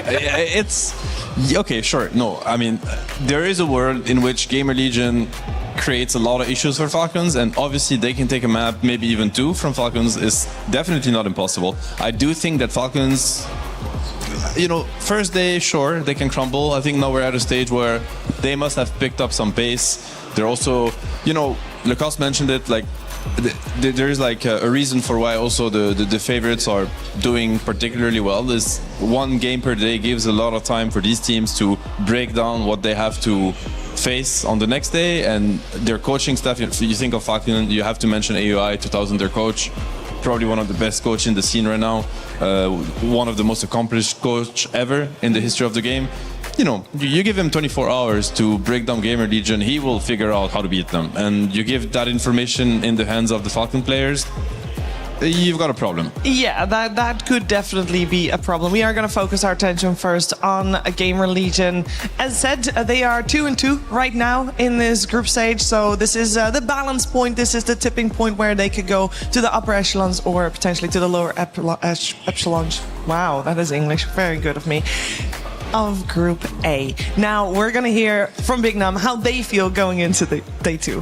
It's okay, sure. No, I mean, there is a world in which GamerLegion creates a lot of issues for Falcons, and obviously they can take a map, maybe even two from Falcons. Is definitely not impossible. I do think that Falcons, first day, sure, they can crumble. I think now we're at a stage where they must have picked up some pace. They're also, Lacoste mentioned it, like, there is like a reason for why also the favorites are doing particularly well. Is one game per day gives a lot of time for these teams to break down what they have to face on the next day, and their coaching staff. You think of Falcon, you have to mention AUI 2000, their coach, probably one of the best coach in the scene right now, one of the most accomplished coach ever in the history of the game. You give him 24 hours to break down GamerLegion, he will figure out how to beat them. And you give that information in the hands of the Falcon players, you've got a problem. Yeah, that could definitely be a problem. We are going to focus our attention first on GamerLegion. As said, they are 2-2 right now in this group stage. So this is the balance point. This is the tipping point where they could go to the upper echelons or potentially to the lower echelons. Wow, that is English. Very good of me. Of Group A. Now we're going to hear from Big Num how they feel going into the day 2.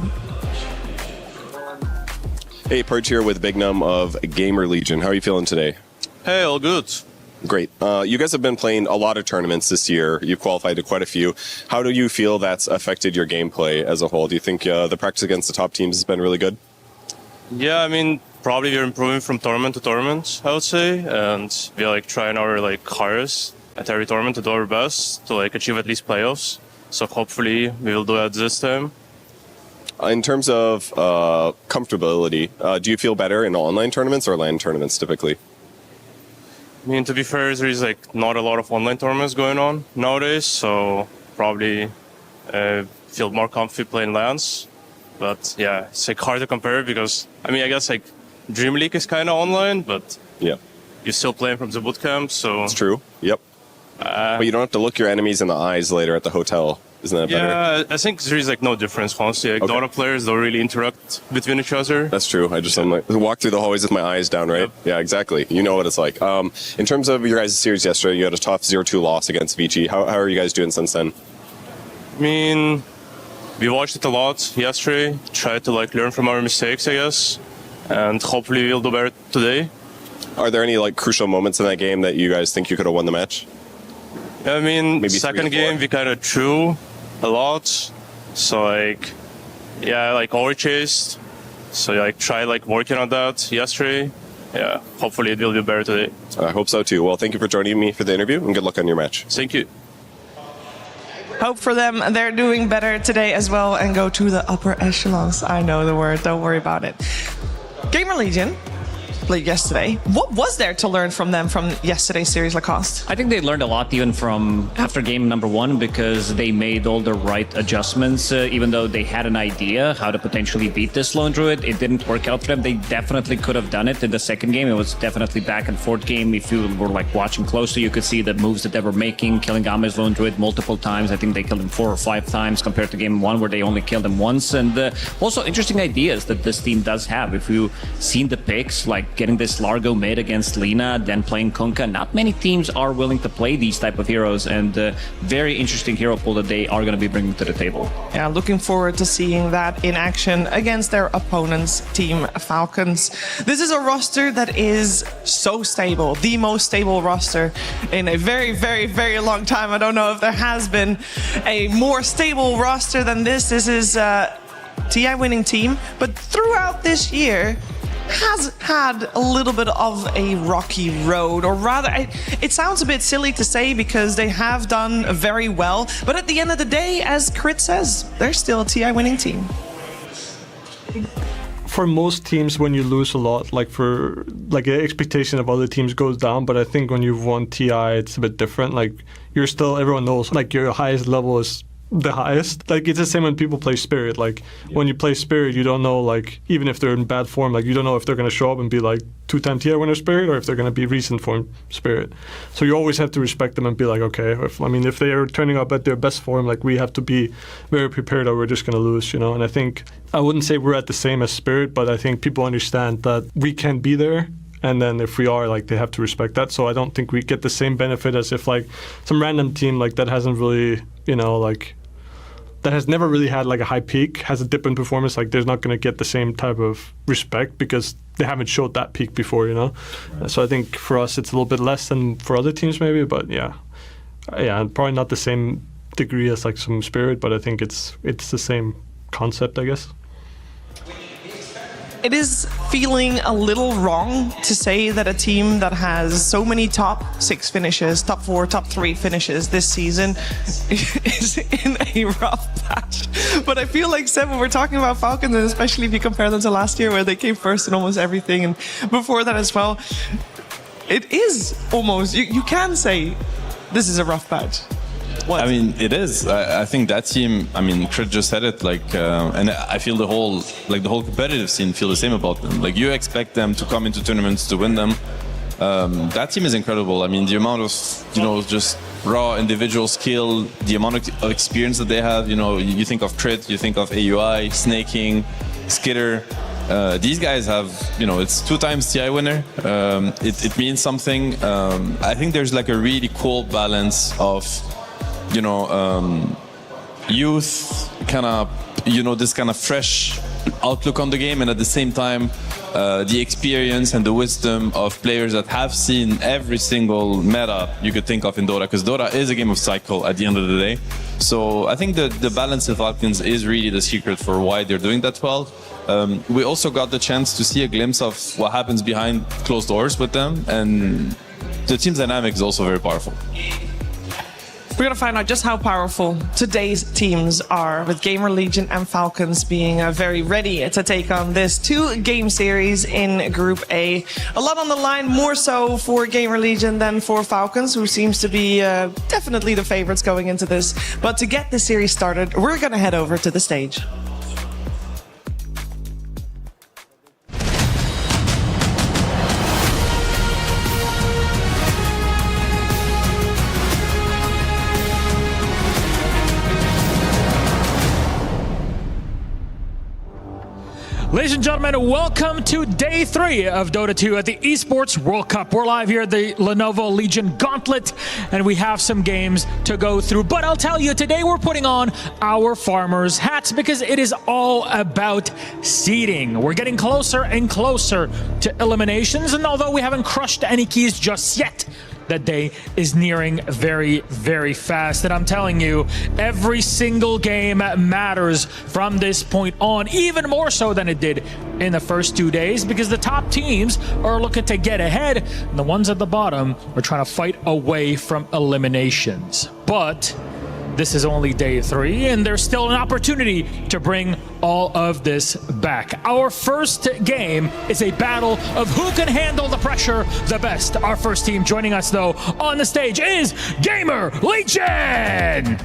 Hey, Perch here with Big Num of GamerLegion. How are you feeling today? Hey, all good. Great. You guys have been playing a lot of tournaments this year. You've qualified to quite a few. How do you feel that's affected your gameplay as a whole? Do you think the practice against the top teams has been really good? Yeah, I mean, probably we're improving from tournament to tournament, I would say. And we're trying our hardest at every tournament to do our best to achieve at least playoffs. So hopefully we will do that this time. In terms of comfortability, do you feel better in online tournaments or LAN tournaments typically? I mean, to be fair, there's not a lot of online tournaments going on nowadays, so probably feel more comfy playing LANs. But yeah, it's hard to compare because, I guess Dream League is kind of online, but yeah, you're still playing from the bootcamp, so... It's true, yep. But you don't have to look your enemies in the eyes later at the hotel. Isn't that better? Yeah, I think there is no difference, honestly. Okay. Dota players don't really interact between each other. That's true. I'm walk through the hallways with my eyes down, right? Yep. Yeah, exactly. You know what it's like. In terms of your guys' series yesterday, you had a tough 0-2 loss against ViCi. How are you guys doing since then? I mean, we watched it a lot yesterday. Tried to learn from our mistakes, I guess. And hopefully we'll do better today. Are there any crucial moments in that game that you guys think you could have won the match? I mean, maybe second game we kind of threw a lot, so overchased. So try working on that yesterday. Yeah, hopefully it will be better today. I hope so too. Well, thank you for joining me for the interview, and good luck on your match. Thank you. Hope for them. They're doing better today as well and go to the upper echelons. I know the word. Don't worry about it. GamerLegion played yesterday. What was there to learn from them from yesterday's series, Lacoste? I think they learned a lot even from after game number 1 because they made all the right adjustments. Even though they had an idea how to potentially beat this lone druid, it didn't work out for them. They definitely could have done it in the second game. It was definitely back and forth game. If you were watching closely, you could see the moves that they were making, killing Game's lone druid multiple times. I think they killed him 4 or 5 times compared to game 1 where they only killed him once. And also interesting ideas that this team does have. If you've seen the picks, getting this Largo mid against Lina, then playing Kunkka. Not many teams are willing to play these type of heroes, and very interesting hero pool that they are going to be bringing to the table. Yeah, looking forward to seeing that in action against their opponent's team, Falcons. This is a roster that is so stable, the most stable roster in a very, very, very long time. I don't know if there has been a more stable roster than this. This is TI winning team, but throughout this year, has had a little bit of a rocky road, or rather, it sounds a bit silly to say because they have done very well, but at the end of the day, as Crit says, they're still a TI winning team. For most teams, when you lose a lot, the expectation of other teams goes down, but I think when you've won TI, it's a bit different. You're still, everyone knows, your highest level is the highest. It's the same when people play Spirit. When you play Spirit, you don't know, even if they're in bad form, you don't know if they're going to show up and be 2-time TI winner Spirit or if they're going to be recent form Spirit. So you always have to respect them and be okay, if they are turning up at their best form, we have to be very prepared or we're just going to lose, And I think, I wouldn't say we're at the same as Spirit, but I think people understand that we can be there And then if we are, like, they have to respect that. So I don't think we get the same benefit as if, like, some random team, like, that hasn't really, like, that has never really had, like, a high peak, has a dip in performance, like, they're not going to get the same type of respect because they haven't showed that peak before, So I think for us, it's a little bit less than for other teams maybe, but yeah, probably not the same degree as, like, some Spirit, but I think it's the same concept, I guess. It is feeling a little wrong to say that a team that has so many top 6 finishes, top 4, top 3 finishes this season is in a rough patch. But I feel like, Seb, when we're talking about Falcons, and especially if you compare them to last year where they came first in almost everything, and before that as well, it is almost, you can say this is a rough patch. What? I mean, it is. I think that team. I mean, Crit just said it. Like, and I feel the whole competitive scene feel the same about them. Like, you expect them to come into tournaments to win them. That team is incredible. I mean, the amount of just raw individual skill, the amount of experience that they have. You think of Crit, you think of AUI, Snaking, Skitter. These guys have, it's 2 times TI winner. It means something. I think there's like a really cool balance of youth, kind of, this kind of fresh outlook on the game, and at the same time, the experience and the wisdom of players that have seen every single meta you could think of in Dota, because Dota is a game of cycle at the end of the day. So I think the balance of Falcons is really the secret for why they're doing that well. We also got the chance to see a glimpse of what happens behind closed doors with them, and the team's dynamic is also very powerful. We're going to find out just how powerful today's teams are, with GamerLegion and Falcons being very ready to take on this 2-game series in Group A. A lot on the line, more so for GamerLegion than for Falcons, who seems to be definitely the favorites going into this. But to get the series started, we're going to head over to the stage. Ladies and gentlemen, welcome to Day 3 of Dota 2 at the Esports World Cup. We're live here at the Lenovo Legion Gauntlet, and we have some games to go through. But I'll tell you, today we're putting on our farmers' hats because it is all about seeding. We're getting closer and closer to eliminations, and although we haven't crushed any keys just yet, that day is nearing very, very fast. And I'm telling you, every single game matters from this point on, even more so than it did in the first 2 days, because the top teams are looking to get ahead, and the ones at the bottom are trying to fight away from eliminations. But this is only Day 3, and there's still an opportunity to bring all of this back. Our first game is a battle of who can handle the pressure the best. Our first team joining us, though, on the stage is GamerLegion!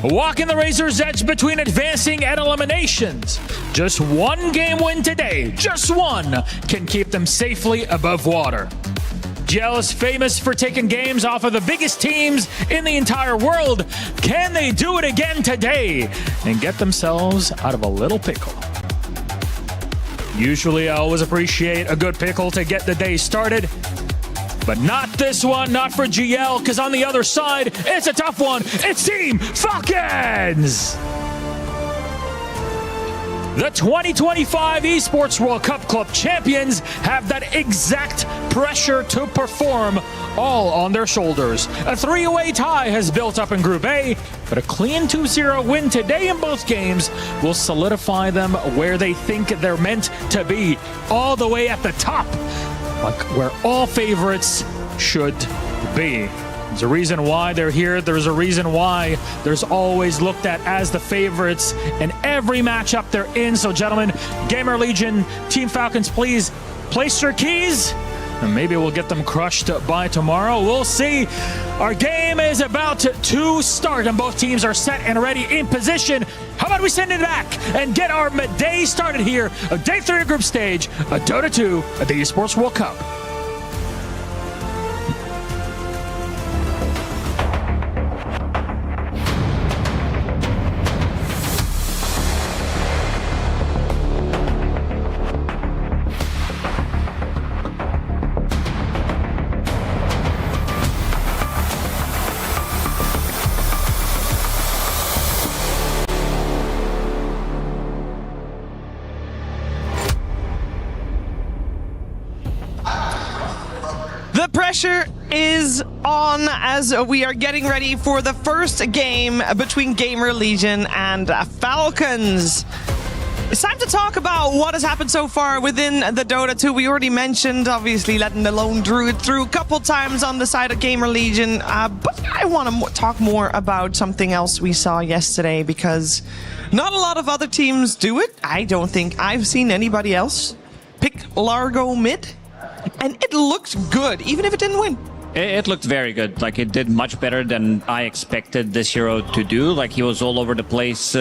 Walking the razor's edge between advancing and eliminations. Just 1 game win today, just 1, can keep them safely above water. GL is famous for taking games off of the biggest teams in the entire world. Can they do it again today and get themselves out of a little pickle? Usually I always appreciate a good pickle to get the day started, but not this one, not for GL, because on the other side, it's a tough one. It's Team Falcons! The 2025 Esports World Cup Club champions have that exact pressure to perform all on their shoulders. A 3-way tie has built up in Group A, but a clean 2-0 win today in both games will solidify them where they think they're meant to be, all the way at the top, like where all favorites should be. There's a reason why they're here. There's a reason why there's always looked at as the favorites in every matchup they're in. So, gentlemen, GamerLegion, Team Falcons, please place your keys, and maybe we'll get them crushed by tomorrow. We'll see. Our game is about to start, and both teams are set and ready in position. How about we send it back and get our day started here, a Day 3 group stage, a Dota 2 at the Esports World Cup. The pressure is on as we are getting ready for the first game between GamerLegion and Falcons. It's time to talk about what has happened so far within the Dota 2. We already mentioned, obviously, letting the lone druid through a couple times on the side of GamerLegion, but I want to talk more about something else we saw yesterday, because not a lot of other teams do it. I don't think I've seen anybody else pick Largo mid, and it looked good, even if it didn't win. It looked very good. Like, it did much better than I expected this hero to do. Like, he was all over the place,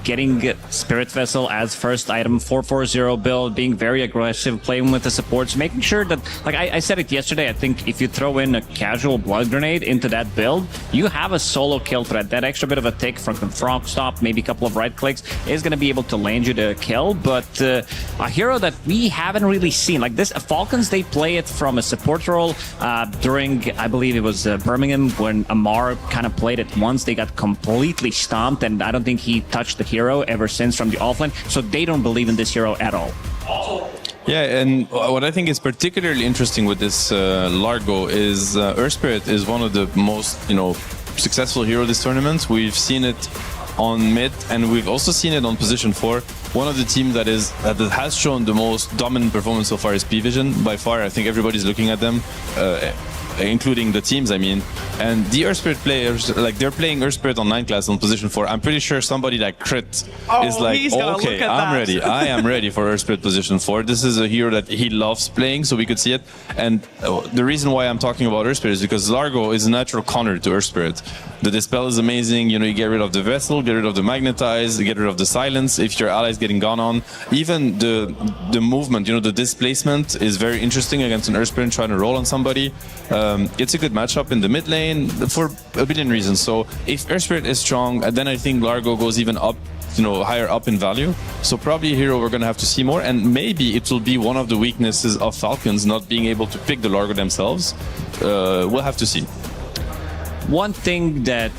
getting Spirit Vessel as first item, 440 build, being very aggressive, playing with the supports, making sure that, like I said it yesterday, I think if you throw in a casual blood grenade into that build, you have a solo kill threat. That extra bit of a tick from the frog stop, maybe a couple of right clicks, is going to be able to land you the kill. But a hero that we haven't really seen, like this, Falcons, they play it from a support role, during, I believe it was Birmingham, when Amar kind of played it once. They got completely stomped, and I don't think he touched the hero ever since from the offlane. So they don't believe in this hero at all. Yeah, and what I think is particularly interesting with this Largo is Earthspirit is one of the most, successful hero this tournament. We've seen it on mid, and we've also seen it on position 4. One of the teams that has shown the most dominant performance so far is P-Vision. By far, I think everybody's looking at them, including the teams, I mean. And the Earthspirit players, like, they're playing Earthspirit on 9 class on position 4. I'm pretty sure somebody that crit is like, okay, I'm ready. I am ready for Earthspirit position 4. This is a hero that he loves playing, so we could see it. And the reason why I'm talking about Earthspirit is because Largo is a natural counter to Earthspirit. The Dispel is amazing. You get rid of the Vessel, get rid of the Magnetize, get rid of the Silence if your ally is getting gone on. Even the movement, the displacement is very interesting against an Earthspirit trying to roll on somebody. It's a good matchup in the mid lane for a billion reasons. So if Earthspirit is strong, then I think Largo goes even up, higher up in value. So probably a hero we're going to have to see more, and maybe it will be one of the weaknesses of Falcons, not being able to pick the Largo themselves. We'll have to see. One thing that,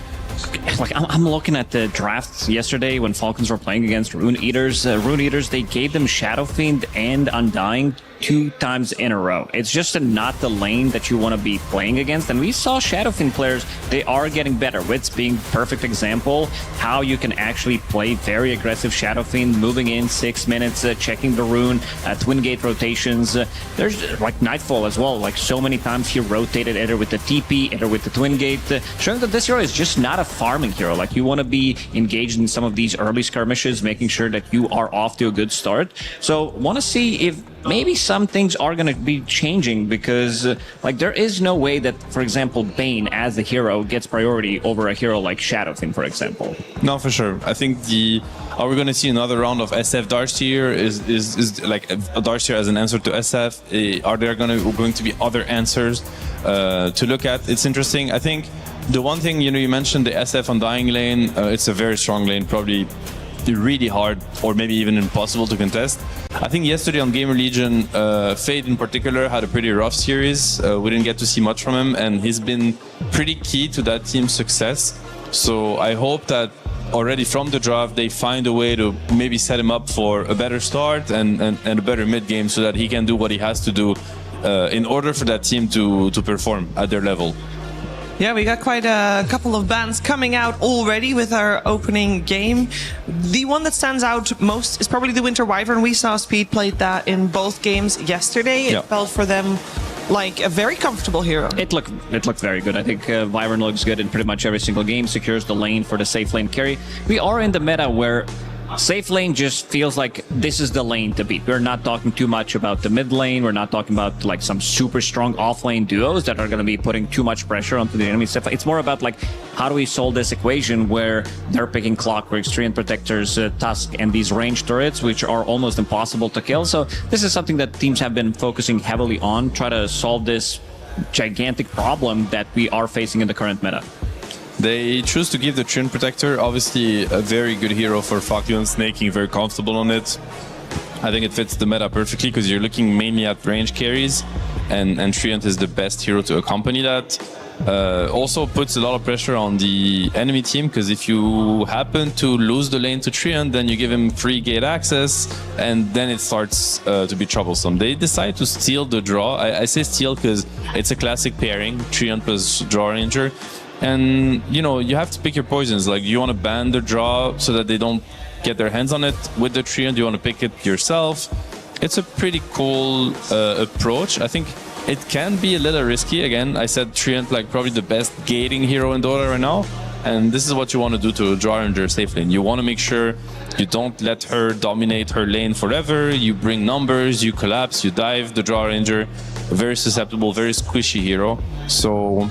like, I'm looking at the drafts yesterday when Falcons were playing against Rune Eaters. Rune Eaters, they gave them Shadow Fiend and Undying 2 times in a row. It's just not the lane that you want to be playing against. And we saw Shadow Fiend players, they are getting better. Wits being perfect example, how you can actually play very aggressive Shadow Fiend, moving in 6 minutes, checking the rune, twin gate rotations. There's like Nightfall as well. Like, so many times he rotated either with the TP, either with the twin gate, showing that this hero is just not a farming hero. Like, you want to be engaged in some of these early skirmishes, making sure that you are off to a good start. So want to see if maybe some things are going to be changing, because like, there is no way that, for example, Bane as a hero gets priority over a hero like Shadow Fiend, for example. No, for sure. I think are we going to see another round of SF Darkseer? Is like a Darkseer as an answer to SF? Are there going to be other answers to look at? It's interesting. I think the one thing, you mentioned the SF Undying lane. It's a very strong lane, probably really hard or maybe even impossible to contest. I think yesterday on GamerLegion, Fade in particular had a pretty rough series. We didn't get to see much from him, and he's been pretty key to that team's success. So I hope that already from the draft they find a way to maybe set him up for a better start and a better mid game, so that he can do what he has to do in order for that team to perform at their level. Yeah, we got quite a couple of bans coming out already with our opening game. The one that stands out most is probably the Winter Wyvern. We saw Speed played that in both games yesterday. It felt for them like a very comfortable hero. It looked very good. I think Wyvern looks good in pretty much every single game, secures the lane for the safe lane carry. We are in the meta where safe lane just feels like this is the lane to beat. We're not talking too much about the mid lane. We're not talking about like some super strong off lane duos that are going to be putting too much pressure onto the enemy stuff. It's more about like, how do we solve this equation where they're picking Clockworks, Treant Protectors, Tusk, and these range turrets, which are almost impossible to kill. So this is something that teams have been focusing heavily on, try to solve this gigantic problem that we are facing in the current meta. They choose to give the Treant Protector, obviously a very good hero for Falcons, making very comfortable on it. I think it fits the meta perfectly because you're looking mainly at range carries. and Treant is the best hero to accompany that. Also puts a lot of pressure on the enemy team, because if you happen to lose the lane to Treant, then you give him free gate access, and then it starts to be troublesome. They decide to steal the draw. I say steal because it's a classic pairing, Treant plus Draw Ranger. And, you know, you have to pick your poisons. Like, you want to ban the draw so that they don't get their hands on it with the Treant. You want to pick it yourself. It's a pretty cool approach. I think it can be a little risky. Again, I said Treant like probably the best gating hero in Dota right now. And this is what you want to do to Draw Ranger safe lane. You want to make sure you don't let her dominate her lane forever. You bring numbers, you collapse, you dive the Draw Ranger. A very susceptible, very squishy hero. So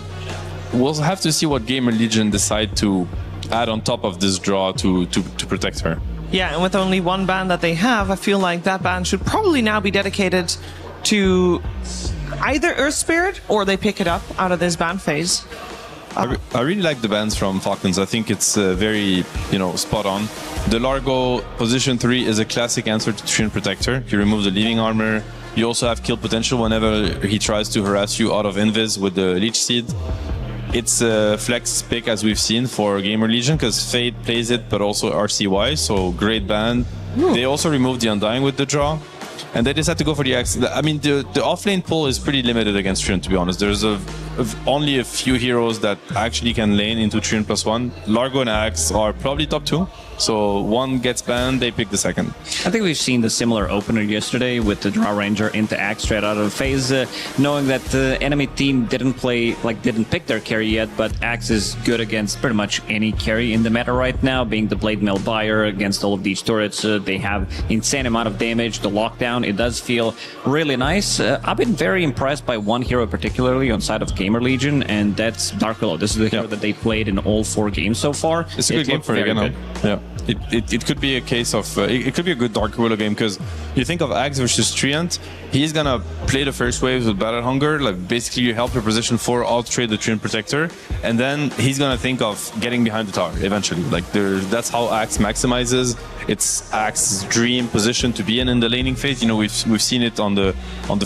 we'll have to see what GamerLegion decide to add on top of this draw to protect her. Yeah, and with only one ban that they have, I feel like that ban should probably now be dedicated to either Earth Spirit or they pick it up out of this ban phase. I really like the bans from Falcons. I think it's very, spot on. The Largo position 3 is a classic answer to Treant Protector. You remove the leaving armor. You also have kill potential whenever he tries to harass you out of Invis with the Leech Seed. It's a flex pick, as we've seen, for GamerLegion, because Fade plays it, but also RCY, so great ban. They also removed the Undying with the draw, and they decided to go for the Axe. I mean, the offlane pull is pretty limited against Treant, to be honest. There's only a few heroes that actually can lane into Treant +1. Largo and Axe are probably top 2. So one gets banned, they pick the second. I think we've seen the similar opener yesterday with the Draw Ranger into Axe straight out of phase, knowing that the enemy team didn't pick their carry yet, but Axe is good against pretty much any carry in the meta right now, being the Blade Mail buyer against all of these turrets. They have insane amount of damage. The lockdown, it does feel really nice. I've been very impressed by one hero particularly on side of GamerLegion, and that's Dark Willow. This is the hero that they played in all 4 games so far. It's a good game for again. Yeah. It could be a case of it could be a good Dark Willow game, because you think of Axe versus Treant, he's gonna play the first waves with Battle Hunger, like basically you help your position 4 out trade the Treant Protector, and then he's gonna think of getting behind the tower eventually. Like that's how Axe maximizes. It's Axe's dream position to be in the laning phase. We've seen it on the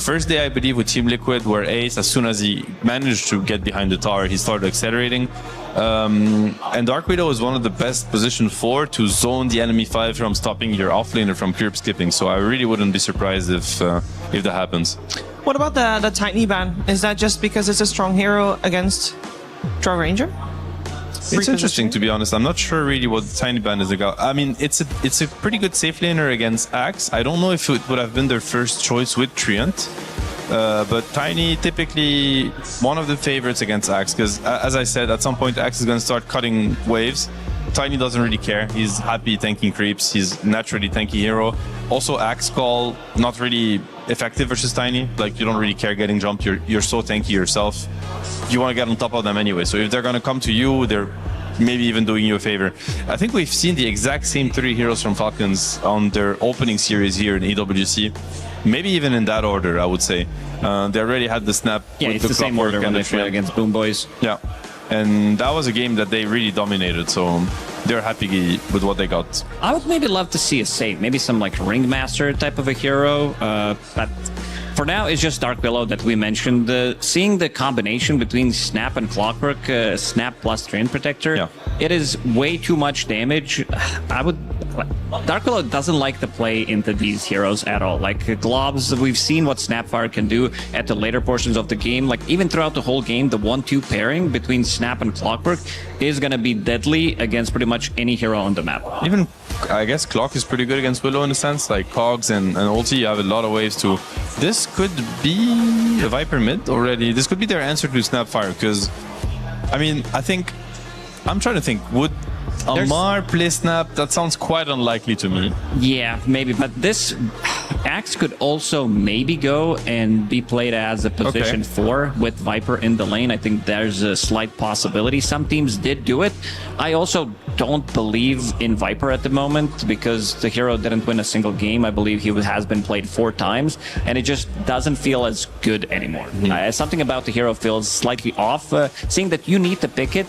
first day, I believe, with Team Liquid, where Ace, as soon as he managed to get behind the tower, he started accelerating. And Dark Widow is one of the best position 4 to zone the enemy 5 from stopping your offlaner from creep skipping. So I really wouldn't be surprised if that happens. What about the Tiny ban? Is that just because it's a strong hero against Draw Ranger? It's interesting, to be honest. I'm not sure really what the Tiny ban is about. I mean, it's a pretty good safe laner against Axe. I don't know if it would have been their first choice with Treant. But Tiny, typically one of the favorites against Axe, because as I said, at some point Axe is going to start cutting waves. Tiny doesn't really care. He's happy tanking creeps. He's naturally tanky hero. Also, Axe Call, not really effective versus Tiny. Like, you don't really care getting jumped. You're so tanky yourself. You want to get on top of them anyway. So if they're going to come to you, they're maybe even doing you a favor. I think we've seen the exact same 3 heroes from Falcons on their opening series here in EWC. Maybe even in that order, I would say. They already had the snap. Yeah, with it's the same order when they play against Boom Boys. Yeah, and that was a game that they really dominated, so they're happy with what they got. I would maybe love to see a save, maybe some like Ringmaster type of a hero, but for now, it's just Dark Willow that we mentioned. Seeing the combination between Snap and Clockwork, Snap plus Treant Protector, it is way too much damage. Dark Willow doesn't like to play into these heroes at all. Like Globs, we've seen what Snapfire can do at the later portions of the game. Like even throughout the whole game, the 1-2 pairing between Snap and Clockwork is going to be deadly against pretty much any hero on the map. Even, I guess, Clock is pretty good against Willow in a sense. Like Cogs and ulti, you have a lot of ways to... This could be a Viper mid already. This could be their answer to Snapfire, because, I mean, I'm trying to think, would Amar play Snap? That sounds quite unlikely to me. Yeah, maybe, but this Axe could also maybe go and be played as a position 4 with Viper in the lane. I think there's a slight possibility. Some teams did do it. I also don't believe in Viper at the moment because the hero didn't win a single game. I believe he has been played 4 times, and it just doesn't feel as good anymore. Something about the hero feels slightly off. Seeing that you need to pick it,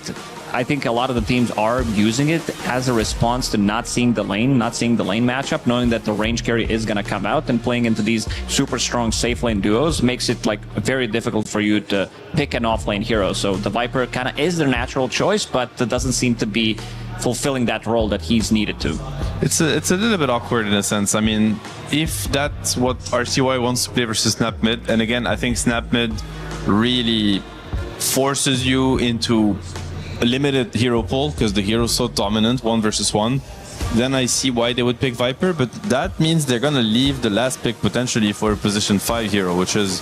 I think a lot of the teams are using it as a response to not seeing the lane matchup, knowing that the range carry is going to come out, and playing into these super strong safe lane duos makes it like very difficult for you to pick an offlane hero. So the Viper kind of is their natural choice, but it doesn't seem to be fulfilling that role that he's needed to. It's a little bit awkward in a sense. I mean, if that's what RCY wants to play versus Snap Mid, and again, I think Snap Mid really forces you into a limited hero pool because the hero's so dominant, 1 versus 1, then I see why they would pick Viper, but that means they're gonna leave the last pick potentially for a position 5 hero, which is,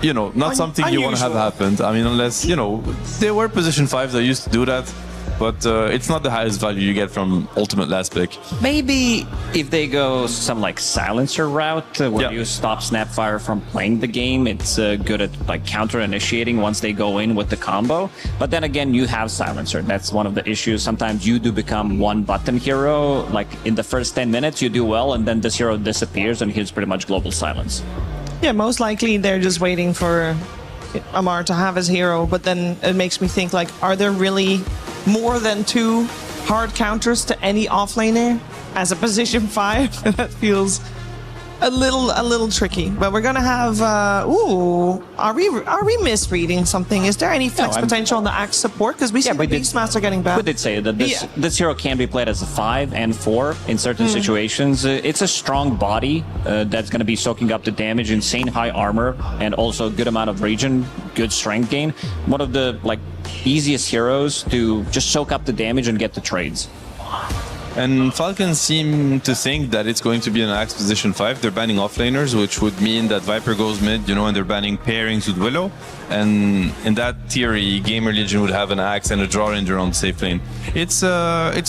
you know, not something you want to have happen. I mean, unless, you know, there were position 5s that used to do that, but it's not the highest value you get from ultimate last pick. Maybe if they go some like silencer route where you stop Snapfire from playing the game, it's good at like counter initiating once they go in with the combo. But then again, you have silencer. That's one of the issues. Sometimes you do become one button hero. Like in the first 10 minutes, you do well, and then this hero disappears and he's pretty much global silence. Yeah, most likely they're just waiting for Amar to have his hero, but then it makes me think, like, are there really more than 2 hard counters to any offlaner as a position 5? That feels a little tricky. But we're gonna have are we misreading something? Is there any flex potential on the Axe support? Because we see the Beastmaster getting bad. We did say that this hero can be played as a 5 and 4 in certain situations. It's a strong body that's going to be soaking up the damage, insane high armor, and also a good amount of regen, good strength gain. One of the like easiest heroes to just soak up the damage and get the trades. And Falcon seem to think that it's going to be an Axe position 5. They're banning offlaners, which would mean that Viper goes mid, you know, and they're banning pairings with Willow. And in that theory, GamerLegion would have an Axe and a Draw Ranger on the safe lane. It's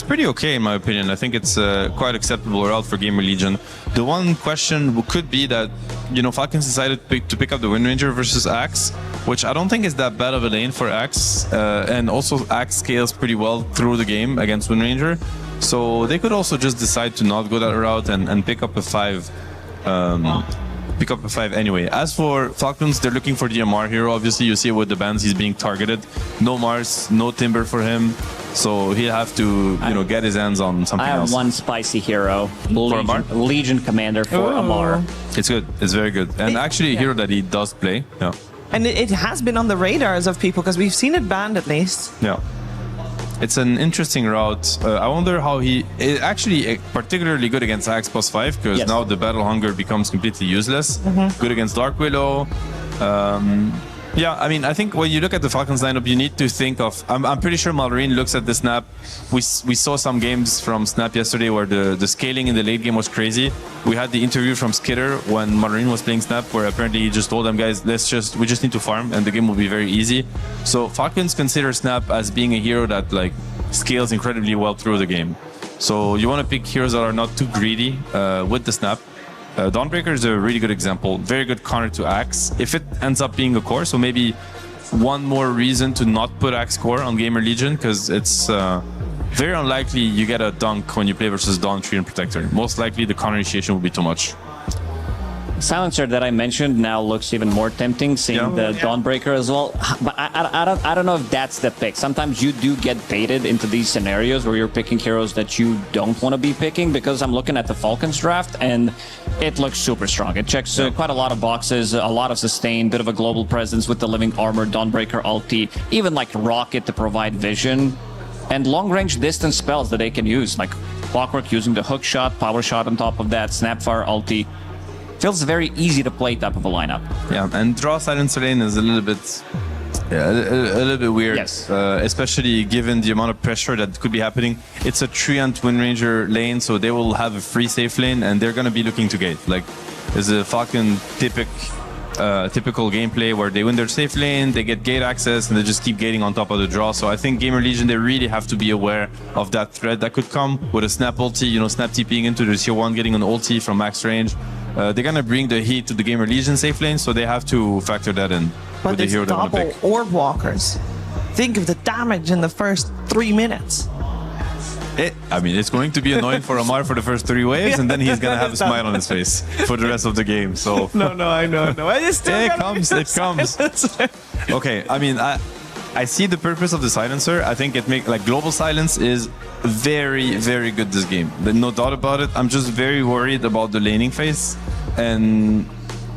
pretty okay in my opinion. I think it's quite acceptable route for GamerLegion. The one question could be that, you know, Falcons decided to pick up the Wind Ranger versus Axe, which I don't think is that bad of a lane for Axe. And also Axe scales pretty well through the game against Wind Ranger. So they could also just decide to not go that route and pick up a 5. Pick up a 5 anyway. As for Falcons, they're looking for the MR hero. Obviously, you see with the bans he's being targeted. No Mars, no Timber for him. So he'll have to, you know, get his hands on something else. I have one spicy hero, Legion Commander for Amar. It's good. It's very good. And actually a hero that he does play. Yeah. And it has been on the radars of people because we've seen it banned at least. Yeah. It's an interesting route. I wonder how it's actually particularly good against Axe plus 5 because now the Battle Hunger becomes completely useless. Good against Dark Willow. Yeah, I mean, I think when you look at the Falcons lineup, you need to think of. I'm pretty sure Malrine looks at the Snap. We saw some games from Snap yesterday where the scaling in the late game was crazy. We had the interview from Skitter when Malrine was playing Snap, where apparently he just told them, guys, we just need to farm and the game will be very easy. So Falcons consider Snap as being a hero that like scales incredibly well through the game. So you want to pick heroes that are not too greedy with the Snap. Dawnbreaker is a really good example. Very good counter to Axe. If it ends up being a core, so maybe one more reason to not put Axe core on GamerLegion, because it's very unlikely you get a dunk when you play versus Dawn, Tree, and Protector. Most likely the counter initiation will be too much. Silencer that I mentioned now looks even more tempting, seeing the Dawnbreaker as well. But I don't know if that's the pick. Sometimes you do get baited into these scenarios where you're picking heroes that you don't want to be picking, because I'm looking at the Falcons draft and it looks super strong. It checks quite a lot of boxes, a lot of sustain, bit of a global presence with the Living Armor, Dawnbreaker ulti, even like Rocket to provide vision, and long-range distance spells that they can use, like Clockwork using the hook shot, power shot on top of that, Snapfire ulti. Feels very easy to play type of a lineup. Yeah, and draw Silencer lane is a little bit, a little bit weird. Yes. Especially given the amount of pressure that could be happening. It's a Treant Wind Ranger lane, so they will have a free safe lane, and they're gonna be looking to gate. Like, there's a Falcon typical gameplay where they win their safe lane, they get gate access, and they just keep gating on top of the draw. So I think GamerLegion, they really have to be aware of that threat that could come with a Snap ulti, you know, Snap TPing into the tier 1, getting an ulti from max range. They're gonna bring the heat to the GamerLegion safe lane, so they have to factor that in with the hero they want to pick. Orb Walkers. Think of the damage in the first 3 minutes. I mean, it's going to be annoying for Amar for the first 3 waves, and then he's gonna have a smile on his face for the rest of the game. So No, I know. It's still it gonna comes, be it comes. silence. Okay, I mean, I see the purpose of the silencer. I think it make like global silence is very, very good this game. There's no doubt about it. I'm just very worried about the laning phase, and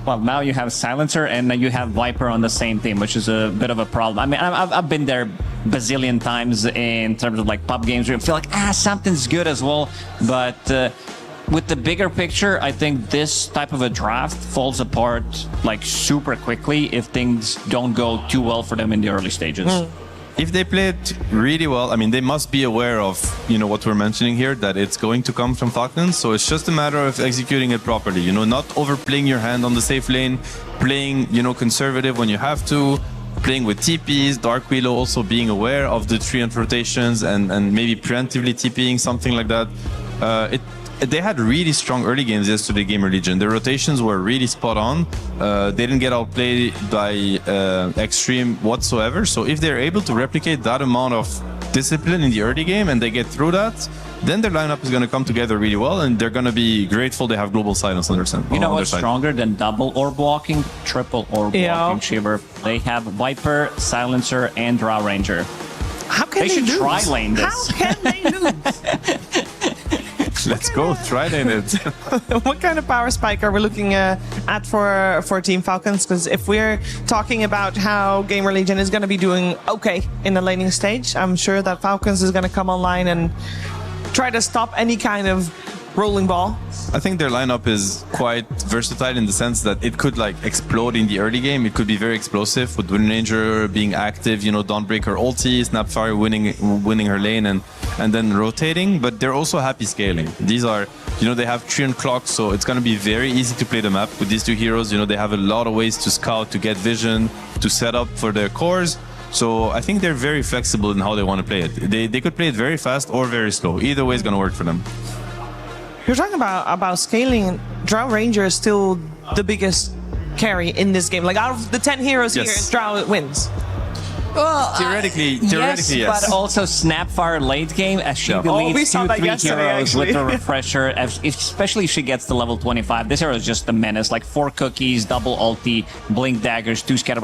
Well, now you have Silencer and then you have Viper on the same team, which is a bit of a problem. I mean, I've been there bazillion times in terms of like pub games where you feel like, something's good as well. But with the bigger picture, I think this type of a draft falls apart like super quickly if things don't go too well for them in the early stages. if they play it really well, I mean, they must be aware of, what we're mentioning here, that it's going to come from Falcons. So it's just a matter of executing it properly, not overplaying your hand on the safe lane, playing, conservative when you have to, playing with TPs, Dark Willow also being aware of the treant rotations and maybe preemptively TPing, something like that. They had really strong early games yesterday, GamerLegion. Their rotations were really spot on. They didn't get outplayed by Extreme whatsoever. So if they're able to replicate that amount of discipline in the early game and they get through that, then their lineup is going to come together really well, and they're going to be grateful they have global silence on their side. You know what's stronger than double orb blocking? Triple orb blocking, Shiver. They have Viper, Silencer, and Drow Ranger. How can They should lose? try lane this. How can they lose? Let's go, try it. What kind of power spike are we looking at for Team Falcons? Because if we're talking about how GamerLegion is going to be doing okay in the laning stage, I'm sure that Falcons is going to come online and try to stop any kind of rolling ball. I think their lineup is quite versatile in the sense that it could explode in the early game. It could be very explosive with Wind Ranger being active, Dawnbreaker ulti, Snapfire winning her lane and then rotating, but they're also happy scaling. These are, they have treant clocks, so it's going to be very easy to play the map with these two heroes. They have a lot of ways to scout, to get vision, to set up for their cores. So I think they're very flexible in how they want to play it. They could play it very fast or very slow. Either way is going to work for them. You're talking about scaling. Drow Ranger is still the biggest carry in this game. Like out of the 10 heroes here, Drow wins. Well, theoretically, yes. But also Snapfire late game as she we deletes saw that 2-3 yesterday, heroes actually. with a refresher, especially if she gets to level 25. This hero is just a menace, like 4 cookies, double ulti, blink daggers, 2 scatter.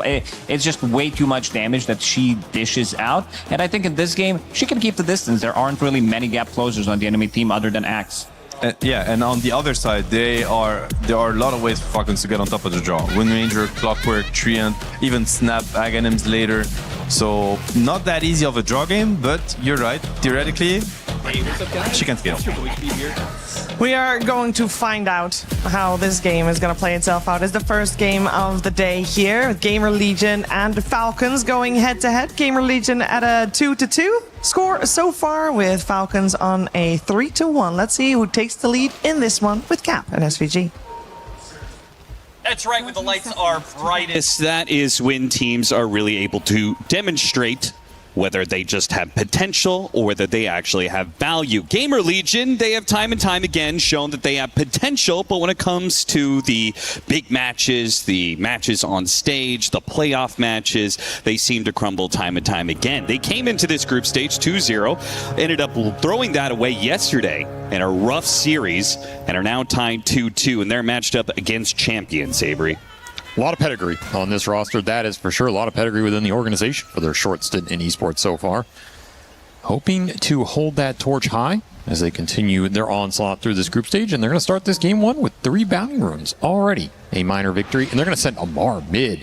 It's just way too much damage that she dishes out. And I think in this game, she can keep the distance. There aren't really many gap closers on the enemy team other than Axe. And on the other side, there are a lot of ways for Falcons to get on top of the draw. Wind Ranger, Clockwork, Treant, even Snap Aghanims later. So not that easy of a draw game, but you're right. Theoretically, she can scale. We are going to find out how this game is going to play itself out. It's the first game of the day here. GamerLegion and Falcons going head-to-head. GamerLegion at a 2-2 score so far, with Falcons on a 3-1. Let's see who takes the lead in this one with Cap and SVG. That's right, when the lights are brightest, that is when teams are really able to demonstrate whether they just have potential or whether they actually have value. GamerLegion, they have time and time again shown that they have potential, but when it comes to the big matches, the matches on stage, the playoff matches, they seem to crumble time and time again. They came into this group stage 2-0, ended up throwing that away yesterday in a rough series, and are now tied 2-2, and they're matched up against champions, Avery. A lot of pedigree on this roster, that is for sure. A lot of pedigree within the organization for their short stint in esports so far. Hoping to hold that torch high as they continue their onslaught through this group stage, and they're going to start this game 1 with 3 bounty runes already. A minor victory, and they're going to send Amar mid.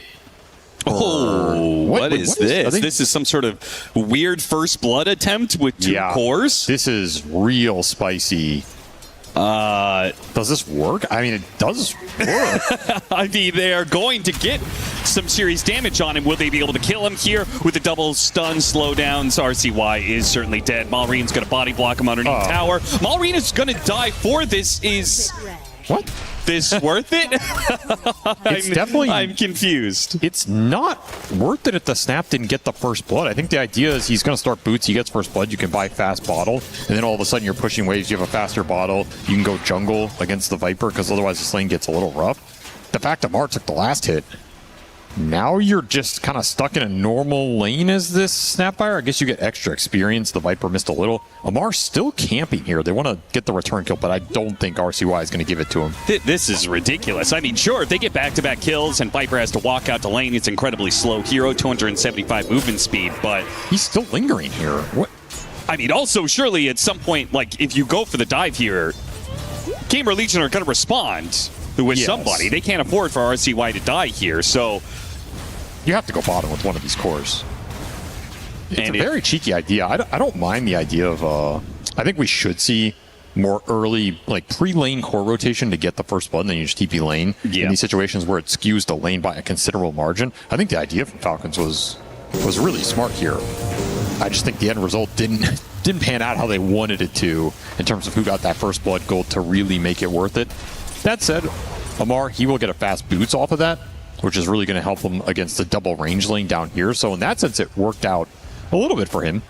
Oh, what is this? This is some sort of weird first blood attempt with 2 cores? This is real spicy. Does this work? I mean, it does work. I mean, they are going to get some serious damage on him. Will they be able to kill him here with the double stun slowdowns? RCY is certainly dead. Malreen's going to body block him underneath tower. Malreen is going to die for this. Is what? This worth it? It's definitely. I'm confused. It's not worth it if the Snap didn't get the first blood. I think the idea is he's going to start boots. He gets first blood. You can buy fast bottle, and then all of a sudden you're pushing waves. You have a faster bottle. You can go jungle against the Viper because otherwise this lane gets a little rough. The fact that Mar took the last hit now you're just kind of stuck in a normal lane as this Snapfire. I guess you get extra experience. The Viper missed a little. Amar's still camping here. They want to get the return kill, but I don't think RCY is going to give it to him. This is ridiculous. I mean, sure, if they get back-to-back kills and Viper has to walk out to lane, it's incredibly slow hero, 275 movement speed, but He's still lingering here. What? I mean, also, surely at some point, like, if you go for the dive here, GamerLegion are going to respond with somebody. They can't afford for RCY to die here, so You have to go bottom with one of these cores. It's a very cheeky idea. I don't mind the idea of... I think we should see more early, like, pre-lane core rotation to get the first blood, and then you just TP lane. In these situations where it skews the lane by a considerable margin. I think the idea from Falcons was really smart here. I just think the end result didn't pan out how they wanted it to in terms of who got that first blood gold to really make it worth it. That said, Amar, he will get a fast boots off of that, which is really going to help him against the double range lane down here. So in that sense, it worked out a little bit for him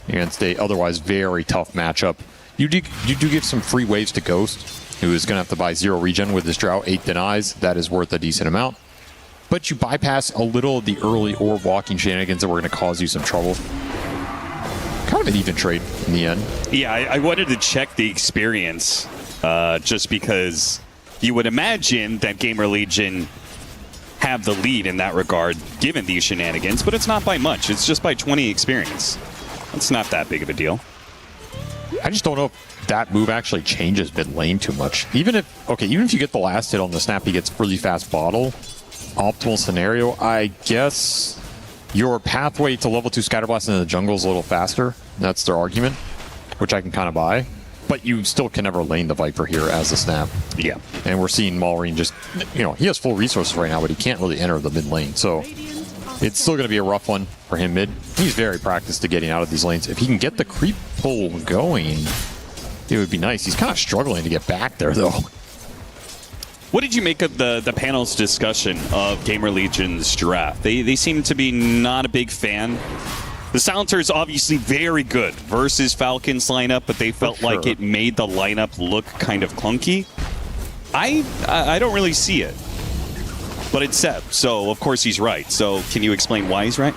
against a otherwise very tough matchup. You do give some free waves to Ghost, who is going to have to buy 0 regen with his Drought, 8 denies. That is worth a decent amount. But you bypass a little of the early orb walking shenanigans that were going to cause you some trouble. Kind of an even trade in the end. Yeah, I wanted to check the experience just because you would imagine that GamerLegion have the lead in that regard, given these shenanigans, but it's not by much. It's just by 20 experience. It's not that big of a deal. I just don't know if that move actually changes mid lane too much. Even if you get the last hit on the snap, he gets really fast bottle. Optimal scenario, I guess your pathway to level 2 Scatterblast into the jungle is a little faster. That's their argument, which I can kind of buy. But you still can never lane the Viper here as a snap. Yeah. And we're seeing Maureen just, he has full resources right now, but he can't really enter the mid lane. So it's still going to be a rough one for him mid. He's very practiced to getting out of these lanes. If he can get the creep pull going, it would be nice. He's kind of struggling to get back there, though. What did you make of the panel's discussion of GamerLegion's draft? They seem to be not a big fan. The Silencer is obviously very good versus Falcon's lineup, but they felt like it made the lineup look kind of clunky. I don't really see it. But it's Seb, so of course he's right. So can you explain why he's right?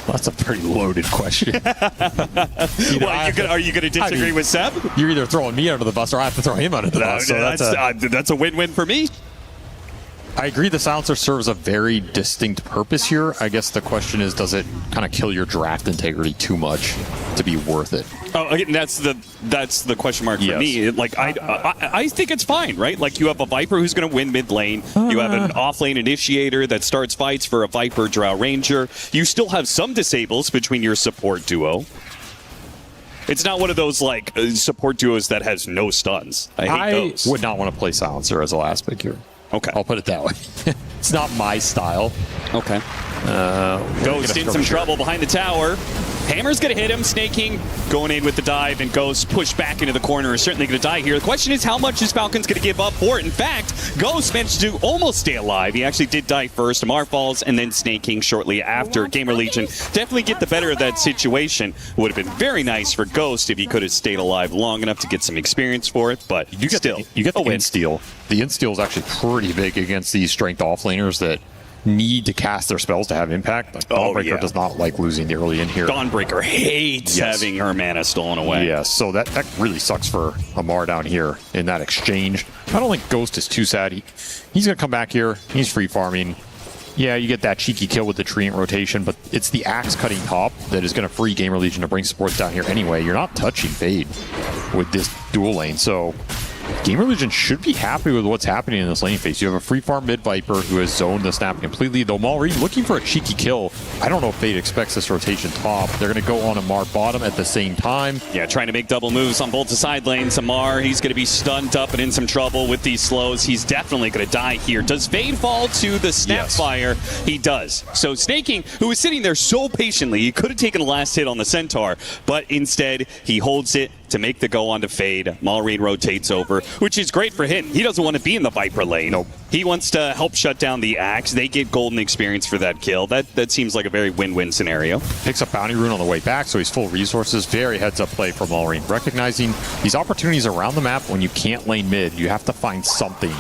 That's a pretty loaded question. Well, are you going to disagree with Seb? You're either throwing me under the bus or I have to throw him under the bus. So that's a win-win for me. I agree the Silencer serves a very distinct purpose here. I guess the question is, does it kind of kill your draft integrity too much to be worth it? Oh, again, that's the question mark for me. Like, I think it's fine, right? Like, you have a Viper who's going to win mid lane. You have an off lane initiator that starts fights for a Viper Drow Ranger. You still have some disables between your support duo. It's not one of those, like, support duos that has no stuns. I hate those. Would not want to play Silencer as a last pick here. Okay. I'll put it that way. It's not my style. Okay. Ghost in some trouble behind the tower. Hammer's going to hit him. Snaking going in with the dive, and Ghost pushed back into the corner is certainly going to die here. The question is, how much is Falcon's going to give up for it? In fact, Ghost managed to almost stay alive. He actually did die first. Amar falls, and then Snaking shortly after. GamerLegion definitely get the better of that situation. Would have been very nice for Ghost if he could have stayed alive long enough to get some experience for it, but you get the insteal. The insteal is actually pretty big against these strength offlaners that need to cast their spells to have impact. Like, Dawnbreaker does not like losing the early in here. Dawnbreaker hates having her mana stolen away. Yeah, so that really sucks for Amar down here in that exchange. I don't think Ghost is too sad. He's going to come back here. He's free farming. Yeah, you get that cheeky kill with the Treant rotation, but it's the axe cutting top that is going to free GamerLegion to bring supports down here anyway. You're not touching Fade with this dual lane, so GamerLegion should be happy with what's happening in this lane phase. You have a free farm mid Viper who has zoned the snap completely, though Maureen looking for a cheeky kill. I don't know if Fade expects this rotation top. They're going to go on Amar bottom at the same time. Yeah, trying to make double moves on both the side lanes. Amar, he's going to be stunned up and in some trouble with these slows. He's definitely going to die here. Does Fade fall to the Snapfire? Yes. He does. So Snaking, who was sitting there so patiently, he could have taken the last hit on the Centaur, but instead he holds it to make the go on to Fade. Maureen rotates over, which is great for him. He doesn't want to be in the Viper lane. Nope. He wants to help shut down the Axe. They get golden experience for that kill. That seems like a very win-win scenario. Picks up Bounty Rune on the way back, so he's full resources. Very heads-up play from Maureen. Recognizing these opportunities around the map when you can't lane mid, you have to find something.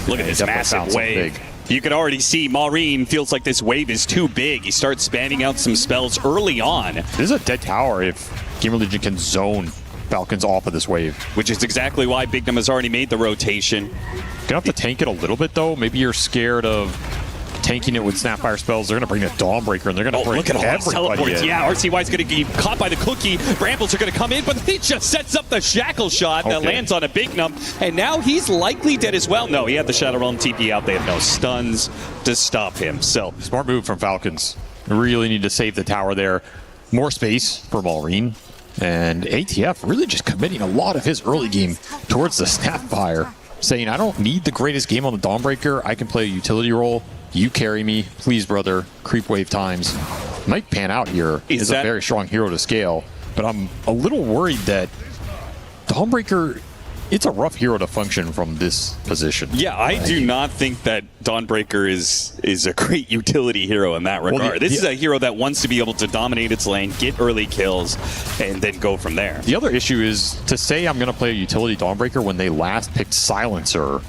Look at this massive wave. You can already see Maureen feels like this wave is too big. He starts spamming out some spells early on. This is a dead tower if GamerLegion can zone Falcons off of this wave. Which is exactly why Big Num has already made the rotation. Gonna have to tank it a little bit, though. Maybe you're scared of tanking it with Snapfire spells. They're going to bring a Dawnbreaker, and they're going to bring look at all those everybody teleports. in. Yeah, RCY's going to get caught by the cookie. Brambles are going to come in, but he just sets up the shackle shot that lands on a Big Num, and now he's likely dead as well. No, he had the Shadow Realm TP out. They have no stuns to stop him. So smart move from Falcons. Really need to save the tower there. More space for Maureen. And ATF really just committing a lot of his early game towards the Snapfire, saying, I don't need the greatest game on the Dawnbreaker. I can play a utility role. You carry me. Please, brother. Creep wave times. Might pan out here. Is a very strong hero to scale. But I'm a little worried that Dawnbreaker, it's a rough hero to function from this position. Yeah, I do not think that Dawnbreaker is a great utility hero in that regard. Well, this is a hero that wants to be able to dominate its lane, get early kills, and then go from there. The other issue is to say I'm going to play a utility Dawnbreaker when they last picked Silencer.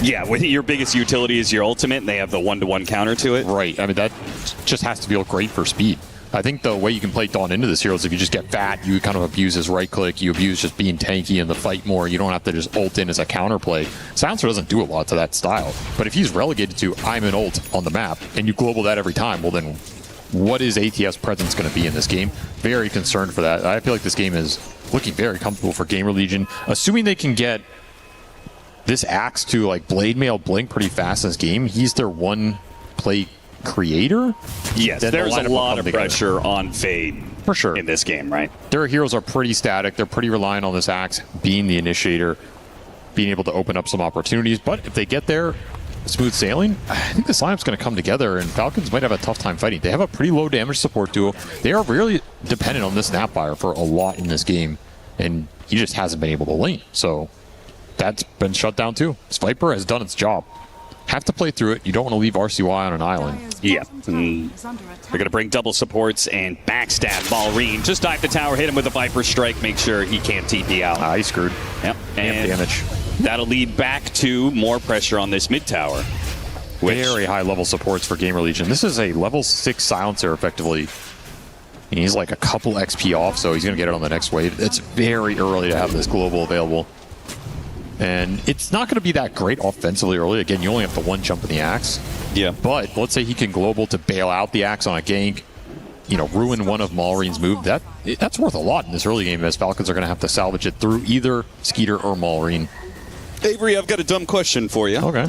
Yeah, when your biggest utility is your ultimate, and they have the 1-to-1 counter to it. Right. I mean, that just has to feel great for speed. I think the way you can play Dawn into this hero is if you just get fat, you kind of abuse his right click, you abuse just being tanky in the fight more, you don't have to just ult in as a counterplay. Silencer doesn't do a lot to that style. But if he's relegated to I'm an ult on the map, and you global that every time, well then, what is ATF's presence going to be in this game? Very concerned for that. I feel like this game is looking very comfortable for GamerLegion, assuming they can get this Axe to like Blade Mail Blink pretty fast in this game. He's their one play creator. Yes, there's a lot of pressure on Fade for sure in this game, right? Their heroes are pretty static. They're pretty reliant on this Axe being the initiator, being able to open up some opportunities. But if they get there, smooth sailing, I think this lineup's going to come together, and Falcons might have a tough time fighting. They have a pretty low damage support duo. They are really dependent on this Snapfire for a lot in this game, and he just hasn't been able to lane. So that's been shut down too. This Viper has done its job. Have to play through it. You don't want to leave RCY on an island. Yeah. They're going to bring double supports and backstab Maureen. Just dive the tower, hit him with a Viper Strike, make sure he can't TP out. He's screwed. Yep. And damage. That'll lead back to more pressure on this mid tower. Very high level supports for GamerLegion. This is a level 6 silencer, effectively. And he's like a couple XP off, so he's going to get it on the next wave. It's very early to have this global available. And it's not going to be that great offensively early. Again, you only have the one jump in the Axe. Yeah. But let's say he can global to bail out the Axe on a gank, you know, ruin one of Maureen's move. That's worth a lot in this early game, as Falcons are going to have to salvage it through either Skeeter or Maureen. Avery, I've got a dumb question for you. Okay.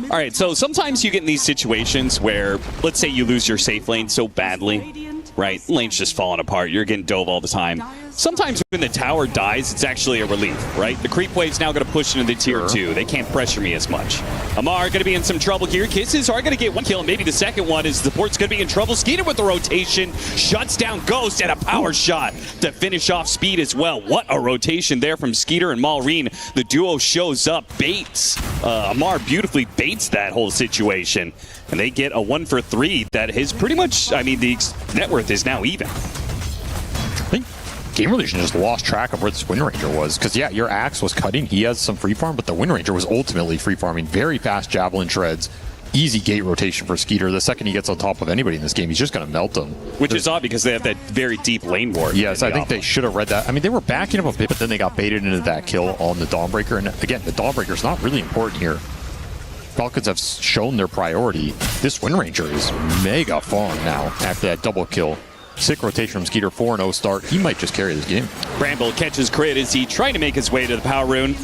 All right, so sometimes you get in these situations where, let's say you lose your safe lane so badly, right? Lane's just falling apart. You're getting dove all the time. Sometimes when the tower dies, it's actually a relief, right? The creep wave's now going to push into the tier 2. They can't pressure me as much. Amar going to be in some trouble here. Kisses are going to get one kill, and maybe the second one is the port's going to be in trouble. Skeeter with the rotation, shuts down Ghost, and a power shot to finish off Speed as well. What a rotation there from Skeeter and Maureen. The duo shows up, baits. Amar beautifully baits that whole situation, and they get a 1 for 3 that is pretty much, I mean, the net worth is now even. I think GamerLegion just lost track of where this Wind Ranger was, because yeah, your Axe was cutting, he has some free farm, but the Wind Ranger was ultimately free farming. Very fast Javelin shreds, easy gate rotation for Skeeter. The second he gets on top of anybody in this game, he's just going to melt them. Which is odd because they have that very deep lane ward. Yes, I think they should have read that. I mean, they were backing up a bit, but then they got baited into that kill on the Dawnbreaker, and again, the Dawnbreaker's not really important here. Falcons have shown their priority. This Wind Ranger is mega farm now after that double kill. Sick rotation from Skeeter, 4-0 start. He might just carry this game. Bramble catches crit as he trying to make his way to the power rune.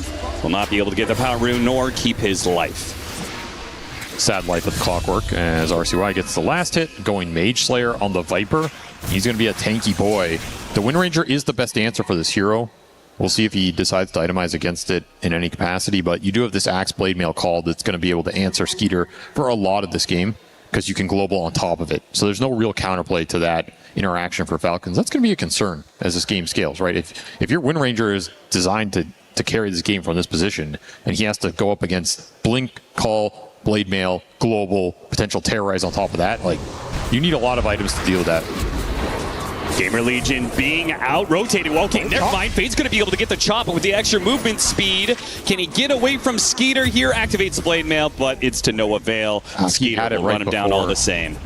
Will not be able to get the power rune nor keep his life. Sad life with Clockwork as RCY gets the last hit, going Mage Slayer on the Viper. He's going to be a tanky boy. The Wind Ranger is the best answer for this hero. We'll see if he decides to itemize against it in any capacity, but you do have this Axe Blade Mail call that's going to be able to answer Skeeter for a lot of this game, because you can global on top of it. So there's no real counterplay to that interaction for Falcons. That's going to be a concern as this game scales, right? If your Wind Ranger is designed to carry this game from this position, and he has to go up against Blink, Call, Blade Mail, Global, potential Terrorize on top of that, like, you need a lot of items to deal with that. GamerLegion being out-rotated. Well, okay, never mind. Fade's going to be able to get the chop, but with the extra movement speed, can he get away from Skeeter here? Activates the blade mail, but it's to no avail. Skeeter will run him down all the same.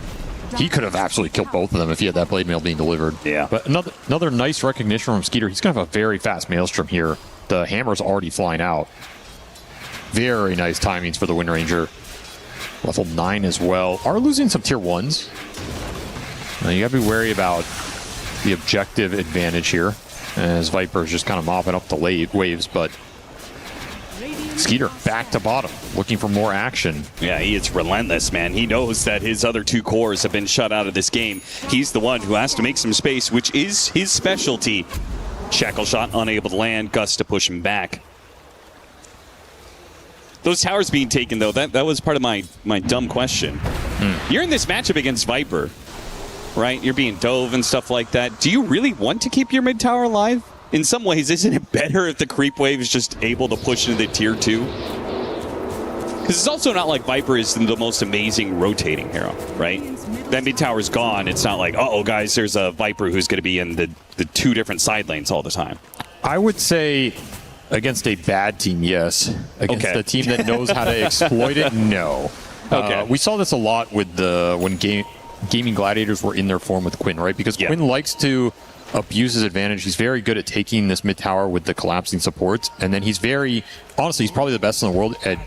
He could have absolutely killed both of them if he had that blade mail being delivered. Yeah. But another nice recognition from Skeeter. He's going to have a very fast Maelstrom here. The hammer's already flying out. Very nice timings for the Wind Ranger. Level 9 as well. Are losing some tier 1s. Now you got to be wary about the objective advantage here, as Viper is just kind of mopping up the waves, but Skeeter back to bottom, looking for more action. Yeah, he is relentless, man. He knows that his other 2 cores have been shut out of this game. He's the one who has to make some space, which is his specialty. Shackle shot unable to land, Gus to push him back. Those towers being taken, though, that was part of my dumb question. You're in this matchup against Viper, right? You're being dove and stuff like that. Do you really want to keep your mid tower alive? In some ways, isn't it better if the creep wave is just able to push into the tier 2? Because it's also not like Viper is the most amazing rotating hero, right? That mid tower's gone. It's not like, uh-oh, guys, there's a Viper who's going to be in the 2 different side lanes all the time. I would say against a bad team, yes. Against a team that knows how to exploit it, no. Okay. We saw this a lot with when Gaming Gladiators were in their form with Quinn, right? Because Quinn likes to abuse his advantage. He's very good at taking this mid tower with the collapsing supports, and then he's honestly, he's probably the best in the world at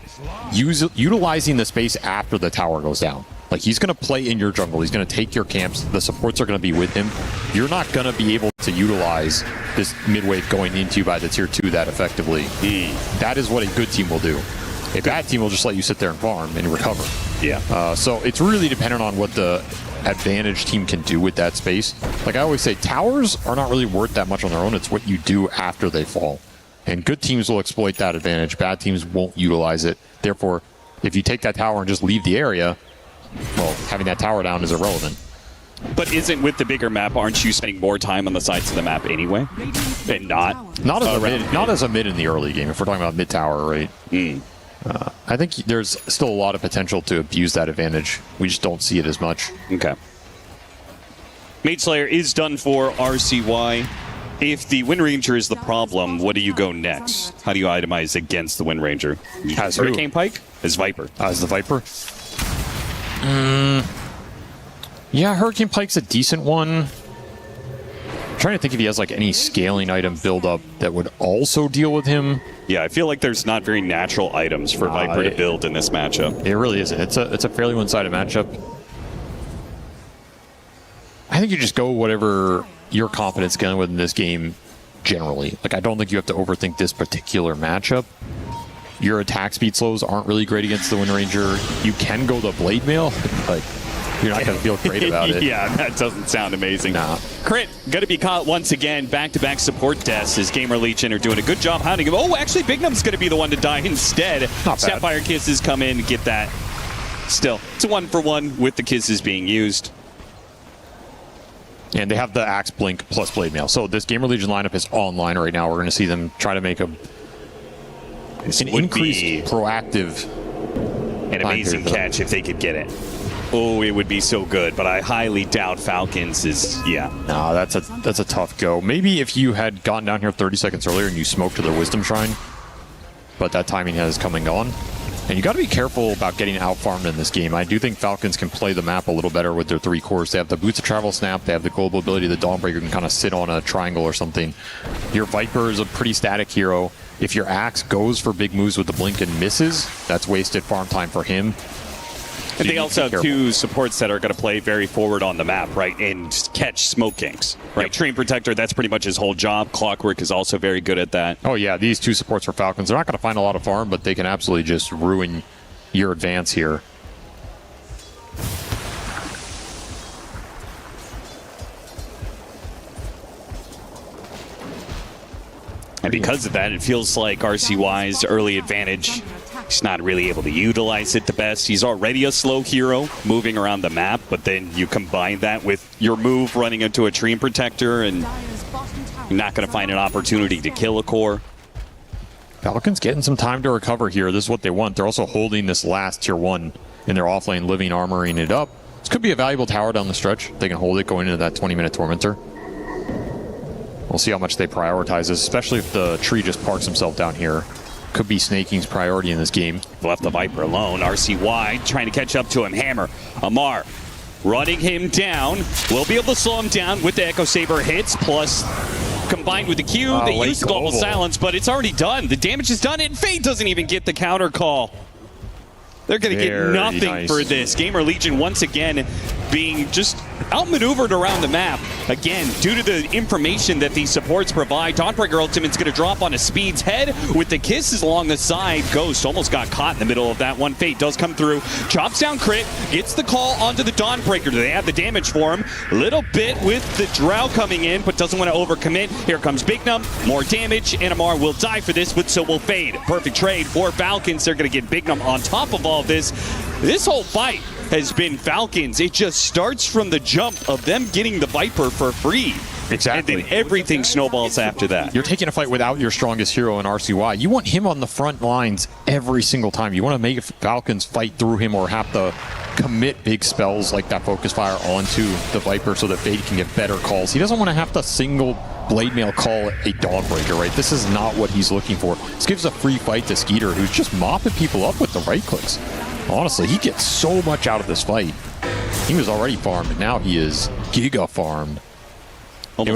utilizing the space after the tower goes down. Like, he's going to play in your jungle. He's going to take your camps. The supports are going to be with him. You're not going to be able to utilize this mid wave going into you by the tier 2 that effectively. That is what a good team will do. A bad team will just let you sit there and farm and recover. Yeah. So it's really dependent on what the advantage team can do with that space. Like I always say, towers are not really worth that much on their own. It's what you do after they fall. And good teams will exploit that advantage. Bad teams won't utilize it. Therefore, if you take that tower and just leave the area, well, having that tower down is irrelevant. But isn't with the bigger map, aren't you spending more time on the sides of the map anyway? And not as a mid in the early game, if we're talking about mid tower, right? I think there's still a lot of potential to abuse that advantage. We just don't see it as much. Okay. Mage Slayer is done for RCY. If the Wind Ranger is the problem, what do you go next? How do you itemize against the Wind Ranger? As Hurricane Pike? As Viper? As the Viper? Yeah, Hurricane Pike's a decent one. I'm trying to think if he has like any scaling item build up that would also deal with him. Yeah, I feel like there's not very natural items for Viper to build in this matchup. It really isn't. It's a fairly one-sided matchup. I think you just go whatever your confidence going with in this game generally. Like, I don't think you have to overthink this particular matchup. Your attack speed slows aren't really great against the Wind Ranger. You can go the Blade Mail, but you're not going to feel great about it. Yeah, that doesn't sound amazing. Nah. Crit, going to be caught once again. Back-to-back support deaths as GamerLegion are doing a good job hounding him. Oh, actually, Bignum's going to be the one to die instead. Sapphire Kisses come in, get that. Still, it's a 1-for-1 with the kisses being used. And they have the Axe Blink plus Blade Mail. So this GamerLegion lineup is online right now. We're going to see them try to make an increased proactive. An amazing catch if they could get it. Oh, it would be so good, but I highly doubt Falcons is, yeah. No, that's a tough go. Maybe if you had gone down here 30 seconds earlier and you smoked to their Wisdom Shrine, but that timing has come and gone. And you got to be careful about getting out-farmed in this game. I do think Falcons can play the map a little better with their 3 cores. They have the Boots of Travel Snap, they have the global ability, the Dawnbreaker can kind of sit on a triangle or something. Your Viper is a pretty static hero. If your Axe goes for big moves with the Blink and misses, that's wasted farm time for him. And they also have 2 supports that are going to play very forward on the map, right, and catch Smoke Kings, right? Yep. Train Protector, that's pretty much his whole job. Clockwork is also very good at that. Oh, yeah, these 2 supports for Falcons, they're not going to find a lot of farm, but they can absolutely just ruin your advance here. And because of that, it feels like RCY's early advantage, he's not really able to utilize it the best. He's already a slow hero moving around the map, but then you combine that with your move running into a Train Protector, and you're not going to find an opportunity to kill a core. Falcons getting some time to recover here. This is what they want. They're also holding this last tier 1 in their offlane, living, armoring it up. This could be a valuable tower down the stretch. They can hold it going into that 20-minute Tormentor. We'll see how much they prioritize this, especially if the tree just parks himself down here. Could be Snaking's priority in this game. Left the Viper alone. RCY trying to catch up to him. Hammer. Amar running him down. Will be able to slow him down with the Echo Saber hits, plus combined with the Q. They use the Global Silence, but it's already done. The damage is done, and Fade doesn't even get the counter call. They're going to get nothing for this. GamerLegion once again being just outmaneuvered around the map. Again, due to the information that these supports provide, Dawnbreaker Ultimate's going to drop on a Speed's head with the kisses along the side. Ghost almost got caught in the middle of that one. Fate does come through, chops down crit, gets the call onto the Dawnbreaker. Do they have the damage for him? Little bit with the Drow coming in, but doesn't want to overcommit. Here comes Bignum, more damage, and Amar will die for this, but so will Fade. Perfect trade for Falcons. They're going to get Bignum on top of all this. This whole fight has been Falcons. It just starts from the jump of them getting the Viper for free. Exactly. And then everything snowballs after that. You're taking a fight without your strongest hero in RCY. You want him on the front lines every single time. You want to make Falcons fight through him or have to commit big spells like that Focus Fire onto the Viper so that Fade can get better calls. He doesn't want to have to single blade mail call a Dawnbreaker, right? This is not what he's looking for. This gives a free fight to Skeeter, who's just mopping people up with the right clicks. Honestly, he gets so much out of this fight. He was already farmed, and now he is giga farmed. It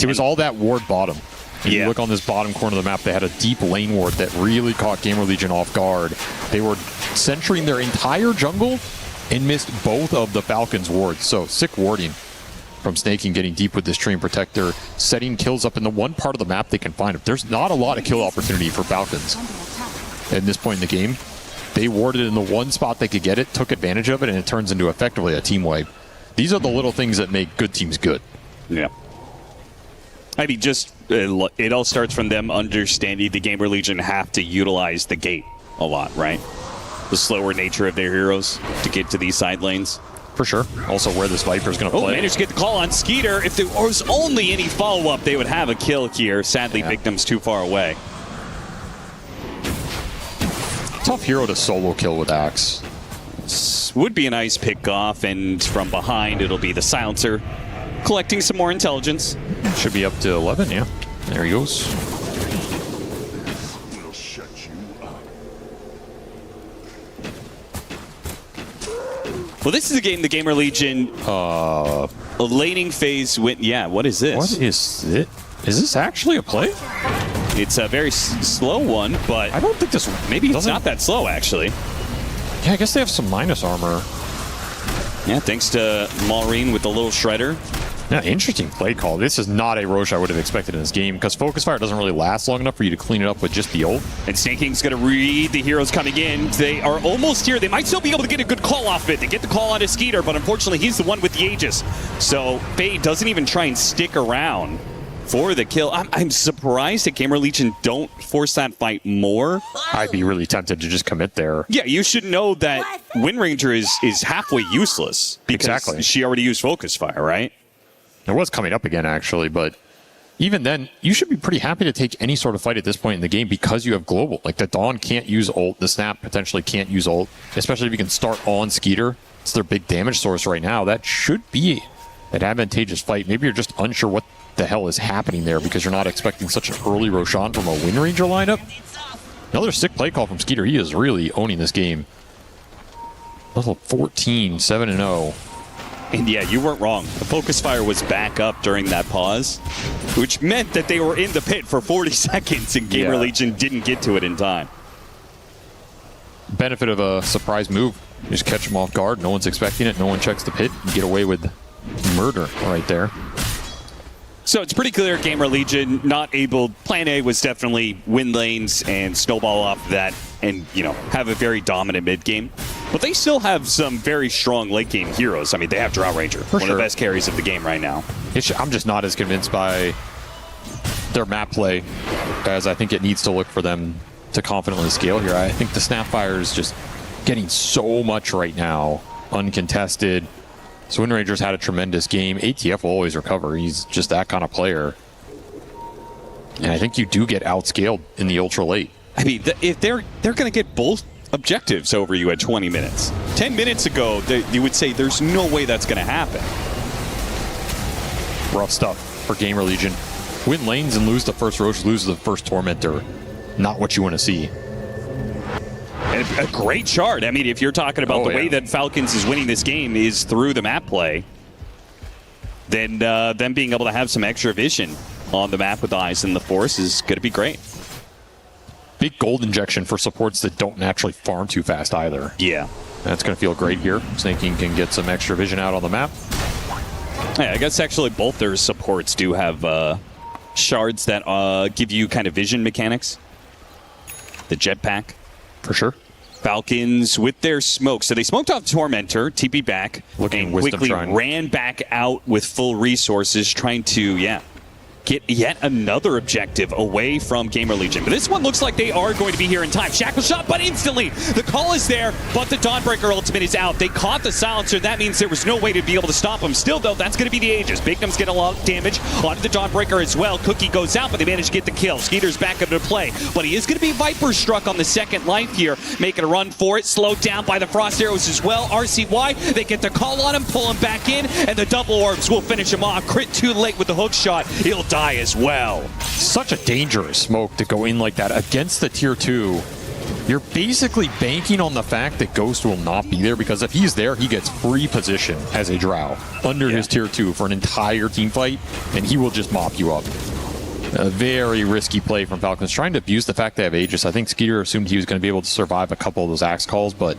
was all that ward bottom. If you look on this bottom corner of the map, they had a deep lane ward that really caught GamerLegion off guard. They were centering their entire jungle and missed both of the Falcons' wards. So sick warding from Snaking, getting deep with this Stream Protector, setting kills up in the one part of the map they can find. There's not a lot of kill opportunity for Falcons at this point in the game. They warded in the one spot they could get it, took advantage of it, and it turns into effectively a team wipe. These are the little things that make good teams good. Yeah. I mean, just it all starts from them understanding the GamerLegion have to utilize the gate a lot, right? The slower nature of their heroes to get to these side lanes. For sure. Also where this Viper is going to play. Managed to get the call on Skeeter. If there was only any follow-up, they would have a kill here. Sadly, Victim's too far away. Tough hero to solo kill with Axe. Would be a nice pick off, and from behind it'll be the Silencer collecting some more intelligence. Should be up to 11, yeah. There he goes. Well, this is a game the GamerLegion a laning phase went. Yeah, what is this? What is it? Is this actually a play? It's a very slow one, but I don't think this. Maybe it's not that slow, actually. Yeah, I guess they have some minus armor. Yeah, thanks to Maureen with the little shredder. Yeah, interesting play call. This is not a Roche I would have expected in this game because Focus Fire doesn't really last long enough for you to clean it up with just the ult. And Snaking's going to read the heroes coming in. They are almost here. They might still be able to get a good call off of it. They get the call on his Skeeter, but unfortunately he's the one with the Aegis. So Fade doesn't even try and stick around for the kill. I'm surprised that GamerLegion don't force that fight more. I'd be really tempted to just commit there. Yeah, you should know that Wind Ranger is halfway useless because she already used Focus Fire, right? It was coming up again, actually, but even then, you should be pretty happy to take any sort of fight at this point in the game because you have Global. Like, the Dawn can't use ult, the Snap potentially can't use ult, especially if you can start on Skeeter. It's their big damage source right now. That should be an advantageous fight. Maybe you're just unsure what the hell is happening there because you're not expecting such an early Roshan from a Wind Ranger lineup. Another sick play call from Skeeter. He is really owning this game. Level 14, 7-0. And yeah, you weren't wrong. The Focus Fire was back up during that pause, which meant that they were in the pit for 40 seconds and GamerLegion didn't get to it in time. Benefit of a surprise move. You just catch them off guard. No one's expecting it. No one checks the pit. You get away with murder right there. So it's pretty clear GamerLegion not able. Plan A was definitely win lanes and snowball off that and, you know, have a very dominant mid game. But they still have some very strong late game heroes. I mean, they have Drow Ranger, one of the best carries of the game right now. I'm just not as convinced by their map play as I think it needs to look for them to confidently scale here. I think the Snapfire is just getting so much right now, uncontested. So Wind Ranger's had a tremendous game. ATF will always recover. He's just that kind of player. And I think you do get outscaled in the ultra late. I mean, if they're going to get both objectives over you at 20 minutes. 10 minutes ago, you would say there's no way that's going to happen. Rough stuff for GamerLegion. win lanes and lose the first Roche, lose the first Tormentor. Not what you want to see. A great chart. I mean, if you're talking about the way that Falcons is winning this game is through the map play, then them being able to have some extra vision on the map with the Eyes and the Force is going to be great. Big gold injection for supports that don't naturally farm too fast either. Yeah. That's going to feel great here. Snaking can get some extra vision out on the map. Yeah, I guess actually both their supports do have shards that give you kind of vision mechanics. The jetpack. For sure. Falcons with their smoke. So they smoked off Tormentor, TP'd back, and quickly ran back out with full resources, trying to, get yet another objective away from GamerLegion. But this one looks like they are going to be here in time. Shackle shot, but instantly the call is there, but the Dawnbreaker ultimate is out. They caught the silencer. That means there was no way to be able to stop him. Still, though, that's going to be the Aegis. Bignumb's getting a lot of damage onto the Dawnbreaker as well. Cookie goes out, but they manage to get the kill. Skeeter's back into play, but he is going to be Viper struck on the second life here, making a run for it. Slowed down by the Frost Arrows as well. RCY, they get the call on him, pull him back in, and the double orbs will finish him off. Crit too late with the hook shot. He'll die as well. Such a dangerous smoke to go in like that against the tier 2. You're basically banking on the fact that Ghost will not be there, because if he's there, he gets free position as a Drow under his tier 2 for an entire team fight, and he will just mop you up. A very risky play from Falcons, trying to abuse the fact they have Aegis. I think Skeeter assumed he was going to be able to survive a couple of those axe calls, but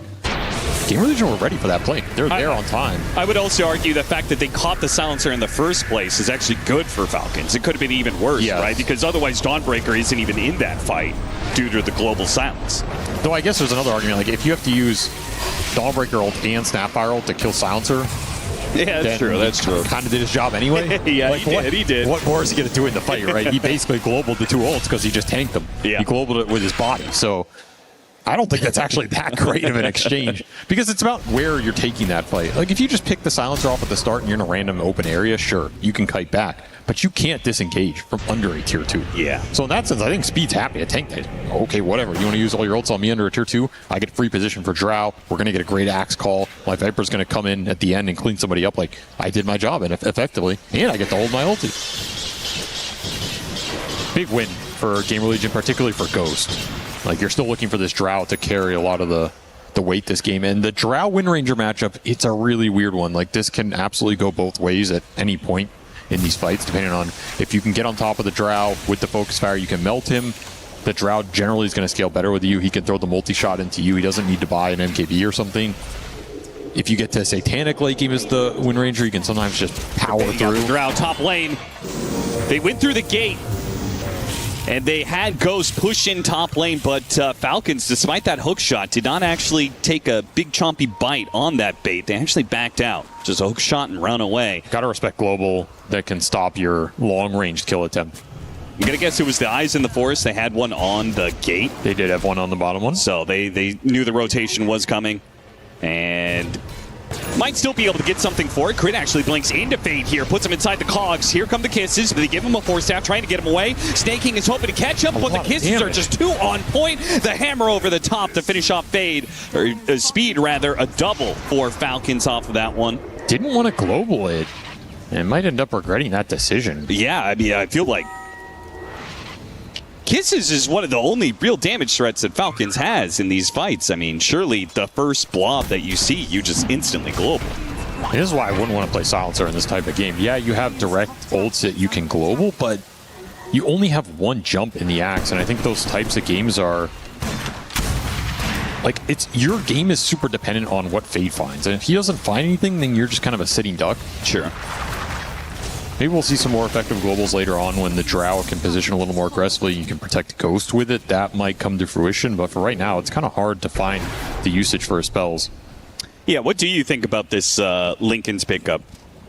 GamerLegion were ready for that play. They're there on time. I would also argue the fact that they caught the silencer in the first place is actually good for Falcons. It could have been even worse, right? Because otherwise Dawnbreaker isn't even in that fight due to the global silence. Though I guess there's another argument, like if you have to use Dawnbreaker ult and Snapfire ult to kill silencer, yeah, that's true. That's true. Kind of did his job anyway. Yeah, like, he did. What more is he going to do in the fight, right? He basically globaled the two ults because he just tanked them. Yeah. He globaled it with his body. So I don't think that's actually that great of an exchange, because it's about where you're taking that fight. Like if you just pick the silencer off at the start and you're in a random open area, sure, you can kite back, but you can't disengage from under a tier 2. Yeah. So in that sense, I think Speed's happy. I tanked it. Okay, whatever. You want to use all your ults on me under a tier 2? I get free position for Drow. We're going to get a great axe call. My Viper's going to come in at the end and clean somebody up. Like I did my job and effectively, and I get to hold my ulti. Big win for GamerLegion, particularly for Ghost. Like you're still looking for this Drow to carry a lot of the weight this game. And the Drow Wind Ranger matchup, it's a really weird one. Like this can absolutely go both ways at any point in these fights, depending on if you can get on top of the Drow with the focus fire, you can melt him. The Drow generally is going to scale better with you. He can throw the multi-shot into you. He doesn't need to buy an MKB or something. If you get to Satanic late game as the Wind Ranger, you can sometimes just power through. Drow top lane. They went through the gate. And they had Ghost push in top lane, but Falcons, despite that hook shot, did not actually take a big chompy bite on that bait. They actually backed out. Just a hook shot and run away. Gotta respect Global that can stop your long-range kill attempt. I'm gonna guess it was the Eyes in the Forest. They had one on the gate. They did have one on the bottom one. So they knew the rotation was coming. And might still be able to get something for it. Crit actually blinks into Fade here, puts him inside the cogs. Here come the kisses, but they give him a force staff, trying to get him away. Snaking is hoping to catch up, but the kisses are just too on point. The hammer over the top to finish off Fade, or Speed rather, a double for Falcons off of that one. Didn't want to global it, and might end up regretting that decision. Yeah, I mean, I feel like Kisses is one of the only real damage threats that Falcons has in these fights. I mean, surely the first blob that you see, you just instantly global. This is why I wouldn't want to play Silencer in this type of game. Yeah, you have direct ults that you can global, but you only have one jump in the axe, and I think those types of games are... Like, your game is super dependent on what Fade finds, and if he doesn't find anything, then you're just kind of a sitting duck. Sure. Maybe we'll see some more effective globals later on when the Drow can position a little more aggressively. You can protect Ghost with it. That might come to fruition, but for right now, it's kind of hard to find the usage for his spells. Yeah, what do you think about this Linken's pickup?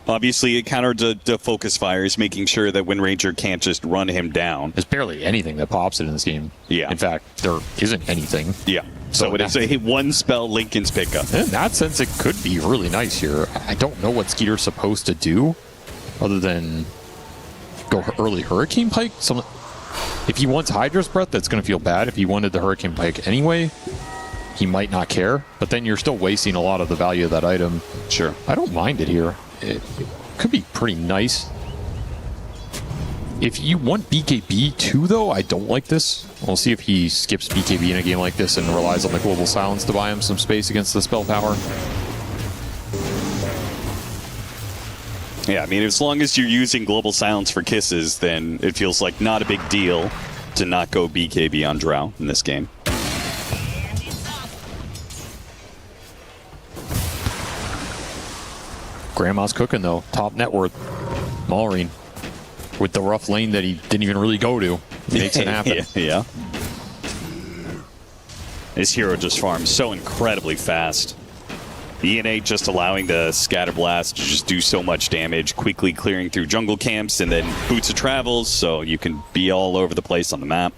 Obviously, it countered the focus fires, making sure that Wind Ranger can't just run him down. There's barely anything that pops it in this game. Yeah. In fact, there isn't anything. Yeah. So it is a one-spell Linken's pickup. In that sense, it could be really nice here. I don't know what Skeeter's supposed to do other than go early Hurricane Pike. If he wants Hydra's Breath, that's going to feel bad. If he wanted the Hurricane Pike anyway, he might not care. But then you're still wasting a lot of the value of that item. Sure. I don't mind it here. It could be pretty nice. If you want BKB too, though, I don't like this. We'll see if he skips BKB in a game like this and relies on the Global Silence to buy him some space against the spell power. Yeah, I mean, as long as you're using Global Silence for kisses, then it feels like not a big deal to not go BKB on Drow in this game. Grandma's cooking, though. Top net worth. Maureen. With the rough lane that he didn't even really go to. Makes it happen. Yeah. This hero just farms so incredibly fast. ENA just allowing the Scatter Blast to just do so much damage, quickly clearing through jungle camps, and then Boots of Travels, so you can be all over the place on the map.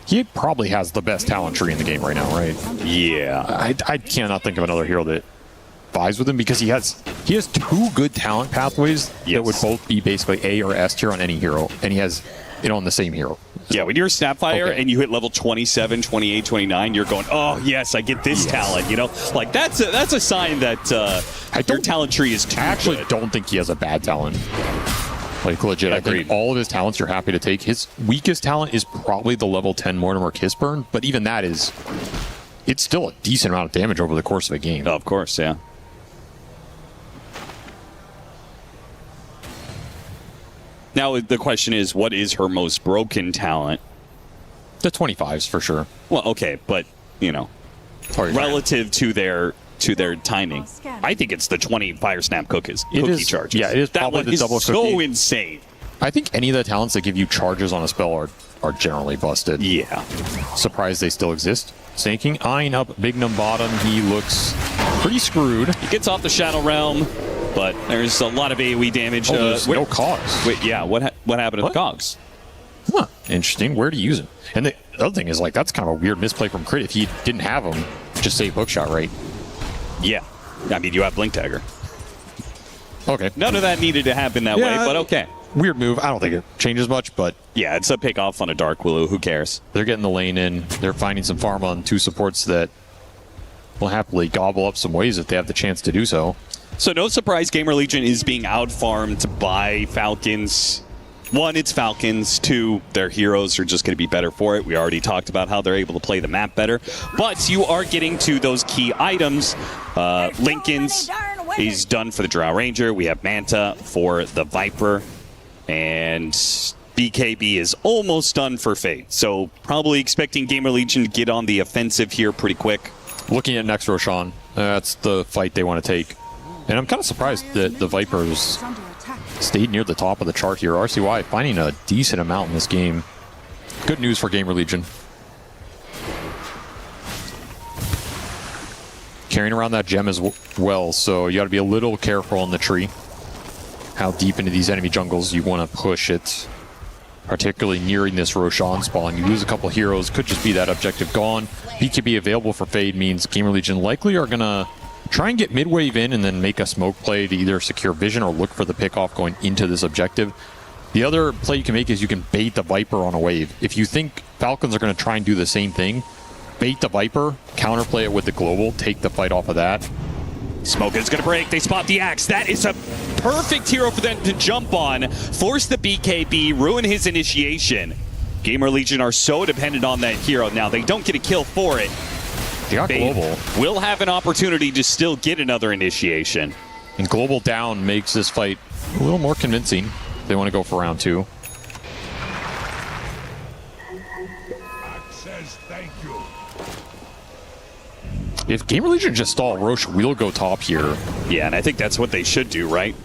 He probably has the best talent tree in the game right now, right? Yeah. I cannot think of another hero that vies with him because he has two good talent pathways that would both be basically A or S tier on any hero, and he has it on the same hero. Yeah, when you're a Snapfire and you hit level 27, 28, 29, you're going, oh, yes, I get this talent, you know? Like, that's a sign that your talent tree is too I actually good. don't think he has a bad talent. Like, legit, I think all of his talents you're happy to take. His weakest talent is probably the level 10 Mortimer Kissburn, but even that it's still a decent amount of damage over the course of a game. Oh, of course, yeah. Now, the question is, what is her most broken talent? The 25s, for sure. Well, okay, but, you know, relative to their timing, I think it's the 20 Fire Snap cookie charges. Yeah, it is that probably one the is double so cookie. insane. I think any of the talents that give you charges on a spell are generally busted. Yeah. Surprised they still exist. Snaking, eyeing up Big Num bottom. He looks pretty screwed. He gets off the Shadow Realm, but there's a lot of AoE damage. There's no cogs. Wait, yeah, what happened to the cogs? Huh, interesting. Where to use him? And the other thing is, like, that's kind of a weird misplay from Crit. If he didn't have him, just save hookshot, right? Yeah. I mean, you have Blink Dagger. Okay. None of that needed to happen that way, but okay. Weird move. I don't think it changes much, but yeah, it's a pick off on a Dark Willow. Who cares? They're getting the lane in. They're finding some farm on two supports that will happily gobble up some waves if they have the chance to do so. So no surprise, GamerLegion is being out-farmed by Falcons. One, it's Falcons. Two, their heroes are just going to be better for it. We already talked about how they're able to play the map better. But you are getting to those key items. Lincoln's is done for the Drow Ranger. We have Manta for the Viper. And BKB is almost done for Fate. So probably expecting GamerLegion to get on the offensive here pretty quick. Looking at next Roshan, that's the fight they want to take. And I'm kind of surprised that the Vipers stayed near the top of the chart here. RCY finding a decent amount in this game. Good news for GamerLegion. Carrying around that gem as well, so you got to be a little careful on the tree. How deep into these enemy jungles you want to push it. Particularly nearing this Roshan spawn. You lose a couple heroes, could just be that objective gone. BKB available for Fade means GamerLegion likely are going to try and get mid-wave in and then make a smoke play to either secure vision or look for the pickoff going into this objective. The other play you can make is you can bait the Viper on a wave. If you think Falcons are going to try and do the same thing, bait the Viper, counterplay it with the global, take the fight off of that. Smoke is going to break. They spot the axe. That is a perfect hero for them to jump on, force the BKB, ruin his initiation. GamerLegion are so dependent on that hero now. They don't get a kill for it. They got global. Will have an opportunity to still get another initiation. And global down makes this fight a little more convincing. They want to go for round two. If GamerLegion just stall, Roche will go top here. Yeah, and I think that's what they should do, right?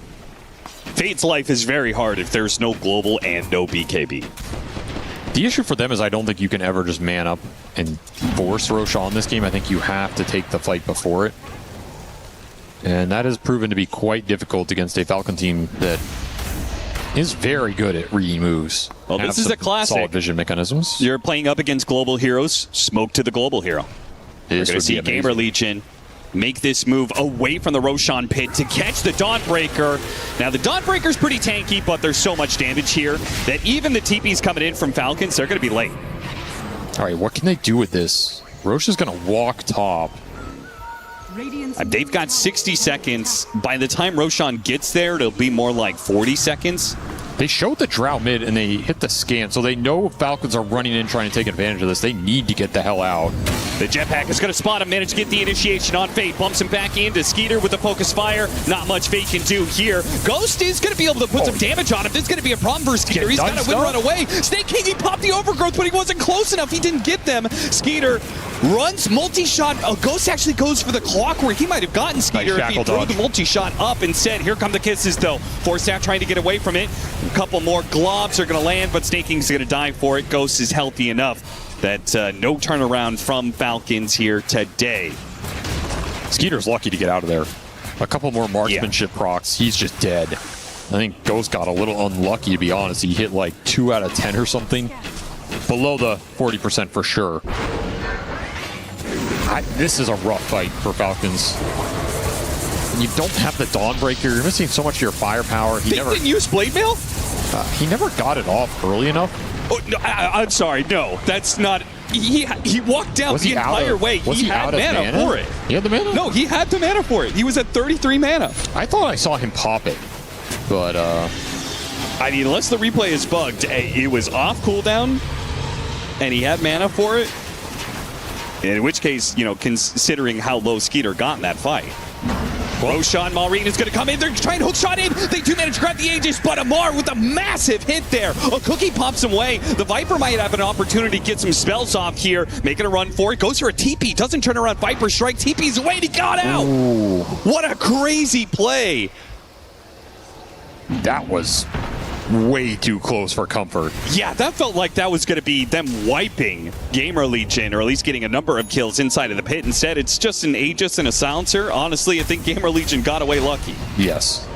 Fate's life is very hard if there's no global and no BKB. The issue for them is I don't think you can ever just man up and force Roche on this game. I think you have to take the fight before it. And that has proven to be quite difficult against a Falcon team that is very good at reading moves. Well, this is a classic. Solid vision mechanisms. You're playing up against global heroes, smoke to the global hero. We're going to see GamerLegion make this move away from the Roshan pit to catch the Dawnbreaker. Now, the Dawnbreaker's pretty tanky, but there's so much damage here that even the TPs coming in from Falcons, they're going to be late. All right, what can they do with this? Roche is going to walk top. They've got 60 seconds. By the time Roshan gets there, it'll be more like 40 seconds. They showed the Drow mid and they hit the scan, so they know Falcons are running in trying to take advantage of this. They need to get the hell out. The jetpack is going to spot him, manage to get the initiation on Fate. Bumps him back into Skeeter with the focus fire. Not much Fate can do here. Ghost is going to be able to put some damage on him. This is going to be a problem for Skeeter. He's got to win run away. Snake King, he popped the overgrowth, but he wasn't close enough. He didn't get them. Skeeter runs multi-shot. Ghost actually goes for the clockwork. He might have gotten Skeeter if he threw the multi-shot up instead. Here come the kisses, though. Forced out trying to get away from it. A couple more globs are going to land, but Snake King's going to die for it. Ghost is healthy enough that no turnaround from Falcons here today. Skeeter's lucky to get out of there. A couple more marksmanship procs, he's just dead. I think Ghost got a little unlucky, to be honest. He hit like 2 out of 10 or something. Below the 40% for sure. This is a rough fight for Falcons. You don't have the Dawnbreaker. You're missing so much of your firepower. He didn't use Blade Mail? He never got it off early enough. Oh, no, I'm sorry. No, that's not. He walked down the entire way. He had mana for it. He had the mana? No, he had the mana for it. He was at 33 mana. I thought I saw him pop it. But, I mean, unless the replay is bugged, it was off cooldown, and he had mana for it. In which case, you know, considering how low Skeeter got in that fight. Roshan Maureen is going to come in. They're trying to hook shot in. They do manage to grab the Aegis, but Amar with a massive hit there. A cookie pops him away. The Viper might have an opportunity to get some spells off here. Making a run for it. Goes for a TP. Doesn't turn around. Viper strike. TP's away. He got out. Ooh. What a crazy play. That was way too close for comfort. Yeah, that felt like that was going to be them wiping GamerLegion, or at least getting a number of kills inside of the pit. Instead, it's just an Aegis and a silencer. Honestly, I think GamerLegion got away lucky. Yes.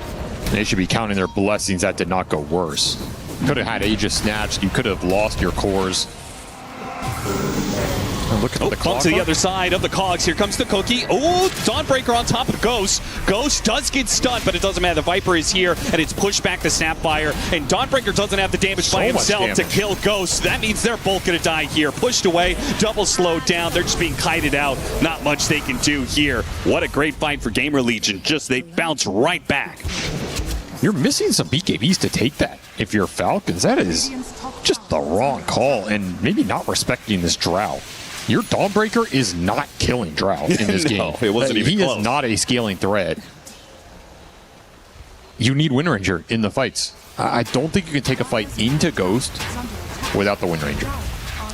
They should be counting their blessings that did not go worse. Could have had Aegis snatched. You could have lost your cores. Look at the bump to the other side of the cogs. Here comes the cookie. Oh, Dawnbreaker on top of Ghost. Ghost does get stunned, but it doesn't matter. The Viper is here, and it's pushed back to Snapfire. And Dawnbreaker doesn't have the damage by himself to kill Ghost. That means they're both going to die here. Pushed away, double slowed down. They're just being kited out. Not much they can do here. What a great fight for GamerLegion. Just they bounce right back. You're missing some BKBs to take that. If you're Falcons, that is just the wrong call, and maybe not respecting this Drow. Your Dawnbreaker is not killing Drow in this game. It wasn't even close. He is not a scaling threat. You need Wind Ranger in the fights. I don't think you can take a fight into Ghost without the Wind Ranger.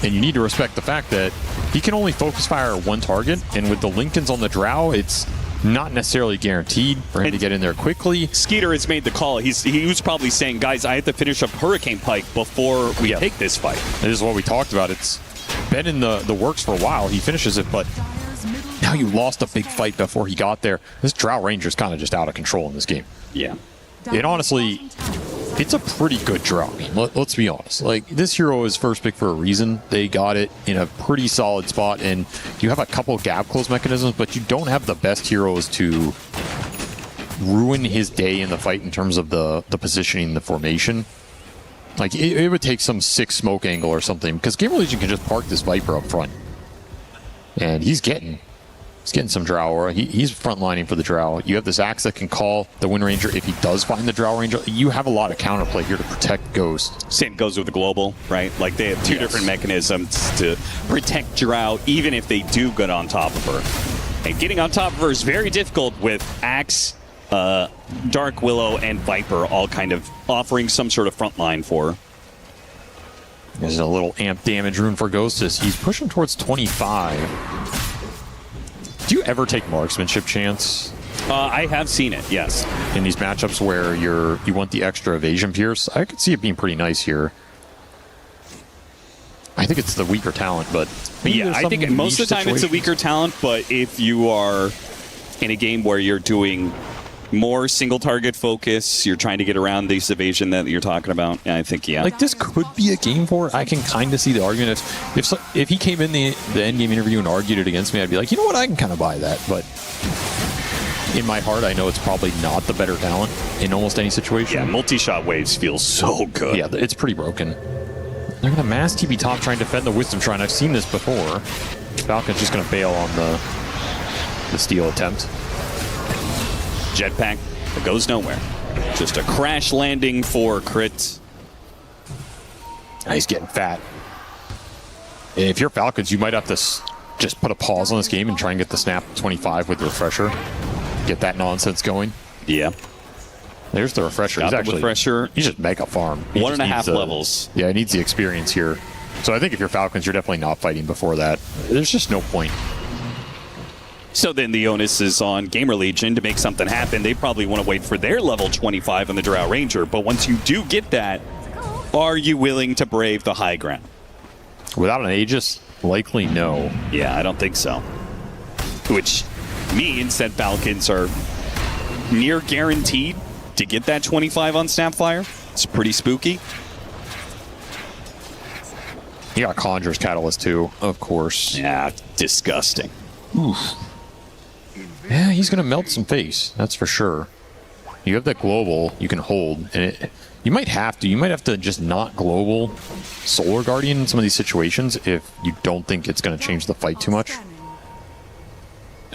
And you need to respect the fact that he can only focus fire one target, and with the Lincolns on the Drow, it's not necessarily guaranteed for him to get in there quickly. Skeeter has made the call. He was probably saying, guys, I have to finish up Hurricane Pike before we take this fight. This is what we talked about. It's been in the works for a while. He finishes it, but now you lost a big fight before he got there. This Drow Ranger's kind of just out of control in this game. Yeah. And honestly, it's a pretty good Drow game. Let's be honest. Like, this hero is first pick for a reason. They got it in a pretty solid spot, and you have a couple gap close mechanisms, but you don't have the best heroes to ruin his day in the fight in terms of the positioning, the formation. Like, it would take some sick smoke angle or something, because GamerLegion can just park this Viper up front. And he's getting some Drow aura. He's frontlining for the Drow. You have this Axe that can call the Wind Ranger if he does find the Drow Ranger. You have a lot of counterplay here to protect Ghost. Same goes with the Global, right? Like, they have two different mechanisms to protect Drow, even if they do get on top of her. And getting on top of her is very difficult with Axe, Dark Willow, and Viper all kind of offering some sort of front line for her. There's a little amp damage rune for Ghost. He's pushing towards 25. Do you ever take marksmanship chance? I have seen it, yes. In these matchups where you want the extra evasion pierce, I could see it being pretty nice here. I think it's the weaker talent, but yeah, I think most of the time it's a weaker talent, but if you are in a game where you're doing more single target focus, you're trying to get around this evasion that you're talking about, I think, yeah. Like, this could be a game for it. I can kind of see the argument. If he came in the end game interview and argued it against me, I'd be like, you know what, I can kind of buy that. But in my heart, I know it's probably not the better talent in almost any situation. Yeah, multi-shot waves feel so good. Yeah, it's pretty broken. They're going to mass TP top trying to defend the Wisdom Shrine. I've seen this before. Falcon's just going to bail on the steal attempt. Jetpack that goes nowhere. Just a crash landing for Crit. He's getting fat. If you're Falcons, you might have to just put a pause on this game and try and get the snap 25 with the refresher. Get that nonsense going. Yeah. There's the refresher. Got the refresher. He's just mega farm. 1.5 levels. Yeah, he needs the experience here. So I think if you're Falcons, you're definitely not fighting before that. There's just no point. So then the onus is on GamerLegion to make something happen. They probably want to wait for their level 25 on the Drow Ranger. But once you do get that, are you willing to brave the high ground? Without an Aegis, likely no. Yeah, I don't think so. Which means that Falcons are near guaranteed to get that 25 on Snapfire. It's pretty spooky. He got Conjure's Catalyst too, of course. Yeah, disgusting. Oof. Yeah, he's going to melt some face, that's for sure. You have that global you can hold, and you might have to just not global Solar Guardian in some of these situations if you don't think it's going to change the fight too much.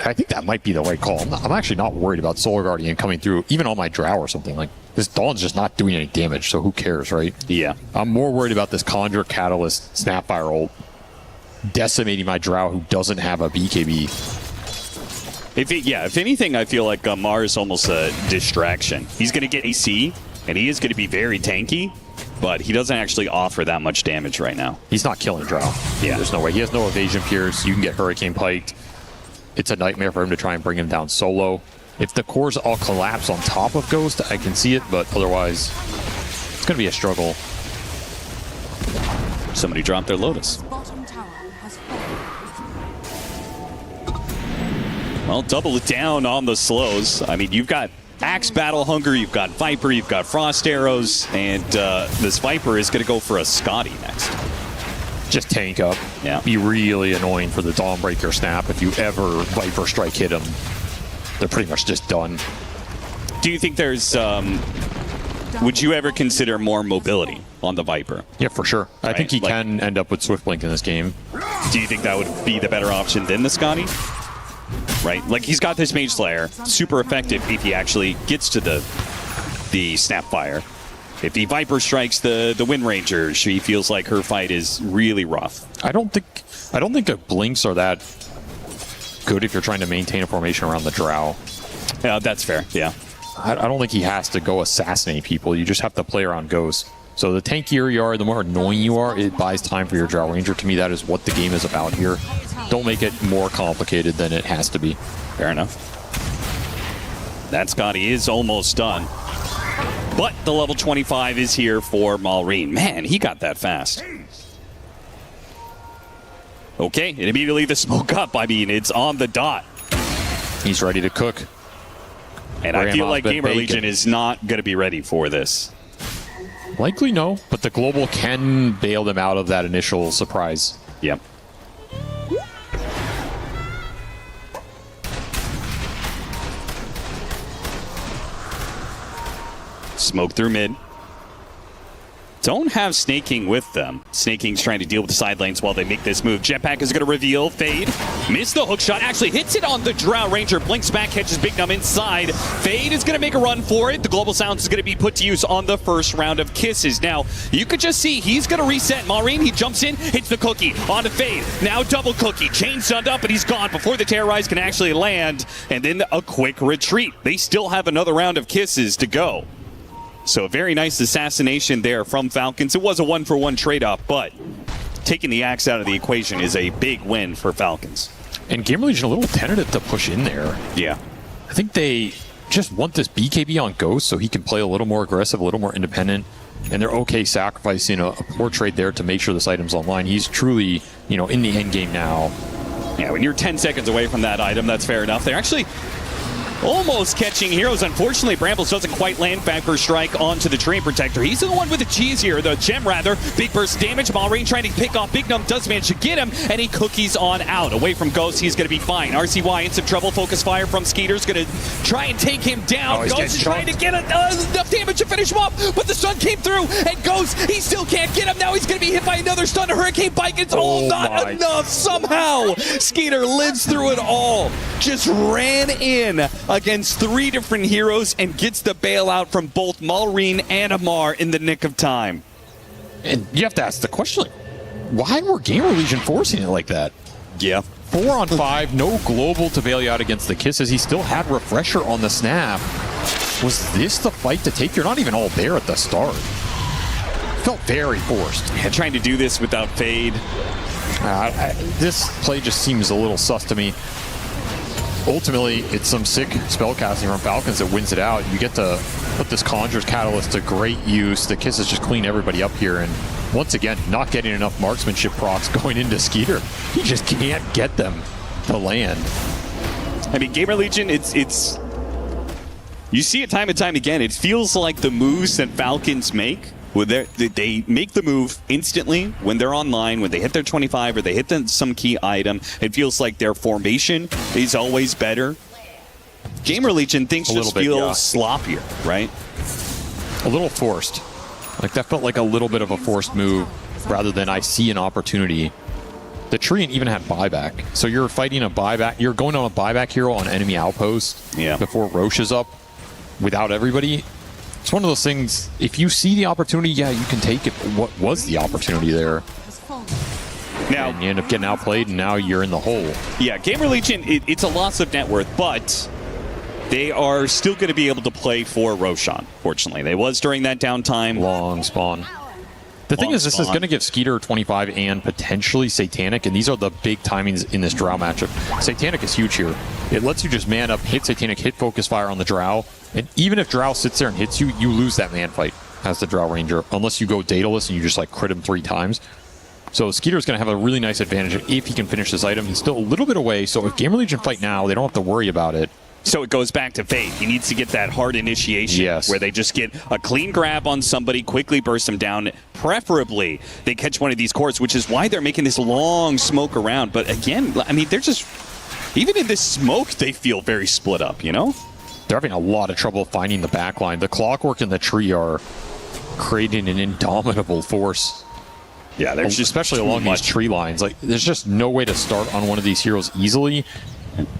I think that might be the right call. I'm actually not worried about Solar Guardian coming through, even on my Drow or something. Like, this Dawn's just not doing any damage, so who cares, right? Yeah. I'm more worried about this Conjure Catalyst Snapfire ult decimating my Drow who doesn't have a BKB. If anything, I feel like Mar is almost a distraction. He's going to get AC, and he is going to be very tanky, but he doesn't actually offer that much damage right now. He's not killing Drow. Yeah. There's no way. He has no evasion pierce. You can get Hurricane Piked. It's a nightmare for him to try and bring him down solo. If the cores all collapse on top of Ghost, I can see it, but otherwise, it's going to be a struggle. Somebody dropped their Lotus. Well, double it down on the slows. I mean, you've got Axe Battle Hunger, you've got Viper, you've got Frost Arrows, and this Viper is going to go for a Scotty next. Just tank up. Yeah. Be really annoying for the Dawnbreaker snap. If you ever Viper Strike hit them, they're pretty much just done. Do you think there's... would you ever consider more mobility on the Viper? Yeah, for sure. Right? I think he can end up with Swift Blink in this game. Do you think that would be the better option than the Scotty? Right? Like, he's got this Mage Slayer. Super effective if he actually gets to the Snapfire. If he Viper strikes the Wind Ranger, she feels like her fight is really rough. I don't think the blinks are that good if you're trying to maintain a formation around the Drow. Yeah, that's fair. Yeah. I don't think he has to go assassinate people. You just have to play around Ghost. So the tankier you are, the more annoying you are, it buys time for your Drow Ranger. To me, that is what the game is about here. Don't make it more complicated than it has to be. Fair enough. That Scotty is almost done. But the level 25 is here for Malrine. Man, he got that fast. Okay, and immediately the smoke up. I mean, it's on the dot. He's ready to cook. And I feel like GamerLegion is not going to be ready for this. Likely no, but the global can bail them out of that initial surprise. Yep. Smoke through mid. Don't have Snaking with them. Snaking's trying to deal with the side lanes while they make this move. Jetpack is going to reveal. Fade. Missed the hook shot. Actually hits it on the Drow Ranger. Blinks back, catches Big Numb inside. Fade is going to make a run for it. The Global Sounds is going to be put to use on the first round of Kisses. Now, you could just see he's going to reset. Malrine, he jumps in, hits the Cookie onto Fade. Now double Cookie. Chain stunned up, and he's gone before the Terrorize can actually land. And then a quick retreat. They still have another round of Kisses to go. So a very nice assassination there from Falcons. It was a 1-for-1 trade-off, but taking the Axe out of the equation is a big win for Falcons. And GamerLegion a little tentative to push in there. Yeah. I think they just want this BKB on Ghost so he can play a little more aggressive, a little more independent. And they're okay sacrificing a poor trade there to make sure this item's online. He's truly, in the end game now. Yeah, when you're 10 seconds away from that item, that's fair enough. They're actually almost catching heroes. Unfortunately, Brambles doesn't quite land Viper Strike onto the Terrain Protector. He's the one with the cheese here, the gem rather. Big burst damage. Malrine trying to pick off Big Numb, does manage to get him, and he cookies on out. Away from Ghost, he's going to be fine. RCY in some trouble. Focus fire from Skeeter's going to try and take him down. Ghost is trying to get enough damage to finish him off, but the stun came through, and Ghost, he still can't get him. Now he's going to be hit by another stun. Hurricane Bike. It's all not enough. Somehow, Skeeter lives through it all. Just ran in against 3 different heroes and gets the bailout from both Malrine and Amar in the nick of time. And you have to ask the question, like, why were GamerLegion forcing it like that? Yeah. 4 on 5, no global to bail you out against the Kisses. He still had Refresher on the snap. Was this the fight to take? You're not even all there at the start. Felt very forced. Yeah, trying to do this without Fade. This play just seems a little sus to me. Ultimately, it's some sick spellcasting from Falcons that wins it out. You get to put this Conjure's Catalyst to great use. The Kisses just clean everybody up here, and once again, not getting enough marksmanship procs going into Skeeter. You just can't get them to land. I mean, GamerLegion, it's you see it time and time again. It feels like the moves that Falcons make, they make the move instantly when they're online, when they hit their 25 or they hit some key item. It feels like their formation is always better. GamerLegion things just feel sloppier, right? A little forced. Like, that felt like a little bit of a forced move rather than I see an opportunity. The Treant even had buyback. So you're fighting a buyback. You're going on a buyback hero on enemy outpost before Roche is up without everybody. It's one of those things, if you see the opportunity, yeah, you can take it. What was the opportunity there? Now, and you end up getting outplayed, and now you're in the hole. Yeah, GamerLegion, it's a loss of net worth, but they are still going to be able to play for Roshan, fortunately. They was during that downtime. Long spawn. The thing is, this is going to give Skeeter 25 and potentially Satanic, and these are the big timings in this Drow matchup. Satanic is huge here. It lets you just man up, hit Satanic, hit Focus Fire on the Drow, and even if Drow sits there and hits you, you lose that man fight as the Drow Ranger, unless you go Daedalus and you just like crit him 3 times. So Skeeter's going to have a really nice advantage if he can finish this item. He's still a little bit away, so if GamerLegion fight now, they don't have to worry about it. So it goes back to Fate. He needs to get that hard initiation where they just get a clean grab on somebody, quickly burst them down. Preferably, they catch one of these cores, which is why they're making this long smoke around. But again, I mean, they're just, even in this smoke, they feel very split up, you know? They're having a lot of trouble finding the backline. The Clockwork and the Tree are creating an indomitable force. Yeah, there's just especially along these tree lines. Like, there's just no way to start on one of these heroes easily.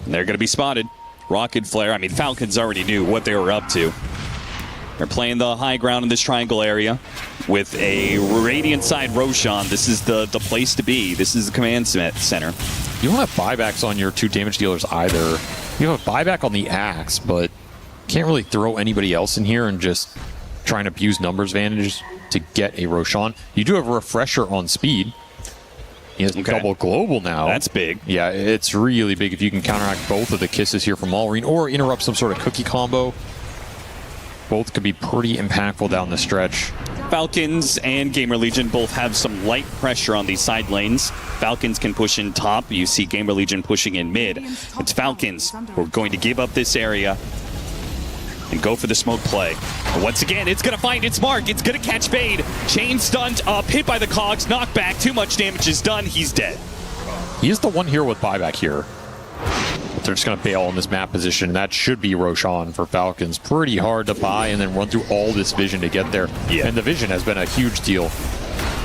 They're going to be spotted. Rocket Flare. I mean, Falcons already knew what they were up to. They're playing the high ground in this triangle area with a Radiant side Roshan. This is the place to be. This is the command center. You don't have buybacks on your 2 damage dealers either. You have a buyback on the Axe, but can't really throw anybody else in here and just try and abuse numbers advantages to get a Roshan. You do have a Refresher on speed. He has double global now. That's big. Yeah, it's really big if you can counteract both of the Kisses here from Malrine or interrupt some sort of cookie combo. Both could be pretty impactful down the stretch. Falcons and GamerLegion both have some light pressure on these side lanes. Falcons can push in top. You see GamerLegion pushing in mid. It's Falcons who are going to give up this area and go for the smoke play. And once again, it's going to find its mark. It's going to catch Fade. Chain stunned up, hit by the cogs, knockback. Too much damage is done. He's dead. He is the one hero with buyback here. They're just going to bail on this map position. That should be Roshan for Falcons. Pretty hard to buy and then run through all this vision to get there. Yeah. And the vision has been a huge deal.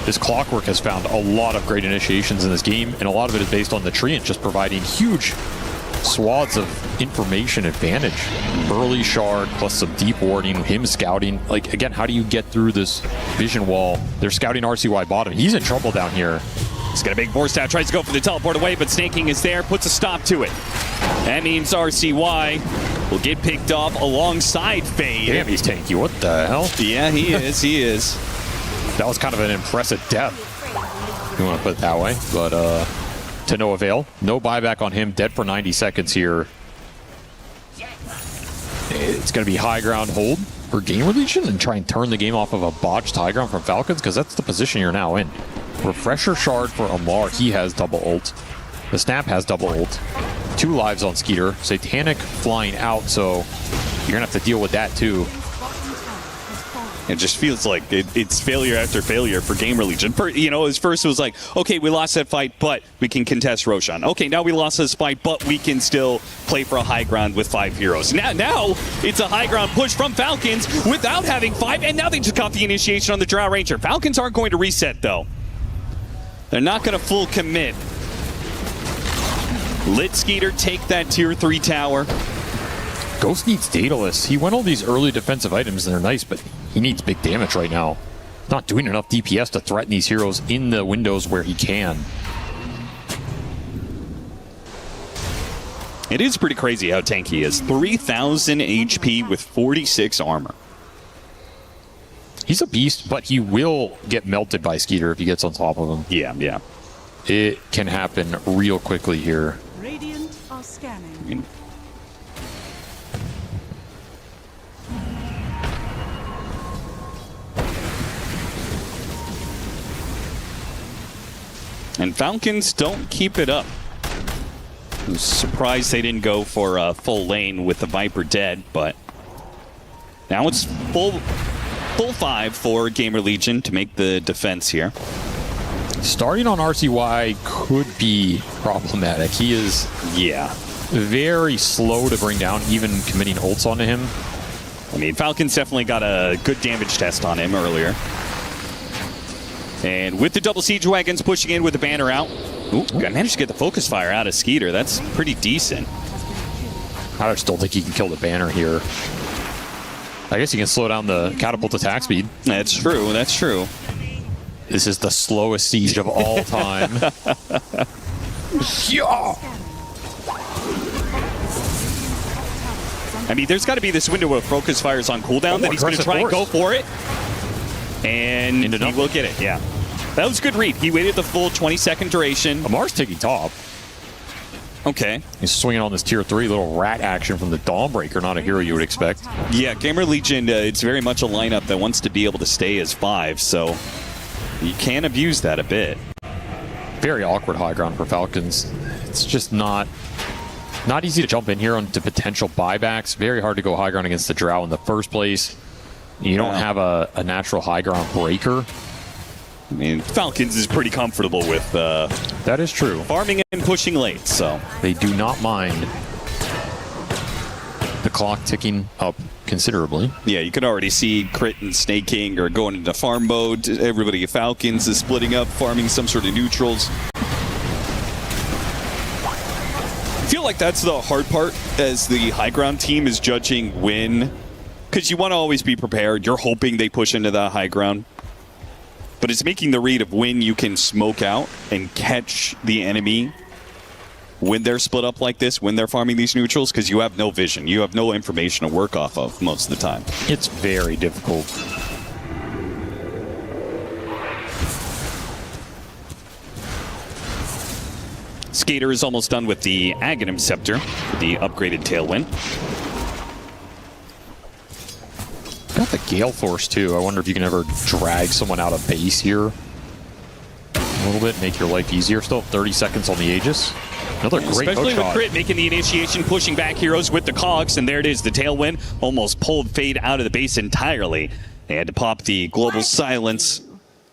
This Clockwork has found a lot of great initiations in this game, and a lot of it is based on the Treant just providing huge swaths of information advantage. Early shard plus some deep warding, him scouting. Like, again, how do you get through this vision wall? They're scouting RCY bottom. He's in trouble down here. He's got a big force out, tries to go for the teleport away, but Snaking is there, puts a stop to it. That means RCY will get picked off alongside Fade. Damn, he's tanky. What the hell? Yeah, he is. He is. That was kind of an impressive death, if you want to put it that way. But to no avail. No buyback on him. Dead for 90 seconds here. It's going to be high ground hold for GamerLegion and try and turn the game off of a botched high ground from Falcons, because that's the position you're now in. Refresher shard for Amar. He has double ult. The Snap has double ult. 2 lives on Skeeter. Satanic flying out, so you're going to have to deal with that too. It just feels like it's failure after failure for GamerLegion. You know, at first it was like, okay, we lost that fight, but we can contest Roshan. Okay, now we lost this fight, but we can still play for a high ground with 5 heroes. Now it's a high ground push from Falcons without having 5, and now they just got the initiation on the Drow Ranger. Falcons aren't going to reset, though. They're not going to full commit. Lit Skeeter take that tier 3 tower. Ghost needs Daedalus. He went all these early defensive items and they're nice, but he needs big damage right now. Not doing enough DPS to threaten these heroes in the windows where he can. It is pretty crazy how tanky he is. 3,000 HP with 46 armor. He's a beast, but he will get melted by Skeeter if he gets on top of him. Yeah. It can happen real quickly here. Radiant are scanning. And Falcons don't keep it up. I'm surprised they didn't go for a full lane with the Viper dead, but now it's full 5 for GamerLegion to make the defense here. Starting on RCY could be problematic. He is very slow to bring down, even committing ults onto him. I mean, Falcons definitely got a good damage test on him earlier. And with the double siege wagons pushing in with the banner out. Ooh, I managed to get the focus fire out of Skeeter. That's pretty decent. I still think he can kill the banner here. I guess he can slow down the catapult attack speed. That's true. That's true. This is the slowest siege of all time. Yeah. I mean, there's got to be this window where focus fire's on cooldown that he's going to try and go for it. And he will get it, yeah. That was a good read. He waited the full 20-second duration. Amar's taking top. Okay. He's swinging on this tier 3 little rat action from the Dawnbreaker, not a hero you would expect. Yeah, GamerLegion, it's very much a lineup that wants to be able to stay as 5, so you can abuse that a bit. Very awkward high ground for Falcons. It's just not easy to jump in here onto potential buybacks. Very hard to go high ground against the Drow in the first place. You don't have a natural high ground breaker. I mean, Falcons is pretty comfortable with that is true. Farming and pushing late, so they do not mind the clock ticking up considerably. Yeah, you can already see Crit and Snake King are going into farm mode. Everybody at Falcons is splitting up, farming some sort of neutrals. I feel like that's the hard part as the high ground team is judging when, because you want to always be prepared. You're hoping they push into the high ground. But it's making the read of when you can smoke out and catch the enemy when they're split up like this, when they're farming these neutrals, because you have no vision. You have no information to work off of most of the time. It's very difficult. Skater is almost done with the Aghanim Scepter, the upgraded Tailwind. Got the Gale Force too. I wonder if you can ever drag someone out of base here a little bit, make your life easier. Still 30 seconds on the Aegis. Another great especially with shot. Crit making the initiation, pushing back heroes with the cogs, and there it is, the Tailwind almost pulled Fade out of the base entirely. They had to pop the global silence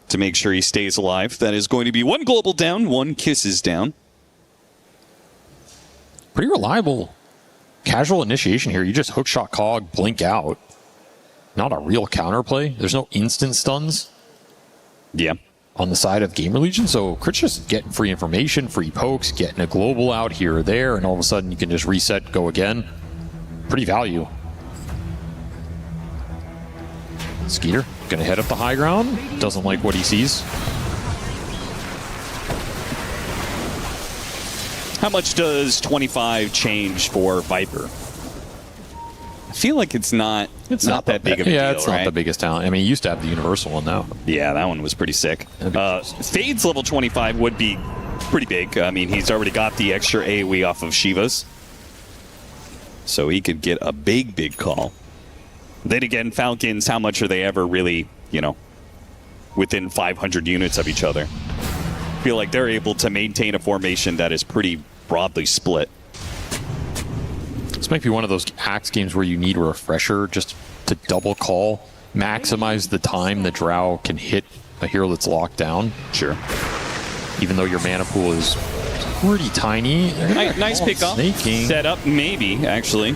to make sure he stays alive. That is going to be 1 global down, 1 kisses down. Pretty reliable casual initiation here. You just hookshot cog, blink out. Not a real counterplay. There's no instant stuns. Yeah. On the side of GamerLegion, so Crit's just getting free information, free pokes, getting a global out here or there, and all of a sudden you can just reset, go again. Pretty value. Skeeter gonna head up the high ground. Doesn't like what he sees. How much does 25 change for Viper? I feel like it's not that big of a deal, Yeah, it's right? not the biggest talent. I mean, he used to have the universal one now. Yeah, that one was pretty sick. Fade's level 25 would be pretty big. I mean, he's already got the extra AoE off of Shiva's. So he could get a big call. Then again, Falcons, how much are they ever really, within 500 units of each other? I feel like they're able to maintain a formation that is pretty broadly split. This might be one of those Axe games where you need a refresher just to double call, maximize the time the Drow can hit a hero that's locked down. Sure. Even though your mana pool is pretty tiny. Nice pick up. Set up, maybe, actually.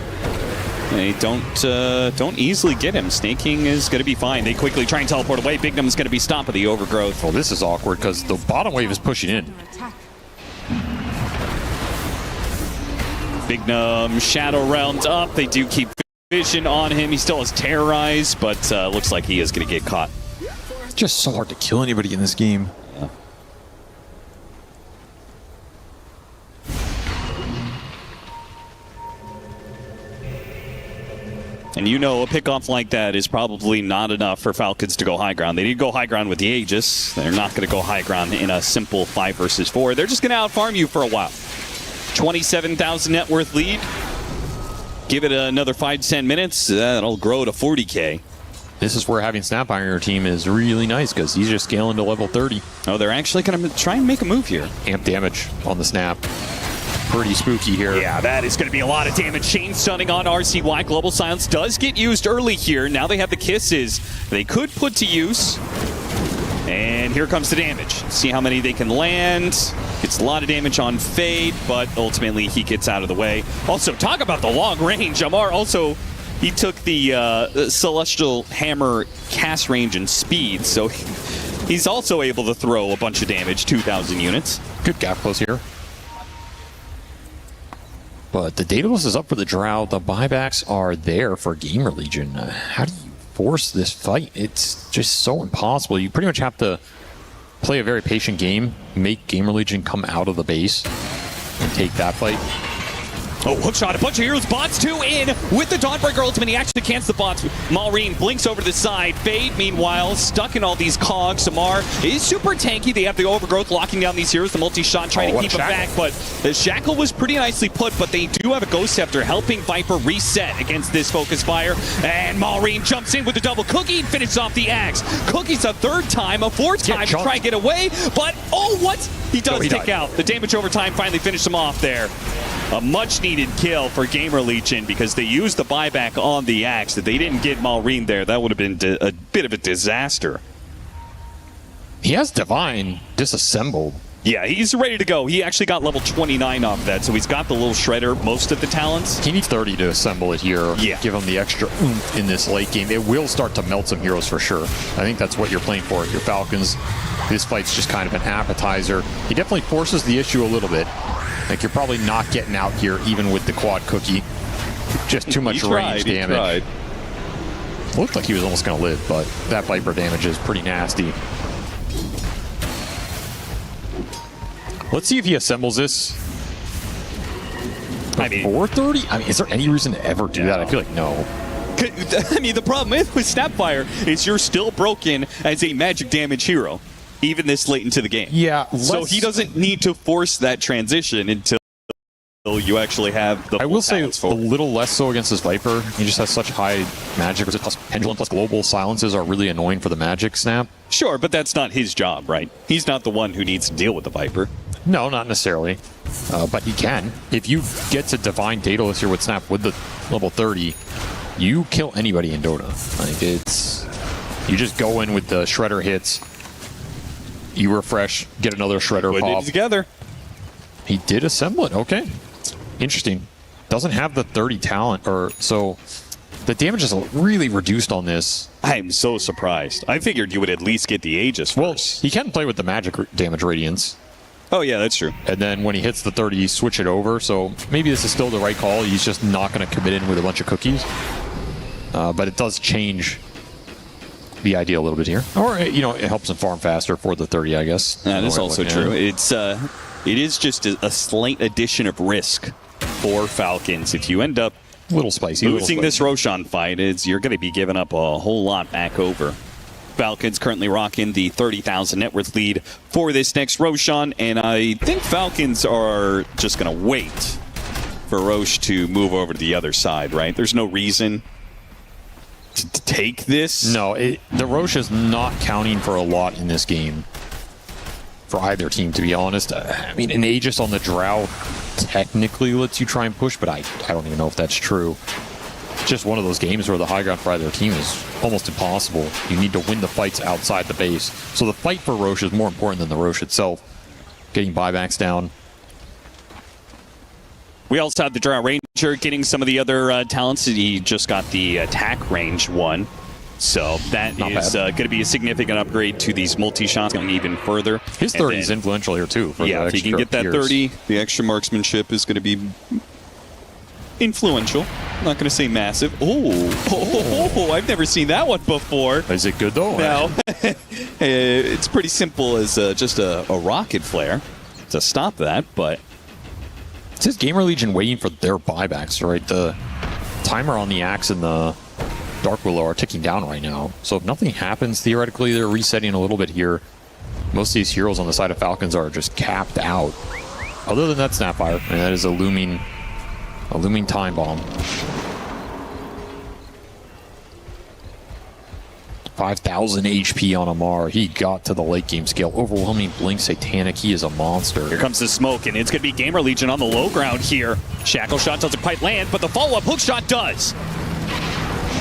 They don't easily get him. Snaking is going to be fine. They quickly try and teleport away. Bignum's going to be stopping the overgrowth. Well, this is awkward because the bottom wave is pushing in. Attack. Bignum, Shadow Realms up. They do keep vision on him. He still has Terrorize, but looks like he is going to get caught. It's just so hard to kill anybody in this game. Yeah. And you know, a pickoff like that is probably not enough for Falcons to go high ground. They need to go high ground with the Aegis. They're not going to go high ground in a simple 5 versus 4. They're just going to outfarm you for a while. 27,000 net worth lead. Give it another 5 to 10 minutes. That'll grow to 40K. This is where having Snapfire on your team is really nice because he's just scaling to level 30. Oh, they're actually going to try and make a move here. Amp damage on the Snap. Pretty spooky here. Yeah, that is going to be a lot of damage. Chain stunning on RCY. Global Silence does get used early here. Now they have the kisses they could put to use. And here comes the damage. See how many they can land. Gets a lot of damage on Fade, but ultimately he gets out of the way. Also, talk about the long range. Amar also, he took the Celestial Hammer cast range and speed, so he's also able to throw a bunch of damage, 2,000 units. Good gap close here. But the Daedalus is up for the Drow. The buybacks are there for GamerLegion. How do you force this fight? It's just so impossible. You pretty much have to play a very patient game, make GamerLegion come out of the base, and take that fight. Oh, hook shot, a bunch of heroes, bots too in with the Dawnbreaker ultimate. He actually cancels the bots. Maureen blinks over to the side. Fade, meanwhile, stuck in all these cogs. Samar is super tanky. They have the overgrowth locking down these heroes. The multi-shot trying to keep him back, but the shackle was pretty nicely put, but they do have a Ghost Scepter helping Viper reset against this focus fire. And Maureen jumps in with the double cookie and finishes off the axe. Cookie's a 3rd time, a 4th time to try and get away, but oh, what? He does take out. The damage over time finally finished him off there. A much-needed kill for GamerLegion because they used the buyback on the axe. If they didn't get Maureen there, that would have been a bit of a disaster. He has Divine disassembled. Yeah, he's ready to go. He actually got level 29 off that, so he's got the little shredder, most of the talents. He needs 30 to assemble it here. Yeah. Give him the extra oomph in this late game. It will start to melt some heroes for sure. I think that's what you're playing for. Your Falcons, this fight's just kind of an appetizer. He definitely forces the issue a little bit. Like, you're probably not getting out here even with the quad cookie. Just too much range damage. Looked like he was almost going to live, but that Viper damage is pretty nasty. Let's see if he assembles this. I mean, 430? I mean, is there any reason to ever do that? I feel like no. I mean, the problem with Snapfire is you're still broken as a magic damage hero, even this late into the game. Yeah. So he doesn't need to force that transition until you actually have the. I will say a little less so against this Viper. He just has such high magic. Plus Pendulum plus Global Silences are really annoying for the magic snap. Sure, but that's not his job, right? He's not the one who needs to deal with the Viper. No, not necessarily. But he can. If you get to Divine Daedalus here with Snap with the level 30, you kill anybody in Dota. Like, it's... You just go in with the Shredder hits, you refresh, get another Shredder pop. Put it together. He did assemble it. Okay. Interesting. Doesn't have the 30 talent, or so... The damage is really reduced on this. I'm so surprised. I figured you would at least get the Aegis first. He can play with the magic damage radiance. Oh, yeah, that's true. And then when he hits the 30, you switch it over. So maybe this is still the right call. He's just not going to commit in with a bunch of cookies. But it does change the idea a little bit here. Or, you know, it helps him farm faster for the 30, I guess. That is also true. It is just a slight addition of risk for Falcons. If you end up little spicy. losing this Roshan fight, you're going to be giving up a whole lot back over. Falcons currently rocking the 30,000 net worth lead for this next Roshan, and I think Falcons are just going to wait for Rosh to move over to the other side, right? There's no reason to take this. No, the Rosh is not counting for a lot in this game for either team, to be honest. I mean, an Aegis on the Drow technically lets you try and push, but I don't even know if that's true. It's just one of those games where the high ground for either team is almost impossible. You need to win the fights outside the base. So the fight for Rosh is more important than the Rosh itself. Getting buybacks down. We also have the Drow Rangers Ranger getting some of the other talents. He just got the attack range one. So that is going to be a significant upgrade to these multi-shots going even further. His 30 is influential here, too. For yeah, if he can get that 30, the extra marksmanship is going to be influential. I'm not going to say massive. Oh, I've never seen that one before. Is it good, though? No. It's pretty simple as just a rocket flare to stop that, but... It says GamerLegion waiting for their buybacks, right? The timer on the Axe and the Dark Willow are ticking down right now. So if nothing happens, theoretically, they're resetting a little bit here. Most of these heroes on the side of Falcons are just capped out. Other than that Snapfire, and that is a looming time bomb. 5,000 HP on Amar. He got to the late game scale. Overwhelming Blink Satanic. He is a monster. Here comes the smoke, and it's going to be GamerLegion on the low ground here. Shackle shot doesn't quite land, but the follow-up hook shot does.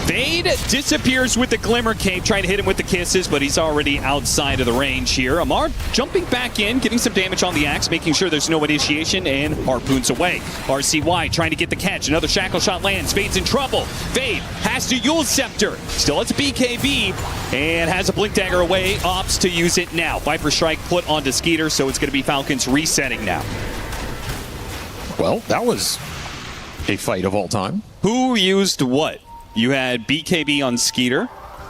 Fade disappears with the Glimmer Cape, trying to hit him with the kisses, but he's already outside of the range here. Amar jumping back in, getting some damage on the Axe, making sure there's no initiation, and harpoons away. RCY trying to get the catch. Another shackle shot lands. Fade's in trouble. Fade has to use Scepter. Still it's BKB, and has a Blink Dagger away. Opts to use it now. Viper Strike put onto Skeeter, so it's going to be Falcons resetting now. Well, that was a fight of all time. Who used what? You had BKB on Skeeter.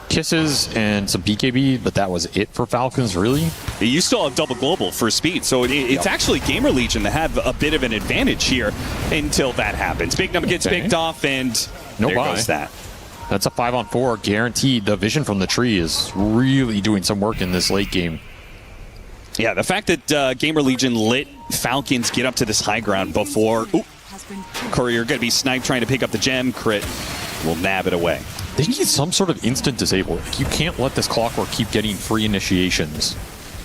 Kisses and some BKB, but that was it for Falcons, really? You still have double global for speed, so it's actually GamerLegion that have a bit of an advantage here until that happens. Big Number gets picked off, and there goes that. That's a 5-on-4 guaranteed. The vision from the tree is really doing some work in this late game. Yeah, the fact that GamerLegion let Falcons get up to this high ground before... Ooh, Courier going to be sniped trying to pick up the gem. Crit will nab it away. They need some sort of instant disable. You can't let this Clockwork keep getting free initiations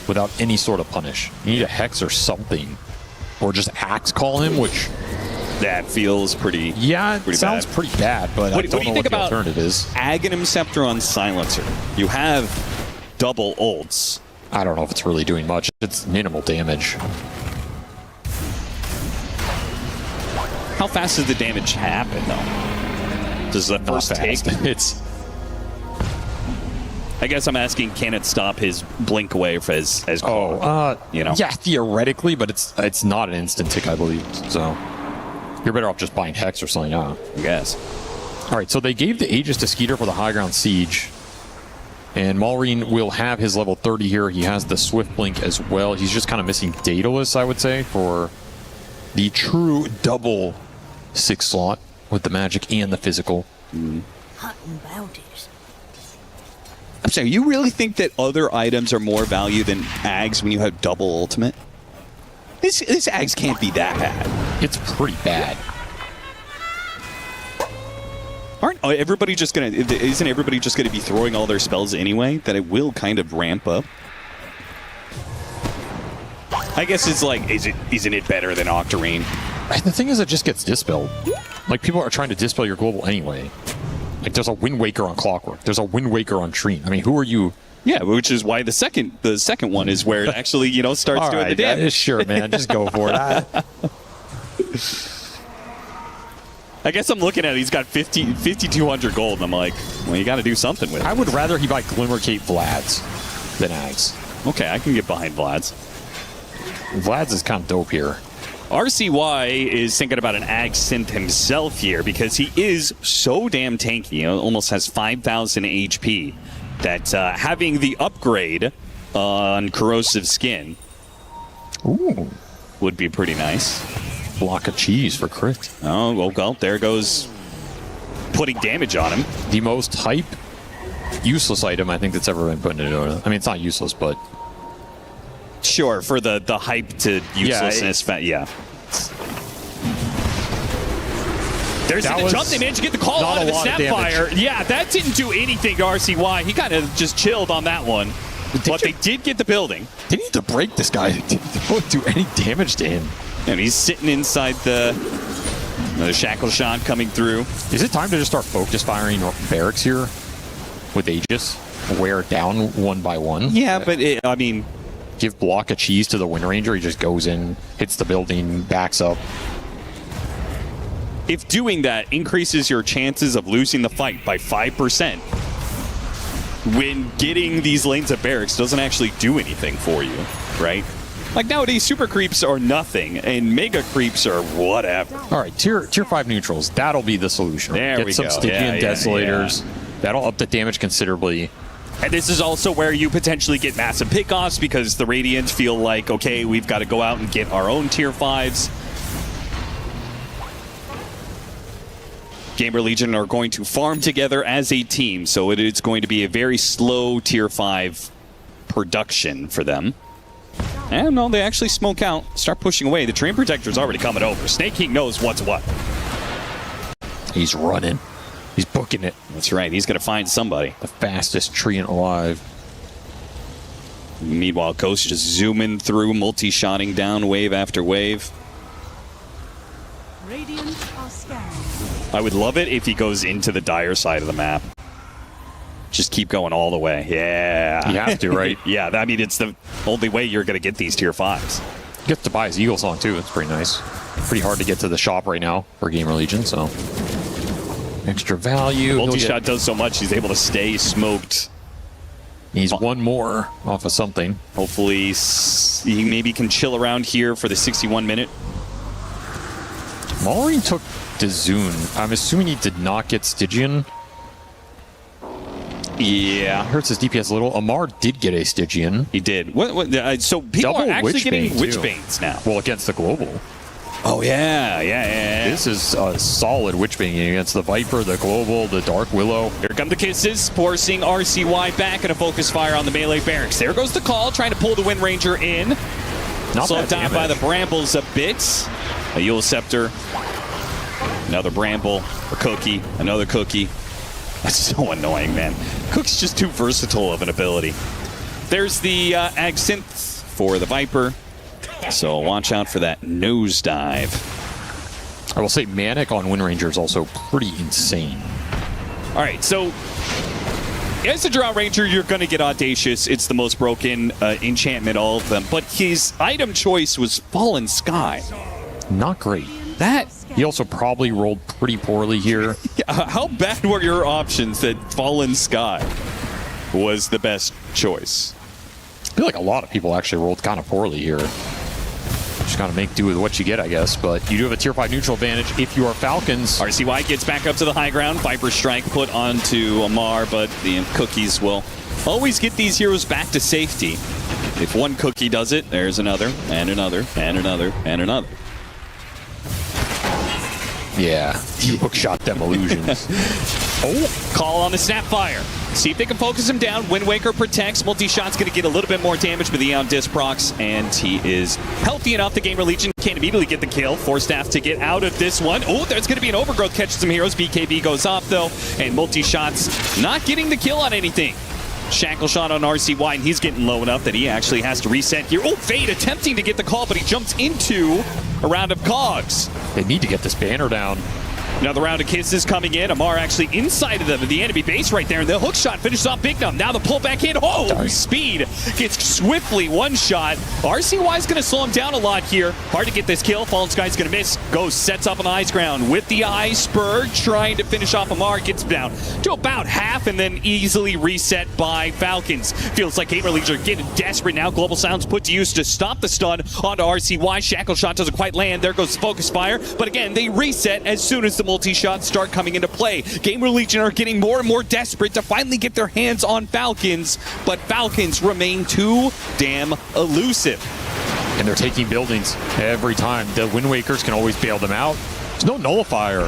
without any sort of punish. You need a Hex or something. Or just Axe call him, which... That feels pretty sounds bad. pretty bad, but what I don't do know you what think the about alternative is. Aghanim Scepter on Silencer? You have double ults. I don't know if it's really doing much. It's minimal damage. How fast does the damage happen, though? Does the first take? I guess I'm asking, can it stop his blink away as you know? Yeah, theoretically, but it's not an instant tick, I believe. So you're better off just buying Hex or something, I guess. All right, so they gave the Aegis to Skeeter for the high ground siege. And Maureen will have his level 30 here. He has the Swift Blink as well. He's just kind of missing Daedalus, I would say, for the true double 6 slot with the magic and the physical. I'm sorry, you really think that other items are more value than Ags when you have double ultimate? This Ags can't be that bad. It's pretty bad. Isn't everybody just gonna be throwing all their spells anyway? That it will kind of ramp up. I guess it's like, isn't it better than Octarine? The thing is, it just gets dispelled. Like, people are trying to dispel your global anyway. Like, there's a Wind Waker on Clockwork. There's a Wind Waker on Trine. I mean, who are you? Yeah, which is why the second one is where it actually, starts doing the damage. Sure, man. Just go for it. I guess I'm looking at it. He's got 5,200 gold, and I'm like, well, you got to do something with it. I would rather he buy Glimmer Cape Vlad's than Ags. Okay, I can get behind Vlad's. Vlad's is kind of dope here. RCY is thinking about an Ag synth himself here because he is so damn tanky. Almost has 5,000 HP. That having the upgrade on Corrosive Skin would be pretty nice. Block of cheese for crit. Oh, well, there goes putting damage on him. The most hype, useless item I think that's ever been put into Dota. I mean, it's not useless, but... Sure, for the hype to uselessness. Yeah. There's the jump. They managed to get the call out of the Snapfire. Yeah, that didn't do anything to RCY. He kind of just chilled on that one. But they did get the building. They need to break this guy. They don't do any damage to him. And he's sitting inside another shackle shot coming through. Is it time to just start focus firing barracks here with Aegis? Wear it down one by one? Yeah, but give block of cheese to the Wind Ranger. He just goes in, hits the building, backs up. if doing that increases your chances of losing the fight by 5%, when getting these lanes of barracks doesn't actually do anything for you, right? Like nowadays, super creeps are nothing, and mega creeps are whatever. All right, tier 5 neutrals. That'll be the solution. There we Get some go. Stygian Desolators. That'll up the damage considerably. And this is also where you potentially get massive pickoffs because the Radiant feel like, okay, we've got to go out and get our own tier 5s. GamerLegion are going to farm together as a team, so it's going to be a very slow tier 5 production for them. And no, they actually smoke out, start pushing away. The Train Protector's already coming over. Snake King knows what's what. He's running. He's booking it. That's right, he's going to find somebody. The fastest treant alive. Meanwhile, Ghost just zooming through, multi-shotting down wave after wave. Radiant are scanning. I would love it if he goes into the dire side of the map. Just keep going all the way. Yeah. You have to, right? Yeah, I mean, it's the only way you're going to get these tier 5s. You get to buy his Eagle Song, too. It's pretty nice. Pretty hard to get to the shop right now for GamerLegion, so... Extra value. Multi-shot does so much, he's able to stay smoked. He's one more off of something. Hopefully, he maybe can chill around here for the 61 minute. Maureen took Dazun. I'm assuming he did not get Stygian. Yeah. Hurts his DPS a little. Amar did get a Stygian. He did. So people Double are actually getting Witchbane, Witch too. Banes now. Well, against the Global. Oh, yeah. This is a solid Witchbane against the Viper, the Global, the Dark Willow. Here come the kisses, forcing RCY back and a focus fire on the melee barracks. There goes the call, trying to pull the Wind Ranger in. Not Slowed bad down by the damage. Brambles a bit. A Yule Scepter. Another Bramble. A Cookie. Another Cookie. That's so annoying, man. Cook's just too versatile of an ability. There's the Ag Synth for the Viper. So watch out for that nosedive. I will say Manic on Wind Ranger is also pretty insane. All right, so as a Drow Ranger, you're going to get Audacious. It's the most broken enchantment, all of them. But his item choice was Fallen Sky. Not great. That... He also probably rolled pretty poorly here. How bad were your options that Fallen Sky was the best choice? I feel like a lot of people actually rolled kind of poorly here. Just gotta make do with what you get, I guess. But you do have a tier 5 neutral advantage if you are Falcons. RCY gets back up to the high ground. Viper Strike put onto Amar, but the Cookies will always get these heroes back to safety. If one Cookie does it, there's another, and another, and another, and another. Yeah, you hookshot them illusions. Oh, call on the Snapfire. See if they can focus him down. Wind Waker protects. Multi-shot's going to get a little bit more damage, but the Aeon Disc procs, and he is healthy enough. The GamerLegion can't immediately get the kill. Force Staff to get out of this one. Oh, there's going to be an overgrowth. Catch some heroes. BKB goes off, though, and Multi-shot's not getting the kill on anything. Shackle shot on RCY, and he's getting low enough that he actually has to reset here. Oh, Fade attempting to get the call, but he jumps into a round of cogs. They need to get this banner down. Another round of kisses coming in. Amar actually inside of them at the enemy base right there. And the hook shot finishes off Big Numb. Now the pullback in. Oh, Speed gets swiftly one shot. RCY is going to slow him down a lot here. Hard to get this kill. Fallen Sky's going to miss. Ghost sets up on the ice ground with the iceberg, trying to finish off Amar. Gets down to about half and then easily reset by Falcons. Feels like GamerLegion are getting desperate now. Global Sound's put to use to stop the stun onto RCY. Shackle shot doesn't quite land. There goes the focus fire. But again, they reset as soon as the multi-shots start coming into play. GamerLegion are getting more and more desperate to finally get their hands on Falcons, but Falcons remain too damn elusive. And they're taking buildings every time. The Wind Wakers can always bail them out. There's no nullifier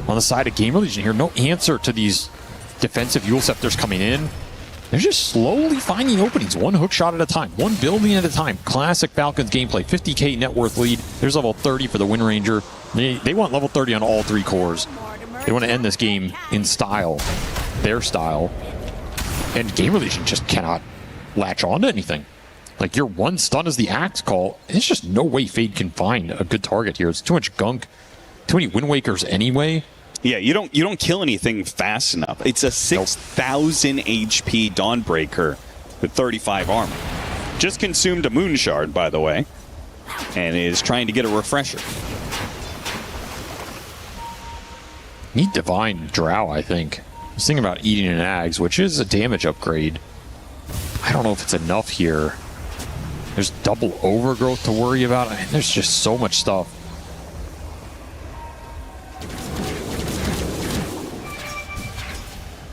on the side of GamerLegion here. No answer to these defensive Yule Scepters coming in. They're just slowly finding openings, one hook shot at a time, one building at a time. Classic Falcons gameplay, 50k net worth lead. There's level 30 for the Wind Ranger. They want level 30 on all 3 cores. They want to end this game in style, their style. And GamerLegion just cannot latch on to anything. Like, your one stun is the axe call. There's just no way Fade can find a good target here. It's too much gunk, too many Wind Wakers anyway. Yeah, you don't kill anything fast enough. It's a 6,000 HP Dawnbreaker with 35 armor. Just consumed a Moon Shard, by the way, and is trying to get a refresher. Need Divine Drow, I think. I was thinking about eating an Ags, which is a damage upgrade. I don't know if it's enough here. There's double overgrowth to worry about. I mean, there's just so much stuff.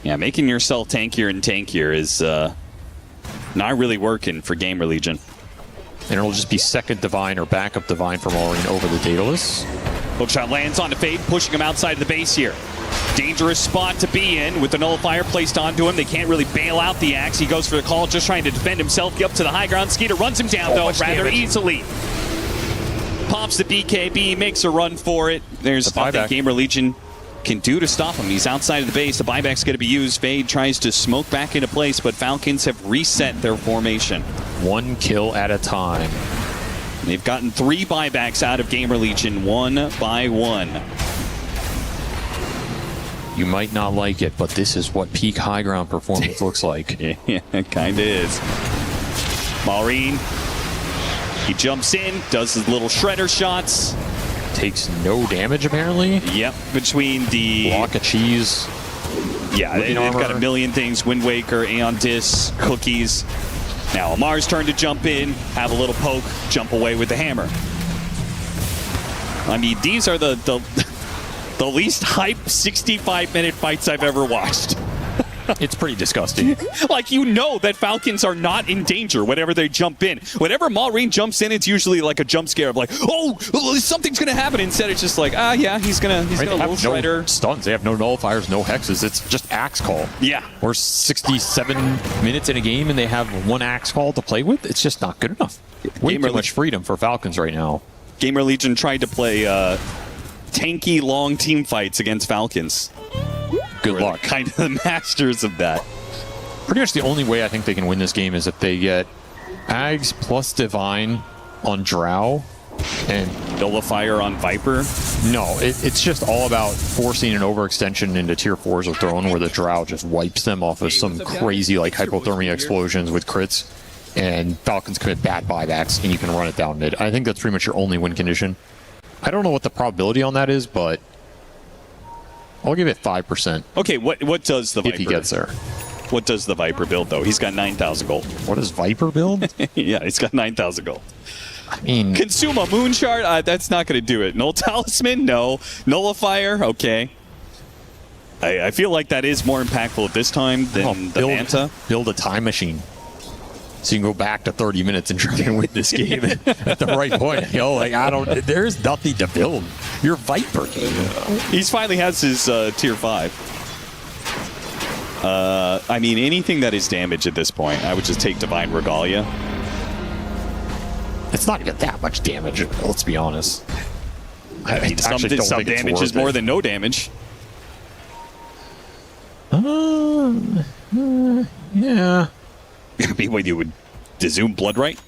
Yeah, making yourself tankier and tankier is not really working for GamerLegion. And it'll just be second Divine or backup Divine for Maureen over the Daedalus. Hookshot lands onto Fade, pushing him outside of the base here. Dangerous spot to be in with the nullifier placed onto him. They can't really bail out the Axe. He goes for the call, just trying to defend himself. Get up to the high ground. Skeeter runs him down, though, rather easily. Pops the BKB, makes a run for it. There's nothing GamerLegion can do to stop him. He's outside of the base. The buyback's going to be used. Fade tries to smoke back into place, but Falcons have reset their formation. One kill at a time. They've gotten 3 buybacks out of GamerLegion, one by one. You might not like it, but this is what peak high ground performance looks like. Yeah, it kind of is. Maureen, he jumps in, does his little shredder shots. Takes no damage, apparently. Yep, between the... Block of cheese. Yeah, they've got a million things. Wind Waker, Aeon Disc, cookies. Now Amar's turn to jump in, have a little poke, jump away with the hammer. I mean, these are the least hype 65-minute fights I've ever watched. It's pretty disgusting. Like, you know that Falcons are not in danger whenever they jump in. Whenever Maureen jumps in, it's usually like a jump scare of like, oh, something's gonna happen. Instead, it's just like, yeah, he's gonna little shredder. No stuns. They have no nullifiers, no hexes. It's just Axe Call. Yeah. We're 67 minutes in a game and they have one Axe Call to play with. It's just not good enough. Way too much freedom for Falcons right now. GamerLegion tried to play tanky, long team fights against Falcons. Good luck. Kind of the masters of that. Pretty much the only way I think they can win this game is if they get Ags plus Divine on Drow and Nullifier on Viper. No, it's just all about forcing an overextension into tier 4s of Throne where the Drow just wipes them off of some crazy like hypothermia explosions with crits, and Falcons commit bad buybacks and you can run it down mid. I think that's pretty much your only win condition. I don't know what the probability on that is, but I'll give it 5%. Okay, what does the Viper? If he gets there. What does the Viper build, though? He's got 9,000 gold. What does Viper build? Yeah, he's got 9,000 gold. I mean... Consume a Moon Shard? That's not going to do it. Null Talisman? No. Nullifier? Okay. I feel like that is more impactful at this time than the Manta. Build a time machine. So you can go back to 30 minutes and try to win this game at the right point. You know, like, there's nothing to build. You're Viper. He's finally has his tier 5. I mean, anything that is damage at this point, I would just take Divine Regalia. It's not even that much damage, let's be honest. I mean, some damage is more than no damage. Yeah. What you would Zoom Bloodright?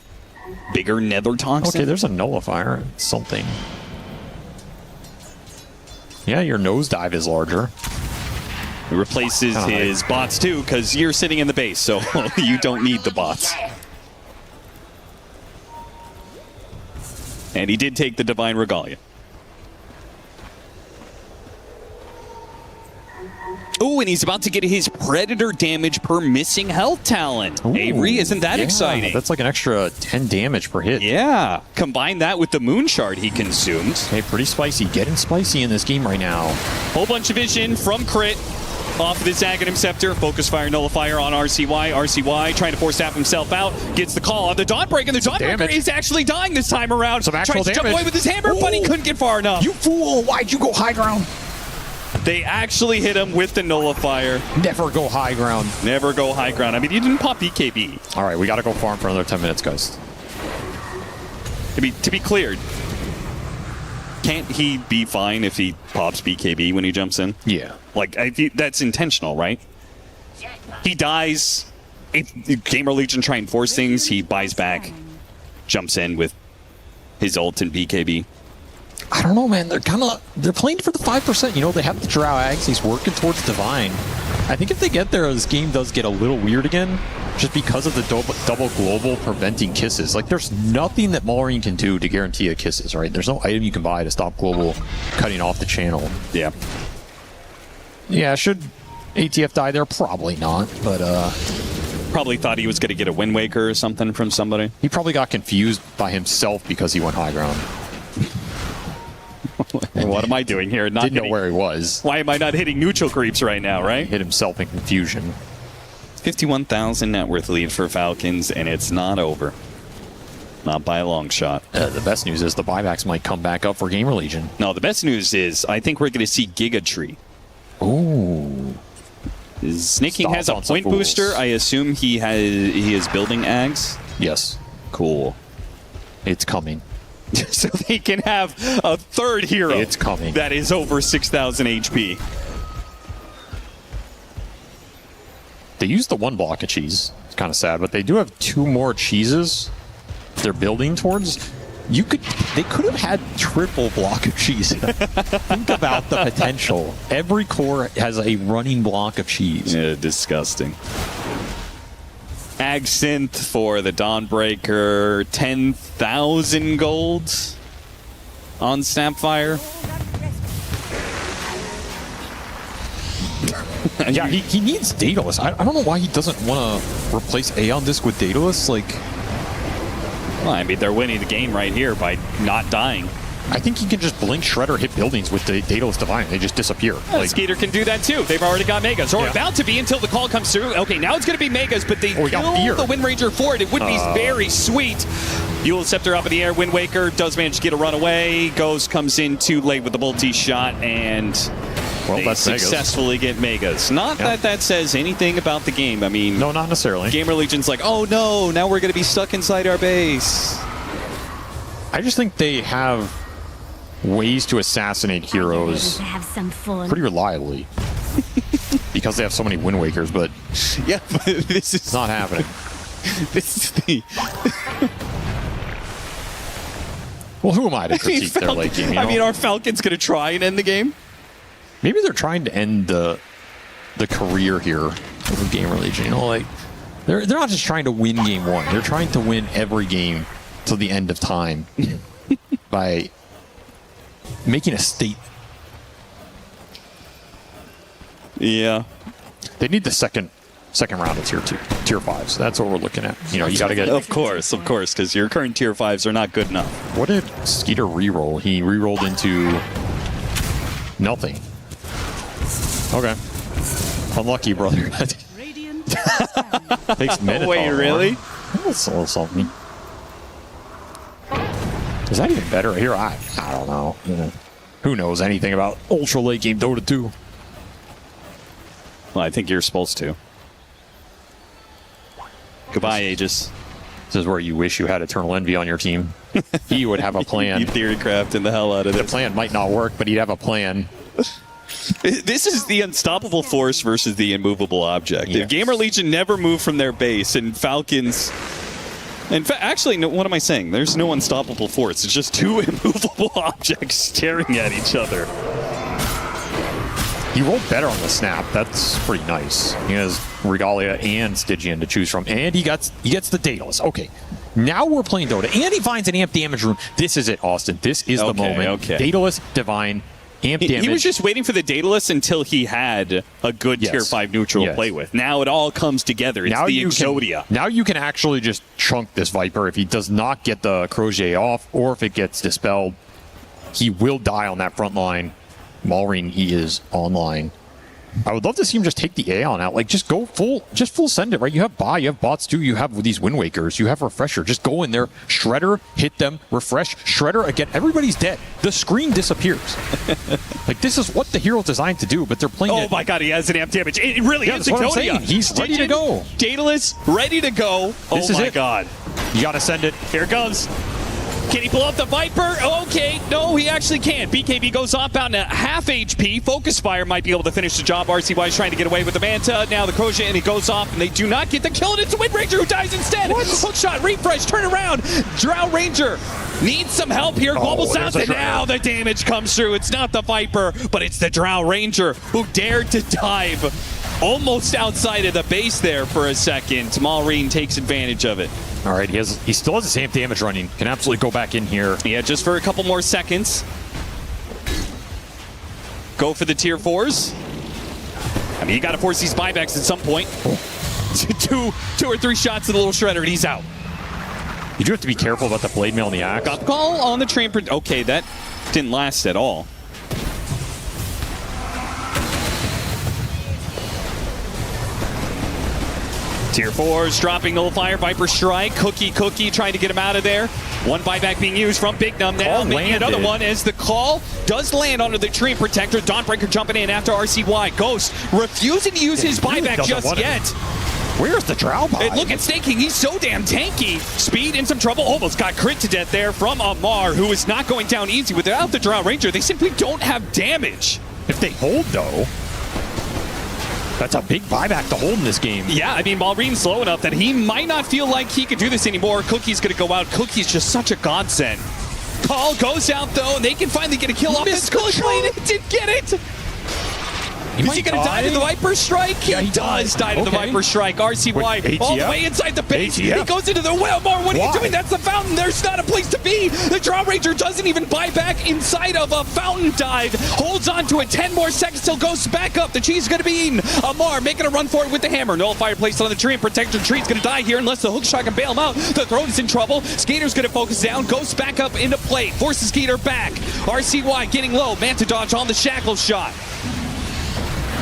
Bigger Nether Toxin? Okay, there's a nullifier. Something. Yeah, your nosedive is larger. It replaces his bots too, because you're sitting in the base, so you don't need the bots. And he did take the Divine Regalia. Oh, and he's about to get his Predator damage per missing health talent. Avery, isn't that exciting? That's like an extra 10 damage per hit. Yeah. Combine that with the Moon Shard he consumed. Hey, pretty spicy. Getting spicy in this game right now. Whole bunch of vision from Crit. Off of this Aghanim Scepter. Focus Fire Nullifier on RCY. RCY trying to force staff himself out. Gets the call on the Dawnbreaker, and the Dawnbreaker is actually dying this time around. Some actual Tries to jump away with his hammer, but he couldn't get far enough. You fool! Why'd you go high ground? They actually hit him with the Nullifier. Never go high ground. Never go high ground. I mean, he didn't pop BKB. All right, we got to go farm for another 10 minutes, guys. To be cleared, can't he be fine if he pops BKB when he jumps in? Yeah. Like, that's intentional, right? He dies. If GamerLegion try and force things, he buys back, jumps in with his ult and BKB. I don't know, man. They're playing for the 5%. You know, they have the Drow Ags. He's working towards Divine. I think if they get there, this game does get a little weird again, just because of the double global preventing kisses. Like, there's nothing that Maureen can do to guarantee a kisses, right? There's no item you can buy to stop global cutting off the channel. Yeah. Yeah, should ATF die there? Probably not, but Probably thought he was going to get a Wind Waker or something from somebody. he probably got confused by himself because he went high ground. What am I doing here? Not Didn't know hitting- where he was. Why am I not hitting neutral creeps right now, right? Hit himself in confusion. 51,000 net worth lead for Falcons, and it's not over. Not by a long shot. The best news is the buybacks might come back up for GamerLegion. No, the best news is I think we're going to see Giga Tree. Ooh. Snake King Stomp has a on some point fools. booster. I assume he is building Ags. Yes. Cool. It's coming. So they can have a third hero. It's coming. That is over 6,000 HP. They use the one block of cheese. It's kind of sad, but they do have 2 more cheeses they're building towards. They could have had triple block of cheese. Think about the potential. Every core has a running block of cheese. Yeah, disgusting. Ag Synth for the Dawnbreaker. 10,000 gold on Snapfire. Yeah, he needs Daedalus. I don't know why he doesn't want to replace Aeon Disc with Daedalus. Like, Well, I mean, they're winning the game right here by not dying. I think he can just blink Shredder, hit buildings with the Daedalus Divine. They just disappear. Skeeter can do that too. They've already got Megas, or about to be until the call comes through. Okay, now it's going to be Megas, but they we got kill Fear. the Wind Ranger for it. It would be very sweet. Eul Scepter up in the air. Wind Waker does manage to get a runaway. Ghost comes in too late with the multi-shot, and they that's Megas. successfully get Megas. Not that says anything about the game. I mean, No, not necessarily. GamerLegion's like, oh no, now we're going to be stuck inside our base. I just think they have ways to assassinate heroes Have some fun. pretty reliably. Because they have so many Wind Wakers, but Yeah, but this is it's not happening. this is the. Well, who am I to critique their late game? I mean, are Falcons going to try and end the game? Maybe they're trying to end the career here of GamerLegion. You know, like they're not just trying to win game 1. They're trying to win every game till the end of time by making a statement. Yeah. They need the second round of tier 5s. That's what we're looking at. You know, you got to get. Of course, because your current tier 5s are not good enough. What did Skeeter re-roll? He re-rolled into nothing. Okay. Unlucky, brother. Radiant Takes Minotaur. Wait, really? That's a little something. Is that even better here? I don't know. Who knows anything about ultra late game Dota 2? Well, I think you're supposed to. Goodbye, Aegis. This is where you wish you had Eternal Envy on your team. He would have a plan. You theory crafting the hell out of The this. plan might not work, but he'd have a plan. This is the unstoppable force versus the immovable object. Yes. If GamerLegion never moved from their base, and Falcons. In fact, actually, no, what am I saying? There's no unstoppable force. It's just 2 immovable objects staring at each other. He rolled better on the snap. That's pretty nice. He has Regalia and Stygian to choose from, and he gets the Daedalus. Okay, now we're playing Dota, and he finds an amp damage rune. This is it, Austin. This is the moment. Okay. Daedalus, Divine, amp damage. He was just waiting for the Daedalus until he had a good Yes. tier 5 neutral to Yes. play with. Now it all comes together. It's the Exodia. Now you can actually just chunk this Viper. If he does not get the Crochet off, or if it gets dispelled, he will die on that front line. Maureen, he is online. I would love to see him just take the Aeon out. Like, just go full send it, right? You have Buy, you have bots too, you have these Wind Wakers, you have Refresher. Just go in there, Shredder, hit them, refresh, Shredder again. Everybody's dead. The screen disappears. Like, this is what the hero's designed to do, but they're playing Oh it. my god, he has an amp damage. It really Yeah, is that's what I'm Exodia. saying. He's ready to Stygian, go. Daedalus, ready to go. This oh is my it. god. You gotta send it. Here it goes. Can he blow up the Viper? Okay, no, he actually can't. BKB goes off out to half HP. Focus Fire might be able to finish the job. RCY is trying to get away with the Manta. Now the Crochet, and he goes off, and they do not get the kill, and it's a Wind Ranger who dies instead. Hook shot, refresh, turn around. Drow Ranger needs some help here. Global South, and now the damage comes through. It's not the Viper, but it's the Drow Ranger who dared to dive almost outside of the base there for a second. Maureen takes advantage of it. All right, he still has the same damage running. Can absolutely go back in here. Yeah, just for a couple more seconds. Go for the tier 4s. I mean, you got to force these buybacks at some point. two or three shots to the little shredder, and he's out. You do have to be careful about the blade mail and the axe. Got the call on the train. Okay, that didn't last at all. Tier 4's dropping Nullifier, Viper Strike, Cookie trying to get him out of there. One buyback being used from Big Numb now, making another one as the call does land onto the Tree Protector. Dawnbreaker jumping in after RCY. Ghost refusing to use his buyback just yet. Where's the Drow buy? Hey, look at Staking, he's so damn tanky. Speed in some trouble, almost got crit to death there from Amar, who is not going down easy. Without the Drow Ranger, they simply don't have damage. If they hold, though, that's a big buyback to hold in this game. Yeah, I mean, Malreen's slow enough that he might not feel like he could do this anymore. Cookie's going to go out. Cookie's just such a godsend. Call goes out, though, and they can finally get a kill off this Cook lane. It did get it. Is he going to die to the Viper Strike? Yeah, he does die to the Viper Strike. RCY all the way inside the base. He goes into the well. Mar, what are you doing? That's the fountain. There's not a place to be. The Drow Ranger doesn't even buy back inside of a fountain dive. Holds on to it. 10 more seconds till goes back up. The cheese is going to be eaten. Amar making a run for it with the hammer. Nullifier placed on the tree and Protector Tree's going to die here unless the hook shot can bail him out. The throne is in trouble. Skater's going to focus down. Goes back up into play. Forces Skater back. RCY getting low. Manta dodge on the shackle shot.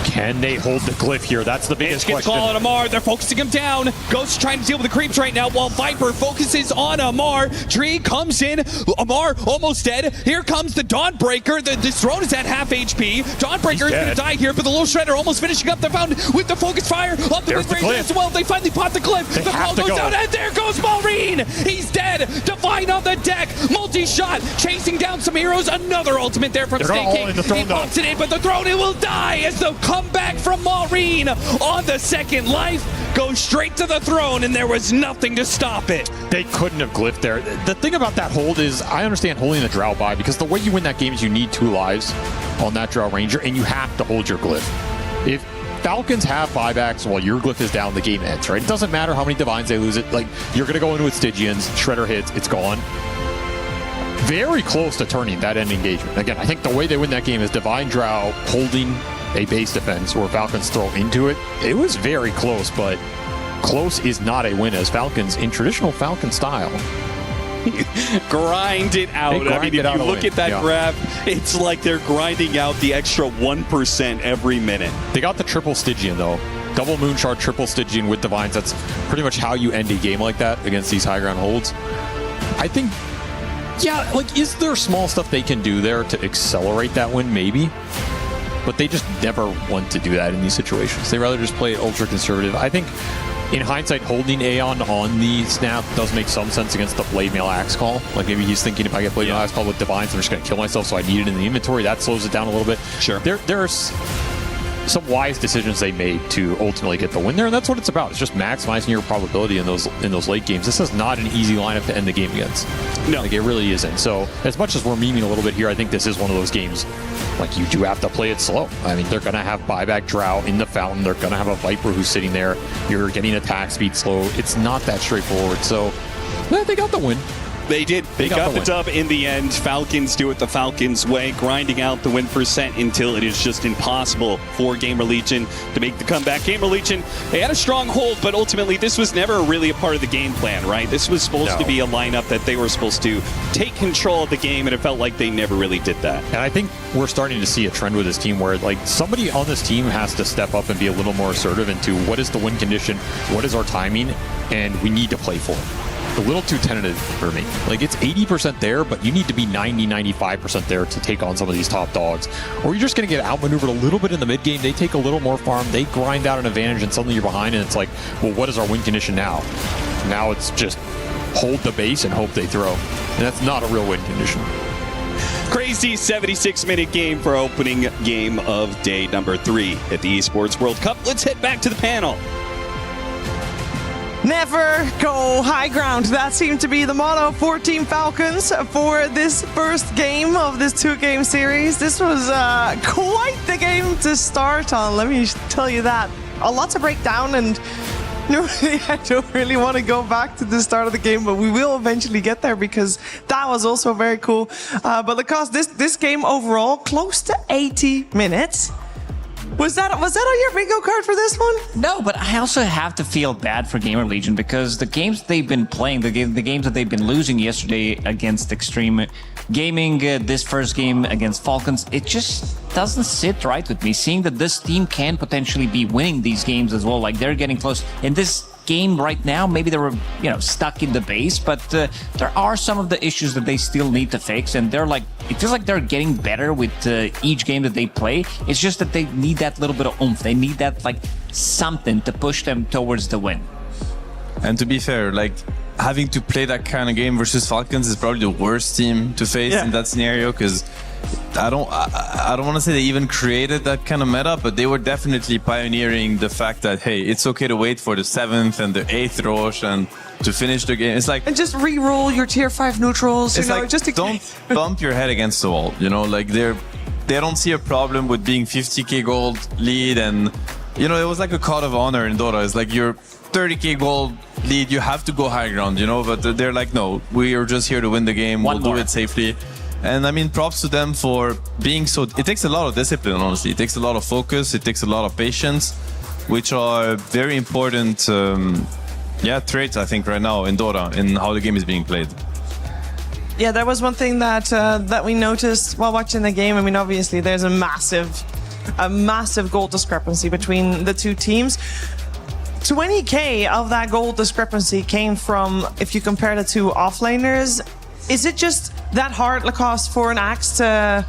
Can they hold the glyph here? That's the biggest question. Call on Amar. They're focusing him down. Ghost trying to deal with the creeps right now while Viper focuses on Amar. Tree comes in. Amar almost dead. Here comes the Dawnbreaker. This throne is at half HP. Dawnbreaker is going to die here, but the little shredder almost finishing up the fountain with the focus fire on the mid-range as well. They finally pop the cliff. The ball goes down, and there goes Malreen. He's dead. Divine on the deck. Multi-shot. Chasing down some heroes. Another ultimate there from Staking. He pops it in, but the throne, it will die as the comeback from Malreen on the second life goes straight to the throne, and there was nothing to stop it. They couldn't have glyphed there. The thing about that hold is I understand holding the Drow buy because the way you win that game is you need 2 lives on that Drow Ranger, and you have to hold your glyph. If Falcons have buybacks while your glyph is down, the game ends, right? It doesn't matter how many Divines they lose it. Like, you're going to go in with Stygians, Shredder hits, it's gone. Very close to turning that end engagement. Again, I think the way they win that game is Divine Drow holding a base defense or Falcons throw into it. It was very close, but close is not a win as Falcons, in traditional Falcon style, grind it out. I mean, if you look at that grab, it's like they're grinding out the extra 1% every minute. They got the triple Stygian, though. Double Moonshard, triple Stygian with Divines. That's pretty much how you end a game like that against these high ground holds. I think, yeah, like, is there small stuff they can do there to accelerate that win? Maybe. But they just never want to do that in these situations. They rather just play ultra conservative. I think, in hindsight, holding Aeon on the snap does make some sense against the blade mail axe call. Like, maybe he's thinking, if I get blade mail axe call with Divines, I'm just going to kill myself, so I need it in the inventory. That slows it down a little bit. Sure. There's some wise decisions they made to ultimately get the win there, and that's what it's about. It's just maximizing your probability in those late games. This is not an easy lineup to end the game against. No. Like, it really isn't. So, as much as we're memeing a little bit here, I think this is one of those games, like, you do have to play it slow. I mean, they're going to have buyback Drow in the fountain. They're going to have a Viper who's sitting there. You're getting attack speed slow. It's not that straightforward. So, yeah, they got the win. They did. They got the dub in the end. Falcons do it the Falcons way, grinding out the win percent until it is just impossible for GamerLegion to make the comeback. GamerLegion, they had a strong hold, but ultimately this was never really a part of the game plan, right? This was supposed to be a lineup that they were supposed to take control of the game, and it felt like they never really did that. And I think we're starting to see a trend with this team where, like, somebody on this team has to step up and be a little more assertive into what is the win condition, what is our timing, and we need to play for it. A little too tentative for me. Like, it's 80% there, but you need to be 90-95% there to take on some of these top dogs. Or you're just going to get outmaneuvered a little bit in the mid game. They take a little more farm, they grind out an advantage, and suddenly you're behind, and it's like, well, what is our win condition now? Now it's just hold the base and hope they throw. And that's not a real win condition. Crazy 76-minute game for opening game of day number 3 at the Esports World Cup. Let's head back to the panel. Never go high ground. That seemed to be the motto for Team Falcons for this first game of this 2-game series. This was quite the game to start on, let me tell you that. A lot to break down, and I don't really want to go back to the start of the game, but we will eventually get there because that was also very cool. But because this game overall, close to 80 minutes. Was that on your bingo card for this one? No, but I also have to feel bad for GamerLegion because the games they've been playing, the games that they've been losing yesterday against Extreme Gaming, this first game against Falcons, it just doesn't sit right with me. Seeing that this team can potentially be winning these games as well, like they're getting close. In this game right now, maybe they were, stuck in the base, but there are some of the issues that they still need to fix, and they're like, it feels like they're getting better with each game that they play. It's just that they need that little bit of oomph. They need that something to push them towards the win. And to be fair, having to play that kind of game versus Falcons is probably the worst team to face in that scenario, because I don't want to say they even created that kind of meta, but they were definitely pioneering the fact that, hey, it's okay to wait for the 7th and the 8th Roche and to finish the game. It's like, and just re-roll your tier 5 neutrals. It's don't bump your head against the wall. They don't see a problem with being 50k gold lead, and it was like a code of honor in Dota. It's like you're 30k gold lead, you have to go high ground, but they're like, no, we are just here to win the game. We'll do it safely. And I mean, props to them for being so. It takes a lot of discipline, honestly. It takes a lot of focus. It takes a lot of patience, which are very important, traits, I think, right now in Dota, in how the game is being played. Yeah, that was one thing that we noticed while watching the game. I mean, obviously, there's a massive goal discrepancy between the two teams. 20k of that goal discrepancy came from, if you compare the two offlaners, is it just that hard, Lacoste, for an Axe to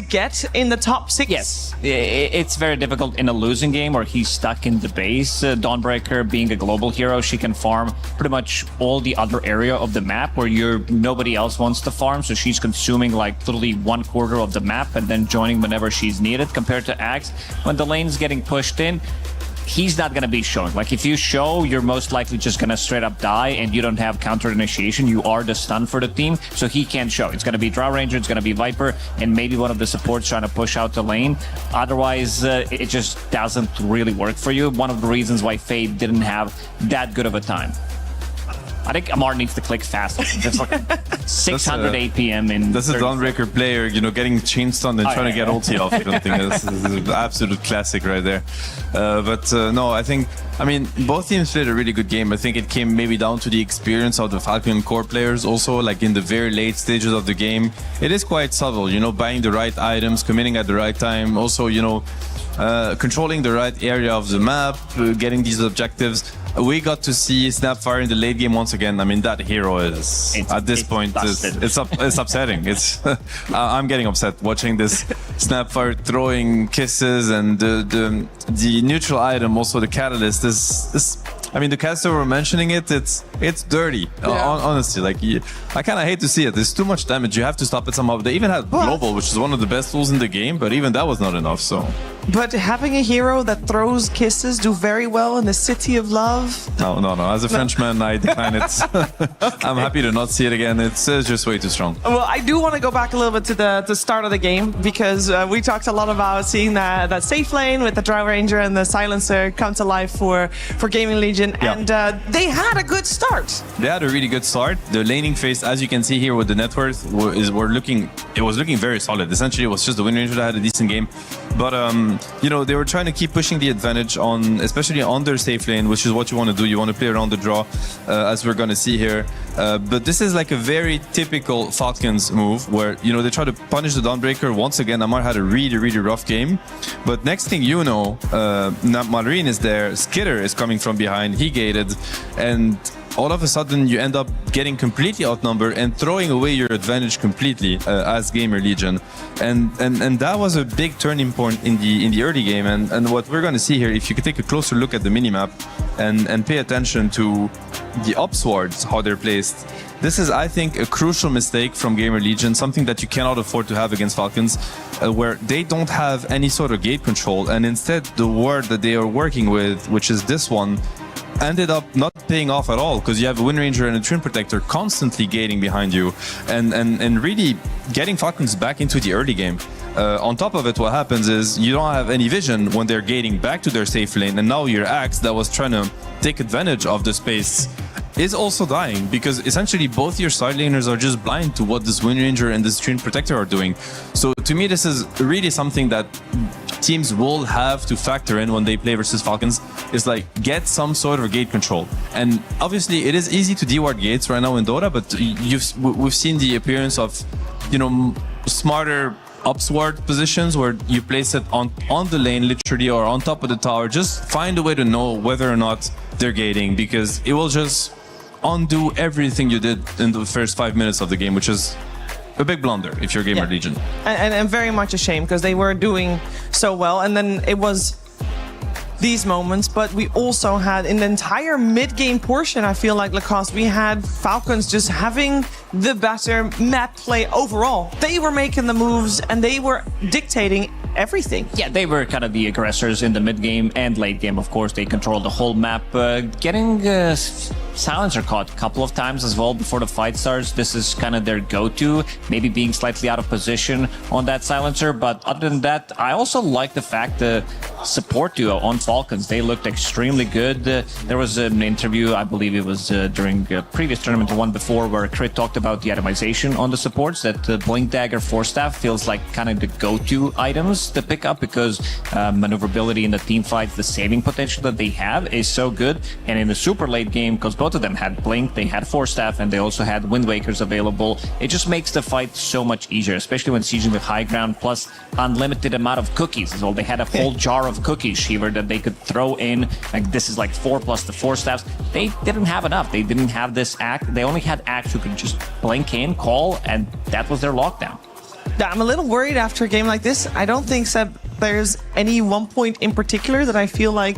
get in the top 6? Yes, it's very difficult in a losing game where he's stuck in the base. Dawnbreaker, being a global hero, she can farm pretty much all the other area of the map where nobody else wants to farm, so she's consuming literally 1/4 of the map and then joining whenever she's needed, compared to Axe. When the lane's getting pushed in, he's not going to be showing. If you show, you're most likely just going to straight up die, and you don't have counter initiation. You are the stun for the team, so he can't show. It's going to be Drow Ranger, it's going to be Viper, and maybe one of the supports trying to push out the lane. Otherwise, it just doesn't really work for you. One of the reasons why Fade didn't have that good of a time. I think Amar needs to click fast. Just 600 APM in. This is Dawnbreaker player, getting chain stunned and trying to get ulti off. I don't think this is an absolute classic right there. No, I think, both teams played a really good game. I think it came maybe down to the experience of the Falcon core players also, in the very late stages of the game. It is quite subtle, buying the right items, committing at the right time. Also, controlling the right area of the map, getting these objectives. We got to see Snapfire in the late game once again. That hero is, at this point, it's upsetting. I'm getting upset watching this Snapfire throwing kisses, and the neutral item, also the catalyst, the caster were mentioning it. It's dirty, honestly. I kind of hate to see it. There's too much damage. You have to stop it somehow. They even had global, which is one of the best tools in the game, but even that was not enough. So, but having a hero that throws kisses do very well in the city of love. No. As a Frenchman, I decline it. I'm happy to not see it again. It's just way too strong. Well, I do want to go back a little bit to the start of the game, because we talked a lot about seeing that safe lane with the Drow Ranger and the Silencer come to life for GamerLegion. And they had a good start. They had a really good start. The laning phase, as you can see here with the net worth, it was looking very solid. Essentially, it was just the Wind Ranger that had a decent game. But, they were trying to keep pushing the advantage especially on their safe lane, which is what you want to do. You want to play around the draw, as we're going to see here. But this is a very typical Falcons move where, they try to punish the Dawnbreaker. Once again, Amar had a really, really rough game. But next thing you know, Marine is there. Skitter is coming from behind. He gated, and all of a sudden you end up getting completely outnumbered and throwing away your advantage completely as GamerLegion, and that was a big turning point in the early game. And what we're going to see here, if you could take a closer look at the minimap and pay attention to the upswords, how they're placed. This is, I think, a crucial mistake from GamerLegion, something that you cannot afford to have against Falcons, where they don't have any sort of gate control, and instead the ward that they are working with, which is this one, ended up not paying off at all, because you have a Wind Ranger and a Twin Protector constantly gating behind you and really getting Falcons back into the early game. On top of it, what happens is you don't have any vision when they're gating back to their safe lane, and now your Axe that was trying to take advantage of the space is also dying, because essentially both your side laners are just blind to what this Wind Ranger and this Twin Protector are doing. So to me, this is really something that teams will have to factor in when they play versus Falcons is like get some sort of gate control. And obviously it is easy to deward gates right now in Dota, but we've seen the appearance of, you know, smarter upsward positions where you place it on the lane literally or on top of the tower. Just find a way to know whether or not they're gating, because it will just undo everything you did in the first 5 minutes of the game, which is a big blunder if you're GamerLegion. And very much a shame, because they were doing so well, and then it was these moments. But we also had in the entire mid-game portion, I feel like, Lacoste, we had Falcons just having the better map play overall. They were making the moves and they were dictating everything. Yeah, they were kind of the aggressors in the mid game and late game. Of course, they controlled the whole map. Getting silencer caught a couple of times as well before the fight starts. This is kind of their go-to, maybe being slightly out of position on that silencer. But other than that, I also like the fact the support duo on Falcons, they looked extremely good. There was an interview, I believe it was during a previous tournament, the one before, where Crit talked about the itemization on the supports, that the Blink Dagger Force Staff feels like kind of the go-to items to pick up, because maneuverability in the team fights, the saving potential that they have is so good. And in the super late game, because both of them had Blink, they had Force Staff, and they also had Wind Wakers available, it just makes the fight so much easier, especially when sieging with high ground, plus unlimited amount of cookies as well. They had a whole jar of cookies, Shiver, that they could throw in. Like, this is like 4 plus the Force Staffs. They didn't have enough. They didn't have this act. They only had acts who could just blink in, call, and that was their lockdown. I'm a little worried after a game like this. I don't think, Seb, there's any one point in particular that I feel like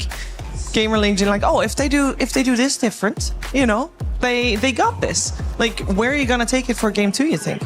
GamerLegion, like, oh, if they do this different, you know, they got this. Like, where are you gonna take it for game 2, you think?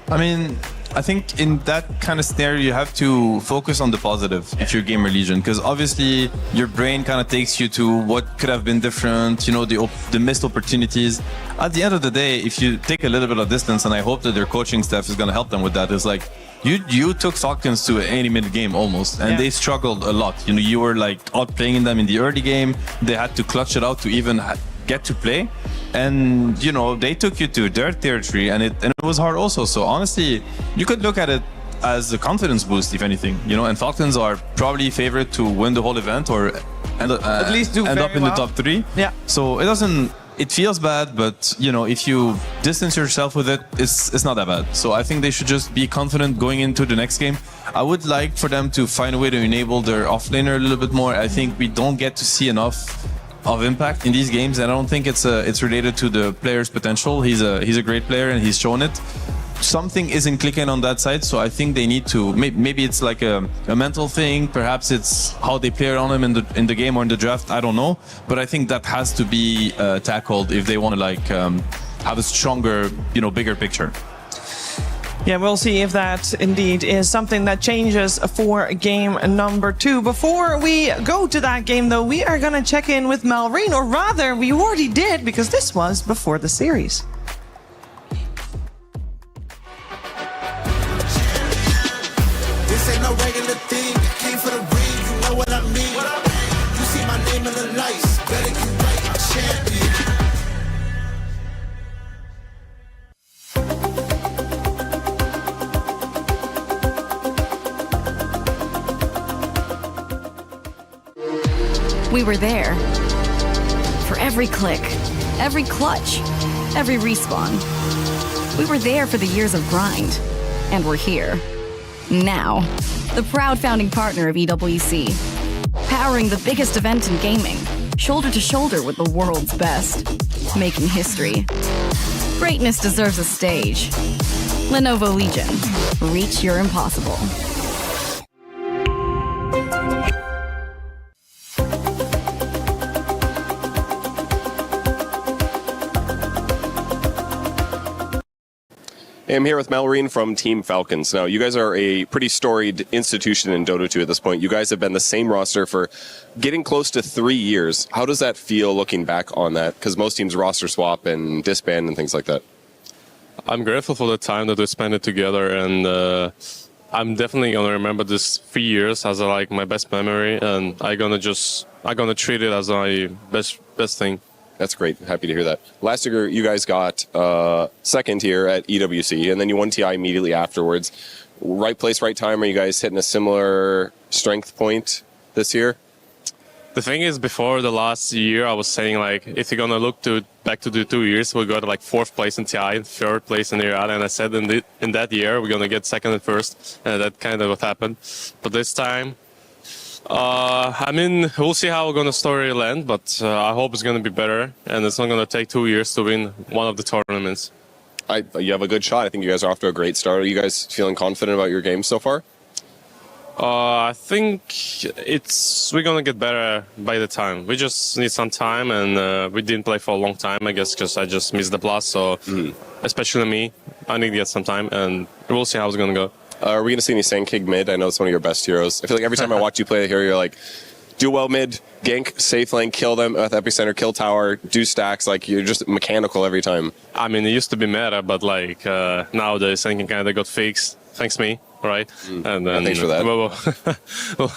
I mean, I think in that kind of scenario, you have to focus on the positive if you're GamerLegion, because obviously your brain kind of takes you to what could have been different, you know, the missed opportunities. At the end of the day, if you take a little bit of distance, and I hope that their coaching staff is going to help them with that, is like, you took Falcons to an 80-minute game almost, and they struggled a lot. You know, you were like outplaying them in the early game. They had to clutch it out to even get to play, and you know, they took you to their territory, and it was hard also. So honestly, you could look at it as a confidence boost, if anything, you know. And Falcons are probably favorite to win the whole event, or at least end up in the top 3. Yeah. So it feels bad, but you know, if you distance yourself with it, it's not that bad. So I think they should just be confident going into the next game. I would like for them to find a way to enable their offlaner a little bit more. I think we don't get to see enough of impact in these games, and I don't think it's related to the player's potential. He's a great player and he's shown it. Something isn't clicking on that side, so I think they need to, maybe it's like a mental thing, perhaps it's how they play around him in the game or in the draft, I don't know, but I think that has to be tackled if they want to like have a stronger, you know, bigger picture. Yeah, we'll see if that indeed is something that changes for game number 2. Before we go to that game, though, we are going to check in with Malrine, or rather, we already did, because this was before the series. This ain't no regular thing. I came for the ring, you know what I mean. You see my name in the lights, better get right, I'm champion. We were there. For every click, every clutch, every respawn. We were there for the years of grind. And we're here. Now. The proud founding partner of EWC. Powering the biggest event in gaming. Shoulder to shoulder with the world's best. Making history. Greatness deserves a stage. Lenovo Legion. Reach your impossible. I'm here with Malrine from Team Falcons. Now, you guys are a pretty storied institution in Dota 2 at this point. You guys have been the same roster for getting close to 3 years. How does that feel looking back on that? Because most teams roster swap and disband and things like that. I'm grateful for the time that we spent it together, and I'm definitely gonna remember this 3 years as like my best memory, and I'm gonna treat it as my best thing. That's great. Happy to hear that. Last year, you guys got second here at EWC, and then you won TI immediately afterwards. Right place, right time. Are you guys hitting a similar strength point this year? The thing is, before the last year, I was saying, like, if you're going to look back to the 2 years, we got like 4th place in TI and 3rd place in Real. And I said in that year, we're going to get 2nd and 1st. And that kind of what happened. But this time, I mean, we'll see how we're going to story land. But I hope it's going to be better. And it's not going to take 2 years to win one of the tournaments. You have a good shot. I think you guys are off to a great start. Are you guys feeling confident about your game so far? I think we're gonna get better by the time. We just need some time, and we didn't play for a long time, I guess, because I just missed the blast. So, especially me, I need to get some time, and we'll see how it's gonna go. Are we gonna see any Sandking mid? I know it's one of your best heroes. I feel like every time I watch you play a hero, you're like, do well mid, gank, safe lane, kill them at the epicenter, kill tower, do stacks. Like, you're just mechanical every time. I mean, it used to be meta, but like nowadays, Sandking kind of got fixed. Thanks me. Right? And then, thanks for that. Well,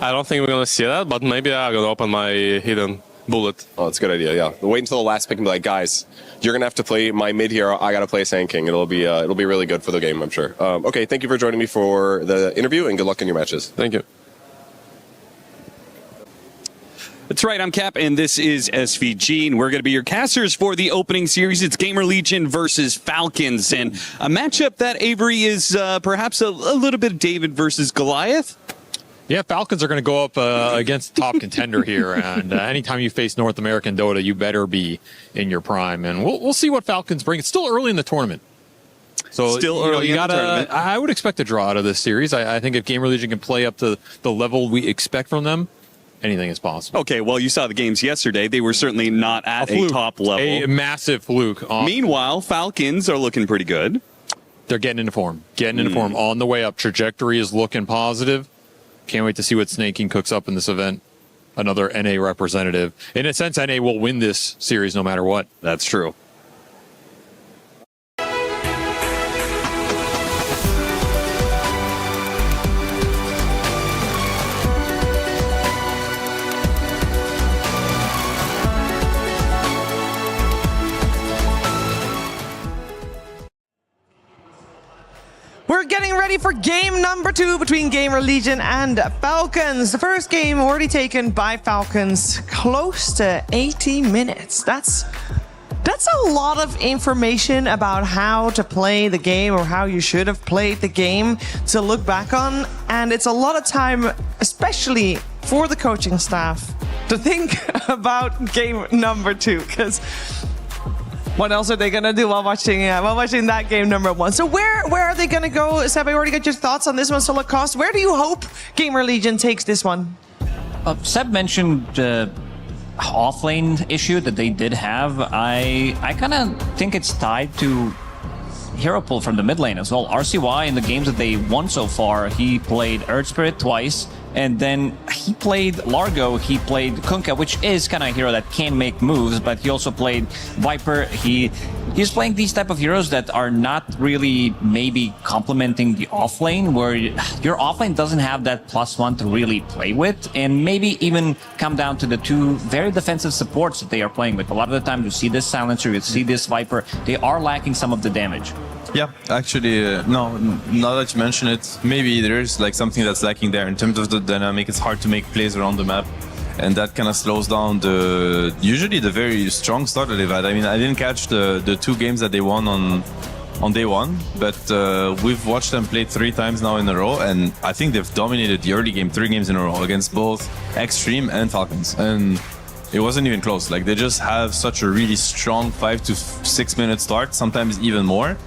I don't think we're going to see that, but maybe I'm going to open my hidden bullet. Oh, that's a good idea, yeah. Wait until the last pick and be like, guys, you're going to have to play my mid hero. I got to play Sandking. It'll be really good for the game, I'm sure. Okay, thank you for joining me for the interview, and good luck in your matches. Thank you. That's right, I'm Cap, and this is SVG, and we're going to be your casters for the opening series. It's GamerLegion versus Falcons, and a matchup that, Avery, is perhaps a little bit of David versus Goliath. Yeah, Falcons are going to go up against top contender here, and anytime you face North American Dota, you better be in your prime, and we'll see what Falcons bring. It's still early in the tournament. So still early in the tournament. I would expect a draw out of this series. I think if GamerLegion can play up to the level we expect from them, anything is possible. Okay, well, you saw the games yesterday. They were certainly not at a top level. A massive fluke. Meanwhile, Falcons are looking pretty good. They're getting into form. Getting into form on the way up. Trajectory is looking positive. Can't wait to see what Sandking cooks up in this event. Another NA representative. In a sense, NA will win this series no matter what. That's true. We're getting ready for game number 2 between GamerLegion and Falcons. The first game already taken by Falcons, close to 80 minutes. That's a lot of information about how to play the game or how you should have played the game to look back on. And it's a lot of time, especially for the coaching staff, to think about game number 2, because what else are they gonna do while watching that game number 1? So where are they gonna go? Seb, I already got your thoughts on this one. So Lacoste, where do you hope GamerLegion takes this one? Seb mentioned the offlane issue that they did have. I kind of think it's tied to hero pull from the mid lane as well. RCY in the games that they won so far, he played Earth Spirit twice. And then he played Largo, he played Kunkka, which is kind of a hero that can make moves, but he also played Viper. He's playing these type of heroes that are not really maybe complementing the offlane, where your offlane doesn't have that +1 to really play with, and maybe even come down to the 2 very defensive supports that they are playing with. A lot of the time you see this Silencer, you see this Viper, they are lacking some of the damage. Yeah, actually, no, now that you mention it, maybe there is like something that's lacking there in terms of the dynamic. It's hard to make plays around the map, and that kind of slows down usually the very strong start that they've had. I mean, I didn't catch the 2 games that they won on day 1, but we've watched them play 3 times now in a row, and I think they've dominated the early game 3 games in a row against both Extreme and Falcons, and it wasn't even close. Like, they just have such a really strong 5 to 6 minute start, sometimes even more.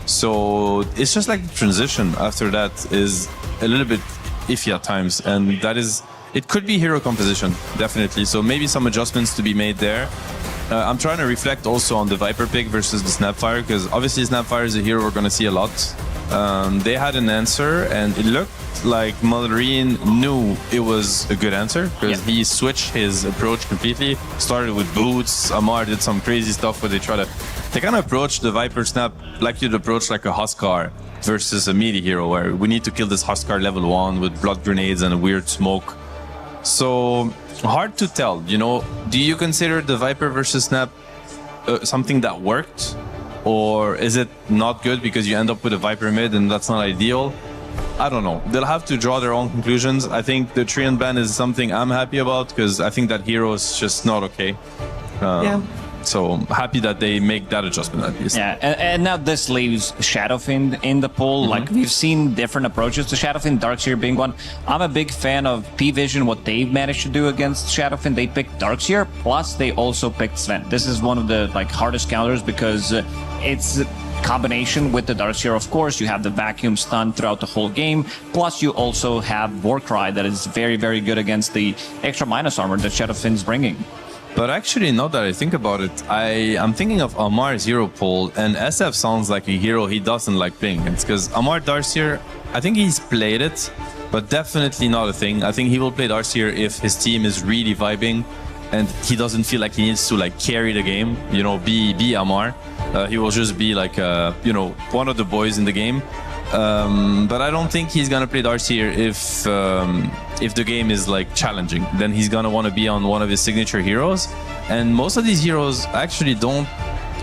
So it's just like the transition after that is a little bit iffy at times, and it could be hero composition, definitely. So maybe some adjustments to be made there. I'm trying to reflect also on the Viper pick versus the Snapfire, because obviously Snapfire is a hero we're going to see a lot. They had an answer, and it looked like Malrine knew it was a good answer, because he switched his approach completely. Started with boots. Amar did some crazy stuff where they kind of approach the Viper Snap like you'd approach like a Huskar versus a melee hero, where we need to kill this Huskar level 1 with blood grenades and a weird smoke. So Hard to tell. You know, do you consider the Viper versus Snap something that worked, or is it not good because you end up with a Viper mid and that's not ideal? I don't know. They'll have to draw their own conclusions. I think the Treant ban is something I'm happy about because I think that hero is just not okay. Yeah. So happy that they make that adjustment at least. Yeah, and now this leaves Shadowfiend in the pool. Like, we've seen different approaches to Shadowfiend, Darkseer being one. I'm a big fan of P-Vision, what they've managed to do against Shadowfiend. They picked Darkseer, plus they also picked Sven. This is one of the hardest counters because it's a combination with the Darkseer. Of course, you have the vacuum stun throughout the whole game, plus you also have Warcry that is very, very good against the extra minus armor that Shadowfiend's bringing. But actually, now that I think about it, I'm thinking of Amar's hero pool, and SF sounds like a hero he doesn't like playing. It's because Amar Darkseer, I think he's played it, but definitely not a thing. I think he will play Darkseer if his team is really vibing and he doesn't feel like he needs to carry the game, you know, be Amar. He will just be you know, one of the boys in the game. But I don't think he's gonna play Darkseer if the game is challenging. Then he's gonna want to be on one of his signature heroes, and most of these heroes actually don't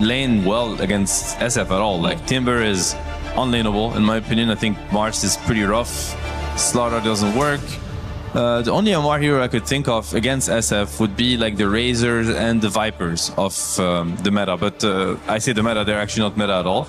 lane well against SF at all. Like Timber is unlaneable in my opinion. I think Mars is pretty rough. Slaughter doesn't work. The only Amar hero I could think of against SF would be the Razors and the Vipers of the meta. But I say the meta, they're actually not meta at all.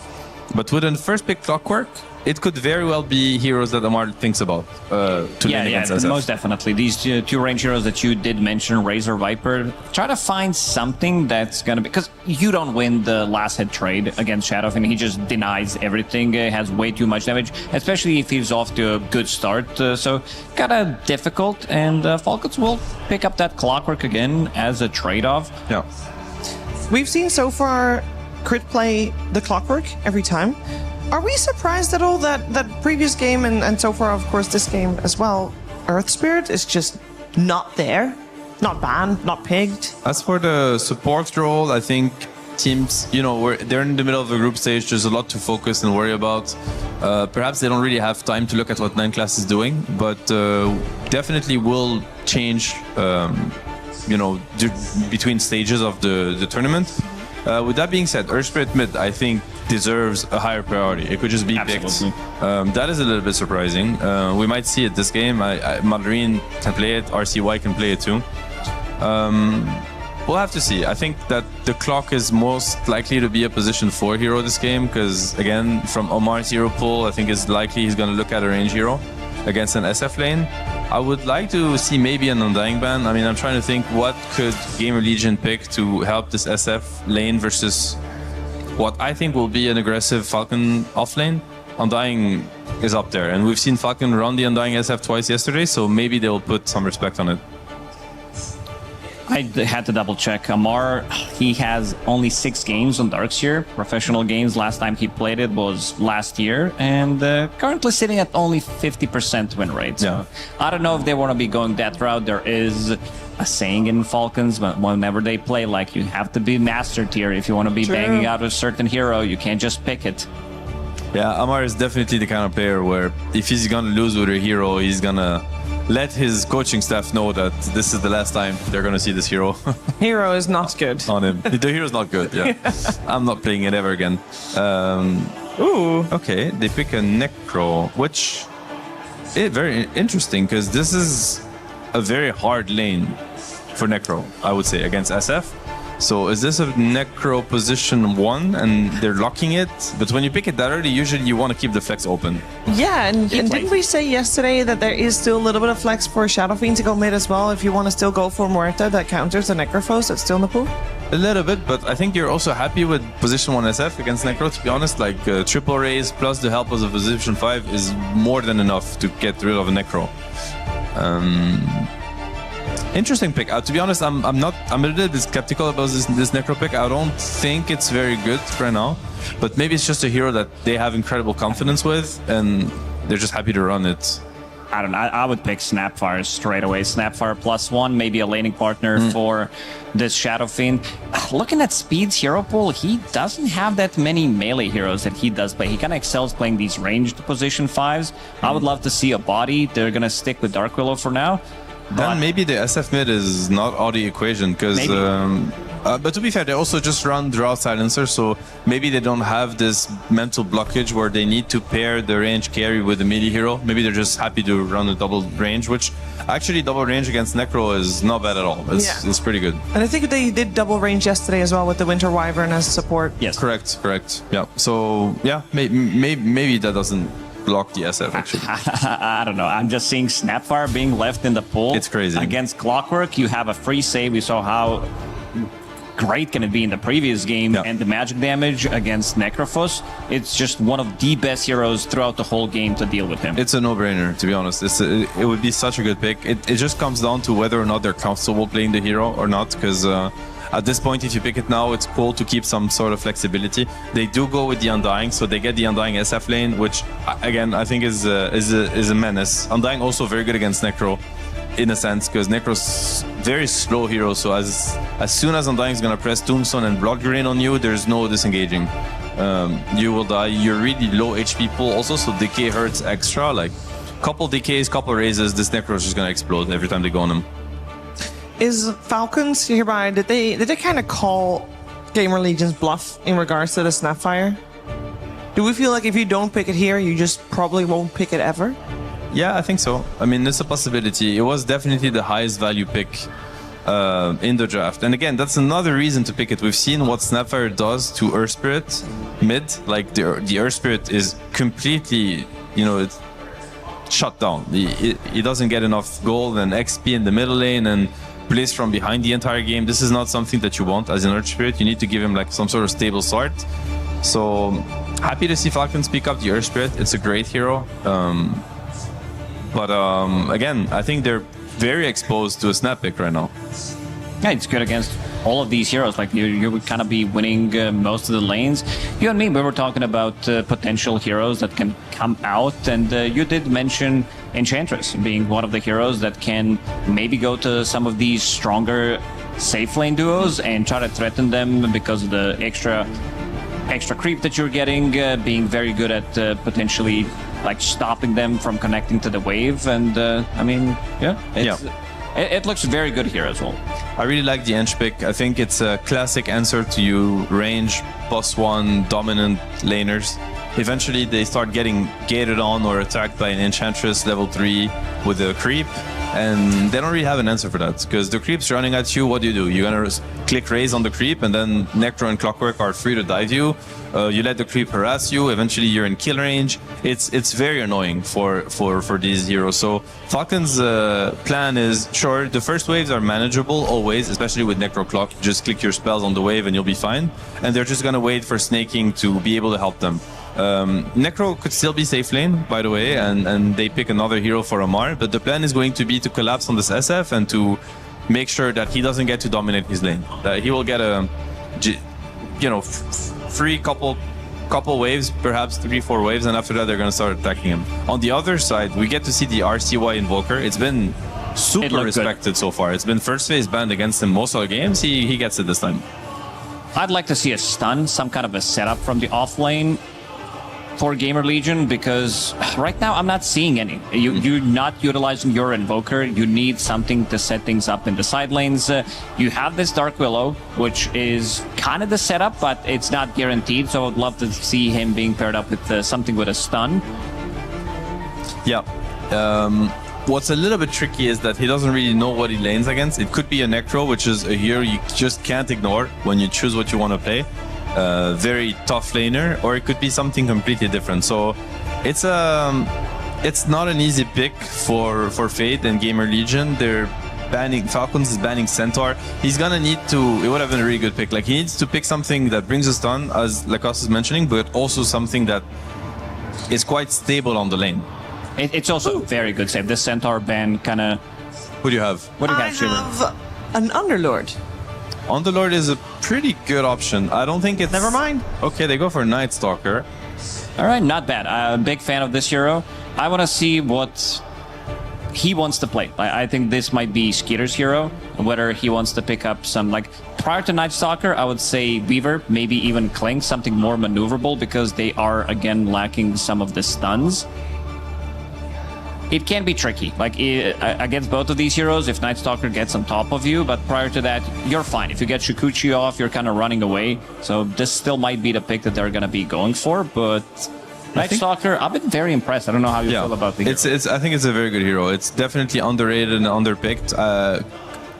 But with the first pick Clockwork, it could very well be heroes that Amar thinks about to lane against SF. Most definitely. These two range heroes that you did mention, Razor, Viper, try to find something that's going to be... Because you don't win the last hit trade against Shadowfiend. He just denies everything, has way too much damage, especially if he's off to a good start. So kind of difficult, and Falcons will pick up that Clockwork again as a trade-off. Yeah. We've seen so far Crit play the Clockwork every time. Are we surprised at all that previous game and so far, of course, this game as well, Earth Spirit is just not there? Not banned, not picked? As for the support role, I think teams, you know, they're in the middle of a group stage. There's a lot to focus and worry about. Perhaps they don't really have time to look at what 9 Class is doing, but definitely will change, you know, between stages of the tournament. With that being said, Earth Spirit mid, I think, deserves a higher priority. It could just be picked. That is a little bit surprising. We might see it this game. Malarine can play it. RCY can play it too. We'll have to see. I think that the Clock is most likely to be a position 4 hero this game because, again, from Omar's hero pool, I think it's likely he's going to look at a range hero against an SF lane. I would like to see maybe an Undying ban. I mean, I'm trying to think what could GamerLegion pick to help this SF lane versus what I think will be an aggressive Falcon offlane. Undying is up there, and we've seen Falcon run the Undying SF twice yesterday, so maybe they'll put some respect on it. I had to double check. Amar, he has only 6 games on Darkseer, professional games. Last time he played it was last year, and currently sitting at only 50% win rate. So yeah. I don't know if they want to be going that route. There is a saying in Falcons, but whenever they play, you have to be master tier if you want to be banging out a certain hero. You can't just pick it. Yeah, Amar is definitely the kind of player where if he's gonna lose with a hero, he's gonna let his coaching staff know that this is the last time they're gonna see this hero. Hero is not good. On him. The hero's not good, yeah. I'm not playing it ever again. Ooh. Okay, they pick a Necro, which is very interesting because this is a very hard lane for Necro, I would say, against SF. So is this a Necro position 1 and they're locking it? But when you pick it that early, usually you want to keep the flex open. Yeah, and didn't we say yesterday that there is still a little bit of flex for Shadowfiend to go mid as well if you want to still go for Muerta that counters the Necrophos that's still in the pool? A little bit, but I think you're also happy with position 1 SF against Necro, to be honest. Triple raise plus the help of the position 5 is more than enough to get rid of a Necro. Interesting pick. To be honest, I'm a little bit skeptical about this Necro pick. I don't think it's very good right now, but maybe it's just a hero that they have incredible confidence with, and they're just happy to run it. I don't know. I would pick Snapfire straight away. Snapfire +1, maybe a laning partner for this Shadowfiend. Looking at Speed's hero pool, he doesn't have that many melee heroes that he does play. He kind of excels playing these ranged position 5s. I would love to see a body. They're going to stick with Dark Willow for now. then maybe the SF mid is not out of the equation because. But to be fair, they also just run Drought Silencer, so maybe they don't have this mental blockage where they need to pair the range carry with the melee hero. Maybe they're just happy to run a double range, which actually double range against Necro is not bad at all. It's pretty good. And I think they did double range yesterday as well with the Winter Wyvern as support. Yes. Correct. Yeah. So, yeah, maybe that doesn't block the SF, actually. I don't know. I'm just seeing Snapfire being left in the pool. It's crazy. Against Clockwork, you have a free save. We saw how great can it be in the previous game, and the magic damage against Necrophos, it's just one of the best heroes throughout the whole game to deal with him. It's a no-brainer, to be honest. It would be such a good pick. It just comes down to whether or not they're comfortable playing the hero or not, because at this point, if you pick it now, it's cool to keep some sort of flexibility. They do go with the Undying, so they get the Undying SF lane, which, again, I think is a menace. Undying also very good against Necro, in a sense, because Necro's very slow hero, so as soon as Undying is going to press Tombstone and block Drain on you, there's no disengaging. You will die. You're really low HP pool also, so decay hurts extra. Like, couple decays, couple raises, this Necro is just going to explode every time they go on him. Is Falcons hereby, did they kind of call GamerLegion's bluff in regards to the Snapfire? Do we feel like if you don't pick it here, you just probably won't pick it ever? Yeah, I think so. I mean, it's a possibility. It was definitely the highest value pick in the draft. And again, that's another reason to pick it. We've seen what Snapfire does to Earth Spirit mid. Like, the Earth Spirit is completely, it's shut down. He doesn't get enough gold and XP in the middle lane and plays from behind the entire game. This is not something that you want as an Earth Spirit. You need to give him like some sort of stable start. So, happy to see Falcons pick up the Earth Spirit. It's a great hero. But again, I think they're very exposed to a snap pick right now. Yeah, it's good against all of these heroes. Like, you would kind of be winning most of the lanes. You and me, we were talking about potential heroes that can come out, and you did mention Enchantress being one of the heroes that can maybe go to some of these stronger safe lane duos and try to threaten them because of the extra creep that you're getting, being very good at potentially like stopping them from connecting to the wave. And I mean, it looks very good here as well. I really like the Ench pick. I think it's a classic answer to you range +1 dominant laners. Eventually they start getting gated on or attacked by an Enchantress level 3 with a creep, and they don't really have an answer for that, because the creep's running at you. What do? You're gonna click raise on the creep, and then Necro and Clockwork are free to dive you. You let the creep harass you. Eventually you're in kill range. It's very annoying for these heroes. So Falcon's plan is, sure, the first waves are manageable always, especially with Necro Clock. Just click your spells on the wave and you'll be fine. And they're just gonna wait for snaking to be able to help them. Necro could still be safe lane, by the way, and they pick another hero for Amar, but the plan is going to be to collapse on this SF and to make sure that he doesn't get to dominate his lane. That he will get a, free couple waves, perhaps 3-4 waves, and after that they're going to start attacking him. On the other side, we get to see the RCY Invoker. It's been super respected so far. It's been first phase banned against him most of the games. He gets it this time. I'd like to see a stun, some kind of a setup from the off lane for GamerLegion, because right now I'm not seeing any. You're not utilizing your Invoker. You need something to set things up in the side lanes. You have this Dark Willow, which is kind of the setup, but it's not guaranteed, so I'd love to see him being paired up with something with a stun. Yeah. What's a little bit tricky is that he doesn't really know what he lanes against. It could be a Necro, which is a hero you just can't ignore when you choose what you want to play. Very tough laner, or it could be something completely different. So it's not an easy pick for Fate and GamerLegion. They're banning Falcons is banning Centaur. He's gonna need to. It would have been a really good pick. Like, he needs to pick something that brings a stun, as Lacoste is mentioning, but also something that is quite stable on the lane. It's also a very good save. This Centaur ban kind of. Who do you have? What do you have, Shiver? I have an Underlord. Underlord is a pretty good option. I don't think it's... Never mind. Okay, they go for Night Stalker. All right, not bad. I'm a big fan of this hero. I want to see what he wants to play. I think this might be Skeeter's hero, whether he wants to pick up some, like, prior to Night Stalker, I would say Weaver, maybe even Clink, something more maneuverable, because they are, again, lacking some of the stuns. it can be tricky. Like against both of these heroes, if Night Stalker gets on top of you, but prior to that, you're fine. If you get Shikuchi off, you're kind of running away. So this still might be the pick that they're going to be going for, but Night Stalker, I've been very impressed. I don't know how you feel about the hero. I think it's a very good hero. It's definitely underrated and underpicked.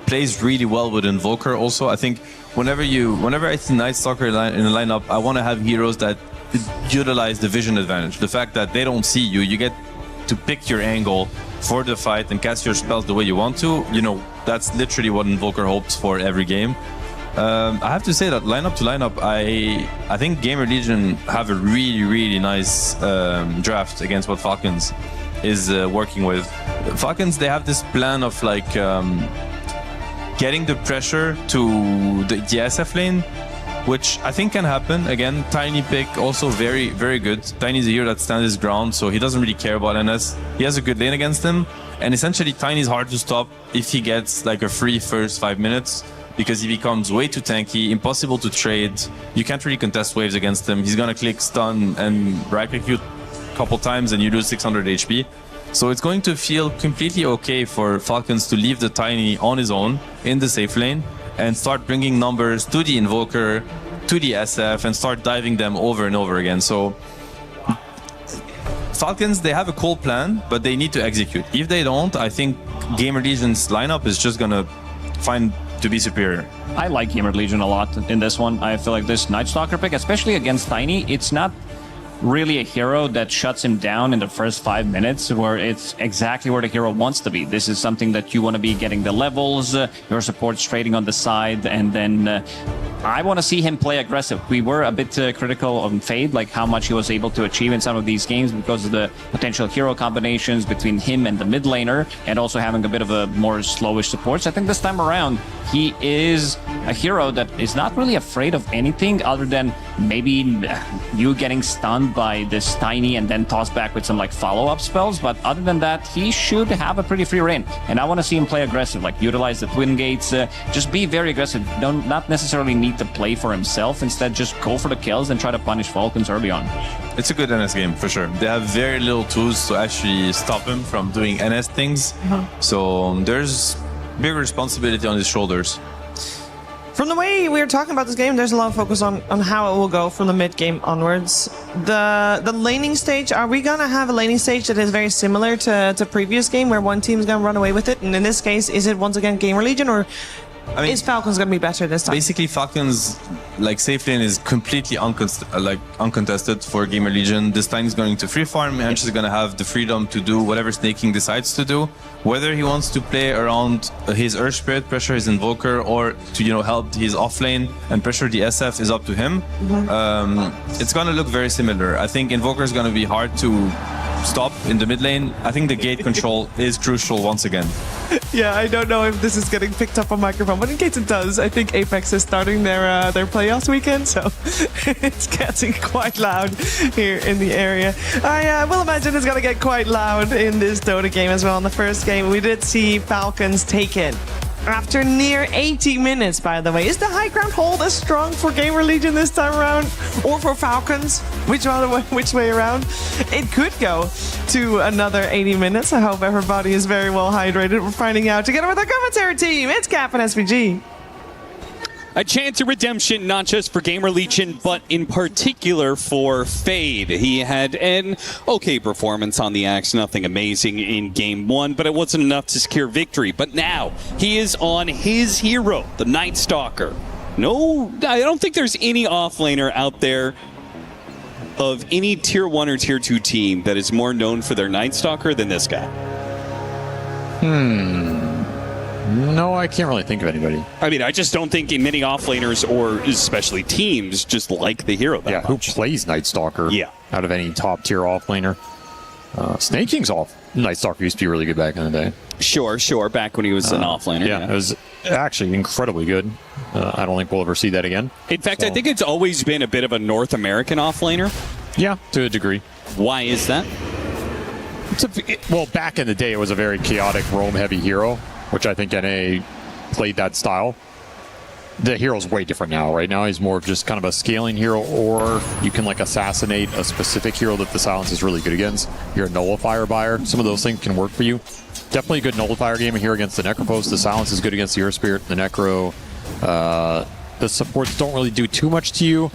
Plays really well with Invoker also. I think whenever I see Night Stalker in the lineup, I want to have heroes that utilize the vision advantage. The fact that they don't see you, you get to pick your angle for the fight and cast your spells the way you want to. You know, that's literally what Invoker hopes for every game. I have to say that lineup to lineup, I think GamerLegion have a really nice draft against what Falcons is working with. Falcons, they have this plan of like getting the pressure to the SF lane, which I think can happen. Again, Tiny pick, also very good. Tiny's a hero that stands his ground, so he doesn't really care about NS. He has a good lane against him, and essentially Tiny's hard to stop if he gets like a free first 5 minutes, because he becomes way too tanky, impossible to trade. You can't really contest waves against him. He's gonna click stun and right click you a couple times and you lose 600 HP. So it's going to feel completely okay for Falcons to leave the Tiny on his own in the safe lane and start bringing numbers to the Invoker, to the SF, and start diving them over and over again. So Falcons, they have a cool plan, but they need to execute. If they don't, I think GamerLegion's lineup is just gonna find to be superior. I like GamerLegion a lot in this one. I feel like this Night Stalker pick, especially against Tiny, it's not really a hero that shuts him down in the first 5 minutes, where it's exactly where the hero wants to be. This is something that you want to be getting the levels, your support's trading on the side, and then I want to see him play aggressive. We were a bit critical on Fade, like how much he was able to achieve in some of these games because of the potential hero combinations between him and the mid laner, and also having a bit of a more slowish support. So I think this time around, he is a hero that is not really afraid of anything other than maybe you getting stunned by this Tiny and then tossed back with some like follow-up spells. But other than that, he should have a pretty free reign. And I want to see him play aggressive, like utilize the Twin Gates, just be very aggressive. Not necessarily need to play for himself. Instead, just go for the kills and try to punish Falcons early on. It's a good NS game for sure. They have very little tools to actually stop him from doing NS things. So there's big responsibility on his shoulders. From the way we were talking about this game, there's a lot of focus on how it will go from the mid game onwards. The laning stage, are we gonna have a laning stage that is very similar to previous game where one team's gonna run away with it? And in this case, is it once again GamerLegion, or is Falcons gonna be better this time? Basically, Falcons like safe lane is completely uncontested for GamerLegion. This time he's going to free farm, and he's gonna have the freedom to do whatever Snaking decides to do. Whether he wants to play around his Earth Spirit, pressure his Invoker, or to help his off lane and pressure the SF is up to him. It's gonna look very similar. I think Invoker is gonna be hard to stop in the mid lane. I think the gate control is crucial once again. Yeah, I don't know if this is getting picked up on microphone, but in case it does, I think Apex is starting their playoffs weekend, so it's getting quite loud here in the area. I will imagine it's gonna get quite loud in this Dota game as well. In the first game, we did see Falcons take it after near 80 minutes, by the way. Is the high ground hold as strong for GamerLegion this time around? Or for Falcons? Which way around? It could go to another 80 minutes. I hope everybody is very well hydrated. We're finding out together with our commentary team. It's Cap and SVG. A chance of redemption, not just for GamerLegion, but in particular for Fade. He had an okay performance on the Axe, nothing amazing in Game 1, but it wasn't enough to secure victory. But now, he is on his hero, the Night Stalker. No, I don't think there's any offlaner out there of any Tier 1 or Tier 2 team that is more known for their Night Stalker than this guy. No, I can't really think of anybody. I mean, I just don't think many offlaners, or especially teams, just like the hero that much. Who plays Night Stalker? Yeah. Out of any top tier offlaner. Snaking's off. Night Stalker used to be really good back in the day. Sure. Back when he was an offlaner. Yeah, it was actually incredibly good. I don't think we'll ever see that again. In fact, I think it's always been a bit of a North American offlaner. Yeah, to a degree. Why is that? Well, back in the day, it was a very chaotic roam-heavy hero, which I think NA played that style. the hero's way different now. Right now, he's more of just kind of a scaling hero, or you can like assassinate a specific hero that the silence is really good against. You're a nullifier buyer. Some of those things can work for you. Definitely a good nullifier game here against the Necropost. The silence is good against the Earth Spirit, the Necro. The supports don't really do too much to you.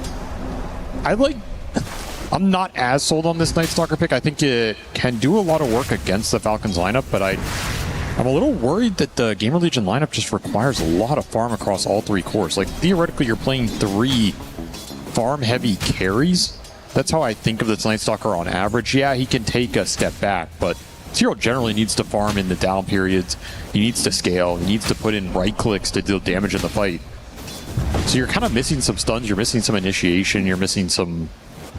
I'm not as sold on this Night Stalker pick. I think it can do a lot of work against the Falcons lineup, but I'm a little worried that the GamerLegion lineup just requires a lot of farm across all 3 cores. Like, theoretically, you're playing 3 farm-heavy carries. That's how I think of this Night Stalker on average. Yeah, he can take a step back, but Zero generally needs to farm in the down periods. He needs to scale. He needs to put in right clicks to deal damage in the fight. So you're kind of missing some stuns. You're missing some initiation. You're missing some,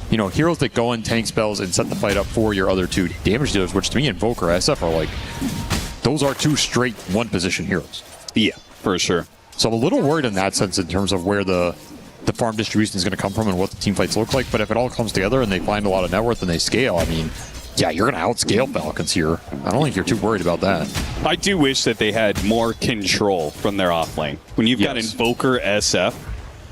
you know, heroes that go in tank spells and set the fight up for your other 2 damage dealers, which to me Invoker, SF are like, those are 2 straight 1-position heroes. Yeah, for sure. So I'm a little worried in that sense in terms of where the farm distribution is going to come from and what the team fights look like. But if it all comes together and they find a lot of net worth and they scale, I mean, yeah, you're going to outscale Falcons here. I don't think you're too worried about that. I do wish that they had more control from their offlane. When you've got Invoker SF,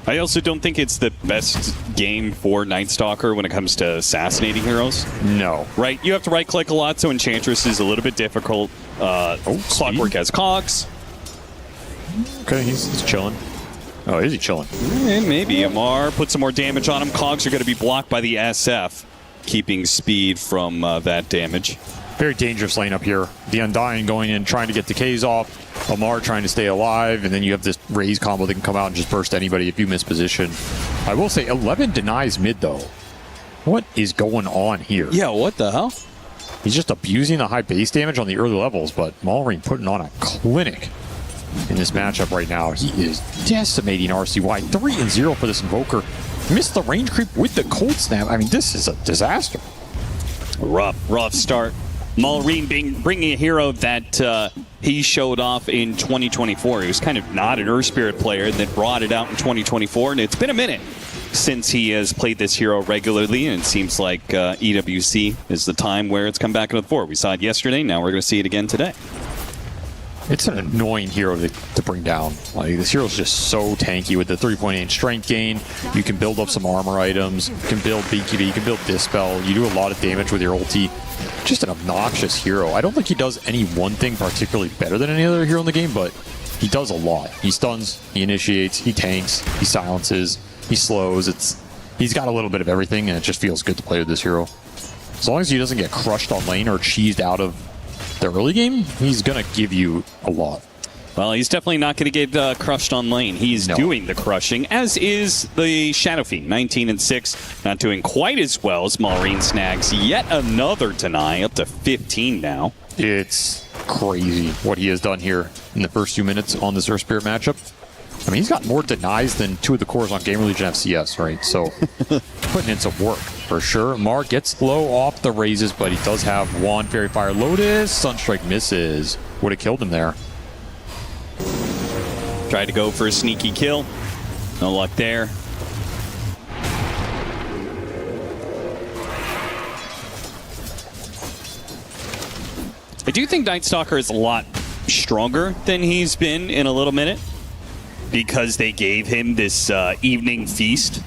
I also don't think it's the best game for Night Stalker when it comes to assassinating heroes. No. Right? You have to right-click a lot, so Enchantress is a little bit difficult. Clockwork has Cogs. Okay, he's chilling. Oh, is he chilling? Maybe. Amar, put some more damage on him. Cogs are going to be blocked by the SF, keeping speed from that damage. Very dangerous lane up here. The Undying going in, trying to get decays off. Amar trying to stay alive, and then you have this Raze combo that can come out and just burst anybody if you miss position. I will say, 11 denies mid, though. What is going on here? Yeah, what the hell? He's just abusing the high base damage on the early levels, but Malrine putting on a clinic in this matchup right now. He is decimating RCY. 3-0 for this Invoker. Missed the range creep with the cold snap. I mean, this is a disaster. Rough start. Malrine bringing a hero that he showed off in 2024. He was kind of not an Earth Spirit player, and then brought it out in 2024, and it's been a minute since he has played this hero regularly, and it seems like EWC is the time where it's come back into the fore. We saw it yesterday, now we're going to see it again today. It's an annoying hero to bring down. Like, this hero's just so tanky with the 3.8 strength gain. You can build up some armor items. You can build BKB. You can build Dispel. You do a lot of damage with your ulti. Just an obnoxious hero. I don't think he does any one thing particularly better than any other hero in the game, but he does a lot. He stuns, he initiates, he tanks, he silences, he slows. He's got a little bit of everything, and it just feels good to play with this hero. As long as he doesn't get crushed on lane or cheesed out of the early game, he's going to give you a lot. Well, he's definitely not going to get crushed on lane. He's doing the crushing, as is the Shadow Fiend, 19-6. Not doing quite as well as Malrine snags yet another deny, up to 15 now. It's crazy what he has done here in the first few minutes on this Earth Spirit matchup. I mean, he's got more denies than 2 of the cores on GamerLegion FCS, right? So, putting in some work, for sure. Mar gets low off the raises, but he does have one Fairy Fire Lotus. Sunstrike misses. Would have killed him there. Tried to go for a sneaky kill. No luck there. I do think Night Stalker is a lot stronger than he's been in a little minute, because they gave him this evening feast.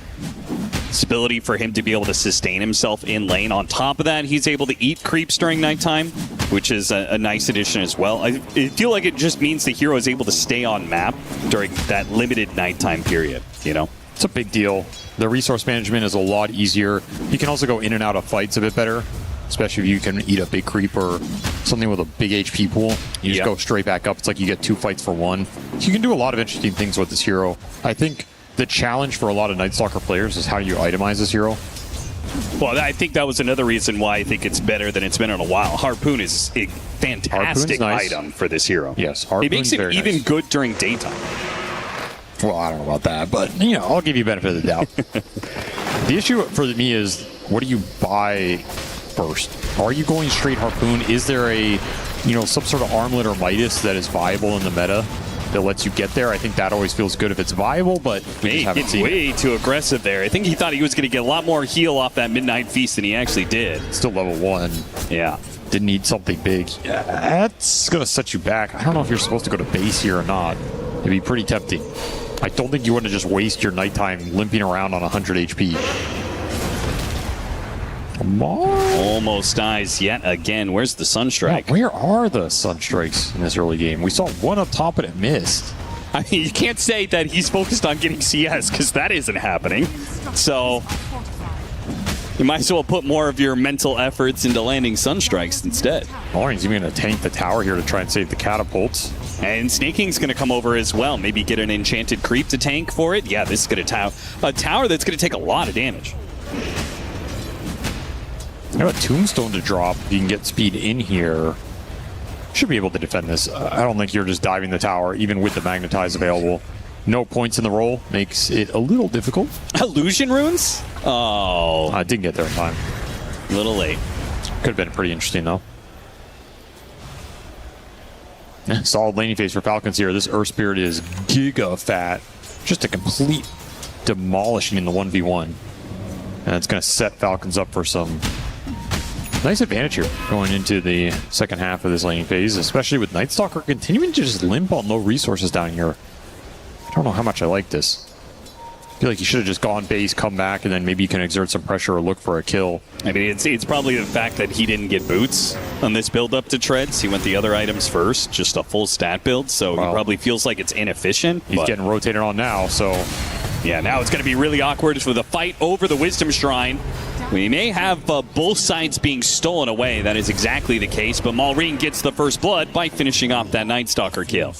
This ability for him to be able to sustain himself in lane. On top of that, he's able to eat creeps during nighttime, which is a nice addition as well. I feel like it just means the hero is able to stay on map during that limited nighttime period, you know? It's a big deal. The resource management is a lot easier. You can also go in and out of fights a bit better, especially if you can eat a big creep or something with a big HP pool. You just go straight back up. It's like you get 2 fights for 1. So you can do a lot of interesting things with this hero. I think the challenge for a lot of Night Stalker players is how do you itemize this hero? Well, I think that was another reason why I think it's better than it's been in a while. Harpoon is a fantastic item for this hero. Yes, Harpoon's it makes it even good during daytime. Well, I don't know about that, but, you know, I'll give you benefit of the doubt. The issue for me is, what do you buy first? Are you going straight Harpoon? Is there some sort of armlet or Midas that is viable in the meta that lets you get there? I think that always feels good if it's viable, but we just haven't seen way too aggressive there. I think he thought he was going to get a lot more heal off that Midnight Feast than he actually did. Still level 1. Yeah. Didn't need something big. Yeah, that's going to set you back. I don't know if you're supposed to go to base here or not. It'd be pretty tempting. I don't think you want to just waste your nighttime limping around on 100 HP. Come on. Almost dies yet again. Where's the Sunstrike? Yeah, where are the Sunstrikes in this early game? We saw one up top and it missed. I mean, you can't say that he's focused on getting CS because that isn't happening. So you might as well put more of your mental efforts into landing Sunstrikes instead. Maureen's even going to tank the tower here to try and save the catapults. And Snaking's going to come over as well. Maybe get an enchanted creep to tank for it. Yeah, this is going to a tower that's going to take a lot of damage. I have a tombstone to drop. You can get speed in here. Should be able to defend this. I don't think you're just diving the tower, even with the magnetize available. No points in the roll makes it a little difficult. Illusion runes? Oh. I didn't get there in time. A little late. Could have been pretty interesting, though. Yeah, solid laning phase for Falcons here. This Earth Spirit is giga fat. Just a complete demolishing in the 1v1. And it's going to set Falcons up for some nice advantage here going into the second half of this laning phase, especially with Night Stalker continuing to just limp on low resources down here. I don't know how much I like this. I feel like you should have just gone base, come back, and then maybe you can exert some pressure or look for a kill. I mean, it's probably the fact that he didn't get boots on this build up to Treads. He went the other items first, just a full stat build, so he probably feels like it's inefficient. He's getting rotated on now, so... Yeah, now it's going to be really awkward for the fight over the Wisdom Shrine. We may have both sides being stolen away. That is exactly the case, but Maureen gets the first blood by finishing off that Night Stalker kill.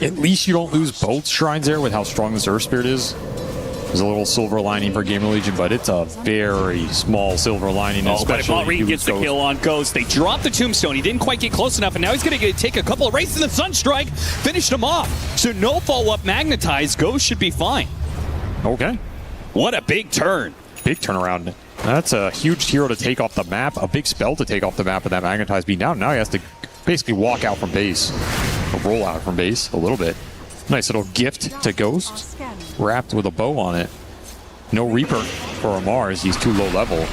At least you don't lose both shrines there with how strong this Earth Spirit is. There's a little silver lining for GamerLegion, but it's a very small silver lining. Oh, but if Maureen gets the kill on Ghost, they drop the Tombstone. He didn't quite get close enough, and now he's going to take a couple of races in the Sunstrike, finished him off. So no follow-up magnetized. Ghost should be fine. Okay. What a big turn. Big turnaround. That's a huge hero to take off the map, a big spell to take off the map, and that magnetized being down. Now he has to basically walk out from base, or roll out from base a little bit. Nice little gift to Ghost, wrapped with a bow on it. No Reaper for Amar as he's too low level.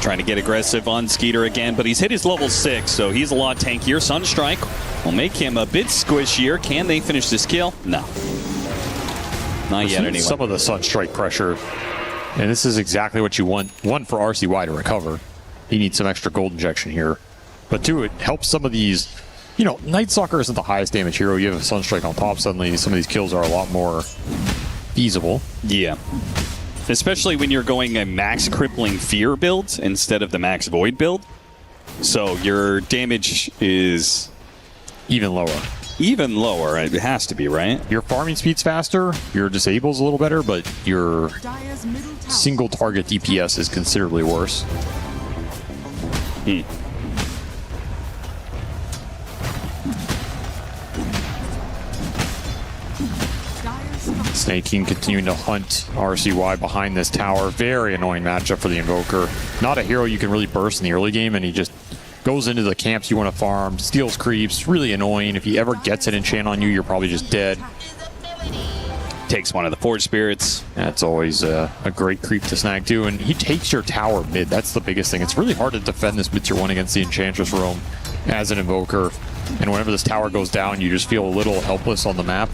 Trying to get aggressive on Skeeter again, but he's hit his level 6, so he's a lot tankier. Sunstrike will make him a bit squishier. Can they finish this kill? No. Not yet, anyway. Some of the Sunstrike pressure. And this is exactly what you want. One, for RCY to recover. He needs some extra gold injection here. But two, it helps some of these... You know, Night Stalker isn't the highest damage hero. You have a Sunstrike on top, suddenly some of these kills are a lot more feasible. Yeah. Especially when you're going a max crippling fear build instead of the max void build. So your damage is... even lower. Even lower, it has to be, right? Your farming speed's faster, your disable's a little better, but your single target DPS is considerably worse. Snake King continuing to hunt RCY behind this tower. Very annoying matchup for the Invoker. Not a hero you can really burst in the early game, and he just goes into the camps you want to farm, steals creeps. Really annoying. If he ever gets an enchant on you, you're probably just dead. Takes one of the Forge Spirits. That's always a great creep to snag too. And he takes your tower mid. That's the biggest thing. It's really hard to defend this mid tier 1 against the Enchantress roam as an Invoker. And whenever this tower goes down, you just feel a little helpless on the map.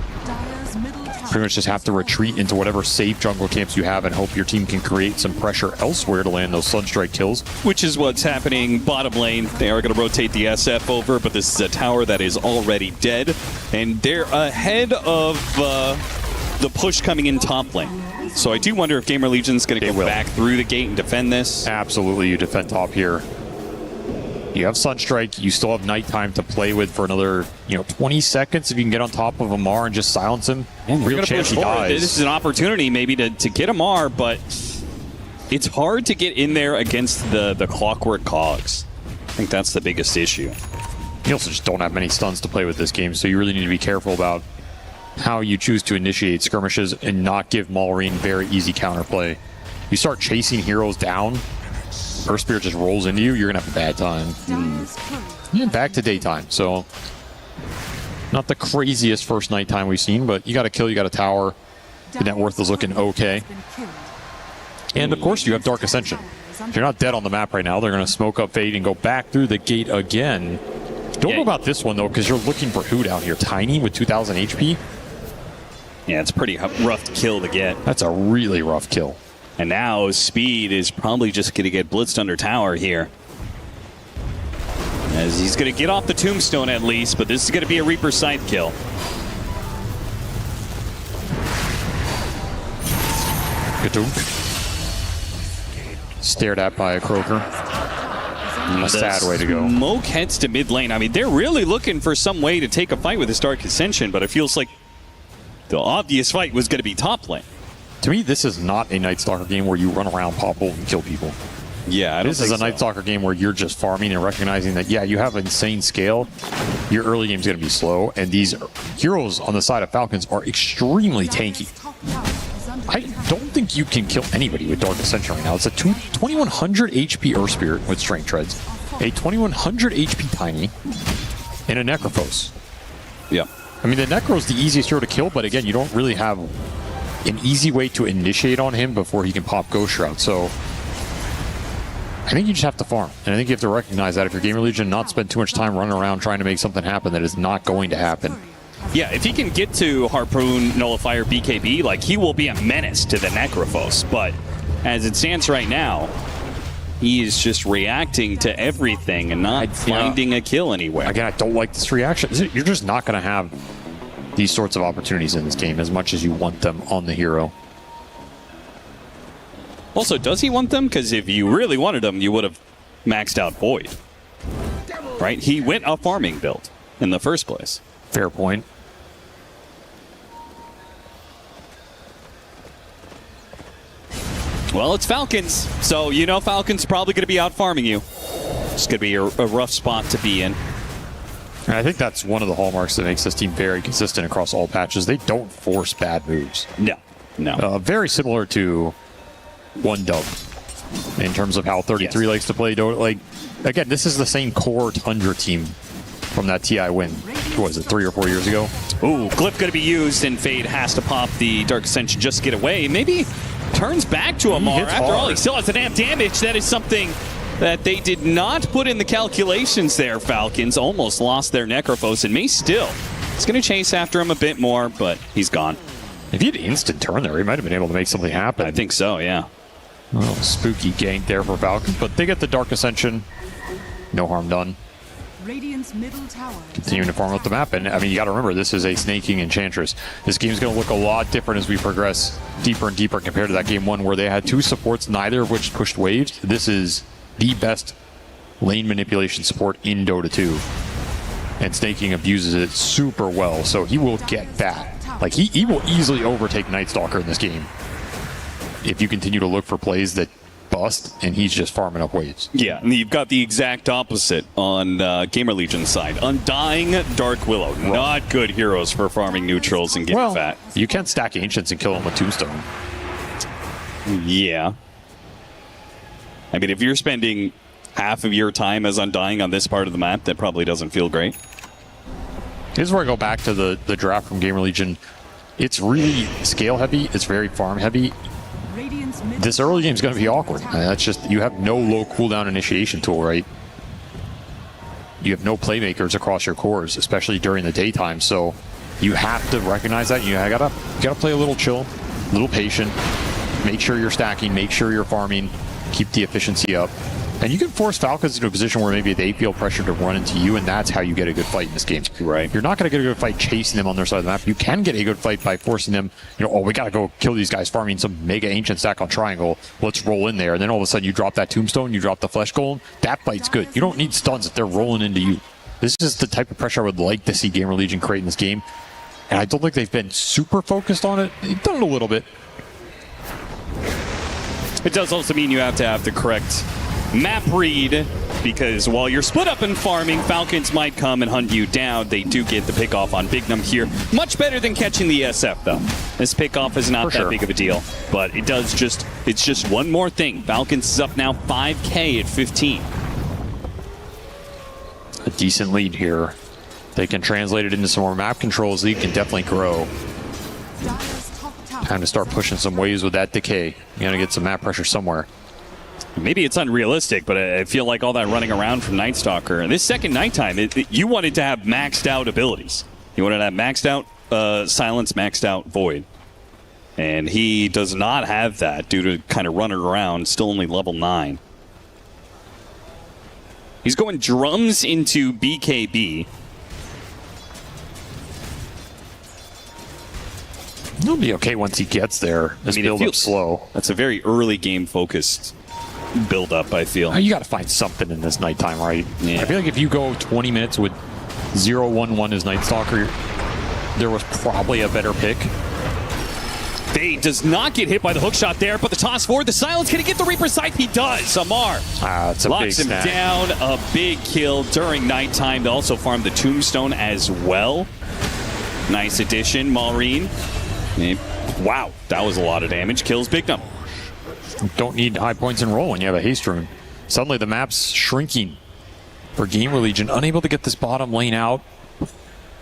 Pretty much just have to retreat into whatever safe jungle camps you have and hope your team can create some pressure elsewhere to land those Sunstrike kills. Which is what's happening bottom lane. They are going to rotate the SF over, but this is a tower that is already dead. And they're ahead of the push coming in top lane. So I do wonder if GamerLegion's going to go back through the gate and defend this. Absolutely, you defend top here. You have Sunstrike, you still have nighttime to play with for another, 20 seconds if you can get on top of Amar and just silence him. Real chance he dies. This is an opportunity maybe to get Amar, but it's hard to get in there against the Clockwork Cogs. I think that's the biggest issue. You also just don't have many stuns to play with this game, so you really need to be careful about how you choose to initiate skirmishes and not give Maureen very easy counterplay. You start chasing heroes down, Earth Spirit just rolls into you, you're going to have a bad time. Yeah, back to daytime. So, not the craziest first nighttime we've seen, but you got a kill, you got a tower. The net worth is looking okay. And of course, you have Dark Ascension. If you're not dead on the map right now, they're going to smoke up Fade and go back through the gate again. Don't know about this one, though, because you're looking for who down here? Tiny with 2,000 HP? Yeah, it's pretty rough to kill to get. That's a really rough kill. And now Speed is probably just going to get blitzed under tower here. As he's going to get off the tombstone at least, but this is going to be a Reaper side kill. Stared at by a Croaker. A sad way to go. Smoke heads to mid lane. I mean, they're really looking for some way to take a fight with this Dark Ascension, but it feels like the obvious fight was going to be top lane. To me, this is not a Night Stalker game where you run around, pop ult, and kill people. Yeah, this is a Night Stalker game where you're just farming and recognizing that, yeah, you have insane scale. Your early game's going to be slow, and these heroes on the side of Falcons are extremely tanky. I don't think you can kill anybody with Dark Ascension right now. It's a 2100 HP Earth Spirit with Strength Treads, a 2100 HP Tiny, and a Necrophos. Yeah. I mean, the Necro's the easiest hero to kill, but again, you don't really have an easy way to initiate on him before he can pop Ghost Shroud. So I think you just have to farm. And I think you have to recognize that if you're GamerLegion, not spend too much time running around trying to make something happen that is not going to happen. Yeah, if he can get to Harpoon, Nullifier, BKB, like, he will be a menace to the Necrophos. But as it stands right now, he is just reacting to everything and not finding a kill anywhere. Again, I don't like this reaction. You're just not going to have these sorts of opportunities in this game as much as you want them on the hero. Also, does he want them? Because if you really wanted them, you would have maxed out Void. Right? He went a farming build in the first place. Fair point. Well, it's Falcons, so you know Falcons probably going to be out farming you. It's going to be a rough spot to be in. And I think that's one of the hallmarks that makes this team very consistent across all patches. They don't force bad moves. No, no. Very similar to One Dove in terms of how 33 likes to play Dota. Like, again, this is the same core Tundra team from that TI win. What was it, 3 or 4 years ago? Ooh, Glyph going to be used, and Fade has to pop the Dark Ascension just to get away. Maybe turns back to Amar. After all, he still has the damn damage. That is something that they did not put in the calculations there, Falcons. Almost lost their Necrophos, and may still. He's going to chase after him a bit more, but he's gone. If he had instant turn there, he might have been able to make something happen. I think so, yeah. A little spooky gank there for Falcons, but they get the Dark Ascension. No harm done. Radiant's middle tower. Continuing to farm out the map, and I mean, you got to remember, this is a Snaking Enchantress. This game's going to look a lot different as we progress deeper and deeper compared to that game 1 where they had 2 supports, neither of which pushed waves. This is the best lane manipulation support in Dota 2, and Snaking abuses it super well, so he will get that. Like, he will easily overtake Night Stalker in this game if you continue to look for plays that bust, and he's just farming up waves. Yeah, and you've got the exact opposite on GamerLegion's side. Undying Dark Willow. Right. Not good heroes for farming neutrals and getting fat. You can stack Ancients and kill them with Tombstone. Yeah. I mean, if you're spending half of your time as Undying on this part of the map, that probably doesn't feel great. Here's where I go back to the draft from GamerLegion. It's really scale heavy. It's very farm heavy. This early game is going to be awkward. I mean, that's just, you have no low cooldown initiation tool, right? You have no playmakers across your cores, especially during the daytime. So you have to recognize that. You gotta play a little chill, a little patient. Make sure you're stacking. Make sure you're farming. Keep the efficiency up. And you can force Falcons into a position where maybe they feel pressure to run into you, and that's how you get a good fight in this game. Right. You're not going to get a good fight chasing them on their side of the map. You can get a good fight by forcing them, oh, we got to go kill these guys farming some mega ancient stack on triangle. Let's roll in there. And then all of a sudden you drop that tombstone, you drop the flesh golem. That fight's good. You don't need stuns if they're rolling into you. This is the type of pressure I would like to see GamerLegion create in this game. And I don't think they've been super focused on it. They've done it a little bit. It does also mean you have to have the correct map read, because while you're split up and farming, Falcons might come and hunt you down. They do get the pick off on Big Num here. Much better than catching the SF, though. This pick off is not that big of a deal, but it's just one more thing. Falcons is up now 5K at 15. A decent lead here. They can translate it into some more map controls. Lead can definitely grow. Time to start pushing some waves with that decay. You gotta get some map pressure somewhere. Maybe it's unrealistic, but I feel like all that running around from Night Stalker, and this second nighttime, you wanted to have maxed out abilities. You wanted to have maxed out Silence maxed out Void. And he does not have that due to kind of running around, still only level 9. He's going drums into BKB. He'll be okay once he gets there. This build up slow. That's a very early game focused build up, I feel. You got to find something in this nighttime, right? Yeah. I feel like if you go 20 minutes with 0-1-1 as Night Stalker, there was probably a better pick. Fade does not get hit by the hook shot there, but the toss forward, the Silence, can he get the Reaper sight? He does. Amar it's a locks big him snap. down. A big kill during nighttime. They also farmed the Tombstone as well. Nice addition, Maureen. Wow, that was a lot of damage. Kills Bignum. Don't need high points and roll when you have a haste rune. Suddenly the map's shrinking for GamerLegion, unable to get this bottom lane out.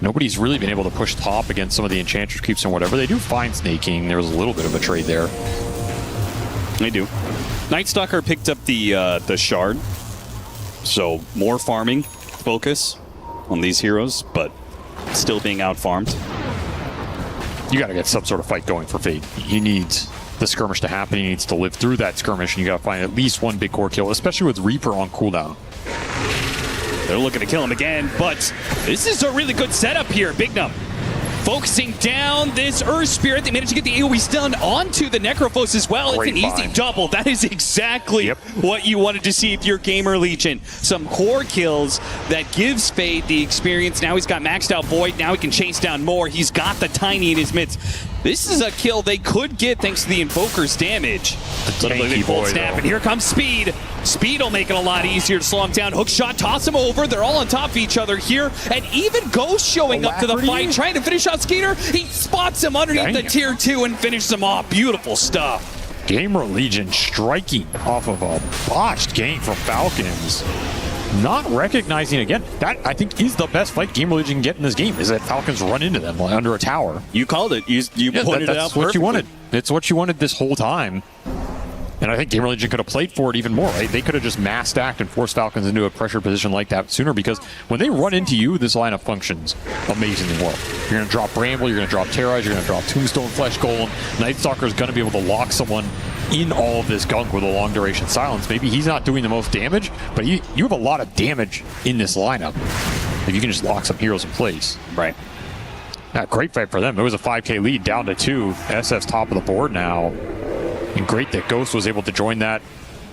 Nobody's really been able to push top against some of the Enchantress creeps and whatever. They do find Snaking. There was a little bit of a trade there. They do. Night Stalker picked up the shard, so more farming focus on these heroes, but still being out-farmed. You got to get some sort of fight going for Fade. He needs the skirmish to happen. He needs to live through that skirmish, and you got to find at least one big core kill, especially with Reaper on cooldown. They're looking to kill him again, but this is a really good setup here. Bignum focusing down this Earth Spirit. They managed to get the AoE stun onto the Necrophos as well. Great it's an easy double. That is exactly what you wanted to see if you're GamerLegion. Some core kills that gives Fade the experience. Now he's got maxed out Void. Now he can chase down more. He's got the Tiny in his midst. This is a kill they could get thanks to the Invoker's damage. Tanky boy, Snap, and here comes Speed. Speed will make it a lot easier to slow him down. Hook shot, toss him over. They're all on top of each other here. And even Ghost showing up to the fight, trying to finish out Skeeter. He spots him underneath the tier 2 and finishes him off. Beautiful stuff. GamerLegion striking off of a botched game from Falcons. Not recognizing again. That, I think, is the best fight GamerLegion can get in this game, is that Falcons run into them under a tower. You called it. You pointed it out That's what you wanted. It's what you wanted this whole time. And I think GamerLegion could have played for it even more, right? They could have just mass stacked and forced Falcons into a pressure position like that sooner, because when they run into you, this lineup functions amazingly well. You're going to drop Bramble, you're going to drop Terrorize, you're going to drop Tombstone, Flesh Golem. Night Stalker is going to be able to lock someone in all of this gunk with a long duration silence. Maybe he's not doing the most damage, but you have a lot of damage in this lineup if you can just lock some heroes in place. Right. Yeah, great fight for them. It was a 5k lead down to 2. SF's top of the board now. And great that Ghost was able to join that,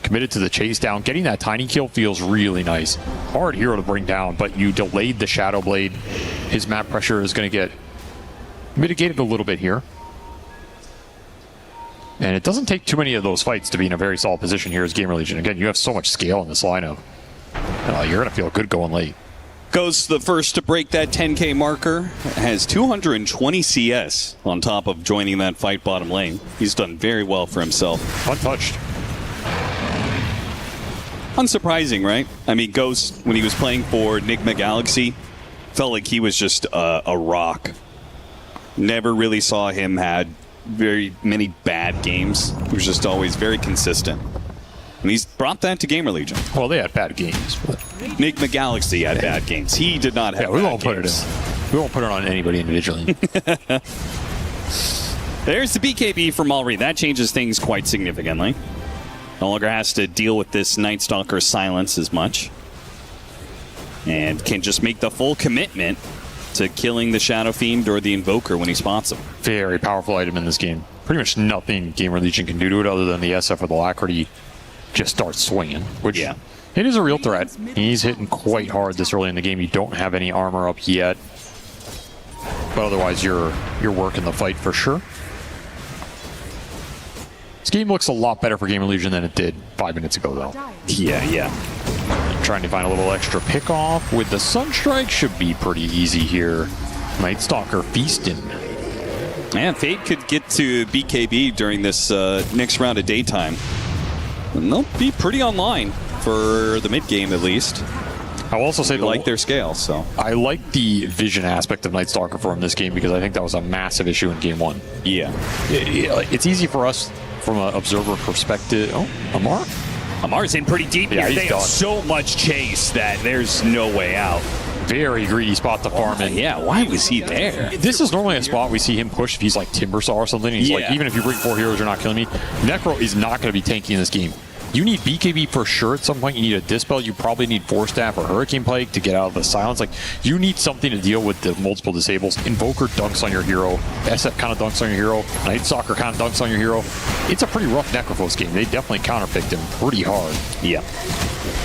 committed to the chase down. Getting that tiny kill feels really nice. Hard hero to bring down, but you delayed the Shadow Blade. His map pressure is going to get mitigated a little bit here. And it doesn't take too many of those fights to be in a very solid position here as GamerLegion. Again, you have so much scale in this lineup. You're going to feel good going late. Goes the first to break that 10k marker. Has 220 CS on top of joining that fight bottom lane. He's done very well for himself. Untouched. Unsurprising, right? I mean, Ghost, when he was playing for Nigma Galaxy, felt like he was just a rock. Never really saw him had very many bad games. He was just always very consistent. And he's brought that to GamerLegion. Well, they had bad games. But Nigma Galaxy had bad games. He did not have we bad won't put it in. We won't put it on anybody individually. There's the BKB for Malri. That changes things quite significantly. No longer has to deal with this Night Stalker silence as much. And can just make the full commitment to killing the Shadow Fiend or the Invoker when he spots him. Very powerful item in this game. Pretty much nothing GamerLegion can do to it other than the SF with Alacrity just starts swinging, which it is a real threat. He's hitting quite hard this early in the game. You don't have any armor up yet, but otherwise you're working the fight for sure. This game looks a lot better for GamerLegion than it did 5 minutes ago, though. Yeah. Trying to find a little extra pick off with the Sunstrike should be pretty easy here. Night Stalker feasting. Man, Fade could get to BKB during this next round of daytime. And they'll be pretty online for the mid game, at least. I will also say they like their scale, so I like the vision aspect of Night Stalker for him this game, because I think that was a massive issue in game 1. Yeah. It's easy for us from an observer perspective. Oh, Amar? Amar's in pretty deep here. They have so much chase that there's no way out. Very greedy spot to farm in. Yeah, why was he there? This is normally a spot we see him push if he's like Timbersaw or something. He's like, even if you bring 4 heroes, you're not killing me. Necro is not going to be tanky in this game. You need BKB for sure at some point. You need a Dispel. You probably need Force Staff or Hurricane Pike to get out of the silence. Like, you need something to deal with the multiple disables. Invoker dunks on your hero. SF kind of dunks on your hero. Night Stalker kind of dunks on your hero. It's a pretty rough Necrophos game. They definitely counterpicked him pretty hard. Yeah.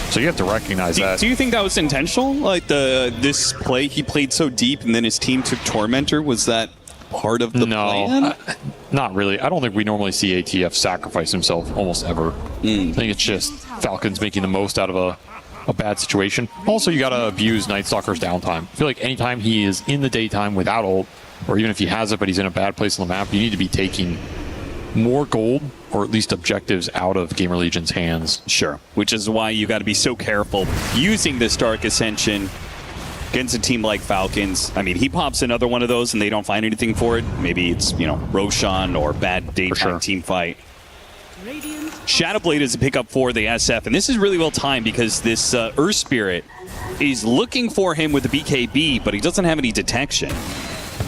So you have to recognize that. Do you think that was intentional? Like, this play, he played so deep and then his team took Tormentor? Was that part of the plan? Not really. I don't think we normally see ATF sacrifice himself almost ever. I think it's just Falcons making the most out of a bad situation. Also, you got to abuse Night Stalker's downtime. I feel like anytime he is in the daytime without ult, or even if he has it but he's in a bad place on the map, you need to be taking more gold or at least objectives out of GamerLegion's hands. Sure. Which is why you got to be so careful using this Dark Ascension against a team like Falcons. I mean, he pops another one of those and they don't find anything for it. Maybe it's, Roshan or bad daytime team fight. Shadowblade is a pickup for the SF, and this is really well timed because this Earth Spirit is looking for him with the BKB, but he doesn't have any detection.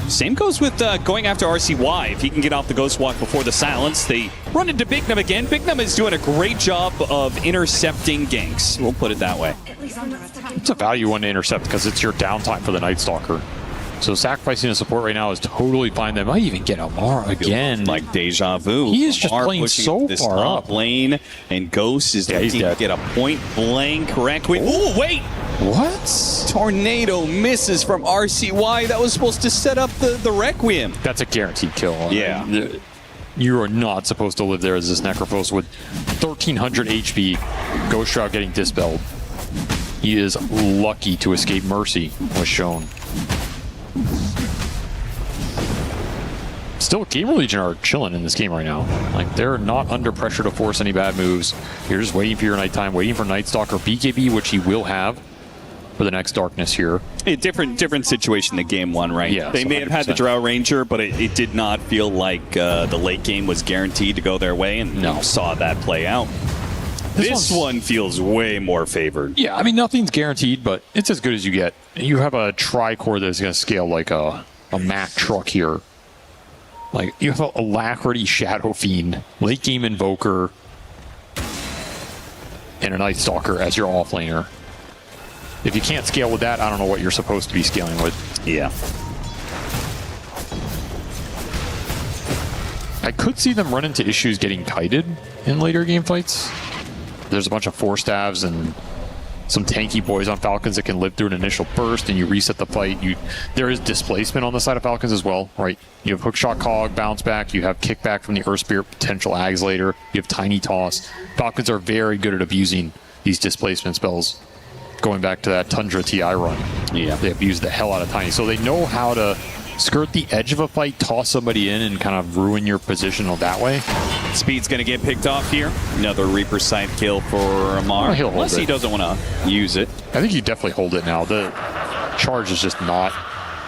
Same goes with going after RCY. If he can get off the Ghost Walk before the silence, they run into Bignum again. Bignum is doing a great job of intercepting ganks. We'll put it that way. It's a value one to intercept because it's your downtime for the Night Stalker. So sacrificing a support right now is totally fine. They might even get Amar again. Like deja vu. He is just Amar playing so this far top up. lane, and Ghost is looking to get a point blank correct. Wait, wait! What? Tornado misses from RCY. That was supposed to set up the Requiem. That's a guaranteed kill. Yeah. You are not supposed to live there as this Necrophos with 1300 HP. Ghost Shroud getting dispelled. He is lucky to escape Mercy, was shown. Still, GamerLegion are chilling in this game right now. Like, they're not under pressure to force any bad moves. You're just waiting for your nighttime, waiting for Night Stalker BKB, which he will have for the next darkness here. A different situation than game one, right? Yeah, they may have had the Drow Ranger, but it did not feel like the late game was guaranteed to go their way, and you saw that play out. This one feels way more favored. Yeah, I mean, nothing's guaranteed, but it's as good as you get. You have a Tricore that's going to scale like a Mack truck here. Like, you have a Alacrity Shadow Fiend, late game Invoker, and a Night Stalker as your offlaner. If you can't scale with that, I don't know what you're supposed to be scaling with. Yeah. I could see them run into issues getting kited in later game fights. There's a bunch of Force Staves and some tanky boys on Falcons that can live through an initial burst, and you reset the fight. There is displacement on the side of Falcons as well, right? You have Hookshot Cog, bounce back, you have kickback from the Earth Spirit, potential Ags later, you have Tiny Toss. Falcons are very good at abusing these displacement spells. Going back to that Tundra TI run. Yeah. They abuse the hell out of Tiny. So they know how to skirt the edge of a fight, toss somebody in, and kind of ruin your position that way. Speed's going to get picked off here. Another Reaper side kill for Amar. He'll hold Unless it. he doesn't want to use it. I think you definitely hold it now. The charge is just not...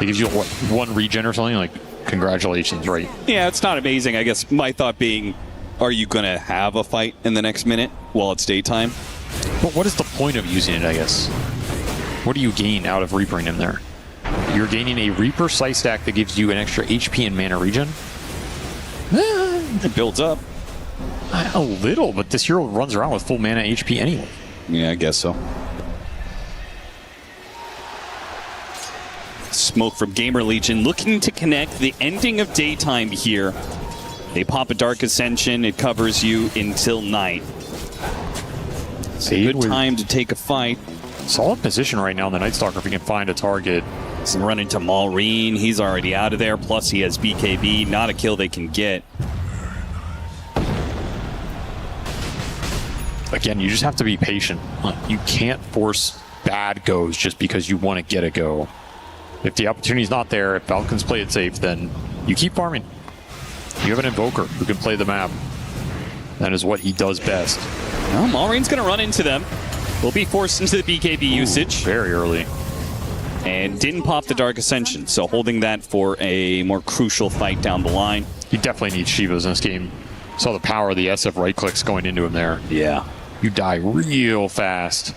It gives you, what, 1 regen or something? Like, congratulations, right? Yeah, it's not amazing. I guess my thought being, are you going to have a fight in the next minute while it's daytime? But what is the point of using it, I guess? What do you gain out of Reapering him there? You're gaining a Reaper sight stack that gives you an extra HP and mana regen? It builds up. A little, but this hero runs around with full mana HP anyway. Yeah, I guess so. Smoke from GamerLegion looking to connect the ending of daytime here. They pop a Dark Ascension. It covers you until night. It's a good time to take a fight. Solid position right now in the Night Stalker if he can find a target. He's running to Maureen. He's already out of there. Plus, he has BKB. Not a kill they can get. Again, you just have to be patient. You can't force bad goes just because you want to get a go. If the opportunity's not there, if Falcons play it safe, then you keep farming. You have an Invoker who can play the map. That is what he does best. Well, Maureen's going to run into them. Will be forced into the BKB usage. Very early. And didn't pop the Dark Ascension, so holding that for a more crucial fight down the line. You definitely need Shivas in this game. Saw the power of the SF right clicks going into him there. Yeah. You die real fast.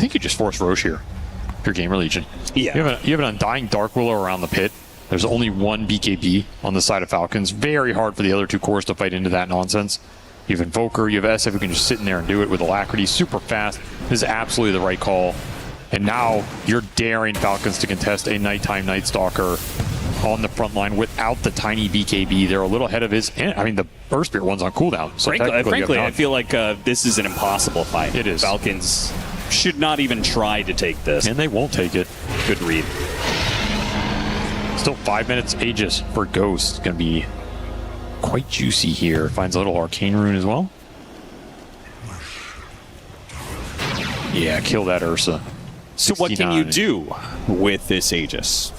think you just force Roche here. If you're GamerLegion. Yeah. You have an Undying Dark Willow around the pit. There's only one BKB on the side of Falcons. Very hard for the other two cores to fight into that nonsense. You have Invoker, you have SF who can just sit in there and do it with alacrity, super fast. This is absolutely the right call. And now you're daring Falcons to contest a nighttime Night Stalker on the front line without the tiny BKB. They're a little ahead of his. I mean, the Burst Spirit one's on cooldown. So frankly, I feel like this is an impossible fight. It is. Falcons should not even try to take this. And they won't take it. Good read. Still 5 minutes Aegis for Ghost. Going to be quite juicy here. Finds a little Arcane Rune as well. Yeah, kill that Ursa. So what can you do with this Aegis?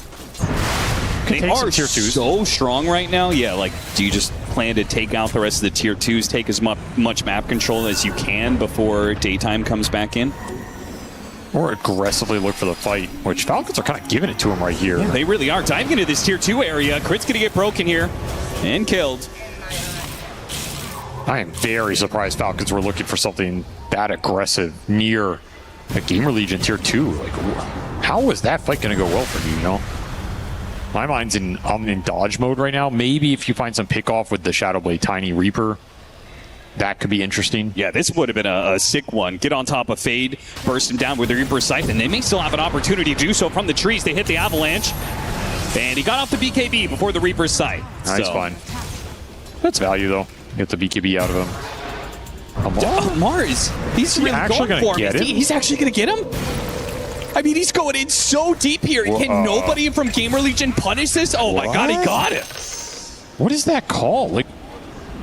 They are tier 2s. so strong right now. Yeah, like, do you just plan to take out the rest of the tier 2s, take as much map control as you can before daytime comes back in? Or aggressively look for the fight, which Falcons are kind of giving it to him right here. Yeah, they really are. Diving into this tier 2 area. Crit's going to get broken here and killed. I am very surprised Falcons were looking for something that aggressive near a GamerLegion tier 2. Like, how was that fight going to go well for you, you know? My mind's I'm in dodge mode right now. Maybe if you find some pick-off with the Shadowblade Tiny Reaper, that could be interesting. Yeah, this would have been a sick one. Get on top of Fade, burst him down with the Reaper Scythe, and they may still have an opportunity to do so from the trees. They hit the Avalanche, and he got off the BKB before the Reaper Scythe. That's fine. That's value, though. Get the BKB out of him. Amar he's really going for him. He's actually going to get him? I mean, he's going in so deep here. Can nobody from GamerLegion punish this? Oh my god, he got it. What is that call? Like,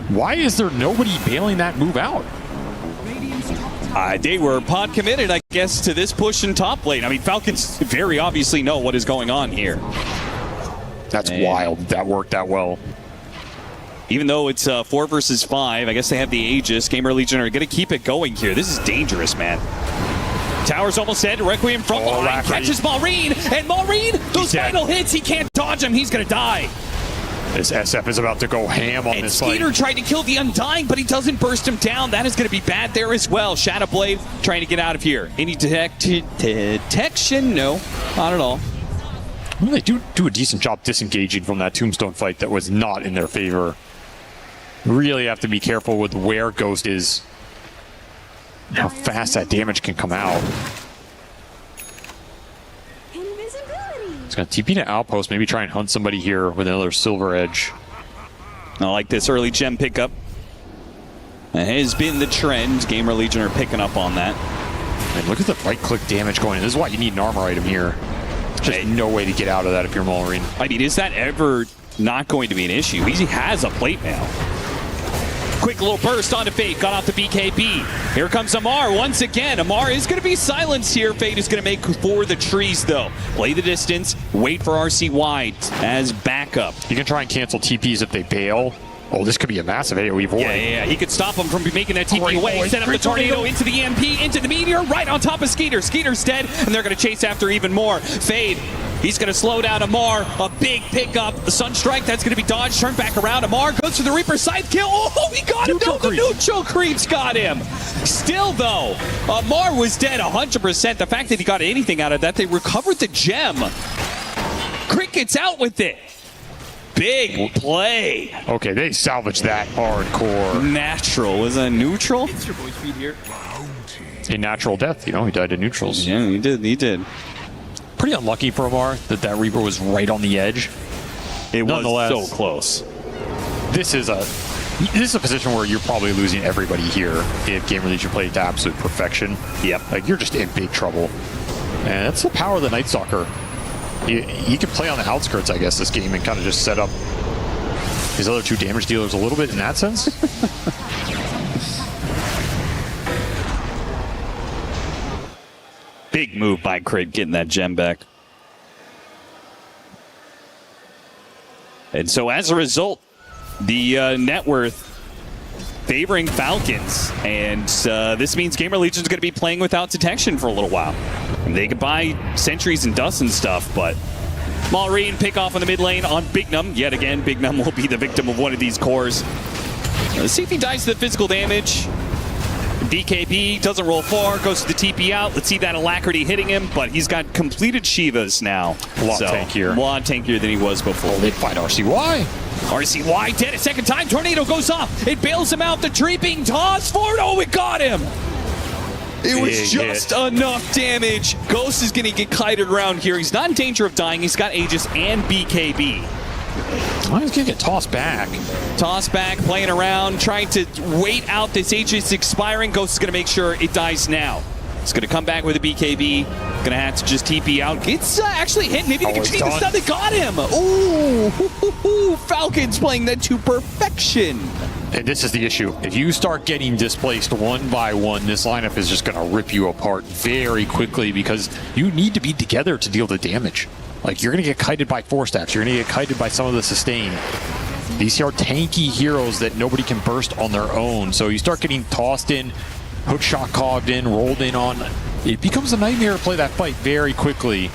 why is there nobody bailing that move out? They were pod committed, I guess, to this push in top lane. I mean, Falcons very obviously know what is going on here. That's wild. That worked that well. Even though it's 4 versus 5, I guess they have the Aegis. GamerLegion are going to keep it going here. This is dangerous, man. Tower's almost dead. Requiem from behind catches Maureen, and Maureen, those final hits, he can't dodge them. He's going to die. This SF is about to go ham on this fight. Skeeter tried to kill the Undying, but he doesn't burst him down. That is going to be bad there as well. Shadowblade trying to get out of here. Any detection? No, not at all. Well, they do a decent job disengaging from that Tombstone fight that was not in their favor. Really have to be careful with where Ghost is. How fast that damage can come out. It's going to TP to Outpost, maybe try and hunt somebody here with another Silver Edge. I like this early gem pickup. It has been the trend. GamerLegion are picking up on that. And look at the right-click damage going in. This is why you need an armor item here. Just no way to get out of that if you're Maureen. I mean, is that ever not going to be an issue? He has a plate mail. Quick little burst onto Fade, got off the BKB. Here comes Amar once again. Amar is going to be silenced here. Fade is going to make for the trees, though. Play the distance, wait for RC wide as backup. You can try and cancel TPs if they bail. Oh, this could be a massive AoE void. Yeah. He could stop him from making that TP away. Set up the tornado into the EMP, into the meteor, right on top of Skeeter. Skeeter's dead, and they're going to chase after even more. Fade, he's going to slow down Amar. A big pickup. The Sunstrike, that's going to be dodged. Turn back around. Amar goes for the Reaper Scythe kill. Oh, he got him. No, the neutral creeps got him. Still, though, Amar was dead 100%. The fact that he got anything out of that, they recovered the gem. Cricket's out with it. Big play. Okay, they salvaged that hardcore. Natural. Was that neutral? It's your boy Speed here. A natural death, you know, he died in neutrals. Yeah, he did. Pretty unlucky for Amar that Reaper was right on the edge. It was so close. This is a position where you're probably losing everybody here if GamerLegion played to absolute perfection. Yep. Like, you're just in big trouble. And that's the power of the Night Stalker. He can play on the outskirts, I guess, this game and kind of just set up his other two damage dealers a little bit in that sense. Big move by Craig getting that gem back. And so as a result, the net worth favoring Falcons. And this means GamerLegion is going to be playing without detection for a little while. And they could buy sentries and dust and stuff, but Maureen pick off in the mid lane on Bignum. Yet again, Bignum will be the victim of one of these cores. See if he dies to the physical damage. BKB doesn't roll far, goes to the TP out. Let's see that Alacrity hitting him, but he's got completed Shivas now. A lot tankier. A lot tankier than he was before. Oh, they fight RCY. RCY dead a second time. Tornado goes off. It bails him out. The tree being tossed forward. Oh, it got him. It was just enough damage. Ghost is going to get kited around here. He's not in danger of dying. He's got Aegis and BKB. Oh, he's going to get tossed back. Tossed back, playing around, trying to wait out this Aegis expiring. Ghost is going to make sure it dies now. It's going to come back with a BKB. Going to have to just TP out. It's actually hit. Maybe they can see the stun that got him. Ooh, Falcon's playing that to perfection. And this is the issue. If you start getting displaced one by one, this lineup is just going to rip you apart very quickly because you need to be together to deal the damage. Like, you're going to get kited by Force Staffs. You're going to get kited by some of the sustain. These are tanky heroes that nobody can burst on their own. So you start getting tossed in, hookshot cogged in, rolled in on. It becomes a nightmare to play that fight very quickly.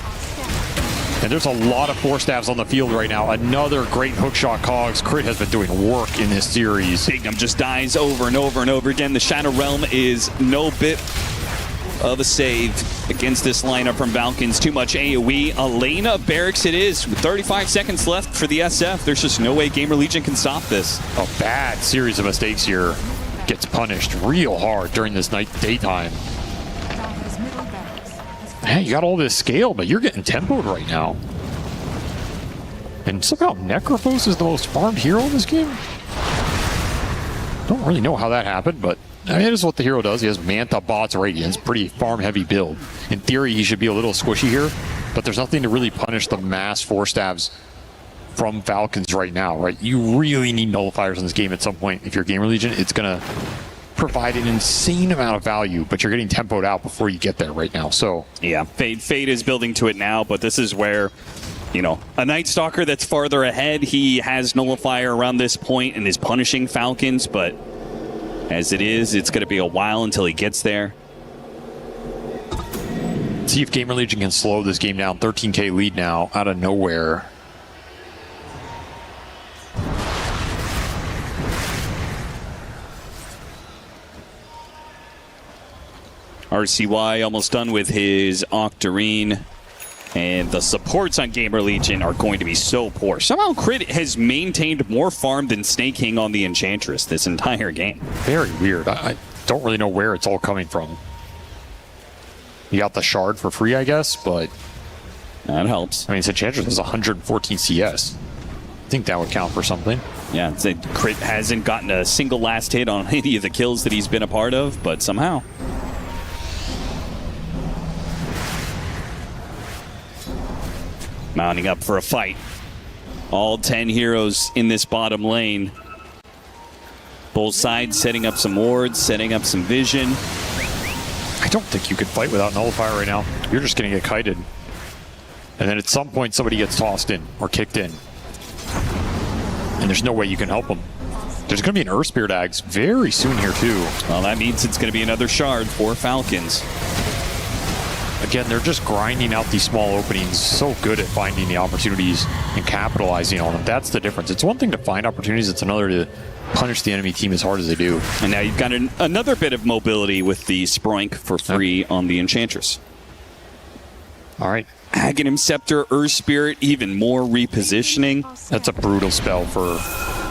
And there's a lot of Force Staffs on the field right now. Another great hookshot cogs. Crit has been doing work in this series. Bignum just dies over and over and over again. The Shadow Realm is no bit of a save against this lineup from Falcons. Too much AoE. Elena Barracks it is. With 35 seconds left for the SF. There's just no way GamerLegion can stop this. A bad series of mistakes here. Gets punished real hard during this daytime. Man, you got all this scale, but you're getting tempoed right now. And somehow Necrophos is the most farmed hero in this game? Don't really know how that happened, but I mean, it is what the hero does. He has Manta, Bots, Radiance, pretty farm-heavy build. In theory, he should be a little squishy here, but there's nothing to really punish the mass Force Staffs from Falcons right now, right? You really need nullifiers in this game at some point. If you're GamerLegion, it's going to provide an insane amount of value, but you're getting tempoed out before you get there right now. So yeah, Fade is building to it now, but this is where, you know, a Night Stalker that's farther ahead, he has nullifier around this point and is punishing Falcons, but as it is, it's going to be a while until he gets there. See if GamerLegion can slow this game down. 13k lead now out of nowhere. RCY almost done with his Octarine, and the supports on GamerLegion are going to be so poor. Somehow Crit has maintained more farm than Snake King on the Enchantress this entire game. Very weird. I don't really know where it's all coming from. You got the shard for free, I guess, but that helps. I mean, Enchantress is 114 CS. I think that would count for something. Yeah, Crit hasn't gotten a single last hit on any of the kills that he's been a part of, but somehow. Mounting up for a fight. All 10 heroes in this bottom lane. Both sides setting up some wards, setting up some vision. I don't think you could fight without Nullifier right now. You're just going to get kited. And then at some point, somebody gets tossed in or kicked in. And there's no way you can help them. There's going to be an Earth Spirit Axe very soon here, too. Well, that means it's going to be another shard for Falcons. Again, they're just grinding out these small openings, so good at finding the opportunities and capitalizing on them. That's the difference. It's one thing to find opportunities, it's another to punish the enemy team as hard as they do. And now you've got another bit of mobility with the Sproink for free on the Enchantress. All right. Aghanim Scepter, Earth Spirit, even more repositioning. That's a brutal spell for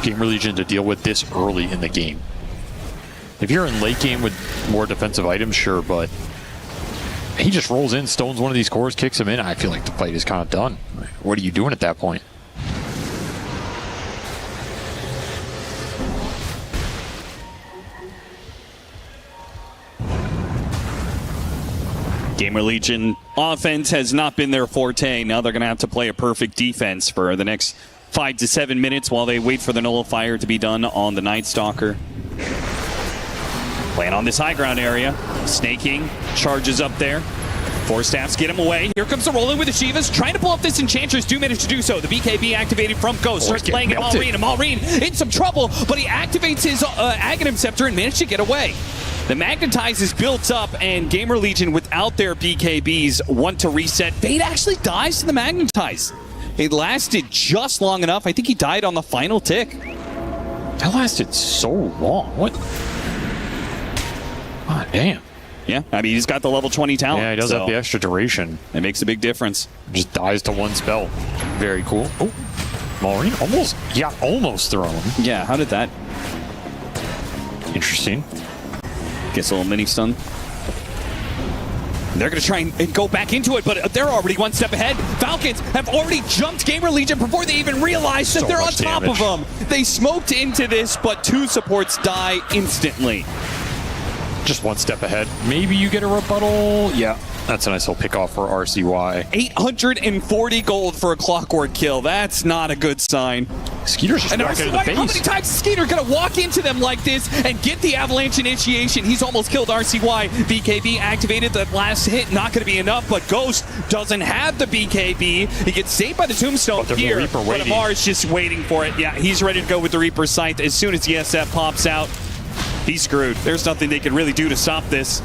GamerLegion to deal with this early in the game. If you're in late game with more defensive items, sure, but he just rolls in, stones one of these cores, kicks him in. I feel like the fight is kind of done. What are you doing at that point? GamerLegion offense has not been their forte. Now they're going to have to play a perfect defense for the next 5 to 7 minutes while they wait for the nullifier to be done on the Night Stalker. Playing on this high ground area. Snake King charges up there. Force Staffs get him away. Here comes the roll-in with the Shivas. Trying to pull up this Enchantress. Do manage to do so. The BKB activated from Ghost. Starts playing at Malrine. And Malrine in some trouble, but he activates his Aghanim Scepter and managed to get away. The Magnetize is built up, and GamerLegion, without their BKBs, want to reset. Fade actually dies to the Magnetize. It lasted just long enough. I think he died on the final tick. That lasted so long. What? Damn. Yeah, I mean, he's got the level 20 talent. Yeah, he does have the extra duration. It makes a big difference. Just dies to one spell. Very cool. Oh, Maureen almost thrown. Yeah, how did that? Interesting. Gets a little mini stun. They're going to try and go back into it, but they're already one step ahead. Falcons have already jumped GamerLegion before they even realize that they're on top of them. They smoked into this, but 2 supports die instantly. Just one step ahead. Maybe you get a rebuttal. Yeah, that's a nice little pick off for RCY. 840 gold for a clockwork kill. That's not a good sign. Skeeter's just back into the base. How many times is Skeeter going to walk into them like this and get the avalanche initiation? He's almost killed RCY. BKB activated that last hit. Not going to be enough, but Ghost doesn't have the BKB. He gets saved by the tombstone here. But Amar is just waiting for it. Yeah, he's ready to go with the Reaper Scythe. As soon as the SF pops out, he's screwed. There's nothing they can really do to stop this.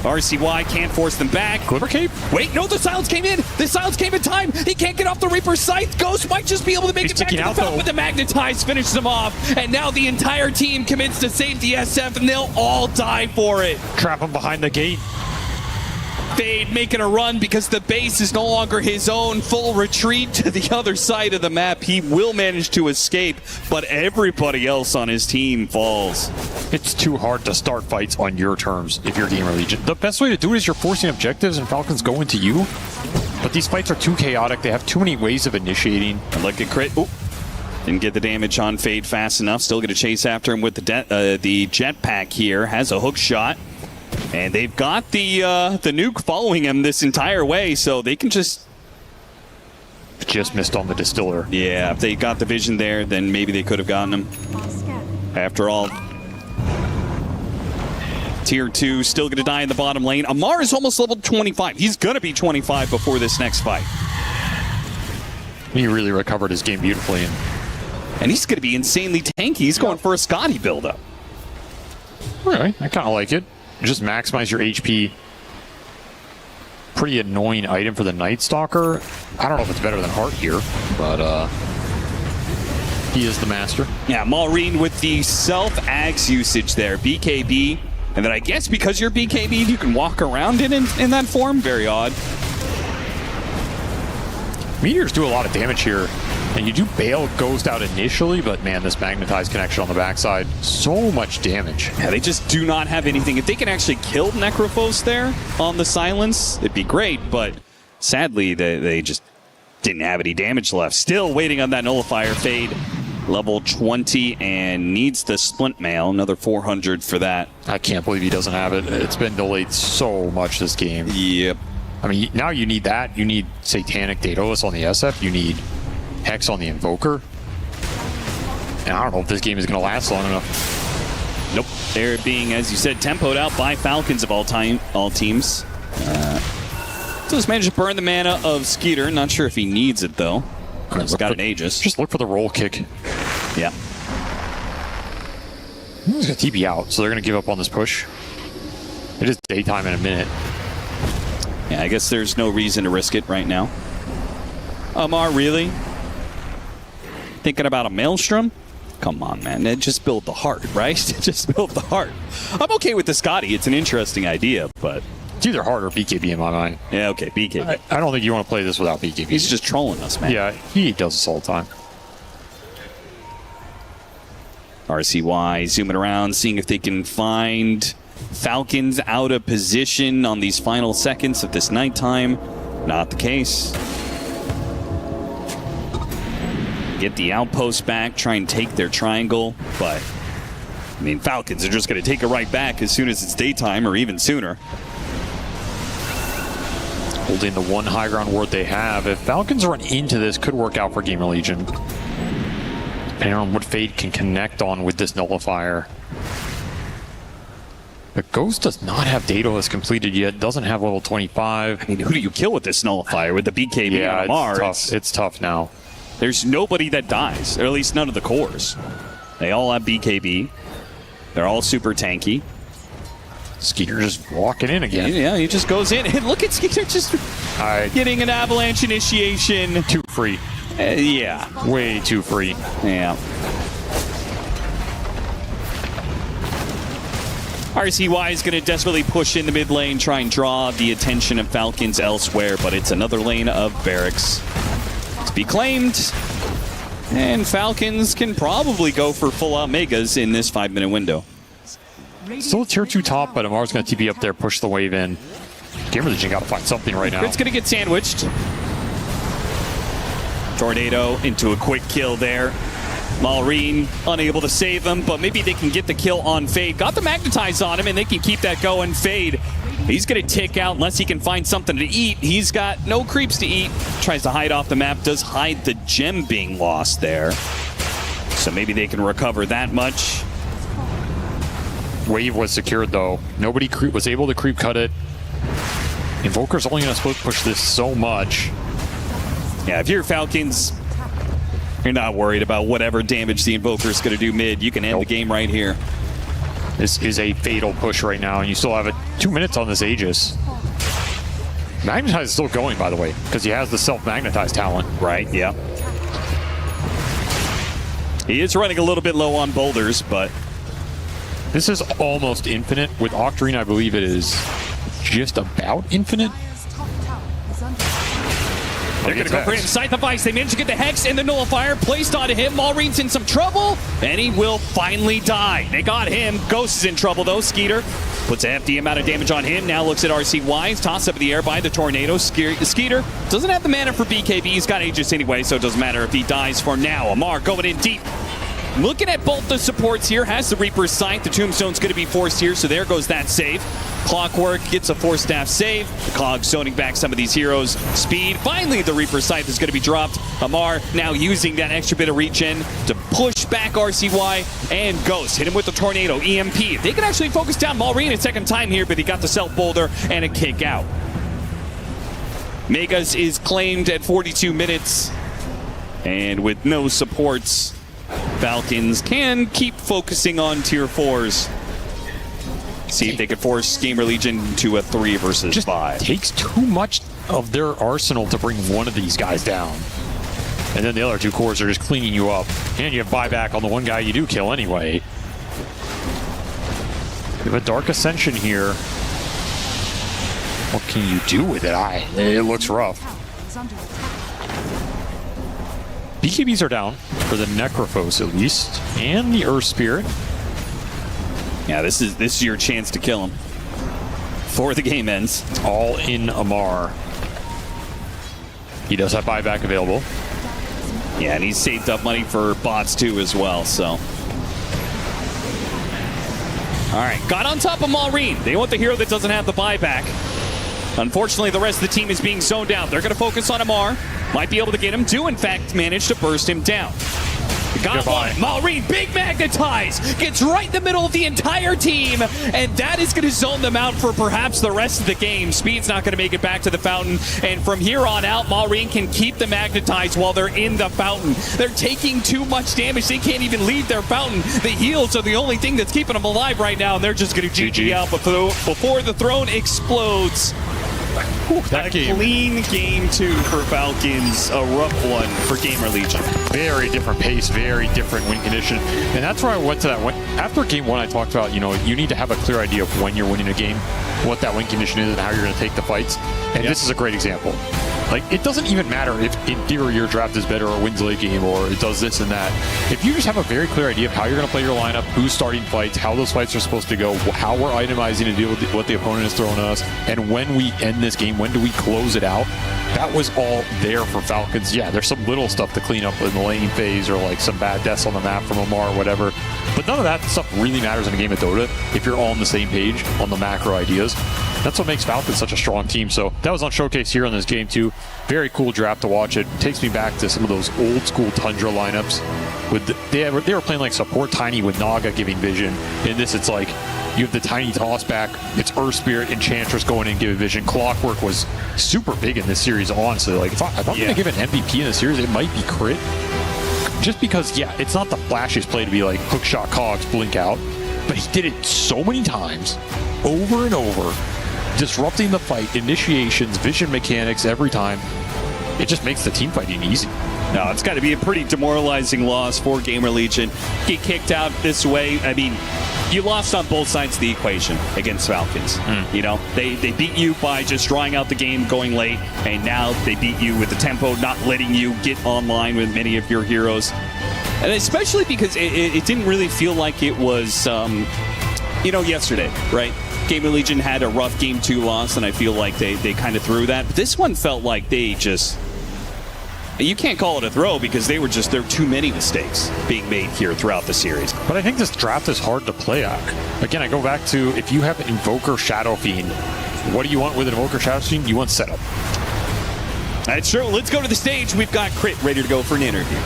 RCY can't force them back. Glimmer Cape? Wait, no, the silence came in. The silence came in time. He can't get off the Reaper Scythe. Ghost might just be able to make it back to the top, but the Magnetize finishes them off. And now the entire team commits to save the SF, and they'll all die for it. Trap him behind the gate. Fade making a run because the base is no longer his own. Full retreat to the other side of the map. He will manage to escape, but everybody else on his team falls. It's too hard to start fights on your terms if you're GamerLegion. The best way to do it is you're forcing objectives and Falcons go into you. But these fights are too chaotic. They have too many ways of initiating. I like a crit. Ooh. Didn't get the damage on Fade fast enough. Still going to chase after him with the jetpack here. Has a hook shot. And they've got the nuke following him this entire way, so they can just missed on the distiller. Yeah, if they got the vision there, then maybe they could have gotten him. After all, Tier 2 still going to die in the bottom lane. Amar is almost level 25. He's going to be 25 before this next fight. He really recovered his game beautifully. And he's going to be insanely tanky. He's going for a Scotty build-up. Really? I kind of like it. Just maximize your HP. Pretty annoying item for the Night Stalker. I don't know if it's better than Heart here, but he is the master. Yeah, Maureen with the self-axe usage there. BKB. And then I guess because you're BKB, you can walk around in that form. Very odd. Meteors do a lot of damage here. And you do bail Ghost out initially, but man, this magnetized connection on the backside, so much damage. Yeah, they just do not have anything. If they can actually kill Necrophos there on the silence, it'd be great, but sadly, they just didn't have any damage left. Still waiting on that nullifier. Fade, level 20, and needs the splint mail. Another 400 for that. I can't believe he doesn't have it. It's been delayed so much this game. Yep. I mean, now you need that. You need Satanic Daedalus on the SF. You need Hex on the Invoker. And I don't know if this game is going to last long enough. Nope. They're being, as you said, tempoed out by Falcons of all teams. So just managed to burn the mana of Skeeter. Not sure if he needs it, though. He's got an Aegis. Just look for the roll kick. Yeah. He's going to TP out, so they're going to give up on this push. It is daytime in a minute. Yeah, I guess there's no reason to risk it right now. Amar, really? Thinking about a Maelstrom? Come on, man. Just build the heart, right? Just build the heart. I'm okay with the Scotty. It's an interesting idea, but it's either heart or BKB in my mind. Yeah, okay, BKB. I don't think you want to play this without BKB. He's just trolling us, man. Yeah, he does this all the time. RCY zooming around, seeing if they can find Falcons out of position on these final seconds of this nighttime. Not the case. Get the outpost back, try and take their triangle, but I mean, Falcons are just going to take it right back as soon as it's daytime or even sooner. Holding the one high ground ward they have. If Falcons run into this, could work out for GamerLegion. Depending on what Fade can connect on with this nullifier. But Ghost does not have Daedalus completed yet. Doesn't have level 25. I mean, who do you kill with this nullifier? With the BKB yeah, on Mars? Tough. It's tough now. There's nobody that dies, or at least none of the cores. They all have BKB. They're all super tanky. Skeeter just walking in again. Yeah, he just goes in. And look at Skeeter just getting an avalanche initiation. Too free. Yeah. Way too free. Yeah. RCY is going to desperately push in the mid lane, try and draw the attention of Falcons elsewhere, but it's another lane of barracks to be claimed. And Falcons can probably go for full-out megas in this 5-minute window. Still a tier 2 top, but Amar's going to TP up there, push the wave in. GamerLegion got to find something right now. It's going to get sandwiched. Tornado into a quick kill there. Maureen unable to save him, but maybe they can get the kill on Fade. Got the magnetize on him, and they can keep that going. Fade, he's going to tick out unless he can find something to eat. He's got no creeps to eat. Tries to hide off the map. Does hide the gem being lost there. So maybe they can recover that much. Wave was secured, though. Nobody was able to creep cut it. Invoker's only going to split push this so much. Yeah, if you're Falcons, you're not worried about whatever damage the Invoker's going to do mid. You can end the game right here. This is a fatal push right now, and you still have 2 minutes on this Aegis. Magnetize is still going, by the way, because he has the self-magnetize talent. Right, yeah. He is running a little bit low on boulders, but... This is almost infinite. With Octarine, I believe it is just about infinite. They're going to go for him. Scythe of Ice. They managed to get the Hex and the Nullifier placed onto him. Maureen's in some trouble, and he will finally die. They got him. Ghost is in trouble, though. Skeeter puts a hefty amount of damage on him. Now looks at RCY. Toss up in the air by the Tornado. Skeeter doesn't have the mana for BKB. He's got Aegis anyway, so it doesn't matter if he dies for now. Amar going in deep. Looking at both the supports here, has the Reaper's Sight. The Tombstone's going to be forced here, so there goes that save. Clockwork gets a 4-staff save. The Cog zoning back some of these heroes. Speed. Finally, the Reaper's Sight is going to be dropped. Amar now using that extra bit of reach-in to push back RCY, and Ghost hit him with the Tornado. EMP. They can actually focus down Maureen a second time here, but he got the self-boulder and a kick out. Megas is claimed at 42 minutes, and with no supports, Falcons can keep focusing on tier 4s. See if they could force GamerLegion to a 3 versus 5. Takes too much of their arsenal to bring one of these guys down. And then the other 2 cores are just cleaning you up. And you have buyback on the one guy you do kill anyway. You have a Dark Ascension here. What can you do with it? It looks rough. BKBs are down for the Necrophos at least, and the Earth Spirit. Yeah, this is your chance to kill him before the game ends. All in Amar. He does have buyback available. Yeah, and he's saved up money for bots too as well, so. All right, got on top of Maureen. They want the hero that doesn't have the buyback. Unfortunately, the rest of the team is being zoned out. They're going to focus on Amar. Might be able to get him. Do, in fact, manage to burst him down. Got one. Maureen, big magnetize. Gets right in the middle of the entire team. And that is going to zone them out for perhaps the rest of the game. Speed's not going to make it back to the fountain. And from here on out, Maureen can keep the magnetize while they're in the fountain. They're taking too much damage. They can't even leave their fountain. The heals are the only thing that's keeping them alive right now. And they're just going to GG out before the throne explodes. That clean game 2 for Falcons, a rough one for GamerLegion. Very different pace, very different win condition. And that's where I went to that. After game 1, I talked about, you need to have a clear idea of when you're winning a game, what that win condition is, and how you're going to take the fights. And this is a great example. Like, it doesn't even matter if in theory your draft is better or wins late game or it does this and that. If you just have a very clear idea of how you're going to play your lineup, who's starting fights, how those fights are supposed to go, how we're itemizing to deal with what the opponent is throwing at us, and when we end this game, when do we close it out, that was all there for Falcons. Yeah, there's some little stuff to clean up in the laning phase or like some bad deaths on the map from Amar or whatever. But none of that stuff really matters in a game of Dota if you're all on the same page on the macro ideas. That's what makes Falcons such a strong team. So that was on Showcase here on this game too. Very cool draft to watch. It takes me back to some of those old school Tundra lineups. They were playing like support Tiny with Naga giving vision. In this, it's like you have the Tiny toss back. It's Earth Spirit, Enchantress going in and giving vision. Clockwork was super big in this series, honestly. Like if I'm going to give an MVP in this series, it might be Crit. Just because, yeah, it's not the flashiest play to be like hookshot cogs, blink out. But he did it so many times, over and over. Disrupting the fight, initiations, vision mechanics every time. It just makes the team fighting easy. No, it's got to be a pretty demoralizing loss for GamerLegion. Get kicked out this way. I mean, you lost on both sides of the equation against Falcons. You know, they beat you by just drawing out the game, going late, and now they beat you with the tempo, not letting you get online with many of your heroes. And especially because it didn't really feel like it was, you know, yesterday, right? GamerLegion had a rough Game 2 loss, and I feel like they kind of threw that. But this one felt like they just... You can't call it a throw because there were too many mistakes being made here throughout the series. But I think this draft is hard to play at. Again, I go back to if you have Invoker Shadow Fiend, what do you want with Invoker Shadow Fiend? You want setup. That's true. Let's go to the stage. We've got Crit ready to go for an interview.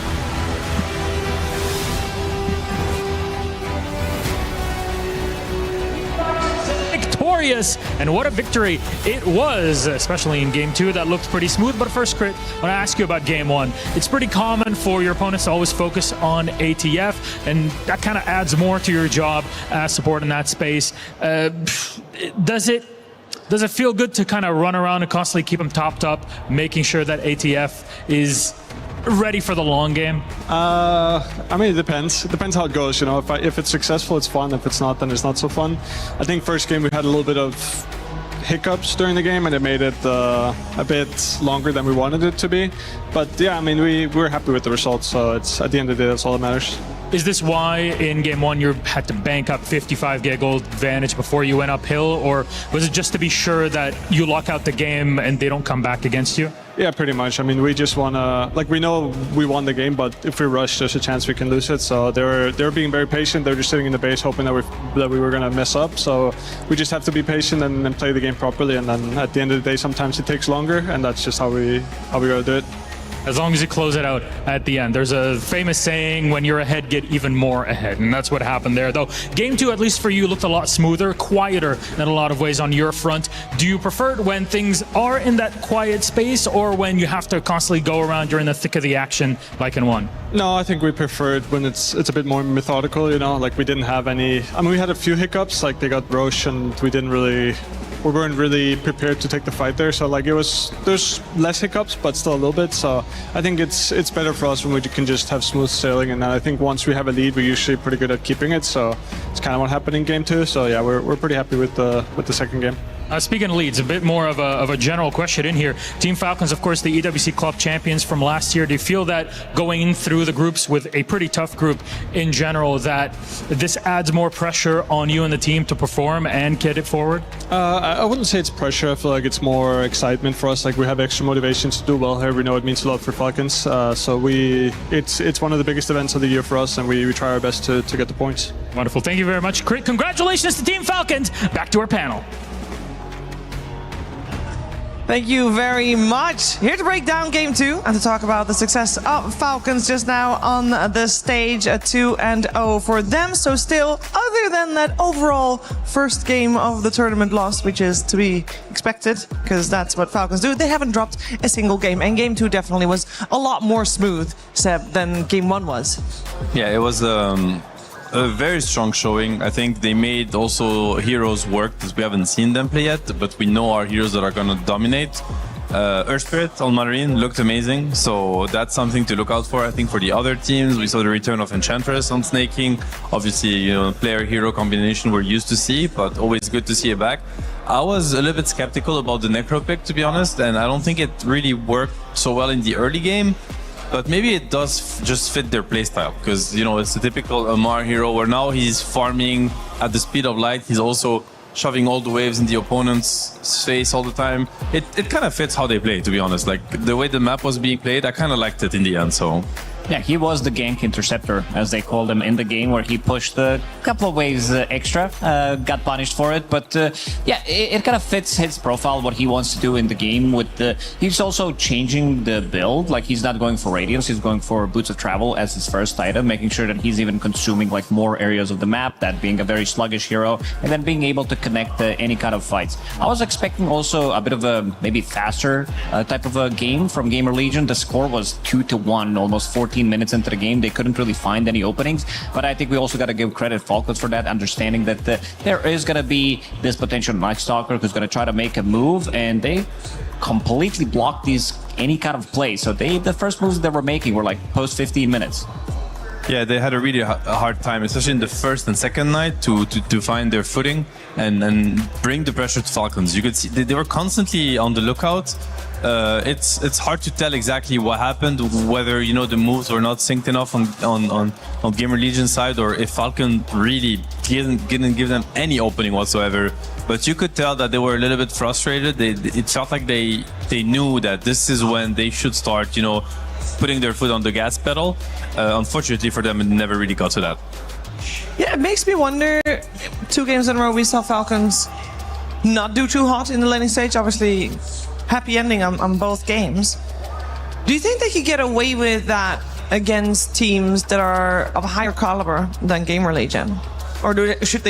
Victorious, and what a victory it was, especially in Game 2. That looked pretty smooth. But first, Crit, I want to ask you about Game 1. It's pretty common for your opponents to always focus on ATF, and that kind of adds more to your job as support in that space. Does it feel good to kind of run around and constantly keep them topped up, making sure that ATF is ready for the long game? I mean, it depends. It depends how it goes. You know, if it's successful, it's fun. If it's not, then it's not so fun. I think first game we had a little bit of hiccups during the game, and it made it a bit longer than we wanted it to be. But yeah, I mean, we're happy with the results. So it's at the end of the day, that's all that matters. Is this why in Game 1 you had to bank up 55 gold advantage before you went uphill, or was it just to be sure that you lock out the game and they don't come back against you? Yeah, pretty much. I mean, we just want to, like, we know we won the game, but if we rush, there's a chance we can lose it. So they were being very patient. They're just sitting in the base hoping that we were going to mess up. So we just have to be patient and play the game properly. And then at the end of the day, sometimes it takes longer, and that's just how we got to do it. As long as you close it out at the end. There's a famous saying, when you're ahead, get even more ahead. And that's what happened there. Though Game 2, at least for you, looked a lot smoother, quieter in a lot of ways on your front. Do you prefer it when things are in that quiet space, or when you have to constantly go around during the thick of the action like in 1? No, I think we prefer it when it's a bit more methodical, you know, like we didn't have any... I mean, we had a few hiccups, like they got Roche, and we weren't really prepared to take the fight there. So like there's less hiccups, but still a little bit. So I think it's better for us when we can just have smooth sailing. And then I think once we have a lead, we're usually pretty good at keeping it. So it's kind of what happened in Game 2. So yeah, we're pretty happy with the second game. Speaking of leads, a bit more of a general question in here. Team Falcons, of course, the EWC Club champions from last year. Do you feel that going through the groups with a pretty tough group in general, that this adds more pressure on you and the team to perform and get it forward? I wouldn't say it's pressure. I feel like it's more excitement for us. Like we have extra motivation to do well here. We know it means a lot for Falcons. So it's one of the biggest events of the year for us, and we try our best to get the points. Wonderful. Thank you very much. Congratulations to Team Falcons. Back to our panel. Thank you very much. Here to break down Game 2 and to talk about the success of Falcons just now on the stage, a 2-0 for them. So still, other than that overall first game of the tournament loss, which is to be expected, because that's what Falcons do, they haven't dropped a single game. And Game 2 definitely was a lot more smooth, Seb, than Game 1 was. Yeah, it was a very strong showing. I think they made also heroes work because we haven't seen them play yet, but we know our heroes that are going to dominate. Earth Spirit on Marine looked amazing, so that's something to look out for. I think for the other teams, we saw the return of Enchantress on Snaking. Obviously, you know, player-hero combination we're used to see, but always good to see it back. I was a little bit skeptical about the Necro pick, to be honest, and I don't think it really worked so well in the early game. But maybe it does just fit their playstyle, because, you know, it's a typical Amar hero where now he's farming at the speed of light. He's also shoving all the waves in the opponent's face all the time. It kind of fits how they play, to be honest. Like, the way the map was being played, I kind of liked it in the end, so... Yeah, he was the gank interceptor, as they called him in the game, where he pushed a couple of waves extra, got punished for it. But yeah, it kind of fits his profile, what he wants to do in the game. He's also changing the build, like he's not going for Radiance, he's going for Boots of Travel as his first item, making sure that he's even consuming like more areas of the map, that being a very sluggish hero, and then being able to connect any kind of fights. I was expecting also a bit of a maybe faster type of a game from GamerLegion. The score was 2-1, almost 14 minutes into the game. They couldn't really find any openings, but I think we also got to give credit Falcons for that, understanding that there is going to be this potential Night Stalker who's going to try to make a move, and they completely blocked any kind of play. So the first moves they were making were like post 15 minutes. Yeah, they had a really hard time, especially in the first and second night, to find their footing and bring the pressure to Falcons. You could see they were constantly on the lookout. It's hard to tell exactly what happened, whether the moves were not synced enough on GamerLegion side, or if Falcon really didn't give them any opening whatsoever. But you could tell that they were a little bit frustrated. It felt like they knew that this is when they should start, putting their foot on the gas pedal. Unfortunately for them, it never really got to that. Yeah, it makes me wonder, 2 games in a row we saw Falcons not do too hot in the laning stage. Obviously, happy ending on both games. Do you think they could get away with that against teams that are of a higher caliber than GamerLegion? Or should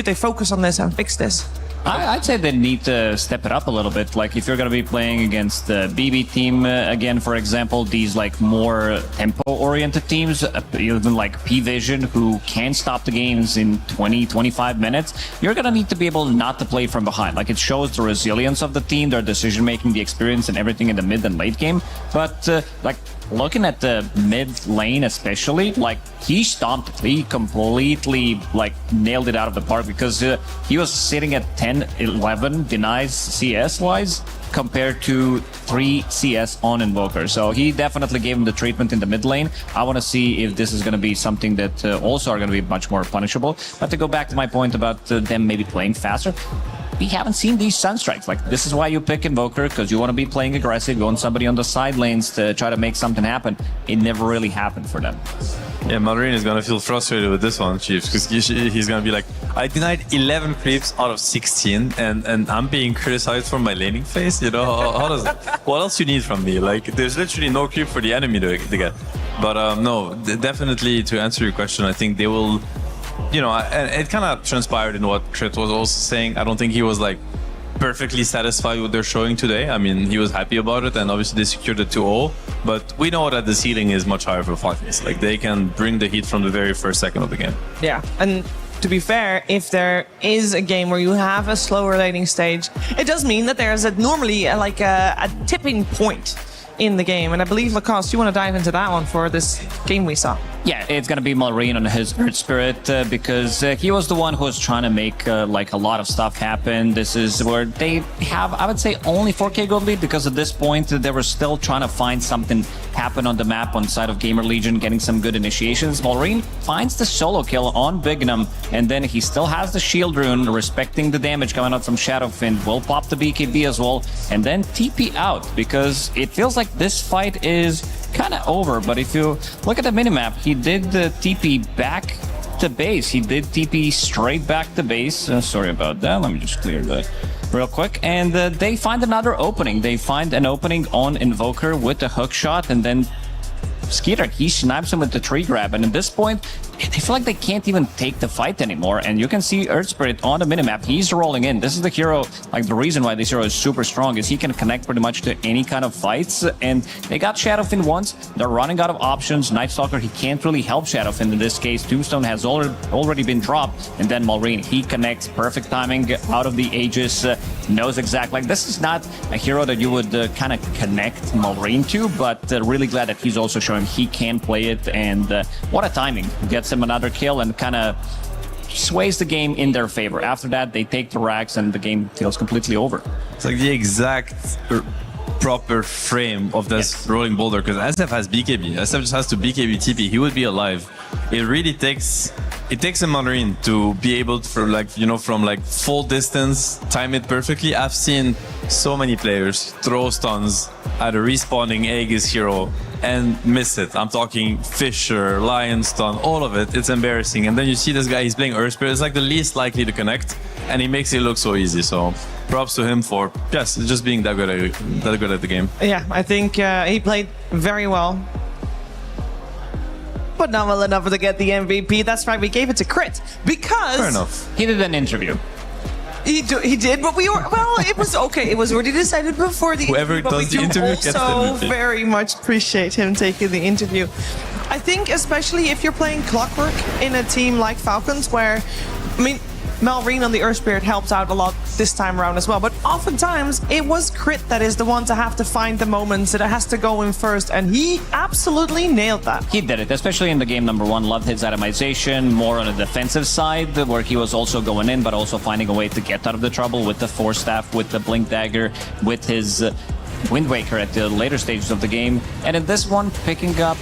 they focus on this and fix this? I'd say they need to step it up a little bit. Like if you're going to be playing against the BB team again, for example, these like more tempo-oriented teams, even like P-Vision, who can stop the games in 20-25 minutes, you're going to need to be able not to play from behind. Like it shows the resilience of the team, their decision-making, the experience, and everything in the mid and late game. But like looking at the mid lane especially, like he stomped it. He completely like nailed it out of the park, because he was sitting at 10-11 denies CS wise compared to 3 CS on Invoker. So he definitely gave him the treatment in the mid lane. I want to see if this is going to be something that also are going to be much more punishable. But to go back to my point about them maybe playing faster, we haven't seen these Sunstrikes. Like, this is why you pick Invoker, because you want to be playing aggressive, you want somebody on the side lanes to try to make something happen. It never really happened for them. Yeah, Malrine is going to feel frustrated with this one, Chiefs, because he's going to be like, I denied 11 creeps out of 16, and I'm being criticized for my laning phase? How does what else you need from me? Like, there's literally no creep for the enemy to get. But no, definitely, to answer your question, I think they will... and it kind of transpired in what Crit was also saying. I don't think he was like perfectly satisfied with their showing today. I mean, he was happy about it, and obviously they secured the 2-0. But we know that the ceiling is much higher for Falcons. Like, they can bring the heat from the very first second of the game. Yeah, and to be fair, if there is a game where you have a slower laning stage, it does mean that there's normally a tipping point in the game. And I believe, Lacoste, you want to dive into that one for this game we saw. Yeah, it's going to be Malrine on his Earth Spirit because he was the one who was trying to make like a lot of stuff happen. This is where they have, I would say, only 4K gold lead, because at this point they were still trying to find something happen on the map on the side of GamerLegion, getting some good initiations. Malrine finds the solo kill on Bignum, and then he still has the shield rune, respecting the damage coming out from Shadowfin, will pop the BKB as well, and then TP out, because it feels like this fight is kind of over. But if you look at the minimap, he did the TP back to base. He did TP straight back to base. Sorry about that. Let me just clear that real quick. And they find another opening. They find an opening on Invoker with the hook shot, and then Skeeter, he snipes him with the tree grab. And at this point, they feel like they can't even take the fight anymore. And you can see Earth Spirit on the minimap. He's rolling in. This is the hero, like the reason why this hero is super strong is he can connect pretty much to any kind of fights. And they got Shadowfin once. They're running out of options. Night Stalker, he can't really help Shadowfin in this case. Tombstone has already been dropped. And then Malrine, he connects. Perfect timing out of the Aegis. Knows exactly. Like, this is not a hero that you would kind of connect Malrine to, but really glad that he's also showing he can play it. And what a timing. Gets him another kill and kind of sways the game in their favor. After that, they take the racks and the game feels completely over. It's like the exact proper frame of this rolling boulder, because SF has BKB. SF just has to BKB TP. He would be alive. It really takes a Marine to be able to, from like full distance, time it perfectly. I've seen so many players throw stuns at a respawning Aegis hero and miss it. I'm talking Fisher, Lion stun, all of it. It's embarrassing. And then you see this guy, he's playing Earth Spirit. It's like the least likely to connect, and he makes it look so easy. So props to him for just being that good at the game. Yeah, I think he played very well. But not well enough to get the MVP. That's right, we gave it to Crit because... Fair enough. He did an interview. He did, but we were, well, it was okay. It was already decided before the Whoever interview, but does the interview gets the also MVP. very much appreciate him taking the interview. I think especially if you're playing Clockwork in a team like Falcons, where, I mean, Malrine on the Earth Spirit helps out a lot this time around as well. But oftentimes, it was Crit that is the one to have to find the moments, that has to go in first, and he absolutely nailed that. He did it, especially in the game number 1. Loved his atomization, more on the defensive side, where he was also going in, but also finding a way to get out of the trouble with the Force Staff, with the Blink Dagger, with his Wind Waker at the later stages of the game. And in this one, picking up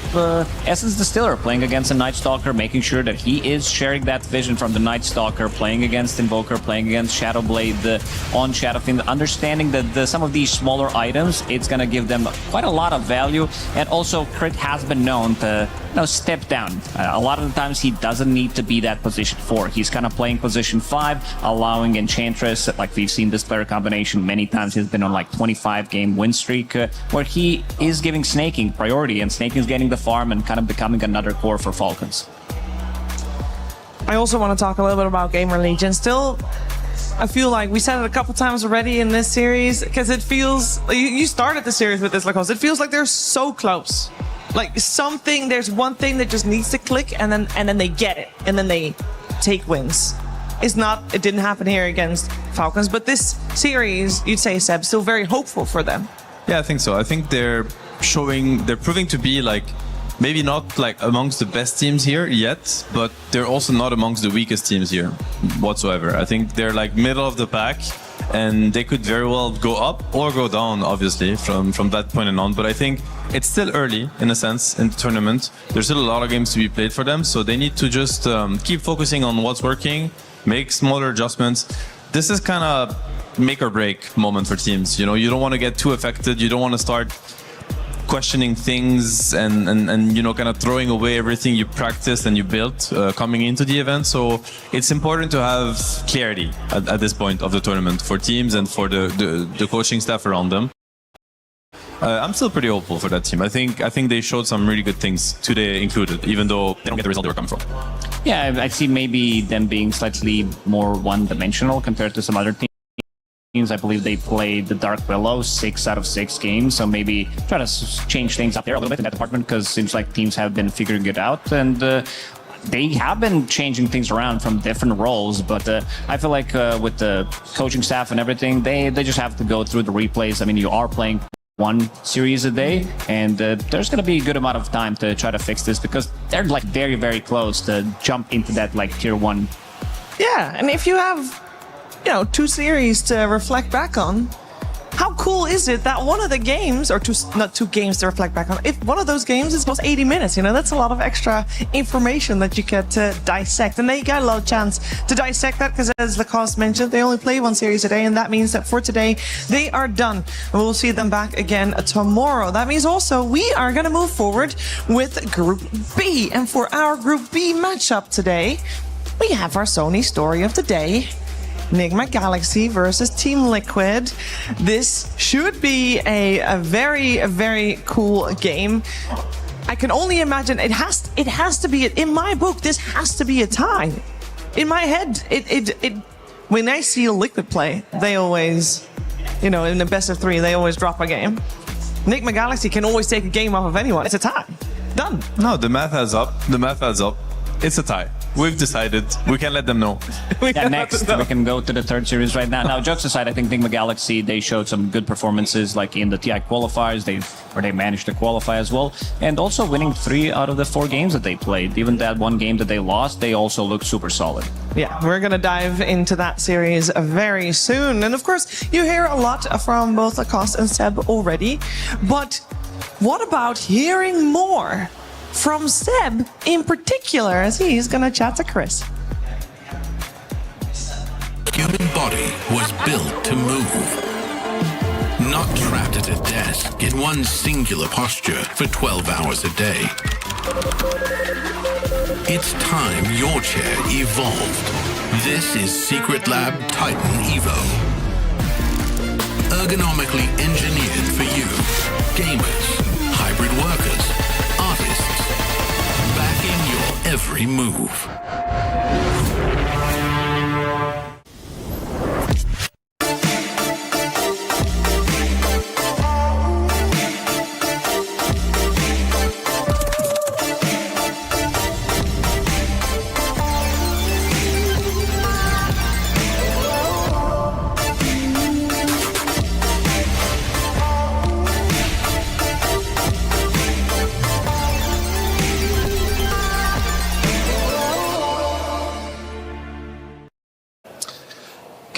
Essence Distiller, playing against a Night Stalker, making sure that he is sharing that vision from the Night Stalker, playing against Invoker, playing against Shadowblade on Shadowfiend, understanding that some of these smaller items, it's going to give them quite a lot of value. And also, Crit has been known to step down. A lot of the times, he doesn't need to be that position 4. He's kind of playing position 5, allowing Enchantress, like we've seen this player combination many times. He's been on like 25-game win streak, where he is giving snaking priority, and snaking is getting the farm and kind of becoming another core for Falcons. I also want to talk a little bit about GamerLegion. Still, I feel like we said it a couple times already in this series, because it feels, you started the series with this, Lacoste, it feels like they're so close. Like there's one thing that just needs to click, and then they get it, and then they take wins. It didn't happen here against Falcons, but this series, you'd say, Seb, still very hopeful for them. Yeah, I think so. I think they're proving to be like, maybe not like amongst the best teams here yet, but they're also not amongst the weakest teams here whatsoever. I think they're like middle of the pack, and they could very well go up or go down, obviously, from that point on. But I think it's still early, in a sense, in the tournament. There's still a lot of games to be played for them, so they need to just keep focusing on what's working, make smaller adjustments. This is kind of make or break moment for teams. You don't want to get too affected. You don't want to start questioning things and kind of throwing away everything you practiced and you built coming into the event. So it's important to have clarity at this point of the tournament for teams and for the coaching staff around them. I'm still pretty hopeful for that team. I think they showed some really good things today included, even though they don't get the result they were coming from. Yeah, I see maybe them being slightly more one-dimensional compared to some other teams. I believe they played the Dark Willow 6 out of 6 games, so maybe try to change things up there a little bit in that department, because it seems like teams have been figuring it out, and they have been changing things around from different roles. But I feel like with the coaching staff and everything, they just have to go through the replays. I mean, you are playing one series a day, and there's going to be a good amount of time to try to fix this, because they're like very, very close to jump into that like tier 1. Yeah, and if you have 2 series to reflect back on, how cool is it that one of the games, or not 2 games to reflect back on, if one of those games is almost 80 minutes, that's a lot of extra information that you get to dissect. And they got a lot of chance to dissect that, because as Lacoste mentioned, they only play 1 series a day, and that means that for today, they are done. And we'll see them back again tomorrow. That means also we are going to move forward with Group B. And for our Group B matchup today, we have our Sony story of the day. Nigma Galaxy versus Team Liquid. This should be a very, very cool game. I can only imagine it has to be, in my book, this has to be a tie. In my head, when I see Liquid play, they always, in the best of 3, they always drop a game. Nigma Galaxy can always take a game off of anyone. It's a tie. Done. No, the math adds up. It's a tie. We've decided. We can let them know. Next, we can go to the 3rd series right now. Now, jokes aside, I think Nigma Galaxy, they showed some good performances, like in the TI qualifiers, where they managed to qualify as well, and also winning 3 out of the 4 games that they played. Even that one game that they lost, they also looked super solid. Yeah, we're going to dive into that series very soon. And of course, you hear a lot from both Lacoste and Seb already, but what about hearing more from Seb in particular, as he's going to chat to Chris? Human body was built to move, not trapped at a desk in one singular posture for 12 hours a day. It's time your chair evolved. This is Secret Lab Titan Evo. Ergonomically engineered for you, gamers, hybrid workers, artists, backing your every move.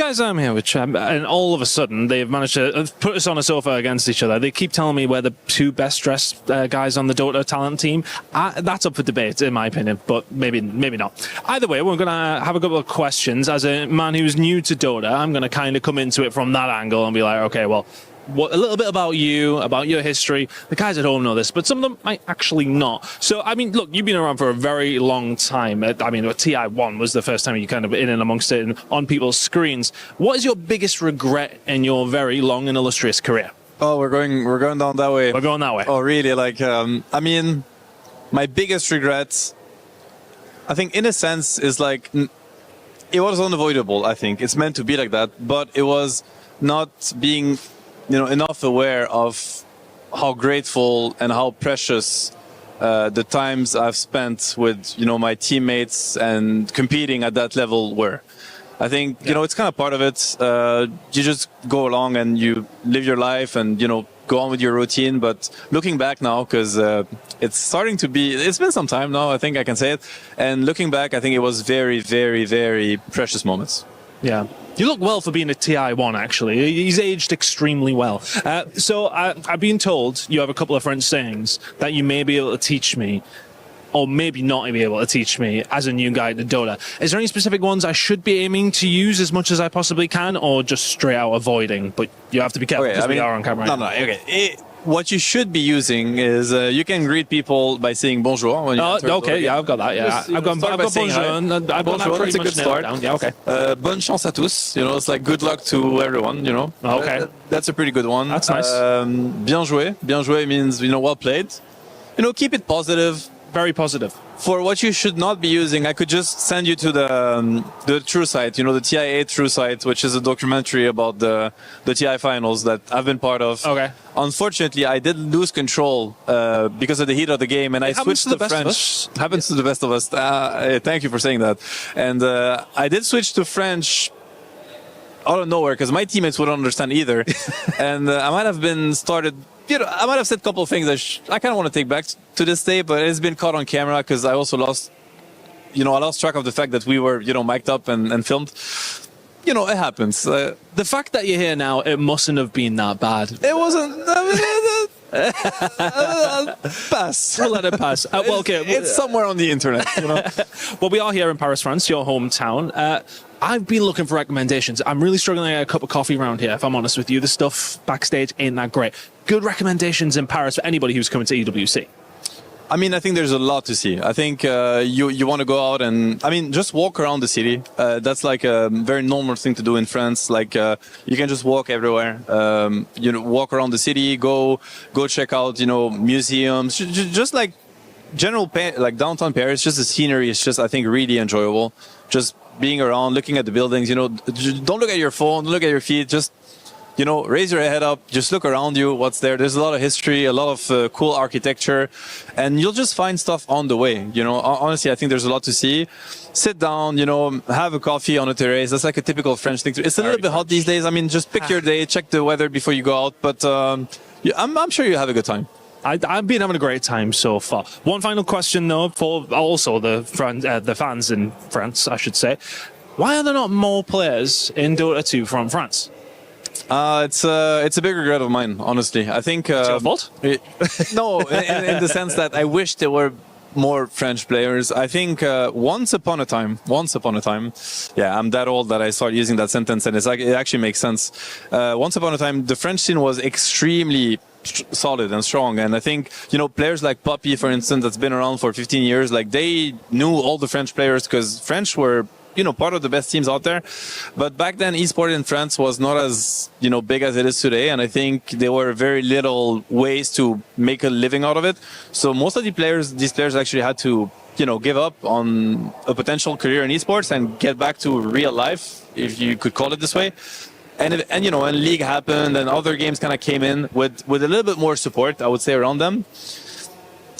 guys I'm here with, champ, and all of a sudden they've managed to put us on a sofa against each other. They keep telling me we're the two best dressed guys on the Dota talent team. That's up for debate, in my opinion, but maybe not. Either way, we're going to have a couple of questions. As a man who's new to Dota, I'm going to kind of come into it from that angle and be like, okay, well, a little bit about you, about your history. The guys at home know this, but some of them might actually not. So, I mean, look, you've been around for a very long time. I mean, TI1 was the first time you kind of in and amongst it and on people's screens. What is your biggest regret in your very long and illustrious career? Oh, we're going down that way. We're going that way. Oh, really? Like, I mean, my biggest regret, I think, in a sense, is like, it was unavoidable. I think it's meant to be like that, but it was not being, enough aware of how grateful and how precious the times I've spent with, my teammates and competing at that level were. I think, it's kind of part of it. You just go along and you live your life and, go on with your routine. But looking back now, because it's starting to be, it's been some time now, I think I can say it. And looking back, I think it was very, very, very precious moments. Yeah. You look well for being a TI1, actually. He's aged extremely well. So I've been told you have a couple of French sayings that you may be able to teach me, or maybe not be able to teach me as a new guy to Dota. Is there any specific ones I should be aiming to use as much as I possibly can, or just straight out avoiding? But you have to be careful because we are on camera. No, okay. What you should be using is you can greet people by saying bonjour. When you okay, yeah, I've got that. Yeah, I've got bonjour. Bonjour, that's a good start. Yeah, okay. Bonne chance à tous. It's like good luck to everyone. Okay. That's a pretty good one. That's nice. Bien joué. Bien joué means well played. Keep it positive. Very positive. For what you should not be using, I could just send you to the True site, the TI8 True site, which is a documentary about the TI finals that I've been part of. Okay. Unfortunately, I did lose control because of the heat of the game, and I switched to French. Happens to the best of us. Thank you for saying that. And I did switch to French out of nowhere because my teammates wouldn't understand either. And I might have been started... I might have said a couple of things I kind of want to take back to this day, but it's been caught on camera because I also lost, I lost track of the fact that we were, mic'd up and filmed. It happens. The fact that you're here now, it mustn't have been that bad. It wasn't. Pass. We'll let it pass. Well, okay. It's somewhere on the internet. Well, we are here in Paris, France, your hometown. I've been looking for recommendations. I'm really struggling to get a cup of coffee around here, if I'm honest with you. The stuff backstage ain't that great. Good recommendations in Paris for anybody who's coming to EWC. I mean, I think there's a lot to see. I think you want to go out and, just walk around the city. That's like a very normal thing to do in France. Like, you can just walk everywhere. Walk around the city, go check out, museums, just like general, like downtown Paris, just the scenery is just, I think, really enjoyable. Just being around, looking at the buildings, don't look at your phone, don't look at your feet, just, raise your head up, just look around you, what's there. There's a lot of history, a lot of cool architecture, and you'll just find stuff on the way. Honestly, I think there's a lot to see. Sit down, have a coffee on a terrace. That's like a typical French thing. It's a little bit hot these days. Just pick your day, check the weather before you go out, but I'm sure you have a good time. I've been having a great time so far. One final question, though, for also the fans in France, I should say. Why are there not more players in Dota 2 from France? It's a big regret of mine, honestly. I think... It's your fault? No, in the sense that I wish there were more French players. I think once upon a time, yeah, I'm that old that I start using that sentence, and it actually makes sense. Once upon a time, the French scene was extremely solid and strong, and I think players like Poppy, for instance, that's been around for 15 years, like they knew all the French players because French were part of the best teams out there. But back then, esports in France was not as big as it is today, and I think there were very little ways to make a living out of it. So most of these players actually had to give up on a potential career in esports and get back to real life, if you could call it this way. And League happened, and other games kind of came in with a little bit more support, I would say, around them.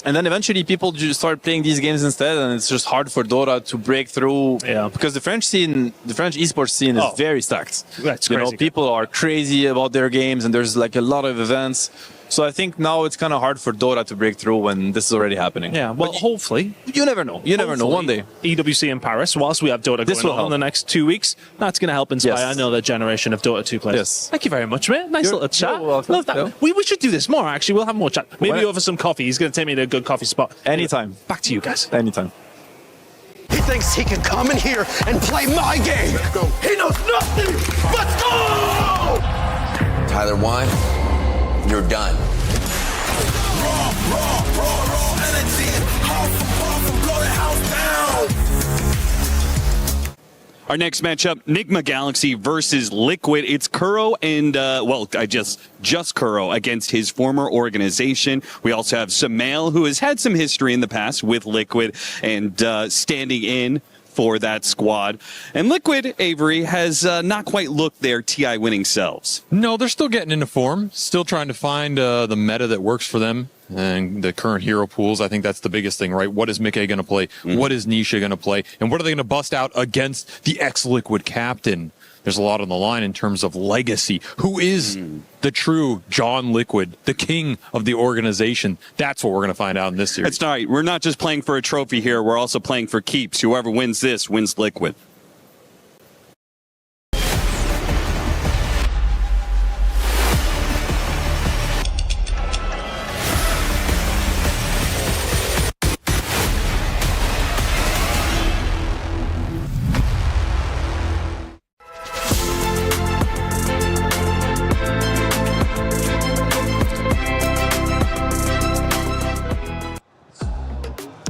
And then eventually people just start playing these games instead, and it's just hard for Dota to break through. Yeah. Because the French esports scene is very stacked. That's crazy. People are crazy about their games, and there's like a lot of events. So I think now it's kind of hard for Dota to break through when this is already happening. Yeah, well, hopefully. You never know. You never know. One day. EWC in Paris, whilst we have Dota This going will on in the next 2 weeks, that's going to help inspire Yes. another generation of Dota 2 players. Yes. Thank you very much, mate. Nice little chat. you're welcome. Love that. Yeah. We should do this more, actually. We'll have more chat. Maybe When- over some coffee. He's going to take me to a good coffee spot. Anytime. Back to you guys. Anytime. He thinks he can come in here and play my game. He knows nothing. Let's go! Tyler 1, you're done. Raw energy. House from blow the house down. Our next matchup, Nigma Galaxy versus Liquid. It's Kuro and, just Kuro against his former organization. We also have Samael, who has had some history in the past with Liquid and standing in for that squad. And Liquid, Avery, has not quite looked their TI winning selves. No, they're still getting into form, still trying to find the meta that works for them and the current hero pools. I think that's the biggest thing, right? What is Mickey going to play? What is Nisha going to play? And what are they going to bust out against the ex-Liquid captain? There's a lot on the line in terms of legacy. Who is the true John Liquid, the king of the organization? That's what we're going to find out in this series. That's right. We're not just playing for a trophy here. We're also playing for keeps. Whoever wins this wins Liquid.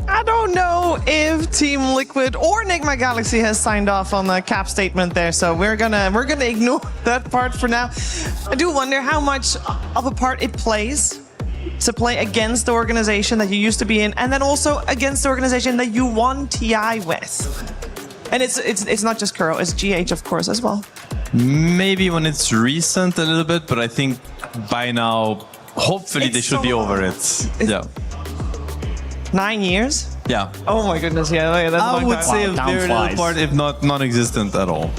I don't know if Team Liquid or Nigma Galaxy has signed off on the cap statement there, so we're gonna ignore that part for now. I do wonder how much of a part it plays to play against the organization that you used to be in, and then also against the organization that you won TI with. And it's not just Kuro, it's GH of course as well. Maybe when it's recent a little bit, but I think by now, hopefully they should be over it. Yeah. 9 years? Yeah. Oh my goodness, yeah. That's a I long would time. say a Wow, very time little flies. part, if not non-existent at all.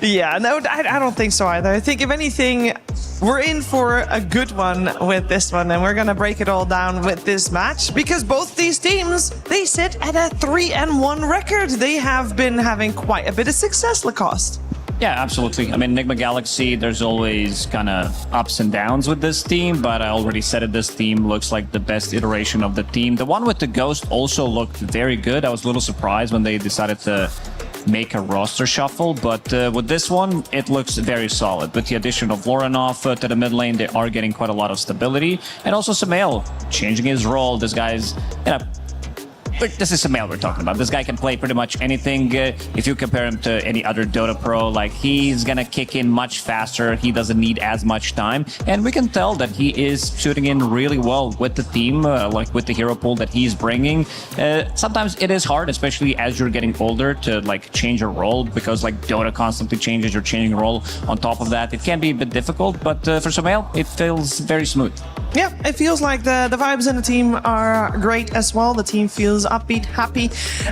Yeah, no, I don't think so either. I think if anything, we're in for a good one with this one, and we're gonna break it all down with this match because both these teams, they sit at a 3-1 record. They have been having quite a bit of success, Lacoste. Yeah, absolutely. I mean, Nigma Galaxy, there's always kind of ups and downs with this team, but I already said it, this team looks like the best iteration of the team. The one with the Ghost also looked very good. I was a little surprised when they decided to make a roster shuffle, but with this one, it looks very solid. With the addition of Loranov to the mid lane, they are getting quite a lot of stability. And also Samael changing his role. This guy's, this is Samael we're talking about. This guy can play pretty much anything. If you compare him to any other Dota pro, like he's gonna kick in much faster. He doesn't need as much time, and we can tell that he is shooting in really well with the team, like with the hero pool that he's bringing. Sometimes it is hard, especially as you're getting older, to like change your role because like Dota constantly changes. You're changing your role. On top of that, it can be a bit difficult, but for Samael, it feels very smooth. Yeah, it feels like the vibes in the team are great as well. The team feels upbeat, happy.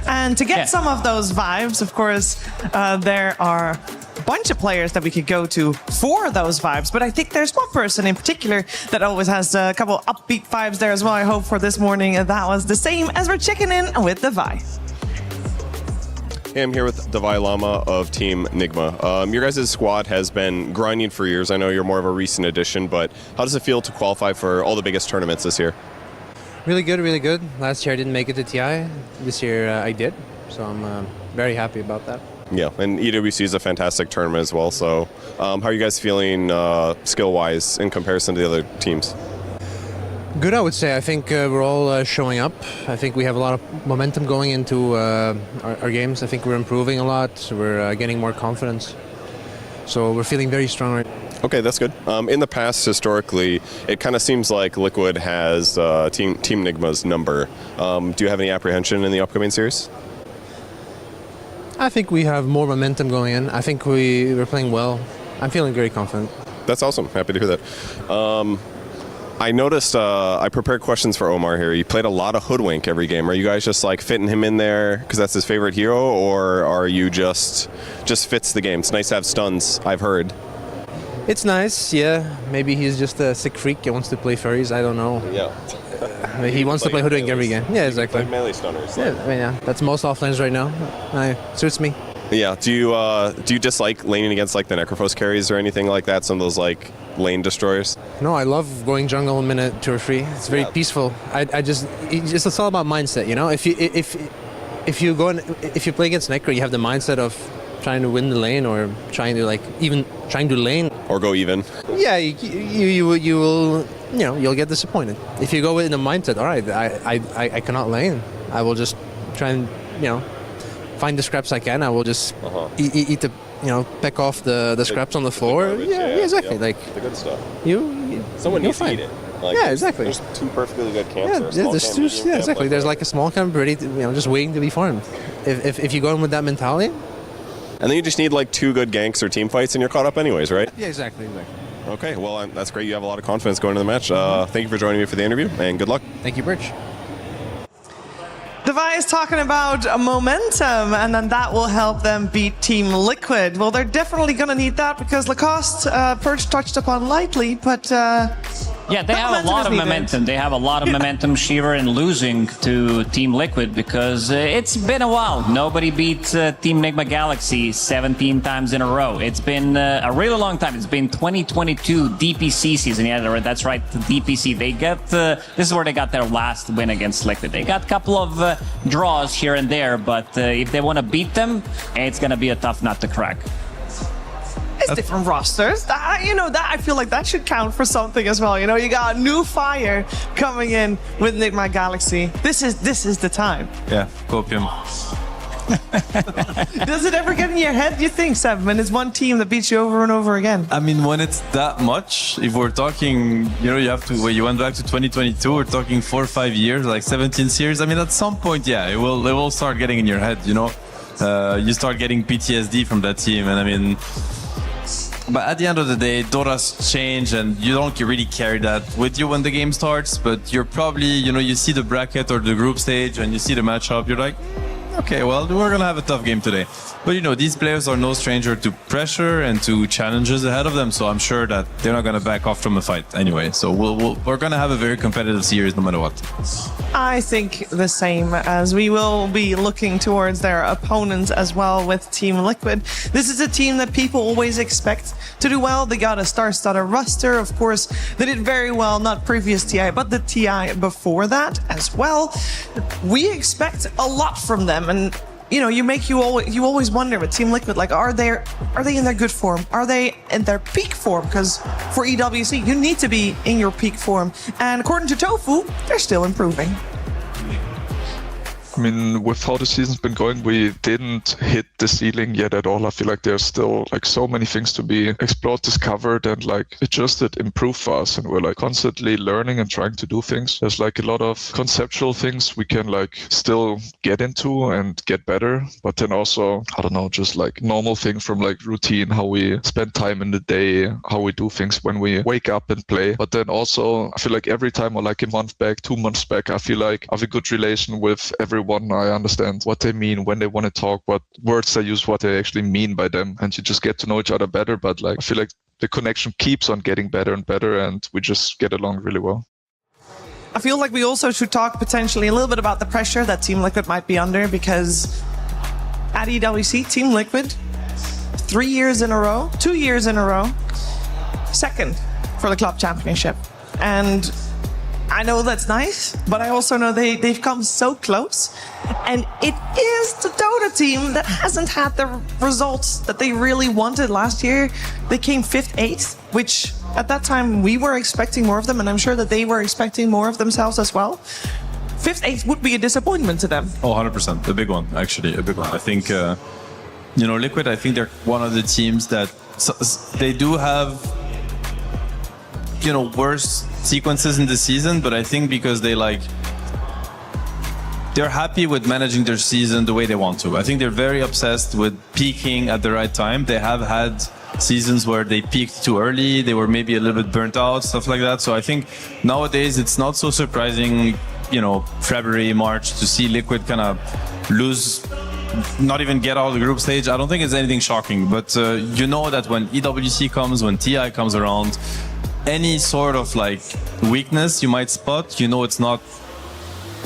And to get some of those vibes, of course, there are a bunch of players that we could go to for those vibes. But I think there's one person in particular that always has a couple upbeat vibes there as well. I hope for this morning that was the same as we're checking in with the Vi. Hey, I'm here with Davai Lama of Team Nigma. Your guys' squad has been grinding for years. I know you're more of a recent addition, but how does it feel to qualify for all the biggest tournaments this year? Really good, really good. Last year I didn't make it to TI. This year I did, so I'm very happy about that. Yeah, and EWC is a fantastic tournament as well. So how are you guys feeling skill-wise in comparison to the other teams? Good, I would say. I think we're all showing up. I think we have a lot of momentum going into our games. I think we're improving a lot. We're getting more confidence. So we're feeling very strong right now. Okay, that's good. In the past, historically, it kind of seems like Liquid has Team Nigma's number. Do you have any apprehension in the upcoming series? I think we have more momentum going in. I think we're playing well. I'm feeling very confident. That's awesome. Happy to hear that. I noticed I prepared questions for Omar here. You played a lot of Hoodwink every game. Are you guys just like fitting him in there because that's his favorite hero, or are you just fits the game? It's nice to have stuns, I've heard. It's nice, yeah. Maybe he's just a sick freak and wants to play furries. I don't know. Yeah. He wants to play Hoodwink every game. Yeah, exactly. Like melee stunners. Yeah, I mean, yeah, that's most offlanes right now. Suits me. Yeah. Do you dislike laning against like the Necrophos carries or anything like that? Some of those like lane destroyers. No, I love going jungle in minute 2 or 3. It's very peaceful. It's all about mindset, you know. If you play against Necro, you have the mindset of trying to win the lane or trying to lane or go even. Yeah, you will, you'll get disappointed. If you go in the mindset, all right, I cannot lane. I will just try and find the scraps I can. I will just eat the peck off the scraps on the floor. Garbage, yeah, exactly. Yep. Like the good stuff. Someone needs to eat it. Like, yeah, exactly. There's 2 perfectly good camps. Yeah, exactly. There's like a small camp ready to, just waiting to be farmed. If you go in with that mentality. And then you just need like 2 good ganks or team fights and you're caught up anyways, right? Yeah, exactly. Okay, well, that's great. You have a lot of confidence going into the match. Thank you for joining me for the interview, and good luck. Thank you, Birch. Devi is talking about momentum, and then that will help them beat Team Liquid. Well, they're definitely going to need that because Lacoste, Perch touched upon lightly, but... yeah, they have a lot of momentum. They have a lot of momentum, Shiver, in losing to Team Liquid because it's been a while. Nobody beat Team Nigma Galaxy 17 times in a row. It's been a really long time. It's been 2022 DPC season. Yeah, that's right, the DPC. They got this is where they got their last win against Liquid. They got a couple of draws here and there, but if they want to beat them, it's going to be a tough nut to crack. It's different rosters. I feel like that should count for something as well. You got new fire coming in with Nigma Galaxy. This is the time. Yeah, copium. Does it ever get in your head, do you think, Seb, when it's one team that beats you over and over again? I mean, when it's that much, if we're talking, you have to, you went back to 2022, we're talking 4 or 5 years, like 17 series. I mean, at some point, yeah, it will start getting in your head, You start getting PTSD from that team, and I mean... But at the end of the day, Dota's change, and you don't really carry that with you when the game starts. But you're probably, you see the bracket or the group stage, and you see the matchup. You're like, okay, well, we're gonna have a tough game today. But these players are no stranger to pressure and to challenges ahead of them. So I'm sure that they're not gonna back off from a fight anyway. So we're gonna have a very competitive series no matter what. I think the same, as we will be looking towards their opponents as well with Team Liquid. This is a team that people always expect to do well. They got a star-studded roster, of course. They did very well, not previous TI, but the TI before that as well. We expect a lot from them, and you always wonder with Team Liquid, like, are they in their good form? Are they in their peak form? Because for EWC, you need to be in your peak form. And according to Tofu, they're still improving. I mean, with how the season's been going, we didn't hit the ceiling yet at all. I feel like there's still like so many things to be explored, discovered, and like adjusted, improved for us. And we're like constantly learning and trying to do things. There's like a lot of conceptual things we can like still get into and get better. But then also, I don't know, just like normal things from like routine, how we spend time in the day, how we do things when we wake up and play. But then also, I feel like every time, or like a month back, 2 months back, I feel like I have a good relation with everyone. I understand what they mean when they want to talk, what words they use, what they actually mean by them, and you just get to know each other better. But like I feel like the connection keeps on getting better and better, and we just get along really well. I feel like we also should talk potentially a little bit about the pressure that Team Liquid might be under, because at EWC, Team Liquid, 2 years in a row, second for the club championship. And I know that's nice, but I also know they've come so close. And it is the Dota team that hasn't had the results that they really wanted last year. They came 5th, 8th, which at that time we were expecting more of them, and I'm sure that they were expecting more of themselves as well. 5th, 8th would be a disappointment to them. Oh, 100%. A big one, actually. A big one. I think, Liquid, I think they're one of the teams that they do have, worse sequences in the season, but I think because they're happy with managing their season the way they want to. I think they're very obsessed with peaking at the right time. They have had seasons where they peaked too early, they were maybe a little bit burnt out, stuff like that. So I think nowadays it's not so surprising, February, March, to see Liquid kind of lose not even get out of the group stage, I don't think it's anything shocking. But you know that when EWC comes, when TI comes around, any sort of like weakness you might spot, you know it's not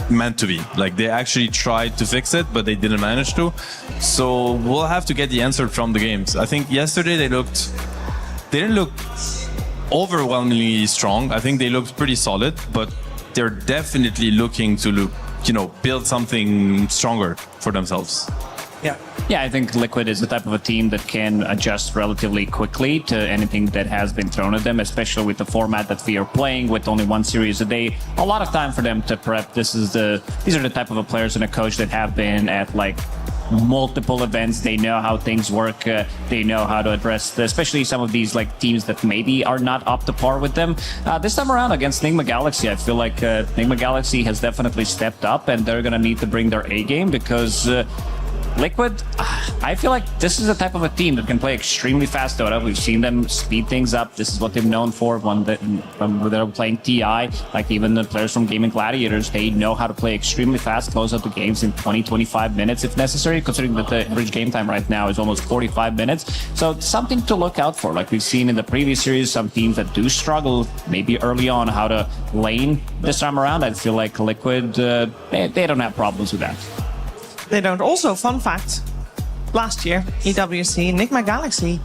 meant to be. Like they actually tried to fix it, but they didn't manage to. So we'll have to get the answer from the games. I think yesterday they didn't look overwhelmingly strong. I think they looked pretty solid, but they're definitely looking to build something stronger for themselves. Yeah, I think Liquid is the type of a team that can adjust relatively quickly to anything that has been thrown at them, especially with the format that we are playing with only one series a day. A lot of time for them to prep. These are the type of players and a coach that have been at like multiple events. They know how things work. They know how to address, especially some of these like teams that maybe are not up to par with them. This time around against Nigma Galaxy, I feel like Nigma Galaxy has definitely stepped up, and they're gonna need to bring their A game because Liquid, I feel like this is the type of a team that can play extremely fast Dota. We've seen them speed things up. This is what they've known for when they're playing TI. Like even the players from Gaming Gladiators, they know how to play extremely fast, close out the games in 20-25 minutes if necessary, considering that the average game time right now is almost 45 minutes. So something to look out for. Like we've seen in the previous series, some teams that do struggle maybe early on how to lane. This time around, I feel like Liquid, they don't have problems with that. They don't. Also, fun fact, last year, EWC, Nigma Galaxy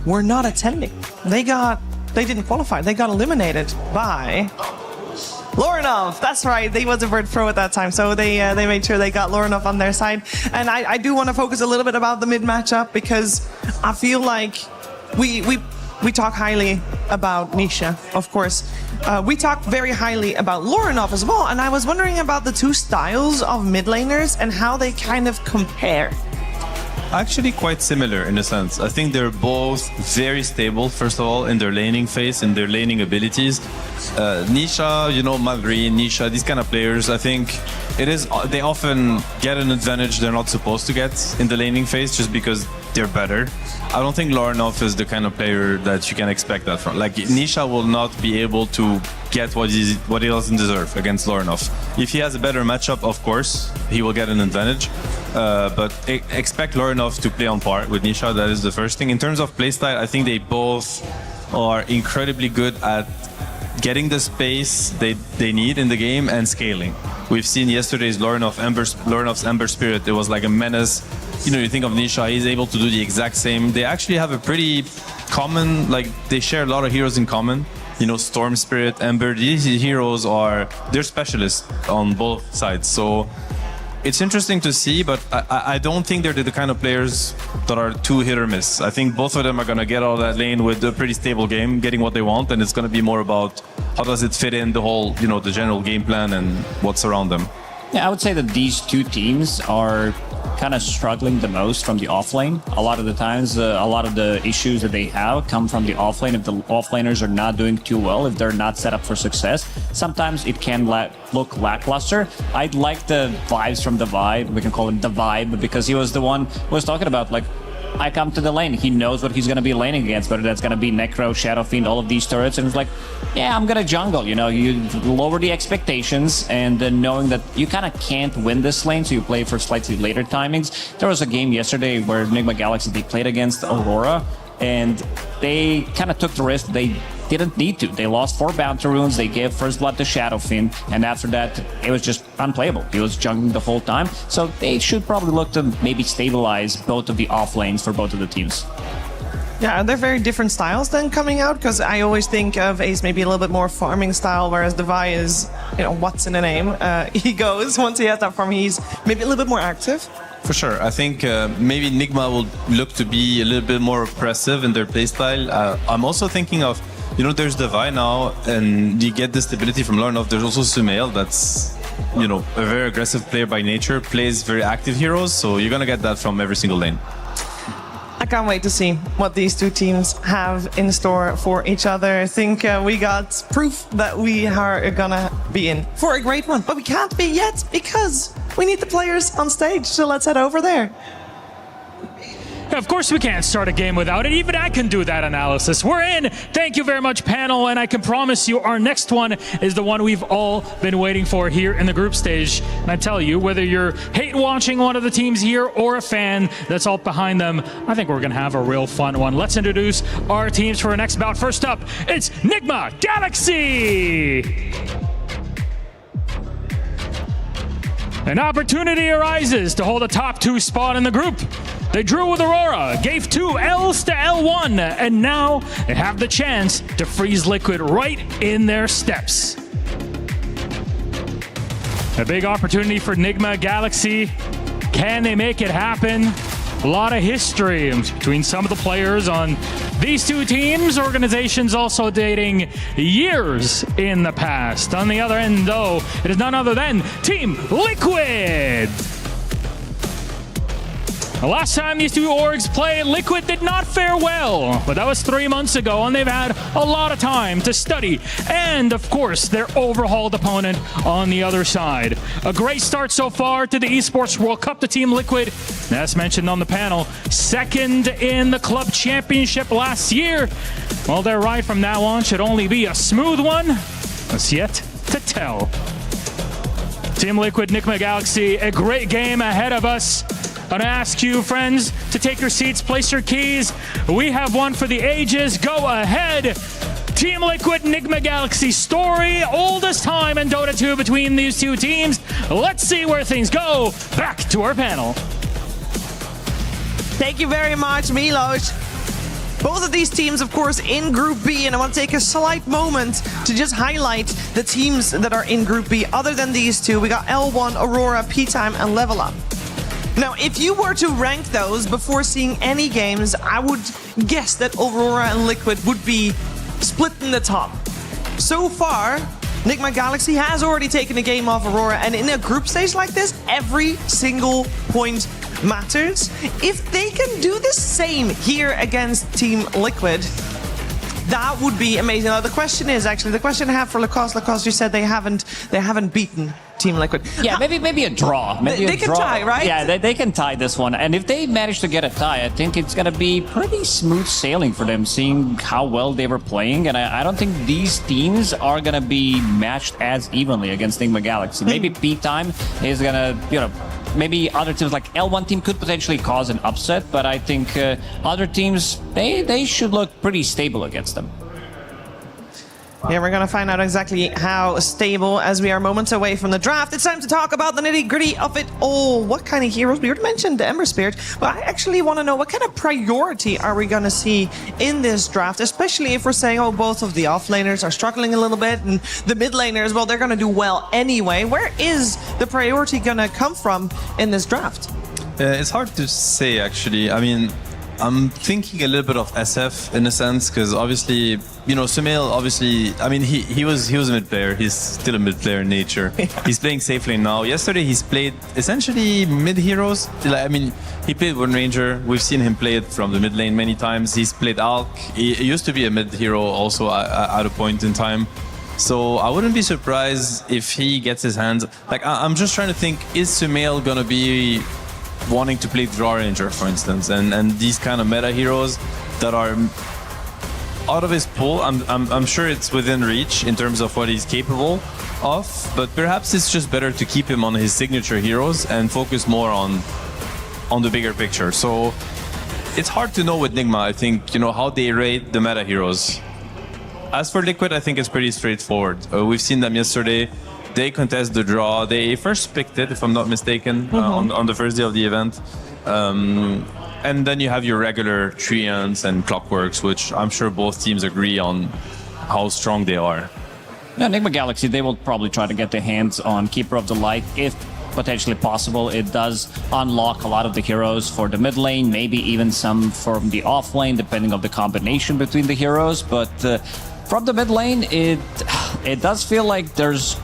were not attending. They didn't qualify. They got eliminated by Lorinov. That's right. They was a Bird Pro at that time. So they made sure they got Lorinov on their side. And I do want to focus a little bit about the mid matchup because I feel like we talk highly about Nisha, of course. We talk very highly about Lorinov as well, and I was wondering about the two styles of mid laners and how they kind of compare. Actually quite similar in a sense. I think they're both very stable, first of all, in their laning phase, in their laning abilities. Nisha, Malgreen, Nisha, these kind of players, I think they often get an advantage they're not supposed to get in the laning phase just because they're better. I don't think Lorinov is the kind of player that you can expect that from. Like Nisha will not be able to get what he doesn't deserve against Lorinov. If he has a better matchup, of course, he will get an advantage. But expect Lorinov to play on par with Nisha. That is the first thing. In terms of playstyle, I think they both are incredibly good at getting the space they need in the game and scaling. We've seen yesterday's Lorinov's Ember Spirit. It was like a menace. You think of Nisha, he's able to do the exact same. They actually have a pretty common, they share a lot of heroes in common. Storm Spirit, Ember, these heroes they're specialists on both sides. So it's interesting to see, but I don't think they're the kind of players that are too hit or miss. I think both of them are going to get out of that lane with a pretty stable game, getting what they want, and it's going to be more about how does it fit in the whole, the general game plan and what's around them. Yeah, I would say that these two teams are kind of struggling the most from the offlane. A lot of the times, a lot of the issues that they have come from the offlane. If the offlaners are not doing too well, if they're not set up for success, sometimes it can look lackluster. I like the vibes from the vibe. We can call him the vibe because he was the one who was talking about I come to the lane. He knows what he's going to be laning against, whether that's going to be Necro, Shadow Fiend, all of these turrets. And it's like, yeah, I'm going to jungle. You lower the expectations and then knowing that you kind of can't win this lane, so you play for slightly later timings. There was a game yesterday where Nigma Galaxy, they played against Aurora, and they kind of took the risk. They didn't need to. They lost 4 bounty runes. They gave first blood to Shadow Fiend, and after that, it was just unplayable. He was jungling the whole time. So they should probably look to maybe stabilize both of the off lanes for both of the teams. Yeah, they're very different styles then coming out, because I always think of Ace maybe a little bit more farming style, whereas Devi is, what's in the name? He goes, once he has that farm, he's maybe a little bit more active. For sure. I think maybe Nigma will look to be a little bit more oppressive in their playstyle. I'm also thinking of, there's Devi now, and you get the stability from Lorinov. There's also Sumail, that's, a very aggressive player by nature, plays very active heroes, so you're going to get that from every single lane. I can't wait to see what these two teams have in store for each other. I think we got proof that we are gonna be in for a great one, but we can't be yet because we need the players on stage, so let's head over there. Of course we can't start a game without it. Even I can do that analysis. We're in. Thank you very much, panel. And I can promise you our next one is the one we've all been waiting for here in the group stage. And I tell you, whether you're hate watching one of the teams here or a fan that's all behind them, I think we're going to have a real fun one. Let's introduce our teams for our next bout. First up, it's Nigma Galaxy. An opportunity arises to hold a top 2 spot in the group. They drew with Aurora, gave 2 L's to L1, and now they have the chance to freeze Liquid right in their steps. A big opportunity for Nigma Galaxy. Can they make it happen? A lot of history between some of the players on these two teams. Organizations also dating years in the past. On the other end, though, it is none other than Team Liquid. The last time these two orgs played, Liquid did not fare well, but that was 3 months ago, and they've had a lot of time to study and, of course, their overhauled opponent on the other side. A great start so far to the Esports World Cup to Team Liquid. As mentioned on the panel, second in the club championship last year. Well, their ride from now on should only be a smooth one. That's yet to tell. Team Liquid, Nigma Galaxy, a great game ahead of us. I'm gonna ask you, friends, to take your seats, place your keys. We have one for the ages. Go ahead. Team Liquid, Nigma Galaxy story, oldest time in Dota 2 between these two teams. Let's see where things go. Back to our panel. Thank you very much, Milos. Both of these teams, of course, in Group B, and I want to take a slight moment to just highlight the teams that are in Group B. Other than these two, we got L1, Aurora, P-Time, and Level Up. Now, if you were to rank those before seeing any games, I would guess that Aurora and Liquid would be split in the top. So far, Nigma Galaxy has already taken a game off Aurora, and in a group stage like this, every single point matters. If they can do the same here against Team Liquid, that would be amazing. Now, the question I have for Lacoste. Lacoste, you said they haven't beaten Team Liquid. Yeah, maybe a draw. Maybe they can tie, right? Yeah, they can tie this one. And if they manage to get a tie, I think it's going to be pretty smooth sailing for them, seeing how well they were playing. And I don't think these teams are going to be matched as evenly against Nigma Galaxy. Maybe P-Time is going to, maybe other teams like L1 team could potentially cause an upset, but I think other teams, they should look pretty stable against them. Yeah, we're going to find out exactly how stable as we are moments away from the draft. It's time to talk about the nitty-gritty of it all. What kind of heroes? We already mentioned the Ember Spirit, but I actually want to know what kind of priority are we going to see in this draft, especially if we're saying, oh, both of the offlaners are struggling a little bit, and the mid laners, well, they're going to do well anyway. Where is the priority going to come from in this draft? It's hard to say, actually. I mean, I'm thinking a little bit of SF in a sense, because obviously, Sumail, obviously, I mean, he was a mid player. He's still a mid player in nature. He's playing safe lane now. Yesterday, he's played essentially mid heroes. I mean, he played One Ranger. We've seen him play it from the mid lane many times. He's played Alk. He used to be a mid hero also at a point in time. So I wouldn't be surprised if he gets his hands. I'm just trying to think, is Sumail gonna be wanting to play Draw Ranger, for instance, and these kind of meta heroes that are out of his pool? I'm sure it's within reach in terms of what he's capable of, but perhaps it's just better to keep him on his signature heroes and focus more on the bigger picture. So it's hard to know with Nigma, I think, how they rate the meta heroes. As for Liquid, I think it's pretty straightforward. We've seen them yesterday. They contest the draw. They first picked it, if I'm not mistaken, on the first day of the event. And then you have your regular Treants and Clockworks, which I'm sure both teams agree on how strong they are. Yeah, Nigma Galaxy, they will probably try to get their hands on Keeper of the Light if potentially possible. It does unlock a lot of the heroes for the mid lane, maybe even some from the off lane, depending on the combination between the heroes. But from the mid lane, it does feel like there's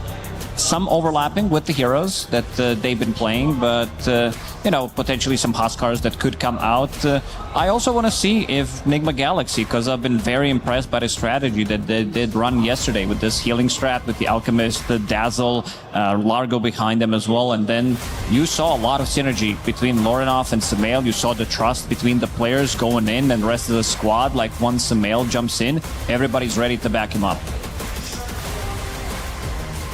some overlapping with the heroes that they've been playing, but potentially some Huskars that could come out. I also want to see if Nigma Galaxy, because I've been very impressed by the strategy that they did run yesterday with this healing strat, with the Alchemist, the Dazzle, Largo behind them as well, and then you saw a lot of synergy between Lorinov and Sumail. You saw the trust between the players going in and the rest of the squad. Like once Sumail jumps in, everybody's ready to back him up.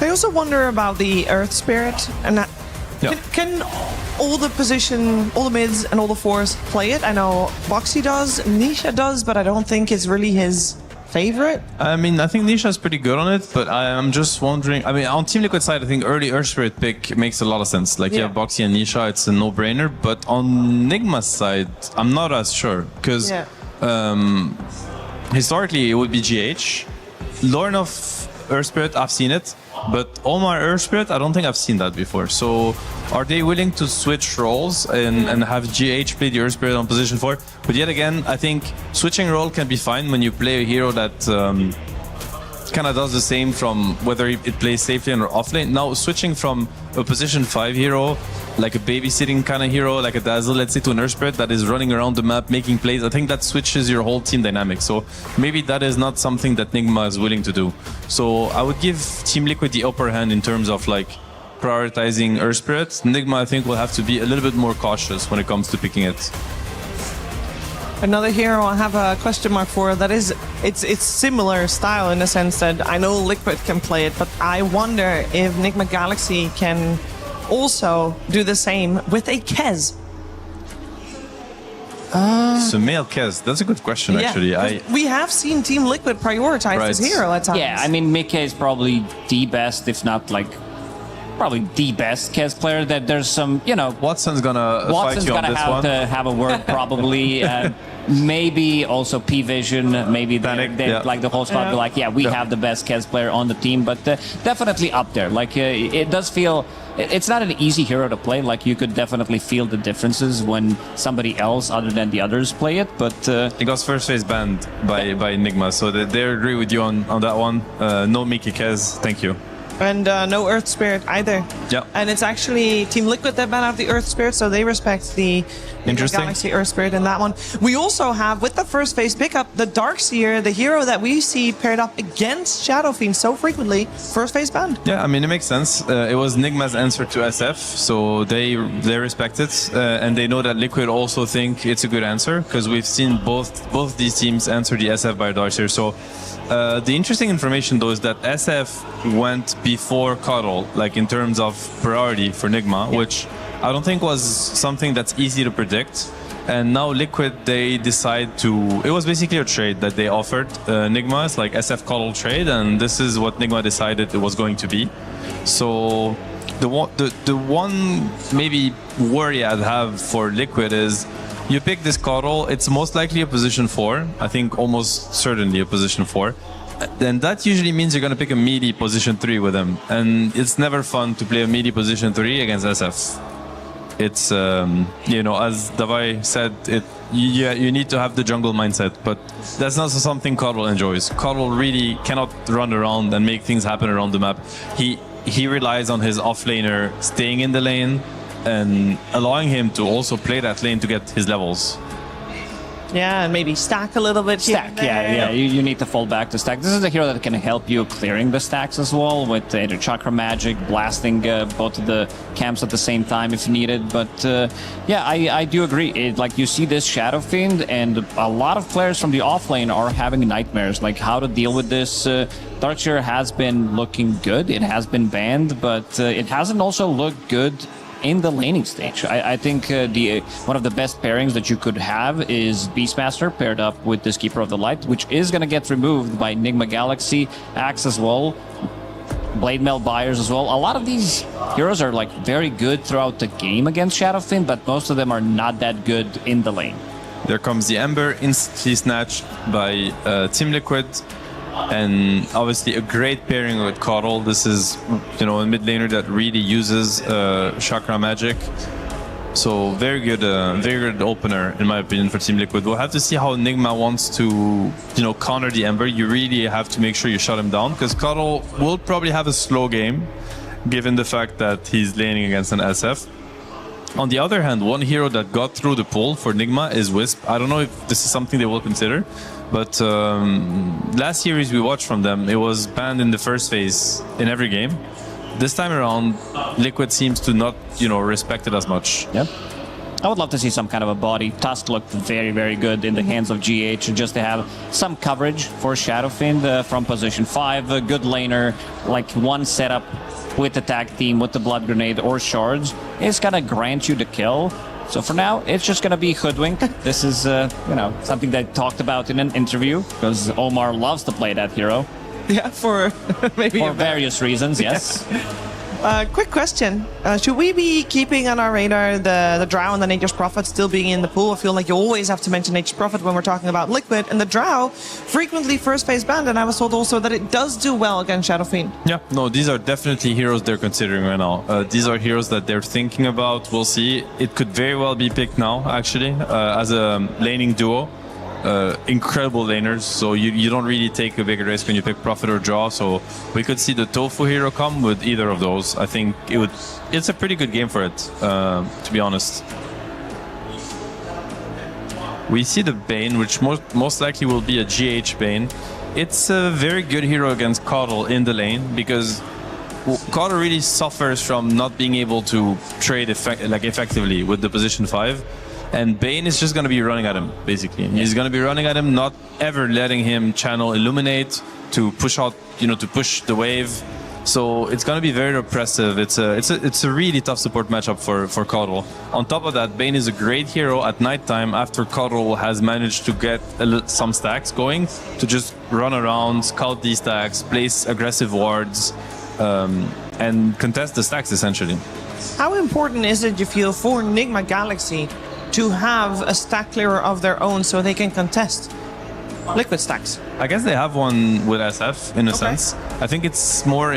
I also wonder about the Earth Spirit, and that can all the mids and all the fours play it? I know Boxy does, Nisha does, but I don't think it's really his favorite. I mean, I think Nisha's pretty good on it, but I'm just wondering. I mean, on Team Liquid side, I think early Earth Spirit pick makes a lot of sense. Like you have Boxy and Nisha, it's a no-brainer. But on Nigma's side, I'm not as sure because historically it would be GH. Lorne of Earth Spirit, I've seen it. But Omar Earth Spirit, I don't think I've seen that before. So are they willing to switch roles and have GH play the Earth Spirit on position 4? But yet again, I think switching role can be fine when you play a hero that kind of does the same from whether it plays safe lane or off lane. Now switching from a position 5 hero, like a babysitting kind of hero, like a Dazzle, let's say, to an Earth Spirit that is running around the map making plays, I think that switches your whole team dynamic. So maybe that is not something that Nigma is willing to do. So I would give Team Liquid the upper hand in terms of like prioritizing Earth Spirit. Nigma, I think, will have to be a little bit more cautious when it comes to picking it. Another hero I have a question mark for that is, it's similar style in the sense that I know Liquid can play it, but I wonder if Nigma Galaxy can also do the same with a Kez. Sumail Kez, that's a good question actually. We have seen Team Liquid prioritize this hero at times. Yeah, I mean, Mickey is probably the best, if not like probably the best Kez player. That there's some, Watson's gonna fight you on this have one. to have a word probably. Maybe also P-Vision, maybe like the whole squad be like, we have the best Kez player on the team, but definitely up there. Like it does feel, it's not an easy hero to play. Like you could definitely feel the differences when somebody else other than the others play it, but... it got first phase banned by Nigma, so they agree with you on that one. No Mickey Kez, thank you. And no Earth Spirit either. Yeah. And it's actually Team Liquid that banned out the Earth Spirit, so they respect the Galaxy Earth Spirit in that one. We also have, with the first phase pickup, the Darkseer, the hero that we see paired up against Shadow Fiend so frequently, first phase banned. Yeah, I mean, it makes sense. It was Nigma's answer to SF, so they respect it, and they know that Liquid also think it's a good answer, because we've seen both these teams answer the SF by Darkseer. So the interesting information, though, is that SF went before Cuddle, like in terms of priority for Nigma, which I don't think was something that's easy to predict. And now Liquid, they decide to... It was basically a trade that they offered Nigma. It's like SF Cuddle trade, and this is what Nigma decided it was going to be. So the one maybe worry I'd have for Liquid is you pick this Cuddle, it's most likely a position 4. I think almost certainly a position 4. Then that usually means you're going to pick a meaty position 3 with him. And it's never fun to play a meaty position 3 against SF. It's, as Davai said, you need to have the jungle mindset, but that's not something Cuddle enjoys. Cuddle really cannot run around and make things happen around the map. He relies on his offlaner staying in the lane and allowing him to also play that lane to get his levels. Yeah, and maybe stack a little bit. Yeah. You need to fall back to stack. This is a hero that can help you clearing the stacks as well with either Chakra Magic, blasting both of the camps at the same time if needed. But I do agree. Like you see this Shadow Fiend, and a lot of players from the offlane are having nightmares, like how to deal with this. Darkseer has been looking good. It has been banned, but it hasn't also looked good in the laning stage. I think one of the best pairings that you could have is Beastmaster paired up with this Keeper of the Light, which is going to get removed by Nigma Galaxy, Axe as well, Blade Mail buyers as well. A lot of these heroes are like very good throughout the game against Shadow Fiend, but most of them are not that good in the lane. There comes the Ember, instantly snatched by Team Liquid. And obviously a great pairing with Cuddle. This is, a mid laner that really uses Chakra Magic. So very good opener in my opinion for Team Liquid. We'll have to see how Nigma wants to, counter the Ember. You really have to make sure you shut him down, because Cuddle will probably have a slow game. given the fact that he's laning against an SF. On the other hand, one hero that got through the pool for Nigma is Wisp. I don't know if this is something they will consider, but last series we watched from them, it was banned in the first phase in every game. This time around, Liquid seems to not, respect it as much. Yep. I would love to see some kind of a body. Tusk looked very, very good in the hands of GH, just to have some coverage for Shadowfiend from position 5. A good laner, like one setup with the tag team, with the Blood Grenade or Shards, is going to grant you the kill. So for now, it's just going to be Hoodwink. This is, something they talked about in an interview, because Omar loves to play that hero. Yeah, for maybe for various reasons, yes. Quick question. Should we be keeping on our radar the Drow and the Nature's Prophet still being in the pool? I feel like you always have to mention Nature's Prophet when we're talking about Liquid. And the Drow, frequently first phase banned, and I was told also that it does do well against Shadowfiend. Yeah, no, these are definitely heroes they're considering right now. These are heroes that they're thinking about. We'll see. It could very well be picked now, actually, as a laning duo. Incredible laners, so you don't really take a big risk when you pick Prophet or Jaw, so we could see the Tofu hero come with either of those. I think it's a pretty good game for it, to be honest. We see the Bane, which most likely will be a GH Bane. It's a very good hero against Coddle in the lane, because Coddle really suffers from not being able to trade effectively with the position 5. And Bane is just going to be running at him, basically. Yeah. He's going to be running at him, not ever letting him channel Illuminate to push out, to push the wave. So it's going to be very oppressive. It's a really tough support matchup for Coddle. On top of that, Bane is a great hero at nighttime after Coddle has managed to get some stacks going, to just run around, scout these stacks, place aggressive wards, and contest the stacks, essentially. How important is it, you feel, for Nigma Galaxy to have a stack clearer of their own so they can contest Liquid stacks? I guess they have one with SF in a sense. I think it's more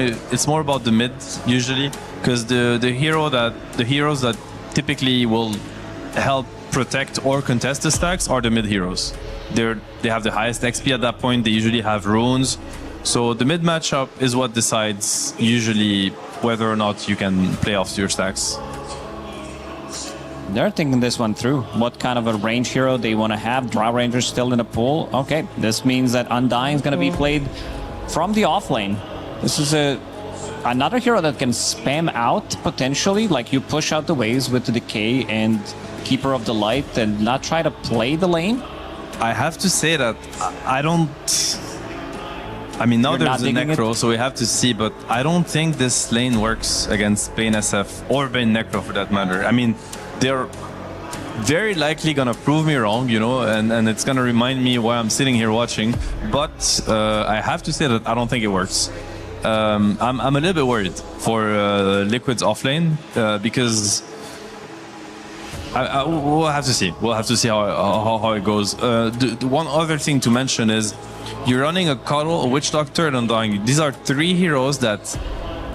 about the mid usually, because the heroes that typically will help protect or contest the stacks are the mid heroes. They have the highest XP at that point. They usually have runes, so the mid matchup is what decides usually whether or not you can play off your stacks. They're thinking this one through. What kind of a range hero they want to have. Drow Rangers still in the pool. Okay, this means that Undying is going to be played from the off lane. This is another hero that can spam out, potentially. Like, you push out the waves with the Decay and Keeper of the Light and not try to play the lane. I have to say that I don't... I mean, now there's a Necro, so we have to see, but I don't think this lane works against Bane SF or Bane Necro for that matter. I mean, they're very likely gonna prove me wrong, and it's gonna remind me why I'm sitting here watching. But I have to say that I don't think it works. I'm a little bit worried for Liquid's offlane because we'll have to see. We'll have to see how it goes. The one other thing to mention is you're running a Coddle, a Witch Doctor, and Undying. These are 3 heroes that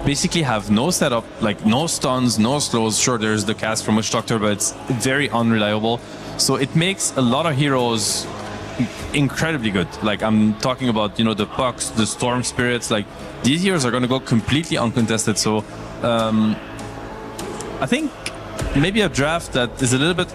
basically have no setup, like no stuns, no slows. Sure, there's the cast from Witch Doctor, but it's very unreliable. So it makes a lot of heroes incredibly good. Like, I'm talking about, the Pucks, the Storm Spirits. Like, these heroes are going to go completely uncontested. So I think maybe a draft that is a little bit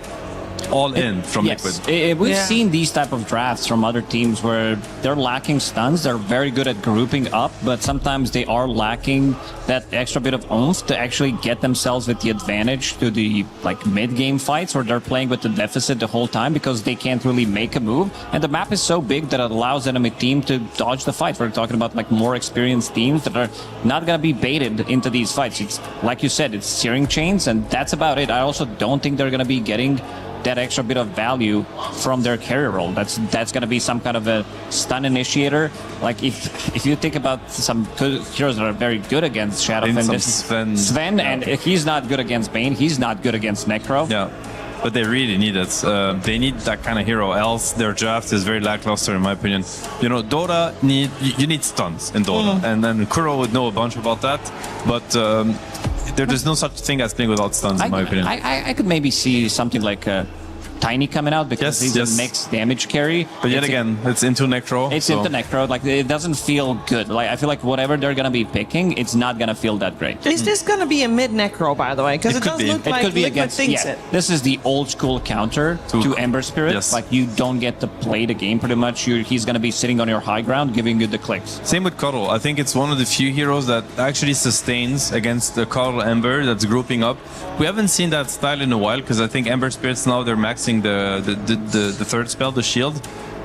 all in from Liquid. We've seen these type of drafts from other teams where they're lacking stuns. They're very good at grouping up, but sometimes they are lacking that extra bit of oomph to actually get themselves with the advantage to the mid-game fights where they're playing with the deficit the whole time because they can't really make a move. And the map is so big that it allows enemy team to dodge the fight. We're talking about more experienced teams that are not going to be baited into these fights. It's like you said, it's searing chains, and that's about it. I also don't think they're going to be getting that extra bit of value from their carry role. That's going to be some kind of a stun initiator. Like, if you think about some heroes that are very good against Shadowfiend, Sven, and if he's not good against Bane, he's not good against Necro. Yeah, but they really need it. They need that kind of hero, else their draft is very lackluster in my opinion. Dota you need stuns in Dota, and then Kuro would know a bunch about that, but there's no such thing as playing without stuns, in my opinion. I could maybe see something like Tiny coming out because he's a mixed damage carry. But yet again, it's into Necro. It's into Necro. Like, it doesn't feel good. Like, I feel like whatever they're gonna be picking, it's not gonna feel that great. Is this gonna be a mid Necro, by the way? Because it does look like Liquid thinks it. This is the old school counter to Ember Spirit. Yes. Like, you don't get to play the game pretty much. He's gonna be sitting on your high ground, giving you the clicks. Same with Cuddle. I think it's one of the few heroes that actually sustains against the Cuddle Ember that's grouping up. We haven't seen that style in a while because I think Ember Spirits now they're maxing the third spell, the shield.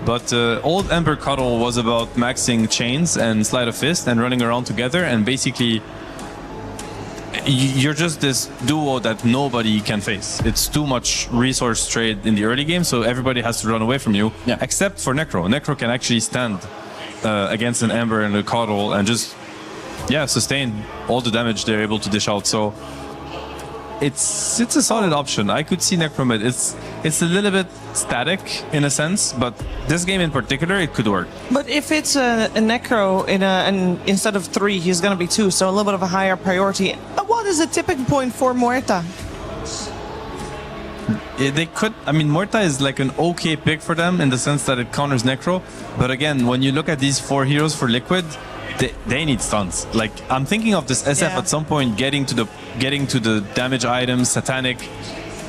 But old Ember Cuddle was about maxing chains and Sleight of Fist and running around together, and basically you're just this duo that nobody can face. It's too much resource trade in the early game, so everybody has to run away from you, except for Necro. Necro can actually stand against an Ember and a Cuddle and just sustain all the damage they're able to dish out. So it's a solid option. I could see Necro mid. It's a little bit static in a sense, but this game in particular, it could work. But if it's a Necro and instead of 3, he's going to be 2, so a little bit of a higher priority. What is the tipping point for Muerta? They could. I mean, Muerta is like an okay pick for them in the sense that it counters Necro. But again, when you look at these 4 heroes for Liquid, they need stuns. Like, I'm thinking of this SF at some point getting to the damage items, Satanic.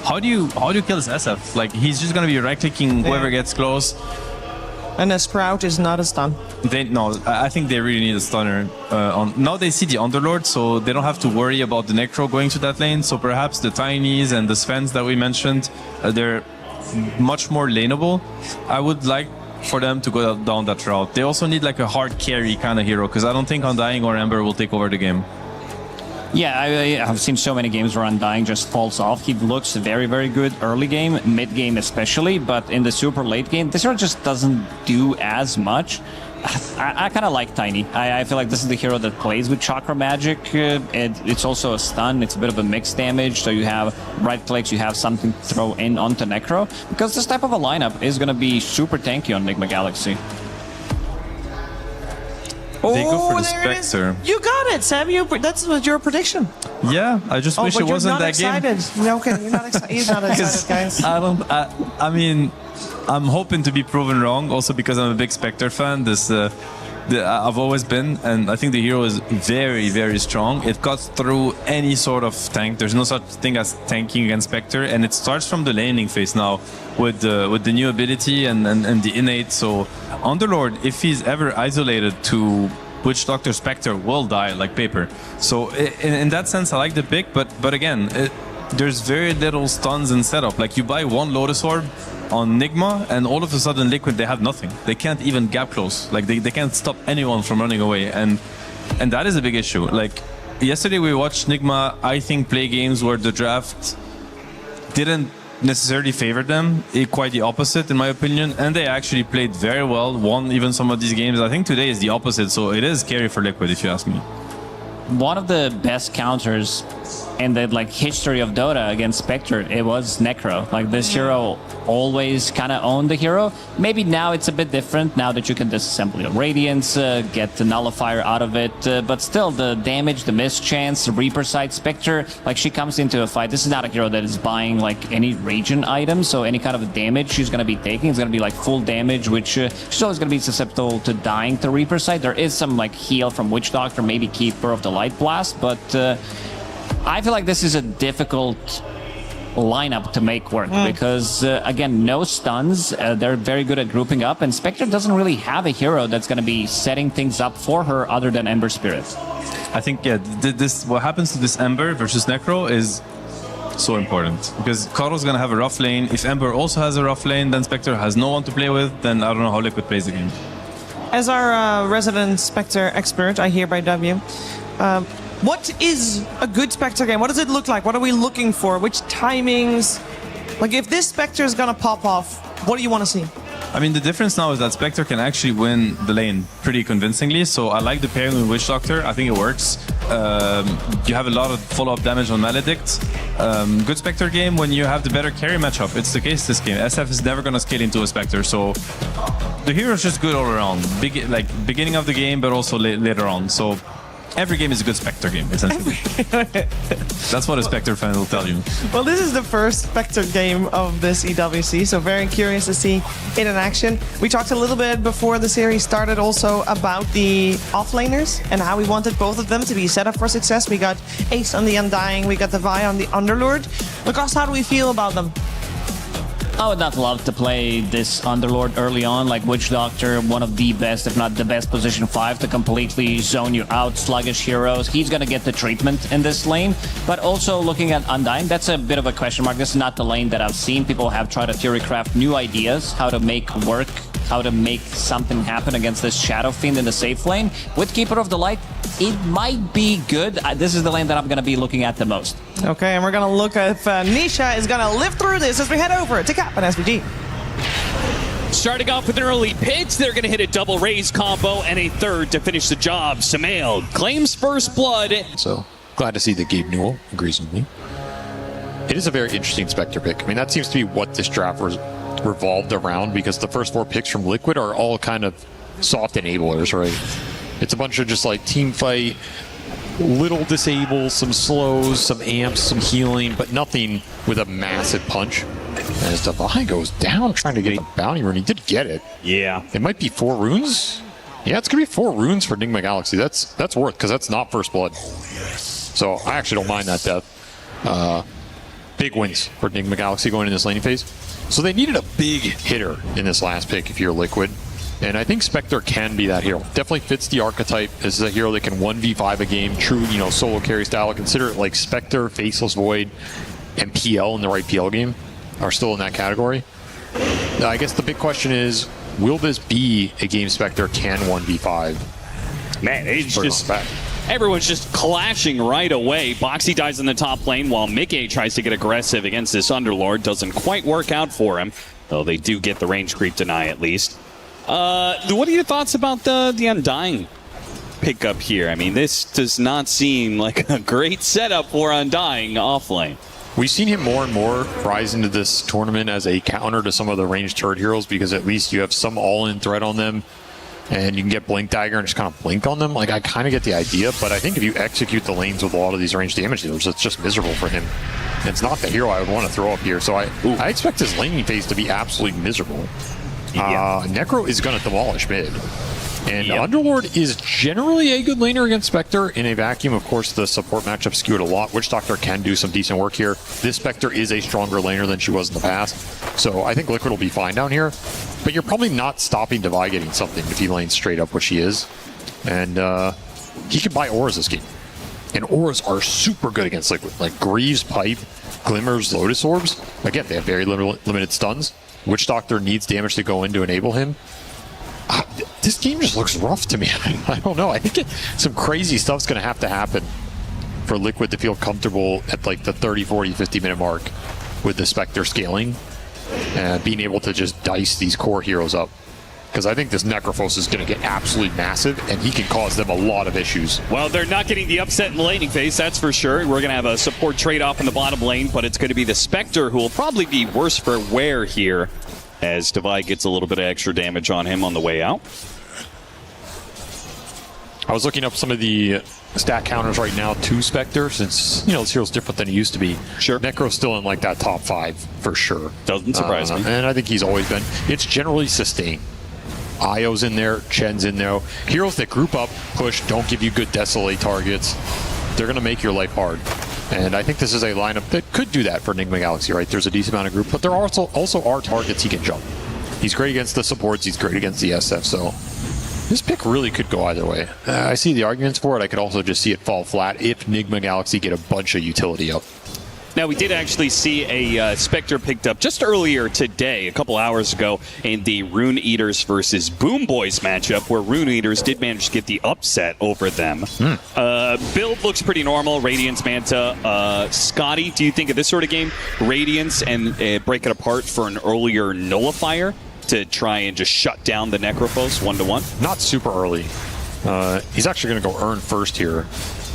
How do you kill this SF? Like, he's just gonna be right clicking whoever gets close. And a Sprout is not a stun. I think they really need a stunner. Now they see the Underlord, so they don't have to worry about the Necro going to that lane. So perhaps the Tinies and the Svens that we mentioned, they're much more laneable. I would like for them to go down that route. They also need like a hard carry kind of hero, because I don't think Undying or Ember will take over the game. Yeah, I've seen so many games where Undying just falls off. He looks very, very good early game, mid game especially, but in the super late game, this hero just doesn't do as much. I kind of like Tiny. I feel like this is the hero that plays with Chakra Magic. It's also a stun. It's a bit of a mixed damage, so you have right clicks, you have something to throw in onto Necro, because this type of a lineup is going to be super tanky on Nigma Galaxy. They go for the there it Spectre. is. You got it, Sam. That's your prediction. Yeah, I just wish it wasn't that game. No, okay, you're not excited. He's not excited, guys. I mean, I'm hoping to be proven wrong, also because I'm a big Spectre fan. I've always been, and I think the hero is very, very strong. It cuts through any sort of tank. There's no such thing as tanking against Spectre, and it starts from the laning phase now with the new ability and the innate. So Underlord, if he's ever isolated to Witch Doctor, Spectre will die like paper. So in that sense, I like the pick, but again, there's very little stuns in setup. Like, you buy one Lotus Orb on Nigma, and all of a sudden Liquid, they have nothing. They can't even gap close. Like, they can't stop anyone from running away, and that is a big issue. Like, yesterday we watched Nigma, I think, play games where the draft didn't necessarily favor them. Quite the opposite, in my opinion, and they actually played very well, won even some of these games. I think today is the opposite, so it is scary for Liquid, if you ask me. One of the best counters in the history of Dota against Spectre, it was Necro. Like, this hero always kind of owned the hero. Maybe now it's a bit different, now that you can disassemble your Radiance, get the Nullifier out of it, but still, the damage, the mischance, the Reaper side, Spectre, like, she comes into a fight. This is not a hero that is buying any region item, so any kind of damage she's going to be taking is going to be full damage, which she's always going to be susceptible to dying to Reaper side. There is some heal from Witch Doctor, maybe Keeper of the Light Blast, but I feel like this is a difficult lineup to make work because, again, no stuns. They're very good at grouping up, and Spectre doesn't really have a hero that's going to be setting things up for her other than Ember Spirit. I think, what happens to this Ember versus Necro is so important, because Karo's going to have a rough lane. If Ember also has a rough lane, then Spectre has no one to play with, then I don't know how Liquid plays the game. As our resident Spectre expert, I hereby dub you. What is a good Spectre game? What does it look like? What are we looking for? Which timings? Like, if this Spectre is gonna pop off, what do you want to see? I mean, the difference now is that Spectre can actually win the lane pretty convincingly, so I like the pairing with Witch Doctor. I think it works. You have a lot of follow-up damage on Maledict. Good Spectre game when you have the better carry matchup. It's the case this game. SF is never going to scale into a Spectre, so the hero is just good all around. Beginning of the game, but also later on. So Every game is a good Spectre game, essentially. That's what a Spectre fan will tell you. Well, this is the first Spectre game of this EWC, so very curious to see it in action. We talked a little bit before the series started also about the offlaners and how we wanted both of them to be set up for success. We got Ace on the Undying, we got the Vi on the Underlord. Lucas, how do we feel about them? I would not love to play this Underlord early on, like Witch Doctor, one of the best, if not the best, position 5 to completely zone you out, sluggish heroes. He's going to get the treatment in this lane. But also looking at Undying, that's a bit of a question mark. This is not the lane that I've seen. People have tried to theorycraft new ideas, how to make work, how to make something happen against this Shadow Fiend in the safe lane. With Keeper of the Light, it might be good. This is the lane that I'm going to be looking at the most. Okay, and we're going to look at if Nisha is going to live through this as we head over to Cap and SVG. Starting off with an early pitch, they're going to hit a double raise combo and a third to finish the job. Samael claims first blood. So glad to see that Gabe Newell agrees with me. It is a very interesting Spectre pick. I mean, that seems to be what this draft revolved around, because the first 4 picks from Liquid are all kind of soft enablers, right? It's a bunch of just like team fight, little disables, some slows, some amps, some healing, but nothing with a massive punch. As Devi goes down trying to get the bounty rune, he did get it. Yeah. It might be 4 runes. Yeah, it's gonna be 4 runes for Nigma Galaxy. That's worth, because that's not first blood. So I actually don't mind that death. Big wins for Nigma Galaxy going in this laning phase. So they needed a big hitter in this last pick if you're Liquid. And I think Spectre can be that hero. Definitely fits the archetype. This is a hero that can 1v5 a game, true, solo carry style. Consider it like Spectre, Faceless Void, and PL in the right PL game are still in that category. I guess the big question is, will this be a game Spectre can 1v5? Man, it's just... Everyone's just clashing right away. Boxy dies in the top lane while Mickey tries to get aggressive against this Underlord. Doesn't quite work out for him, though they do get the range creep deny at least. What are your thoughts about the Undying pickup here? I mean, this does not seem like a great setup for Undying offlane. We've seen him more and more rise into this tournament as a counter to some of the ranged turret heroes, because at least you have some all-in threat on them, and you can get Blink Dagger and just kind of blink on them. Like, I kind of get the idea, but I think if you execute the lanes with a lot of these ranged damage dealers, it's just miserable for him. And it's not the hero I would want to throw up here, so I expect his laning phase to be absolutely miserable. Necro is going to demolish mid. And Underlord is generally a good laner against Spectre. In a vacuum, of course, the support matchup skewed a lot. Witch Doctor can do some decent work here. This Spectre is a stronger laner than she was in the past. So I think Liquid will be fine down here. But you're probably not stopping Devi getting something if he lanes straight up what she is. And he can buy auras this game. And auras are super good against Liquid. Like Greaves, Pipe, Glimmers, Lotus Orbs. Again, they have very limited stuns. Witch Doctor needs damage to go in to enable him. This game just looks rough to me. I don't know. I think some crazy stuff's going to have to happen for Liquid to feel comfortable at like the 30, 40, 50 minute mark with the Spectre scaling and being able to just dice these core heroes up. Because I think this Necrophos is going to get absolutely massive, and he can cause them a lot of issues. Well, they're not getting the upset in the laning phase, that's for sure. We're going to have a support trade-off in the bottom lane, but it's going to be the Spectre who will probably be worse for wear here, as Devi gets a little bit of extra damage on him on the way out. I was looking up some of the stat counters right now to Spectre, since, this hero's different than he used to be. Sure. Necro's still in like that top 5 for sure. Doesn't surprise me. And I think he's always been. It's generally sustained. Io's in there, Chen's in there. Heroes that group up, push, don't give you good Desolate targets. They're going to make your life hard. And I think this is a lineup that could do that for Nigma Galaxy, right? There's a decent amount of group, but there also are targets he can jump. He's great against the supports, he's great against the SF, so this pick really could go either way. I see the arguments for it. I could also just see it fall flat if Nigma Galaxy get a bunch of utility up. Now, we did actually see a Spectre picked up just earlier today, a couple hours ago, in the Rune Eaters versus Boom Boys matchup, where Rune Eaters did manage to get the upset over them. Build looks pretty normal. Radiance, Manta. Scotty, do you think of this sort of game, Radiance, and break it apart for an earlier Nullifier to try and just shut down the Necrophos 1-1? Not super early. He's actually going to go earn first here.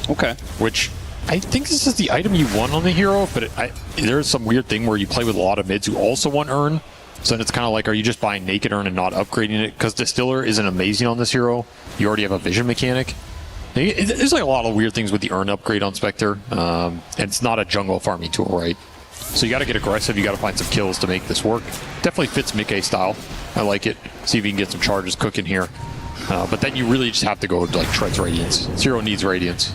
Okay. Which... I think this is the item you want on the hero, but there's some weird thing where you play with a lot of mids who also want Urn. So then it's kind of like, are you just buying Naked Urn and not upgrading it? Because Distiller isn't amazing on this hero. You already have a vision mechanic. There's like a lot of weird things with the Urn upgrade on Spectre. And it's not a jungle farming tool, right? So you got to get aggressive. You got to find some kills to make this work. Definitely fits Mickey style. I like it. See if you can get some charges cooking here. But then you really just have to go to like Tread's Radiance. Zero needs Radiance.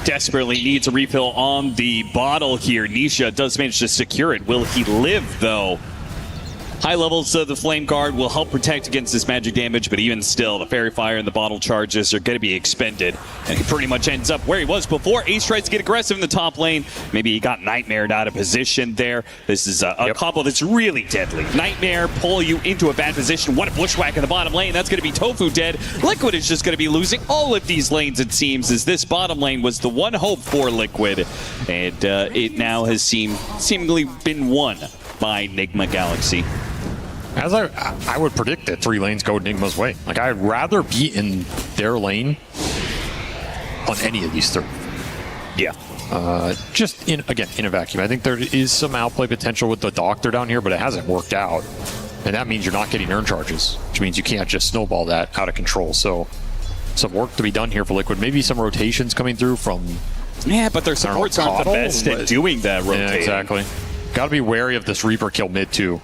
Desperately needs a refill on the bottle here. Nisha does manage to secure it. Will he live, though? High levels of the Flame Guard will help protect against this magic damage, but even still, the Fairy Fire and the bottle charges are going to be expended. And he pretty much ends up where he was before. Ace tries to get aggressive in the top lane. Maybe he got Nightmared out of position there. This is a combo that's really deadly. Nightmare pull you into a bad position. What a bushwhack in the bottom lane. That's going to be Tofu dead. Liquid is just going to be losing all of these lanes, it seems, as this bottom lane was the one hope for Liquid. And it now has seemingly been won by Nigma Galaxy. As I would predict that 3 lanes go Nigma's way. Like, I'd rather be in their lane on any of these 3. Yeah. Just in a vacuum. I think there is some outplay potential with the Doctor down here, but it hasn't worked out. And that means you're not getting urn charges, which means you can't just snowball that out of control. So some work to be done here for Liquid. Maybe some rotations coming through from... Yeah, but their supports aren't the best at doing that rotation. Yeah, exactly. Got to be wary of this Reaper kill mid, too.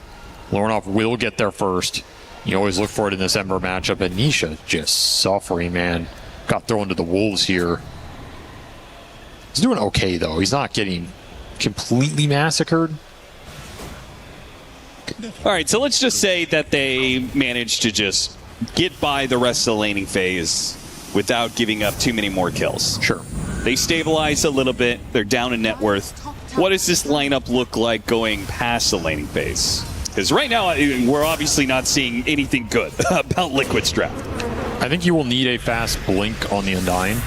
Lornoff will get there first. You always look for it in this Ember matchup. And Nisha just suffering, man. Got thrown to the wolves here. He's doing okay, though. He's not getting completely massacred. All right, so let's just say that they managed to just get by the rest of the laning phase without giving up too many more kills. Sure. They stabilize a little bit. They're down in net worth. What does this lineup look like going past the laning phase? Because right now, we're obviously not seeing anything good about Liquid's draft. I think you will need a fast blink on the Undying.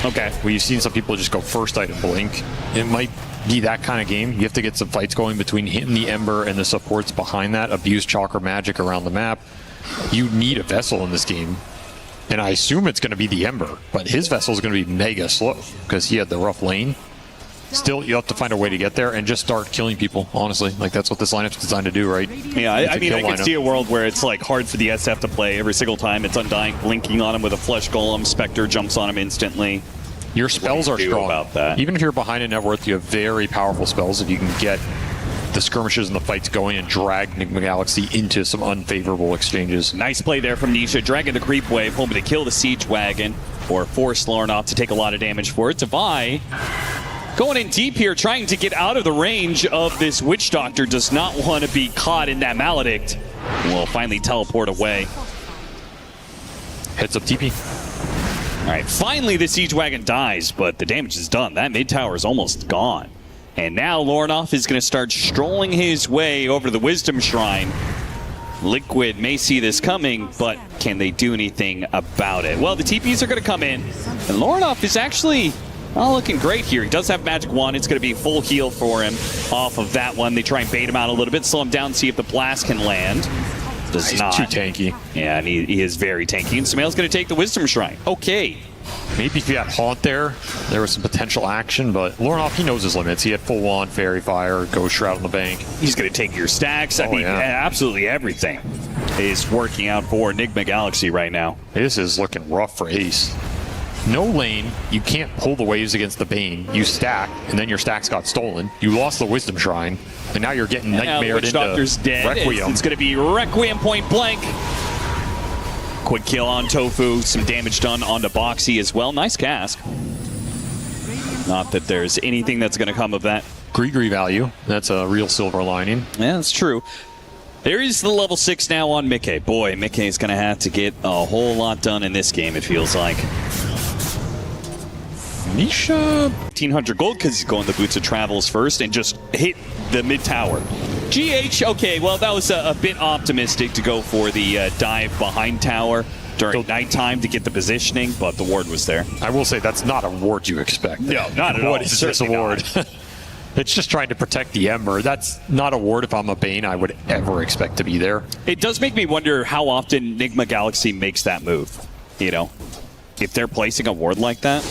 Okay. Well, you've seen some people just go first item blink. It might be that kind of game. You have to get some fights going between him, the Ember, and the supports behind that. Abuse Chalk or Magic around the map. You need a Vessel in this game. And I assume it's going to be the Ember. But his Vessel is going to be mega slow because he had the rough lane. Still, you have to find a way to get there and just start killing people, honestly. Like, that's what this lineup's designed to do, right? Yeah, I mean, I can see a world where it's, like, hard for the SF to play every single time. It's Undying, blinking on him with a Flesh Golem. Spectre jumps on him instantly. Your spells are strong. About that? Even if you're behind in net worth, you have very powerful spells. If you can get the skirmishes and the fights going and drag Nigma Galaxy into some unfavorable exchanges. Nice play there from Nisha, dragging the creep wave, hoping to kill the Siege Wagon or force Lornoff to take a lot of damage for it. Vi going in deep here, trying to get out of the range of this Witch Doctor. Does not want to be caught in that Maledict. Will finally teleport away. Heads up TP. All right, finally the Siege Wagon dies, but the damage is done. That mid tower is almost gone. And now Lornoff is going to start strolling his way over the Wisdom Shrine. Liquid may see this coming, but can they do anything about it? Well, the TPs are going to come in, and Lornoff is actually... looking great here. He does have Magic Wand. It's going to be full heal for him off of that one. They try and bait him out a little bit, slow him down, see if the blast can land. Does not. Too tanky. Yeah, and he is very tanky. And Smail's going to take the Wisdom Shrine. Okay. Maybe if he had Haunt there was some potential action, but Lornoff, he knows his limits. He had full Wand, Fairy Fire, Ghost Shroud on the bank. He's going to take your stacks. I mean, absolutely everything is working out for Nigma Galaxy right now. This is looking rough for Ace. No lane, you can't pull the waves against the Bane. You stack, and then your stacks got stolen. You lost the Wisdom Shrine, and now you're getting nightmared Witch Doctor's into dead. Requiem. It's going to be Requiem point blank. Quick kill on Tofu. Some damage done onto Boxy as well. Nice cask. Not that there's anything that's going to come of that. Gree value. That's a real silver lining. Yeah, that's true. There is the level 6 now on Mickey. Boy, Mickey's going to have to get a whole lot done in this game, it feels like. Nisha, 1,500 gold because he's going the Boots of Travels first and just hit the mid tower. GH, okay, well, that was a bit optimistic to go for the dive behind tower during nighttime to get the positioning, but the ward was there. I will say that's not a ward you expect. No, not at all. What is this ward? It's just trying to protect the Ember. That's not a ward if I'm a Bane I would ever expect to be there. It does make me wonder how often Nigma Galaxy makes that move, you know, if they're placing a ward like that.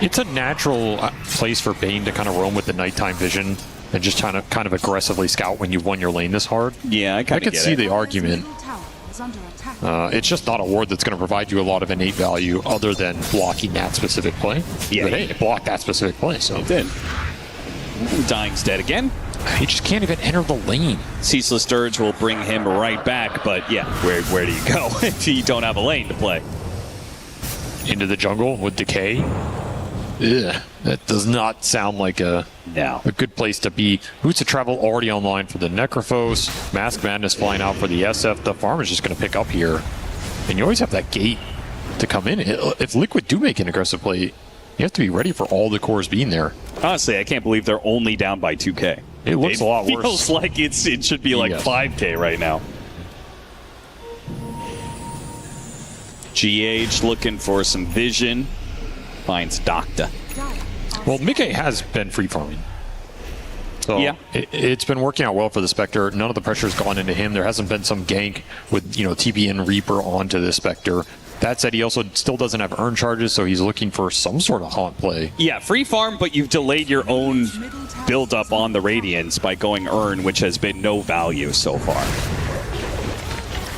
It's a natural place for Bane to kind of roam with the nighttime vision and just kind of aggressively scout when you've won your lane this hard. Yeah, I could see the argument. It's just not a ward that's going to provide you a lot of innate value other than blocking that specific play. Yeah, but hey, it blocked that specific play, so it did. Dying's dead again. He just can't even enter the lane. Ceaseless Dirge will bring him right back, but yeah, where do you go if you don't have a lane to play? Into the jungle with Decay. Ugh, that does not sound like a good place to be. Boots of Travel already online for the Necrophos. Mask Madness flying out for the SF. The farm is just going to pick up here. And you always have that gate to come in. If Liquid do make an aggressive play, you have to be ready for all the cores being there. Honestly, I can't believe they're only down by 2K. It looks a lot worse. It feels like it should be like 5K right now. GH looking for some vision. Finds Doctor. Well, Mickey has been free farming. So yeah. It's been working out well for the Spectre. None of the pressure's gone into him. There hasn't been some gank with, TP and Reaper onto the Spectre. That said, he also still doesn't have earn charges, so he's looking for some sort of haunt play. Yeah, free farm, but you've delayed your own build-up on the Radiance by going earn, which has been no value so far.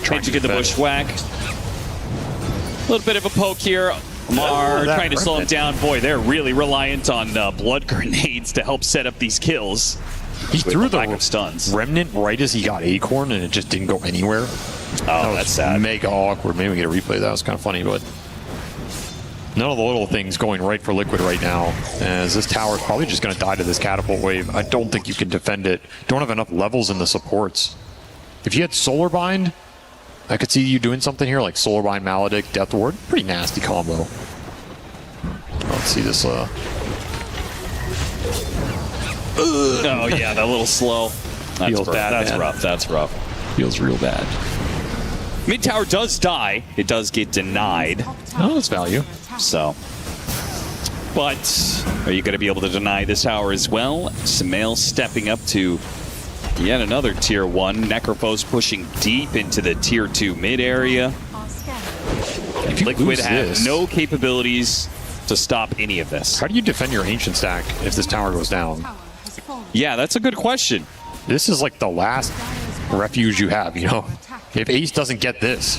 Trying to get the bushwhack. A little bit of a poke here. Amar trying to slow him down. Boy, they're really reliant on blood grenades to help set up these kills. He threw the lack of stuns. Remnant right as he got Acorn, and it just didn't go anywhere. Oh, that's sad. Mega awkward. Maybe we get a replay. That was kind of funny, but none of the little things going right for Liquid right now, as this tower is probably just going to die to this catapult wave. I don't think you can defend it. Don't have enough levels in the supports. If you had Solar Bind, I could see you doing something here, like Solar Bind, Maledict, Death Ward. Pretty nasty combo. Let's see this. Oh yeah, that little slow. That's Feels bad. That's man. rough. That's rough. Feels real bad. Mid tower does die. It does get denied. Oh, that's value. So, but are you going to be able to deny this tower as well? Sumail stepping up to yet another tier 1. Necrophos pushing deep into the tier 2 mid area. If you Liquid lose have this, no capabilities to stop any of this. how do you defend your ancient stack if this tower goes down? Yeah, that's a good question. This is like the last refuge you have, If Ace doesn't get this,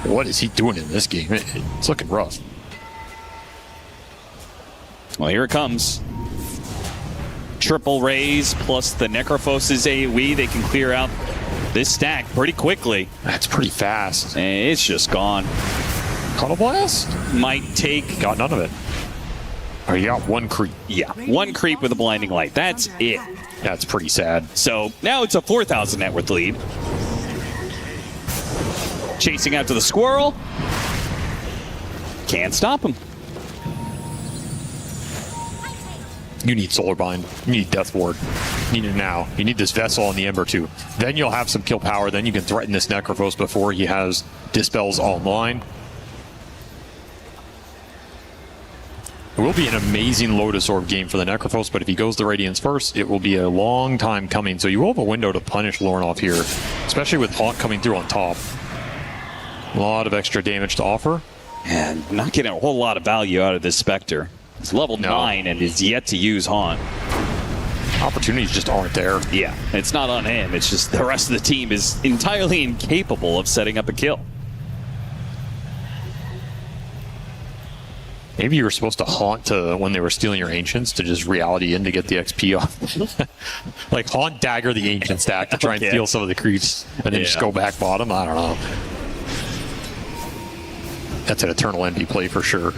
what is he doing in this game? It's looking rough. Well, here it comes. Triple raise plus the Necrophos' AoE. They can clear out this stack pretty quickly. That's pretty fast. And it's just gone. Tunnel Blast? Might take... Got none of it. Oh, you got one creep. Yeah, one creep with a blinding light. That's it. That's pretty sad. So now it's a 4,000 net worth lead. Chasing out to the squirrel. Can't stop him. You need Solar Bind. You need Death Ward. You need it now. You need this Vessel on the Ember too. Then you'll have some kill power. Then you can threaten this Necrophos before he has Dispels online. It will be an amazing Lotus Orb game for the Necrophos, but if he goes the Radiance first, it will be a long time coming. So you will have a window to punish Lornoff here, especially with Haunt coming through on top. A lot of extra damage to offer. And not getting a whole lot of value out of this Spectre. It's level 9 and is yet to use Haunt. Opportunities just aren't there. Yeah, it's not on him. It's just the rest of the team is entirely incapable of setting up a kill. Maybe you were supposed to Haunt to when they were stealing your Ancients to just reality in to get the XP off. Like Haunt Dagger the Ancient stack to try and steal some of the creeps and then just go back bottom. I don't know. That's an Eternal Envy play for sure.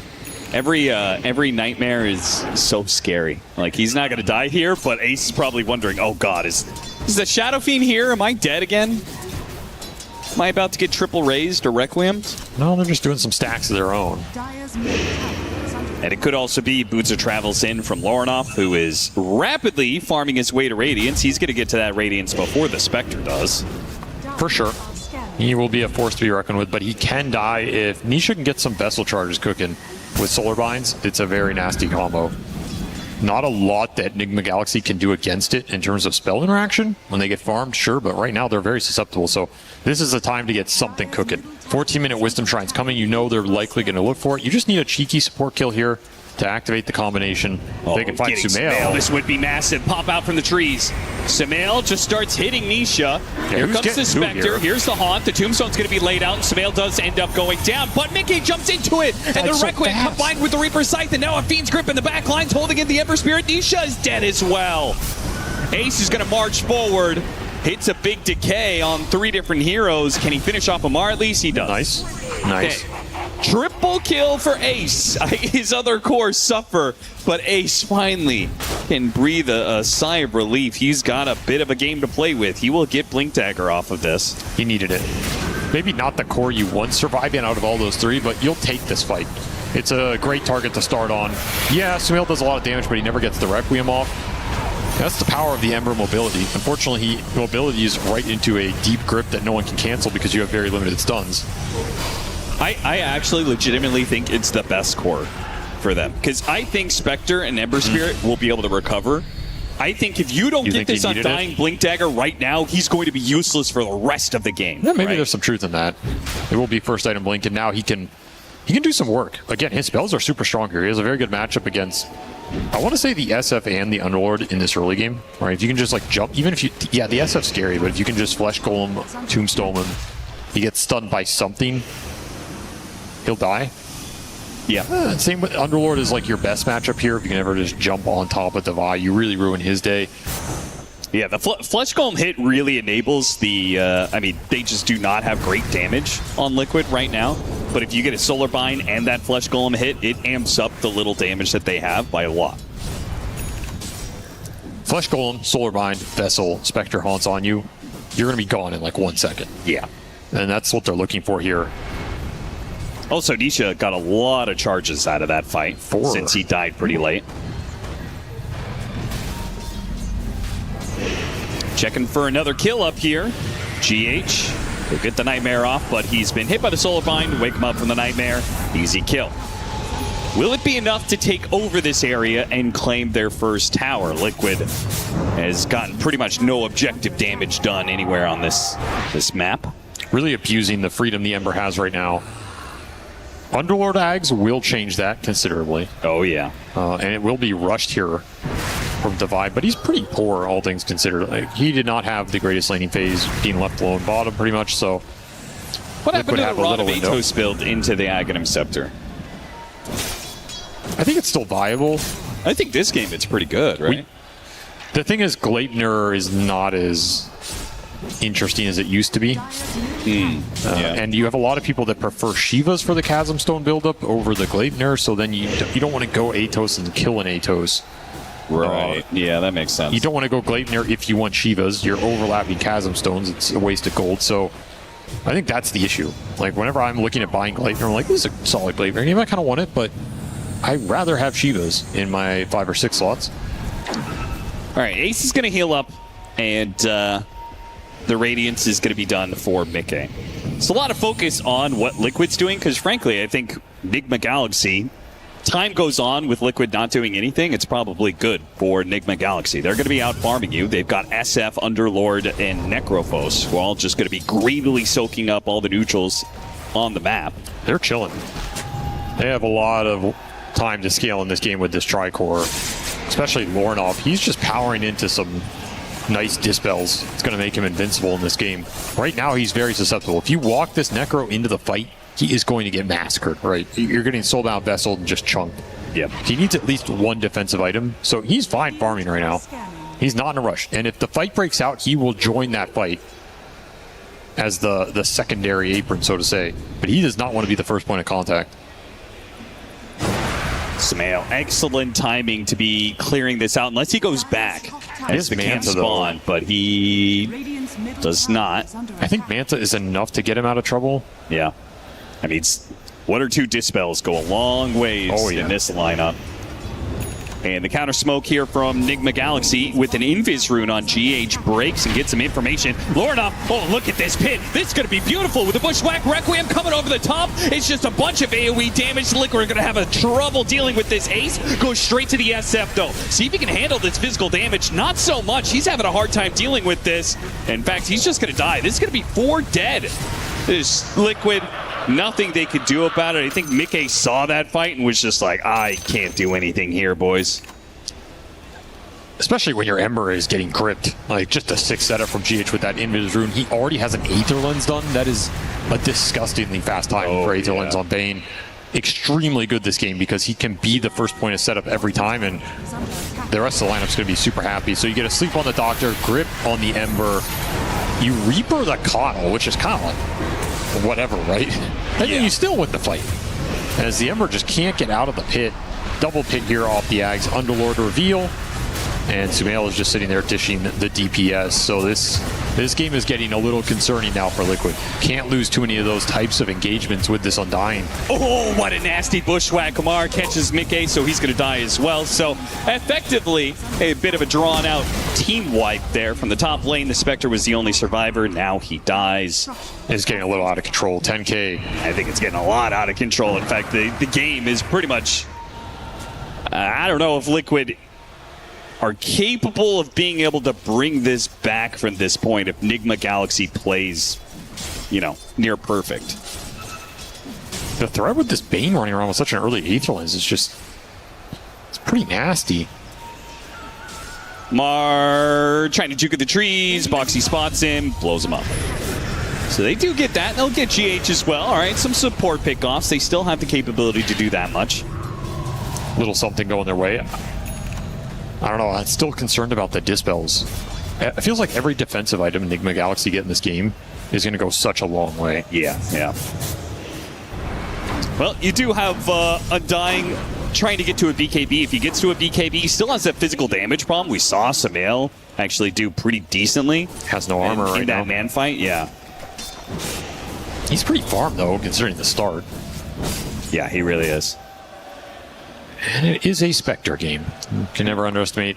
Every nightmare is so scary. Like, he's not going to die here, but Ace is probably wondering, oh god, is the Shadow Fiend here? Am I dead again? Am I about to get triple raised or requiemed? No, they're just doing some stacks of their own. And it could also be Boots of Travels in from Lornoff, who is rapidly farming his way to Radiance. He's going to get to that Radiance before the Spectre does. For sure. He will be a force to be reckoned with, but he can die if Nisha can get some Vessel charges cooking with Solar Binds. It's a very nasty combo. Not a lot that Nigma Galaxy can do against it in terms of spell interaction. When they get farmed, sure, but right now they're very susceptible. So this is the time to get something cooking. 14-minute Wisdom Shrine's coming. You know they're likely going to look for it. You just need a cheeky support kill here to activate the combination. They can find getting Sumail. This would be massive. Pop out from the trees. Sumail just starts hitting Nisha. Here who's comes the getting Spectre. here? Here's the Haunt. The Tombstone's going to be laid out. Sumail does end up going down, but Mickey jumps into it. And the so Requiem fast. combined with the Reaper Scythe, and now a Fiend's Grip in the back lines holding in the Ember Spirit. Nisha is dead as well. Ace is going to march forward. Hits a big decay on 3 different heroes. Can he finish off Amar? At least he does. Nice. Okay. Triple kill for Ace. His other cores suffer, but Ace finally can breathe a sigh of relief. He's got a bit of a game to play with. He will get Blink Dagger off of this. He needed it. Maybe not the core you want surviving out of all those 3, but you'll take this fight. It's a great target to start on. Yeah, Sumail does a lot of damage, but he never gets the Requiem off. That's the power of the Ember mobility. Unfortunately, mobility is right into a deep grip that no one can cancel because you have very limited stuns. I actually legitimately think it's the best core for them, because I think Spectre and Ember Spirit will be able to recover. I think if you don't get this Undying Blink Dagger right now, he's going to be useless for the rest of the game. Yeah, maybe there's some truth in that. It will be first item Blink, and now he can do some work. Again, his spells are super strong here. He has a very good matchup against, I want to say, the SF and the Underlord in this early game. Right? If you can just like jump, even if you, yeah, the SF's scary, but if you can just Flesh Golem, Tombstone him, he gets stunned by something, he'll die. Yeah. Same with Underlord is like your best matchup here. If you can ever just jump on top of ViCi, you really ruin his day. Yeah, the Flesh Golem hit really enables the, I mean, they just do not have great damage on Liquid right now. But if you get a Solar Bind and that Flesh Golem hit, it amps up the little damage that they have by a lot. Flesh Golem, Solar Bind, Vessel, Spectre Haunts on you, you're going to be gone in like 1 second. Yeah. And that's what they're looking for here. Also, Nisha got a lot of charges out of that fight since he died pretty late. Checking for another kill up here. GH will get the Nightmare off, but he's been hit by the Solar Bind. Wake him up from the Nightmare. Easy kill. Will it be enough to take over this area and claim their first tower? Liquid has gotten pretty much no objective damage done anywhere on this map. Really abusing the freedom the Ember has right now. Underlord Ags will change that considerably. Oh, yeah. And it will be rushed here from Divide, but he's pretty poor, all things considered. Like, he did not have the greatest laning phase, being left alone bottom pretty much, so... What happened to the Rod of Atos build into the Aghanim Scepter? I think it's still viable. I think this game it's pretty good, right? The thing is, Gleipnir is not as interesting as it used to be. And you have a lot of people that prefer Shivas for the Chasm Stone buildup over the Gleipnir, so then you don't want to go Atos and kill an Atos. Right. Yeah, that makes sense. You don't want to go Gleipnir if you want Shivas. You're overlapping Chasm Stones. It's a waste of gold. So I think that's the issue. Like, whenever I'm looking at buying Gleipnir, I'm like, this is a solid Gleipnir game. I kind of want it, but I'd rather have Shivas in my 5 or 6 slots. All right, Ace is going to heal up, and the Radiance is going to be done for Mickey. It's a lot of focus on what Liquid's doing, because frankly, I think Nigma Galaxy, time goes on with Liquid not doing anything, it's probably good for Nigma Galaxy. They're going to be out farming you. They've got SF, Underlord, and Necrophos, who are all just going to be greedily soaking up all the neutrals on the map. They're chilling. They have a lot of time to scale in this game with this Tricore, especially Lornov. He's just powering into some nice dispels. It's going to make him invincible in this game. Right now, he's very susceptible. If you walk this Necro into the fight, he is going to get massacred, right? You're getting soul-bound Vessel and just chunked. Yep. He needs at least one defensive item, so he's fine farming right now. He's not in a rush. And if the fight breaks out, he will join that fight as the secondary apron, so to say. But he does not want to be the first point of contact. Sumail, excellent timing to be clearing this out, unless he goes back as the camp spawn, but he does not. I think Manta is enough to get him out of trouble. Yeah. I mean, 1 or 2 dispels go a long ways in this lineup. And the counter smoke here from Nigma Galaxy with an Invis rune on GH breaks and gets some information. Lorna, oh, look at this pit. This is going to be beautiful with the Bushwhack Requiem coming over the top. It's just a bunch of AoE damage. Liquid are going to have a trouble dealing with this Ace. Goes straight to the SF, though. See if he can handle this physical damage. Not so much. He's having a hard time dealing with this. In fact, he's just going to die. This is going to be 4 dead. There's Liquid, nothing they could do about it. I think Mickey saw that fight and was just like, I can't do anything here, boys. Especially when your Ember is getting gripped. Like, just a 6 setup from GH with that Invis rune. He already has an Aether Lens done. That is a disgustingly fast time for Aether Lens on Bane. Extremely good this game because he can be the first point of setup every time, and the rest of the lineup's going to be super happy. So you get a sleep on the Doctor, grip on the Ember. You Reaper the Coddle, which is kind of like whatever, right? And then you still win the fight. And as the Ember just can't get out of the pit, double pit here off the Ags, Underlord reveal. And Sumail is just sitting there dishing the DPS. So this game is getting a little concerning now for Liquid. Can't lose too many of those types of engagements with this Undying. Oh, what a nasty bushwhack. Kamar catches Mickey, so he's going to die as well. So effectively, a bit of a drawn-out team wipe there from the top lane. The Spectre was the only survivor. Now he dies. It's getting a little out of control. 10K. I think it's getting a lot out of control. In fact, the game is pretty much... I don't know if Liquid are capable of being able to bring this back from this point if Nigma Galaxy plays, near perfect. The threat with this Bane running around with such an early Aether Lens is just... it's pretty nasty. Mar trying to juke at the trees. Boxy spots him, blows him up. So they do get that. They'll get GH as well. All right, some support pickoffs. They still have the capability to do that much. Little something going their way. I don't know. I'm still concerned about the Dispels. It feels like every defensive item Nigma Galaxy get in this game is going to go such a long way. Yeah. Well, you do have Undying trying to get to a BKB. If he gets to a BKB, he still has that physical damage problem. We saw Sumail actually do pretty decently. Has no armor right now. In that man fight, yeah. He's pretty farmed, though, considering the start. Yeah, he really is. And it is a Spectre game. You can never underestimate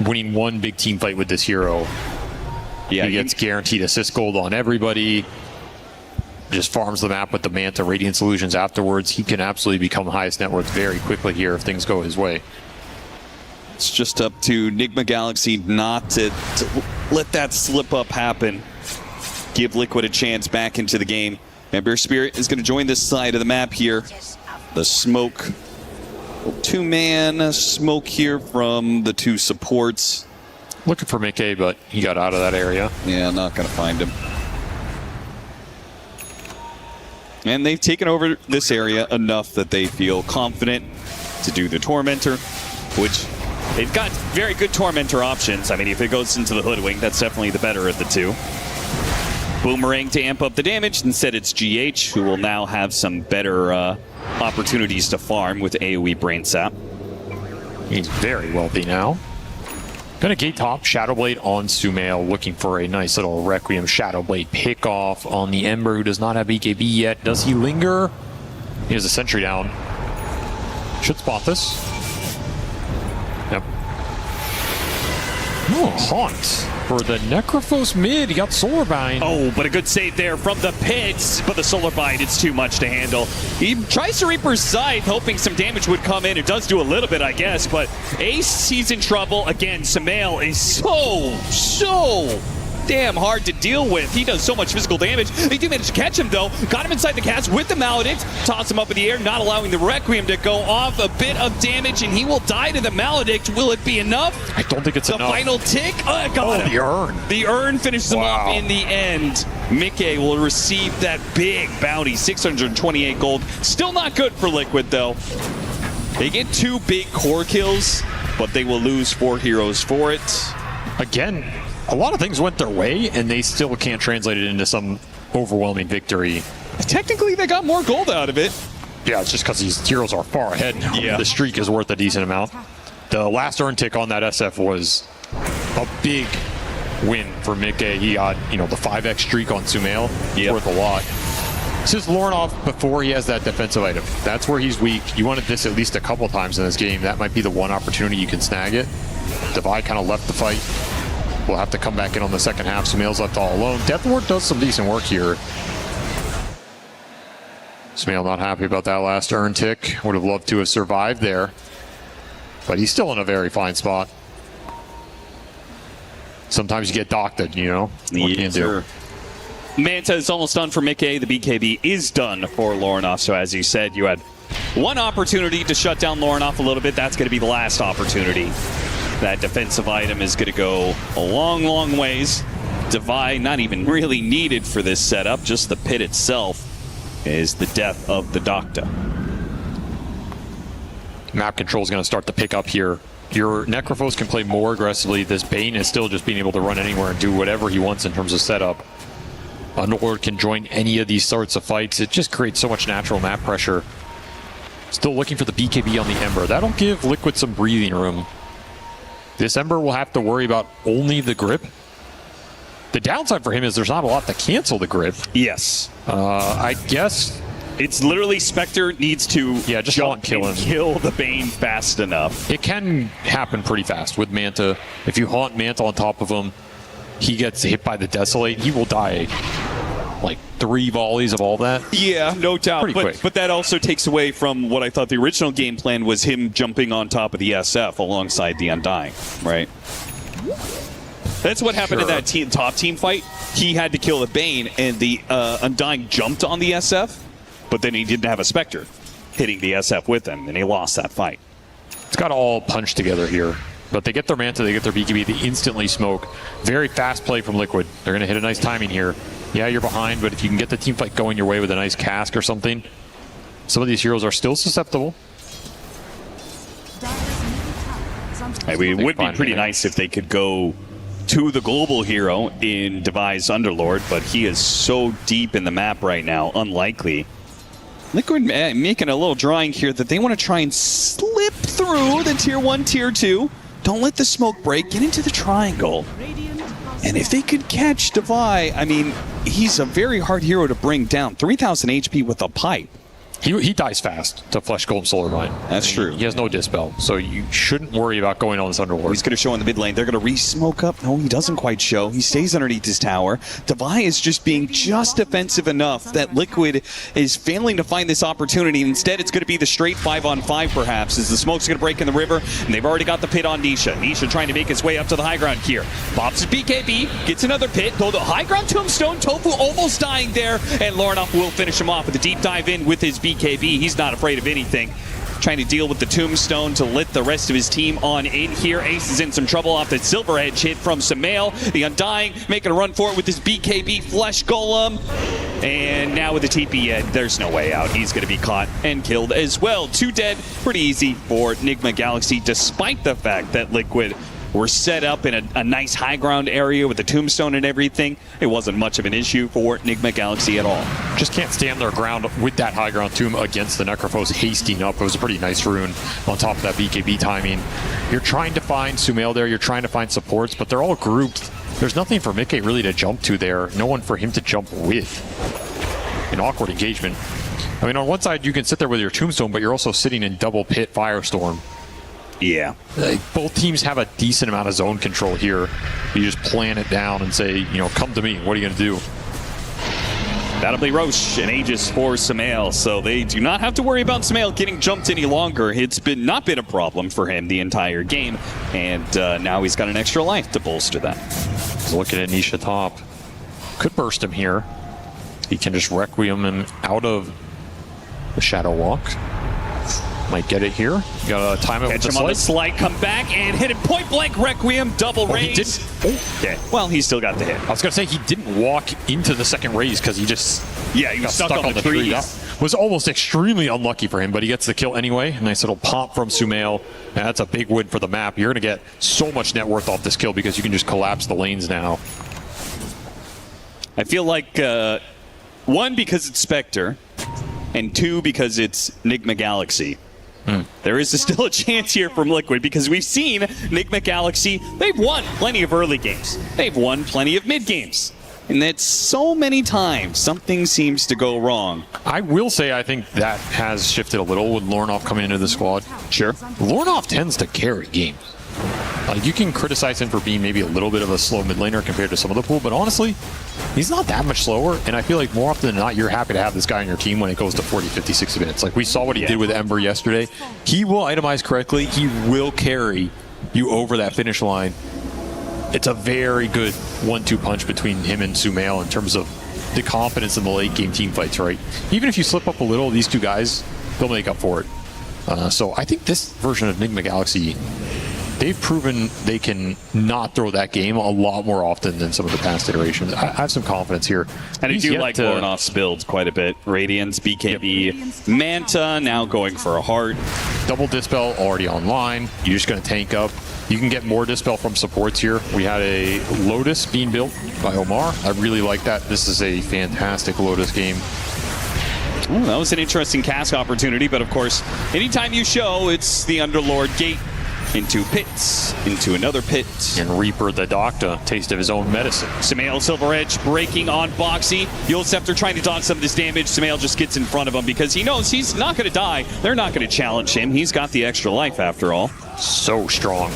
winning one big team fight with this hero. Yeah, he gets guaranteed assist gold on everybody. Just farms the map with the Manta Radiant Solutions afterwards. He can absolutely become highest net worth very quickly here if things go his way. It's just up to Nigma Galaxy not to let that slip up happen. Give Liquid a chance back into the game. Ember Spirit is going to join this side of the map here. The smoke. Two-man smoke here from the two supports. Looking for Mickey, but he got out of that area. Yeah, not going to find him. And they've taken over this area enough that they feel confident to do the Tormentor, which they've got very good Tormentor options. I mean, if it goes into the Hoodwink, that's definitely the better of the two. Boomerang to amp up the damage. Instead, it's GH, who will now have some better opportunities to farm with AoE Brain Sap. He's very wealthy now. Gonna gate top, Shadowblade on Sumail, looking for a nice little Requiem Shadowblade pickoff on the Ember, who does not have BKB yet. Does he linger? He has a sentry down. Should spot this. Yep. Oh, Haunt for the Necrophos mid. He got Solar Bind. Oh, but a good save there from the pits. But the Solar Bind, it's too much to handle. He tries to Reaper's Scythe, hoping some damage would come in. It does do a little bit, I guess. But Ace, he's in trouble. Again, Sumail is so damn hard to deal with. He does so much physical damage. They do manage to catch him, though. Got him inside the cast with the Maledict. Toss him up in the air, not allowing the Requiem to go off. A bit of damage, and he will die to the Maledict. Will it be enough? I don't think it's enough. The final tick. Oh, got him. The Urn. The Urn finishes him off in the end. Mickey will receive that big bounty, 628 gold. Still not good for Liquid, though. They get 2 big core kills, but they will lose 4 heroes for it. Again, a lot of things went their way, and they still can't translate it into some overwhelming victory. Technically, they got more gold out of it. Yeah, it's just because these heroes are far ahead now. Yeah. The streak is worth a decent amount. The last Urn tick on that SF was a big win for Mickey. He got, the 5x streak on Sumail. Yep. Worth a lot. This is Lornoff before he has that defensive item. That's where he's weak. You wanted this at least a couple times in this game. That might be the one opportunity you can snag it. Divide kind of left the fight. We'll have to come back in on the second half. Sumail's left all alone. Deathward does some decent work here. Sumail not happy about that last Urn tick. Would have loved to have survived there. But he's still in a very fine spot. Sometimes you get docked, What can you do? Manta is almost done for Mickey. The BKB is done for Lornoff. So as you said, you had one opportunity to shut down Lornoff a little bit. That's going to be the last opportunity. That defensive item is going to go a long, long ways. Devi not even really needed for this setup. Just the pit itself is the death of the Doctor. Map control is going to start to pick up here. Your Necrophos can play more aggressively. This Bane is still just being able to run anywhere and do whatever he wants in terms of setup. Underlord can join any of these sorts of fights. It just creates so much natural map pressure. Still looking for the BKB on the Ember. That'll give Liquid some breathing room. This Ember will have to worry about only the grip. The downside for him is there's not a lot to cancel the grip. Yes. I guess it's literally Spectre needs to just jump kill him. and kill the Bane fast enough. It can happen pretty fast with Manta. If you haunt Manta on top of him, he gets hit by the Desolate, he will die like 3 volleys of all that. Yeah, no doubt. Pretty quick. But that also takes away from what I thought the original game plan was, him jumping on top of the SF alongside the Undying, right? That's what happened in that top team fight. He had to kill the Bane, and the Undying jumped on the SF, but then he didn't have a Spectre hitting the SF with him, and he lost that fight. It's got to all punch together here. But they get their Manta, they get their BKB, they instantly smoke. Very fast play from Liquid. They're going to hit a nice timing here. Yeah, you're behind, but if you can get the team fight going your way with a nice cask or something, some of these heroes are still susceptible. It would be pretty nice if they could go to the global hero in Devi's Underlord, but he is so deep in the map right now, unlikely. Liquid making a little drawing here that they want to try and slip through the tier 1, tier 2. Don't let the smoke break. Get into the triangle. And if they could catch Devi, I mean, he's a very hard hero to bring down. 3,000 HP with a pipe. He dies fast to Flesh Golem Solar Mine. That's true. He has no dispel, so you shouldn't worry about going on this Underlord. He's going to show in the mid lane. They're going to re-smoke up. No, he doesn't quite show. He stays underneath his tower. Devi is just being just defensive enough that Liquid is failing to find this opportunity. Instead, it's going to be the straight 5-on-5 perhaps, as the smoke's going to break in the river, and they've already got the pit on Nisha. Nisha trying to make his way up to the high ground here. Pops his BKB, gets another pit, though the high ground tombstone. Tofu almost dying there, and Lornoff will finish him off with a deep dive in with his BKB. He's not afraid of anything. Trying to deal with the tombstone to let the rest of his team on in here. Ace is in some trouble off the silver edge hit from Sumail. The Undying making a run for it with his BKB Flesh Golem. And now with the TP, there's no way out. He's going to be caught and killed as well. 2 dead. Pretty easy for Nigma Galaxy, despite the fact that Liquid were set up in a nice high ground area with the tombstone and everything. It wasn't much of an issue for Nigma Galaxy at all. Just can't stand their ground with that high ground tomb against the Necrophos hasting up. It was a pretty nice rune on top of that BKB timing. You're trying to find Sumail there, you're trying to find supports, but they're all grouped. There's nothing for Mickey really to jump to there. No one for him to jump with. An awkward engagement. I mean, on one side you can sit there with your tombstone, but you're also sitting in double pit Firestorm. Yeah. Both teams have a decent amount of zone control here. You just plan it down and say, you know, come to me. What are you going to do? That'll be Roche and Aegis for Sumail, so they do not have to worry about Sumail getting jumped any longer. It's not been a problem for him the entire game, and now he's got an extra life to bolster that. He's looking at Nisha top. Could burst him here. He can just Requiem him out of the Shadow Walk. Might get it here. You gotta time it with the Catch him on the slide, come back, and hit him point blank. Requiem, double raise. Okay. Well, he still got the hit. I was gonna say he didn't walk into the second raise because he just he got stuck on the trees. That was almost extremely unlucky for him, but he gets the kill anyway. A nice little pop from Sumail. And that's a big win for the map. You're gonna get so much net worth off this kill because you can just collapse the lanes now. I feel like 1, because it's Spectre, and 2, because it's Nigma Galaxy. There is still a chance here from Liquid because we've seen Nigma Galaxy, they've won plenty of early games. They've won plenty of mid games. And that's so many times something seems to go wrong. I will say I think that has shifted a little with Lornoff coming into the squad. Sure. Lornoff tends to carry games. Like, you can criticize him for being maybe a little bit of a slow mid laner compared to some of the pool, but honestly, he's not that much slower, and I feel like more often than not, you're happy to have this guy on your team when it goes to 40, 50, 60 minutes. Like, we saw what he did with Ember yesterday. He will itemize correctly. He will carry you over that finish line. It's a very good 1-2 punch between him and Sumail in terms of the confidence in the late game team fights, right? Even if you slip up a little, these two guys, they'll make up for it. So I think this version of Nigma Galaxy, they've proven they can not throw that game a lot more often than some of the past iterations. I have some confidence here. And I do like Lornoff's builds quite a bit. Radiance, BKB, Manta now going for a heart. Double Dispel already online. You're just going to tank up. You can get more Dispel from supports here. We had a Lotus being built by Omar. I really like that. This is a fantastic Lotus game. Ooh, that was an interesting cast opportunity, but of course, anytime you show, it's the Underlord gate into pits, into another pit. And Reaper the Doctor, taste of his own medicine. Samael Silver Edge breaking on Boxy. Yulsefter trying to dodge some of this damage. Samael just gets in front of him because he knows he's not going to die. They're not going to challenge him. He's got the extra life after all. So strong.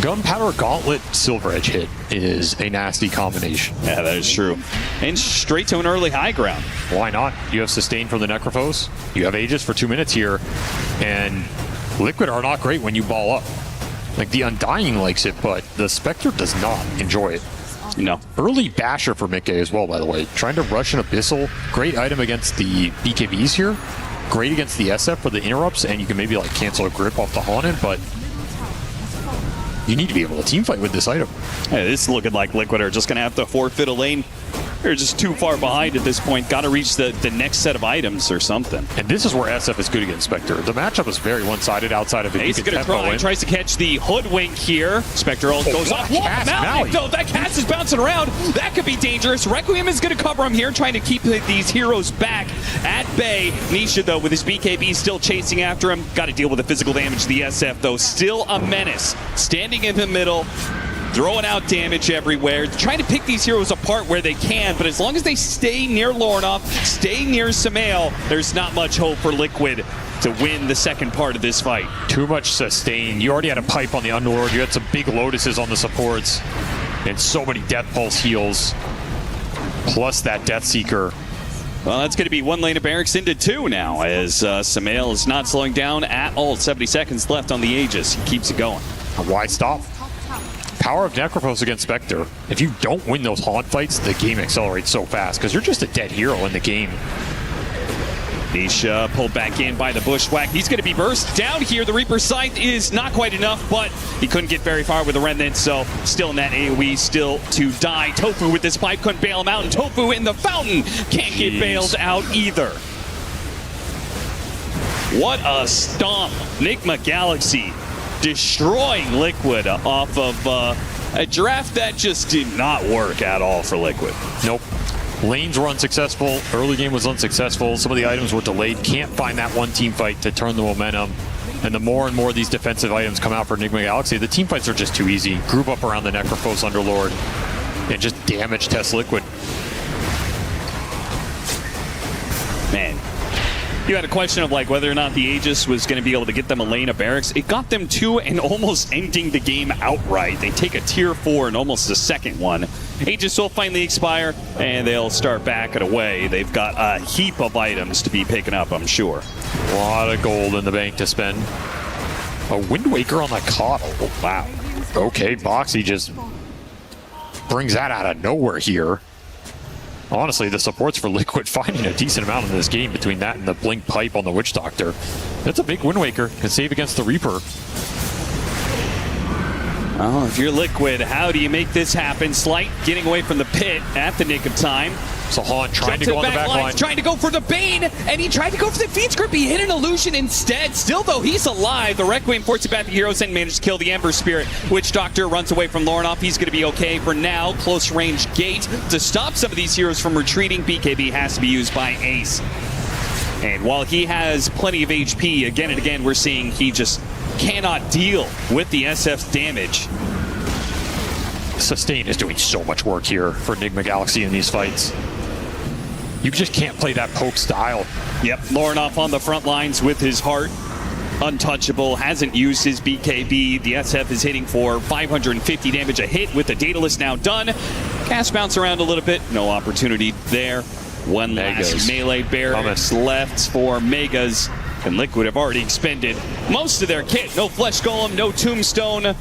Gunpowder Gauntlet Silver Edge hit is a nasty combination. Yeah, that is true. And straight to an early high ground. Why not? You have Sustain from the Necrophos. You have Aegis for 2 minutes here. And Liquid are not great when you ball up. Like, the Undying likes it, but the Spectre does not enjoy it. No. Early Basher for Mickey as well, by the way. Trying to rush an Abyssal. Great item against the BKBs here. Great against the SF for the interrupts, and you can maybe like cancel a grip off the Haunted, but you need to be able to teamfight with this item. Hey, this is looking like Liquid are just going to have to forfeit a lane. They're just too far behind at this point. Got to reach the next set of items or something. And this is where SF is good against Spectre. The matchup is very one-sided outside of it. He's going to try. Tries to catch the Hoodwink here. Spectre goes off. Though that cast is bouncing around. That could be dangerous. Requiem is going to cover him here, trying to keep these heroes back at bay. Nisha, though, with his BKB still chasing after him. Got to deal with the physical damage to the SF, though. Still a menace. Standing in the middle. Throwing out damage everywhere, trying to pick these heroes apart where they can, but as long as they stay near Lornoff, stay near Samael, there's not much hope for Liquid to win the second part of this fight. Too much sustain. You already had a pipe on the Underlord, you had some big Lotuses on the supports, and so many Death Pulse heals, plus that Death Seeker. Well, that's going to be one lane of barracks into two now, as Samael is not slowing down at all. 70 seconds left on the Aegis. He keeps it going. Why stop? Power of Necrophos against Spectre. If you don't win those Haunt fights, the game accelerates so fast because you're just a dead hero in the game. Nisha pulled back in by the Bushwhack. He's going to be burst down here. The Reaper Scythe is not quite enough, but he couldn't get very far with the Remnant, so still in that AoE, still to die. Tofu with this pipe couldn't bail him out, and Tofu in the fountain can't get bailed out either. What a stomp. Nigma Galaxy destroying Liquid off of a draft that just did not work at all for Liquid. Nope. Lanes were unsuccessful. Early game was unsuccessful. Some of the items were delayed. Can't find that one team fight to turn the momentum. And the more and more these defensive items come out for Nigma Galaxy, the team fights are just too easy. Group up around the Necrophos Underlord and just damage test Liquid. Man. You had a question of like whether or not the Aegis was going to be able to get them a lane of barracks. It got them two and almost ending the game outright. They take a tier 4 and almost a second one. Aegis will finally expire and they'll start backing away. They've got a heap of items to be picking up, I'm sure. A lot of gold in the bank to spend. A Wind Waker on the Coddle. Oh, wow. Okay, Boxy just brings that out of nowhere here. Honestly, the supports for Liquid finding a decent amount in this game between that and the Blink Pipe on the Witch Doctor. That's a big Wind Waker. Can save against the Reaper. Oh, if you're Liquid, how do you make this happen? Slight getting away from the pit at the nick of time. So Han trying to go on the back line. Trying to go for the Bane, and he tried to go for the feed script. He hit an illusion instead. Still, though, he's alive. The Requiem forced it back to Heroes and managed to kill the Ember Spirit. Witch Doctor runs away from Lornoff. He's going to be okay for now. Close range gate to stop some of these heroes from retreating. BKB has to be used by Ace. And while he has plenty of HP, again and again, we're seeing he just cannot deal with the SF's damage. Sustain is doing so much work here for Nigma Galaxy in these fights. You just can't play that poke style. Yep, Lornoff on the front lines with his heart. Untouchable, hasn't used his BKB. The SF is hitting for 550 damage a hit with the Daedalus now done. Cast bounce around a little bit, no opportunity there. One last melee barracks left for Megas. And Liquid have already expended most of their kit. No Flesh Golem, no Tombstone,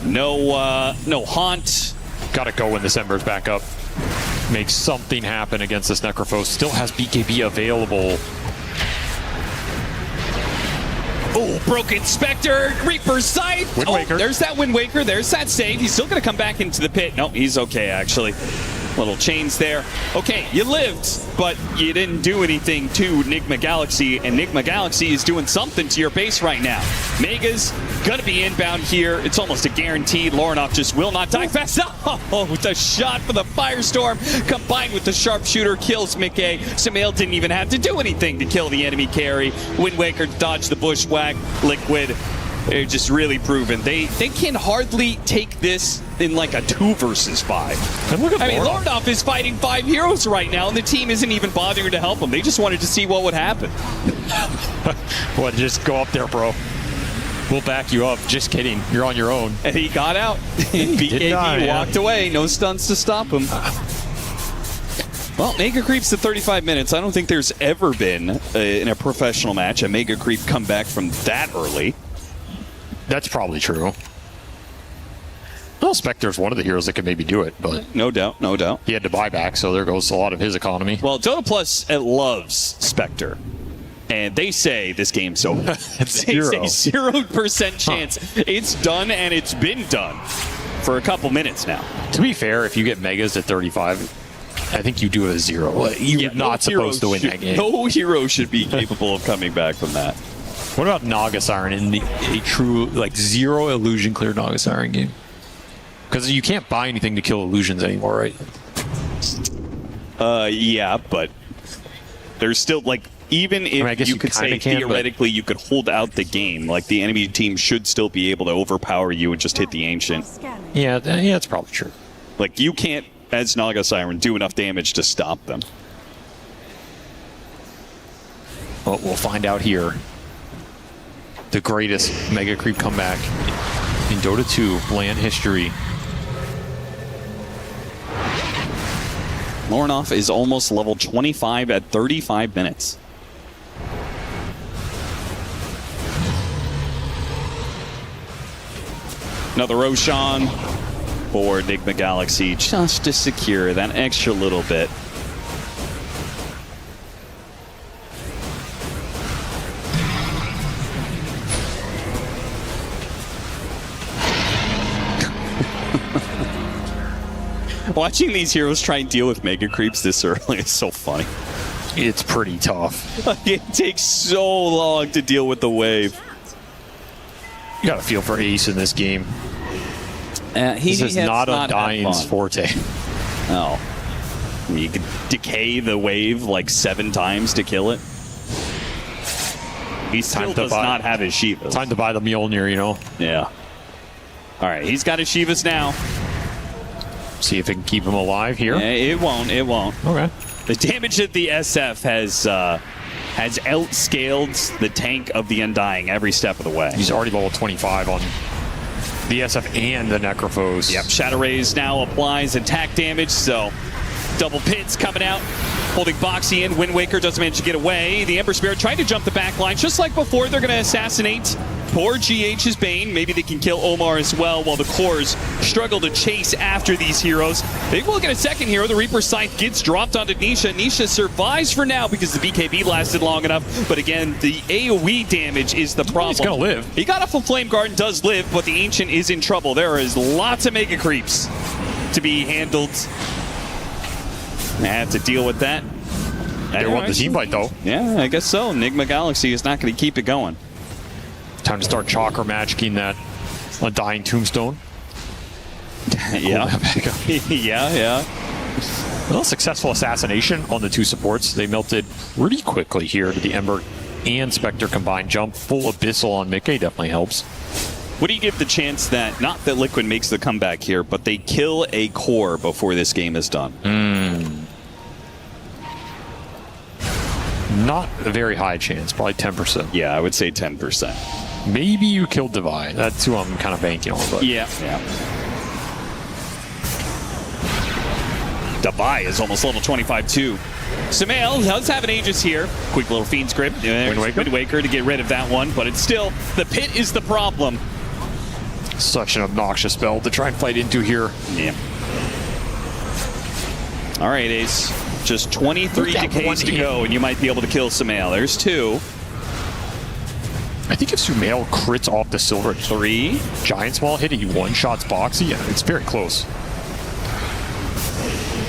no Haunt. Gotta go when this Ember's back up. make something happen against this Necrophos. Still has BKB available. Oh, broken Spectre, Reaper's Sight. Wind Waker. There's that Wind Waker. There's that save. He's still going to come back into the pit. No, he's okay, actually. Little chains there. Okay, you lived, but you didn't do anything to Nigma Galaxy, and Nigma Galaxy is doing something to your base right now. Mega's going to be inbound here. It's almost a guaranteed. Lornoff just will not die fast. Oh, the shot for the Firestorm combined with the Sharpshooter kills Mickey. Sumail didn't even have to do anything to kill the enemy carry. Wind Waker dodged the bushwhack. Liquid, they're just really proven. They can hardly take this in like a 2 versus 5. And look at Lornoff is fighting 5 heroes right now, and the team isn't even bothering to help him. They just wanted to see what would happen. What, just go up there, bro. We'll back you up. Just kidding. You're on your own. And he got out. BKB walked away. No stunts to stop him. Well, Mega Creep's to 35 minutes. I don't think there's ever been, in a professional match, a Mega Creep come back from that early. That's probably true. Well, Spectre's one of the heroes that can maybe do it, but... No doubt, no doubt. He had to buy back, so there goes a lot of his economy. Well, Dota Plus loves Spectre. And they say this game's over. They say 0% chance. It's done, and it's been done for a couple minutes now. To be fair, if you get Megas at 35, I think you do a 0. You're not supposed to win that game. No hero should be capable of coming back from that. What about Naga Siren in a true, like, 0 illusion clear Naga Siren game? Because you can't buy anything to kill illusions anymore, right? Yeah, but there's still, like, even if I guess you could say theoretically you could hold out the game, like, the enemy team should still be able to overpower you and just hit the Ancient. Yeah, that's probably true. Like, you can't, as Naga Siren, do enough damage to stop them. Well, we'll find out here. The greatest Mega Creep comeback in Dota 2 LAN history. Lornoff is almost level 25 at 35 minutes. Another Roshan for Nigma Galaxy just to secure that extra little bit. Watching these heroes try and deal with Mega Creeps this early is so funny. It's pretty tough. It takes so long to deal with the wave. You got to feel for Ace in this game. This is not Undying's forte. No. You could decay the wave like 7 times to kill it. He still does not have his Shivas. Time to buy the Mjolnir, you know? Yeah. All right, he's got his Shivas now. See if it can keep him alive here. It won't. It won't. Okay. The damage that the SF has outscaled the tank of the Undying every step of the way. He's already level 25 on the SF and the Necrophos. Yep. Shadow Rays now applies attack damage, so double pits coming out. Holding Boxy in. Wind Waker doesn't manage to get away. The Ember Spirit trying to jump the back line. Just like before, they're going to assassinate poor GH's Bane. Maybe they can kill Omar as well while the cores struggle to chase after these heroes. They will get a second hero. The Reaper Scythe gets dropped onto Nisha. Nisha survives for now because the BKB lasted long enough. But again, the AoE damage is the problem. He's going to live. He got off of Flame Guard and does live, but the Ancient is in trouble. There is lots of Mega Creeps to be handled. I have to deal with that. They want the team fight, though. Yeah, I guess so. Nigma Galaxy is not going to keep it going. Time to start Chakra magicking that Undying Tombstone. Yeah. Yeah. Well, successful assassination on the 2 supports. They melted pretty quickly here to the Ember and Spectre combined jump. Full Abyssal on Mickey definitely helps. What do you give the chance that, not that Liquid makes the comeback here, but they kill a core before this game is done? Not a very high chance, probably 10%. Yeah, I would say 10%. Maybe you kill Divide. That's who I'm kind of banking on. But yeah. Divide is almost level 25 too. Sumail does have an Aegis here. Quick little Fiend's Grip. Wind Waker to get rid of that one, but it's still, the pit is the problem. Such an obnoxious spell to try and fight into here. Yeah. All right, Ace. Just 23 decays to go, and you might be able to kill Sumail. There's 2. I think if Sumail crits off the silver 3, Giant Small hit, he one-shots Boxy, yeah, it's very close.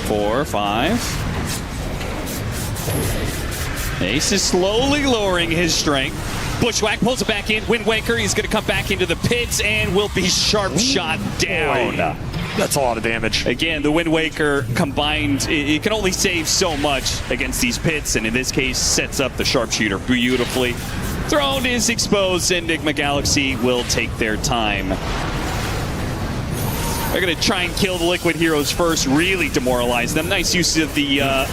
4, 5. Ace is slowly lowering his strength. Bushwhack pulls it back in. Wind Waker, he's going to come back into the pits and will be sharp shot down. Boy, that's a lot of damage. Again, the Wind Waker combined, it can only save so much against these pits, and in this case, sets up the sharpshooter beautifully. Throne is exposed, and Nigma Galaxy will take their time. They're going to try and kill the Liquid heroes first, really demoralize them. Nice use of the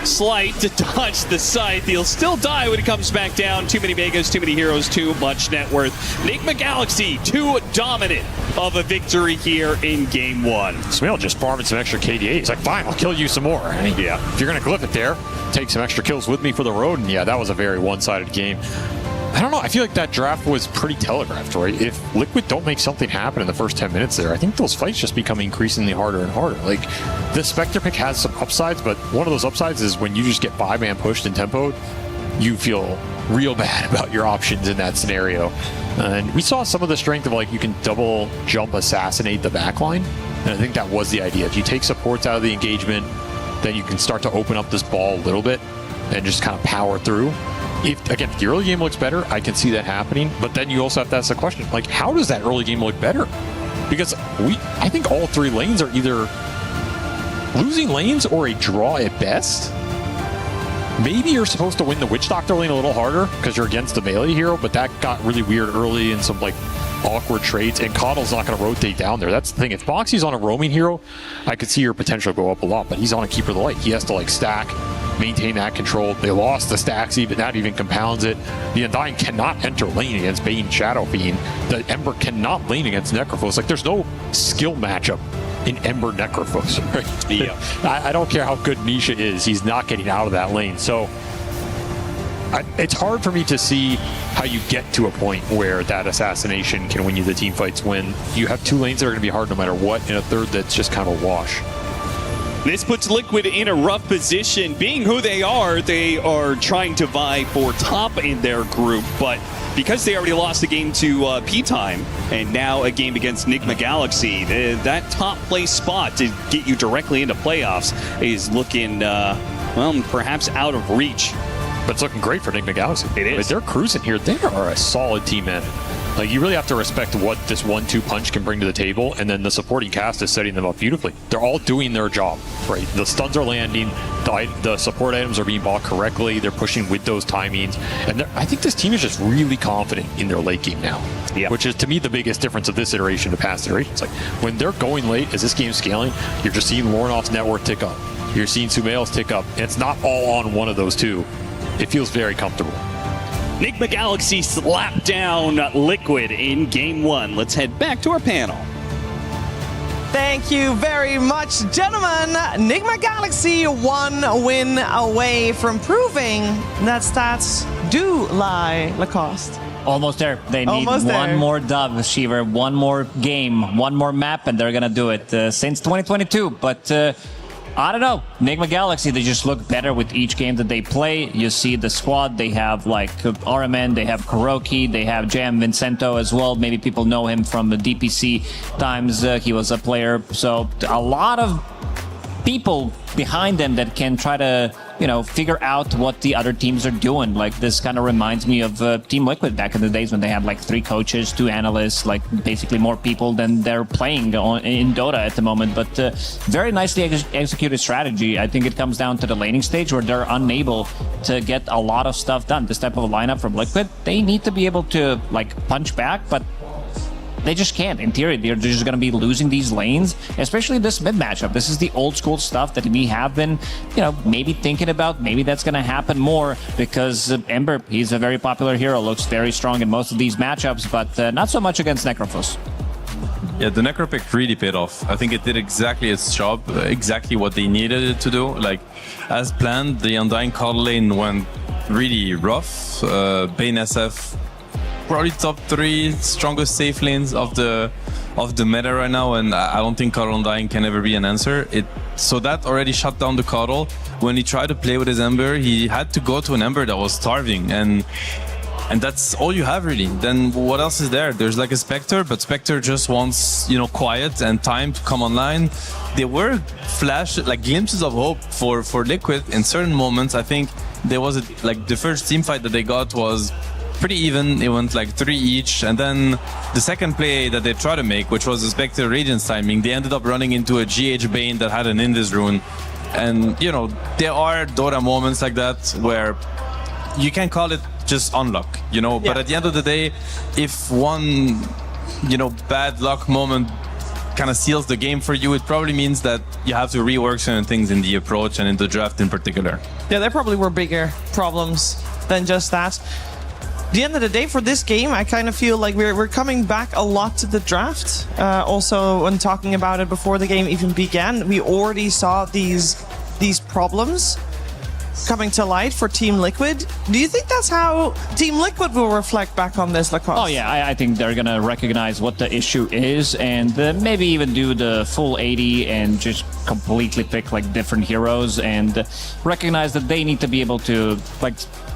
slight to dodge the scythe. He'll still die when he comes back down. Too many Megas, too many heroes, too much net worth. Nigma Galaxy, too dominant of a victory here in game 1. Sumail just farming some extra KDA. He's like, fine, I'll kill you some more. I mean, yeah, if you're going to glyph it there, take some extra kills with me for the road. And yeah, that was a very one-sided game. I don't know. I feel like that draft was pretty telegraphed, right? If Liquid don't make something happen in the first 10 minutes there, I think those fights just become increasingly harder and harder. Like, the Spectre pick has some upsides, but one of those upsides is when you just get 5-man pushed and tempoed, you feel real bad about your options in that scenario. And we saw some of the strength of, like, you can double jump assassinate the backline. And I think that was the idea. If you take supports out of the engagement, then you can start to open up this ball a little bit and just kind of power through. If the early game looks better, I can see that happening. But then you also have to ask the question, like, how does that early game look better? Because I think all 3 lanes are either losing lanes or a draw at best. Maybe you're supposed to win the Witch Doctor lane a little harder because you're against the melee hero, but that got really weird early in some, like, awkward trades, and Coddle's not going to rotate down there. That's the thing. If Boxy's on a roaming hero, I could see your potential go up a lot, but he's on a Keeper of the Light. He has to, like, stack, maintain that control. They lost the stacks, even that even compounds it. The Undying cannot enter lane against Bane Shadow Fiend. The Ember cannot lane against Necrophos. Like, there's no skill matchup in Ember Necrophos, right? Yeah. I don't care how good Misha is, he's not getting out of that lane. So it's hard for me to see how you get to a point where that assassination can win you the team fights when you have 2 lanes that are going to be hard no matter what, and a third that's just kind of a wash. This puts Liquid in a rough position. Being who they are trying to vie for top in their group, but because they already lost the game to P-Time, and now a game against Nigma Galaxy, that top place spot to get you directly into playoffs is looking, well, perhaps out of reach. But it's looking great for Nigma Galaxy. It is. Like, they're cruising here. They are a solid team, man. Like, you really have to respect what this 1-2 punch can bring to the table, and then the supporting cast is setting them up beautifully. They're all doing their job, right? The stuns are landing, the support items are being bought correctly, they're pushing with those timings, and I think this team is just really confident in their late game now, which is, to me, the biggest difference of this iteration to past iterations. Like, when they're going late, as this game's scaling, you're just seeing Lornoff's net worth tick up. You're seeing Sumail's tick up, and it's not all on one of those 2. It feels very comfortable. Nigma Galaxy slapped down Liquid in game 1. Let's head back to our panel. Thank you very much, gentlemen. Nigma Galaxy 1 win away from proving that stats do lie Lacoste. Almost there. They need one more dub, Shiver. One more game, one more map, and they're going to do it since 2022. But I don't know. Nigma Galaxy, they just look better with each game that they play. You see the squad, they have like RMN, they have Kuroki, they have Jam Vincento as well. Maybe people know him from the DPC times. He was a player. So a lot of people behind them that can try to, figure out what the other teams are doing. Like, this kind of reminds me of Team Liquid back in the days when they had like 3 coaches, 2 analysts, like basically more people than they're playing in Dota at the moment. But very nicely executed strategy. I think it comes down to the laning stage where they're unable to get a lot of stuff done. This type of a lineup from Liquid, they need to be able to like punch back, but they just can't. In theory, they're just going to be losing these lanes, especially this mid matchup. This is the old school stuff that we have been, maybe thinking about. Maybe that's going to happen more because Ember, he's a very popular hero, looks very strong in most of these matchups, but not so much against Necrophos. Yeah, the Necro pick really paid off. I think it did exactly its job, exactly what they needed it to do. Like, as planned, the Undying Coddle lane went really rough. Bane SF, probably top 3 strongest safe lanes of the of the meta right now, and I don't think Cuddle Undying can ever be an answer. So that already shut down the Cuddle. When he tried to play with his Ember, he had to go to an Ember that was starving, and that's all you have really. Then what else is there? There's like a Spectre, but Spectre just wants, you know, quiet and time to come online. There were like glimpses of hope for Liquid in certain moments. I think there was like the first team fight that they got was pretty even. It went like 3 each, and then the second play that they tried to make, which was the Spectre Radiance timing, they ended up running into a GH Bane that had an Invis rune. And you know, there are Dota moments like that where you can call it just unluck, you know, but at the end of the day, if one, you know, bad luck moment kind of seals the game for you, it probably means that you have to rework certain things in the approach and in the draft in particular. Yeah, there probably were bigger problems than just that. At the end of the day, for this game, I kind of feel like we're coming back a lot to the draft. Also, when talking about it before the game even began, we already saw these problems coming to light for Team Liquid. Do you think that's how Team Liquid will reflect back on this, Lacoste? Oh yeah, I think they're gonna recognize what the issue is and maybe even do the full 80 and just completely pick like different heroes and recognize that they need to be able to, like,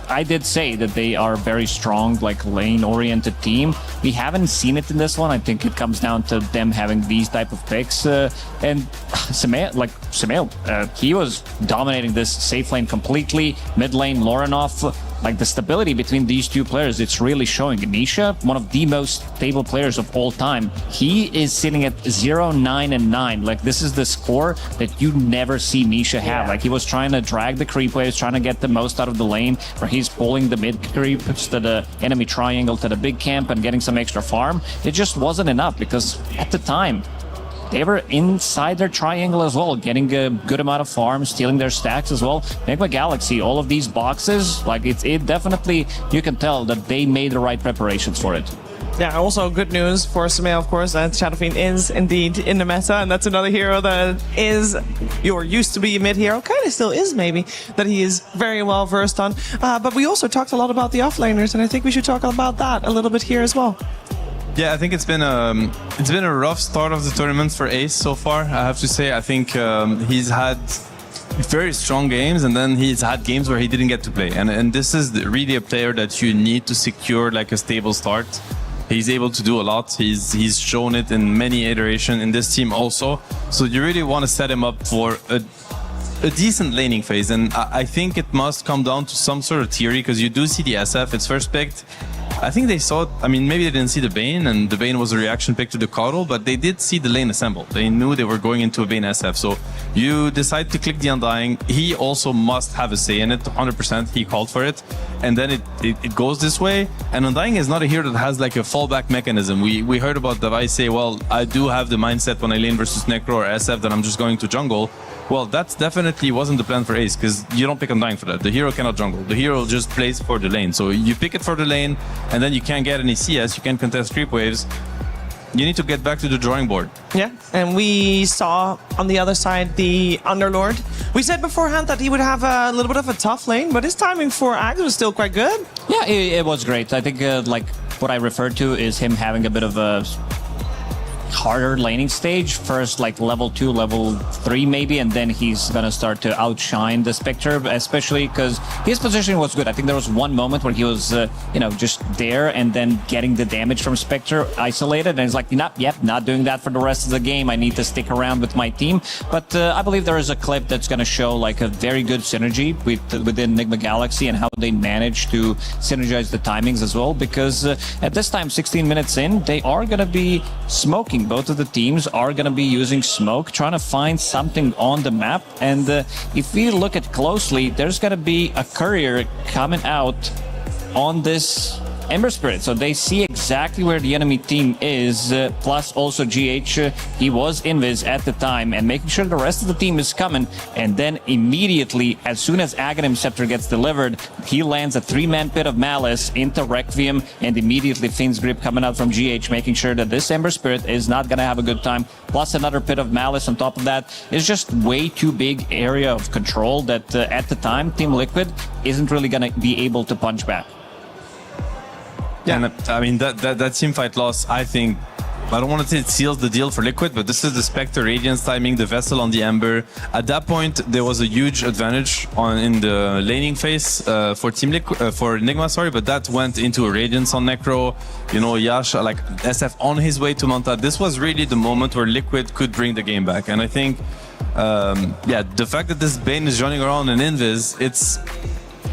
I did say that they are a very strong, like, lane-oriented team. We haven't seen it in this one. I think it comes down to them having these type of picks. And Samael, he was dominating this safe lane completely. Mid lane, Lorenov. Like, the stability between these two players, it's really showing. Nisha, one of the most stable players of all time, he is sitting at 0-9-9. Like, this is the score that you never see Nisha have. Like, he was trying to drag the creep waves, trying to get the most out of the lane, where he's pulling the mid creeps to the enemy triangle to the big camp and getting some extra farm. It just wasn't enough because at the time, they were inside their triangle as well, getting a good amount of farm, stealing their stacks as well. Nigma Galaxy, all of these boxes, like it definitely, you can tell that they made the right preparations for it. Yeah, also good news for Samael, of course, that Shadowfiend is indeed in the meta, and that's another hero that is, or used to be a mid hero, kind of still is maybe, that he is very well versed on. But we also talked a lot about the offlaners, and I think we should talk about that a little bit here as well. Yeah, I think it's been a rough start of the tournament for Ace so far. I have to say, I think he's had very strong games, and then he's had games where he didn't get to play. And this is really a player that you need to secure like a stable start. He's able to do a lot. He's shown it in many iterations in this team also. So you really want to set him up for a decent laning phase. And I think it must come down to some sort of theory, because you do see the SF, it's first picked. I think they saw it, I mean, maybe they didn't see the Bane, and the Bane was a reaction pick to the Coddle, but they did see the lane assemble. They knew they were going into a Bane SF. So you decide to click the Undying. He also must have a say in it, 100%. He called for it. And then it goes this way. And Undying is not a hero that has like a fallback mechanism. We heard about the ViCi say, well, I do have the mindset when I lane versus Necro or SF that I'm just going to jungle. Well, that's definitely wasn't the plan for Ace, because you don't pick Undying for that. The hero cannot jungle. The hero just plays for the lane. So you pick it for the lane, and then you can't get any CS, you can't contest creep waves. You need to get back to the drawing board. Yeah, and we saw on the other side the Underlord. We said beforehand that he would have a little bit of a tough lane, but his timing for Ags was still quite good. Yeah, it was great. I think like what I referred to is him having a bit of a harder laning stage. First, like level 2, level 3 maybe, and then he's gonna start to outshine the Spectre, especially because his positioning was good. I think there was one moment where he was, you know, just there and then getting the damage from Spectre isolated, and he's like, not doing that for the rest of the game. I need to stick around with my team. But I believe there is a clip that's gonna show like a very good synergy within Nigma Galaxy and how they manage to synergize the timings as well, because at this time, 16 minutes in, they are gonna be smoking. Both of the teams are going to be using smoke, trying to find something on the map. And if we look at closely, there's going to be a courier coming out on this Ember Spirit. So they see exactly where the enemy team is, plus also GH, he was invis at the time, and making sure the rest of the team is coming. And then immediately, as soon as Aghanim Scepter gets delivered, he lands a 3-man pit of Malice into Requiem, and immediately Finn's Grip coming out from GH, making sure that this Ember Spirit is not going to have a good time. Plus another pit of Malice on top of that. It's just way too big area of control that at the time, Team Liquid isn't really going to be able to punch back. Yeah, and I mean that team fight loss, I think, I don't want to say it seals the deal for Liquid, but this is the Spectre Radiance timing, the Vessel on the Ember. At that point, there was a huge advantage in the laning phase for Nigma, sorry, but that went into a Radiance on Necro. You know, Yash, like SF on his way to Monta. This was really the moment where Liquid could bring the game back. And I think, the fact that this Bane is running around in Invis,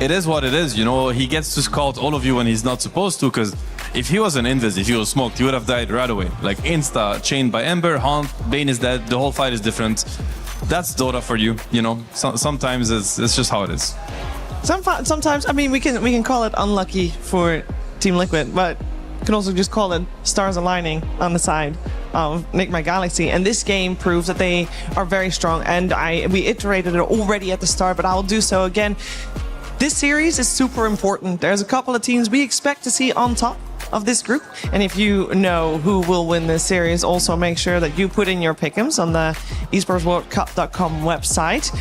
it is what it is. You know, he gets to scout all of you when he's not supposed to, because if he was an Invis, if he was smoked, he would have died right away. Like insta, chained by Ember, Haunt, Bane is dead, the whole fight is different. That's Dota for you, you know. Sometimes it's just how it is. Sometimes, I mean, we can call it unlucky for Team Liquid, but you can also just call it stars aligning on the side of Nigma Galaxy. And this game proves that they are very strong. And we iterated it already at the start, but I'll do so again. This series is super important. There's a couple of teams we expect to see on top of this group. And if you know who will win this series, also make sure that you put in your pick'ems on the esportsworldcup.com website.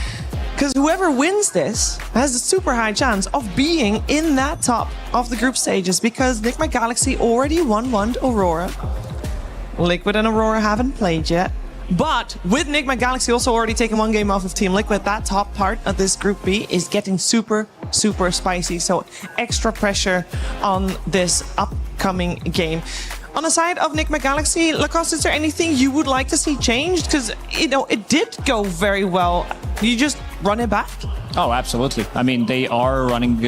Because whoever wins this has a super high chance of being in that top of the group stages, because Nigma Galaxy already won Aurora. Liquid and Aurora haven't played yet. But with Nigma Galaxy also already taking one game off of Team Liquid, that top part of this Group B is getting super spicy. So extra pressure on this upcoming game. On the side of Nigma Galaxy, Lacoste, is there anything you would like to see changed? Because, you know, it did go very well. You just run it back? Oh, absolutely. I mean, they are running...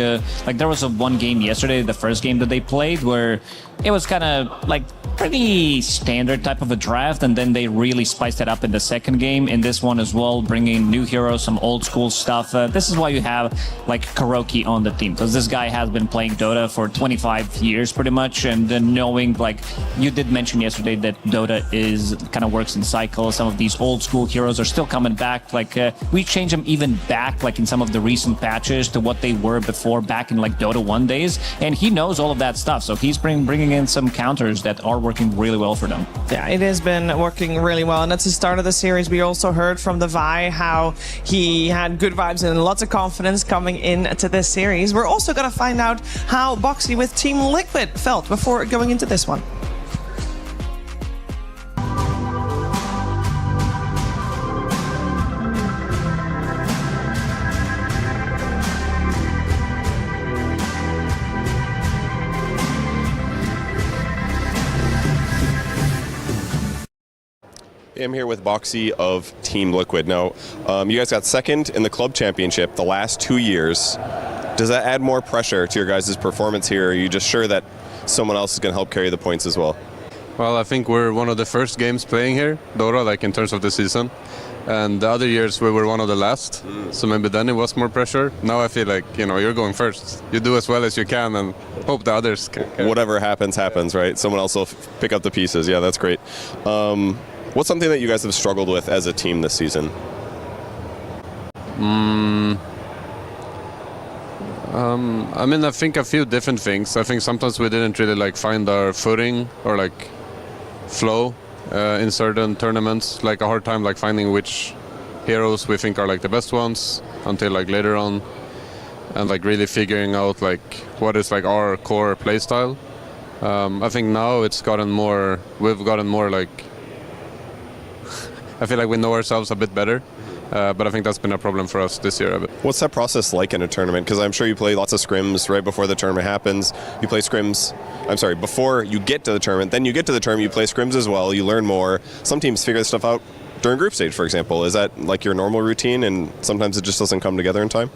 like, there was one game yesterday, the first game that they played, where it was kind of, like, pretty standard type of a draft, and then they really spiced it up in the second game. In this one as well, bringing new heroes, some old school stuff. This is why you have, like, Kuroki on the team, because this guy has been playing Dota for 25 years, pretty much, and then knowing, like, you did mention yesterday that Dota kind of works in cycles. Some of these old school heroes are still coming back. Like, we changed them even back, like, in some of the recent patches to what they were before, back in, like, Dota 1 days, and he knows all of that stuff, so he's bringing in some counters that are working really well for them. Yeah, it has been working really well, and that's the start of the series. We also heard from the ViCi how he had good vibes and lots of confidence coming into this series. We're also going to find out how Boxy with Team Liquid felt before going into this one. I'm here with Boxy of Team Liquid. Now, you guys got second in the club championship the last 2 years. Does that add more pressure to your guys' performance here? Or are you just sure that someone else is going to help carry the points as well? Well, I think we're one of the first games playing here, Dota, like in terms of the season. And the other years we were one of the last, so maybe then it was more pressure. Now I feel like, you know, you're going first. You do as well as you can and hope the others can. Whatever happens, right? Someone else will pick up the pieces. Yeah, that's great. What's something that you guys have struggled with as a team this season? I mean, I think a few different things. I think sometimes we didn't really like find our footing or like flow in certain tournaments. Like a hard time like finding which heroes we think are like the best ones until like later on, and like really figuring out like what is like our core playstyle. I think now it's gotten more. We've gotten more like. I feel like we know ourselves a bit better, but I think that's been a problem for us this year a bit. What's that process like in a tournament? Because I'm sure you play lots of scrims right before the tournament happens. You play scrims, before you get to the tournament. Then you get to the tournament, you play scrims as well, you learn more. Some teams figure this stuff out during group stage, for example. Is that like your normal routine and sometimes it just doesn't come together in time?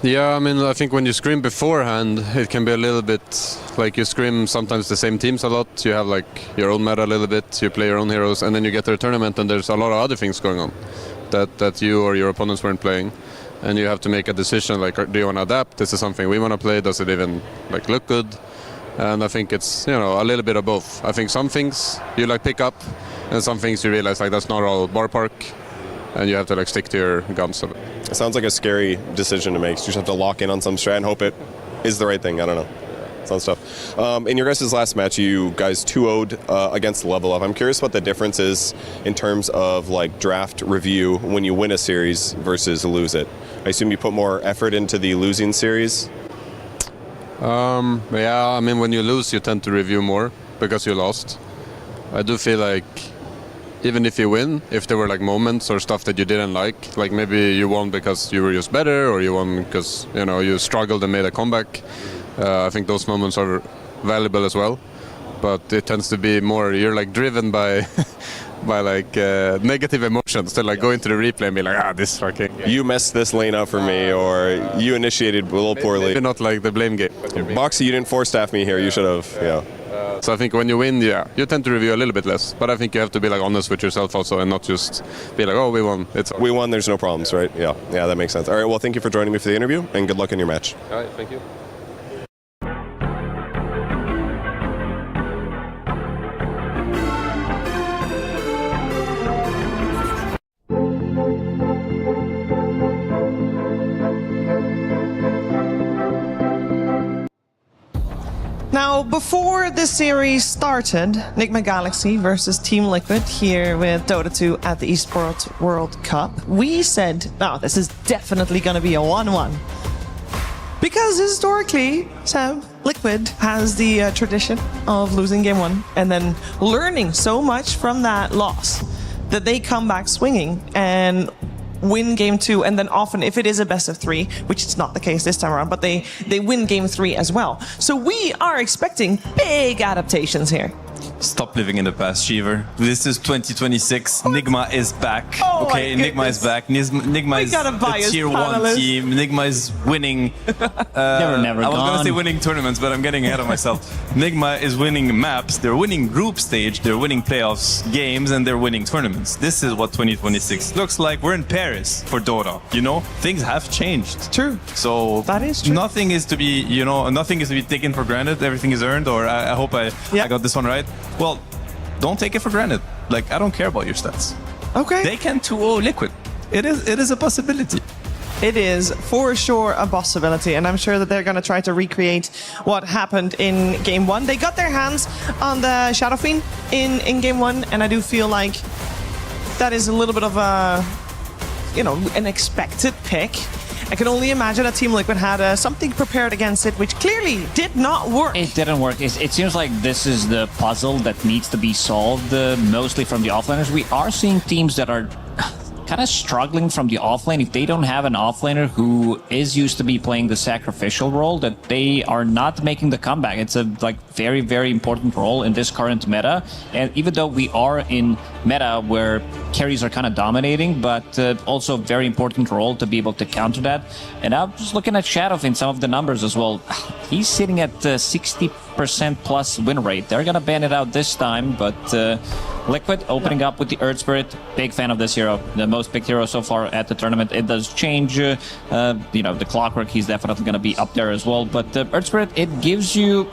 Yeah, I mean, I think when you scrim beforehand, it can be a little bit like you scrim sometimes the same teams a lot. You have like your own meta a little bit, you play your own heroes, and then you get to the tournament and there's a lot of other things going on that you or your opponents weren't playing. And you have to make a decision like, do you want to adapt? This is something we want to play. Does it even like look good? And I think it's, you know, a little bit of both. I think some things you like pick up, and some things you realize like that's not all bar park, and you have to like stick to your guns of it. It sounds like a scary decision to make. You just have to lock in on some strat and hope it is the right thing. I don't know. Sounds tough. In your guys' last match, you guys 2-0'd against Level Up. I'm curious what the difference is in terms of like draft review when you win a series versus lose it. I assume you put more effort into the losing series? Yeah, I mean, when you lose, you tend to review more because you lost. I do feel like even if you win, if there were like moments or stuff that you didn't like maybe you won because you were just better, or you won because you struggled and made a comeback. I think those moments are valuable as well, but it tends to be more you're like driven by by like negative emotions to like go into the replay and be like, this fucking You messed this lane up for me, or you initiated a little poorly. Maybe not like the blame game. Boxy, you didn't force staff me here. You should have. Yeah. So I think when you win, you tend to review a little bit less. But I think you have to be like honest with yourself also, and not just be like, we won. We won. There's no problems, right? Yeah. Yeah, that makes sense. All right. Well, thank you for joining me for the interview, and good luck in your match. All right. Thank you. Now, before this series started, Nigma Galaxy versus Team Liquid here with Dota 2 at the Esports World Cup, we said, this is definitely going to be a 1-1. Because historically, Seb, Liquid has the tradition of losing game 1 and then learning so much from that loss that they come back swinging and win game 2, and then often, if it is a best of 3, which is not the case this time around, but they win game 3 as well. So we are expecting big adaptations here. Stop living in the past, Shiver. This is 2026. Nigma is back. Oh okay, Nigma is back. Nigma is a tier 1 team. Nigma is winning. Never I was going to say gone. winning tournaments, but I'm getting ahead of myself. Nigma is winning maps. They're winning group stage. They're winning playoffs games, and they're winning tournaments. This is what 2026 looks like. We're in Paris for Dota. Things have changed. True. So that is true. Nothing is to be, nothing is to be taken for granted. Everything is earned. Or I hope I got this one right. Well, don't take it for granted. Like, I don't care about your stats. Okay. They can 2-0 Liquid. It is a possibility. It is for sure a possibility, and I'm sure that they're going to try to recreate what happened in game 1. They got their hands on the Shadow Fiend in game 1, and I do feel like that is a little bit of a, an expected pick. I can only imagine that Team Liquid had something prepared against it, which clearly did not work. It didn't work. It seems like this is the puzzle that needs to be solved, mostly from the offlaners. We are seeing teams that are kind of struggling from the offlane. If they don't have an offlaner who is used to be playing the sacrificial role, that they are not making the comeback. It's a very, very important role in this current meta. And even though we are in meta where carries are kind of dominating, but also a very important role to be able to counter that. And I'm just looking at Shadow in some of the numbers as well. He's sitting at 60% plus win rate. They're gonna ban it out this time, but Liquid opening up with the Earth Spirit. Big fan of this hero. The most picked hero so far at the tournament. It does change. The Clockwork, he's definitely going to be up there as well. But the Earth Spirit, it gives you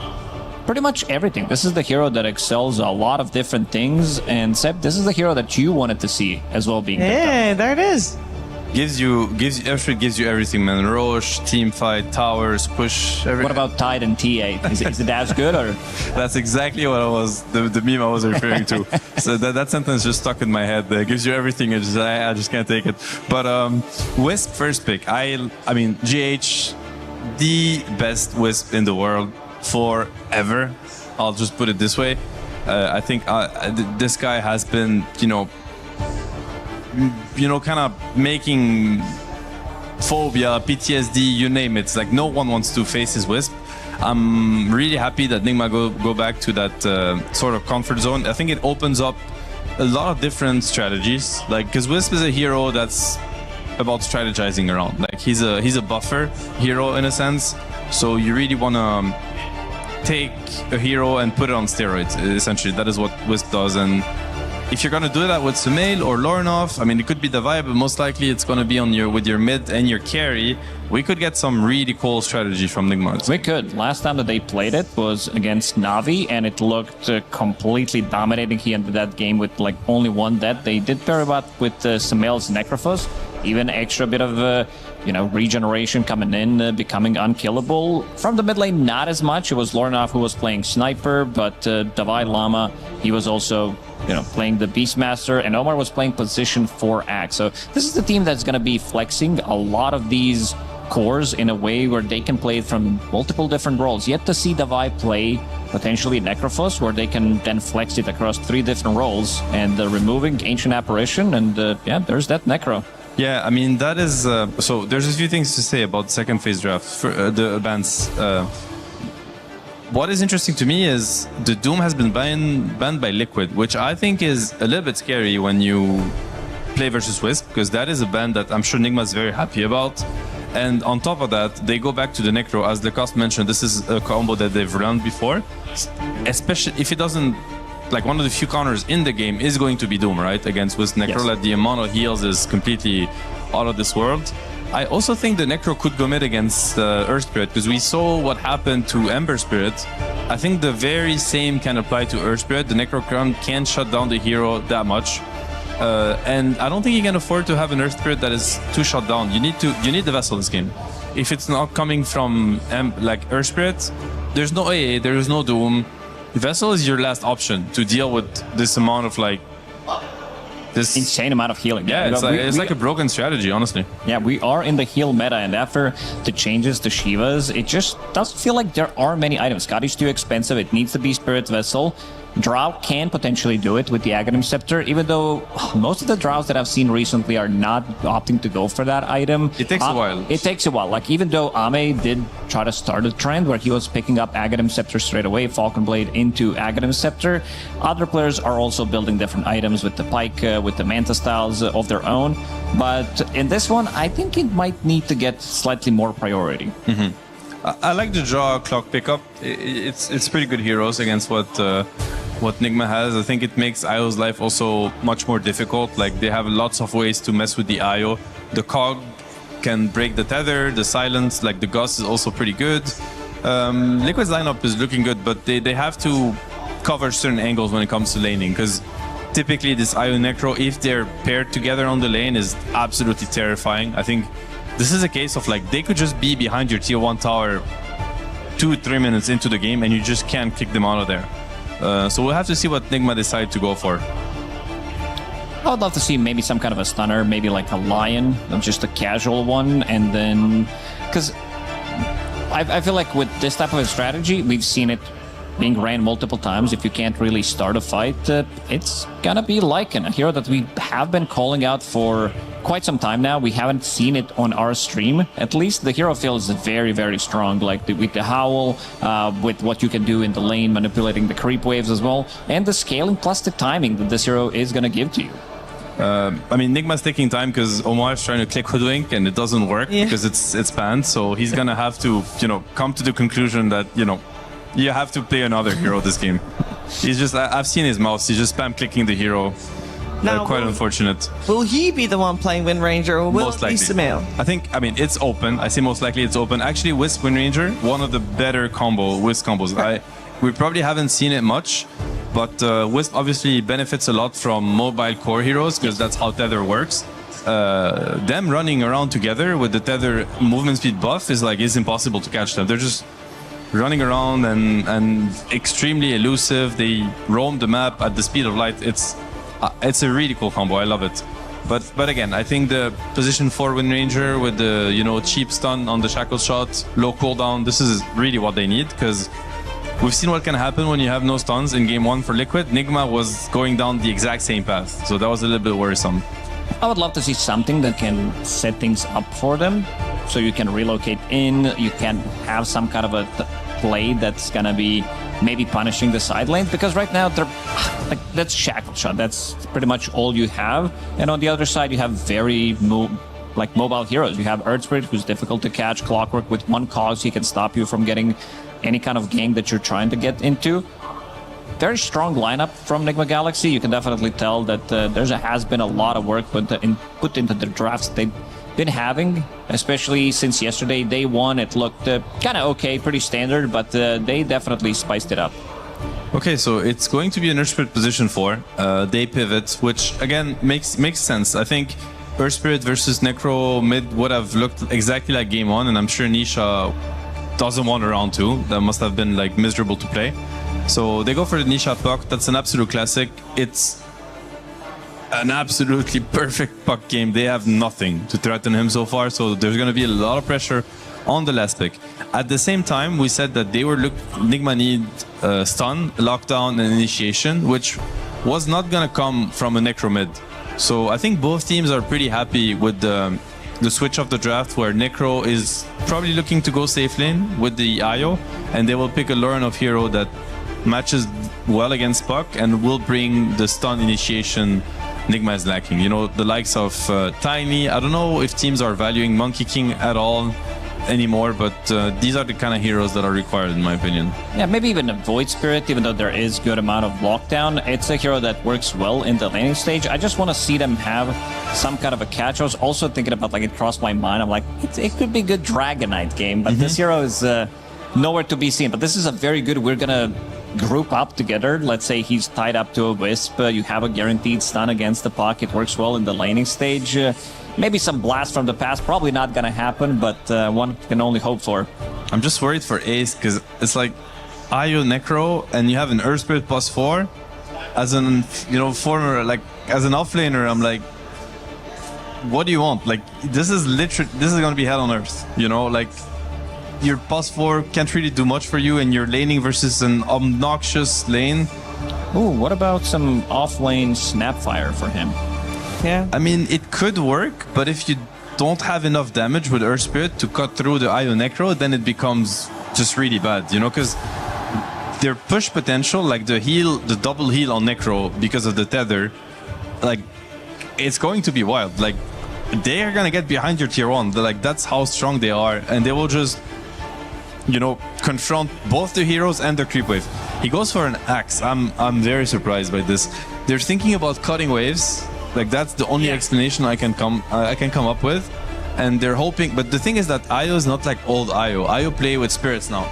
pretty much everything. This is the hero that excels a lot of different things. And Seb, this is the hero that you wanted to see as well being picked up. Hey, there it is. Gives you everything, man. Roche, team fight, towers, push. What about Tide and TA? Is it as good, or? That's exactly what the meme I was referring to. So that sentence just stuck in my head. Gives you everything. I just can't take it. But Wisp first pick. I mean GH, the best Wisp in the world forever. I'll just put it this way. I think this guy has been, kind of making phobia, PTSD, you name it. It's like no one wants to face his Wisp. I'm really happy that Nigma go back to that sort of comfort zone. I think it opens up a lot of different strategies. Like, because Wisp is a hero that's about strategizing around. Like, he's a buffer hero in a sense. So you really want to take a hero and put it on steroids. Essentially, that is what Wisp does. And if you're gonna do that with Sumail or Lornov, I mean, it could be the vibe, but most likely it's gonna be with your mid and your carry. We could get some really cool strategy from Nigma. We could. Last time that they played it was against Navi, and it looked completely dominating. He ended that game with only one death. They did pair it up with Sumail's Necrophos. Even extra bit of regeneration coming in, becoming unkillable. From the mid lane, not as much. It was Lornov who was playing Sniper, but Davai Lama, he was also playing the Beastmaster, and Omar was playing position 4 Axe. So this is the team that's going to be flexing a lot of these cores in a way where they can play it from multiple different roles. Yet to see Davai play potentially Necrophos, where they can then flex it across 3 different roles, and removing Ancient Apparition, and yeah, there's that Necro. Yeah, I mean, that is... so there's a few things to say about second phase draft, for, the bans. What is interesting to me is the Doom has been banned by Liquid, which I think is a little bit scary when you play versus Wisp, because that is a ban that I'm sure Nigma is very happy about. And on top of that, they go back to the Necro. As Lacoste mentioned, this is a combo that they've run before, especially if it doesn't... Like, one of the few counters in the game is going to be Doom, right? Against Wisp Necro, like the amount of heals is completely out of this world. I also think the Necro could go mid against Earth Spirit, because we saw what happened to Ember Spirit. I think the very same can apply to Earth Spirit. The Necro can't shut down the hero that much. And I don't think you can afford to have an Earth Spirit that is too shut down. You need the Vessel in this game. If it's not coming from like Earth Spirit, there's no AA, there is no Doom. Vessel is your last option to deal with this amount of like this insane amount of healing. Yeah, it's like a broken strategy, honestly. Yeah, we are in the heal meta, and after the changes to Shivas, it just doesn't feel like there are many items. Scott is too expensive. It needs to be Spirit Vessel. Drow can potentially do it with the Aghanim Scepter, even though most of the Drows that I've seen recently are not opting to go for that item. It takes a while. It takes a while. Like, even though Ame did try to start a trend where he was picking up Aghanim Scepter straight away, Falcon Blade into Aghanim Scepter, other players are also building different items with the Pike, with the Manta styles of their own. But in this one, I think it might need to get slightly more priority. I like the draw clock pickup. It's pretty good heroes against what Nigma has. I think it makes IO's life also much more difficult. Like, they have lots of ways to mess with the IO. The Cog can break the tether, the silence, like the Gauss is also pretty good. Liquid's lineup is looking good, but they have to cover certain angles when it comes to laning, because typically this IO Necro, if they're paired together on the lane, is absolutely terrifying. I think this is a case of like, they could just be behind your tier 1 tower 2-3 minutes into the game and you just can't kick them out of there. So we'll have to see what Nigma decide to go for. I would love to see maybe some kind of a stunner, maybe like a Lion, just a casual one, and then... Because I feel like with this type of a strategy, we've seen it being ran multiple times. If you can't really start a fight, it's gonna be Lycan, a hero that we have been calling out for quite some time now. We haven't seen it on our stream. At least the hero feels very, very strong, like with the Howl, with what you can do in the lane, manipulating the creep waves as well, and the scaling plus the timing that this hero is gonna give to you. I mean, Nigma's taking time because Omar is trying to click Hoodwink and it doesn't work because it's banned. So he's gonna have to, come to the conclusion that, you have to play another hero this game. He's just, I've seen his mouse, he's just spam clicking the hero. Now, quite unfortunate. Will he be the one playing Wind Ranger, or will it be Samil? I mean, it's open. I say most likely it's open. Actually, Wisp Wind Ranger, one of the better Wisp combos. We probably haven't seen it much, but Wisp obviously benefits a lot from mobile core heroes, because that's how Tether works. Them running around together with the Tether movement speed buff is impossible to catch them. They're just running around and extremely elusive. They roam the map at the speed of light. It's a really cool combo. I love it. But again, I think the position 4 Wind Ranger with the cheap stun on the shackle shot, low cooldown, this is really what they need, because we've seen what can happen when you have no stuns in game 1 for Liquid. Nigma was going down the exact same path, so that was a little bit worrisome. I would love to see something that can set things up for them, so you can relocate in, you can have some kind of a play that's gonna be maybe punishing the side lanes, because right now they're that's shackle shot, that's pretty much all you have. And on the other side you have very mobile heroes. You have Earth Spirit, who's difficult to catch. Clockwork with 1 cogs, he can stop you from getting any kind of gank that you're trying to get into. Very strong lineup from Nigma Galaxy. You can definitely tell that there has been a lot of work put into the drafts they've been having, especially since yesterday. Day 1, it looked kind of okay, pretty standard, but they definitely spiced it up. Okay, so it's going to be an Earth Spirit position 4. They pivot, which again makes sense. I think Earth Spirit versus Necro mid would have looked exactly like game 1, and I'm sure Nisha doesn't want a round 2. That must have been miserable to play. So they go for the Nisha Puck. That's an absolute classic. an absolutely perfect puck game. They have nothing to threaten him so far, so there's going to be a lot of pressure on the last pick. At the same time, we said that Nigma need stun, lockdown, and initiation, which was not going to come from a Necro mid. So I think both teams are pretty happy with the switch of the draft, where Necro is probably looking to go safe lane with the IO, and they will pick a Lauren of hero that matches well against puck and will bring the stun initiation Nigma is lacking. You know, the likes of Tiny. I don't know if teams are valuing Monkey King at all anymore, but these are the kind of heroes that are required, in my opinion. Yeah, maybe even a Void Spirit, even though there is good amount of lockdown. It's a hero that works well in the laning stage. I just want to see them have some kind of a catch. I was also thinking about, like, it crossed my mind. I'm like, it could be a good Dragonite game, but this hero is nowhere to be seen. But this is a very good, we're going to group up together. Let's say he's tied up to a Wisp. You have a guaranteed stun against the puck. It works well in the laning stage. Maybe some blast from the past, probably not gonna happen, but one can only hope for. I'm just worried for Ace, because it's like IO Necro, and you have an Earth Spirit +4. As an, former, like, as an offlaner, I'm like, what do you want? Like, this is gonna be hell on earth, like, your +4 can't really do much for you, and you're laning versus an obnoxious lane. Ooh, what about some off-lane Snapfire for him? Yeah. I mean, it could work, but if you don't have enough damage with Earth Spirit to cut through the IO Necro, then it becomes just really bad, because their push potential, like the double heal on Necro because of the tether, like, it's going to be wild. Like, they are gonna get behind your tier 1. Like, that's how strong they are, and they will just, confront both the heroes and the creep wave. He goes for an axe. I'm very surprised by this. They're thinking about cutting waves. Like, that's the only explanation I can come up with, and they're hoping. But the thing is that IO is not like old IO. IO play with spirits now.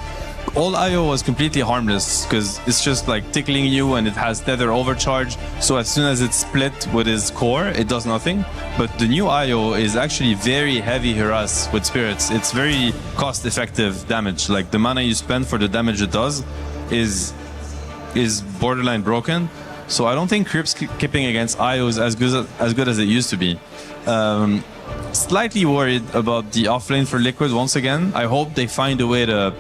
Old IO was completely harmless because it's just like tickling you, and it has tether overcharge. So as soon as it's split with his core, it does nothing. But the new IO is actually very heavy harass with spirits. It's very cost-effective damage. Like, the mana you spend for the damage it does is borderline broken. So I don't think creep skipping against IO is as good as it used to be. Slightly worried about the offlane for Liquid once again. I hope they find a way to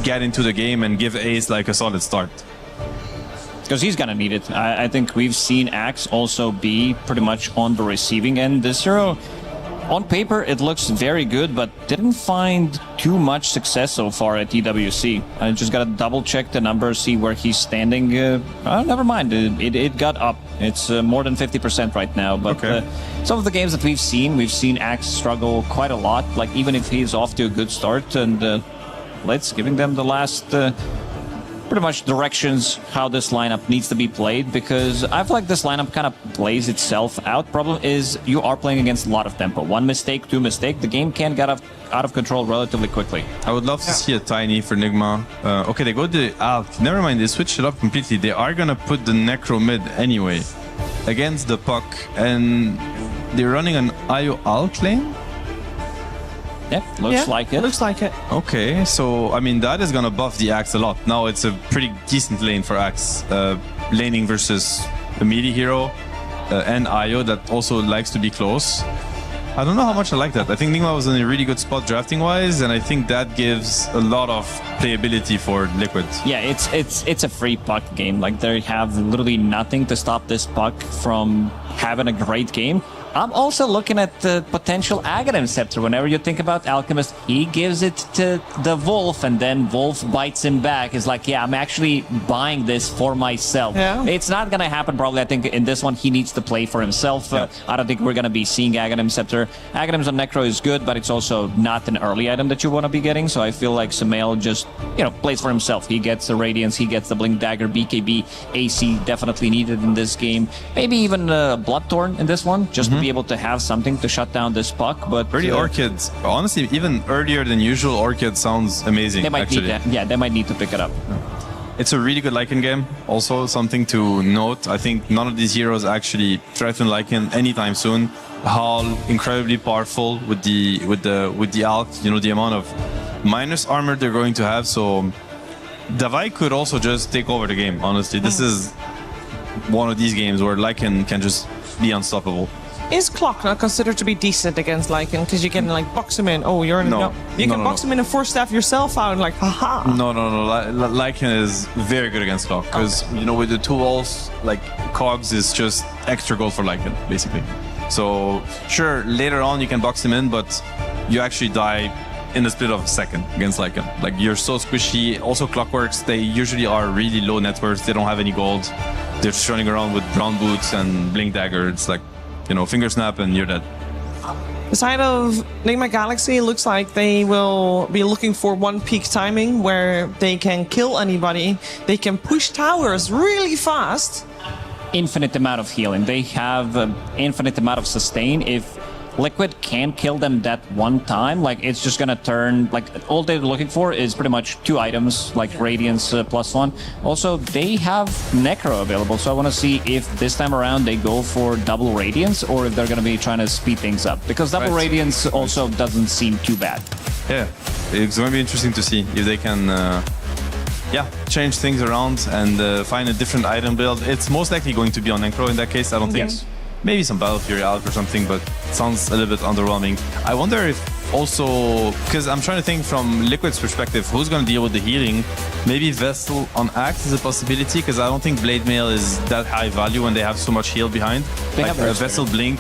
get into the game and give Ace like a solid start. Because he's gonna need it. I think we've seen Axe also be pretty much on the receiving end. This hero, on paper, it looks very good, but didn't find too much success so far at EWC. I just gotta double check the numbers, see where he's standing. Never mind, it got up. It's more than 50% right now, but some of the games that we've seen Axe struggle quite a lot, like even if he's off to a good start, and let's giving them the last pretty much directions how this lineup needs to be played, because I feel like this lineup kind of plays itself out. Problem is you are playing against a lot of tempo. One mistake, two mistake, the game can get out of control relatively quickly. I would love to see a Tiny for Nigma. Okay, they go to Alk. Never mind, they switched it up completely. They are gonna put the Necro mid anyway against the puck, and they're running an IO Alk lane? Yeah, looks like it. Looks like it. Okay, so I mean that is gonna buff the Axe a lot. Now it's a pretty decent lane for Axe, laning versus a melee hero and IO that also likes to be close. I don't know how much I like that. I think Nigma was in a really good spot drafting wise, and I think that gives a lot of playability for Liquid. Yeah, it's a free puck game. Like, they have literally nothing to stop this puck from having a great game. I'm also looking at the potential Aghanim Scepter. Whenever you think about Alchemist, he gives it to the Wolf, and then Wolf bites him back. It's like, yeah, I'm actually buying this for myself. Yeah. It's not going to happen, probably. I think in this one, he needs to play for himself. I don't think we're going to be seeing Aghanim Scepter. Aghanims on Necro is good, but it's also not an early item that you want to be getting. So I feel like Sumail just, plays for himself. He gets the Radiance, he gets the Blink Dagger, BKB, AC definitely needed in this game. Maybe even Bloodthorn in this one, just to be able to have something to shut down this puck. But early Orchids, honestly, even earlier than usual, Orchid sounds amazing. They might need that. Yeah, they might need to pick it up. It's a really good Lycan game. Also, something to note, I think none of these heroes actually threaten Lycan anytime soon. Hall, incredibly powerful with the Alk, the amount of minus armor they're going to have. So Davai could also just take over the game, honestly. This is one of these games where Lycan can just be unstoppable. Is Clock not considered to be decent against Lycan? Because you can like box him in. Oh, you're in. No. You can No. box him in and force staff yourself out and like, haha. No. Lycan is very good against Clock because with the 2 walls, like Cogs is just extra gold for Lycan basically. So sure, later on you can box him in, but you actually die in the split of a second against Lycan. Like you're so squishy. Also Clockworks, they usually are really low net worth. They don't have any gold. They're just running around with brown boots and blink dagger. It's like, finger snap and you're dead. The side of Nigma Galaxy, it looks like they will be looking for one peak timing where they can kill anybody. They can push towers really fast. Infinite amount of healing. They have infinite amount of sustain. If Liquid can't kill them that one time, like it's just gonna turn, like all they're looking for is pretty much 2 items, like Radiance +1. Also, they have Necro available, so I want to see if this time around they go for double Radiance or if they're gonna be trying to speed things up, because double Radiance also doesn't seem too bad. Yeah, it's going to be interesting to see if they can change things around and find a different item build. It's most likely going to be on Necro in that case. I don't think. Yes. Maybe some Battle Fury out or something, but it sounds a little bit underwhelming. I wonder if also, because I'm trying to think from Liquid's perspective, who's going to deal with the healing? Maybe Vessel on Axe is a possibility, because I don't think Blade Mail is that high value when they have so much heal behind. They like have a Vessel Blink.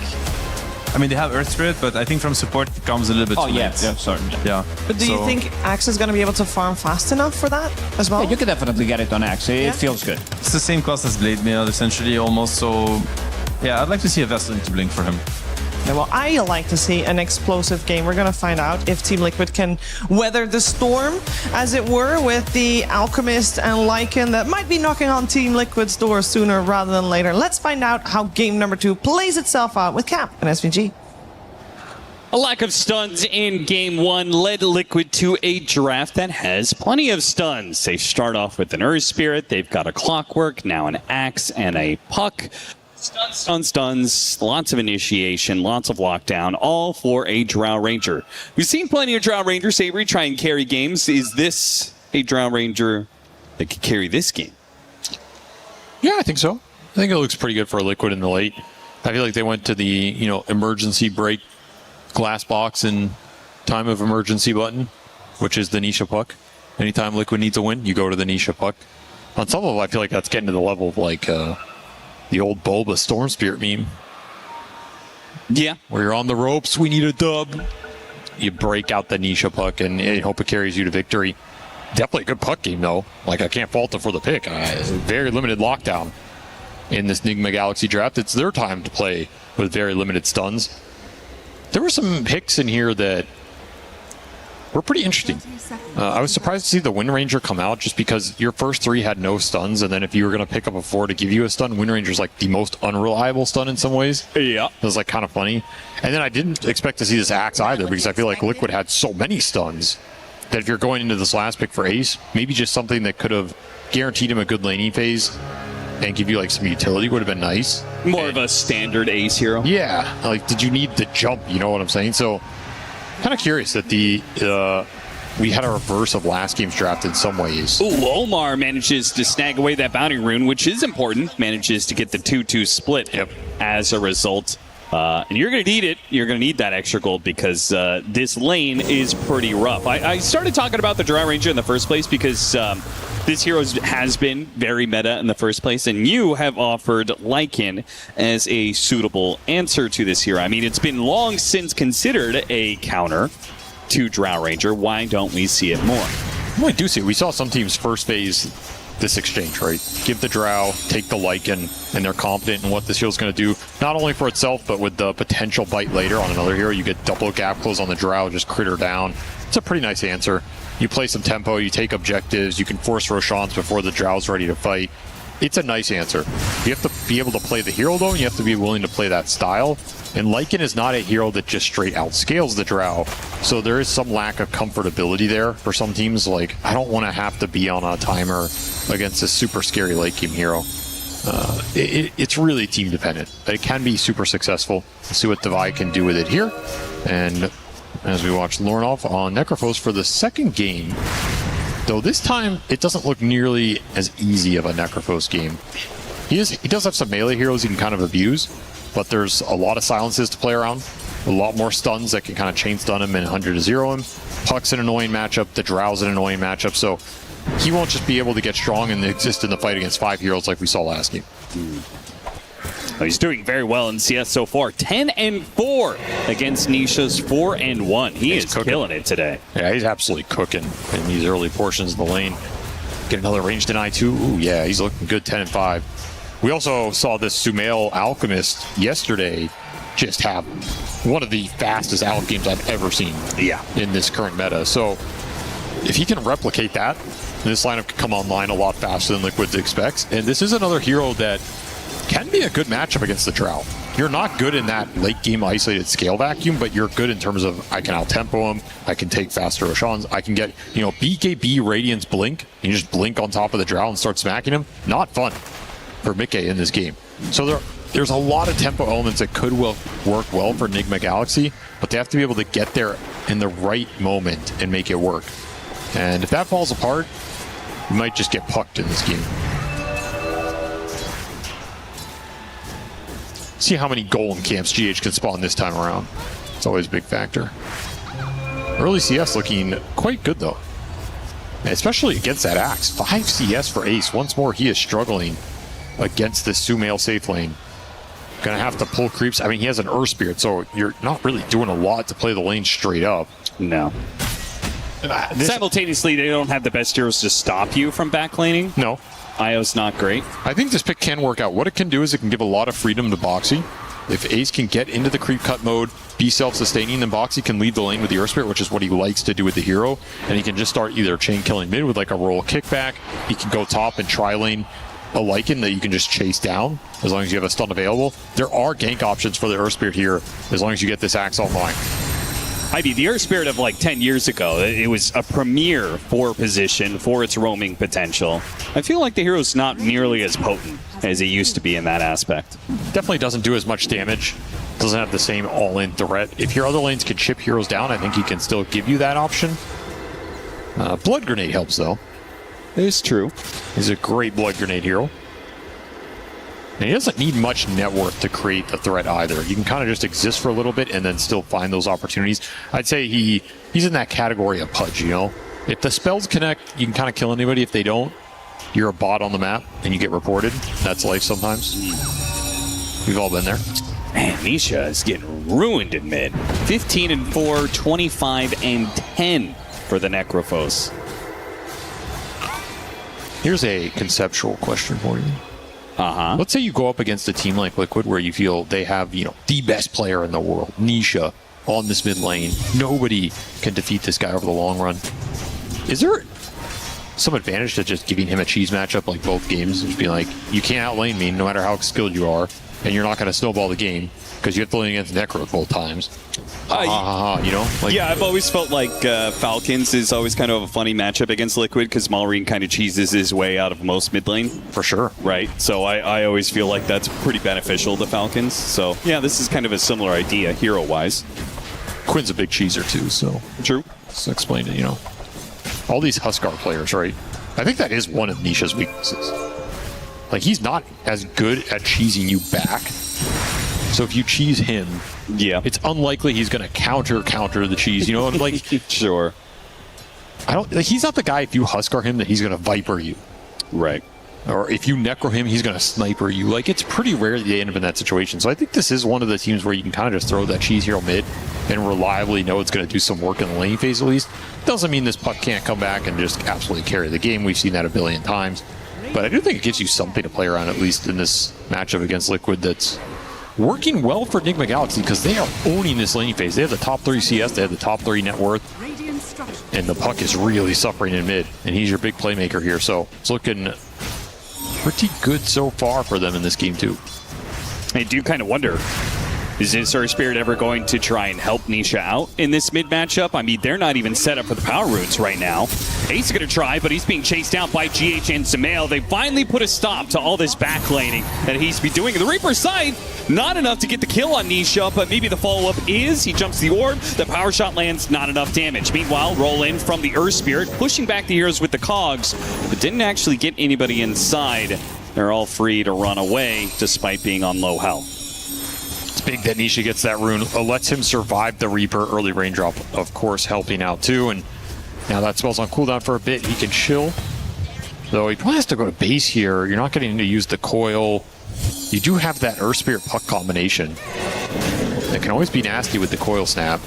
I mean, they have Earth Spirit, but I think from support it comes a little bit too late. Yeah, sorry. Yeah. But do you think Axe is going to be able to farm fast enough for that as well? Yeah, you can definitely get it on Axe. It feels good. It's the same cost as Blade Mail, essentially, almost, so... Yeah, I'd like to see a Vessel into Blink for him. Yeah, well, I like to see an explosive game. We're going to find out if Team Liquid can weather the storm, as it were, with the Alchemist and Lycan that might be knocking on Team Liquid's door sooner rather than later. Let's find out how game number 2 plays itself out with Cap and SVG. A lack of stuns in Game 1 led Liquid to a draft that has plenty of stuns. They start off with an Earth Spirit, they've got a Clockwork, now an Axe and a Puck. Stuns, lots of initiation, lots of lockdown, all for a Drow Ranger. We've seen plenty of Drow Rangers, Avery, try and carry games. Is this a Drow Ranger that could carry this game? Yeah, I think so. I think it looks pretty good for Liquid in the late. I feel like they went to the, emergency break glass box and time of emergency button, which is the Nisha Puck. Anytime Liquid needs a win, you go to the Nisha Puck. On some level, I feel like that's getting to the level of like the old Bulba Storm Spirit meme. Yeah. Where you're on the ropes, we need a dub. You break out the Nisha Puck and hope it carries you to victory. Definitely a good puck game, though. Like, I can't fault it for the pick. Very limited lockdown in this Nigma Galaxy draft. It's their time to play with very limited stuns. There were some picks in here that were pretty interesting. I was surprised to see the Wind Ranger come out just because your first 3 had no stuns, and then if you were going to pick up a 4 to give you a stun, Wind Ranger's like the most unreliable stun in some ways. Yeah. It was like kind of funny. And then I didn't expect to see this Axe either because I feel like Liquid had so many stuns that if you're going into this last pick for Ace, maybe just something that could have guaranteed him a good laning phase and give you like some utility would have been nice. More of a standard Ace hero. Yeah. Like, did you need the jump? You know what I'm saying? So, kind of curious that we had a reverse of last game's draft in some ways. Ooh, Omar manages to snag away that bounty rune, which is important. Manages to get the 2-2 split as a result. And you're going to need it. You're going to need that extra gold because this lane is pretty rough. I started talking about the Drow Ranger in the first place because this hero has been very meta in the first place, and you have offered Lycan as a suitable answer to this hero. I mean, it's been long since considered a counter to Drow Ranger. Why don't we see it more? We do see it. We saw some teams first phase this exchange, right? Give the Drow, take the Lycan, and they're confident in what this hero's going to do, not only for itself, but with the potential bite later on another hero. You get double gap close on the Drow, just crit her down. It's a pretty nice answer. You play some tempo, you take objectives, you can force Roshans before the Drow's ready to fight. It's a nice answer. You have to be able to play the hero, though, and you have to be willing to play that style. And Lycan is not a hero that just straight outscales the Drow, so there is some lack of comfortability there for some teams. Like, I don't want to have to be on a timer against a super scary late game hero. It's really team dependent, but it can be super successful. Let's see what ViCi can do with it here. And as we watch Lornoff on Necrophos for the second game, though this time it doesn't look nearly as easy of a Necrophos game. He does have some melee heroes he can kind of abuse, but there's a lot of silences to play around. A lot more stuns that can kind of chain stun him and 100-0 him. Puck's an annoying matchup. The Drow's an annoying matchup. So he won't just be able to get strong and exist in the fight against 5 heroes like we saw last game. Well, he's doing very well in CS so far. 10-4 against Nisha's 4-1. He is killing it today. Yeah, he's absolutely cooking in these early portions of the lane. Get another range deny too. Ooh, yeah, he's looking good, 10-5. We also saw this Sumail Alchemist yesterday just have one of the fastest Alch games I've ever seen in this current meta. So if he can replicate that, this lineup can come online a lot faster than Liquid expects. And this is another hero that can be a good matchup against the Drow. You're not good in that late game isolated scale vacuum, but you're good in terms of I can out-tempo him, I can take faster Roshans, I can get, BKB Radiance Blink, and you just blink on top of the Drow and start smacking him. Not fun for Mickey in this game. So there's a lot of tempo elements that could work well for Nigma Galaxy, but they have to be able to get there in the right moment and make it work. And if that falls apart, you might just get pucked in this game. See how many golem camps GH can spawn this time around. It's always a big factor. Early CS looking quite good though. Especially against that Axe. 5 CS for Ace. Once more, he is struggling against this Sumail safe lane. Gonna have to pull creeps. I mean, he has an Earth Spirit, so you're not really doing a lot to play the lane straight up. No. Simultaneously, they don't have the best heroes to stop you from backlaning. No. IO's not great. I think this pick can work out. What it can do is it can give a lot of freedom to Boxy. If Ace can get into the creep cut mode, be self-sustaining, then Boxy can lead the lane with the Earth Spirit, which is what he likes to do with the hero. And he can just start either chain killing mid with like a roll kickback. He can go top and tri-lane a Lycan that you can just chase down as long as you have a stun available. There are gank options for the Earth Spirit here as long as you get this Axe online. I mean, the Earth Spirit of like 10 years ago, it was a premier 4 position for its roaming potential. I feel like the hero's not nearly as potent as it used to be in that aspect. Definitely doesn't do as much damage. Doesn't have the same all-in threat. If your other lanes can chip heroes down, I think he can still give you that option. Blood Grenade helps though. It is true. He's a great Blood Grenade hero. And he doesn't need much net worth to create the threat either. You can kind of just exist for a little bit and then still find those opportunities. I'd say he's in that category of Pudge, If the spells connect, you can kind of kill anybody. If they don't, you're a bot on the map and you get reported. That's life sometimes. We've all been there. Man, Nisha is getting ruined in mid. 15-4, 25-10 for the Necrophos. Here's a conceptual question for you. Let's say you go up against a team like Liquid where you feel they have, the best player in the world, Nisha, on this mid lane. Nobody can defeat this guy over the long run. Is there some advantage to just giving him a cheese matchup like both games? Just being like, you can't outlane me no matter how skilled you are, and you're not going to snowball the game because you have to lane against Necro both times. Yeah, I've always felt like Falcons is always kind of a funny matchup against Liquid because Malrine kind of cheeses his way out of most mid lane. For sure. Right, so I always feel like that's pretty beneficial to Falcons. So yeah, this is kind of a similar idea hero-wise. Quinn's a big cheeser too, so. True. Let's explain it, All these Huskar players, right? I think that is one of Nisha's weaknesses. Like, he's not as good at cheesing you back. So if you cheese him, it's unlikely he's going to counter the cheese, And like, sure. He's not the guy, if you Huskar him, that he's going to Viper you. Right. Or if you Necro him, he's going to Sniper you. Like, it's pretty rare that they end up in that situation. So I think this is one of the teams where you can kind of just throw that cheese hero mid and reliably know it's going to do some work in the lane phase at least. Doesn't mean this puck can't come back and just absolutely carry the game. We've seen that a billion times. But I do think it gives you something to play around, at least in this matchup against Liquid, that's working well for Nigma Galaxy because they are owning this lane phase. They have the top 3 CS, they have the top 3 net worth, and the puck is really suffering in mid, and he's your big playmaker here. So it's looking pretty good so far for them in this game too. I do kind of wonder, is this Earth Spirit ever going to try and help Nisha out in this mid matchup? I mean, they're not even set up for the power runes right now. Ace is going to try, but he's being chased down by GH and Sumail. They finally put a stop to all this backlaning that he's been doing. The Reaper's Sight, not enough to get the kill on Nisha, but maybe the follow-up is. He jumps the orb, the power shot lands, not enough damage. Meanwhile, roll in from the Earth Spirit, pushing back the heroes with the cogs, but didn't actually get anybody inside. They're all free to run away, despite being on low health. big that Nisha gets that rune. Lets him survive the Reaper early raindrop, of course, helping out too. And now that spell's on cooldown for a bit. He can chill. Though he probably has to go to base here. You're not getting to use the coil. You do have that Earth Spirit Puck combination. That can always be nasty with the coil snap.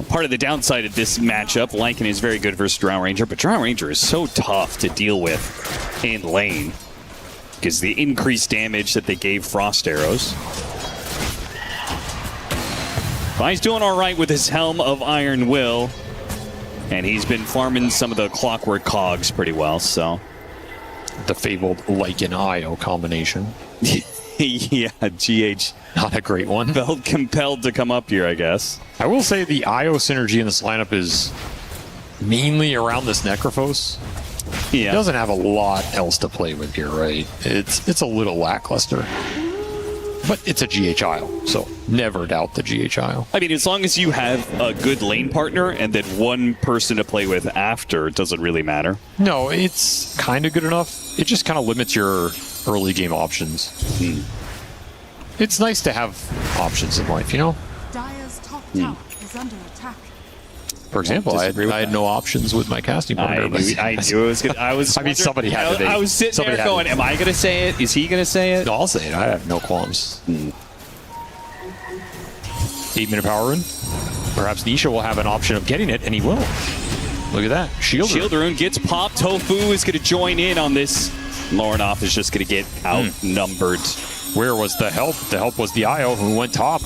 Part of the downside of this matchup, Lycan is very good versus Drow Ranger, but Drow Ranger is so tough to deal with in lane because the increased damage that they gave Frost Arrows. ViCi's doing all right with his Helm of Iron Will, and he's been farming some of the Clockwork Cogs pretty well, so. The fabled Lycan IO combination. Yeah, GH. Not a great one. Felt compelled to come up here, I guess. I will say the IO synergy in this lineup is mainly around this Necrophos. Yeah. It doesn't have a lot else to play with here, right? It's a little lackluster. But it's a GHIO, so never doubt the GHIO. I mean, as long as you have a good lane partner and then one person to play with after, it doesn't really matter. No, it's kind of good enough. It just kind of limits your early game options. It's nice to have options in life, you know? Dire's top tower is under attack. For example, I had no options with my casting partner. I knew it was good. I mean, somebody had to. I was sitting there going, am I going to say it? Is he going to say it? No, I'll say it. I have no qualms. 8-minute power rune. Perhaps Nisha will have an option of getting it, and he will. Look at that. Shield rune gets popped. Tofu is going to join in on this. Lornoff is just going to get outnumbered. Where was the help? The help was the IO who went top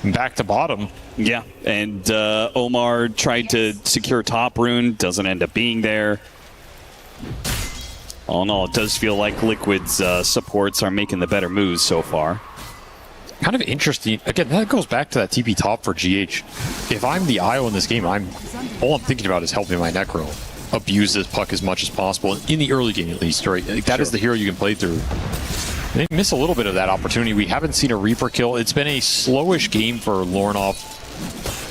and back to bottom. Yeah, and Omar tried to secure top rune, doesn't end up being there. All in all, it does feel like Liquid's supports are making the better moves so far. Kind of interesting. Again, that goes back to that TP top for GH. If I'm the IO in this game, all I'm thinking about is helping my Necro abuse this puck as much as possible, in the early game at least, right? Like, that is the hero you can play through. They miss a little bit of that opportunity. We haven't seen a Reaper kill. It's been a slowish game for Lornoff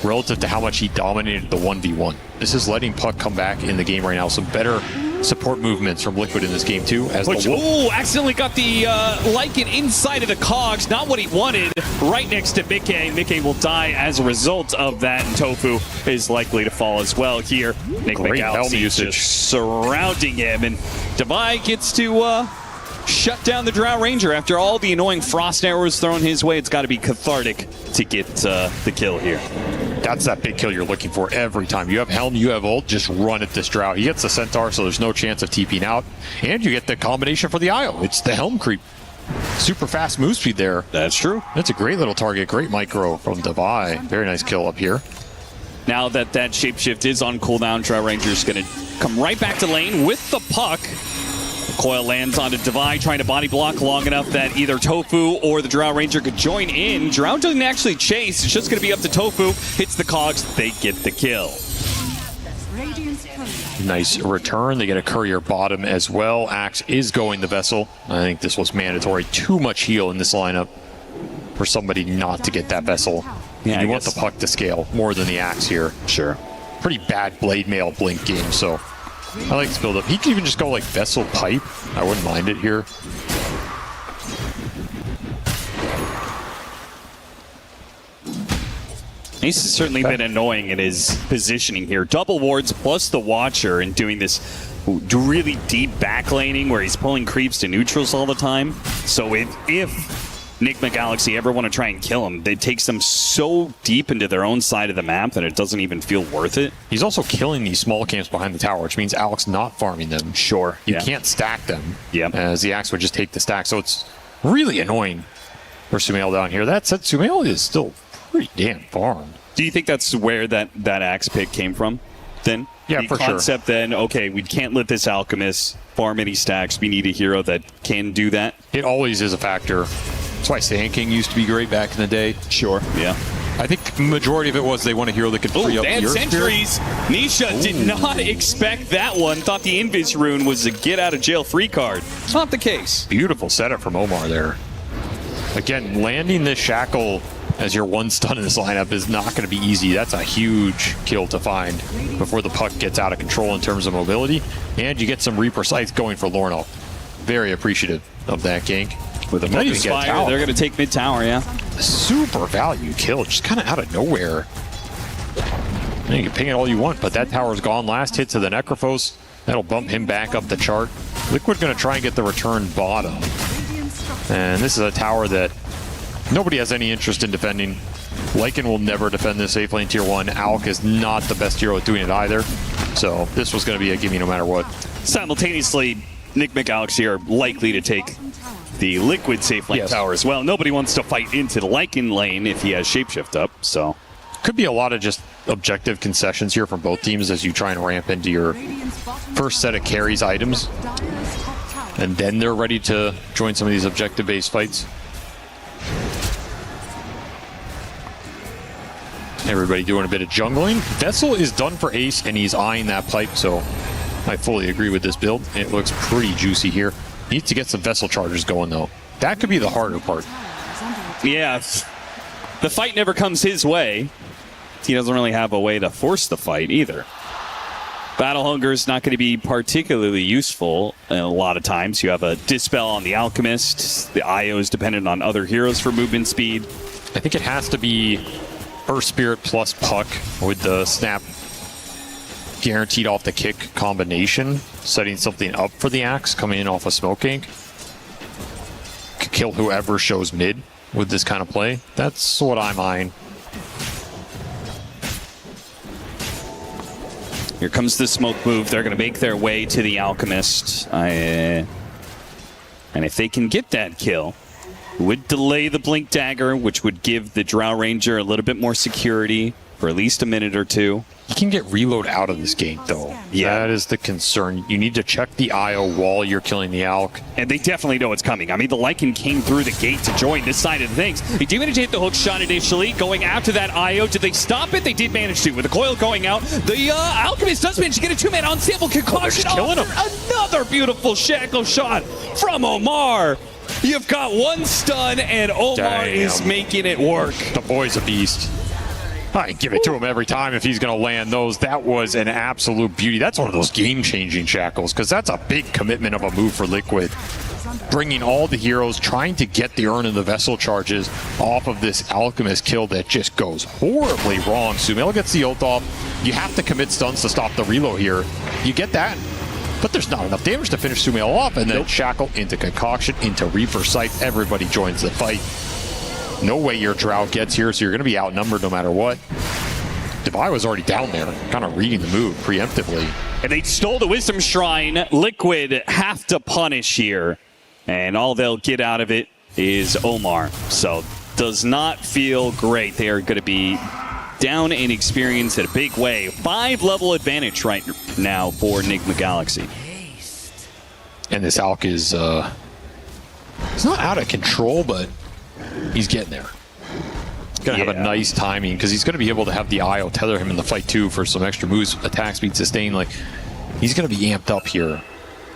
relative to how much he dominated the 1v1. This is letting Puck come back in the game right now. Some better support movements from Liquid in this game too. Accidentally got the Lycan inside of the cogs. Not what he wanted. Right next to Mickey. Mickey will die as a result of that, and Tofu is likely to fall as well here. Nigma Galaxy is just surrounding him, and Devi gets to shut down the Drow Ranger. After all the annoying frost arrows thrown his way, it's got to be cathartic to get the kill here. That's that big kill you're looking for every time. You have Helm, you have ult, just run at this Drow. He gets the Centaur, so there's no chance of TPing out. And you get the combination for the IO. It's the Helm creep. Super fast move speed there. That's true. That's a great little target. Great micro from Devi. Very nice kill up here. Now that shapeshift is on cooldown, Drow Ranger's going to come right back to lane with the puck. Coil lands onto Devi, trying to body block long enough that either Tofu or the Drow Ranger could join in. Drow doesn't actually chase. It's just going to be up to Tofu. Hits the cogs. They get the kill. Nice return. They get a courier bottom as well. Axe is going the vessel. I think this was mandatory. Too much heal in this lineup for somebody not to get that vessel. Yeah, you want the puck to scale more than the Axe here. Sure. Pretty bad blade mail blink game, so I like this build up. He can even just go like Vessel Pipe. I wouldn't mind it here. He's certainly been annoying in his positioning here. Double wards plus the Watcher and doing this really deep backlaning where he's pulling creeps to neutrals all the time. So if Nigma Galaxy ever want to try and kill him, it takes them so deep into their own side of the map that it doesn't even feel worth it. He's also killing these small camps behind the tower, which means Alex not farming them. Sure. You can't stack them. Yeah. As the Axe would just take the stack. So it's really annoying for Sumail down here. That said, Sumail is still pretty damn farmed. Do you think that's where that Axe pick came from then? Yeah, the for sure. concept then, okay, we can't let this Alchemist farm any stacks. We need a hero that can do that. It always is a factor. That's why Sand King used to be great back in the day. Sure, yeah. I think the majority of it was they want a hero that could free up the Earth Sentries. Nisha did not expect that one. Thought the Invis rune was a get-out-of-jail-free card. Not the case. Beautiful setup from Omar there. Again, landing this Shackle as your one stun in this lineup is not going to be easy. That's a huge kill to find before the puck gets out of control in terms of mobility. And you get some Reaper sights going for Lornoff. very appreciative of that gank. With a focus fire, they're going to take mid tower, yeah. Super value kill, just kind of out of nowhere. You can ping it all you want, but that tower's gone. Last hit to the Necrophos. That'll bump him back up the chart. Liquid going to try and get the return bottom. And this is a tower that nobody has any interest in defending. Lycan will never defend this safe lane tier 1. Alk is not the best hero at doing it either. So this was going to be a gimme no matter what. Simultaneously, Nigma Galaxy are likely to take the Liquid safe lane tower as well. Nobody wants to fight into the Lycan lane if he has shapeshift up, so. Could be a lot of just objective concessions here from both teams as you try and ramp into your first set of carries items. And then they're ready to join some of these objective-based fights. Everybody doing a bit of jungling. Vessel is done for Ace, and he's eyeing that pipe, so I fully agree with this build. It looks pretty juicy here. Needs to get some Vessel charges going, though. That could be the harder part. Yeah, the fight never comes his way. He doesn't really have a way to force the fight either. Battle Hunger is not going to be particularly useful a lot of times. You have a Dispel on the Alchemist. The IO is dependent on other heroes for movement speed. I think it has to be Earth Spirit plus Puck with the snap guaranteed off the kick combination, setting something up for the Axe coming in off a Smoke Gank. Could kill whoever shows mid with this kind of play. That's what I'm eyeing. Here comes the smoke move. They're going to make their way to the Alchemist. And if they can get that kill, would delay the Blink Dagger, which would give the Drow Ranger a little bit more security for at least a minute or two. You can get reload out of this game, though. Yeah. That is the concern. You need to check the IO while you're killing the Alk. And they definitely know it's coming. I mean, the Lycan came through the gate to join this side of things. They do manage to hit the hook shot initially, going after that IO. Did they stop it? They did manage to. With the coil going out, the Alchemist does manage to get a two-man unstable concoction. Killing him. Another beautiful shackle shot from Omar. You've got one stun, and Omar is making it work. The boy's a beast. I give it to him every time if he's going to land those. That was an absolute beauty. That's one of those game-changing shackles, because that's a big commitment of a move for Liquid. Bringing all the heroes, trying to get the Urn and the Vessel charges off of this Alchemist kill that just goes horribly wrong. Sumail gets the ult off. You have to commit stuns to stop the reload here. You get that, but there's not enough damage to finish Sumail off, and then Shackle into Concoction, into Reaper Sight. Everybody joins the fight. No way your Drow gets here, so you're going to be outnumbered no matter what. Devi was already down there, kind of reading the move preemptively. And they stole the Wisdom Shrine. Liquid have to punish here. And all they'll get out of it is Omar. So does not feel great. They are going to be down in experience in a big way. 5-level advantage right now for Nigma Galaxy. And this Alk is it's not out of control, but he's getting there. Gonna have a nice timing, because he's gonna be able to have the IO tether him in the fight too for some extra moves, attack speed, sustain. Like, he's gonna be amped up here.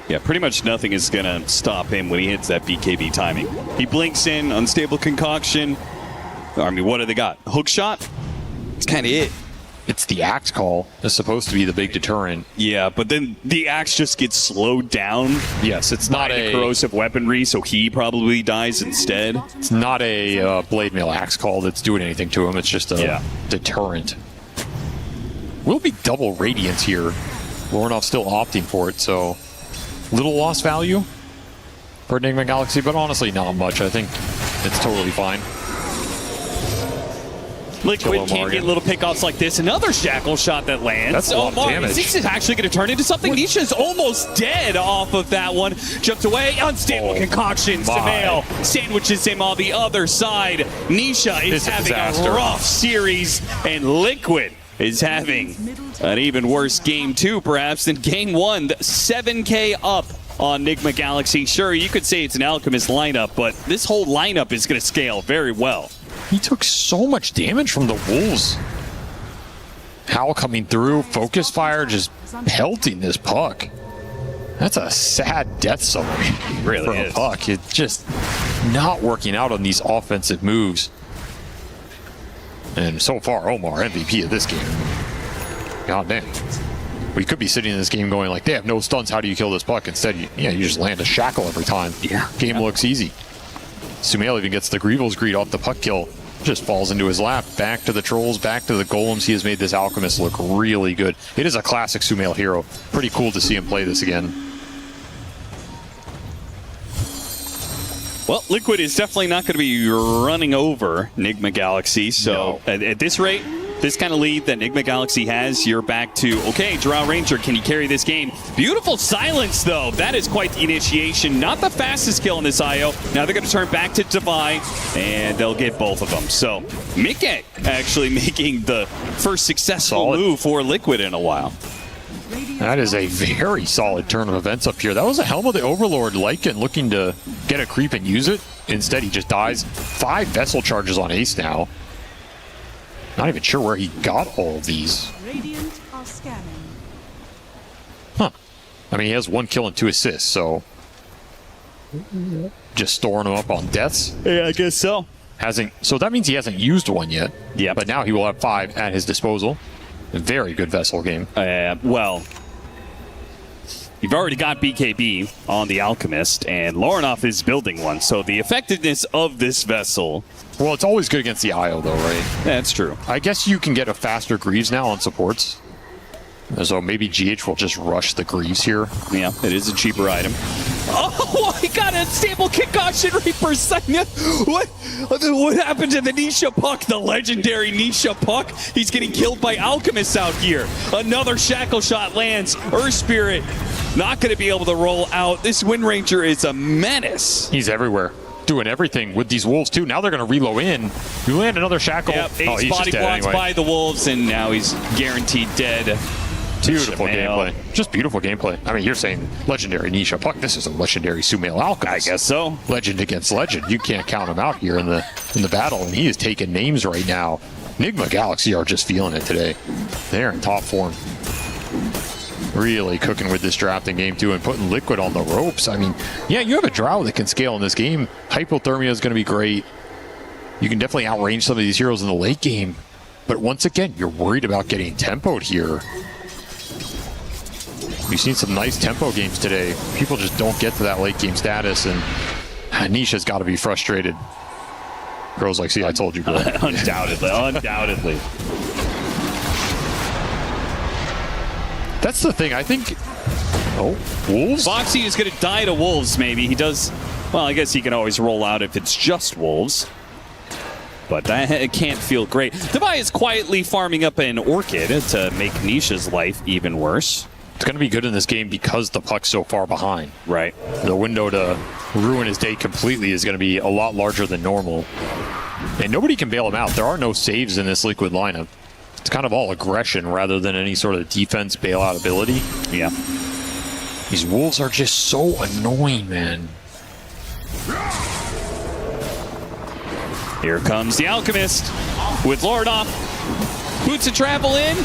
Yeah, pretty much nothing is gonna stop him when he hits that BKB timing. He blinks in, unstable concoction. I mean, what do they got? Hook shot? It's kind of it. It's the Axe call. It's supposed to be the big deterrent. Yeah, but then the Axe just gets slowed down. Yes, it's not a corrosive weaponry, so he probably dies instead. It's not a blade mail Axe call that's doing anything to him. It's just a deterrent. Will be double Radiance here. Lornoff still opting for it, so little loss value for Nigma Galaxy, but honestly not much. I think it's totally fine. Liquid can get little pickoffs like this. Another shackle shot that lands. That's a lot of damage. This is actually going to turn into something. Nisha's almost dead off of that one. Jumped away. Unstable concoction. Sumail sandwiches him on the other side. Nisha is having a rough series, and Liquid is having an even worse game 2, perhaps, than game 1. 7K up on Nigma Galaxy. Sure, you could say it's an Alchemist lineup, but this whole lineup is going to scale very well. He took so much damage from the Wolves. Howl coming through, focus fire, just pelting this Puck. That's a sad death summary really for a Puck. It's just not working out on these offensive moves. And so far, Omar, MVP of this game. God damn. We could be sitting in this game going like, they have no stuns, how do you kill this puck? Instead, you just land a shackle every time. Yeah. Game looks easy. Sumail even gets the Greevil's Greed off the puck kill. Just falls into his lap. Back to the Trolls, back to the Golems. He has made this Alchemist look really good. It is a classic Sumail hero. Pretty cool to see him play this again. Well, Liquid is definitely not going to be running over Nigma Galaxy. So at this rate, this kind of lead that Nigma Galaxy has, you're back to, okay, Drow Ranger, can you carry this game? Beautiful silence, though. That is quite the initiation. Not the fastest kill in this IO. Now they're going to turn back to Devi, and they'll get both of them. So Mickey actually making the first successful move for Liquid in a while. That is a very solid turn of events up here. That was a Helm of the Overlord Lycan looking to get a creep and use it. Instead, he just dies. 5 Vessel charges on Ace now. Not even sure where he got all of these. Radiant are scanning. Huh. I mean, he has 1 kill and 2 assists, so... just storing him up on deaths? Yeah, I guess so. So that means he hasn't used one yet. Yeah. But now he will have 5 at his disposal. A very good Vessel game. Well, you've already got BKB on the Alchemist, and Lorinov is building one, so the effectiveness of this Vessel... Well, it's always good against the IO, though, right? That's true. I guess you can get a faster Greaves now on supports. So maybe GH will just rush the Greaves here. Yeah, it is a cheaper item. Oh, he got a stable concussion Reaper second. What happened to the Nisha Puck, the legendary Nisha Puck? He's getting killed by Alchemists out here. Another Shackle Shot lands. Earth Spirit not going to be able to roll out. This Wind Ranger is a menace. He's everywhere. Doing everything with these Wolves, too. Now they're going to reload in. You land another Shackle. Yep, Ace body blocks by the Wolves, and now he's guaranteed dead. Beautiful gameplay. Just beautiful gameplay. I mean, you're saying legendary Nisha Puck. This is a legendary Sumail Alchemist. I guess so. Legend against legend. You can't count him out here in the battle, and he is taking names right now. Nigma Galaxy are just feeling it today. They're in top form. Really cooking with this drafting game, too, and putting Liquid on the ropes. I mean, yeah, you have a Drow that can scale in this game. Hypothermia is going to be great. You can definitely outrange some of these heroes in the late game. But once again, you're worried about getting tempoed here. We've seen some nice tempo games today. People just don't get to that late game status, and Nisha's got to be frustrated. Girls like, see, I told you, bro. Undoubtedly. That's the thing, I think... Oh, Wolves? Foxy is going to die to Wolves, maybe. He does... Well, I guess he can always roll out if it's just Wolves. But that can't feel great. Devi is quietly farming up an Orchid to make Nisha's life even worse. It's going to be good in this game because the puck's so far behind. Right. The window to ruin his day completely is going to be a lot larger than normal. And nobody can bail him out. There are no saves in this Liquid lineup. It's kind of all aggression rather than any sort of defense bailout ability. Yeah. These Wolves are just so annoying, man. Here comes the Alchemist with Lorinov. Boots of travel in.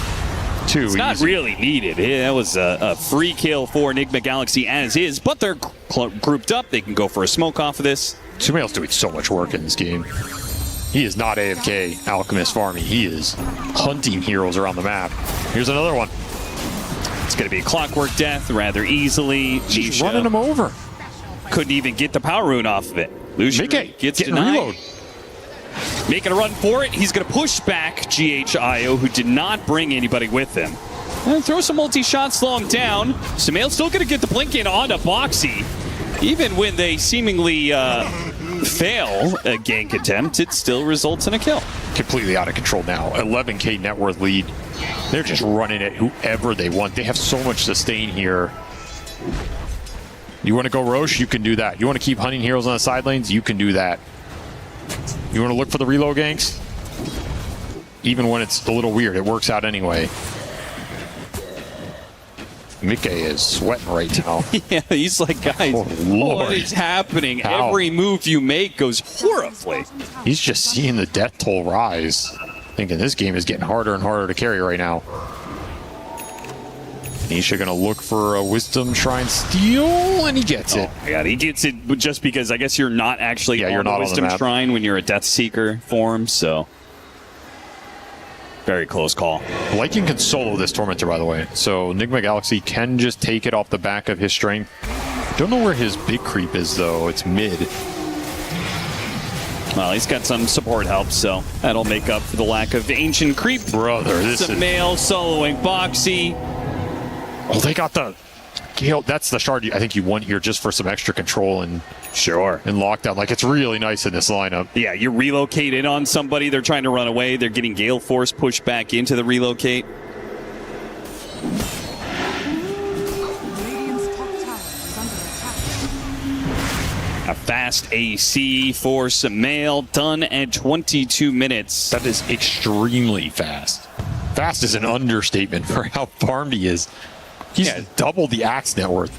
It's not really needed. That was a free kill for Nigma Galaxy as is, but they're grouped up. They can go for a smoke off of this. Sumail's doing so much work in this game. He is not AFK Alchemist farming. He is hunting heroes around the map. Here's another one. It's going to be a clockwork death rather easily. She's running him over. Couldn't even get the power rune off of it. Lucian gets denied. Reload. Making a run for it. He's going to push back GHIO, who did not bring anybody with him. And throw some multi-shots, slow him down. Sumail's still going to get the blink in onto Boxy. Even when they seemingly fail a gank attempt, it still results in a kill. Completely out of control now. 11k net worth lead. They're just running at whoever they want. They have so much sustain here. You want to go Roche? You can do that. You want to keep hunting heroes on the side lanes? You can do that. You want to look for the reload ganks? Even when it's a little weird, it works out anyway. Mickey is sweating right now. Yeah, he's like, guys, what is happening? How? Every move you make goes horribly. He's just seeing the death toll rise. Thinking this game is getting harder and harder to carry right now. Nisha gonna look for a Wisdom Shrine steal, and he gets it. Oh my God, he gets it just because I guess you're not actually on you're not the Wisdom on the map. Shrine when you're a Death Seeker form, so. Very close call. Lycan can solo this Tormentor, by the way. So Nigma Galaxy can just take it off the back of his strength. Don't know where his big creep is, though. It's mid. Well, he's got some support help, so that'll make up for the lack of ancient creep. Brother, this is... Sumail soloing ViCi. Oh, they got the... Gale, that's the shard I think you want here just for some extra control and lockdown. Like, it's really nice in this lineup. Yeah, you relocate in on somebody. They're trying to run away. They're getting Gale Force pushed back into the relocate. A fast AC for Sumail, done at 22 minutes. That is extremely fast. Fast is an understatement for how farmed he is. He's double the Axe net worth.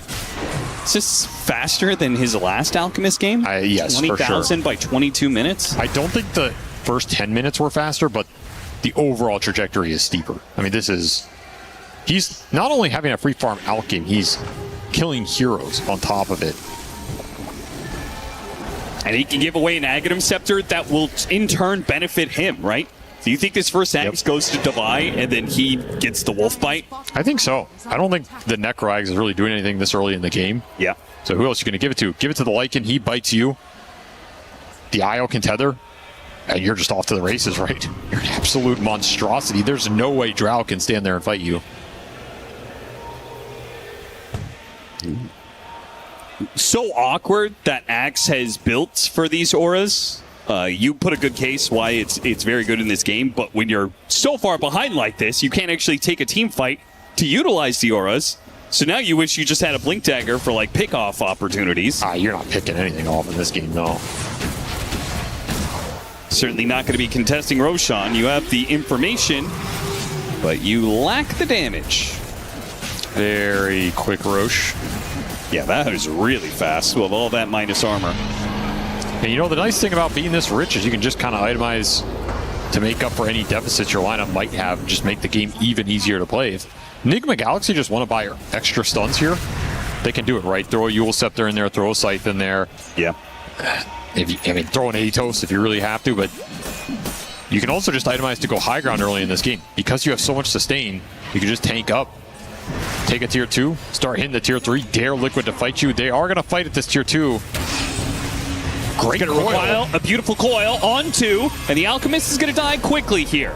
Is this faster than his last Alchemist game? Yes, for sure. 20,000 by 22 minutes? I don't think the first 10 minutes were faster, but the overall trajectory is steeper. I mean, this is... He's not only having a free farm Alch game, he's killing heroes on top of it. And he can give away an Aghanim Scepter that will in turn benefit him, right? Do you think this first axe goes to Devi and then he gets the Wolf Bite? I think so. I don't think the Necroags is really doing anything this early in the game. Yeah. So who else are you going to give it to? Give it to the Lycan, he bites you. The Io can tether, and you're just off to the races, right? You're an absolute monstrosity. There's no way Drow can stand there and fight you. So awkward that Axe has built for these auras. You put a good case why it's very good in this game, but when you're so far behind like this, you can't actually take a team fight to utilize the auras. So now you wish you just had a Blink Dagger for like pick-off opportunities. You're not picking anything off in this game, no. Certainly not going to be contesting Roshan. You have the information, but you lack the damage. Very quick Rosh. Yeah, that was really fast with all that minus armor. And you know, the nice thing about being this rich is you can just kind of itemize to make up for any deficits your lineup might have and just make the game even easier to play. If Nigma Galaxy just want to buy extra stuns here, they can do it, right? Throw a Eul Scepter in there, throw a Scythe in there. Yeah. Throw an Atos if you really have to, but you can also just itemize to go high ground early in this game. Because you have so much sustain, you can just tank up. Take a tier 2, start hitting the tier 3, dare Liquid to fight you. They are going to fight at this tier 2. Great coil. A beautiful coil on 2, and the Alchemist is going to die quickly here.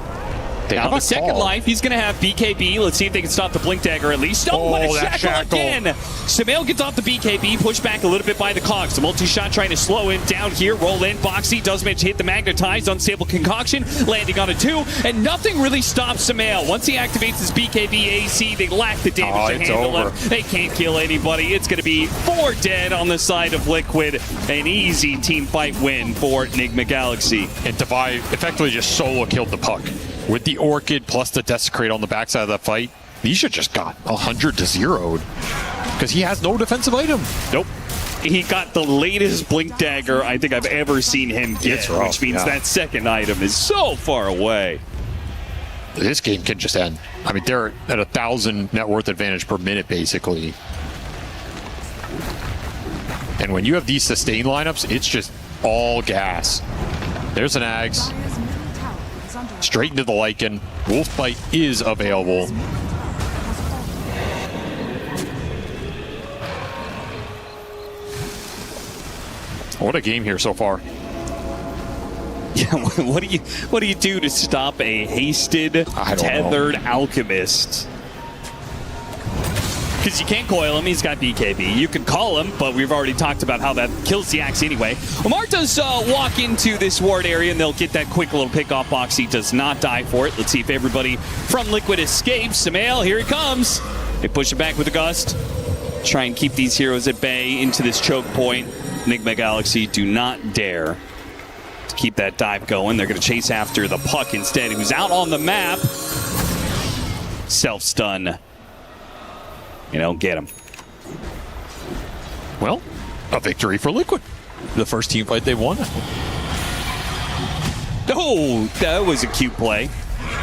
Now the second life, he's going to have BKB. Let's see if they can stop the Blink Dagger at least. Oh, what a shackle again! Sumail gets off the BKB, pushed back a little bit by the Cogs. The multi-shot trying to slow him down here, roll in. ViCi does manage to hit the Magnetized, Unstable Concoction, landing on a 2, and nothing really stops Sumail. Once he activates his BKB AC, they lack the damage to handle him. They can't kill anybody. It's going to be 4 dead on the side of Liquid. An easy team fight win for Nigma Galaxy. And Devi effectively just solo killed the puck. With the Orchid plus the Desecrate on the backside of that fight, he should just got 100 to 0'd. Because he has no defensive item. Nope. He got the latest Blink Dagger I think I've ever seen him get, which means that second item is so far away. This game can just end. I mean, they're at 1,000 net worth advantage per minute, basically. And when you have these sustain lineups, it's just all gas. There's an Ags. Straight into the Lycan. Wolf Bite is available. What a game here so far. Yeah, what do you do to stop a hasted, tethered Alchemist? Because you can't coil him, he's got BKB. You can call him, but we've already talked about how that kills the Axe anyway. Omar does walk into this ward area, and they'll get that quick little pick-off. ViCi does not die for it. Let's see if everybody from Liquid escapes. Sumail, here he comes. They push it back with a gust. Try and keep these heroes at bay into this choke point. Nigma Galaxy do not dare to keep that dive going. They're going to chase after the puck instead, who's out on the map. Self-stun. You know, get him. Well, a victory for Liquid. The first team fight they won. Oh, that was a cute play.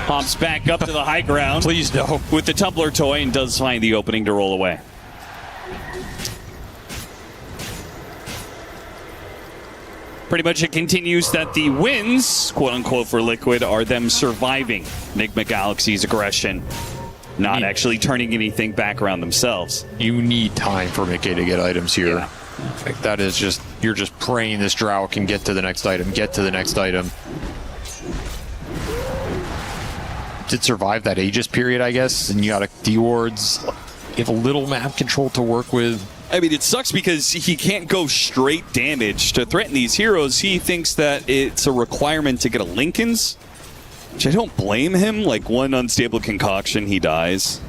Hops back up to the high ground. Please no. With the tumbler toy and does find the opening to roll away. Pretty much it continues that the wins, quote-unquote, for Liquid are them surviving Nigma Galaxy's aggression, not actually turning anything back around themselves. You need time for Mickey to get items here. Yeah. Like that is just, you're just praying this Drow can get to the next item, Did survive that Aegis period, I guess, and you got D-wards. You have a little map control to work with. I mean, it sucks because he can't go straight damage to threaten these heroes. He thinks that it's a requirement to get a Linken's, which I don't blame him. Like, one unstable concoction, he dies.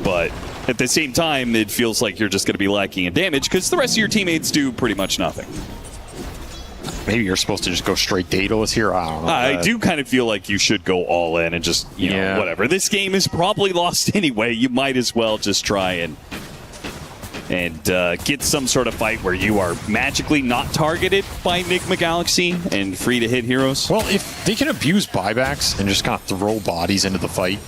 But at the same time, it feels like you're just going to be lacking in damage because the rest of your teammates do pretty much nothing. Maybe you're supposed to just go straight Daedalus here. I don't know. I do kind of feel like you should go all in and just, you know, whatever. This game is probably lost anyway. You might as well just try and get some sort of fight where you are magically not targeted by Nigma Galaxy and free to hit heroes. Well, if they can abuse buybacks and just kind of throw bodies into the fight,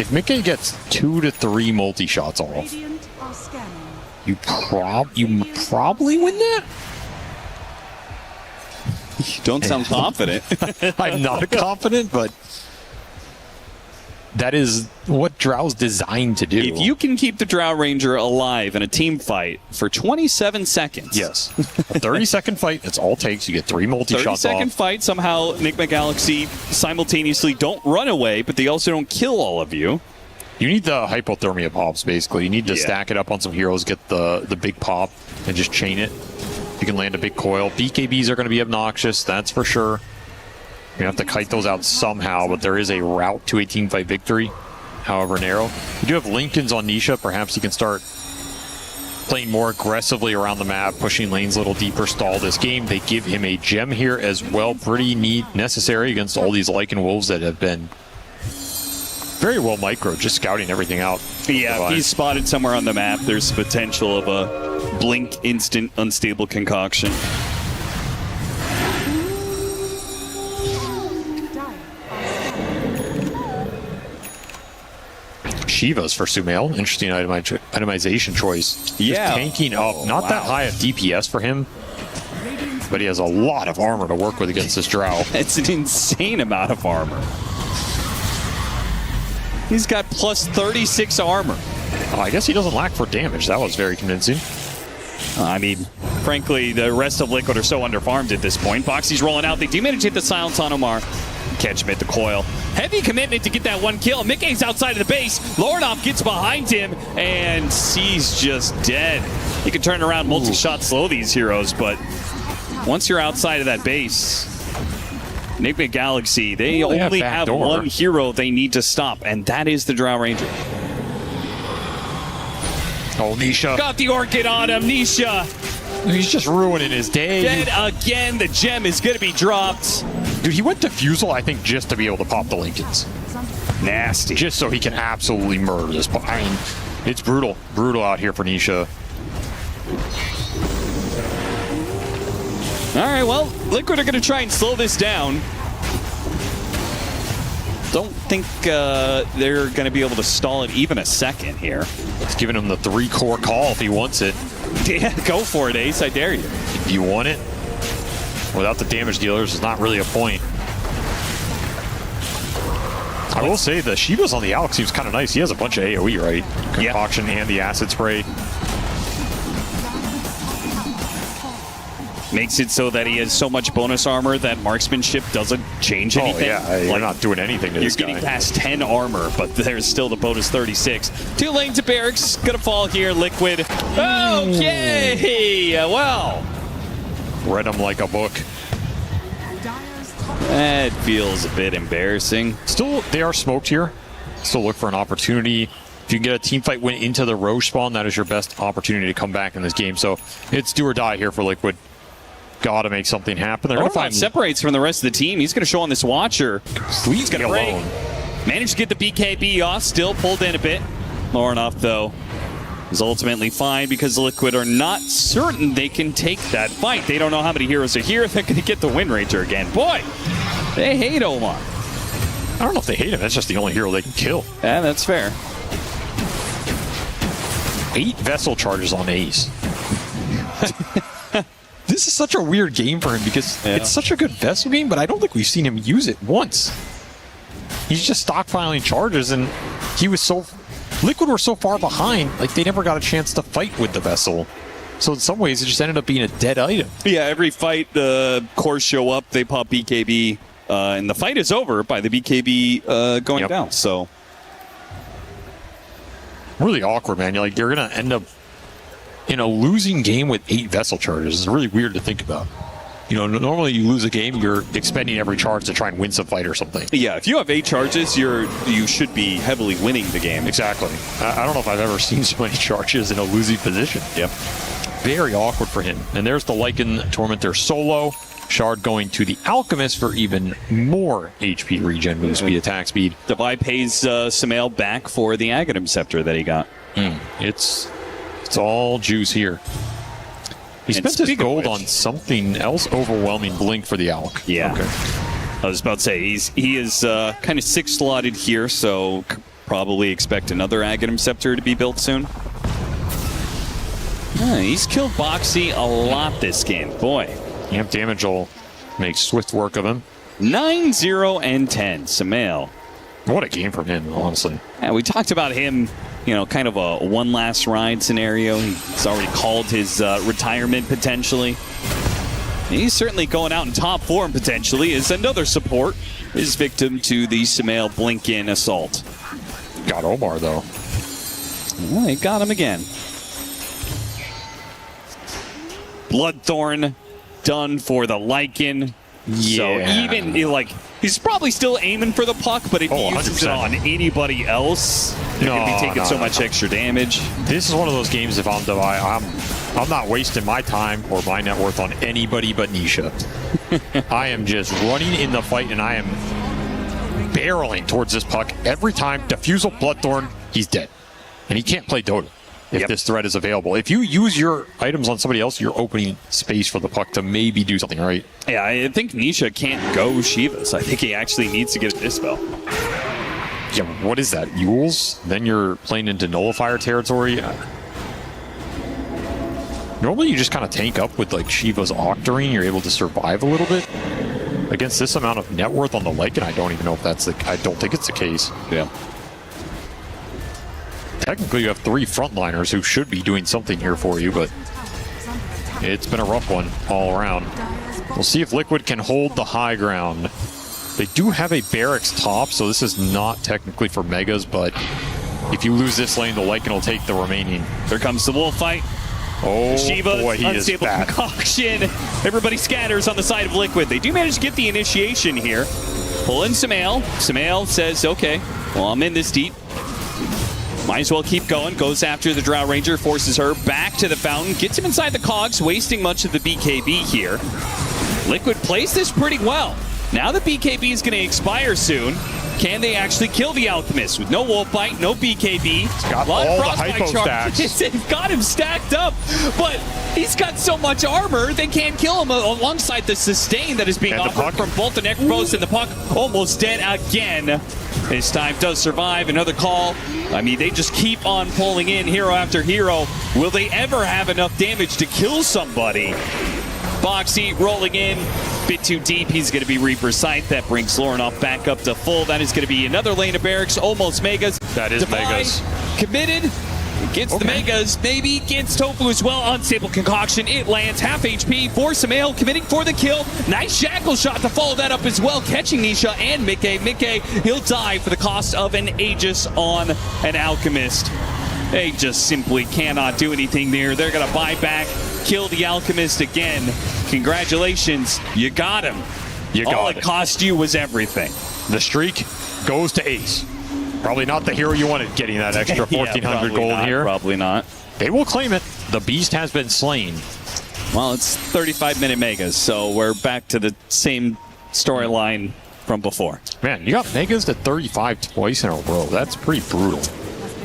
if Mickey gets 2 to 3 multi-shots off, you probably win that? You don't sound confident. I'm not confident, but that is what Drow's designed to do. If you can keep the Drow Ranger alive in a team fight for 27 seconds. Yes. A 30-second fight, that's all it takes. You get 3 multi-shots off. 30-second fight, somehow Nigma Galaxy simultaneously don't run away, but they also don't kill all of you. You need the hypothermia pops, basically. You need to stack it up on some heroes, get the big pop, and just chain it. You can land a big coil. BKBs are going to be obnoxious, that's for sure. You have to kite those out somehow, but there is a route to a teamfight victory, however narrow. You do have Linken's on Nisha. Perhaps you can start playing more aggressively around the map, pushing lanes a little deeper, stall this game. They give him a gem here as well. Pretty neat, necessary against all these Lycan Wolves that have been very well micro, just scouting everything out. Yeah, if he's spotted somewhere on the map, there's potential of a blink instant unstable concoction. Shivas for Sumail. Interesting itemization choice. Yeah. Just tanking up. Not that high of DPS for him, but he has a lot of armor to work with against this Drow. It's an insane amount of armor. He's got plus 36 armor. I guess he doesn't lack for damage. That was very convincing. I mean, frankly, the rest of Liquid are so underfarmed at this point. Boxy's rolling out. They do manage to hit the silence on Omar. Catch him at the coil. Heavy commitment to get that one kill. Mickey's outside of the base. Lornoff gets behind him, and he's just dead. You can turn around multi-shot slow these heroes, but once you're outside of that base, Nigma Galaxy, they only have one hero they need to stop, and that is the Drow Ranger. Oh, Nisha. Got the Orchid on him, Nisha. He's just ruining his day. Dead again. The gem is going to be dropped. Dude, he went Diffusal, I think, just to be able to pop the Linken's. Nasty. Just so he can absolutely murder this. I mean, it's brutal. Brutal out here for Nisha. All right, well, Liquid are going to try and slow this down. Don't think they're going to be able to stall it even a second here. It's giving him the 3-core call if he wants it. Yeah, go for it, Ace. I dare you. If you want it, without the damage dealers, it's not really a point. I will say the Shiva's on the Alex seems kind of nice. He has a bunch of AoE, right? Concoction and the acid spray. Makes it so that he has so much bonus armor that marksmanship doesn't change anything. Oh, yeah, you're not doing anything to this guy. You're getting past 10 armor, but there's still the bonus 36. 2 lanes of barracks, gonna fall here, Liquid. Okay, well. Read him like a book. That feels a bit embarrassing. Still, they are smoked here. Still look for an opportunity. If you can get a team fight win into the Roche spawn, that is your best opportunity to come back in this game. So it's do or die here for Liquid. Gotta make something happen. They're gonna find separates from the rest of the team. He's gonna show on this Watcher. He's gonna break. Managed to get the BKB off. Still pulled in a bit. Lornoff, though, is ultimately fine because the Liquid are not certain they can take that fight. They don't know how many heroes are here. They're gonna get the Wind Ranger again. Boy, they hate Omar. I don't know if they hate him. That's just the only hero they can kill. Yeah, that's fair. 8 vessel charges on Ace. this is such a weird game for him because it's such a good Vessel game, but I don't think we've seen him use it once. He's just stockpiling charges, and he was so... Liquid were so far behind, like they never got a chance to fight with the Vessel. So in some ways, it just ended up being a dead item. Yeah, every fight, the cores show up, they pop BKB, and the fight is over by the BKB going down, so... Really awkward, man. You're going to end up in a losing game with 8 Vessel charges. It's really weird to think about. You know, normally you lose a game, you're expending every charge to try and win some fight or something. Yeah, if you have 8 charges, you should be heavily winning the game. Exactly. I don't know if I've ever seen so many charges in a losing position. Yep. Very awkward for him. And there's the Lycan Tormentor solo. Shard going to the Alchemist for even more HP regen, move speed, attack speed. Devi pays Sumail back for the Aghanim Scepter that he got. It's all juice here. He spent his gold on something else. Overwhelming Blink for the Alk. Yeah. Okay. I was about to say, he is kind of 6-slotted here, so probably expect another Aghanim Scepter to be built soon. He's killed Boxy a lot this game. Boy. Amp damage will make swift work of him. 9-0 and 10. Sumail. What a game from him, honestly. Yeah, we talked about him, you know, kind of a one last ride scenario. He's already called his retirement potentially. He's certainly going out in top form potentially as another support is victim to the Sumail blink-in assault. Got Omar, though. Well, he got him again. Bloodthorn done for the Lycan. Yeah. So even, like, he's probably still aiming for the puck, but if he uses 100%. It on anybody else, they're going to be taking so much extra damage. This is one of those games, if I'm Devi, I'm not wasting my time or my net worth on anybody but Nisha. I am just running in the fight, and I am barreling towards this puck. Every time, Diffusal, Bloodthorn, he's dead. And he can't play Dota if this threat is available. If you use your items on somebody else, you're opening space for the puck to maybe do something right. Yeah, I think Nisha can't go Shivas. I think he actually needs to get a Dispel. Yeah, what is that? Yules? Then you're playing into Nullifier territory? Normally you just kind of tank up with like Shiva's Octarine. You're able to survive a little bit. Against this amount of net worth on the Lycan, I don't even know if that's I don't think it's the case. Yeah. Technically, you have 3 frontliners who should be doing something here for you, but it's been a rough one all around. We'll see if Liquid can hold the high ground. They do have a barracks top, so this is not technically for Megas, but if you lose this lane, the Lycan will take the remaining. Here comes the wolf fight. Oh, Shiva, boy, he is bad. Concoction. Everybody scatters on the side of Liquid. They do manage to get the initiation here. Pull in Sumail. Sumail says, okay, well, I'm in this deep. Might as well keep going. Goes after the Drow Ranger, forces her back to the fountain, gets him inside the cogs, wasting much of the BKB here. Liquid plays this pretty well. Now the BKB is going to expire soon. Can they actually kill the Alchemist with no Wolf Bite, no BKB? He's got all the hypo stacks. He's got him stacked up, but he's got so much armor they can't kill him alongside the sustain that is being offered from both the Necropos and the puck. Almost dead again. This time does survive. Another call. I mean, they just keep on pulling in hero after hero. Will they ever have enough damage to kill somebody? Boxy rolling in. Bit too deep. He's going to be Reaper's Sight. That brings Lorinov back up to full. That is going to be another lane of barracks. Almost Megas. That is Devi Megas. Committed. Gets the Megas. Maybe gets Tofu as well. Unstable Concoction. It lands. Half HP for Sumail. Committing for the kill. Nice Shackle shot to follow that up as well. Catching Nisha and Mickey. Mickey, he'll die for the cost of an Aegis on an Alchemist. They just simply cannot do anything there. They're going to buy back. Kill the Alchemist again. Congratulations. You got him. All it cost you was everything. The streak goes to Ace. Probably not the hero you wanted getting that extra 1,400 gold here. Probably not. They will claim it. The beast has been slain. Well, it's 35-minute Megas, so we're back to the same storyline from before. Man, you got Megas to 35 twice in a row. That's pretty brutal.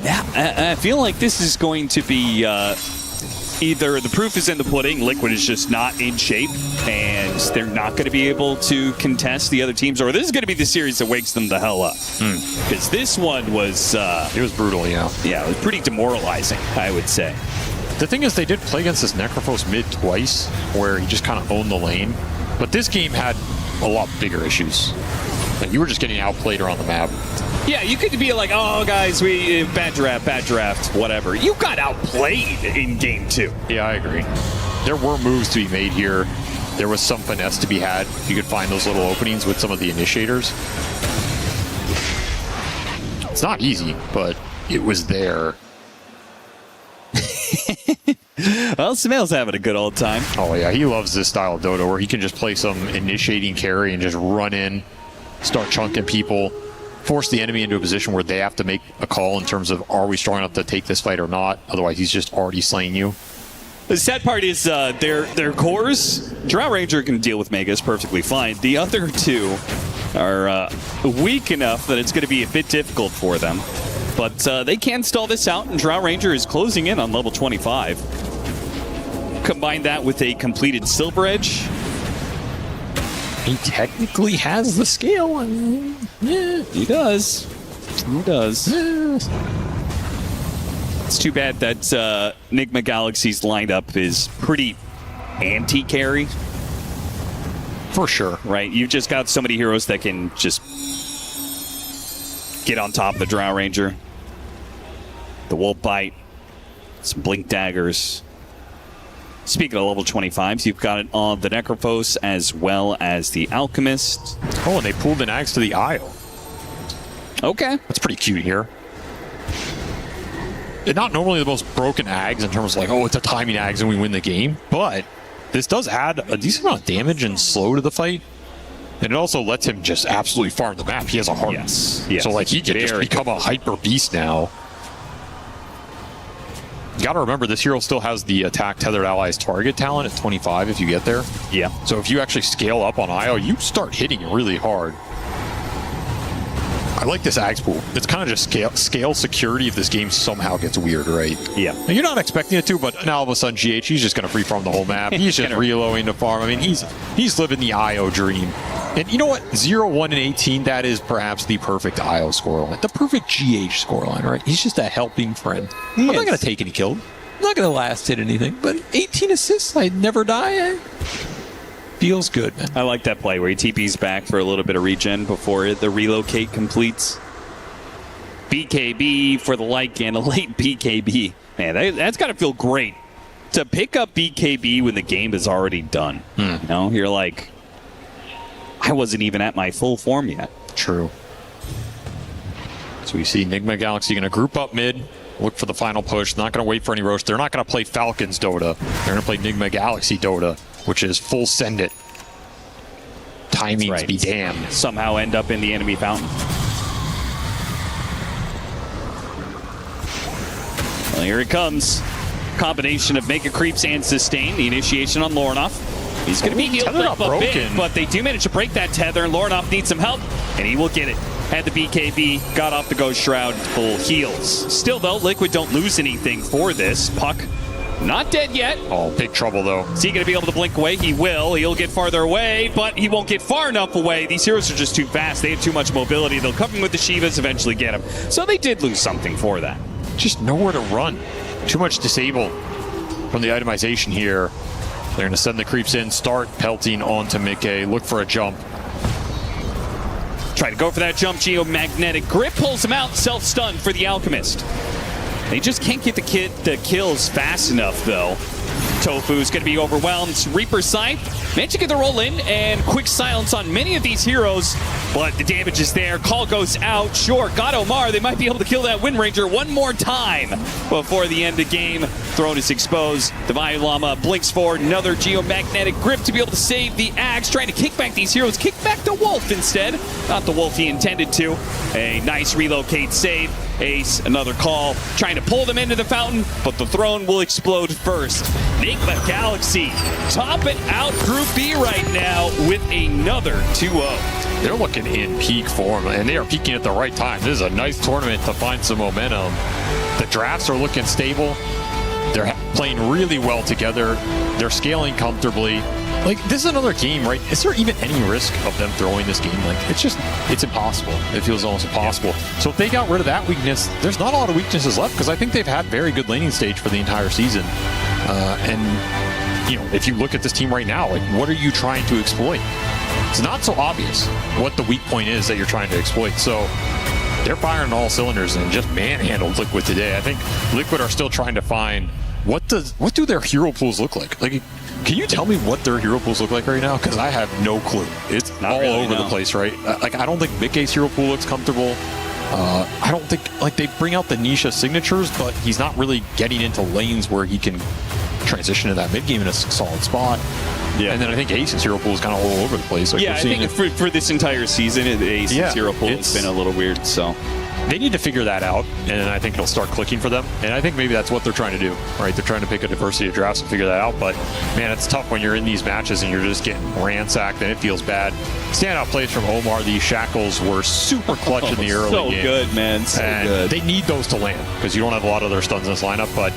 Yeah, I feel like this is going to be either the proof is in the pudding, Liquid is just not in shape, and they're not going to be able to contest the other teams, or this is going to be the series that wakes them the hell up. Because this one was... it was brutal, yeah. Yeah, it was pretty demoralizing, I would say. The thing is, they did play against this Necrophos mid twice, where he just kind of owned the lane. But this game had a lot bigger issues. Like, you were just getting outplayed around the map. Yeah, you could be like, oh, guys, we bad draft, whatever. You got outplayed in game 2. Yeah, I agree. There were moves to be made here. There was some finesse to be had. You could find those little openings with some of the initiators. It's not easy, but it was there. Well, Smail's having a good old time. Oh, yeah, he loves this style of Dota where he can just play some initiating carry and just run in, start chunking people, force the enemy into a position where they have to make a call in terms of, are we strong enough to take this fight or not? Otherwise, he's just already slaying you. The sad part is their cores, Drow Ranger can deal with Megas perfectly fine. The other two are weak enough that it's going to be a bit difficult for them. But they can stall this out, and Drow Ranger is closing in on level 25. Combine that with a completed Silver Edge. He technically has the scale. Yeah, he does. He does. It's too bad that Nigma Galaxy's lineup is pretty anti-carry. For sure. Right? You've just got so many heroes that can just get on top of the Drow Ranger. The Wolf Bite. Some Blink Daggers. Speaking of level 25s, you've got it on the Necrophos as well as the Alchemist. Oh, and they pulled an axe to the Isle. Okay. That's pretty cute here. They're not normally the most broken ags in terms of like, oh, it's a timing ags and we win the game. But this does add a decent amount of damage and slow to the fight. And it also lets him just absolutely farm the map. He has a heart. Yes. So like he can just become a hyper beast now. You gotta remember, this hero still has the attack tethered allies target talent at 25 if you get there. Yeah. So if you actually scale up on IO, you start hitting really hard. I like this Axe pool. It's kind of just scale security if this game somehow gets weird, right? Yeah. And you're not expecting it to, but now all of a sudden GH, he's just going to free farm the whole map. He's just reloading the farm. I mean, he's living the IO dream. And you know what? 0, 1, and 18, that is perhaps the perfect IO scoreline. The perfect GH scoreline, right? He's just a helping friend. I'm not going to take any kill. I'm not going to last hit anything, but 18 assists, I'd never die. Feels good, man. I like that play where he TP's back for a little bit of regen before the relocate completes. BKB for the like and a late BKB. Man, that's got to feel great to pick up BKB when the game is already done. You know, you're like, I wasn't even at my full form yet. True. So we see Nigma Galaxy going to group up mid, look for the final push. Not going to wait for any roast. They're not going to play Falcons Dota. They're going to play Nigma Galaxy Dota, which is full send it. Timings right. be damned. Somehow end up in the enemy fountain. Well, here it comes. Combination of Mega Creeps and Sustain. The initiation on Lornoff. He's going to be healed up a bit, but they do manage to break that tether, and Lornoff needs some help, and he will get it. Had the BKB, got off the Ghost Shroud, full heals. Still, though, Liquid don't lose anything for this. Puck not dead yet. Oh, big trouble, though. Is he going to be able to blink away? He will. He'll get farther away, but he won't get far enough away. These heroes are just too fast. They have too much mobility. They'll come in with the Shivas, eventually get him. So they did lose something for that. Just nowhere to run. Too much disable from the itemization here. They're going to send the creeps in, start pelting onto Mickey, look for a jump. Try to go for that jump. Geomagnetic Grip pulls him out. Self-stun for the Alchemist. They just can't get the kills fast enough, though. Tofu's going to be overwhelmed. Reaper Scythe managed to get the roll in, and quick silence on many of these heroes, but the damage is there. Call goes out. Sure, got Omar. They might be able to kill that Wind Ranger one more time before the end of the game. Throne is exposed. The Vayu Llama blinks forward. Another Geomagnetic Grip to be able to save the Axe. Trying to kick back these heroes. Kick back the Wolf instead. Not the Wolf he intended to. A nice relocate save. Ace, another call, trying to pull them into the fountain, but the throne will explode first. Nigma Galaxy topping out Group B right now with another 2-0. They're looking in peak form, and they are peaking at the right time. This is a nice tournament to find some momentum. The drafts are looking stable. They're playing really well together. They're scaling comfortably. like, this is another game, right? Is there even any risk of them throwing this game? Like, it's impossible. It feels almost impossible. So if they got rid of that weakness, there's not a lot of weaknesses left, because I think they've had very good laning stage for the entire season. And, you know, if you look at this team right now, like, what are you trying to exploit? It's not so obvious what the weak point is that you're trying to exploit. So they're firing all cylinders and just manhandled Liquid today. I think Liquid are still trying to find what do their hero pools look like? Like, can you tell me what their hero pools look like right now? Because I have no clue. It's not all over the place, right? Like, I don't think ViCi's hero pool looks comfortable. I don't think, like, they bring out the Nisha signatures, but he's not really getting into lanes where he can transition to that mid game in a solid spot. Yeah. And then I think Ace's hero pool is kind of all over the place. Like, yeah, I think for this entire season, Ace's hero pool has been a little weird. So they need to figure that out, and I think it'll start clicking for them. And I think maybe that's what they're trying to do, right? They're trying to pick a diversity of drafts and figure that out. But man, it's tough when you're in these matches and you're just getting ransacked, and it feels bad. Standout plays from Omar. These shackles were super clutch in the early game. So good, man. So good. They need those to land because you don't have a lot of their stuns in this lineup. But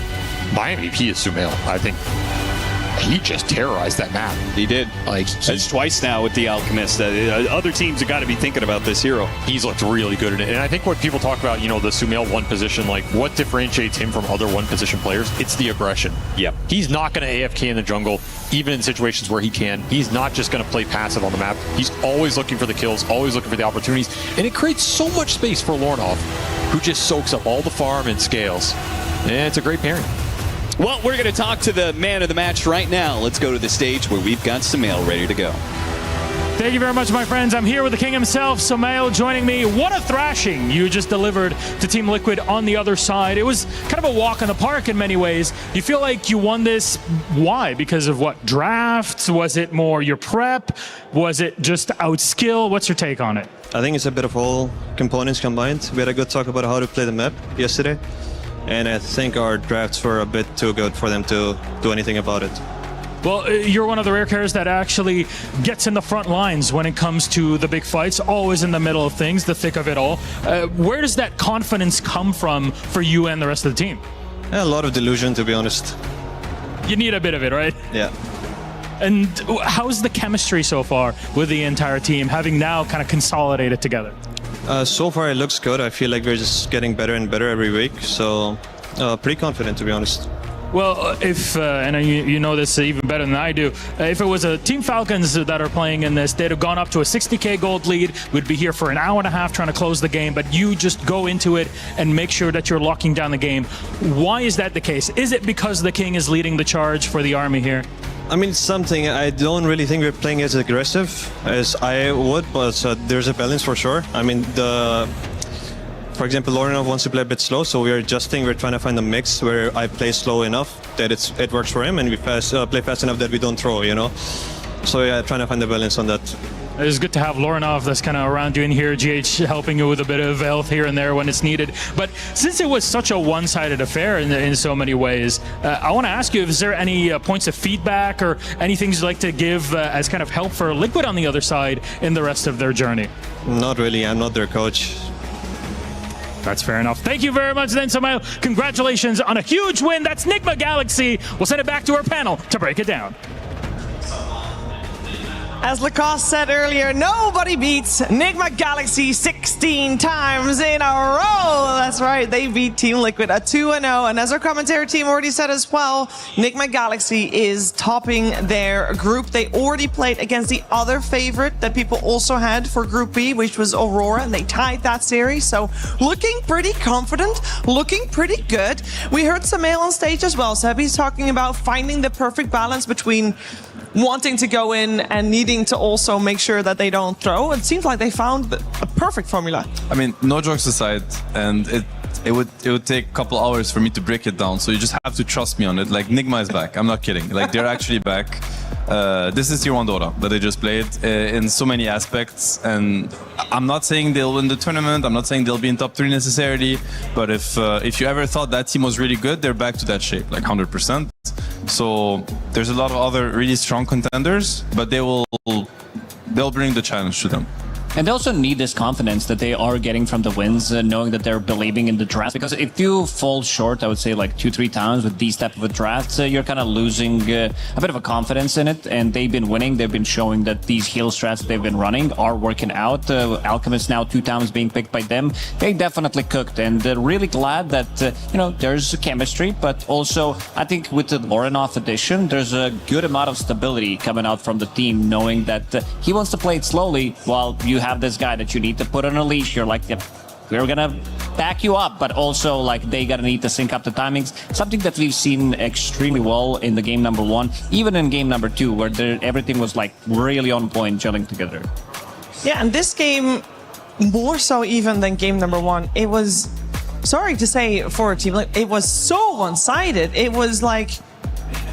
my MVP is Sumail. I think he just terrorized that map. He did. Like, that's twice now with the Alchemist. Other teams have got to be thinking about this hero. He's looked really good in it. And I think what people talk about, you know, the Sumail one position, like, what differentiates him from other one position players? It's the aggression. Yep. He's not going to AFK in the jungle, even in situations where he can. He's not just going to play passive on the map. He's always looking for the kills, always looking for the opportunities. And it creates so much space for Lornov, who just soaks up all the farm and scales. And it's a great pairing. Well, we're going to talk to the man of the match right now. Let's go to the stage where we've got Sumail ready to go. Thank you very much, my friends. I'm here with the king himself, Sumail, joining me. What a thrashing you just delivered to Team Liquid on the other side. It was kind of a walk in the park in many ways. You feel like you won this. Why? Because of what? Drafts? Was it more your prep? Was it just outskill? What's your take on it? I think it's a bit of all components combined. We had a good talk about how to play the map yesterday. And I think our drafts were a bit too good for them to do anything about it. Well, you're one of the rare characters that actually gets in the front lines when it comes to the big fights, always in the middle of things, the thick of it all. Where does that confidence come from for you and the rest of the team? A lot of delusion, to be honest. You need a bit of it, right? Yeah. And how's the chemistry so far with the entire team, having now kind of consolidated together? So far it looks good. I feel like we're just getting better and better every week. So pretty confident, to be honest. Well, if, and you know this even better than I do, if it was a Team Falcons that are playing in this, they'd have gone up to a 60k gold lead. We'd be here for an hour and a half trying to close the game, but you just go into it and make sure that you're locking down the game. Why is that the case? Is it because the king is leading the charge for the army here? I mean, something. I don't really think we're playing as aggressive as I would, but there's a balance for sure. I mean, for example, Lornov wants to play a bit slow, so we're adjusting. We're trying to find a mix where I play slow enough that it works for him, and we play fast enough that we don't throw, you know? So yeah, trying to find the balance on that. It's good to have Lornov that's kind of around you in here, GH helping you with a bit of health here and there when it's needed. But since it was such a one-sided affair in so many ways, I want to ask you, is there any points of feedback or any things you'd like to give as kind of help for Liquid on the other side in the rest of their journey? Not really. I'm not their coach. That's fair enough. Thank you very much then, Sumail. Congratulations on a huge win. That's Nigma Galaxy. We'll send it back to our panel to break it down. As Lacoste said earlier, nobody beats Nigma Galaxy 16 times in a row. That's right, they beat Team Liquid a 2-0. And as our commentary team already said as well, Nigma Galaxy is topping their group. They already played against the other favorite that people also had for Group B, which was Aurora, and they tied that series. So looking pretty confident, looking pretty good. We heard Sumail on stage as well. Sebi's talking about finding the perfect balance between wanting to go in and needing to also make sure that they don't throw. It seems like they found a perfect formula. I mean, no jokes aside, and it would take a couple hours for me to break it down. So you just have to trust me on it. Like, Nigma is back. I'm not kidding. Like, they're actually back. This is Tier 1 Dota that they just played in so many aspects. And I'm not saying they'll win the tournament. I'm not saying they'll be in top 3 necessarily. But if you ever thought that team was really good, they're back to that shape, like 100%. So there's a lot of other really strong contenders, but they'll bring the challenge to them. And they also need this confidence that they are getting from the wins, knowing that they're believing in the draft. Because if you fall short, I would say like 2-3 times with these type of drafts, you're kind of losing a bit of a confidence in it. And they've been winning. They've been showing that these heal strats that they've been running are working out. Alchemist now 2 times being picked by them. They definitely cooked, and really glad that there's chemistry. But also, I think with the Lorinov addition, there's a good amount of stability coming out from the team, knowing that he wants to play it slowly while you have this guy that you need to put on a leash. You're like, yep, we're gonna back you up, but also like they gotta need to sync up the timings. Something that we've seen extremely well in the game number 1, even in game number 2, where everything was like really on point, gelling together. Yeah, and this game, more so even than game number 1, it was, sorry to say for Team Liquid, it was so one-sided. It was like,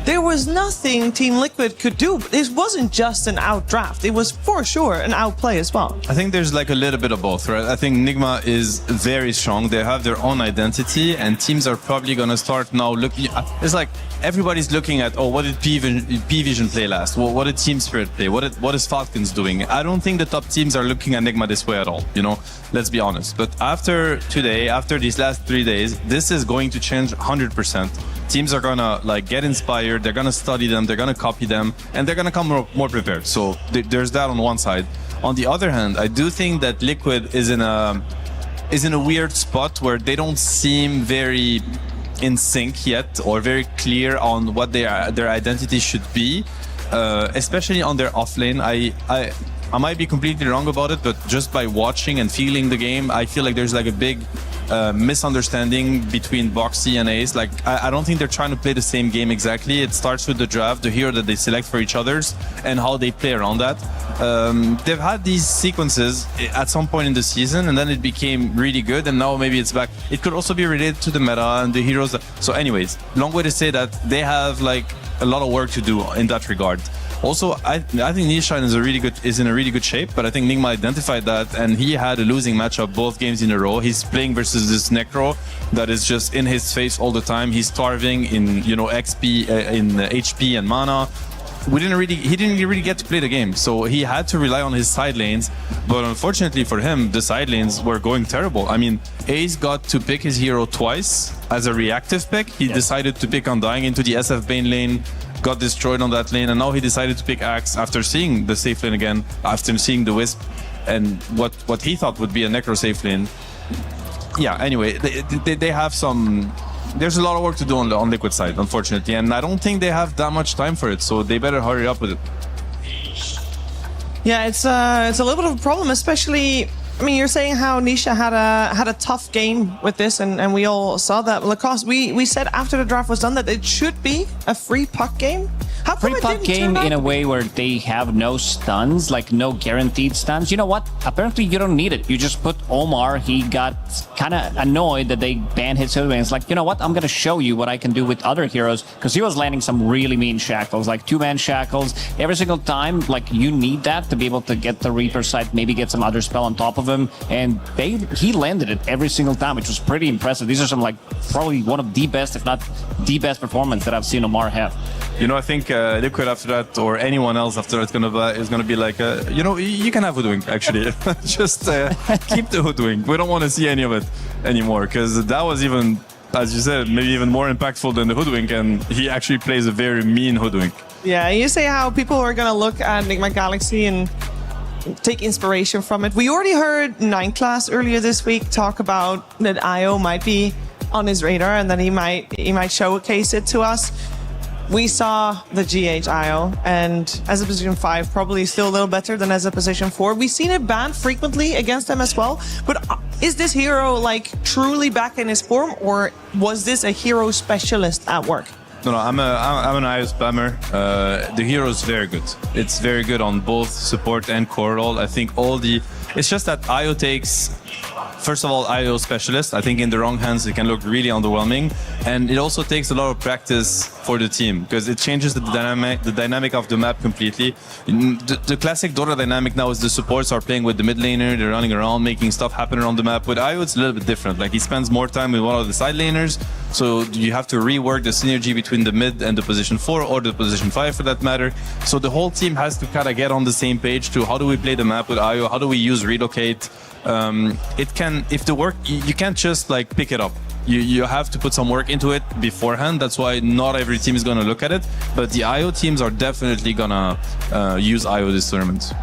there was nothing Team Liquid could do. It wasn't just an outdraft. It was for sure an outplay as well. I think there's like a little bit of both, right? I think Nigma is very strong. They have their own identity, and teams are probably going to start now looking. It's like everybody's looking at, what did P-Vision play last? What did Team Spirit play? What is Falcons doing? I don't think the top teams are looking at Nigma this way at all, let's be honest. But after today, after these last 3 days, this is going to change 100%. Teams are gonna get inspired, they're gonna study them, they're gonna copy them, and they're gonna come more prepared. So there's that on one side. On the other hand, I do think that Liquid is in a weird spot where they don't seem very in sync yet, or very clear on what their identity should be, especially on their offlane. I might be completely wrong about it, but just by watching and feeling the game, I feel like there's like a big misunderstanding between Boxy and Ace. Like, I don't think they're trying to play the same game exactly. It starts with the draft, the hero that they select for each others, and how they play around that. They've had these sequences at some point in the season, and then it became really good, and now maybe it's back. It could also be related to the meta and the heroes. So anyways, long way to say that they have like a lot of work to do in that regard. Also, I think Nishine is in a really good shape, but I think Nigma identified that, and he had a losing matchup both games in a row. He's playing versus this Necro that is just in his face all the time. He's starving in XP, in HP and mana. He didn't really get to play the game, so he had to rely on his side lanes. But unfortunately for him, the side lanes were going terrible. I mean, Ace got to pick his hero twice as a reactive pick. He decided to pick Undying into the SF Bane lane, got destroyed on that lane, and now he decided to pick Axe after seeing the safe lane again, after seeing the Wisp and what he thought would be a Necro safe lane. Yeah, anyway, they have some... There's a lot of work to do on Liquid side, unfortunately, and I don't think they have that much time for it, so they better hurry up with it. Yeah, it's a little bit of a problem, especially... I mean, you're saying how Nisha had a tough game with this, and we all saw that. Lacoste, we said after the draft was done that it should be a free puck game. How come free puck game in a way where they have no stuns, like no guaranteed stuns. You know what? Apparently you don't need it. You just put Omar. He got kind of annoyed that they banned his hero, and it's like, you know what? I'm gonna show you what I can do with other heroes, because he was landing some really mean shackles, like 2-man shackles every single time. Like, you need that to be able to get the Reaper side, maybe get some other spell on top of him, and he landed it every single time, which was pretty impressive. These are some, like, probably one of the best, if not the best performance that I've seen Omar have. I think Liquid after that, or anyone else after that, is gonna be like, you can have Hoodwink, actually. Just keep the Hoodwink. We don't want to see any of it anymore, because that was even, as you said, maybe even more impactful than the Hoodwink, and he actually plays a very mean Hoodwink. Yeah, you say how people are gonna look at Nigma Galaxy and take inspiration from it. We already heard 9class earlier this week talk about that IO might be on his radar, and then he might showcase it to us. We saw the GH IO, and as a position 5, probably still a little better than as a position 4. We've seen it banned frequently against them as well, but is this hero like truly back in his form, or was this a hero specialist at work? No, I'm an IO spammer. The hero is very good. It's very good on both support and core role. I think it's just that IO takes, first of all, IO specialist. I think in the wrong hands it can look really underwhelming, and it also takes a lot of practice for the team, because it changes the dynamic of the map completely. The classic Dota dynamic now is the supports are playing with the mid laner, they're running around, making stuff happen around the map. With IO, it's a little bit different. Like, he spends more time with one of the side laners, So you have to rework the synergy between the mid and the position 4 or the position 5 for that matter. So the whole team has to kind of get on the same page to how do we play the map with IO, how do we use relocate. If the work, you can't just like pick it up. You have to put some work into it beforehand. That's why not every team is going to look at it. But the IO teams are definitely going to use IO this tournament.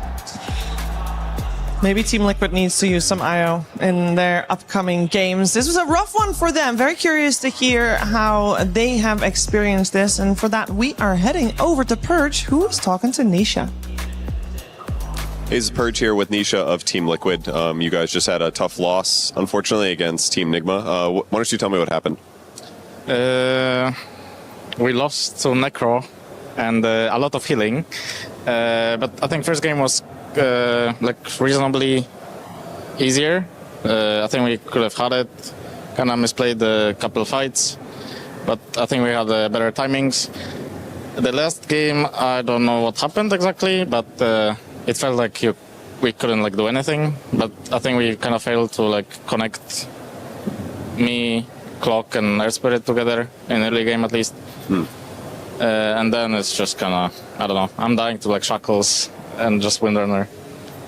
Maybe Team Liquid needs to use some IO in their upcoming games. This was a rough one for them. Very curious to hear how they have experienced this. And for that, we are heading over to Purge, who is talking to Nisha. Hey, this is Purge here with Nisha of Team Liquid. You guys just had a tough loss, unfortunately, against Team Nigma. Why don't you tell me what happened? We lost to Necro and a lot of healing. But I think first game was like reasonably easier. I think we could have had it. Kind of misplayed a couple of fights, but I think we had better timings. The last game, I don't know what happened exactly, but it felt like we couldn't like do anything. But I think we kind of failed to like connect me, Clock, and Air Spirit together in early game at least. And then it's just kind of, I don't know. I'm dying to like Shackles and just Windrunner.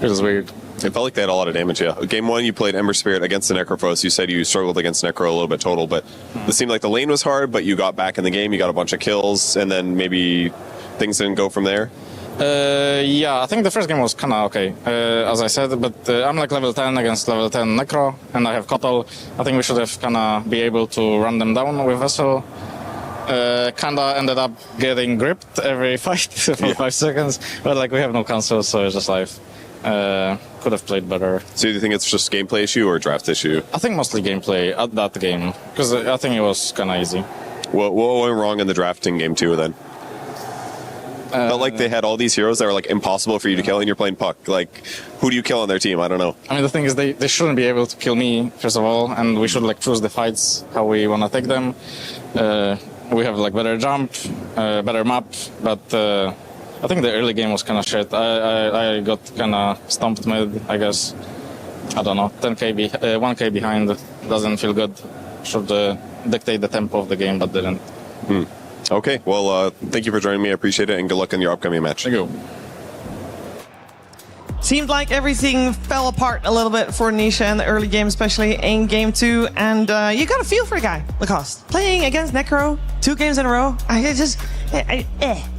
It was weird. It felt like they had a lot of damage, yeah. Game 1, you played Ember Spirit against the Necrophos. You said you struggled against Necro a little bit total, but it seemed like the lane was hard, but you got back in the game, you got a bunch of kills, and then maybe things didn't go from there? Yeah, I think the first game was kind of okay, as I said, but I'm like level 10 against level 10 Necro, and I have Kotal. I think we should have kind of be able to run them down with Vessel. Kinda ended up getting gripped every fight for 5 seconds, but like we have no cancel, so it's just life. Could have played better. So do you think it's just gameplay issue or draft issue? I think mostly gameplay at that game, because I think it was kind of easy. What went wrong in the drafting game 2 then? Felt like they had all these heroes that were like impossible for you to kill, and you're playing Puck. Like, who do you kill on their team? I don't know. I mean, the thing is, they shouldn't be able to kill me, first of all, and we should like choose the fights how we want to take them. We have like better jump, better map, but I think the early game was kind of shit. I got kind of stumped mid, I guess. I don't know, 1k behind doesn't feel good. Should dictate the tempo of the game, but didn't. Okay, well, thank you for joining me. I appreciate it, and good luck in your upcoming match. Thank you. Seemed like everything fell apart a little bit for Nisha in the early game, especially in game 2. And you got a feel for a guy, Lacoste. Playing against Necro 2 games in a row,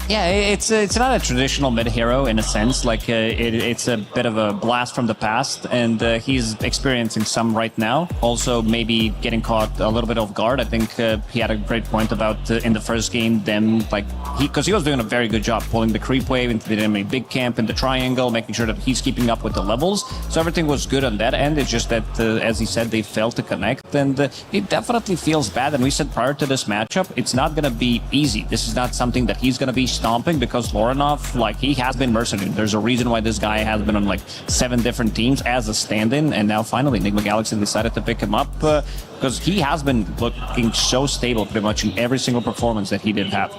Yeah, it's not a traditional mid hero in a sense. Like it's a bit of a blast from the past, and he's experiencing some right now. Also, maybe getting caught a little bit off guard. I think he had a great point about in the first game them because he was doing a very good job pulling the creep wave into the enemy big camp in the triangle, making sure that he's keeping up with the levels. So everything was good on that end. It's just that, as he said, they failed to connect, and it definitely feels bad. And we said prior to this matchup, it's not going to be easy. This is not something that he's going to be stomping, because Lorinov, like, he has been mercenary. There's a reason why this guy has been on like 7 different teams as a stand-in, and now finally Nigma Galaxy decided to pick him up because he has been looking so stable pretty much in every single performance that he did have.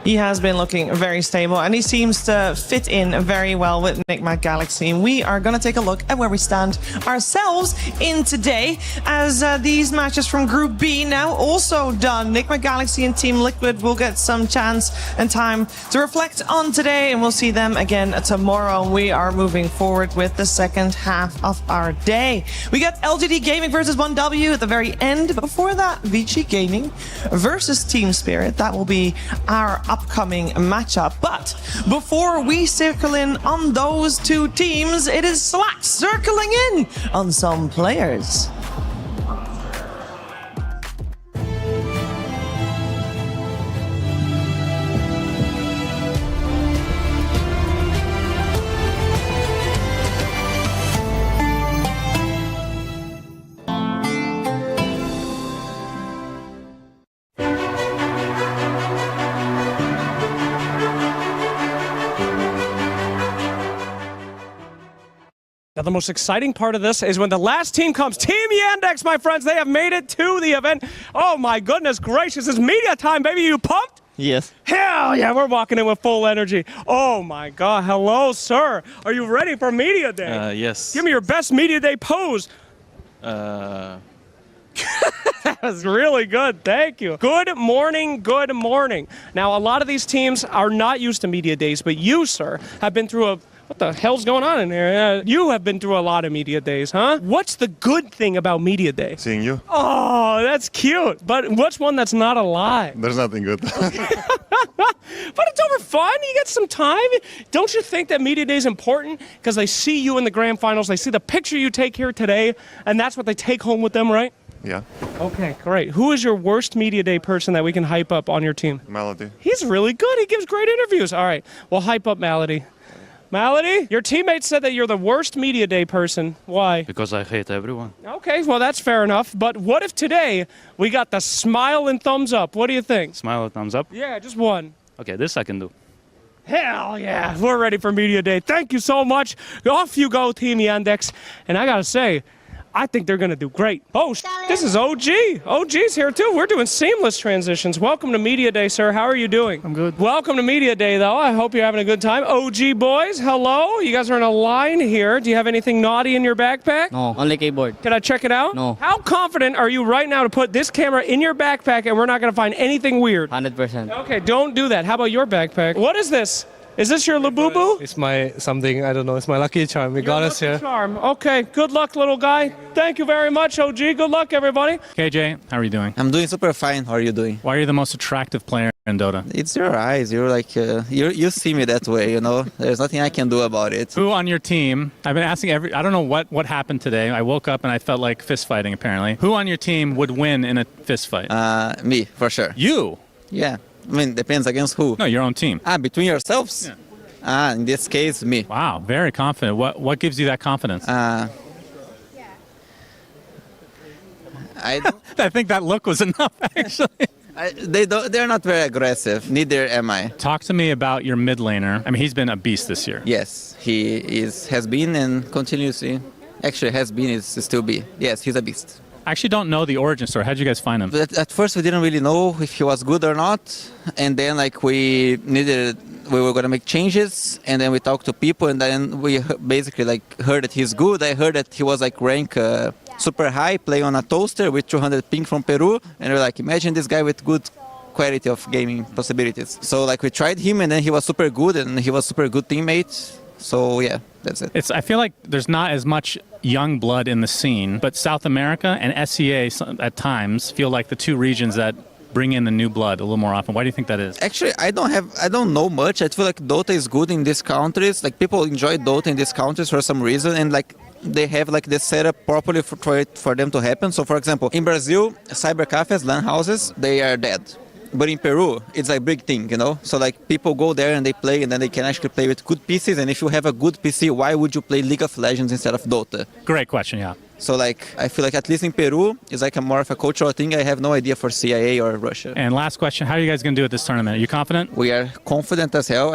He has been looking very stable, and he seems to fit in very well with Nigma Galaxy. We are going to take a look at where we stand ourselves in today, as these matches from Group B now also done. Nigma Galaxy and Team Liquid will get some chance and time to reflect on today, and we'll see them again tomorrow. We are moving forward with the second half of our day. We got LGD Gaming versus 1W at the very end. Before that, ViCi Gaming versus Team Spirit. That will be our upcoming matchup. But before we circle in on those 2 teams, it is Slack circling in on some players. Now, the most exciting part of this is when the last team comes. Team Yandex, my friends, they have made it to the event. Oh, my goodness gracious. It's media time, baby. You pumped? Yes. Hell yeah, we're walking in with full energy. Oh, my God. Hello, sir. Are you ready for media day? Yes. Give me your best media day pose. That was really good. Thank you. Good morning. Good morning. Now, a lot of these teams are not used to media days, but you, sir, have been through a... What the hell's going on in here? You have been through a lot of media days, huh? What's the good thing about media day? Seeing you. Oh, that's cute. But what's one that's not a lie? There's nothing good. But it's over fun. You get some time. Don't you think that media day is important? Because they see you in the grand finals. They see the picture you take here today, and that's what they take home with them, right? Yeah. Okay, great. Who is your worst media day person that we can hype up on your team? Melody. He's really good. He gives great interviews. All right, we'll hype up Malady. Malady, your teammates said that you're the worst media day person. Why? Because I hate everyone. Okay, well, that's fair enough. But what if today we got the smile and thumbs up? What do you think? Smile or thumbs up? Yeah, just one. Okay, this I can do. Hell yeah, we're ready for media day. Thank you so much. Off you go, Team Yandex. And I gotta say, I think they're going to do great. Oh, this is OG. OG's here, too. We're doing seamless transitions. Welcome to Media Day, sir. How are you doing? I'm good. Welcome to Media Day, though. I hope you're having a good time. OG boys, hello. You guys are in a line here. Do you have anything naughty in your backpack? No, only keyboard. Can I check it out? No. How confident are you right now to put this camera in your backpack and we're not going to find anything weird? 100%. Okay, don't do that. How about your backpack? What is this? Is this your Labubu? It's my something, I don't know. It's my lucky charm. We got us here. Charm. Okay, good luck, little guy. Thank you very much, OG. Good luck, everybody. KJ, how are you doing? I'm doing super fine. How are you doing? Why are you the most attractive player in Dota? It's your eyes. You're like, you see me that way, you know? There's nothing I can do about it. Who on your team, I've been asking I don't know what happened today. I woke up and I felt like fist fighting, apparently. Who on your team would win in a fist fight? Me, for sure. You? Yeah. I mean, depends against who. No, your own team. Between yourselves? Yeah. In this case, me. Wow, very confident. What gives you that confidence? I think that look was enough, actually. They're not very aggressive. Neither am I. Talk to me about your mid laner. I mean, he's been a beast this year. Yes, has been and continuously. Actually, has been is still be. Yes, he's a beast. I actually don't know the origin story. How'd you guys find him? But at first, we didn't really know if he was good or not, and then we were gonna make changes, and then we talked to people, and then we basically heard that he's good. I heard that he was rank super high, playing on a toaster with 200 ping from Peru, and we're like, imagine this guy with good quality of gaming possibilities. So we tried him, and then he was super good, and he was super good teammate. So yeah, that's it. I feel like there's not as much young blood in the scene, but South America and SEA at times feel like the two regions that bring in the new blood a little more often. Why do you think that is? Actually, I don't know much. I feel like Dota is good in these countries. People enjoy Dota in these countries for some reason, and they have the setup properly for them to happen. So for example, in Brazil, cyber cafes, LAN houses, they are dead. But in Peru, it's a big thing, you know? So people go there and they play, and then they can actually play with good PCs. And if you have a good PC, why would you play League of Legends instead of Dota? Great question, yeah. So I feel like at least in Peru, it's a more of a cultural thing. I have no idea for CIA or Russia. And last question, how are you guys going to do at this tournament? Are you confident? We are confident as hell.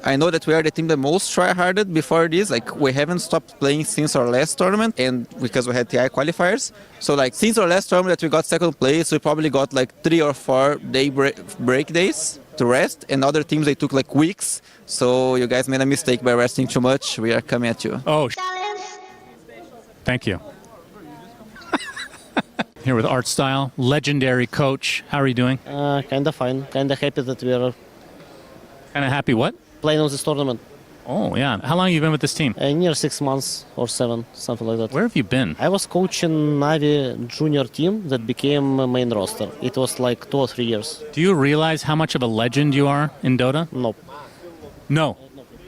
I know that we are the team that most try-harded before this. We haven't stopped playing since our last tournament, and because we had TI qualifiers. So since our last tournament that we got second place, we probably got 3 or 4 day break days to rest, and other teams, they took weeks. So you guys made a mistake by resting too much. We are coming at you. Oh, thank you. Here with Art Style, legendary coach. How are you doing? Kind of fine. Kind of happy that we are... Kind of happy what? Playing on this tournament. Oh, yeah. How long have you been with this team? Near 6 months or 7, something like that. Where have you been? I was coaching Navi junior team that became main roster. It was 2 or 3 years. Do you realize how much of a legend you are in Dota? No. No?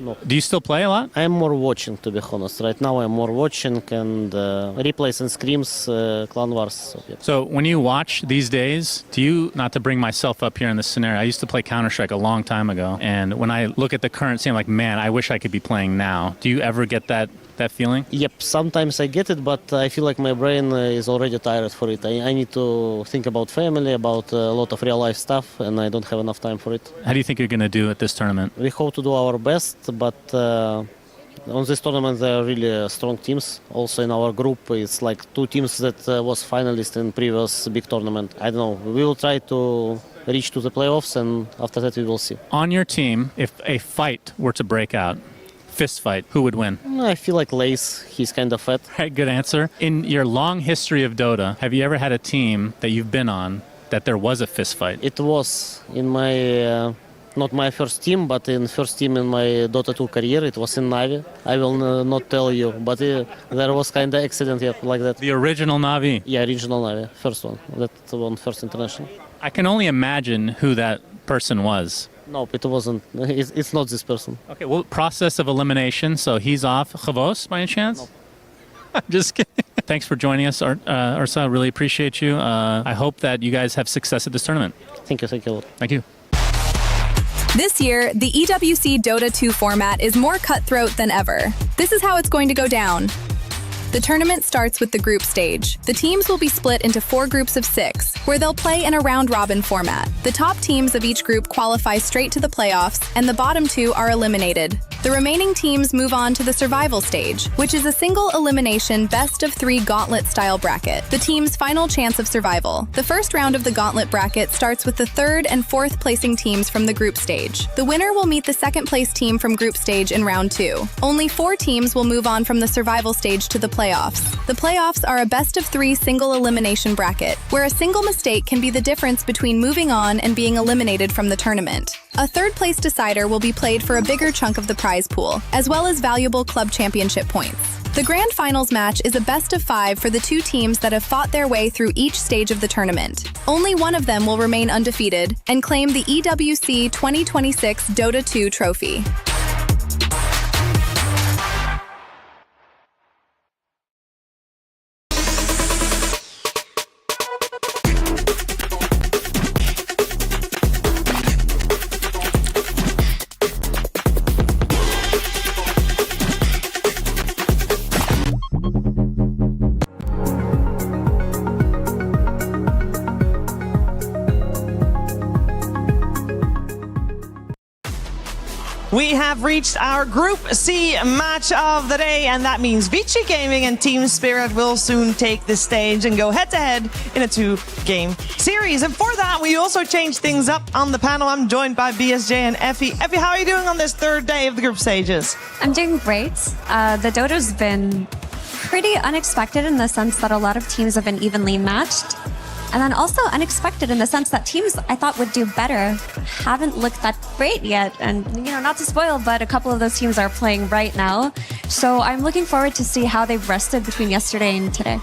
No. Do you still play a lot? I'm more watching, to be honest. Right now I'm more watching and replays and scrims, clan wars. So when you watch these days, do you, not to bring myself up here in this scenario, I used to play Counter-Strike a long time ago, and when I look at the current scene, I'm like, man, I wish I could be playing now. Do you ever get that feeling? Yep, sometimes I get it, but I feel like my brain is already tired for it. I need to think about family, about a lot of real life stuff, and I don't have enough time for it. How do you think you're going to do at this tournament? We hope to do our best, but on this tournament there are really strong teams. Also in our group, it's 2 teams that was finalists in previous big tournament. I don't know, we will try to reach to the playoffs, and after that we will see. On your team, if a fight were to break out, fist fight, who would win? I feel like Lace, he's kind of fat. Right, good answer. In your long history of Dota, have you ever had a team that you've been on that there was a fist fight? It was in my, not my first team, but in first team in my Dota 2 career. It was in Navi. I will not tell you, but there was kind of accident like that. The original Navi? Yeah, original Navi, first one. That one, first international. I can only imagine who that person was. Nope, it wasn't. It's not this person. Okay, well, process of elimination. So he's off. Chavos, by any chance? Nope. Just kidding. Thanks for joining us, Ursa. Really appreciate you. I hope that you guys have success at this tournament. Thank you. Thank you. Thank you. This year, the EWC Dota 2 format is more cutthroat than ever. This is how it's going to go down. The tournament starts with the group stage. The teams will be split into 4 groups of 6, where they'll play in a round-robin format. The top teams of each group qualify straight to the playoffs, and the bottom 2 are eliminated. The remaining teams move on to the survival stage, which is a single elimination best-of-3 gauntlet-style bracket, the team's final chance of survival. The first round of the gauntlet bracket starts with the 3rd and 4th placing teams from the group stage. The winner will meet the 2nd place team from group stage in round 2. Only 4 teams will move on from the survival stage to the playoffs. The playoffs are a best-of-3 single elimination bracket, where a single mistake can be the difference between moving on and being eliminated from the tournament. A 3rd place decider will be played for a bigger chunk of the prize pool, as well as valuable club championship points. The grand finals match is a best-of-5 for the 2 teams that have fought their way through each stage of the tournament. Only one of them will remain undefeated and claim the EWC 2026 Dota 2 trophy. We have reached our Group C match of the day, and that means ViCi Gaming and Team Spirit will soon take the stage and go head-to-head in a 2-game series. And for that, we also changed things up on the panel. I'm joined by BSJ and Effie. Effie, how are you doing on this 3rd day of the group stages? I'm doing great. The Dota's been pretty unexpected in the sense that a lot of teams have been evenly matched. And then also unexpected in the sense that teams I thought would do better haven't looked that great yet. And, you know, not to spoil, but a couple of those teams are playing right now. So I'm looking forward to see how they've rested between yesterday and today.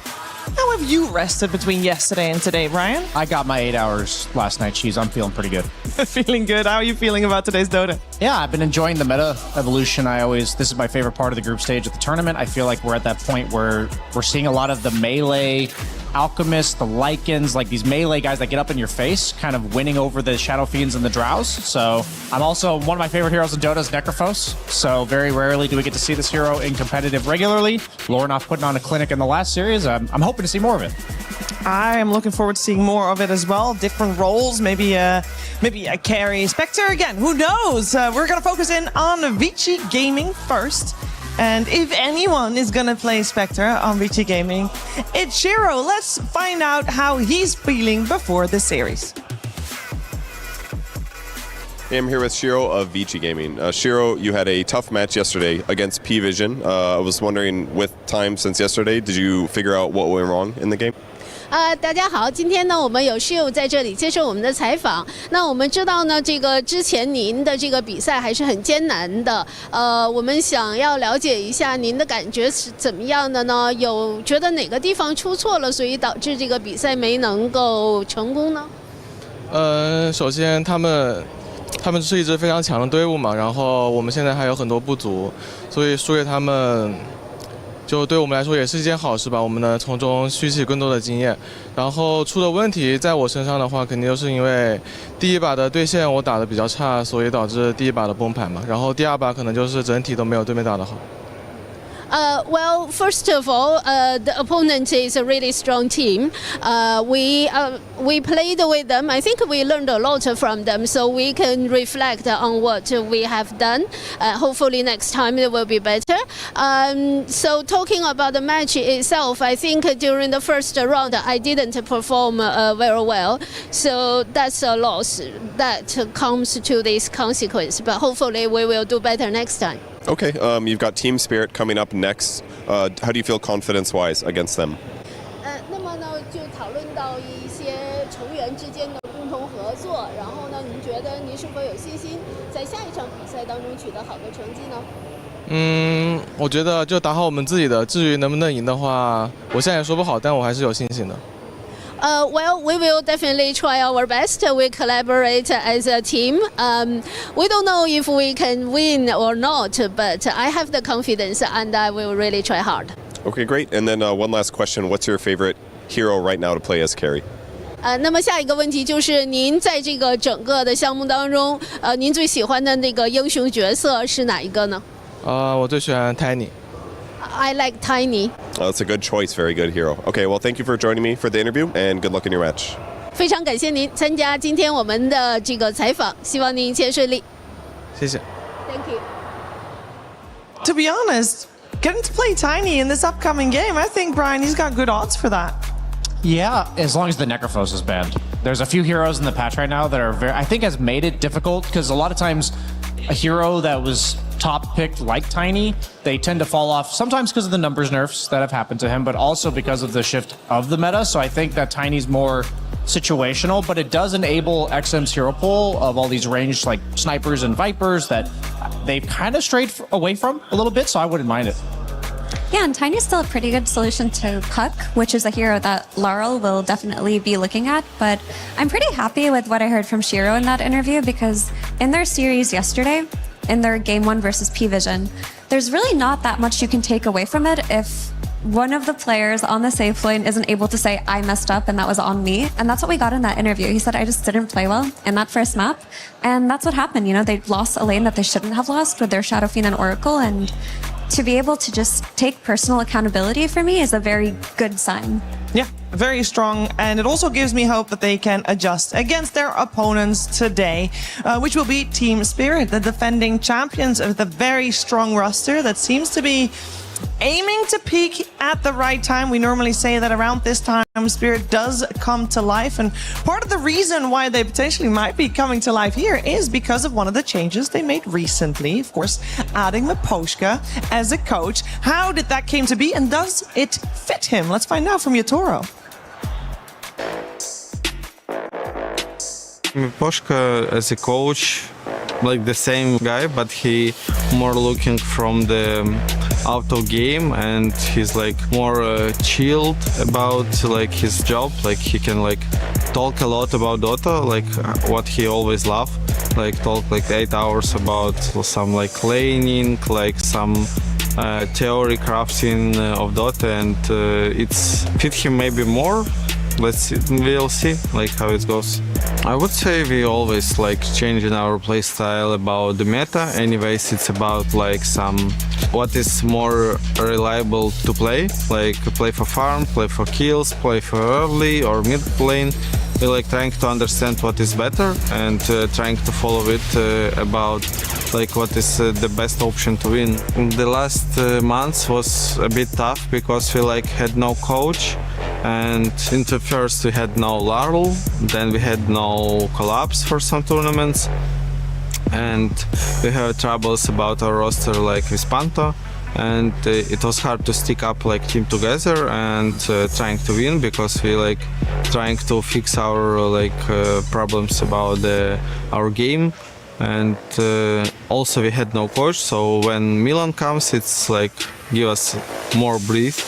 How have you rested between yesterday and today, Brian? I got my 8 hours last night, Cheese. I'm feeling pretty good. Feeling good? How are you feeling about today's Dota? Yeah, I've been enjoying the meta evolution. This is my favorite part of the group stage of the tournament. I feel like we're at that point where we're seeing a lot of the melee alchemists, the Lycans, like these melee guys that get up in your face, kind of winning over the Shadow Fiends and the Drows. So I'm also, one of my favorite heroes in Dota is Necrophos. So very rarely do we get to see this hero in competitive regularly. Lornoff putting on a clinic in the last series. I'm hoping to see more of it. I am looking forward to seeing more of it as well. Different roles, maybe a carry. Spectre again, who knows? We're going to focus in on ViCi Gaming first. And if anyone is going to play Spectre on ViCi Gaming, it's Shiro. Let's find out how he's feeling before the series. Hey, I'm here with Shiro of ViCi Gaming. Shiro, you had a tough match yesterday against P-Vision. I was wondering, with time since yesterday, did you figure out what went wrong in the game? 大家好，今天呢，我们有室友在这里接受我们的采访。那我们知道呢，这个之前您的这个比赛还是很艰难的。我们想要了解一下您的感觉是怎么样的呢？有觉得哪个地方出错了，所以导致这个比赛没能够成功呢？首先他们是一支非常强的队伍嘛，然后我们现在还有很多不足，所以输给他们。 就对我们来说也是一件好事吧，我们能从中吸取更多的经验。然后出的问题在我身上的话，肯定就是因为第一把的对线我打得比较差，所以导致第一把的崩盘嘛。然后第二把可能就是整体都没有对面打得好。 Well, first of all, the opponent is a really strong team. We played with them. I think we learned a lot from them, so we can reflect on what we have done. Hopefully next time it will be better. So talking about the match itself, I think during the first round I didn't perform very well. So that's a loss that comes to this consequence. But hopefully we will do better next time. Okay, you've got Team Spirit coming up next. How do you feel confidence-wise against them? 那么呢，就讨论到一些成员之间的共同合作，然后呢，您觉得您是否有信心在下一场比赛当中取得好的成绩呢？我觉得就打好我们自己的，至于能不能赢的话，我现在也说不好，但我还是有信心的。Well, we will definitely try our best. We collaborate as a team. We don't know if we can win or not, but I have the confidence and I will really try hard. Okay, great. And then one last question. What's your favorite hero right now to play as carry? 那么下一个问题就是您在这个整个的项目当中，您最喜欢的那个英雄角色是哪一个呢？我最喜欢 Tiny。I like Tiny. That's a good choice. Very good hero. Okay, well, thank you for joining me for the interview, and good luck in your match. 非常感谢您参加今天我们的这个采访，希望您一切顺利。谢谢。Thank you. To be honest, getting to play Tiny in this upcoming game, I think, Brian, he's got good odds for that. Yeah, as long as the Necrophos is banned. There's a few heroes in the patch right now that are I think has made it difficult, because a lot of times a hero that was top picked like Tiny, they tend to fall off, sometimes because of the numbers nerfs that have happened to him, but also because of the shift of the meta. So I think that Tiny's more situational, but it does enable XM's hero pool of all these ranged like snipers and vipers that they've kind of strayed away from a little bit, so I wouldn't mind it. Yeah, and Tiny's still a pretty good solution to Puck, which is a hero that Laurel will definitely be looking at. But I'm pretty happy with what I heard from Shiro in that interview, because in their series yesterday, in their Game 1 versus P-Vision, there's really not that much you can take away from it if one of the players on the safe lane isn't able to say, I messed up and that was on me. And that's what we got in that interview. He said, I just didn't play well in that first map. And that's what happened. You know, they lost a lane that they shouldn't have lost with their Shadow Fiend and Oracle. And to be able to just take personal accountability for me is a very good sign. Yeah, very strong, and it also gives me hope that they can adjust against their opponents today, which will be Team Spirit, the defending champions of the very strong roster that seems to be aiming to peak at the right time. We normally say that around this time Spirit does come to life, and part of the reason why they potentially might be coming to life here is because of one of the changes they made recently, of course, adding Miposhka as a coach. How did that came to be, and does it fit him? Let's find out from Yotoro. Miposhka as a coach, like the same guy, but he more looking from the auto game, and he's like more chilled about like his job. Like he can like talk a lot about Dota, like what he always loved, like talk like 8 hours about some like laning, like some theory crafting of Dota, and it's fit him maybe more. Let's see, we'll see like how it goes. I would say we always like changing our playstyle about the meta. Anyways, it's about like some what is more reliable to play, like play for farm, play for kills, play for early or mid lane. We like trying to understand what is better and trying to follow it about like what is the best option to win. The last months was a bit tough because we like had no coach, and into first we had no Laurel, then we had no collabs for some tournaments, and we had troubles about our roster like with Panto, and it was hard to stick up like team together and trying to win, because we like trying to fix our like problems about our game. And also we had no coach, so when Milan comes, it's like give us more breath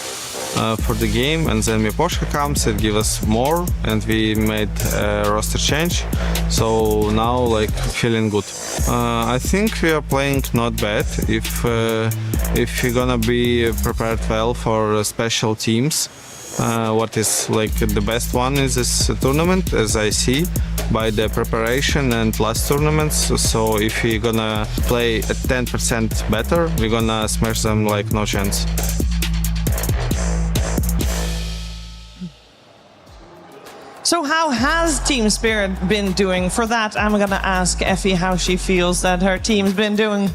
for the game, and then Miposhka comes, it gives us more, and we made a roster change, so now like feeling good. I think we are playing not bad. If we're gonna be prepared well for special teams, what is like the best one is this tournament, as I see by the preparation and last tournaments. So if we're gonna play at 10% better, we're gonna smash them like no chance. So how has Team Spirit been doing? For that, I'm gonna ask Effie how she feels that her team's been doing.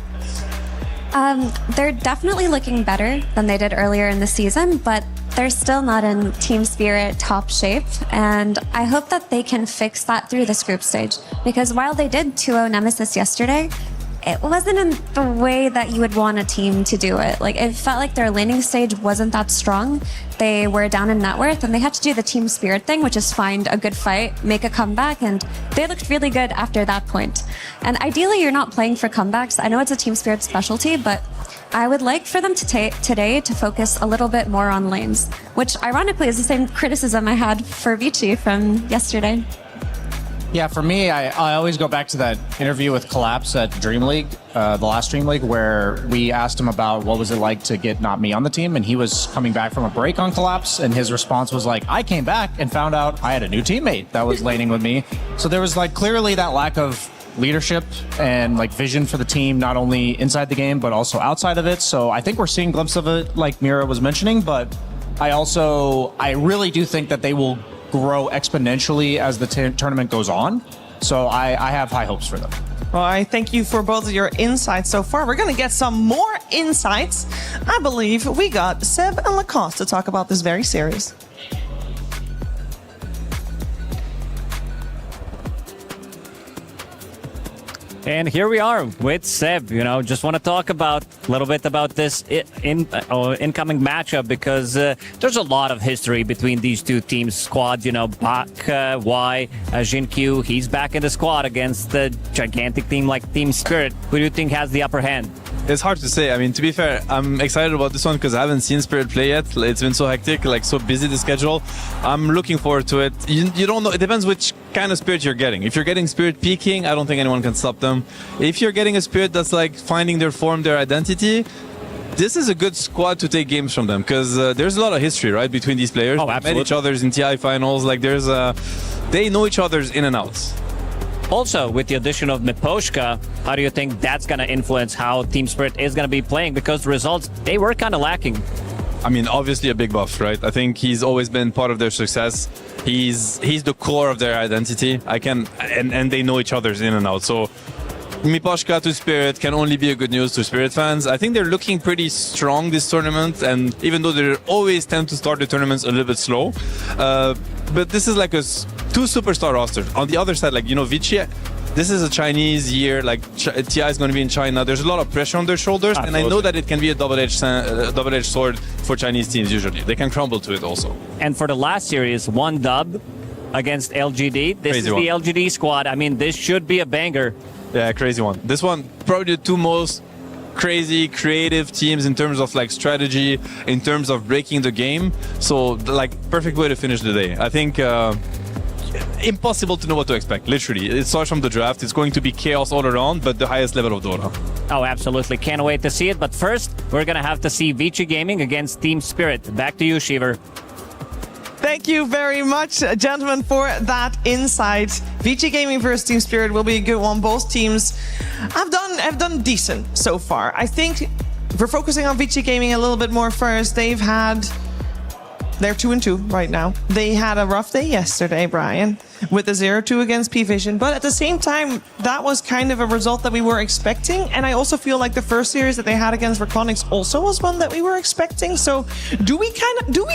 They're definitely looking better than they did earlier in the season, but they're still not in Team Spirit top shape, and I hope that they can fix that through this group stage, because while they did 2-0 Nemesis yesterday, it wasn't in the way that you would want a team to do it. Like, it felt like their laning stage wasn't that strong. They were down in net worth, and they had to do the team spirit thing, which is find a good fight, make a comeback, and they looked really good after that point. And ideally, you're not playing for comebacks. I know it's a team spirit specialty, but I would like for them to today to focus a little bit more on lanes, which ironically is the same criticism I had for ViCi from yesterday. Yeah, for me, I always go back to that interview with Collapse at Dream League, the last Dream League, where we asked him about what was it like to get not me on the team, and he was coming back from a break on Collapse, and his response was like, I came back and found out I had a new teammate that was laning with me. So there was like clearly that lack of leadership and like vision for the team, not only inside the game, but also outside of it. So I think we're seeing glimpses of it, like Mira was mentioning, but I really do think that they will grow exponentially as the tournament goes on. So I have high hopes for them. Well, I thank you for both of your insights so far. We're going to get some more insights. I believe we got Seb and Lacoste to talk about this very series. And here we are with Seb. Just want to talk a little bit about this incoming matchup, because there's a lot of history between these two teams' squads. Bak, Y, Jin Q, he's back in the squad against the gigantic team like Team Spirit. Who do you think has the upper hand? It's hard to say. I mean, to be fair, I'm excited about this one because I haven't seen Spirit play yet. It's been so hectic, so busy the schedule. I'm looking forward to it. You don't know. It depends which kind of Spirit you're getting. If you're getting Spirit peaking, I don't think anyone can stop them. If you're getting a Spirit that's finding their form, their identity, this is a good squad to take games from them, because there's a lot of history, right, between these players. Oh, absolutely. They met each other's in TI finals. They know each other's in and outs. Also, with the addition of Miposhka, how do you think that's going to influence how Team Spirit is going to be playing? Because the results, they were kind of lacking. I mean, obviously a big buff, right? I think he's always been part of their success. He's the core of their identity. And they know each other's in and out. So Miposhka to Spirit can only be a good news to Spirit fans. I think they're looking pretty strong this tournament, and even though they always tend to start the tournaments a little bit slow, but this is like a two superstar roster. On the other side, ViCi, this is a Chinese year, TI is going to be in China. There's a lot of pressure on their shoulders, Absolutely. and I know that it can be a double-edged sword for Chinese teams usually. They can crumble to it also. And for the last series, 1 dub against LGD. This Crazy is one. the LGD squad. I mean, this should be a banger. Yeah, crazy one. This one, probably the two most crazy, creative teams in terms of strategy, in terms of breaking the game. So, perfect way to finish the day. I think impossible to know what to expect, literally. It starts from the draft. It's going to be chaos all around, but the highest level of Dota. Oh, absolutely. Can't wait to see it. But first, we're going to have to see ViCi Gaming against Team Spirit. Back to you, Shiver. Thank you very much, gentlemen, for that insight. ViCi Gaming versus Team Spirit will be a good one. Both teams have done decent so far. I think if we're focusing on ViCi Gaming a little bit more first, they're 2-2 right now. They had a rough day yesterday, Brian, with a 0-2 against P-Vision. But at the same time, that was kind of a result that we were expecting. And I also feel like the first series that they had against Reconics also was one that we were expecting. So do we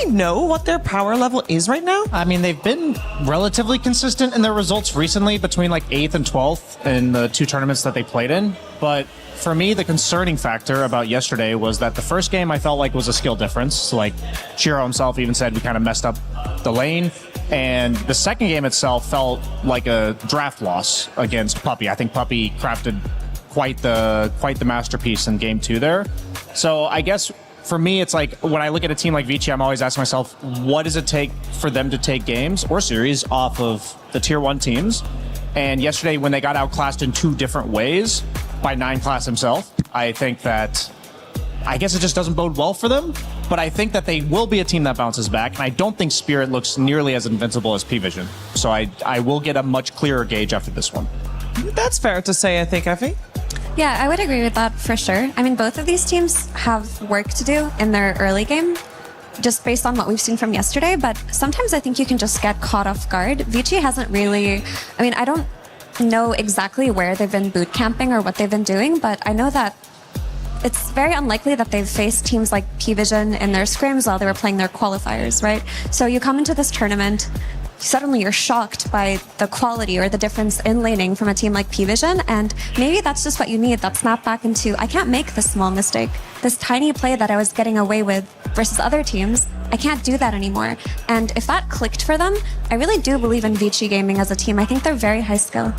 know what their power level is right now? I mean, they've been relatively consistent in their results recently, between 8th and 12th in the 2 tournaments that they played in. But for me, the concerning factor about yesterday was that the first game I felt like was a skill difference. So, Shiro himself even said we kind of messed up the lane. And the second game itself felt like a draft loss against Puppy. I think Puppy crafted quite the masterpiece in game 2 there. So I guess for me, it's when I look at a team like ViCi, I'm always asking myself, what does it take for them to take games or series off of the tier 1 teams? And yesterday, when they got outclassed in 2 different ways by 9class himself, I guess it just doesn't bode well for them. But I think that they will be a team that bounces back, and I don't think Spirit looks nearly as invincible as P-Vision. So I will get a much clearer gauge after this one. That's fair to say, I think, Effie. Yeah, I would agree with that for sure. I mean, both of these teams have work to do in their early game, just based on what we've seen from yesterday. But sometimes I think you can just get caught off guard. ViCi hasn't really... I mean, I don't know exactly where they've been boot camping or what they've been doing, but I know that it's very unlikely that they've faced teams like P-Vision in their scrims while they were playing their qualifiers, right? So you come into this tournament suddenly you're shocked by the quality or the difference in laning from a team like P-Vision, and maybe that's just what you need, that snap back into, I can't make this small mistake. This tiny play that I was getting away with versus other teams, I can't do that anymore. And if that clicked for them, I really do believe in ViCi Gaming as a team. I think they're very high skill.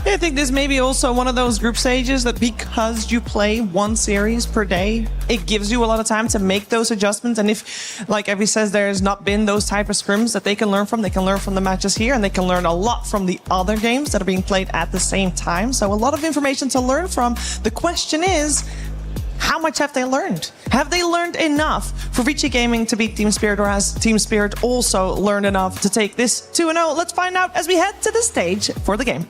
I think this may be also one of those group stages that because you play one series per day, it gives you a lot of time to make those adjustments. And if, like Evie says, there's not been those type of scrims that they can learn from the matches here, and they can learn a lot from the other games that are being played at the same time. So a lot of information to learn from. The question is, how much have they learned? Have they learned enough for ViCi Gaming to beat Team Spirit, or has Team Spirit also learned enough to take this 2-0? Let's find out as we head to the stage for the game.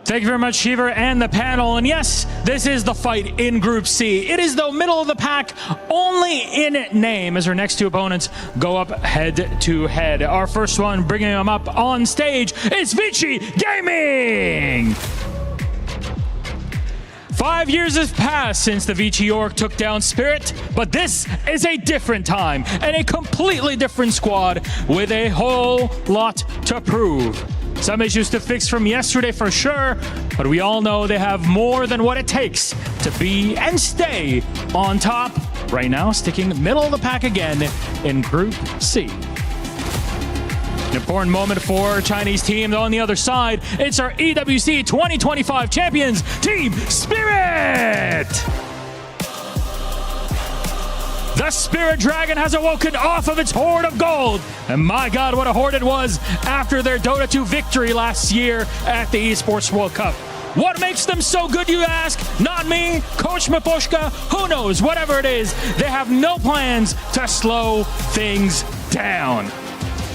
Thank you very much, Shiver and the panel. And yes, this is the fight in Group C. It is the middle of the pack, only in name, as our next two opponents go up head to head. Our first one, bringing them up on stage, is ViCi Gaming! 5 years have passed since the ViCi Org took down Spirit, but this is a different time and a completely different squad with a whole lot to prove. Some issues to fix from yesterday for sure, but we all know they have more than what it takes to be and stay on top. Right now, sticking middle of the pack again in Group C. An important moment for our Chinese team, though on the other side, it's our EWC 2025 champions, Team Spirit! The Spirit Dragon has awoken off of its hoard of gold. And my God, what a hoard it was after their Dota 2 victory last year at the Esports World Cup. What makes them so good, you ask? Not me, Coach Maposhka, who knows, whatever it is, they have no plans to slow things down.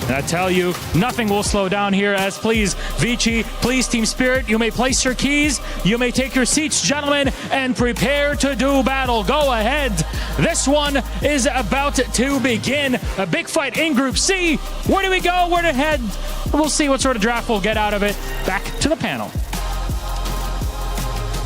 And I tell you, nothing will slow down here, as please, ViCi, please, Team Spirit, you may place your keys, you may take your seats, gentlemen, and prepare to do battle. Go ahead. This one is about to begin. A big fight in Group C. Where do we go? Where to head? We'll see what sort of draft we'll get out of it. Back to the panel.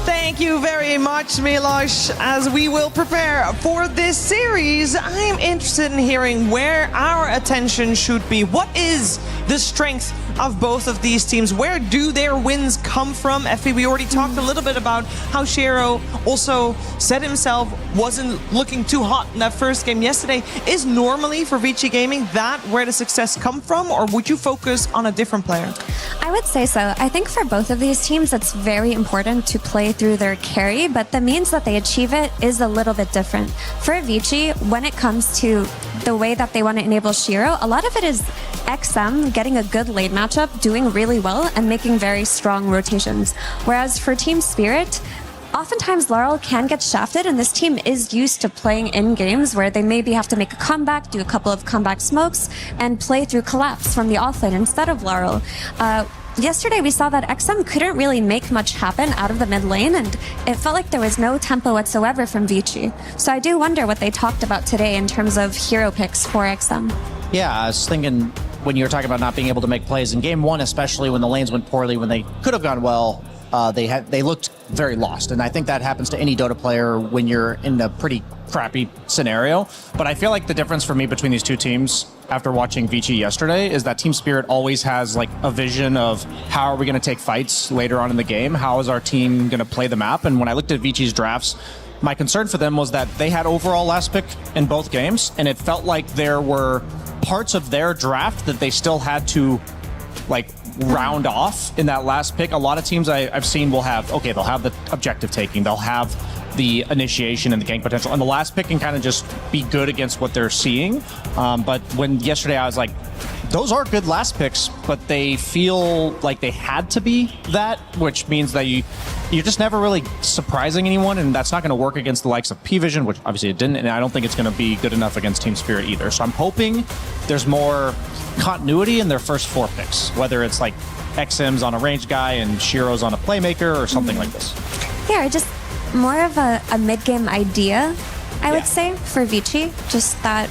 Thank you very much, Milos. As we will prepare for this series, I'm interested in hearing where our attention should be. What is the strength of both of these teams? Where do their wins come from? Effie, we already talked a little bit about how Shiro also said himself wasn't looking too hot in that first game yesterday. Is normally for ViCi Gaming that where the success come from, or would you focus on a different player? I would say so. I think for both of these teams, it's very important to play through their carry, but the means that they achieve it is a little bit different. For ViCi, when it comes to the way that they want to enable Shiro, a lot of it is XM getting a good lane matchup, doing really well, and making very strong rotations. Whereas for Team Spirit, oftentimes Laurel can get shafted, and this team is used to playing in games where they maybe have to make a comeback, do a couple of comeback smokes, and play through collapse from the offlane instead of Laurel. Yesterday we saw that XM couldn't really make much happen out of the mid lane, and it felt like there was no tempo whatsoever from ViCi. So I do wonder what they talked about today in terms of hero picks for XM. Yeah, I was thinking when you were talking about not being able to make plays in game one, especially when the lanes went poorly, when they could have gone well, they looked very lost. And I think that happens to any Dota player when you're in a pretty crappy scenario. But I feel like the difference for me between these two teams after watching ViCi yesterday is that Team Spirit always has like a vision of how are we going to take fights later on in the game? How is our team going to play the map? And when I looked at ViCi's drafts, my concern for them was that they had overall last pick in both games, and it felt like there were parts of their draft that they still had to like round off in that last pick. A lot of teams I've seen will have, okay, they'll have the objective taking, they'll have the initiation and the gank potential, and the last pick can kind of just be good against what they're seeing. But when yesterday I was like, those are good last picks, but they feel like they had to be that, which means that you're just never really surprising anyone, and that's not going to work against the likes of P-Vision, which obviously it didn't, and I don't think it's going to be good enough against Team Spirit either. So I'm hoping there's more continuity in their first four picks, whether it's like XM's on a range guy and Shiro's on a playmaker or something like this. Yeah, just more of a mid-game idea, I would say, for ViCi. Just that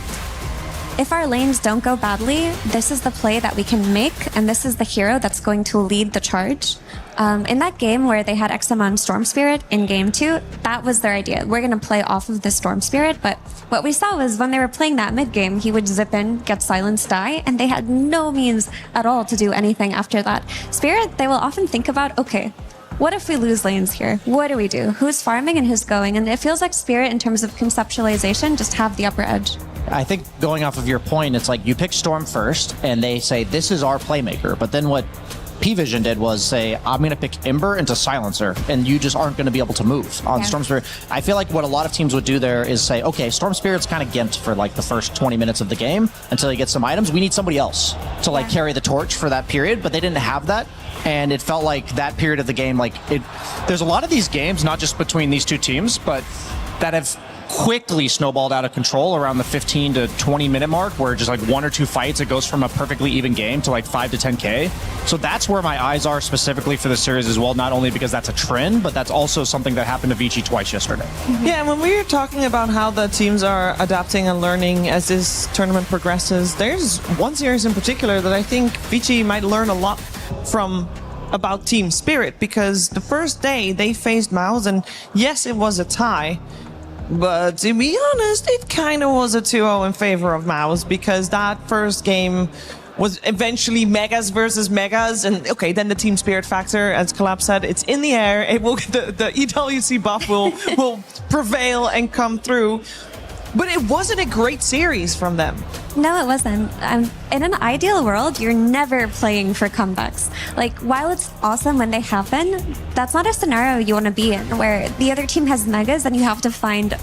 if our lanes don't go badly, this is the play that we can make, and this is the hero that's going to lead the charge. In that game where they had XM on Storm Spirit in game 2, that was their idea. We're going to play off of the Storm Spirit, but what we saw was when they were playing that mid game, he would zip in, get silence, die, and they had no means at all to do anything after that. Spirit, they will often think about, okay, what if we lose lanes here? What do we do? Who's farming and who's going? And it feels like Spirit, in terms of conceptualization, just have the upper edge. I think going off of your point, it's like you pick Storm first, and they say, this is our playmaker. But then what P-Vision did was say, I'm going to pick Ember into Silencer, and you just aren't going to be able to move on Storm Spirit. I feel like what a lot of teams would do there is say, okay, Storm Spirit's kind of gimped for like the first 20 minutes of the game until he gets some items. We need somebody else to like carry the torch for that period, but they didn't have that. And it felt like that period of the game, there's a lot of these games, not just between these two teams, but that have quickly snowballed out of control around the 15 to 20 minute mark, where just like 1 or 2 fights, it goes from a perfectly even game to like 5 to 10K. So that's where my eyes are specifically for the series as well, not only because that's a trend, but that's also something that happened to ViCi twice yesterday. Yeah, and when we were talking about how the teams are adapting and learning as this tournament progresses, there's one series in particular that I think ViCi might learn a lot from about Team Spirit, because the first day they faced Mouse, and yes, it was a tie, but to be honest, it kind of was a 2-0 in favor of Mouse, because that first game was eventually Megas versus Megas, and okay, then the Team Spirit factor, as Collab said, it's in the air. It will the EWC buff will prevail and come through. But it wasn't a great series from them. No, it wasn't. In an ideal world, you're never playing for comebacks. Like, while it's awesome when they happen, that's not a scenario you want to be in, where the other team has megas and you have to find,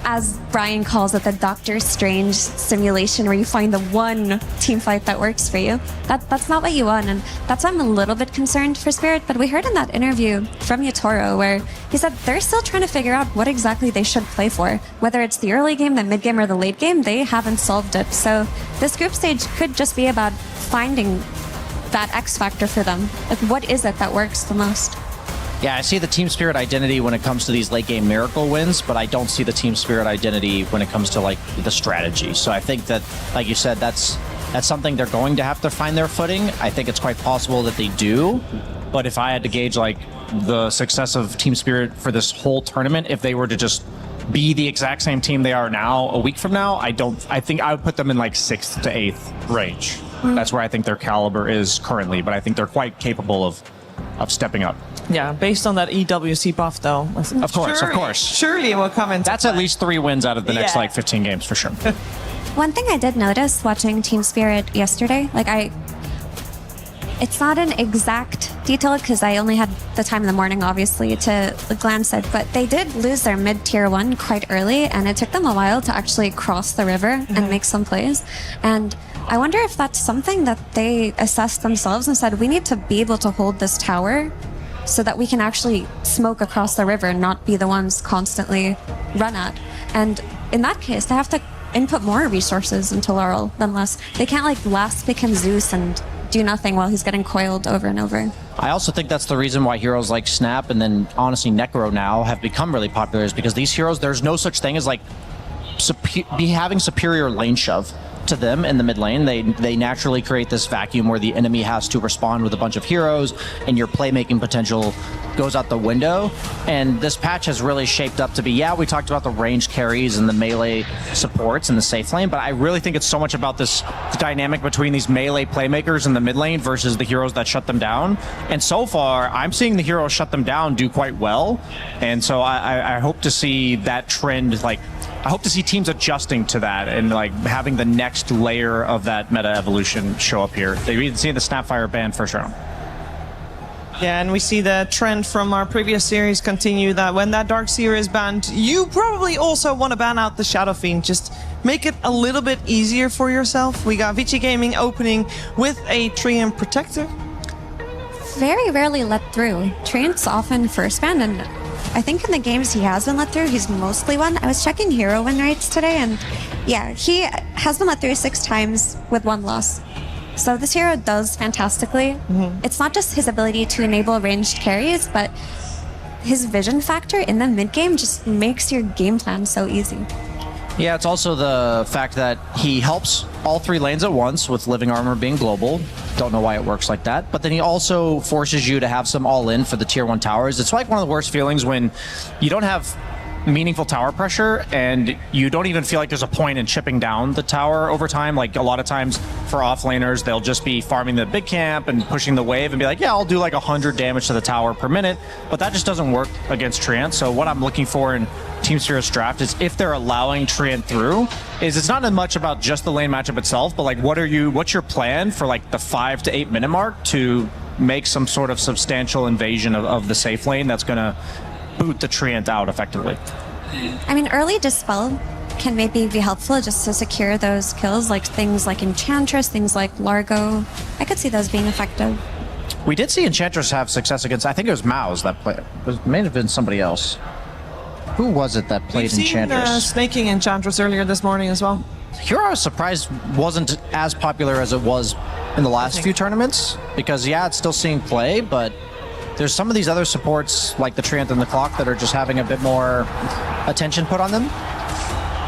as Brian calls it, the Doctor Strange simulation, where you find the one team fight that works for you. That's not what you want, and that's why I'm a little bit concerned for Spirit. But we heard in that interview from Yatoro where he said they're still trying to figure out what exactly they should play for. Whether it's the early game, the mid game, or the late game, they haven't solved it. So this group stage could just be about finding that X factor for them. Like, what is it that works the most? Yeah, I see the Team Spirit identity when it comes to these late game miracle wins, but I don't see the Team Spirit identity when it comes to like the strategy. So I think that, like you said, that's something they're going to have to find their footing. I think it's quite possible that they do, but if I had to gauge like the success of Team Spirit for this whole tournament, if they were to just be the exact same team they are now a week from now, I think I would put them in like 6th to 8th range. That's where I think their caliber is currently, but I think they're quite capable of stepping up. Yeah, based on that EWC buff, though. Of course. Surely it will come into That's at least 3 wins out of the next like 15 games for sure. One thing I did notice watching Team Spirit yesterday, it's not an exact detail because I only had the time in the morning, obviously, to glance at, but they did lose their mid-tier 1 quite early, and it took them a while to actually cross the river and make some plays. And I wonder if that's something that they assessed themselves and said, we need to be able to hold this tower so that we can actually smoke across the river and not be the ones constantly run at. And in that case, they have to input more resources into Laurel than less. They can't last pick him Zeus and do nothing while he's getting coiled over and over. I also think that's the reason why heroes like Snap and then honestly Necro now have become really popular, is because these heroes, there's no such thing as having superior lane shove to them in the mid lane. They naturally create this vacuum where the enemy has to respond with a bunch of heroes and your playmaking potential goes out the window. And this patch has really shaped up to be, we talked about the range carries and the melee supports and the safe lane, but I really think it's so much about this dynamic between these melee playmakers in the mid lane versus the heroes that shut them down. And so far, I'm seeing the heroes shut them down do quite well. And so I hope to see that trend, I hope to see teams adjusting to that and having the next layer of that meta evolution show up here. They've even seen the Snapfire ban for sure. Yeah, and we see the trend from our previous series continue, that when that Darkseer is banned, you probably also want to ban out the Shadow Fiend. Just make it a little bit easier for yourself. We got ViCi Gaming opening with a Treant Protector. Very rarely let through. Treant's often first ban, and I think in the games he has been let through, he's mostly won. I was checking hero win rates today, and yeah, he has been let through 6 times with 1 loss. So this hero does fantastically. It's not just his ability to enable ranged carries, but his vision factor in the mid game just makes your game plan so easy. Yeah, it's also the fact that he helps all 3 lanes at once with living armor being global. Don't know why it works like that. But then he also forces you to have some all-in for the tier 1 towers. It's like one of the worst feelings when you don't have meaningful tower pressure and you don't even feel like there's a point in chipping down the tower over time. Like a lot of times for offlaners, they'll just be farming the big camp and pushing the wave and be like, yeah, I'll do like 100 damage to the tower per minute. But that just doesn't work against Treant. So what I'm looking for in Team Spirit's draft is if they're allowing Treant through, is it's not as much about just the lane matchup itself, but like what's your plan for like the 5 to 8 minute mark to make some sort of substantial invasion of the safe lane that's gonna boot the Treant out effectively. I mean, early Dispel can maybe be helpful just to secure those kills, like things like Enchantress, things like Largo. I could see those being effective. We did see Enchantress have success against, I think it was Mao's that played. It may have been somebody else. Who was it that played Enchantress? We've seen snaking Enchantress earlier this morning as well. Hero, I was surprised wasn't as popular as it was in the last few tournaments, because yeah, it's still seeing play, but there's some of these other supports like the Treant and the Clock that are just having a bit more attention put on them.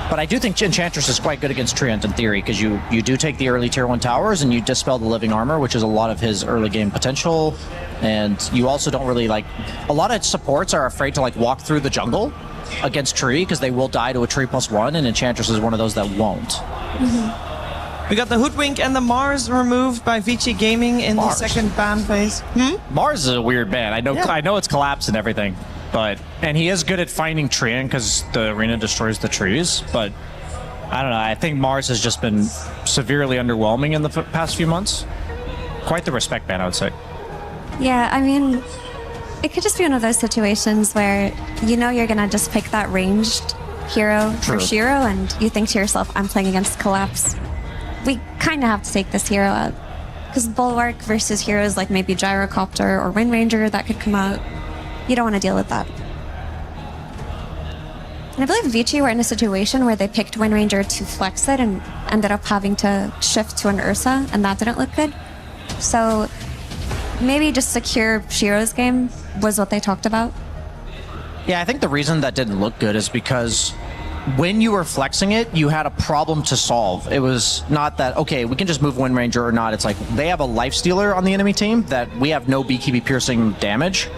But I do think Enchantress is quite good against Treant in theory, because you do take the early tier 1 towers and you dispel the living armor, which is a lot of his early game potential. And you also don't really like, a lot of supports are afraid to like walk through the jungle against Tree because they will die to a Tree +1, and Enchantress is one of those that won't. We got the Hoodwink and the Mars removed by ViCi Gaming in the second ban phase. Mars is a weird ban. I know it's collapsed and everything, and he is good at finding Treant because the arena destroys the trees, but I don't know. I think Mars has just been severely underwhelming in the past few months. Quite the respect ban, I would say. Yeah, I mean, it could just be one of those situations where you know you're gonna just pick that ranged hero for Shiro, and you think to yourself, I'm playing against Collapse. We kind of have to take this hero out. Because Bulwark versus heroes like maybe Gyrocopter or Wind Ranger, that could come out. You don't want to deal with that. And I believe ViCi were in a situation where they picked Wind Ranger to flex it and ended up having to shift to an Ursa, and that didn't look good. So maybe just secure Shiro's game was what they talked about. Yeah, I think the reason that didn't look good is because when you were flexing it, you had a problem to solve. It was not that, okay, we can just move Wind Ranger or not. It's like they have a lifestealer on the enemy team that we have no BKB piercing damage.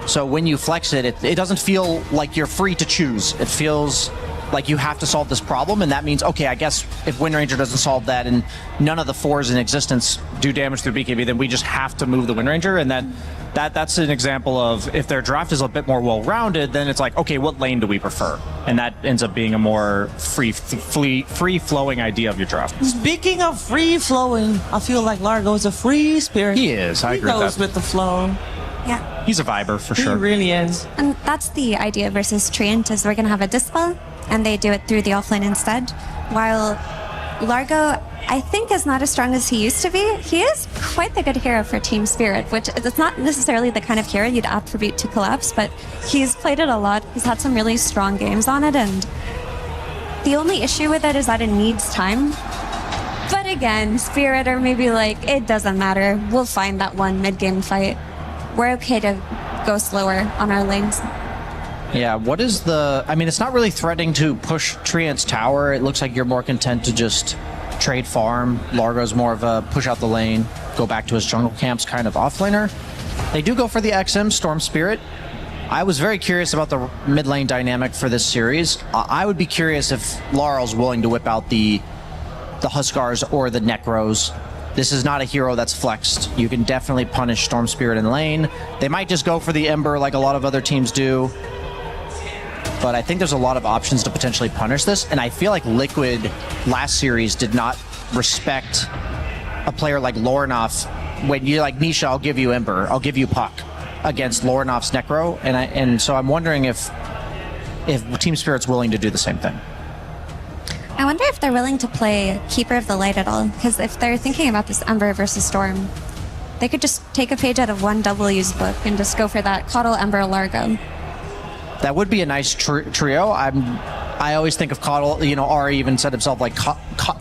So when you flex it, it doesn't feel like you're free to choose. It feels like you have to solve this problem, and that means, okay, I guess if Wind Ranger doesn't solve that and none of the 4s in existence do damage through BKB, then we just have to move the Wind Ranger, and that's an example of if their draft is a bit more well-rounded, then it's like, okay, what lane do we prefer? And that ends up being a more free-flowing idea of your draft. Speaking of free-flowing, I feel like Largo is a free spirit. He is, I agree with that. He goes with the flow. Yeah. He's a viber, for sure. He really is. And that's the idea versus Treant, is we're going to have a Dispel, and they do it through the offlane instead. While Largo, I think, is not as strong as he used to be. He is quite the good hero for Team Spirit, which it's not necessarily the kind of hero you'd attribute to Collapse, but he's played it a lot. He's had some really strong games on it, and the only issue with it is that it needs time. But again, Spirit are maybe like, it doesn't matter. We'll find that one mid-game fight. We're okay to go slower on our lanes. Yeah, what is the... I mean, it's not really threatening to push Treant's tower. It looks like you're more content to just trade farm. Largo's more of a push out the lane, go back to his jungle camps kind of offlaner. They do go for the XM Storm Spirit. I was very curious about the mid lane dynamic for this series. I would be curious if Laurel's willing to whip out the Huskars or the Necros. This is not a hero that's flexed. You can definitely punish Storm Spirit in lane. They might just go for the Ember like a lot of other teams do. But I think there's a lot of options to potentially punish this. And I feel like Liquid last series did not respect a player like Lornoff. When you're like, Nisha, I'll give you Ember, I'll give you Puck against Lornoff's Necro. And so I'm wondering if Team Spirit's willing to do the same thing. I wonder if they're willing to play Keeper of the Light at all, because if they're thinking about this Ember versus Storm, they could just take a page out of 1W's book and just go for that Coddle, Ember, Largo. That would be a nice trio. I always think of Coddle, you know, Ari even said himself, like,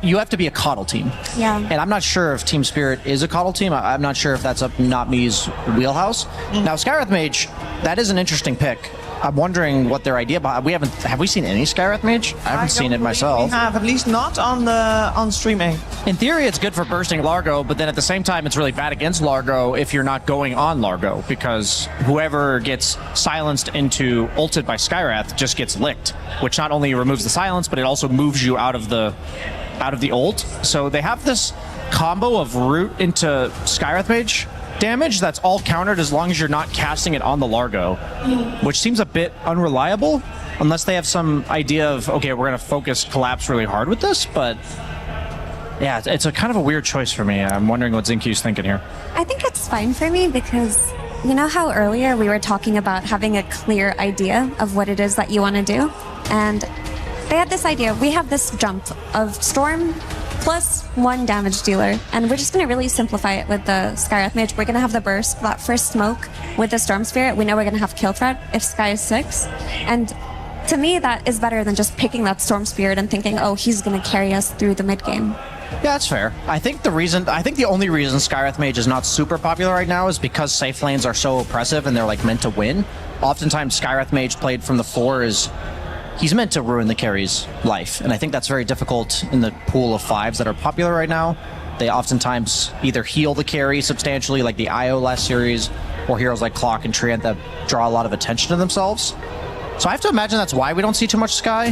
you have to be a Coddle team. Yeah. And I'm not sure if Team Spirit is a Coddle team. I'm not sure if that's up Not Me's wheelhouse. Now, Skywrath Mage, that is an interesting pick. I'm wondering what their idea about. Have we seen any Skywrath Mage? I haven't seen it myself. We have, at least not on streaming. In theory, it's good for bursting Largo, but then at the same time, it's really bad against Largo if you're not going on Largo, because whoever gets silenced into ulted by Skywrath just gets licked, which not only removes the silence, but it also moves you out of the ult. So they have this combo of root into Skywrath Mage damage that's all countered as long as you're not casting it on the Largo, which seems a bit unreliable unless they have some idea of, okay, we're going to focus Collapse really hard with this. But yeah, it's a kind of a weird choice for me. I'm wondering what Xinkyu's thinking here. I think it's fine for me because you know how earlier we were talking about having a clear idea of what it is that you want to do? And they had this idea. We have this jump of Storm plus 1 damage dealer, and we're just going to really simplify it with the Skywrath Mage. We're going to have the burst, that first smoke with the Storm Spirit. We know we're going to have kill threat if Sky is 6, and to me that is better than just picking that Storm Spirit and thinking, oh, he's going to carry us through the mid game. Yeah, that's fair. I think the only reason Skywrath Mage is not super popular right now is because safe lanes are so oppressive and they're like meant to win. Oftentimes Skywrath Mage played from the 4 he's meant to ruin the carry's life, and I think that's very difficult in the pool of 5s that are popular right now. They oftentimes either heal the carry substantially, like the IO last series, or heroes like Clock and Treant that draw a lot of attention to themselves. So I have to imagine that's why we don't see too much Sky.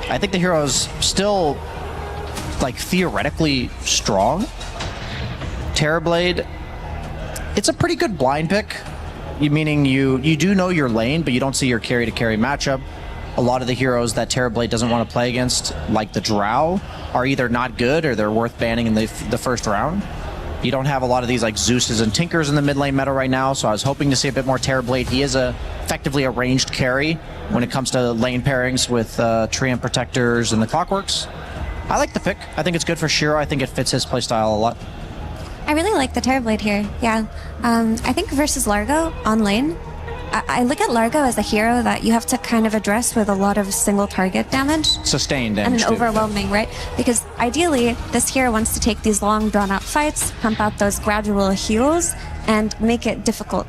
I think the hero's still, like, theoretically strong. Terrorblade, it's a pretty good blind pick, meaning you do know your lane, but you don't see your carry-to-carry matchup. A lot of the heroes that Terrorblade doesn't want to play against, like the Drow, are either not good or they're worth banning in the first round. You don't have a lot of these like Zeus's and Tinkers in the mid lane meta right now, so I was hoping to see a bit more Terrorblade. He is effectively a ranged carry when it comes to lane pairings with Treant Protectors and the Clockworks. I like the pick. I think it's good for Shiro. I think it fits his playstyle a lot. I really like the Terrorblade here, yeah. I think versus Largo on lane, I look at Largo as a hero that you have to kind of address with a lot of single target damage. Sustained damage. And an overwhelming, right? Because ideally, this hero wants to take these long drawn out fights, pump out those gradual heals, and make it difficult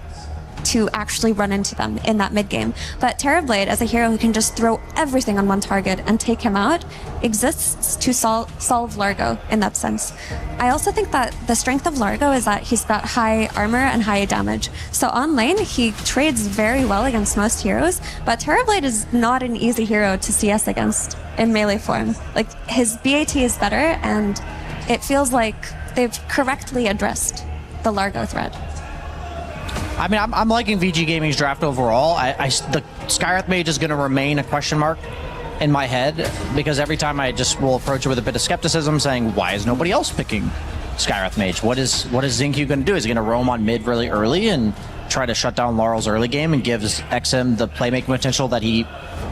to actually run into them in that mid game. But Terrorblade, as a hero who can just throw everything on one target and take him out, exists to solve Largo in that sense. I also think that the strength of Largo is that he's got high armor and high damage. So on lane, he trades very well against most heroes, but Terrorblade is not an easy hero to CS against in melee form. Like, his BAT is better, and it feels like they've correctly addressed the Largo threat. I mean, I'm liking ViCi Gaming's draft overall. The Skywrath Mage is going to remain a question mark in my head, because every time I just will approach it with a bit of skepticism, saying, why is nobody else picking Skywrath Mage? What is Xingqiu going to do? Is he going to roam on mid really early and try to shut down Laurel's early game and gives XM the playmaking potential that he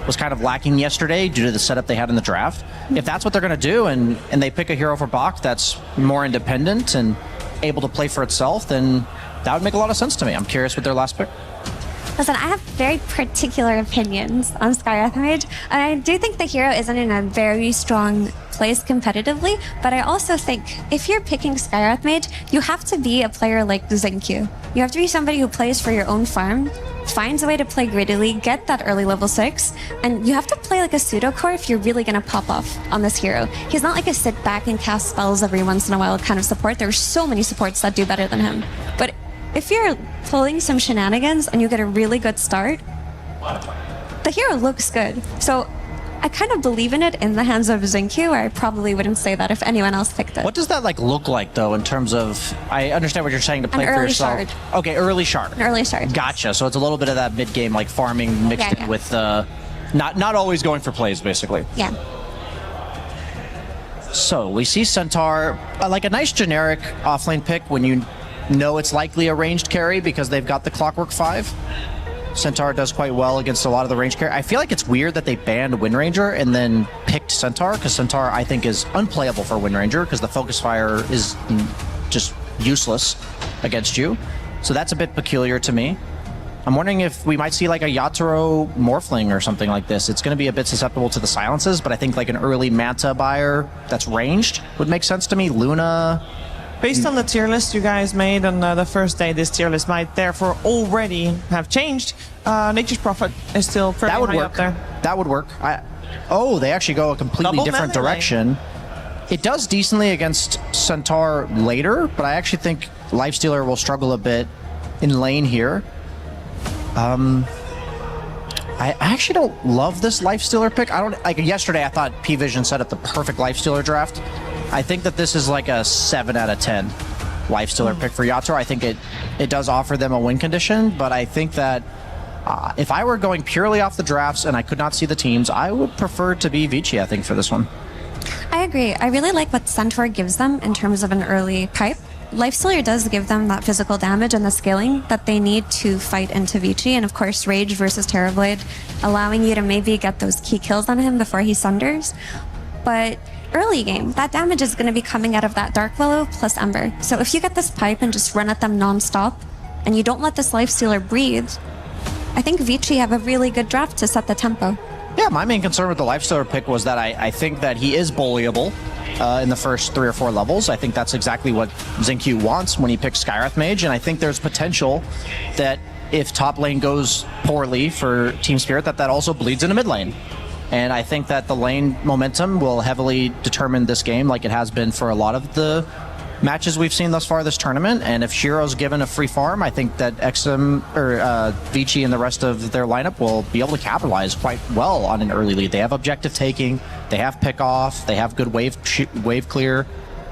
was kind of lacking yesterday due to the setup they had in the draft? If that's what they're going to do, and they pick a hero for Bach that's more independent and able to play for itself, then that would make a lot of sense to me. I'm curious with their last pick. Listen, I have very particular opinions on Skywrath Mage, and I do think the hero isn't in a very strong place competitively, but I also think if you're picking Skywrath Mage, you have to be a player like Xingqiu. You have to be somebody who plays for your own farm, finds a way to play greedily, get that early level 6, and you have to play like a pseudo-core if you're really going to pop off on this hero. He's not like a sit back and cast spells every once in a while kind of support. There are so many supports that do better than him. But if you're pulling some shenanigans and you get a really good start, the hero looks good. So I kind of believe in it in the hands of Xingqiu, or I probably wouldn't say that if anyone else picked it. What does that like look like though in terms of, I understand what you're saying, to play for yourself. Shard. Okay, early shard. An early shard. Gotcha. So it's a little bit of that mid game like farming mixed in with not always going for plays basically. Yeah. So we see Centaur, like a nice generic offlane pick when you know it's likely a ranged carry because they've got the Clockwork 5. Centaur does quite well against a lot of the range carry. I feel like it's weird that they banned Windranger and then picked Centaur, because Centaur I think is unplayable for Windranger because the focus fire is just useless against you. So that's a bit peculiar to me. I'm wondering if we might see like a Yatoro Morphling or something like this. It's going to be a bit susceptible to the silences, but I think like an early Manta buyer that's ranged would make sense to me. Luna, Based on the tier list you guys made on the first day, this tier list might therefore already have changed. Nature's Prophet is still pretty high up there. That would work. Oh, they actually go a completely different direction. It does decently against Centaur later, but I actually think Lifestealer will struggle a bit in lane here. I actually don't love this Lifestealer pick. Yesterday I thought P-Vision set up the perfect Lifestealer draft. I think that this is like a 7 out of 10 Lifestealer pick for Yator. I think it does offer them a win condition, but I think that if I were going purely off the drafts and I could not see the teams, I would prefer to be ViCi, I think, for this one. I agree. I really like what Centaur gives them in terms of an early pipe. Lifestealer does give them that physical damage and the scaling that they need to fight into ViCi, and of course Rage versus Terrorblade, allowing you to maybe get those key kills on him before he sunders. But early game, that damage is going to be coming out of that Dark Willow plus Ember. So if you get this pipe and just run at them non-stop, and you don't let this Lifestealer breathe, I think ViCi have a really good draft to set the tempo. Yeah, my main concern with the Lifestealer pick was that I think that he is bullyable in the first 3 or 4 levels. I think that's exactly what Xingqiu wants when he picks Skywrath Mage, and I think there's potential that if top lane goes poorly for Team Spirit, that also bleeds into mid lane. And I think that the lane momentum will heavily determine this game, like it has been for a lot of the matches we've seen thus far this tournament. And if Shiro's given a free farm, I think that ViCi and the rest of their lineup will be able to capitalize quite well on an early lead. They have objective taking, they have pick off, they have good wave clear.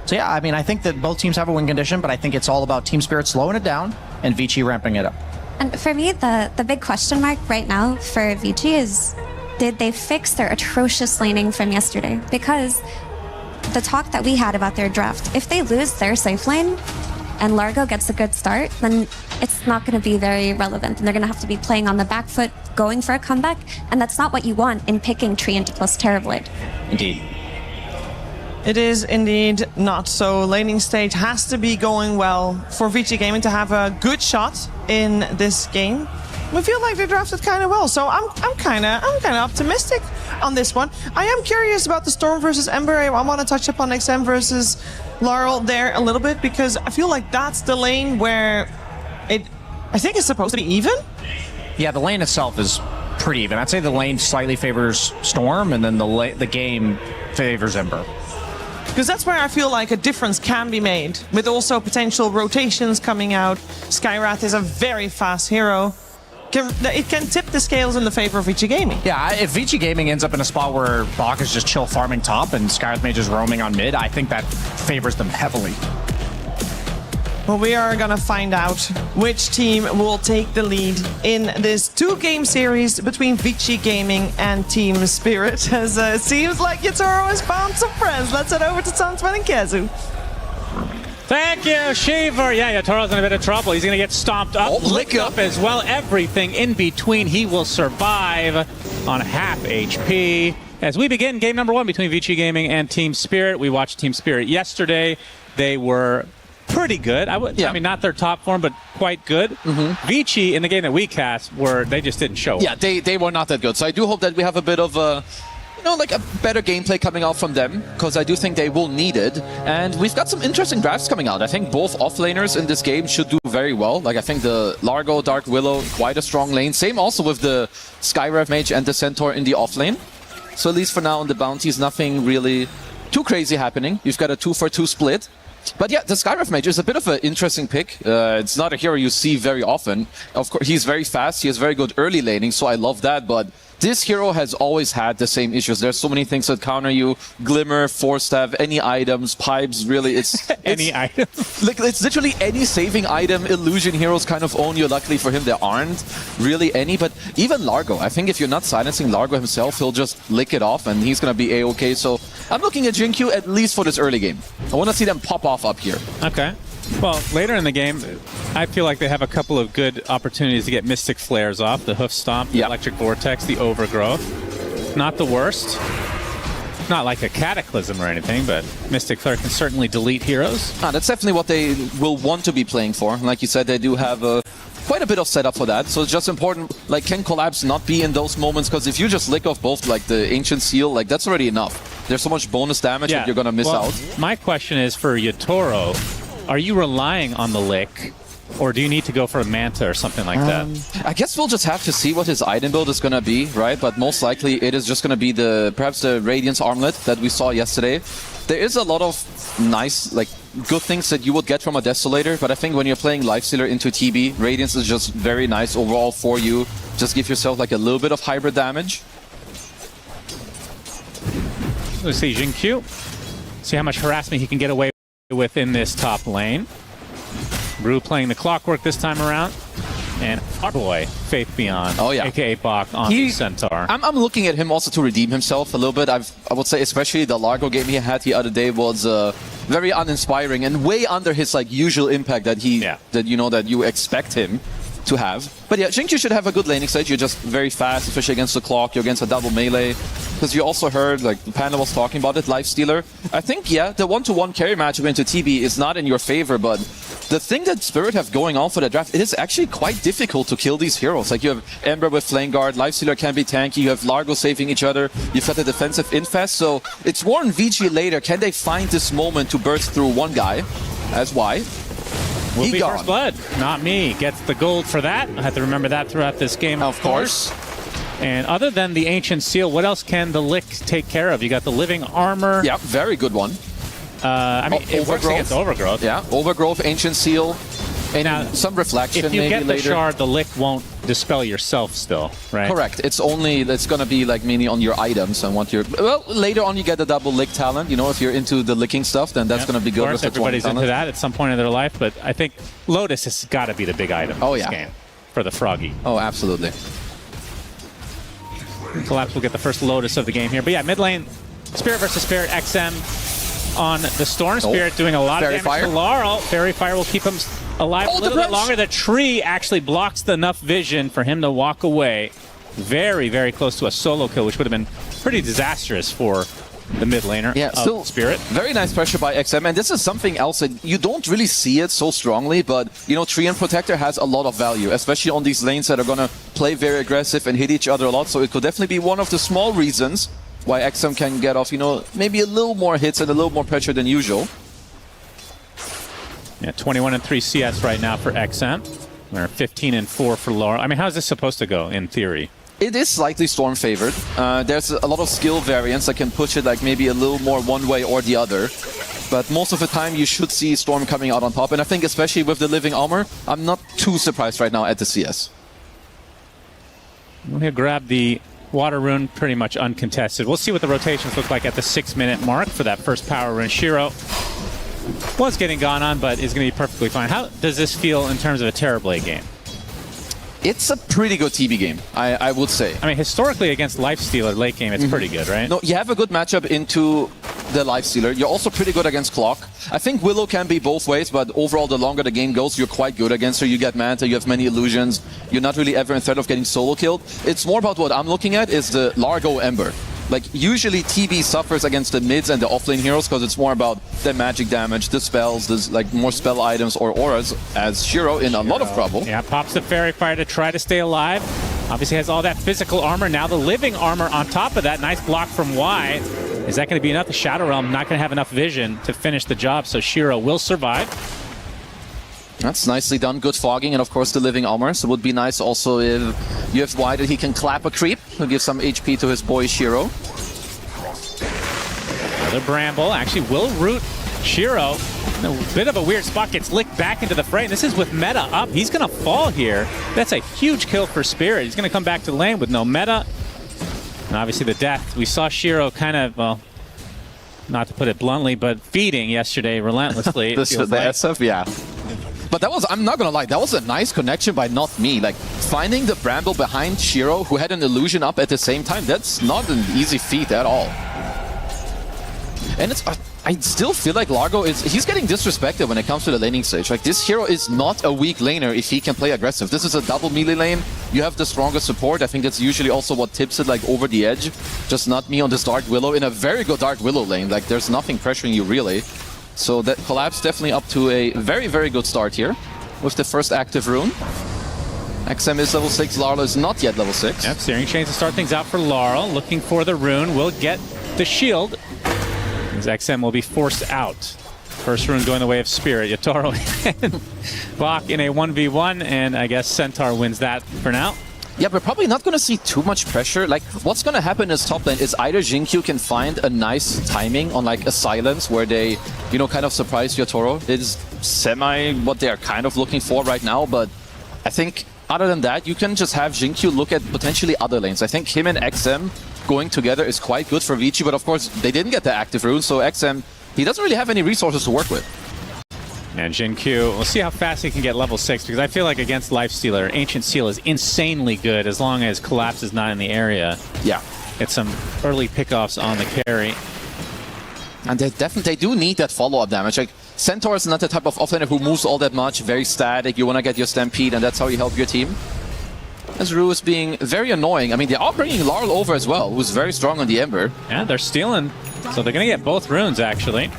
So yeah, I mean, I think that both teams have a win condition, but I think it's all about Team Spirit slowing it down and ViCi ramping it up. And for me, the big question mark right now for ViCi is, did they fix their atrocious laning from yesterday? Because the talk that we had about their draft, if they lose their safe lane and Largo gets a good start, then it's not going to be very relevant, and they're going to have to be playing on the back foot, going for a comeback, and that's not what you want in picking Treant plus Terrorblade. Indeed. It is indeed not. So laning stage has to be going well for ViCi Gaming to have a good shot in this game. We feel like they drafted kind of well, so I'm kind of optimistic on this one. I am curious about the Storm versus Ember. I want to touch upon XM versus Laurel there a little bit, because I feel like that's the lane where I think it's supposed to be even. Yeah, the lane itself is pretty even. I'd say the lane slightly favors Storm, and then the game favors Ember. Because that's where I feel like a difference can be made, with also potential rotations coming out. Skywrath is a very fast hero. It can tip the scales in the favor of ViCi Gaming. Yeah, if ViCi Gaming ends up in a spot where Bach is just chill farming top and Skywrath Mage is roaming on mid, I think that favors them heavily. Well, we are gonna find out which team will take the lead in this 2-game series between ViCi Gaming and Team Spirit, as it seems like Yatoro has found some friends. Let's head over to Sunsman and Kezu. Thank you, Shiver. Yeah, Yatoro's in a bit of trouble. He's going to get stomped up, licked up as well. Everything in between. He will survive on half HP. As we begin game number 1 between ViCi Gaming and Team Spirit. We watched Team Spirit yesterday. They were pretty good. I mean, not their top form, but quite good. ViCi, in the game that we cast, they just didn't show up. Yeah, they were not that good. So I do hope that we have a bit of a better gameplay coming out from them, because I do think they will need it. And we've got some interesting drafts coming out. I think both offlaners in this game should do very well. Like, I think the Largo, Dark Willow, quite a strong lane. Same also with the Skywrath Mage and the Centaur in the offlane. So at least for now on the bounties, nothing really too crazy happening. You've got a 2-for-2 split. But yeah, the Skywrath Mage is a bit of an interesting pick. It's not a hero you see very often. Of course, he's very fast. He has very good early laning, so I love that. But this hero has always had the same issues. There's so many things that counter you. Glimmer, Force Staff, any items, pipes, really. It's any items? Like, it's literally any saving item. Illusion heroes kind of own you. Luckily for him, there aren't really any. But even Largo, I think if you're not silencing Largo himself, he'll just lick it off and he's going to be A-okay. So I'm looking at Xingqiu at least for this early game. I want to see them pop off up here. Okay. Well, later in the game, I feel like they have a couple of good opportunities to get Mystic Flares off. The Hoof Stomp, the Electric Vortex, the Overgrowth. Not the worst. Not like a Cataclysm or anything, but Mystic Flare can certainly delete heroes. That's definitely what they will want to be playing for. Like you said, they do have quite a bit of setup for that. So it's just important, like, can Collapse not be in those moments? Because if you just lick off both, like, the Ancient Seal, like, that's already enough. There's so much bonus damage that you're going to miss out. My question is for Yatoro, are you relying on the lick, or do you need to go for a Manta or something like that? I guess we'll just have to see what his item build is going to be, right? But most likely it is just going to be perhaps the Radiance Armlet that we saw yesterday. There is a lot of nice, like, good things that you would get from a Desolator, but I think when you're playing Lifestealer into TB, Radiance is just very nice overall for you. Just give yourself like a little bit of hybrid damage. Let's see Jin Q. See how much harassment he can get away with in this top lane. Brew playing the Clockwork this time around. And our boy, Faith Beyond, aka Bach on the Centaur. I'm looking at him also to redeem himself a little bit. I would say especially the Largo game he had the other day was very uninspiring and way under his like usual impact that that you expect him to have. But yeah, Jinkyu should have a good laning stage. You're just very fast, especially against the clock. You're against a double melee. Because you also heard, like, the panel was talking about it, Lifestealer. I think, yeah, the one-to-one carry matchup into TB is not in your favor, but the thing that Spirit have going on for the draft, it is actually quite difficult to kill these heroes. Like, you have Ember with Flame Guard, Lifestealer can be tanky, you have Largo saving each other, you've got the defensive infest, so it's more on ViCi later. Can they find this moment to burst through one guy, as Y? Will be First Blood, not me. Gets the gold for that. I have to remember that throughout this game. Of course. And other than the Ancient Seal, what else can the Lick take care of? You got the Living Armor. Yeah, very good one. I mean, it works against Overgrowth. Yeah, Overgrowth, Ancient Seal, and now, some Reflection if you maybe get the later. Shard, the Lick won't dispel yourself still, right? Correct. It's going to be like mainly on your items and what you're... Well, later on you get the double Lick talent. You know, if you're into the licking stuff, then that's going to be good. Of course, everybody's into that at some point in their life, but I think Lotus has got to be the big item in this game for the Froggy. Oh, absolutely. Collapse will get the first Lotus of the game here. But yeah, mid lane, Spirit versus Spirit, XM on the Storm. Spirit doing a lot of damage to Laurel. Fairy Fire will keep him alive a little bit longer. The tree actually blocks enough vision for him to walk away. Very, very close to a solo kill, which would have been pretty disastrous for the mid laner of Spirit. Very nice pressure by XM, and this is something else that you don't really see it so strongly, but you know, Tree and Protector has a lot of value, especially on these lanes that are gonna play very aggressive and hit each other a lot, so it could definitely be one of the small reasons why XM can get off, you know, maybe a little more hits and a little more pressure than usual. Yeah, 21-3 CS right now for XM. We're 15-4 for Laurel. I mean, how is this supposed to go in theory? It is slightly Storm favored. There's a lot of skill variants that can push it like maybe a little more one way or the other. But most of the time you should see Storm coming out on top. And I think especially with the Living Armor, I'm not too surprised right now at the CS. We'll grab the Water Rune pretty much uncontested. We'll see what the rotations look like at the 6-minute mark for that first Power Rune. Shiro was getting gone on, but is going to be perfectly fine. How does this feel in terms of a Terrorblade game? It's a pretty good TB game, I would say. I mean, historically against Lifestealer late game, it's pretty good, right? No, you have a good matchup into the Lifestealer. You're also pretty good against Clock. I think Willow can be both ways, but overall, the longer the game goes, you're quite good against her. You get Manta, you have many illusions. You're not really ever in threat of getting solo killed. It's more about what I'm looking at is the Largo Ember. Like, usually TB suffers against the mids and the offlane heroes because it's more about the magic damage, the spells, there's like more spell items or auras, as Shiro in a lot of trouble. Yeah, pops the Fairy Fire to try to stay alive. Obviously has all that physical armor. Now the Living Armor on top of that. Nice block from Y. Is that going to be enough? The Shadow Realm not going to have enough vision to finish the job, so Shiro will survive. That's nicely done. Good fogging, and of course the Living Armor. So it would be nice also if you have Y that he can clap a creep to give some HP to his boy Shiro. Another Bramble actually will root Shiro. A bit of a weird spot, gets licked back into the fray. This is with meta up. He's going to fall here. That's a huge kill for Spirit. He's going to come back to lane with no meta. And obviously the death. We saw Shiro kind of, well, not to put it bluntly, but feeding yesterday relentlessly. The SF, yeah. But that was, I'm not gonna lie, that was a nice connection by not me. Like, finding the Bramble behind Shiro, who had an illusion up at the same time, that's not an easy feat at all. And it's, I still feel like Largo he's getting disrespected when it comes to the laning stage. Like, this hero is not a weak laner if he can play aggressive. This is a double melee lane. You have the strongest support. I think that's usually also what tips it, like, over the edge. Just not me on this Dark Willow in a very good Dark Willow lane. Like, there's nothing pressuring you, really. So that Collapse definitely up to a very, very good start here with the first active rune. XM is level 6, Laurel is not yet level 6. Yep, Searing Chains to start things out for Laurel. Looking for the rune, will get the shield. As XM will be forced out. First rune going the way of Spirit. Yatoro and Bach in a 1v1, and I guess Centaur wins that for now. Yeah, we're probably not going to see too much pressure. Like, what's going to happen is top lane is either Jinkyu can find a nice timing on like a silence where they, you know, kind of surprise Yatoro. It is semi what they're kind of looking for right now, but I think other than that, you can just have Jinkyu look at potentially other lanes. I think him and XM going together is quite good for ViCi, but of course, they didn't get the active rune, so XM, he doesn't really have any resources to work with. And Jinkyu, we'll see how fast he can get level 6, because I feel like against Lifestealer, Ancient Seal is insanely good as long as Collapse is not in the area. Yeah. Get some early pickoffs on the carry. And they do need that follow-up damage. Like, Centaur is not the type of offlaner who moves all that much, very static. You want to get your Stampede, and that's how you help your team. As Rue is being very annoying. I mean, they are bringing Laurel over as well, who's very strong on the Ember. Yeah, they're stealing. So they're going to get both runes, actually.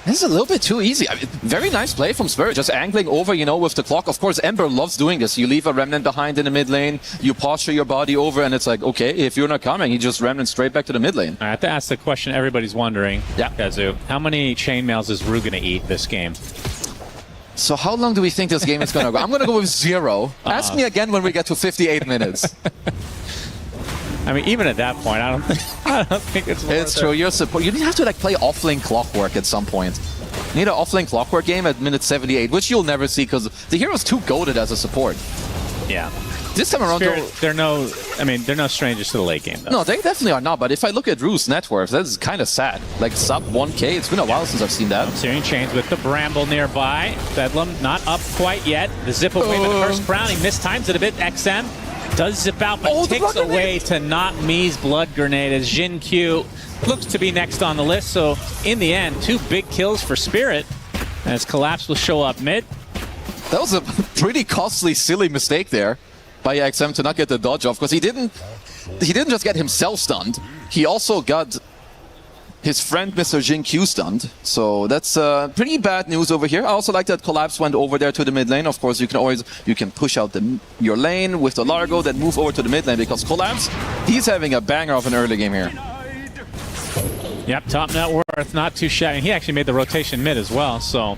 This is a little bit too easy. I mean, very nice play from Spirit, just angling over, you know, with the clock. Of course, Ember loves doing this. You leave a Remnant behind in the mid lane, you posture your body over, and it's like, okay, if you're not coming, you just Remnant straight back to the mid lane. I have to ask the question everybody's wondering. Yeah. Kazu, how many chainmails is Rue going to eat this game? So how long do we think this game is going to go? I'm going to go with 0. Ask me again when we get to 58 minutes. I mean, even at that point, I don't think it's worth It's true. it. You're support. You have to like play offlane Clockwork at some point. You need an offlane Clockwork game at minute 78, which you'll never see because the hero's too goated as a support. Yeah. This time around, Spirit, they're no strangers to the late game, though. No, they definitely are not. But if I look at Rue's net worth, that's kind of sad. Like sub 1K. It's been a while since I've seen that. Searing Chains with the Bramble nearby. Bedlam not up quite yet. The zip away with the first Brownie mistimes it a bit. XM does zip out, but takes away to not Mii's Blood Grenade as Jinkyu looks to be next on the list. So in the end, 2 big kills for Spirit as Collapse will show up mid. That was a pretty costly, silly mistake there by XM to not get the dodge off because he didn't just get himself stunned. He also got his friend Mr. Jinkyu stunned. So that's pretty bad news over here. I also like that Collapse went over there to the mid lane. Of course, you can push out your lane with the Largo, then move over to the mid lane because Collapse, he's having a banger of an early game here. Yep, top net worth, not too shabby. He actually made the rotation mid as well, so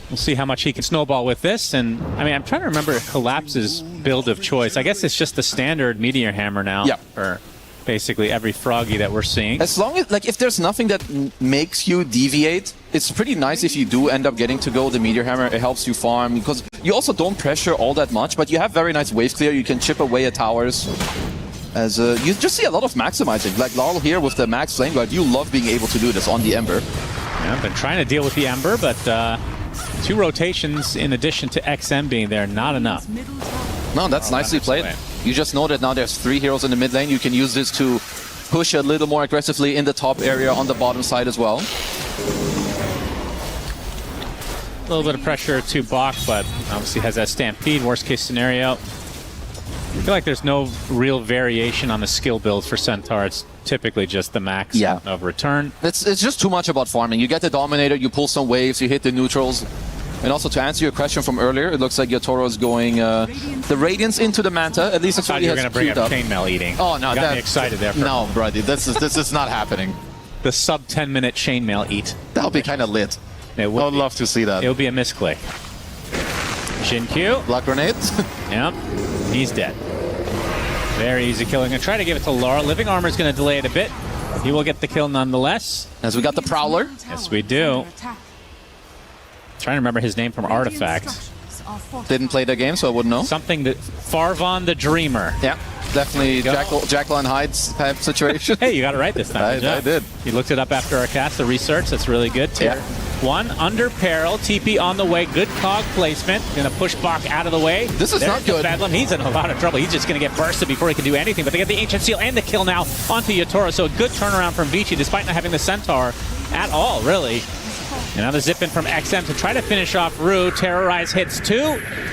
we'll see how much he can snowball with this. And I mean, I'm trying to remember Collapse's build of choice. I guess it's just the standard Meteor Hammer now for basically every Froggy that we're seeing. As long as, like, if there's nothing that makes you deviate, it's pretty nice if you do end up getting to go the Meteor Hammer. It helps you farm because you also don't pressure all that much, but you have very nice wave clear. You can chip away at towers. As you just see a lot of maximizing. Like Laurel here with the Max Flame Guard, you love being able to do this on the Ember. Yeah, I've been trying to deal with the Ember, but 2 rotations in addition to XM being there, not enough. No, that's nicely played. You just know that now there's 3 heroes in the mid lane. You can use this to push a little more aggressively in the top area on the bottom side as well. A little bit of pressure to Bach, but obviously has that Stampede, worst case scenario. I feel like there's no real variation on the skill build for Centaur. It's typically just the max of return. It's just too much about farming. You get the Dominator, you pull some waves, you hit the neutrals. And also to answer your question from earlier, it looks like Yatoro is going the Radiance into the Manta. At least that's what he has going to bring up up. chainmail eating. Oh no, got me excited there. No, buddy, this is not happening. The sub 10-minute chainmail eat. That would be kind of lit. I would love to see that. It would be a misclick. Jinkyu. Block grenade. Yep, he's dead. Very easy killing. Gonna try to give it to Laurel. Living Armor is going to delay it a bit. He will get the kill nonetheless. As we got the Prowler. Yes, we do. Trying to remember his name from Artifact. Didn't play the game, so I wouldn't know. Something that Farvon the Dreamer. Yeah, definitely Jackal and Hyde's type situation. Hey, you got it right this time. I did. You looked it up after our cast, the research. That's really good. Tier 1 under peril. TP on the way. Good cog placement. Gonna push Bach out of the way. This is not good. Bedlam. He's in a lot of trouble. He's just gonna get bursted before he can do anything. But they get the Ancient Seal and the kill now onto Yatoro. So a good turnaround from ViCi, despite not having the Centaur at all, really. Another zip in from XM to try to finish off Rue. Terrorize hits 2,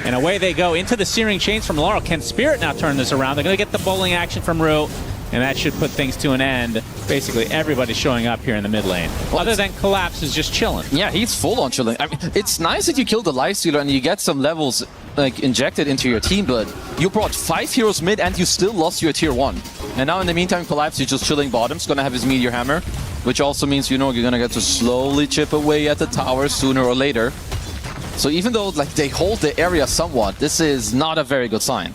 and away they go into the Searing Chains from Laurel. Can Spirit now turn this around? They're going to get the bowling action from Rue, and that should put things to an end. Basically, everybody's showing up here in the mid lane. Other than Collapse is just chilling. Yeah, he's full on chilling. I mean, it's nice that you kill the Lifestealer and you get some levels like injected into your team, but you brought 5 heroes mid and you still lost your tier 1. And now in the meantime, Collapse is just chilling bottom. He's going to have his Meteor Hammer. which also means, you know, you're gonna get to slowly chip away at the tower sooner or later. So even though like they hold the area somewhat, this is not a very good sign.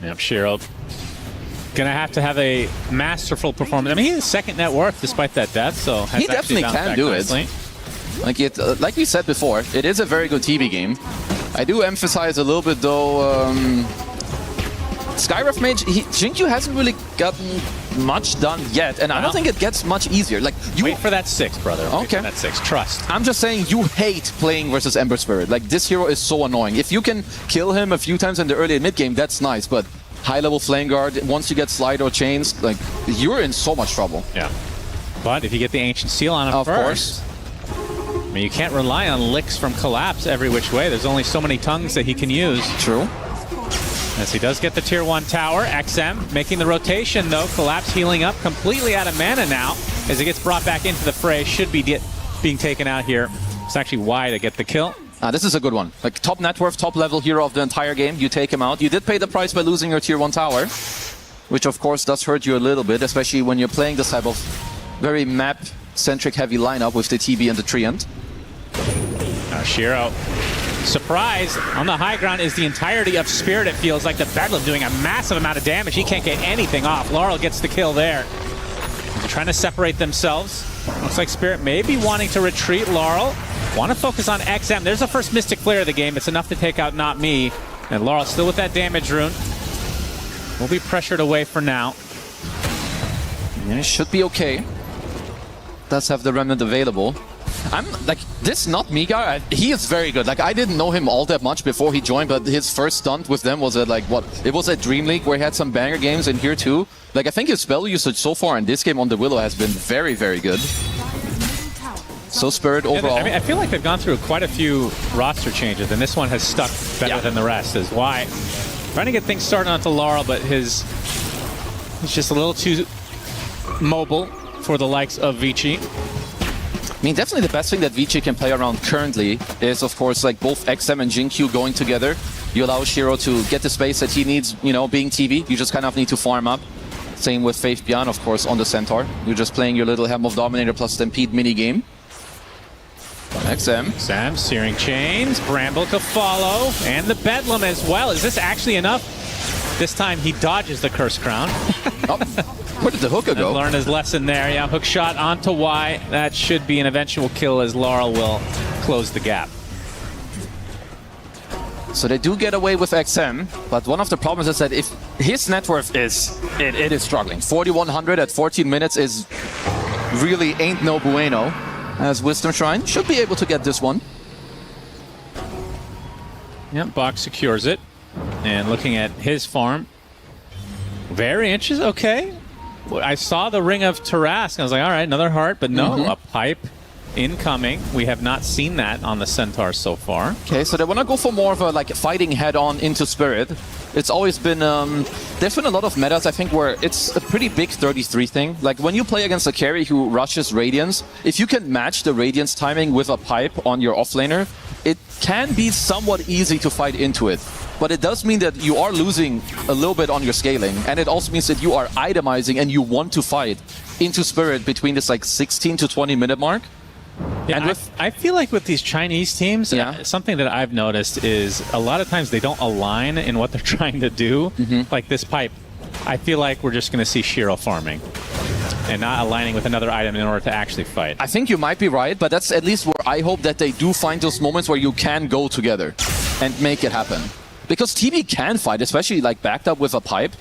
Yep, Shiro gonna have a masterful performance. I mean, he has second net worth despite that death, so he definitely can do it. Like we said before, it is a very good TB game. I do emphasize a little bit though. Skyref Mage, Jinkyu hasn't really gotten much done yet, and I don't think it gets much easier. Like you wait for that 6, brother. Okay, wait for that 6. Trust. I'm just saying, you hate playing versus Ember Spirit. Like this hero is so annoying. If you can kill him a few times in the early and mid game, that's nice. But high level Flame Guard, once you get slide or chains, like you're in so much trouble. Yeah. But if you get the Ancient Seal on him first, I mean, you can't rely on licks from Collapse every which way. There's only so many tongues that he can use. True. As he does get the tier 1 tower, XM making the rotation though. Collapse healing up, completely out of mana now. As he gets brought back into the fray, should be being taken out here. It's actually why to get the kill. This is a good one. Like top net worth, top level hero of the entire game. You take him out. You did pay the price by losing your tier 1 tower, which of course does hurt you a little bit, especially when you're playing this type of very map-centric heavy lineup with the TB and the Treant. Now Shiro. Surprise on the high ground is the entirety of Spirit. It feels like the Bedlam doing a massive amount of damage. He can't get anything off. Laurel gets the kill there. They're trying to separate themselves. Looks like Spirit may be wanting to retreat. Laurel want to focus on XM. There's the first Mystic Flare of the game. It's enough to take out Not Me. And Laurel still with that damage rune. Will be pressured away for now. Yeah, should be okay. Does have the remnant available. I'm like, this Not Me guy, he is very good. Like, I didn't know him all that much before he joined, but his first stunt with them was at like, what? It was at Dream League where he had some banger games, and here too. Like, I think his spell usage so far in this game on the Willow has been very, very good. So Spirit overall. I mean, I feel like they've gone through quite a few roster changes, and this one has stuck better than the rest, is why. Trying to get things started onto Laurel, but he's just a little too mobile for the likes of ViCi. I mean, definitely the best thing that ViCi can play around currently is, of course, like both XM and Jinkyu going together. You allow Shiro to get the space that he needs, you know, being TB. You just kind of need to farm up. Same with Faith Beyond, of course, on the Centaur. You're just playing your little Helm of Dominator plus Stampede mini-game. XM. Sam, Searing Chains, Bramble to follow, and the Bedlam as well. Is this actually enough? This time he dodges the Curse Crown. Where did the hooker go? Learn his lesson there. Yeah, hook shot onto Y. That should be an eventual kill as Laurel will close the gap. So they do get away with XM, but one of the problems is that if his net worth is, it is struggling. 4,100 at 14 minutes is really ain't no bueno. As Wisdom Shrine should be able to get this one. Yep, Bach secures it. And looking at his farm, very interesting. Okay. I saw the Ring of Tarask. I was like, all right, another heart, but no, a pipe incoming. We have not seen that on the Centaur so far. Okay, so they want to go for more of a like fighting head-on into Spirit. It's always been, there's been a lot of metas, I think, where it's a pretty big 33 thing. Like when you play against a carry who rushes Radiance, if you can match the Radiance timing with a pipe on your offlaner, it can be somewhat easy to fight into it. But it does mean that you are losing a little bit on your scaling, and it also means that you are itemizing and you want to fight into Spirit between this like 16 to 20 minute mark. Yeah, and I feel like with these Chinese teams, something that I've noticed is a lot of times they don't align in what they're trying to do. Like this pipe, I feel like we're just going to see Shiro farming and not aligning with another item in order to actually fight. I think you might be right, but that's at least where I hope that they do find those moments where you can go together and make it happen. Because TB can fight, especially like backed up with a pipe.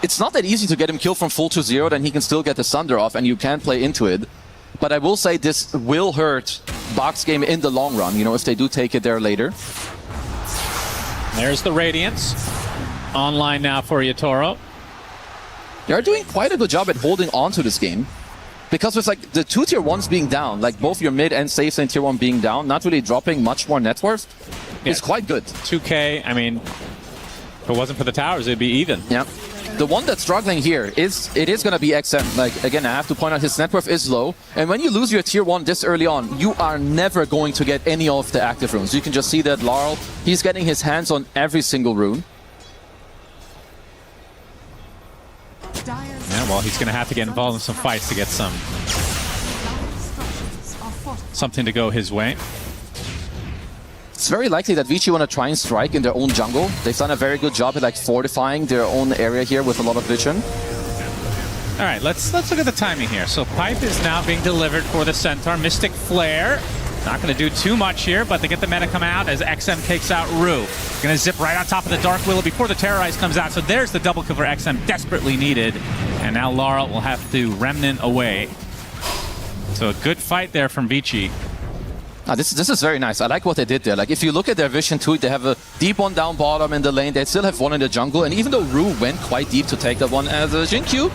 It's not that easy to get him killed from full to zero, then he can still get the Sunder off and you can play into it. But I will say this will hurt Bach's game in the long run, you know, if they do take it there later. There's the Radiance. Online now for Yatoro. They're doing quite a good job at holding on to this game. Because with like the 2 tier 1s being down, like both your mid and safe lane tier 1 being down, not really dropping much more net worth, is quite good. 2K, I mean, if it wasn't for the towers, it'd be even. Yeah. The one that's struggling here is going to be XM. Like, again, I have to point out his net worth is low. And when you lose your tier 1 this early on, you are never going to get any of the active runes. You can just see that Laurel, he's getting his hands on every single rune. Yeah, well, he's going to have to get involved in some fights to get something to go his way. It's very likely that ViCi want to try and strike in their own jungle. They've done a very good job at like fortifying their own area here with a lot of vision. All right, let's look at the timing here. So Pipe is now being delivered for the Centaur. Mystic Flare, not going to do too much here, but they get the meta come out as XM takes out Rue. Going to zip right on top of the Dark Willow before the Terrorize comes out. So there's the double kill for XM, desperately needed. And now Lara will have to Remnant away. So a good fight there from ViCi. This is very nice. I like what they did there. Like, if you look at their vision too, they have a deep one down bottom in the lane. They still have one in the jungle. And even though Rue went quite deep to take that one, as Jinkyu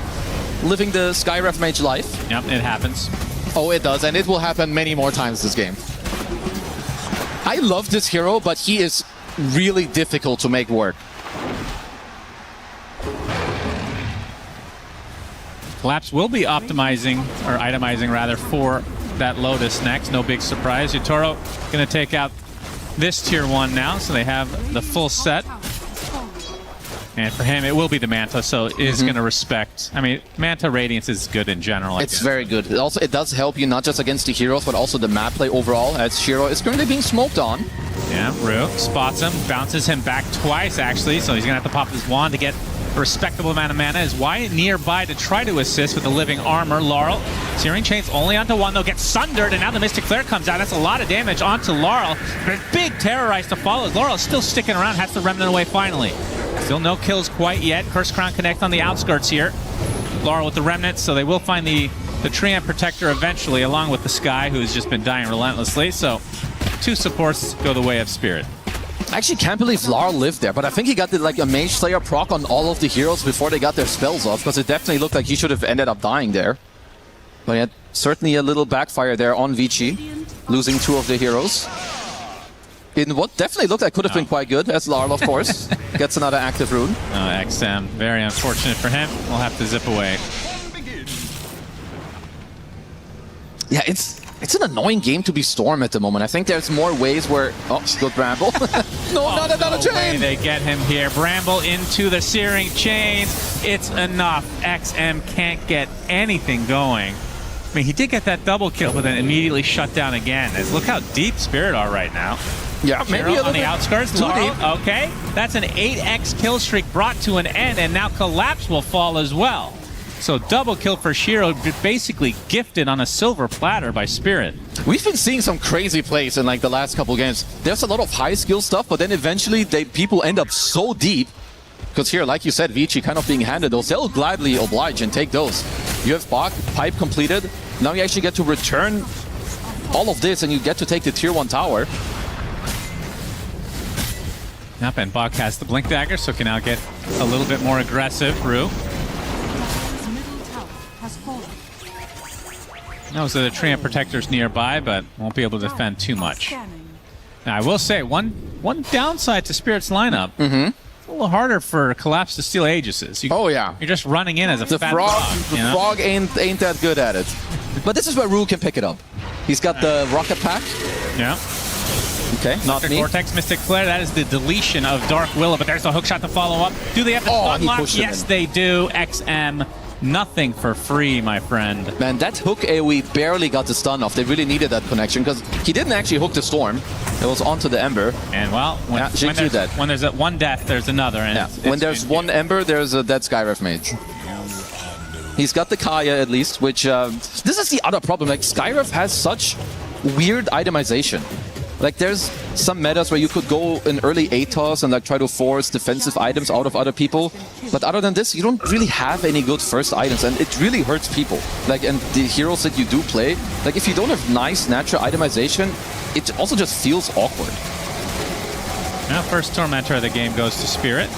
living the Skyref Mage life. Yep, it happens. Oh, it does. And it will happen many more times this game. I love this hero, but he is really difficult to make work. Collapse will be optimizing, or itemizing rather, for that Lotus next. No big surprise. Yutoro going to take out this tier 1 now, so they have the full set. And for him, it will be the Manta, so is going to respect. I mean, Manta Radiance is good in general. It's very good. Also, it does help you not just against the heroes, but also the map play overall, as Shiro is currently being smoked on. Yeah, Rue spots him, bounces him back twice, actually, so he's going to have to pop his wand to get a respectable amount of mana. Is Wyatt nearby to try to assist with the living armor. Laurel, Searing Chains only onto one, though, gets sundered, and now the Mystic Flare comes out. That's a lot of damage onto Laurel. But a big Terrorize to follow. Laurel is still sticking around, has to Remnant away finally. Still no kills quite yet. Curse Crown Connect on the outskirts here. Laurel with the Remnant, so they will find the Treant Protector eventually, along with the Sky, who has just been dying relentlessly. So 2 supports go the way of Spirit. I actually can't believe Laurel lived there, but I think he got like a Mage Slayer proc on all of the heroes before they got their spells off, because it definitely looked like he should have ended up dying there. But yeah, certainly a little backfire there on ViCi, losing 2 of the heroes. In what definitely looked like could have been quite good, as Laurel, of course, gets another active rune. XM, very unfortunate for him. We'll have to zip away. Yeah, it's an annoying game to be Storm at the moment. I think there's more ways where... Oh, good Bramble. No, not another chain! They get him here. Bramble into the Searing Chains. It's enough. XM can't get anything going. I mean, he did get that double kill, but then immediately shut down again. Look how deep Spirit are right now. Yeah, maybe on the outskirts. Too deep. Okay, that's an 8x kill streak brought to an end, and now Collapse will fall as well. So double kill for Shiro, basically gifted on a silver platter by Spirit. We've been seeing some crazy plays in like the last couple games. There's a lot of high skill stuff, but then eventually people end up so deep. Because here, like you said, ViCi kind of being handed those. They'll gladly oblige and take those. You have Pipe completed. Now you actually get to return all of this, and you get to take the tier 1 tower. Yep, and Bach has the Blink Dagger, so can now get a little bit more aggressive. Rue. Knows that the Treant Protector's nearby, but won't be able to defend too much. Now, I will say, one downside to Spirit's lineup, it's a little harder for Collapse to steal Aegises. You're just running in as a fat frog. The frog ain't that good at it. But this is where Rue can pick it up. He's got the Rocket Pack. Yeah. Okay, not me. Vortex, Mystic Flare, that is the deletion of Dark Willow, but there's the hookshot to follow up. Do they have the stun lock? Yes, they do. XM, nothing for free, my friend. Man, that hook AoE barely got the stun off. They really needed that connection, because he didn't actually hook the Storm. It was onto the Ember. And well, when there's one death, there's another. And when there's one Ember, there's a dead Skyref Mage. He's got the Kaya, at least, which... this is the other problem. Like, Skyref has such weird itemization. Like, there's some metas where you could go in early ATOS and like try to force defensive items out of other people. But other than this, you don't really have any good first items, and it really hurts people. Like, and the heroes that you do play, like, if you don't have nice natural itemization, it also just feels awkward. Now, first Tormentor of the game goes to Spirit.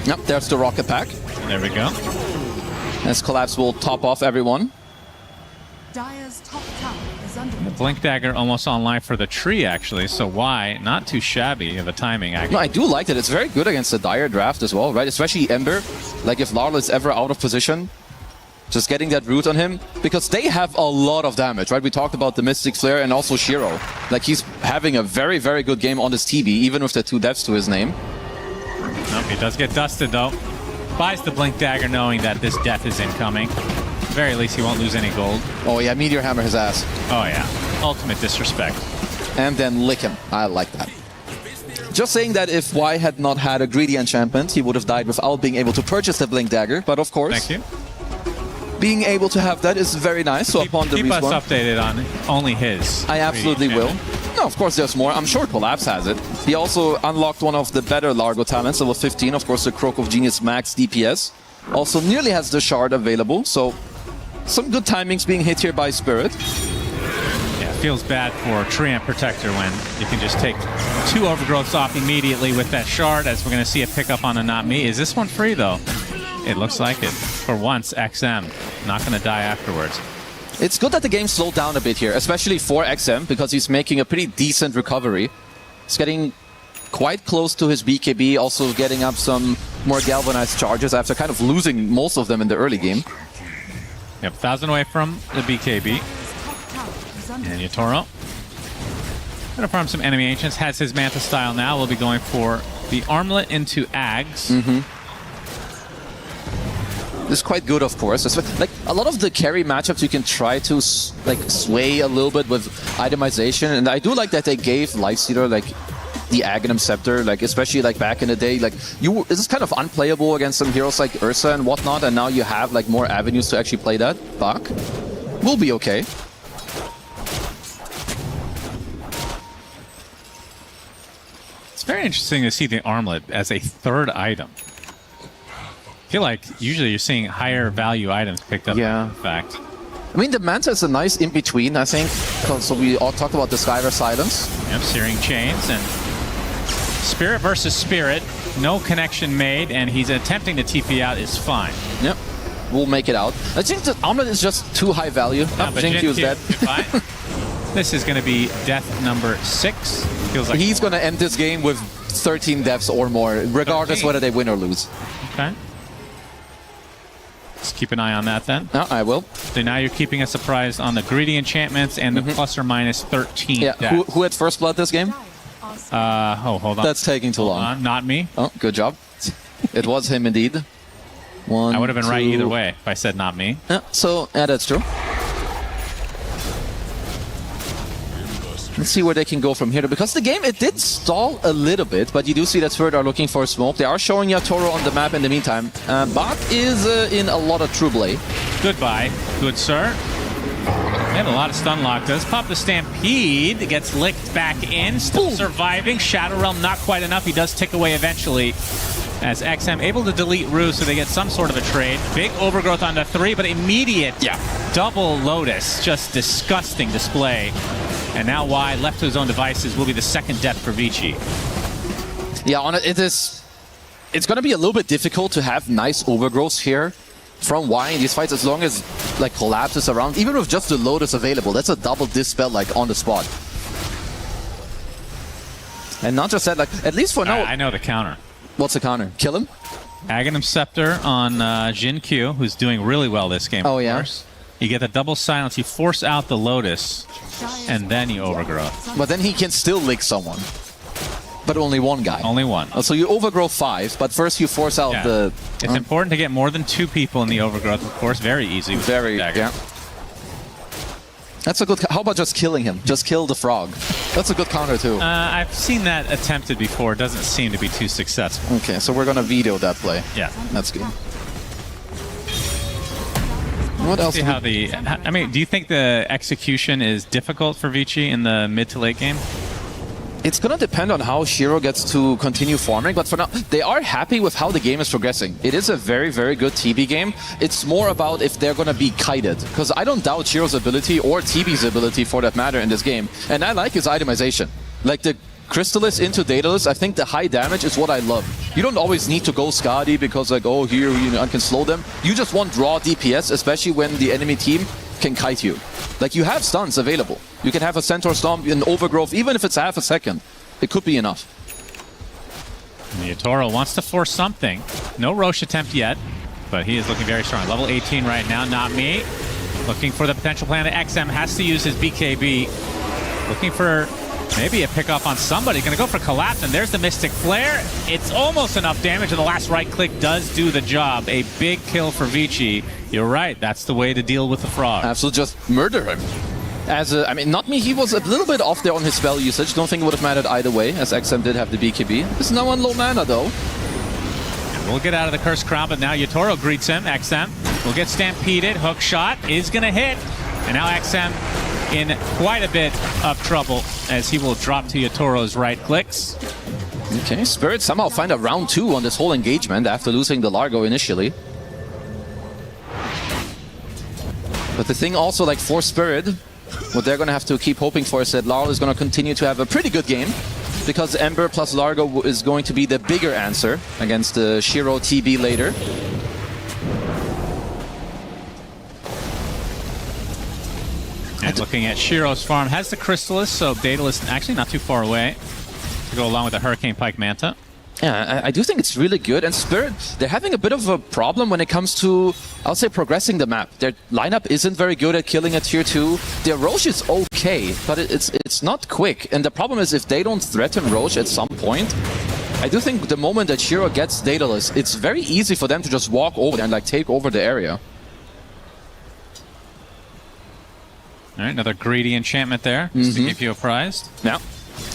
Yep, there's the Rocket Pack. There we go. As Collapse will top off everyone. Dire's top tower is under The Blink Dagger almost online for the tree, actually, so why? Not too shabby of a timing, actually. No, I do like it. It's very good against the Dire draft as well, right? Especially Ember. Like, if Larla is ever out of position, just getting that root on him, because they have a lot of damage, right? We talked about the Mystic Flare and also Shiro. Like, he's having a very, very good game on this TB, even with the 2 deaths to his name. Nope, he does get dusted, though. Buys the Blink Dagger knowing that this death is incoming. At the very least, he won't lose any gold. Oh yeah, Meteor Hammer his ass. Oh yeah, ultimate disrespect. And then lick him. I like that. Just saying that if Y had not had a greedy enchantment, he would have died without being able to purchase the Blink Dagger. But of course, thank you. Being able to have that is very nice. So upon the keep us respawn, updated on only his. I absolutely will. No, of course there's more. I'm sure Collapse has it. He also unlocked one of the better Largo talents, level 15. Of course, the Croak of Genius Max DPS. Also nearly has the Shard available. So some good timings being hit here by Spirit. Yeah, it feels bad for Treant Protector when you can just take 2 overgrowths off immediately with that Shard, as we're going to see a pickup on a Not Me. Is this one free, though? It looks like it. For once, XM not going to die afterwards. It's good that the game slowed down a bit here, especially for XM, because he's making a pretty decent recovery. He's getting quite close to his BKB, also getting up some more galvanized charges after kind of losing most of them in the early game. Yep, 1,000 away from the BKB. And Yatoro gonna farm some enemy ancients. Has his Manta style now. We'll be going for the armlet into Ags. It's quite good, of course. It's like a lot of the carry matchups, you can try to like sway a little bit with itemization, and I do like that they gave Lifestealer like the Aghanim Scepter, like especially like back in the day, like this is kind of unplayable against some heroes like Ursa and whatnot, and now you have like more avenues to actually play that. Buck will be okay. It's very interesting to see the armlet as a 3rd item. I feel like usually you're seeing higher value items picked up. Yeah. In fact. I mean, the Manta is a nice in-between, I think. So we all talked about the Skyver Silence. Yep, Searing Chains and Spirit versus Spirit. No connection made, and he's attempting to TP out is fine. Yep. We'll make it out. I think the armlet is just too high value. Jinq is dead. This is going to be death number 6. Feels like he's going to end this game with 13 deaths or more, regardless whether they win or lose. Okay. Let's keep an eye on that then. No, I will. So now you're keeping us surprised on the greedy enchantments and the plus or minus 13 Yeah, deaths. who had first blood this game? Oh, hold on. That's taking too long. Not me. Oh, good job. It was him indeed. One, I would have been right 2. either way if I said not me. Yeah, yeah, that's true. Let's see where they can go from here. Because the game, it did stall a little bit, but you do see that Spirit are looking for smoke. They are showing Yatoro on the map in the meantime. Bot is in a lot of trouble. Goodbye, good sir. They have a lot of stun lock. Does pop the Stampede. Gets licked back in. Still surviving. Shadow Realm not quite enough. He does tick away eventually. As XM able to delete Rue, so they get some sort of a trade. Big overgrowth on the 3, but immediate double Lotus. Just disgusting display. And now Y, left to his own devices, will be the 2nd death for ViCi. Yeah, it's going to be a little bit difficult to have nice overgrowths here from Y in these fights, as long as like Collapse is around. Even with just the Lotus available, that's a double Dispel like on the spot. And not just that, like at least for now. I know the counter. What's the counter? Kill him? Aghanim Scepter on Jin Q, who's doing really well this game. Oh, of yeah? course. You get the double silence, you force out the Lotus, and then you overgrow. But then he can still lick someone. But only one guy. Only one. So you overgrow 5, but first you force out the... It's important to get more than 2 people in the overgrowth, of course. Very easy. With Very, yeah. That's a good... How about just killing him? Just kill the frog. That's a good counter, too. I've seen that attempted before. It doesn't seem to be too successful. Okay, so we're going to veto that play. Yeah. That's good. What else? I mean, do you think the execution is difficult for ViCi in the mid to late game? It's going to depend on how Shiro gets to continue farming, but for now, they are happy with how the game is progressing. It is a very, very good TB game. It's more about if they're going to be kited, because I don't doubt Shiro's ability, or TB's ability for that matter, in this game. And I like his itemization. Like the Crystallis into Daedalus, I think the high damage is what I love. You don't always need to go Skadi because like, oh, here, I can slow them. You just want raw DPS, especially when the enemy team can kite you. Like, you have stuns available. You can have a Centaur Stomp, an Overgrowth, even if it's half a second. It could be enough. Yatoro wants to force something. No Roche attempt yet, but he is looking very strong. Level 18 right now, not me. Looking for the potential plan. XM has to use his BKB. Looking for Maybe a pickoff on somebody. Gonna go for collapse, and there's the Mystic Flare. It's almost enough damage, and the last right click does do the job. A big kill for ViCi. You're right, that's the way to deal with the frog. Absolutely, just murder him. I mean, not me, he was a little bit off there on his spell usage. Don't think it would have mattered either way, as XM did have the BKB. There's no one low mana, though. And we'll get out of the Cursed Crown, but now Yotaro greets him. XM will get stampeded. Hook shot is gonna hit. And now XM in quite a bit of trouble as he will drop to Yotoro's right clicks. Okay, Spirit somehow find a round 2 on this whole engagement after losing the Largo initially. But the thing also, like, for Spirit, what they're going to have to keep hoping for is that Larl is going to continue to have a pretty good game, because Ember plus Largo is going to be the bigger answer against the Shiro TB later. And looking at Shiro's farm, has the Crystallis, so Daedalus actually not too far away to go along with the Hurricane Pike Manta. Yeah, I do think it's really good. And Spirit, they're having a bit of a problem when it comes to, I'll say, progressing the map. Their lineup isn't very good at killing a tier 2. Their Roche is okay, but it's not quick. And the problem is, if they don't threaten Roche at some point, I do think the moment that Shiro gets Daedalus, it's very easy for them to just walk over and like take over the area. All right, another greedy enchantment there, just to give you a prize. Yeah,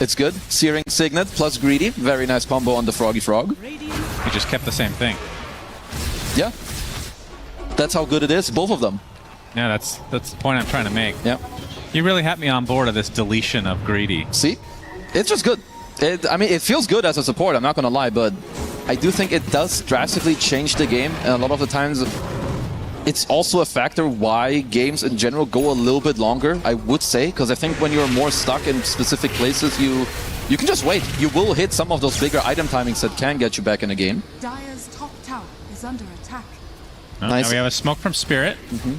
it's good. Searing Signet plus greedy. Very nice combo on the Froggy Frog. He just kept the same thing. Yeah. That's how good it is, both of them. Yeah, that's the point I'm trying to make. Yeah. You really had me on board of this deletion of greedy. See? It's just good. I mean, it feels good as a support, I'm not going to lie, but I do think it does drastically change the game, and a lot of the times it's also a factor why games in general go a little bit longer, I would say, because I think when you're more stuck in specific places, you can just wait. You will hit some of those bigger item timings that can get you back in a game. Dire's top tower is under attack. Oh, nice. Now we have a smoke from Spirit.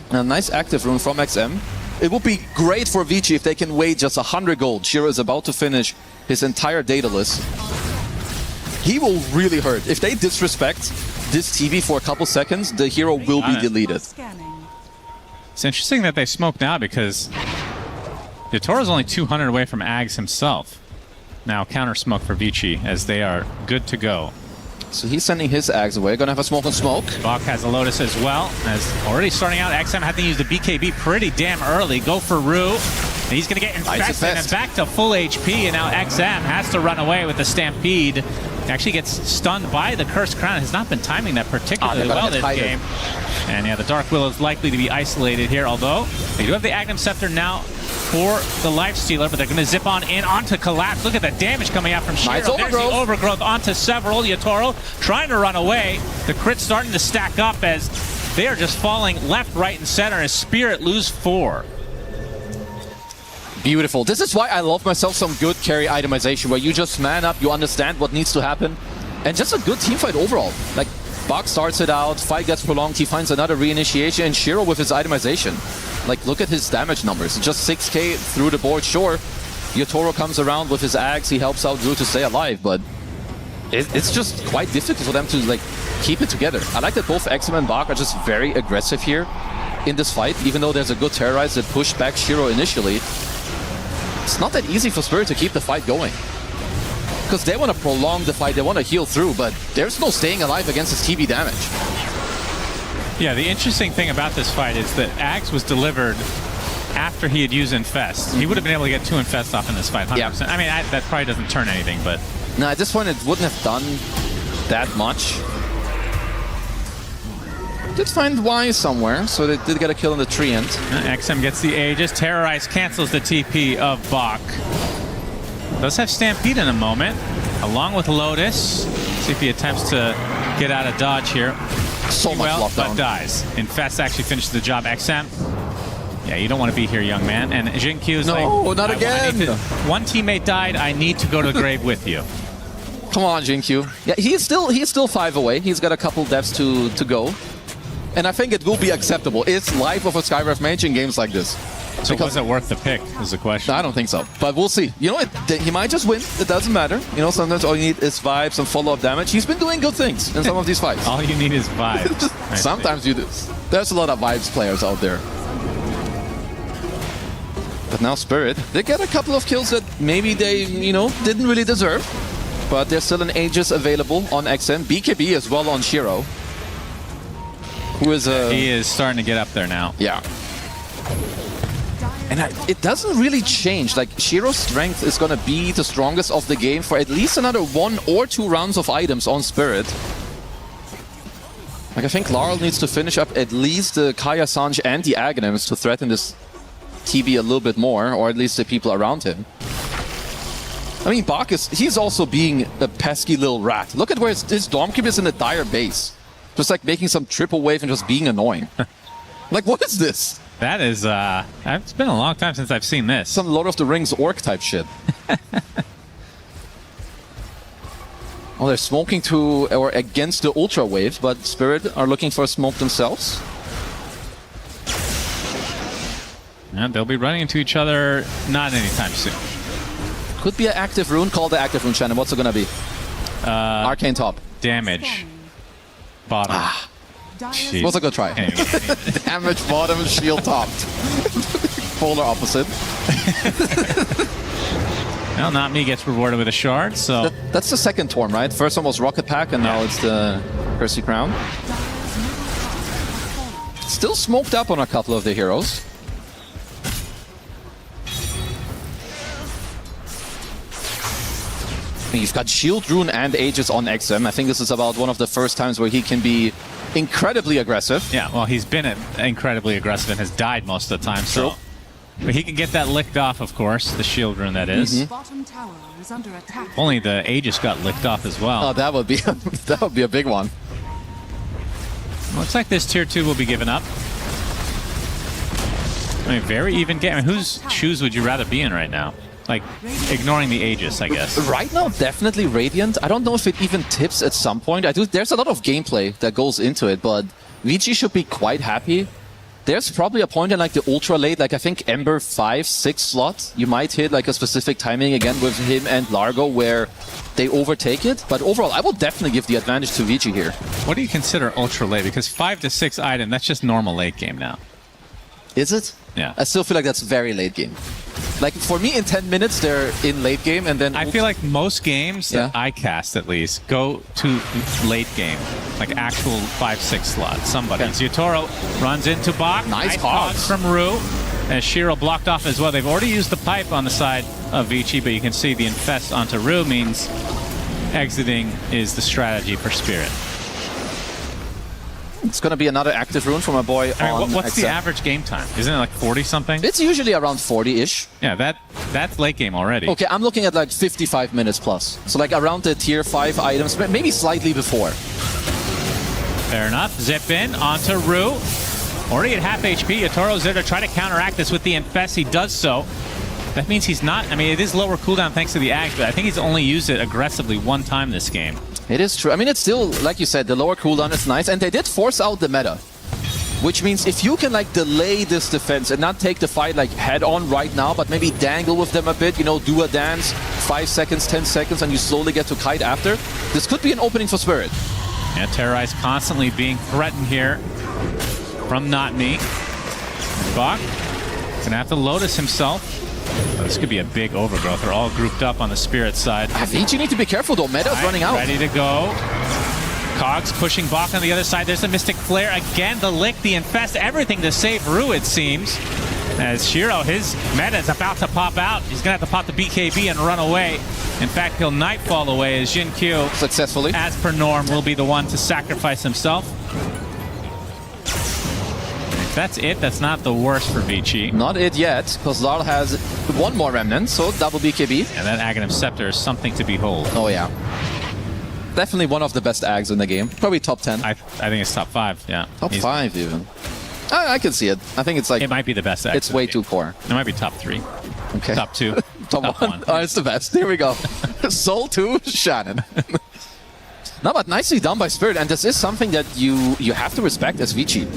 A nice active rune from XM. It would be great for ViCi if they can wait just 100 gold. Shiro is about to finish his entire Daedalus. He will really hurt. If they disrespect this TV for a couple seconds, the hero will be deleted. It's interesting that they smoke now because Yotoro's only 200 away from Ags himself. Now counter smoke for ViCi as they are good to go. So he's sending his Ags away. Gonna have a smoke on smoke. Bach has a Lotus as well. As already starting out, XM had to use the BKB pretty damn early. Go for Rue. And he's gonna get infested and back to full HP. And now XM has to run away with the Stampede. He actually gets stunned by the Cursed Crown. Has not been timing that particularly well this game. And yeah, the Dark Willow is likely to be isolated here, although they do have the Agnum Scepter now for the Lifestealer, but they're going to zip on in onto Collapse. Look at the damage coming out from Shiro. Nice There's the overgrowth onto several. Yotaro trying to run away. The crit's starting to stack up as they are just falling left, right, and center as Spirit lose 4. Beautiful. This is why I love myself some good carry itemization, where you just man up, you understand what needs to happen, and just a good team fight overall. Like, Bach starts it out, fight gets prolonged, he finds another reinitiation, and Shiro with his itemization. Like, look at his damage numbers. Just 6k through the board, sure. Yotaro comes around with his Axe, he helps out Drew to stay alive, but it's just quite difficult for them to, like, keep it together. I like that both XM and Bach are just very aggressive here in this fight, even though there's a good terrorize that pushed back Shiro initially. It's not that easy for Spirit to keep the fight going. Because they want to prolong the fight, they want to heal through, but there's no staying alive against his TB damage. Yeah, the interesting thing about this fight is that Axe was delivered after he had used Infest. He would have been able to get 2 Infests off in this fight, 100%. Yeah. I mean, that probably doesn't turn anything, but... No, at this point it wouldn't have done that much. Did find Y somewhere, so they did get a kill in the tree end. XM gets the Aegis. Terrorize cancels the TP of Bach. Does have Stampede in a moment, along with Lotus. See if he attempts to get out of dodge here. So much lockdown. But dies. Infest actually finishes the job. XM. Yeah, you don't want to be here, young man. And Jinkyu is no, not again. One teammate died. I need to go to the grave with you. Come on, Jinkyu. Yeah, he's still 5 away. He's got a couple deaths to go. And I think it will be acceptable. It's life of a Skywrath mage in games like this. So was it worth the pick, is the question. I don't think so. But we'll see. You know what? He might just win. It doesn't matter. You know, sometimes all you need is vibes and follow-up damage. He's been doing good things in some of these fights. All you need is vibes. Sometimes you do. There's a lot of vibes players out there. But But now Spirit, they get a couple of kills that maybe they, didn't really deserve. But there's still an Aegis available on XM. BKB as well on Shiro. Who is he is starting to get up there now. Yeah. And it doesn't really change. Like, Shiro's strength is going to be the strongest of the game for at least another 1 or 2 rounds of items on Spirit. Like, I think Laurel needs to finish up at least the Kaya Sanj and the Aghanims to threaten this TB a little bit more, or at least the people around him. I mean, Bacchus, he's also being a pesky little rat. Look at where his Dom Cube is in the dire base. Just like making some triple wave and just being annoying. Like, what is this? That is, it's been a long time since I've seen this. Some Lord of the Rings orc type shit. Oh, they're smoking to or against the Ultra Waves, but Spirit are looking for a smoke themselves. And they'll be running into each other not anytime soon. Could be an active rune. Call the active rune, Shannon. What's it gonna be? Arcane top. Damage. Bottom. Jeez. What's a good try? Damage bottom, shield top. Polar opposite. Well, not me gets rewarded with a shard, so... That's the second Torm, right? First one was Rocket Pack, and now it's the Percy Crown. Still smoked up on a couple of the heroes. He's got Shield Rune and Aegis on XM. I think this is about one of the first times where he can be incredibly aggressive. Yeah, well, he's been incredibly aggressive and has died most of the time, so... But he can get that licked off, of course, the Shield Rune, that is. Bottom tower is under attack. Only the Aegis got licked off as well. Oh, that would be a big one. Looks like this tier 2 will be given up. I mean, very even game. I mean, whose shoes would you rather be in right now? Like, ignoring the Aegis, I guess. Right now, definitely Radiant. I don't know if it even tips at some point. There's a lot of gameplay that goes into it, but ViCi should be quite happy. There's probably a point in like the ultra late, like I think Ember 5-6 slot, you might hit like a specific timing again with him and Largo where they overtake it. But overall, I will definitely give the advantage to ViCi here. What do you consider ultra late? Because 5 to 6 item, that's just normal late game now. Is it? Yeah. I still feel like that's very late game. Like, for me, in 10 minutes, they're in late game, and then... I feel like most games that I cast, at least, go to late game. Like, actual 5-6 slots. Somebody. Okay. Yutoro runs into Bach. Nice Cogs from Rue. And Shiro blocked off as well. They've already used the pipe on the side of ViCi, but you can see the infest onto Rue means exiting is the strategy for Spirit. It's going to be another active rune from a boy on what's the average game time? Isn't it like 40-something? It's usually around 40-ish. Yeah, that's late game already. Okay, I'm looking at like 55 minutes plus. So like around the tier 5 items, maybe slightly before. Fair enough. Zip in onto Rue. Already at half HP. Yotoro's there to try to counteract this with the Infest. He does so. That means he's not... I mean, it is lower cooldown thanks to the Ag, but I think he's only used it aggressively one time this game. It is true. I mean, it's still, like you said, the lower cooldown is nice, and they did force out the meta. Which means if you can, like, delay this defense and not take the fight, like, head-on right now, but maybe dangle with them a bit, you know, do a dance, 5 seconds, 10 seconds, and you slowly get to kite after, this could be an opening for Spirit. Yeah, Terrorize constantly being threatened here from Not Me. Bach gonna have to Lotus himself. Oh, this could be a big overgrowth. They're all grouped up on the Spirit side. ViCi need to be careful though. Meta's running out. Ready to go. Cogs pushing Bach on the other side. There's the Mystic Flare. Again, the Lick, the Infest. Everything to save Rue, it seems. As Shiro, his meta is about to pop out. He's going to have to pop the BKB and run away. In fact, he'll Nightfall away as Jin Q, successfully, as per norm, will be the one to sacrifice himself. That's it. That's not the worst for ViCi. Not it yet, because Larl has one more remnant, so double BKB. And that Aghanim Scepter is something to behold. Oh, yeah. Definitely one of the best Ags in the game. Probably top 10. I think it's top 5, yeah. Top 5, even. I can see it. I think it's like... It might be the best Ag. It's way too core. It might be top 3. Okay. Top 2. top 1. Oh, it's the best. Here we go. Soul 2, Shannon. No, but nicely done by Spirit, and this is something that you have to respect as ViCi.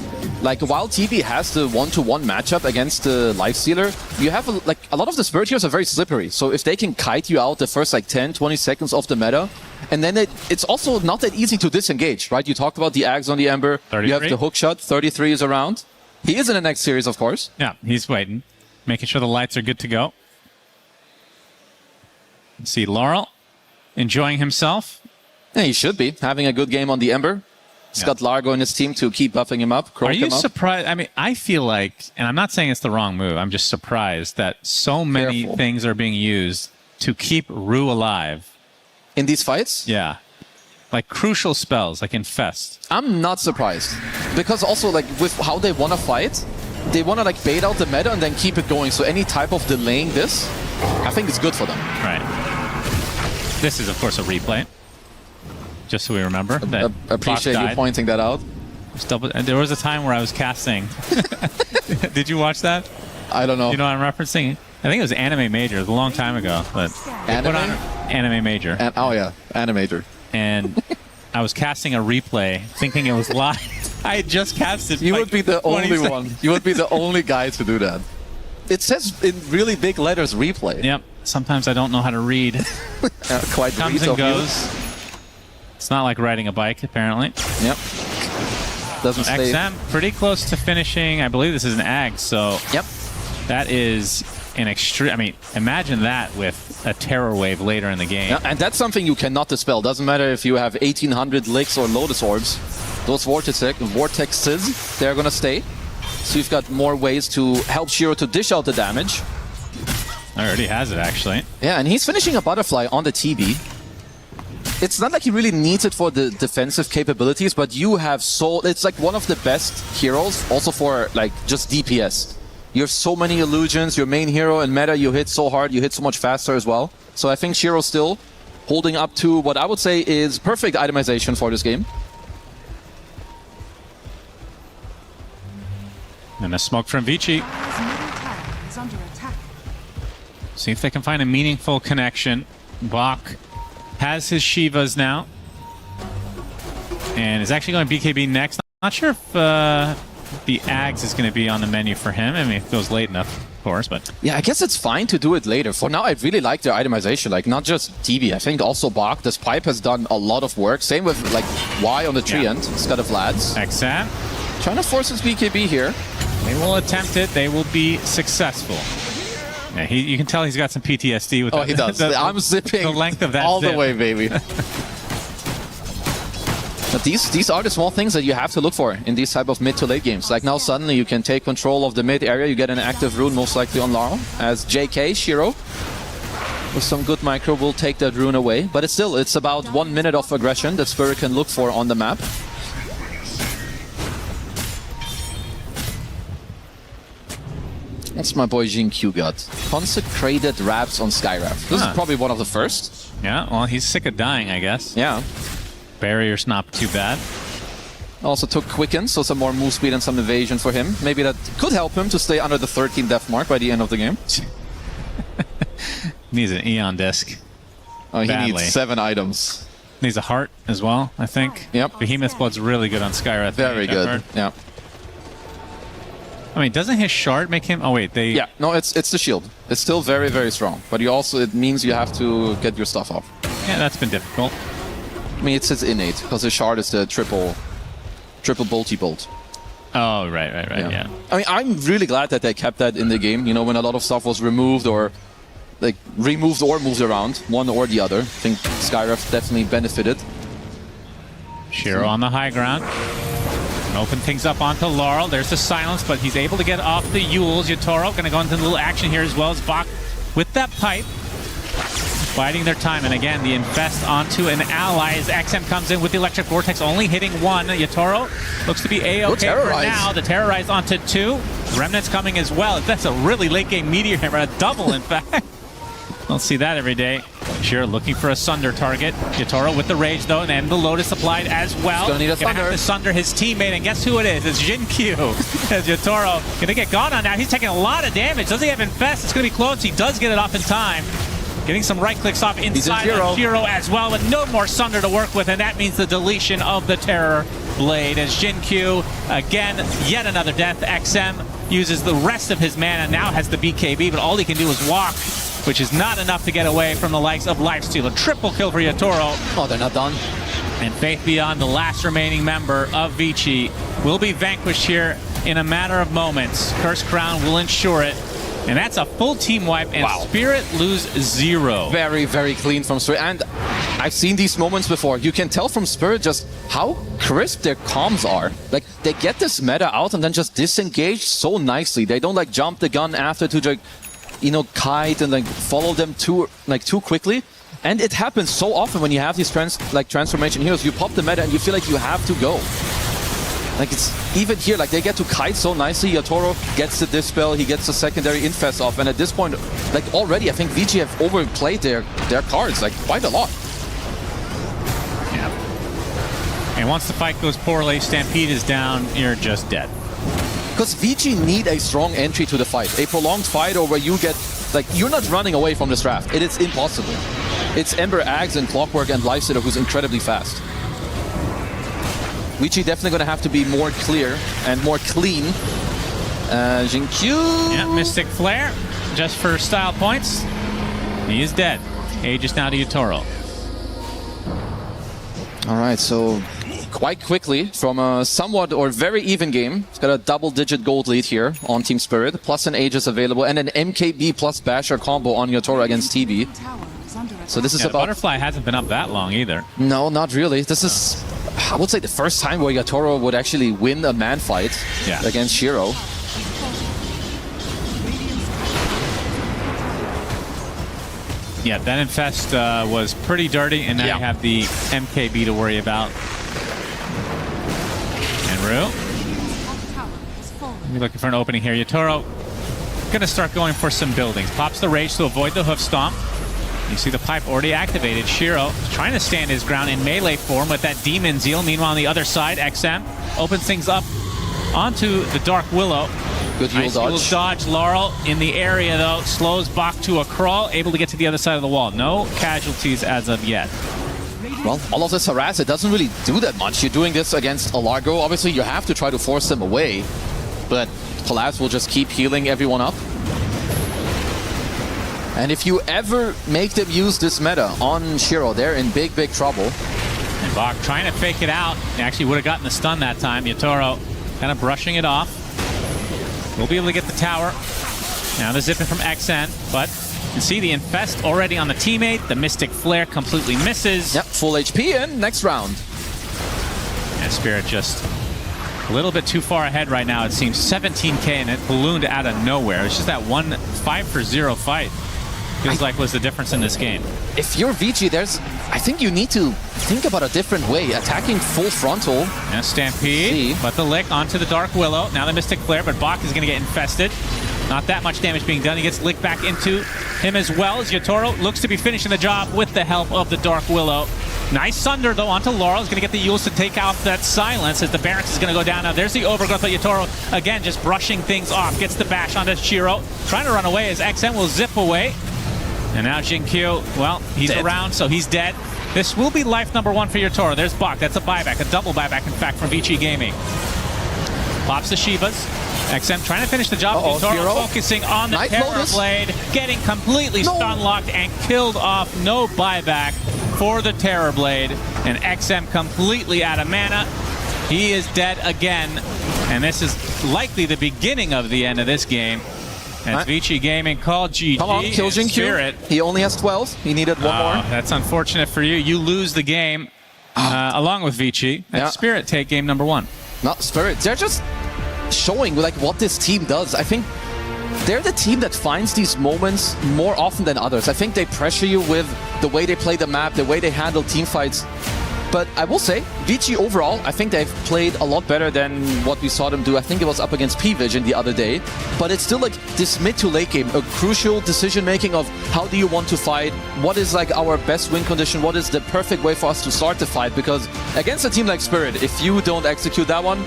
Like, while TV has the one-to-one matchup against the Lifestealer, you have, a lot of the Spirit heroes are very slippery. So if they can kite you out the first, 10, 20 seconds of the meta, and then it's also not that easy to disengage, right? You talked about the Ags on the Ember. 33? You have the hook shot. 33 is around. He is in the next series, of course. Yeah, he's waiting. making sure the lights are good to go. See Laurel enjoying himself. Yeah, he should be having a good game on the Ember. He's got Largo in his team to keep buffing him up. Are you surprised? I mean, I feel like, and I'm not saying it's the wrong move, I'm just surprised that so many things are being used to keep Rue alive. In these fights? Yeah. Like crucial spells, like Infest. I'm not surprised. Because also, like, with how they want to fight, they want to, like, bait out the meta and then keep it going. So any type of delaying this, I think it's good for them. Right. This is, of course, a replay. Just so we remember. That appreciate you pointing that out. There was a time where I was casting. Did you watch that? I don't know. You know what I'm referencing? I think it was Anime Major. It was a long time ago. But Anime? Anime Major. Oh, yeah. Animator. And I was casting a replay, thinking it was live. I had just casted. You would be the only one. You would be the only guy to do that. It says in really big letters, replay. Yep. Sometimes I don't know how to read. Quite comes and goes. It's not like riding a bike, apparently. Yep. Doesn't stay. XM pretty close to finishing. I believe this is an AG, so yep. That is an extreme. I mean, imagine that with a terror wave later in the game. Yeah, and that's something you cannot dispel. Doesn't matter if you have 1800 licks or Lotus Orbs. Those vortexes, they're gonna stay. So you've got more ways to help Shiro to dish out the damage. Already has it, actually. Yeah, and he's finishing a butterfly on the TB. It's not like he really needs it for the defensive capabilities, but you have it's like one of the best heroes also for like just DPS. You have so many illusions, your main hero in meta, you hit so hard, you hit so much faster as well. So I think Shiro's still holding up to what I would say is perfect itemization for this game. And a smoke from ViCi. See if they can find a meaningful connection. Bach has his Shivas now. And is actually going BKB next. Not sure if the Ags is going to be on the menu for him. I mean, if it goes late enough, of course, but... Yeah, I guess it's fine to do it later. For now, I really like their itemization. Like, not just TB. I think also Bach, this pipe has done a lot of work. Same with, like, Y on the tree end. It's got a Vlad's. XM. Trying to force his BKB here. They will attempt it. They will be successful. Yeah, you can tell he's got some PTSD with that. Oh, he does. I'm zipping the length of that all zip. the way, baby. But these are the small things that you have to look for in these type of mid to late games. Like now suddenly you can take control of the mid area. You get an active rune most likely on Laurel. As JK, Shiro, with some good micro, will take that rune away. But it's about 1 minute of aggression that Spirit can look for on the map. That's my boy Jin Q got. Consecrated Wraps on Skywrath. This is probably one of the first. Yeah, well, he's sick of dying, I guess. Yeah. Barrier's not too bad. Also took Quicken, so some more move speed and some evasion for him. Maybe that could help him to stay under the 13 death mark by the end of the game. Needs an Eon disc. Oh, he badly. needs 7 items. Needs a heart as well, I think. Yep. Behemoth Blood's really good on Skywrath. Very good. Yeah. I mean, doesn't his shard make him... Oh, wait, they... Yeah, no, it's the shield. It's still very, very strong. But it means you have to get your stuff off. Yeah, that's been difficult. I mean, it's innate, because the shard is the triple bolty bolt. Oh, right, yeah. I mean, I'm really glad that they kept that in the game. You know, when a lot of stuff was removed or like removed or moved around, one or the other. I think Skywrath definitely benefited. Shiro on the high ground. Open things up onto Laurel. There's the silence, but he's able to get off the Yules. Yatoro going to go into a little action here as well as Bach with that pipe. Biding their time, and again, the infest onto an ally as XM comes in with the Electric Vortex, only hitting 1. Yatoro looks to be A-okay for now. The Terrorize onto 2. Remnant's coming as well. That's a really late-game Meteor Hammer, a double, in fact. Don't see that every day. Shiro looking for a Sunder target. Yatoro with the Rage, though, and then the Lotus applied as well. Gonna need a Gonna have to Sunder his teammate, and guess who it is? It's Jin Q. As Yatoro gonna get gone on now. He's taking a lot of damage. Doesn't he have Infest? It's gonna be close. He does get it off in time. Getting some right clicks off inside of Shiro as well, but no more Sunder to work with, and that means the deletion of the Terror Blade as Jin Q, again, yet another death. XM uses the rest of his mana, now has the BKB, but all he can do is walk, which is not enough to get away from the likes of Lifesteal. A triple kill for Yatoro. Oh, they're not done. And Faith Beyond, the last remaining member of ViCi, will be vanquished here in a matter of moments. Curse Crown will ensure it. And that's a full team wipe, and Spirit lose 0. Very, very clean from Spirit. And I've seen these moments before. You can tell from Spirit just how crisp their comms are. Like, they get this meta out and then just disengage so nicely. They don't, like, jump the gun after to, like, you know, kite and, like, follow them too quickly. And it happens so often when you have these transformation heroes. You pop the meta and you feel like you have to go. Like, it's even here, like, they get to kite so nicely. Yatoro gets the Dispel, he gets the secondary Infest off, and at this point, like, already, I think ViCi have overplayed their cards, like, quite a lot. Yeah. And once the fight goes poorly, Stampede is down, you're just dead. Because ViCi need a strong entry to the fight. A prolonged fight or where you get, like, you're not running away from this draft. It is impossible. It's Ember, Ags, and Clockwork and Lifestealer who's incredibly fast. ViCi definitely going to have to be more clear and more clean. Jinkyu. Yeah, Mystic Flare, just for style points. He is dead. Aegis now to Yatoro. All right, so quite quickly from a somewhat or very even game. It's got a double-digit gold lead here on Team Spirit, plus an Aegis available, and an MKB plus Basher combo on Yatoro against TB. So this is the about... Butterfly hasn't been up that long either. No, not really. This is, I would say, the first time where Yatoro would actually win a man fight against Shiro. Yeah, that Infest was pretty dirty, and now you have the MKB to worry about. And Rue. You're looking for an opening here. Yatoro gonna start going for some buildings. Pops the Rage to avoid the Hoof Stomp. You see the pipe already activated. Shiro is trying to stand his ground in melee form with that Demon Zeal. Meanwhile, on the other side, XM opens things up onto the Dark Willow. Good nice dodge. Laurel in the area, though, slows Bach to a crawl, able to get to the other side of the wall. No casualties as of yet. Well, all of this harass, it doesn't really do that much. You're doing this against a Largo. Obviously, you have to try to force them away, but Collapse will just keep healing everyone up. And if you ever make them use this meta on Shiro, they're in big, big trouble. And Bach trying to fake it out. He actually would have gotten the stun that time. Yatoro kind of brushing it off. We'll be able to get the tower. Now the zipping from XN, but you can see the Infest already on the teammate. The Mystic Flare completely misses. Yep, full HP in next round. And Spirit just a little bit too far ahead right now. It seems 17k, and it ballooned out of nowhere. It's just that 1 5-for-0 fight. Feels like was the difference in this game. If you're ViCi, I think you need to think about a different way. Attacking full frontal. Yeah, Stampede, but the lick onto the Dark Willow. Now the Mystic Flare, but Bach is going to get infested. Not that much damage being done. He gets licked back into him as well as Yatoro looks to be finishing the job with the help of the Dark Willow. Nice Sunder, though, onto Laurel. He's going to get the Yules to take out that silence as the Barracks is going to go down. Now there's the Overgrowth, but Yatoro, again, just brushing things off. Gets the bash onto Shiro. Trying to run away as XM will zip away. And now Jinkyu, well, he's around, so he's dead. This will be life number 1 for Yatoro. There's Bach. That's a buyback, a double buyback, in fact, from ViCi Gaming. Pops the Shivas. XM trying to finish the job. Yatoro focusing on the Terror Blade, getting completely stun-locked and killed off. No buyback for the Terror Blade. And XM completely out of mana. He is dead again. And this is likely the beginning of the end of this game. As ViCi Gaming called GG. Come on, kill Jinkyu. He only has 12. He needed one more. That's unfortunate for you. You lose the game along with ViCi. And Spirit take game number 1. Not Spirit. They're just showing like what this team does. I think they're the team that finds these moments more often than others. I think they pressure you with the way they play the map, the way they handle team fights. But I will say, ViCi overall, I think they've played a lot better than what we saw them do. I think it was up against P-Vision the other day. But it's still like this mid to late game, a crucial decision-making of how do you want to fight? What is like our best win condition? What is the perfect way for us to start the fight? Because against a team like Spirit, if you don't execute that one,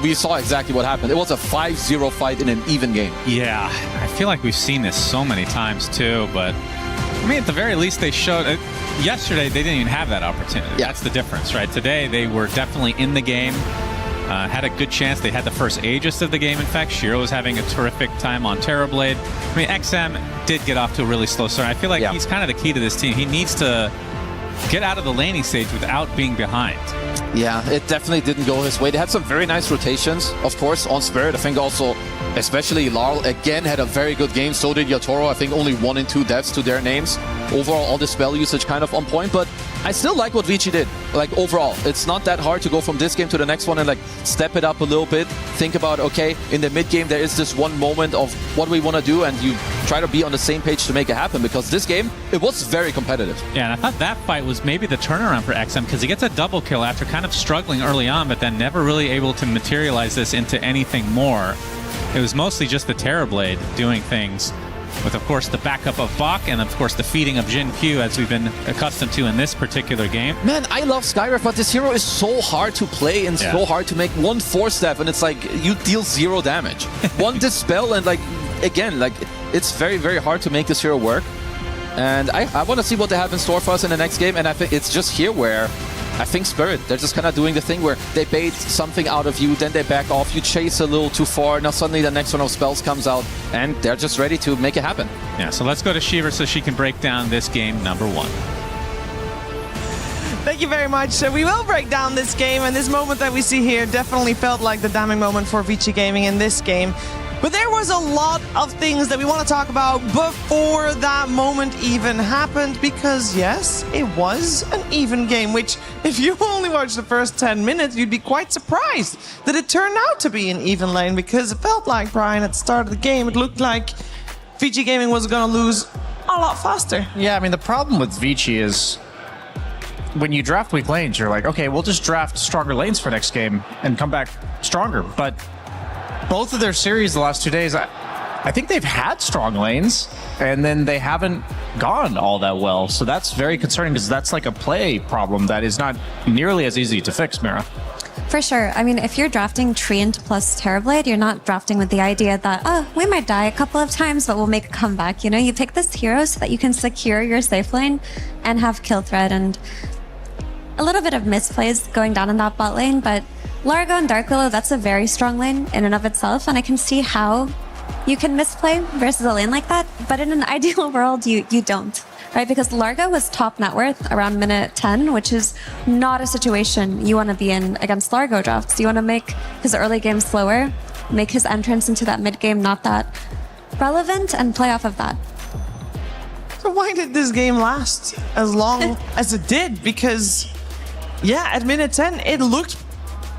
we saw exactly what happened. It was a 5-0 fight in an even game. Yeah, I feel like we've seen this so many times too, but I mean, at the very least, they showed it. Yesterday, they didn't even have that opportunity. Yeah. That's the difference, right? Today, they were definitely in the game, had a good chance. They had the first Aegis of the game. In fact, Shiro was having a terrific time on Terrorblade. I mean, XM did get off to a really slow start. I feel like he's kind of the key to this team. He needs to get out of the laning stage without being behind. Yeah, it definitely didn't go his way. They had some very nice rotations, of course, on Spirit. I think also Especially Larl again had a very good game. So did Yatoro. I think only 1 and 2 deaths to their names. Overall, all the spell usage kind of on point, but I still like what ViCi did. Like overall, it's not that hard to go from this game to the next one and like step it up a little bit. Think about, okay, in the mid game there is this one moment of what we want to do, and you try to be on the same page to make it happen, because this game, it was very competitive. Yeah, and I thought that fight was maybe the turnaround for XM, because he gets a double kill after kind of struggling early on, but then never really able to materialize this into anything more. It was mostly just the Terrorblade doing things, with of course the backup of Bach and of course the feeding of Jin Q, as we've been accustomed to in this particular game. Man, I love Skywrath, but this hero is so hard to play and so hard to make. One Force Staff and it's like you deal 0 damage. One Dispel and like, again, like it's very, very hard to make this hero work. And I want to see what they have in store for us in the next game, and I think it's just here where I think Spirit, they're just kind of doing the thing where they bait something out of you, then they back off, you chase a little too far, now suddenly the next one of spells comes out, and they're just ready to make it happen. Yeah, so let's go to Shiva so she can break down this game number 1. Thank you very much. So we will break down this game, and this moment that we see here definitely felt like the damning moment for ViCi Gaming in this game. But there was a lot of things that we want to talk about before that moment even happened, because yes, it was an even game, which if you only watched the first 10 minutes, you'd be quite surprised that it turned out to be an even lane, because it felt like, Brian, at the start of the game, it looked like ViCi Gaming was going to lose a lot faster. Yeah, I mean, the problem with ViCi is when you draft weak lanes, you're like, okay, we'll just draft stronger lanes for next game and come back stronger. But both of their series the last 2 days, I think they've had strong lanes, and then they haven't gone all that well. So that's very concerning, because that's like a play problem that is not nearly as easy to fix, Mira. For sure. I mean, if you're drafting Treant plus Terrorblade, you're not drafting with the idea that, oh, we might die a couple of times, but we'll make a comeback. You know, you pick this hero so that you can secure your safe lane and have kill threat, and a little bit of misplays going down in that bot lane, but Largo and Dark Willow, that's a very strong lane in and of itself, and I can see how you can misplay versus a lane like that, but in an ideal world, you don't, right? Because Largo was top net worth around minute 10, which is not a situation you want to be in against Largo drafts. You want to make his early game slower, make his entrance into that mid game not that relevant, and play off of that. So why did this game last as long as it did? Because, yeah, at minute 10, it looked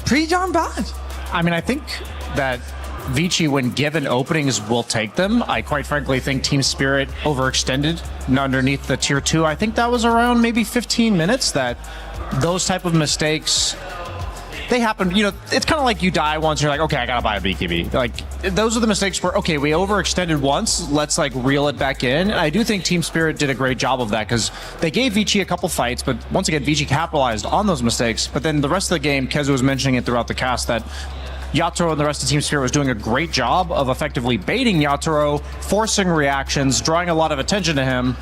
pretty darn bad. I mean, I think that ViCi, when given openings, will take them. I quite frankly think Team Spirit overextended underneath the tier 2. I think that was around maybe 15 minutes that those type of mistakes, they happen. You know, it's kind of like you die once, you're like, okay, I gotta buy a BKB. Like, those are the mistakes where, okay, we overextended once, let's like reel it back in. And I do think Team Spirit did a great job of that, because they gave ViCi a couple fights, but once again, ViCi capitalized on those mistakes. But then the rest of the game, Kezu was mentioning it throughout the cast, that Yatoro and the rest of Team Spirit was doing a great job of effectively baiting Yatoro, forcing reactions, drawing a lot of attention to him,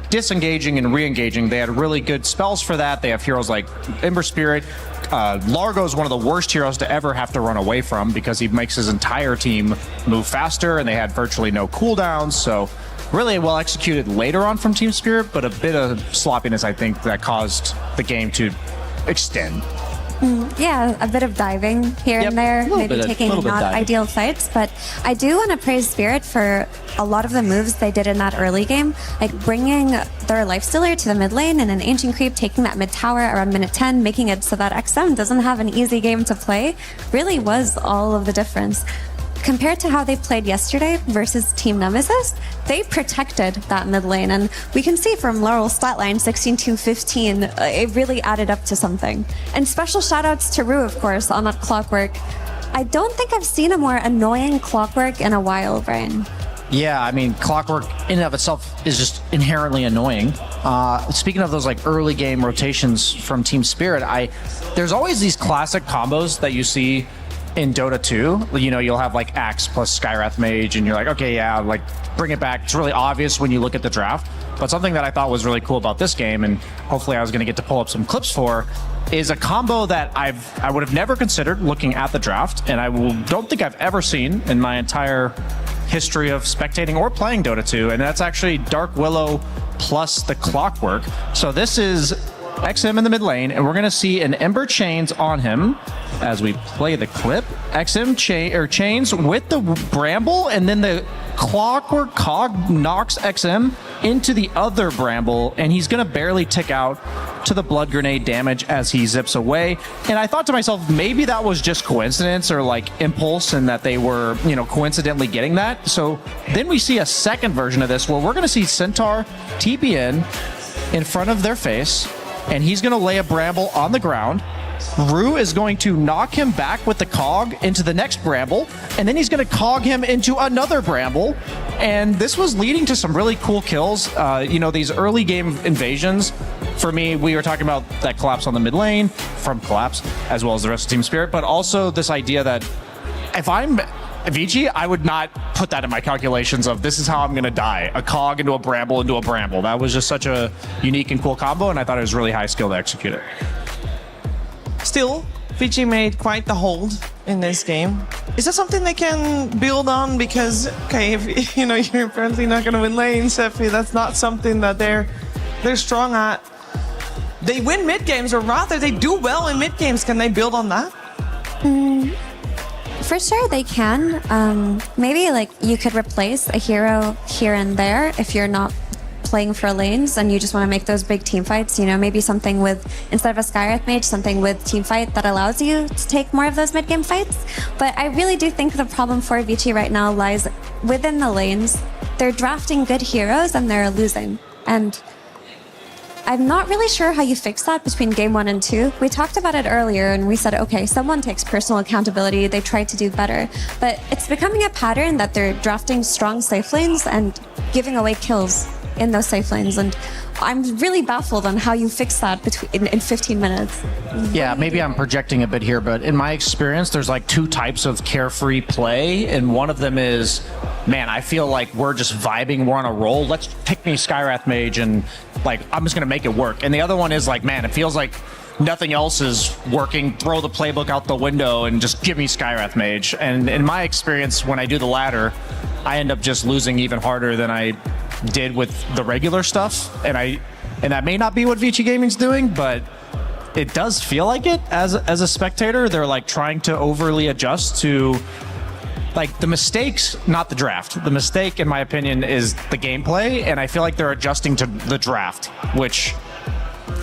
disengaging and re-engaging. They had really good spells for that. They have heroes like Ember Spirit. Largo is one of the worst heroes to ever have to run away from, because he makes his entire team move faster, and they had virtually no cooldowns. So really well executed later on from Team Spirit, but a bit of sloppiness, I think, that caused the game to extend. Yeah, a bit of diving here and there, maybe taking not ideal fights, but I do want to praise Spirit for a lot of the moves they did in that early game, like bringing their Lifestealer to the mid lane and an Ancient Creep, taking that mid tower around minute 10, making it so that XM doesn't have an easy game to play, really was all of the difference. Compared to how they played yesterday versus Team Nemesis, they protected that mid lane, and we can see from Laurel's stat line 16-15, it really added up to something. And special shoutouts to Rue, of course, on that Clockwork. I don't think I've seen a more annoying Clockwork in a while, Brian. Yeah, I mean, Clockwork in and of itself is just inherently annoying. Speaking of those like early game rotations from Team Spirit, there's always these classic combos that you see in Dota 2. You know, you'll have like Axe plus Skywrath Mage, and you're like, okay, yeah, like bring it back. It's really obvious when you look at the draft. But something that I thought was really cool about this game, and hopefully I was going to get to pull up some clips for, is a combo that I would have never considered looking at the draft, and I don't think I've ever seen in my entire history of spectating or playing Dota 2, and that's actually Dark Willow plus the Clockwork. So this is XM in the mid lane, and we're going to see an Ember Chains on him. as we play the clip. XM chains with the Bramble, and then the Clockwork Cog knocks XM into the other Bramble, and he's going to barely tick out to the blood grenade damage as he zips away. And I thought to myself, maybe that was just coincidence or like impulse, and that they were, you know, coincidentally getting that. So then we see a second version of this where we're going to see Centaur TP in front of their face, and he's going to lay a Bramble on the ground. Rue is going to knock him back with the Cog into the next Bramble, and then he's going to Cog him into another Bramble. And this was leading to some really cool kills. You know, these early game invasions, for me, we were talking about that collapse on the mid lane from Collapse, as well as the rest of Team Spirit, but also this idea that if I'm ViCi, I would not put that in my calculations of this is how I'm going to die. A Cog into a Bramble into a Bramble. That was just such a unique and cool combo, and I thought it was really high skill to execute it. Still, ViCi made quite the hold in this game. Is that something they can build on? Because, okay, if you know you're apparently not going to win lanes, Sefi, that's not something that they're strong at. They win mid games, or rather, they do well in mid games. Can they build on that? For sure they can. Maybe like you could replace a hero here and there if you're not playing for lanes and you just want to make those big team fights. You know, maybe something with, instead of a Skywrath mage, something with team fight that allows you to take more of those mid game fights. But I really do think the problem for ViCi right now lies within the lanes. They're drafting good heroes and they're losing. And I'm not really sure how you fix that between game 1 and 2. We talked about it earlier and we said, okay, someone takes personal accountability, they try to do better. But it's becoming a pattern that they're drafting strong safe lanes and giving away kills in those safe lanes. And I'm really baffled on how you fix that in 15 minutes. Yeah, maybe I'm projecting a bit here, but in my experience, there's like two types of carefree play, and one of them is, man, I feel like we're just vibing, we're on a roll, let's pick me Skywrath Mage and like, I'm just gonna make it work. And the other one is like, man, it feels like nothing else is working, throw the playbook out the window and just give me Skywrath Mage. And in my experience, when I do the latter, I end up just losing even harder than I did with the regular stuff. And that may not be what ViCi Gaming's doing, but it does feel like it as a spectator. They're like trying to overly adjust to like the mistakes, not the draft. The mistake, in my opinion, is the gameplay, and I feel like they're adjusting to the draft, which,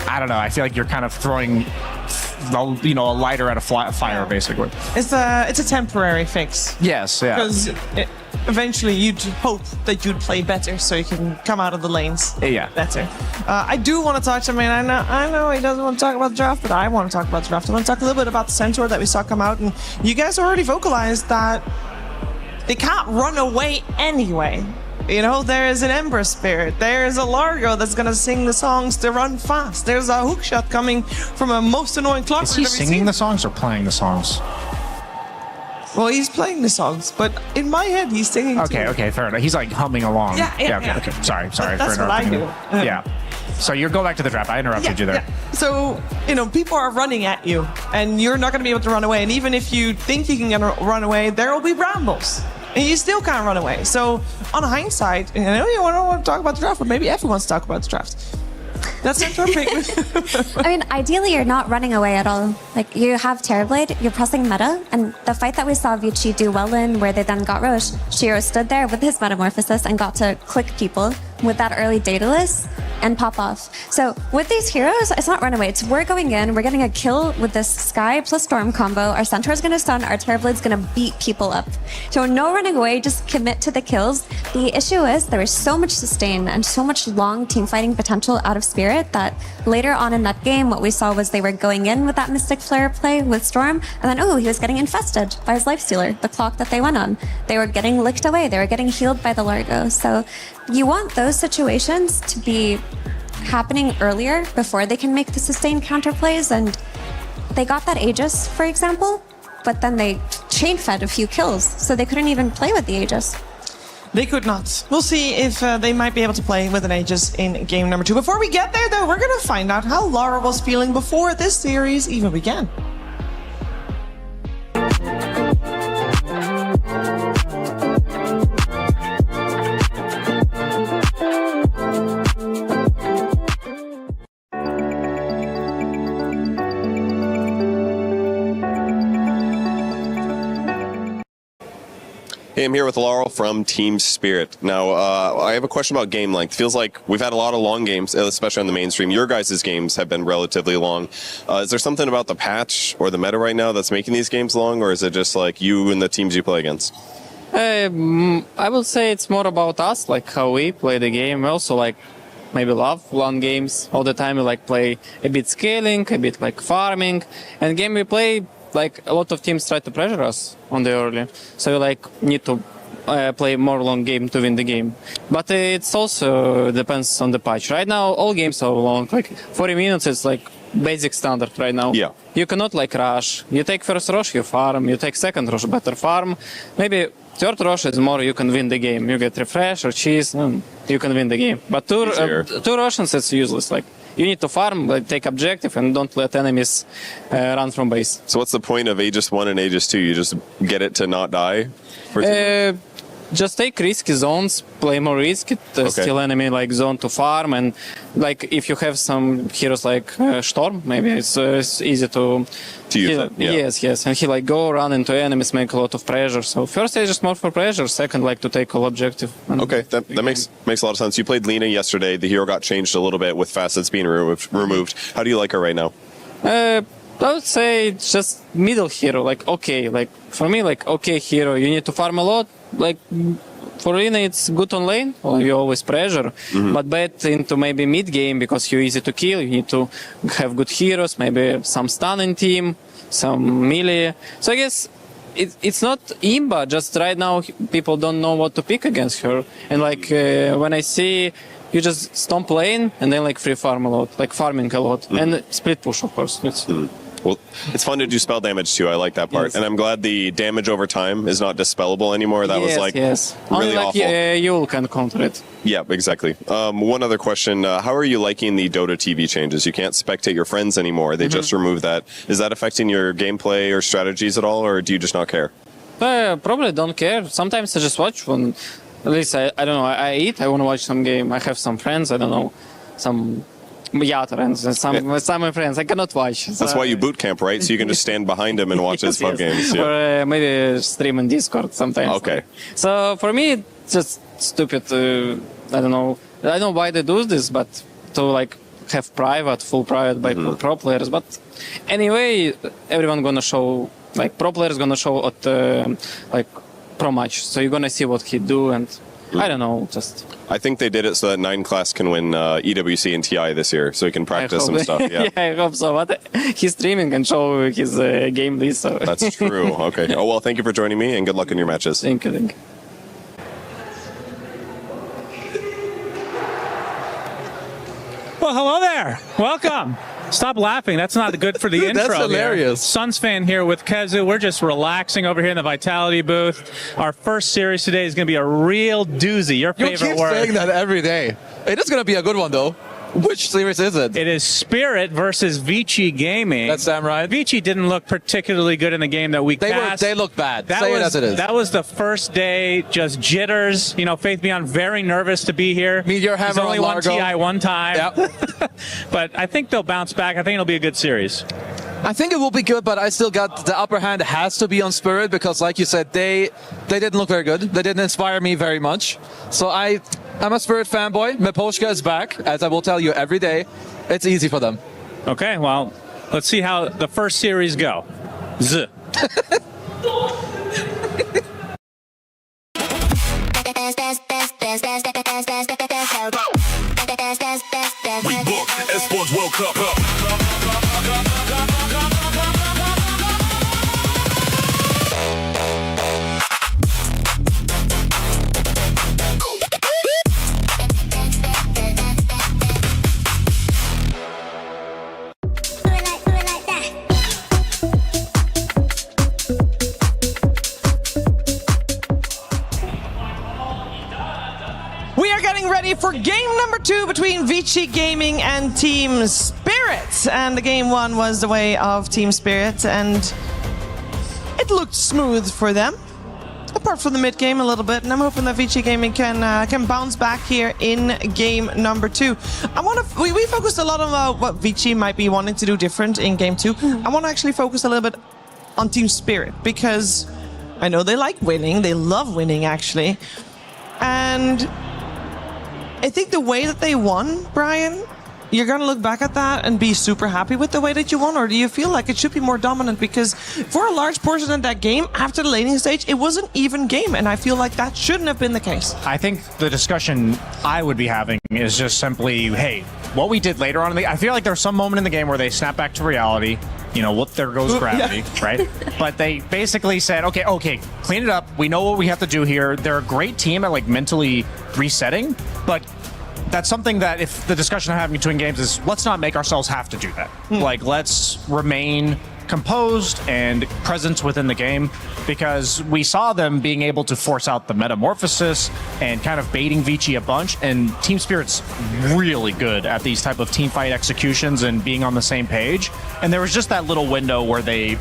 I don't know, I feel like you're kind of throwing, you know, a lighter at a fire, basically. It's a temporary fix. Yes, yeah. Because eventually you'd hope that you'd play better so you can come out of the lanes better. I do want to talk to, I know he doesn't want to talk about the draft, but I want to talk about the draft. I want to talk a little bit about the Centaur that we saw come out, and you guys already vocalized that they can't run away anyway. You know, there is an Ember Spirit, there is a Largo that's gonna sing the songs to run fast. There's a hookshot coming from a most annoying clock. Is he singing the songs or playing the songs? Well, he's playing the songs, but in my head, he's singing too. Okay, fair enough. He's like humming along. Yeah. Okay. Sorry That's for what I interrupting. do. Yeah. So you're going back to the draft. I interrupted you there. Yeah. So, you know, people are running at you, and you're not going to be able to run away. And even if you think you can run away, there will be brambles, and you still can't run away. So, on hindsight, I know you don't want to talk about the draft, but maybe everyone wants to talk about the draft. That's interesting. I mean, ideally, you're not running away at all. Like, you have Terrorblade, you're pressing meta, and the fight that we saw ViCi do well in, where they then got Roche, Shiro stood there with his Metamorphosis and got to click people with that early Daedalus and pop off. So with these heroes, it's not run away. It's we're going in, we're getting a kill with this Sky plus Storm combo. Our Centaur's gonna stun, our Terrorblade's gonna beat people up. So no running away, just commit to the kills. The issue is there is so much sustain and so much long team fighting potential out of Spirit that later on in that game, what we saw was they were going in with that Mystic Flare play with Storm, and then, he was getting infested by his Lifestealer, the clock that they went on. They were getting licked away, they were getting healed by the Largo. So you want those situations to be happening earlier before they can make the sustained counterplays, and they got that Aegis, for example, but then they chain-fed a few kills, so they couldn't even play with the Aegis. They could not. We'll see if they might be able to play with an Aegis in game number 2. Before we get there, though, we're going to find out how Lara was feeling before this series even began. Hey, I'm here with Laurel from Team Spirit. Now, I have a question about game length. Feels like we've had a lot of long games, especially on the mainstream. Your guys' games have been relatively long. Is there something about the patch or the meta right now that's making these games long, or is it just like you and the teams you play against? I would say it's more about us, like how we play the game. We also like maybe love long games. All the time we like play a bit scaling, a bit like farming. And game we play, like a lot of teams try to pressure us on the early, so we like need to play more long game to win the game. But it's also depends on the patch. Right now, all games are long. Like 40 minutes is like basic standard right now. Yeah. You cannot like rush. You take first rush, you farm. You take second rush, better farm. Maybe third rush is more you can win the game. You get refresh or cheese, and you can win the game. But two Russians, it's useless. Like you need to farm, like, take objective, and don't let enemies run from base. So what's the point of Aegis 1 and Aegis 2? You just get it to not die? Just take risky zones, play more risky, steal enemy like zone to farm, and like if you have some heroes like Storm, maybe it's easy to use it. Yeah. Yes, and he like go run into enemies, make a lot of pressure. So first stage is more for pressure, second like to take all objective. Okay, that makes a lot of sense. You played Lina yesterday. The hero got changed a little bit with facets being removed. How do you like her right now? I would say just middle hero, like okay, like for me like okay hero. You need to farm a lot. Like for Lina it's good on lane, or you always pressure, but bad into maybe mid game because you're easy to kill. You need to have good heroes, maybe some stun in team, some melee. So I guess it's not imba. Just right now people don't know what to pick against her, and like when I see. You just stomp lane and then like free farm a lot, like farming a lot, and split push of course. Well, it's fun to do spell damage too. I like that part, and I'm glad the damage over time is not dispellable anymore. That was like really only awful. you can counter it. Yeah, exactly. One other question: how are you liking the Dota TV changes? You can't spectate your friends anymore. They just removed that. Is that affecting your gameplay or strategies at all, or do you just not care? Probably don't care. Sometimes I just watch when. At least I don't know. I eat. I want to watch some game. I have some friends. I don't know, some friends. Some of my friends. I cannot watch. That's why you boot camp, right? So you can just stand behind him and watch his fun games. Yeah. Or maybe stream in Discord sometimes. Okay. So for me, it's just stupid. I don't know. I don't know why they do this, but to like have full private by pro players. But anyway, everyone gonna show like pro players gonna show at like. Pro match, so you're gonna see what he do, and I don't know, just. I think they did it so that 9 class can win EWC and TI this year, so he can practice some stuff. Yeah. I hope so. But he's streaming and show his game list. So. That's true. Okay. Oh well, thank you for joining me, and good luck in your matches. Thank you. Well, hello there. Welcome. Stop laughing. That's not good for the intro. That's hilarious. Suns fan here with Kezu. We're just relaxing over here in the Vitality booth. Our first series today is going to be a real doozy. Your favorite word. You keep saying that every day. It is going to be a good one, though. Which series is it? It is Spirit versus ViCi Gaming. That's damn right. ViCi didn't look particularly good in the game that week passed. They look bad. Say it as it is. That was the first day, just jitters. You know, Faith Beyond very nervous to be here. Meteor Hammer. He's only won TI one time. Yep. But I think they'll bounce back. I think it'll be a good series. I think it will be good, but I still got the upper hand has to be on Spirit because, like you said, they didn't look very good. They didn't inspire me very much. So I'm a Spirit fanboy. Meposhka is back, as I will tell you every day. It's easy for them. Okay, well, let's see how the first series go. Z. We book Esports World Cup. We are getting ready for game number 2 between ViCi Gaming and Team Spirit. And the game 1 was the way of Team Spirit, and it looked smooth for them. Apart from the mid game a little bit, and I'm hoping that ViCi Gaming can bounce back here in game number 2. We focused a lot on what ViCi might be wanting to do different in game 2. I want to actually focus a little bit on Team Spirit, because I know they like winning. They love winning, actually. And I think the way that they won, Brian, you're going to look back at that and be super happy with the way that you won? Or do you feel like it should be more dominant? Because for a large portion of that game, after the laning stage, it was an even game. And I feel like that shouldn't have been the case. I think the discussion I would be having is just simply, hey, what we did later on in the... I feel like there was some moment in the game where they snapped back to reality. You know, whoop, there goes gravity, right? But they basically said, okay, clean it up. We know what we have to do here. They're a great team at like mentally resetting, but that's something that if the discussion I'm having between games is let's not make ourselves have to do that. Like, let's remain composed and present within the game, because we saw them being able to force out the metamorphosis and kind of baiting ViCi a bunch, and Team Spirit's really good at these type of team fight executions and being on the same page. And there was just that little window where they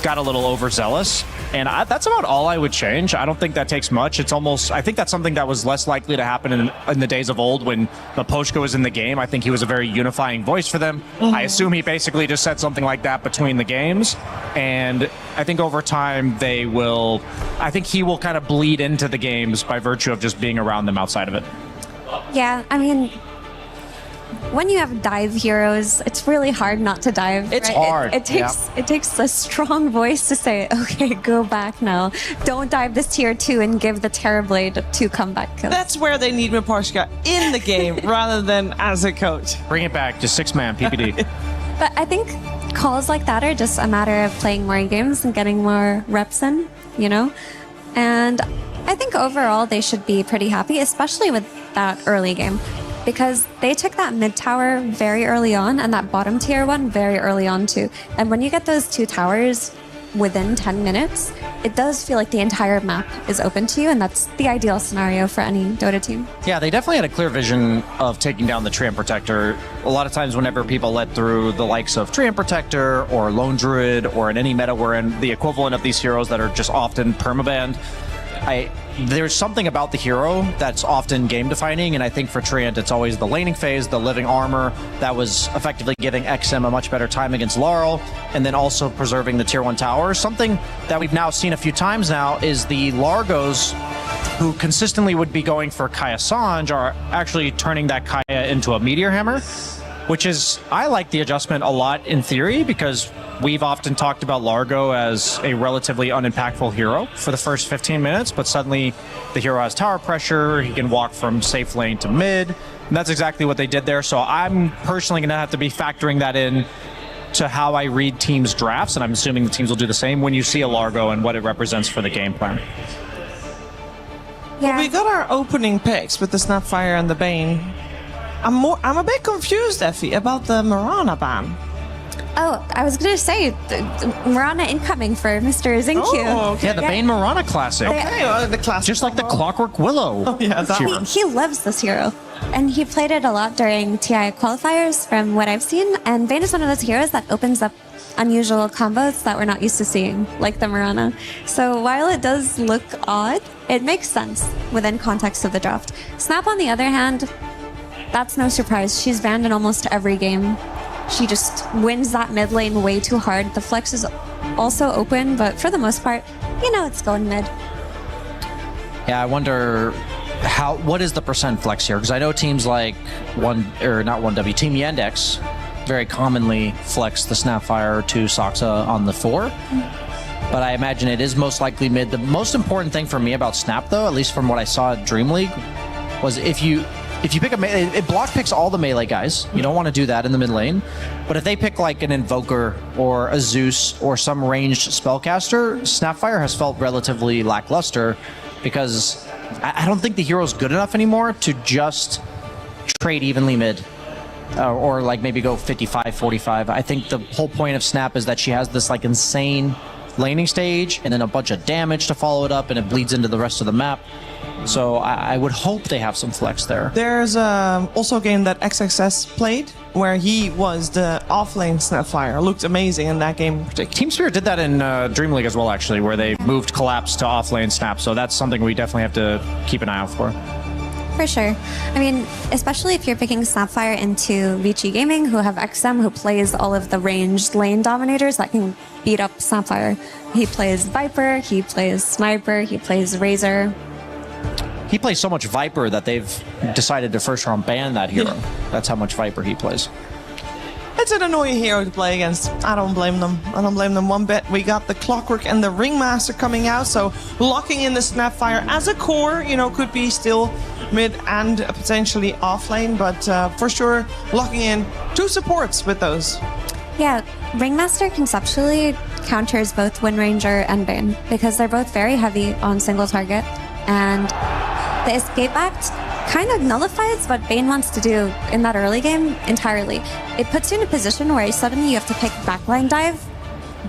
got a little overzealous, and that's about all I would change. I don't think that takes much. It's almost, I think that's something that was less likely to happen in the days of old when Mapochka was in the game. I think he was a very unifying voice for them. I assume he basically just said something like that between the games, and I think over time they will, I think he will kind of bleed into the games by virtue of just being around them outside of it. Yeah, I mean, when you have dive heroes, it's really hard not to dive. It's hard. It takes a strong voice to say, okay, go back now. Don't dive this tier 2 and give the Terrorblade 2 comeback kill. That's where they need Mapochka, in the game rather than as a coach. Bring it back to 6-man PPD. But I think calls like that are just a matter of playing more games and getting more reps in, you know? And I think overall they should be pretty happy, especially with that early game, because they took that mid tower very early on and that bottom tier one very early on too. And when you get those 2 towers within 10 minutes, it does feel like the entire map is open to you, and that's the ideal scenario for any Dota team. Yeah, they definitely had a clear vision of taking down the Treant Protector. A lot of times whenever people let through the likes of Treant Protector or Lone Druid, or in any meta we're in, the equivalent of these heroes that are just often permabanned, there's something about the hero that's often game defining, and I think for Treant it's always the laning phase, the living armor that was effectively giving XM a much better time against Laurel, and then also preserving the tier 1 tower. Something that we've now seen a few times now is the Largos, who consistently would be going for Kaya Sange, are actually turning that Kaya into a Meteor Hammer, which is, I like the adjustment a lot in theory, because we've often talked about Largo as a relatively unimpactful hero for the first 15 minutes, but suddenly the hero has tower pressure, he can walk from safe lane to mid, and that's exactly what they did there. So I'm personally going to have to be factoring that in to how I read teams' drafts, and I'm assuming the teams will do the same when you see a Largo and what it represents for the game plan. Yeah. Well, we got our opening picks with the Snapfire and the Bane. I'm a bit confused, Effie, about the Mirana ban. Oh, I was going to say, Mirana incoming for Mr. Zincu. Oh, okay. Yeah, the Bane Mirana classic. Okay, well, the classic. Just like the Clockwork Willow. Oh, yeah, that one. He loves this hero. And he played it a lot during TI qualifiers from what I've seen. And Bane is one of those heroes that opens up unusual combos that we're not used to seeing, like the Mirana. So while it does look odd, it makes sense within context of the draft. Snap, on the other hand, that's no surprise. She's banned in almost every game. She just wins that mid lane way too hard. The flex is also open, but for the most part, you know it's going mid. Yeah, I wonder what is the percent flex here? Because I know teams like Team Yandex very commonly flex the Snapfire to Soxa on the 4. But I imagine it is most likely mid. The most important thing for me about Snap, though, at least from what I saw at Dream League, was if you pick it block picks all the melee guys. You don't want to do that in the mid lane. But if they pick like an Invoker or a Zeus or some ranged spellcaster, Snapfire has felt relatively lackluster, because I don't think the hero's good enough anymore to just trade evenly mid. Or like maybe go 55-45. I think the whole point of Snap is that she has this like insane laning stage and then a bunch of damage to follow it up, and it bleeds into the rest of the map. So I would hope they have some flex there. There's also a game that XXS played where he was the off-lane Snapfire. Looked amazing in that game in particular. Team Spirit did that in Dream League as well, actually, where they moved Collapse to off-lane Snap. So that's something we definitely have to keep an eye out for. For sure. I mean, especially if you're picking Snapfire into ViCi Gaming, who have XM, who plays all of the ranged lane dominators that can beat up Snapfire. He plays Viper, he plays Sniper, he plays Razor. He plays so much Viper that they've decided to first round ban that hero. That's how much Viper he plays. It's an annoying hero to play against. I don't blame them. I don't blame them one bit. We got the Clockwork and the Ringmaster coming out, so locking in the Snapfire as a core, you know, could be still mid and potentially off lane, but for sure locking in 2 supports with those. Yeah, Ringmaster conceptually counters both Windranger and Bane because they're both very heavy on single target, and the Escape Act kind of nullifies what Bane wants to do in that early game entirely. It puts you in a position where suddenly you have to pick backline dive,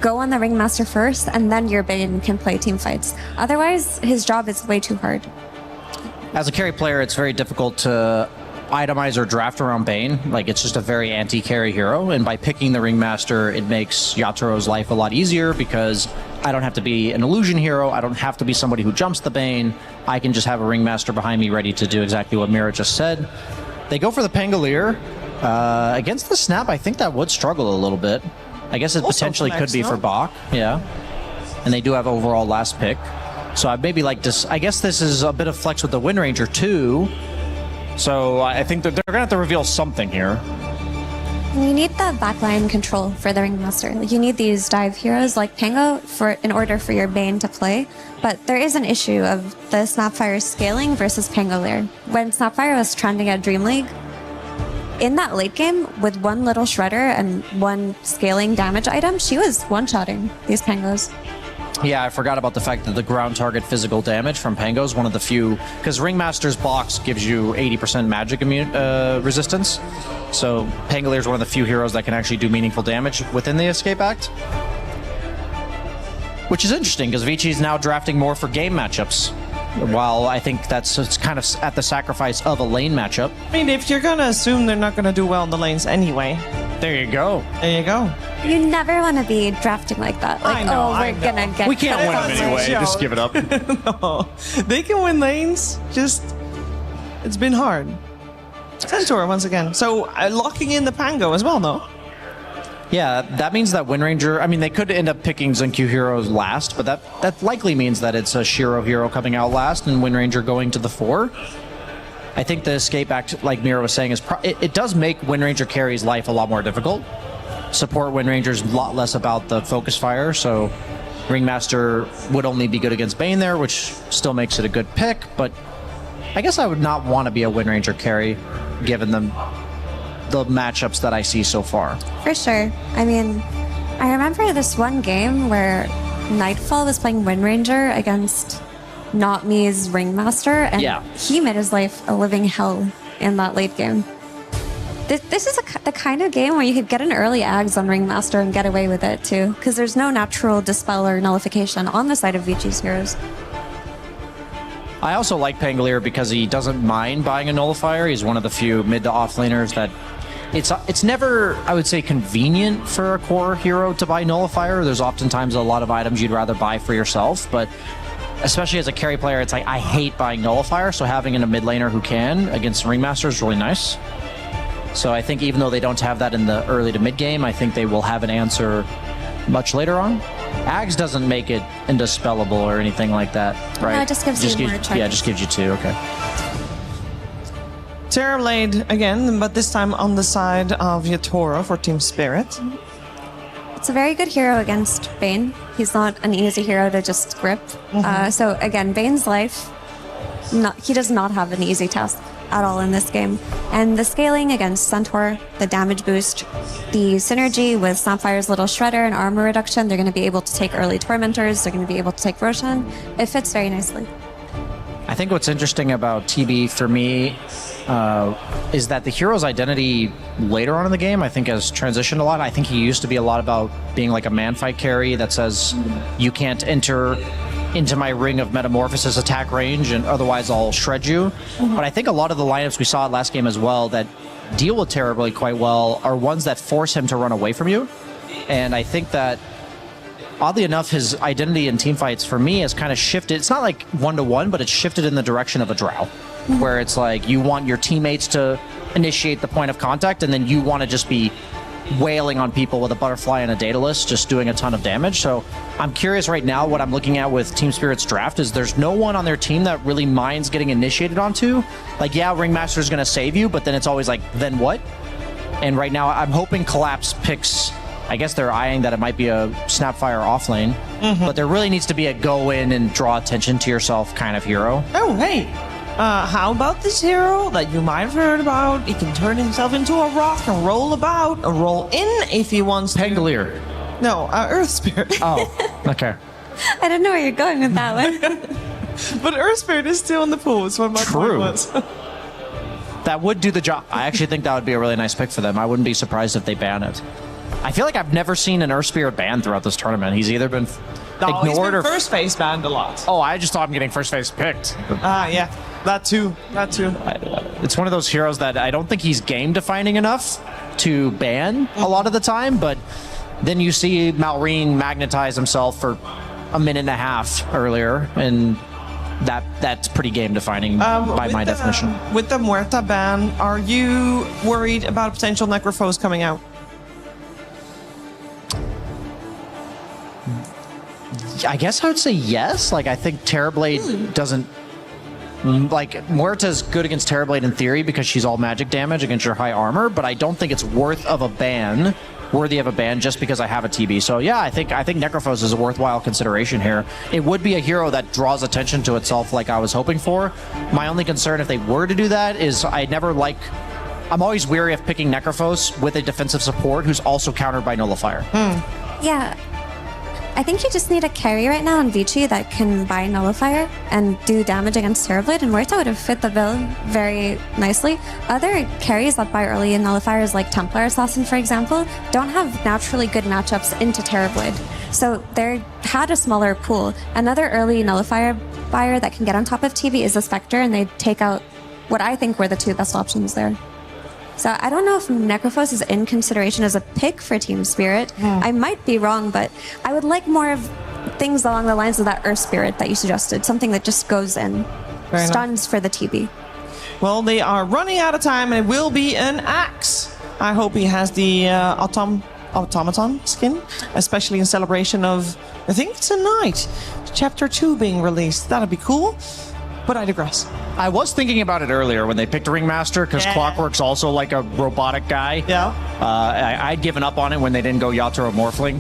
go on the Ringmaster first, and then your Bane can play team fights. Otherwise, his job is way too hard. As a carry player, it's very difficult to itemize or draft around Bane. Like, it's just a very anti-carry hero, and by picking the Ringmaster, it makes Yaturo's life a lot easier because I don't have to be an illusion hero, I don't have to be somebody who jumps the Bane, I can just have a Ringmaster behind me ready to do exactly what Mira just said. They go for the Pangolier. Against the Snap, I think that would struggle a little bit. I guess it also potentially could be for Bach, yeah. And they do have overall last pick. So I maybe like this, I guess this is a bit of flex with the Windranger too. So I think that they're gonna have to reveal something here. And you need the backline control for the Ringmaster. Like, you need these dive heroes like Pango in order for your Bane to play. But there is an issue of the Snapfire scaling versus Pangolier. When Snapfire was trending at Dream League, in that late game, with one little Shredder and one scaling damage item, she was one-shotting these Pangos. Yeah, I forgot about the fact that the ground target physical damage from Pango is one of the few, because Ringmaster's box gives you 80% magic resistance. So Pangolier is one of the few heroes that can actually do meaningful damage within the Escape Act. Which is interesting, because ViCi is now drafting more for game matchups. While I think it's kind of at the sacrifice of a lane matchup. I mean, if you're gonna assume they're not gonna do well in the lanes anyway. There you go. There you go. You never want to be drafting like that. Like, we're gonna get... We can't win them anyway, just give it up. No, they can win lanes, just... It's been hard. Centaur, once again. So, locking in the Pango as well, though. Yeah, that means that Windranger, I mean, they could end up picking Zenku heroes last, but that likely means that it's a Shiro hero coming out last and Windranger going to the 4. I think the Escape Act, like Mira was saying, it does make Windranger carry's life a lot more difficult. Support Windranger's a lot less about the focus fire, so Ringmaster would only be good against Bane there, which still makes it a good pick, but I guess I would not want to be a Windranger carry, given the matchups that I see so far. For sure. I mean, I remember this one game where Nightfall was playing Windranger against Not Me's Ringmaster, and he made his life a living hell in that late game. This is the kind of game where you could get an early Ags on Ringmaster and get away with it too, because there's no natural dispel or nullification on the side of ViCi's heroes. I also like Pangolier because he doesn't mind buying a nullifier. He's one of the few mid to off laners that it's never, I would say, convenient for a core hero to buy nullifier. There's oftentimes a lot of items you'd rather buy for yourself, but especially as a carry player, it's like I hate buying nullifier, so having in a mid laner who can against Ringmaster is really nice. So I think even though they don't have that in the early to mid game, I think they will have an answer much later on. Ags doesn't make it indispellable or anything like that, right? No, it just gives you more choices. Yeah, it just gives you 2, okay. Terrorblade again, but this time on the side of Yatoro for Team Spirit. It's a very good hero against Bane. He's not an easy hero to just grip. So again, Bane's life, he does not have an easy task at all in this game. And the scaling against Centaur, the damage boost, the synergy with Snapfire's little Shredder and armor reduction, they're going to be able to take early Tormentors, they're going to be able to take Roshan. It fits very nicely. I think what's interesting about TB for me is that the hero's identity later on in the game, I think, has transitioned a lot. I think he used to be a lot about being like a man-fight carry that says, you can't enter into my ring of Metamorphosis attack range and otherwise I'll shred you. But I think a lot of the lineups we saw last game as well that deal with Terrorblade quite well are ones that force him to run away from you. And I think that oddly enough, his identity in teamfights for me has kind of shifted. It's not like 1-to-1, but it's shifted in the direction of a Drow. where it's like you want your teammates to initiate the point of contact, and then you want to just be wailing on people with a butterfly and a Daedalus, just doing a ton of damage. So I'm curious right now, what I'm looking at with Team Spirit's draft is there's no one on their team that really minds getting initiated onto. Like, yeah, Ringmaster's going to save you, but then it's always like, then what? And right now I'm hoping Collapse picks, I guess they're eyeing that it might be a Snapfire off lane, but there really needs to be a go in and draw attention to yourself kind of hero. Oh, hey. How about this hero that you might have heard about? He can turn himself into a rock and roll about, or roll in if he wants to. Pangolier. No, Earth Spirit. Oh, okay. I don't know where you're going with that one. But Earth Spirit is still in the pool, is what my point was. That would do the job. I actually think that would be a really nice pick for them. I wouldn't be surprised if they ban it. I feel like I've never seen an Earth Spirit banned throughout this tournament. He's either been ignored he's been or first phase banned a lot. Oh, I just thought I'm getting first phase picked. Yeah, that too. It's one of those heroes that I don't think he's game defining enough to ban a lot of the time, but then you see Malrine magnetize himself for a minute and a half earlier, and that's pretty game defining by my definition. With the Muerta ban, are you worried about potential Necrophos coming out? I guess I would say yes. Like, I think Terrorblade doesn't... Like, Muerta's good against Terrorblade in theory because she's all magic damage against your high armor, but I don't think it's worthy of a ban just because I have a TB. So yeah, I think Necrophos is a worthwhile consideration here. It would be a hero that draws attention to itself like I was hoping for. My only concern if they were to do that is I'm always weary of picking Necrophos with a defensive support who's also countered by Nullifier. Yeah. I think you just need a carry right now on ViCi that can buy Nullifier and do damage against Terrorblade, and Muerta would have fit the bill very nicely. Other carries that buy early in Nullifiers, like Templar Assassin, for example, don't have naturally good matchups into Terrorblade. So they had a smaller pool. Another early Nullifier buyer that can get on top of TV is the Spectre, and they take out what I think were the two best options there. So I don't know if Necrophos is in consideration as a pick for Team Spirit. I might be wrong, but I would like more of things along the lines of that Earth Spirit that you suggested. Something that just goes in. Stuns for the TB. Well, they are running out of time, and it will be an Axe. I hope he has the automaton skin, especially in celebration of, I think tonight, Chapter 2 being released. That'd be cool. But I digress. I was thinking about it earlier when they picked Ringmaster, because Clockwork's also like a robotic guy. Yeah. I'd given up on it when they didn't go Yatoro Morphling.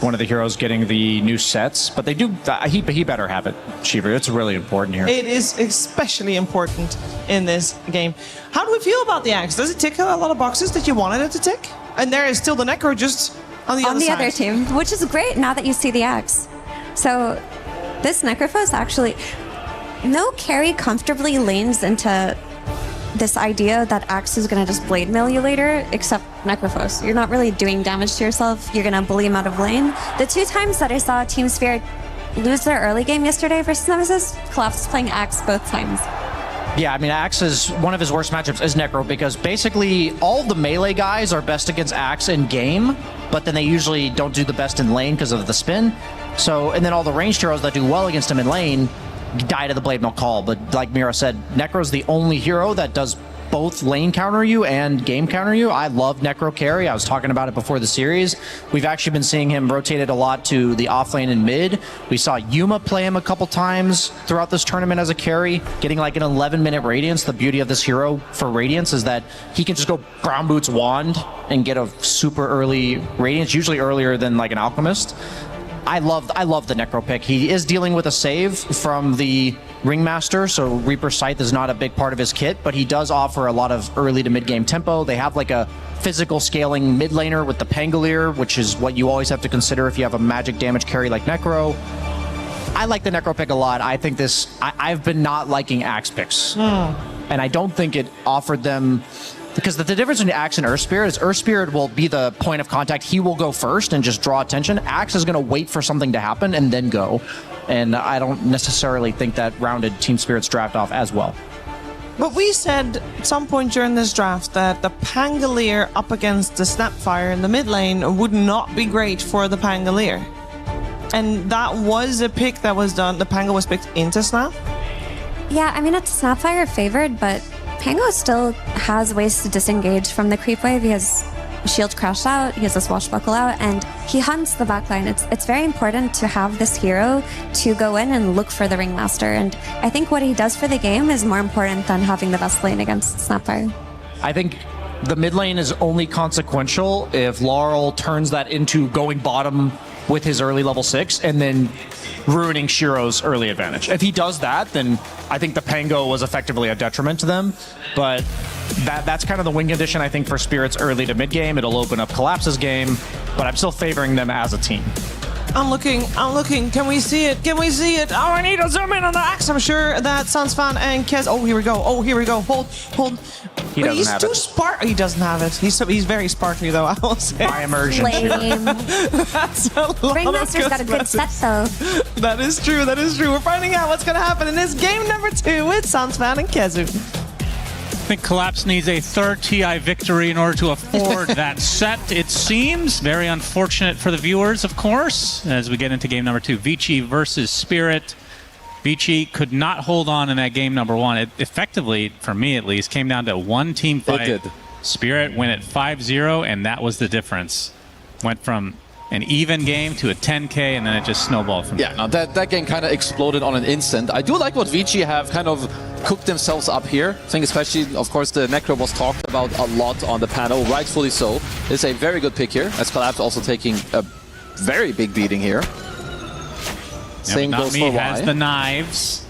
One of the heroes getting the new sets, but they do. He better have it, Shiver. It's really important here. It is especially important in this game. How do we feel about the Axe? Does it tick a lot of boxes that you wanted it to tick? And there is still the Necro just on the other side. On the other team, which is great now that you see the Axe. So this Necrophos actually... No carry comfortably lanes into this idea that Axe is going to just blade mill you later, except Necrophos. You're not really doing damage to yourself. You're going to bully him out of lane. The two times that I saw Team Spirit lose their early game yesterday versus Nemesis, Collapse was playing Axe both times. Yeah, I mean, Axe is one of his worst matchups is Necro, because basically all the melee guys are best against Axe in game, but then they usually don't do the best in lane because of the spin. So, and then all the ranged heroes that do well against him in lane die to the blade mill call. But like Mira said, Necro's the only hero that does both lane counter you and game counter you. I love Necro carry. I was talking about it before the series. We've actually been seeing him rotated a lot to the off lane and mid. We saw Yuma play him a couple times throughout this tournament as a carry, getting like an 11-minute Radiance. The beauty of this hero for Radiance is that he can just go Brown Boots Wand and get a super early Radiance, usually earlier than like an Alchemist. I love the Necro pick. He is dealing with a save from the Ringmaster, so Reaper Scythe is not a big part of his kit, but he does offer a lot of early to mid-game tempo. They have like a physical scaling mid laner with the Pangolier, which is what you always have to consider if you have a magic damage carry like Necro. I like the Necro pick a lot. I think I've been not liking Axe picks. And I don't think it offered them... Because the difference between Axe and Earth Spirit is Earth Spirit will be the point of contact. He will go first and just draw attention. Axe is going to wait for something to happen and then go. And I don't necessarily think that rounded Team Spirit's draft off as well. But we said at some point during this draft that the Pangolier up against the Snapfire in the mid lane would not be great for the Pangolier. And that was a pick that was done. The Pango was picked into Snap. Yeah, I mean, it's Snapfire favored, but Pango still has ways to disengage from the creep wave. He has shield crashed out, he has a swashbuckle out, and he hunts the backline. It's very important to have this hero to go in and look for the Ringmaster, and I think what he does for the game is more important than having the best lane against Snapfire. I think the mid lane is only consequential if Laurel turns that into going bottom with his early level 6 and then ruining Shiro's early advantage. If he does that, then I think the Pango was effectively a detriment to them. But that's kind of the win condition, I think, for Spirit's early to mid game. It'll open up Collapse's game, but I'm still favoring them as a team. I'm looking. Can we see it? Can we see it? Oh, I need to zoom in on the axe. I'm sure that Sunsfan and Kez. Oh, here we go. Hold. He doesn't have it. He doesn't have it. He's very sparkly, though, I will say. By immersion. Lame. That's a lot Ringmaster's got a good set, though. That is true. We're finding out what's going to happen in this game number 2 with Sunsfan and Kezu. I think Collapse needs a third TI victory in order to afford that set, it seems. Very unfortunate for the viewers, of course, as we get into game number 2. ViCi versus Spirit. ViCi could not hold on in that game number 1. It effectively, for me at least, came down to one team fight. It did. Spirit went at 5-0, and that was the difference. Went from an even game to a 10K, and then it just snowballed from there. Yeah, no, that game kind of exploded on an instant. I do like what ViCi have kind of cooked themselves up here. I think especially, of course, the Necro was talked about a lot on the panel, rightfully so. It's a very good pick here, as Collapse also taking a very big beating here. Same goes for Y. has the knives.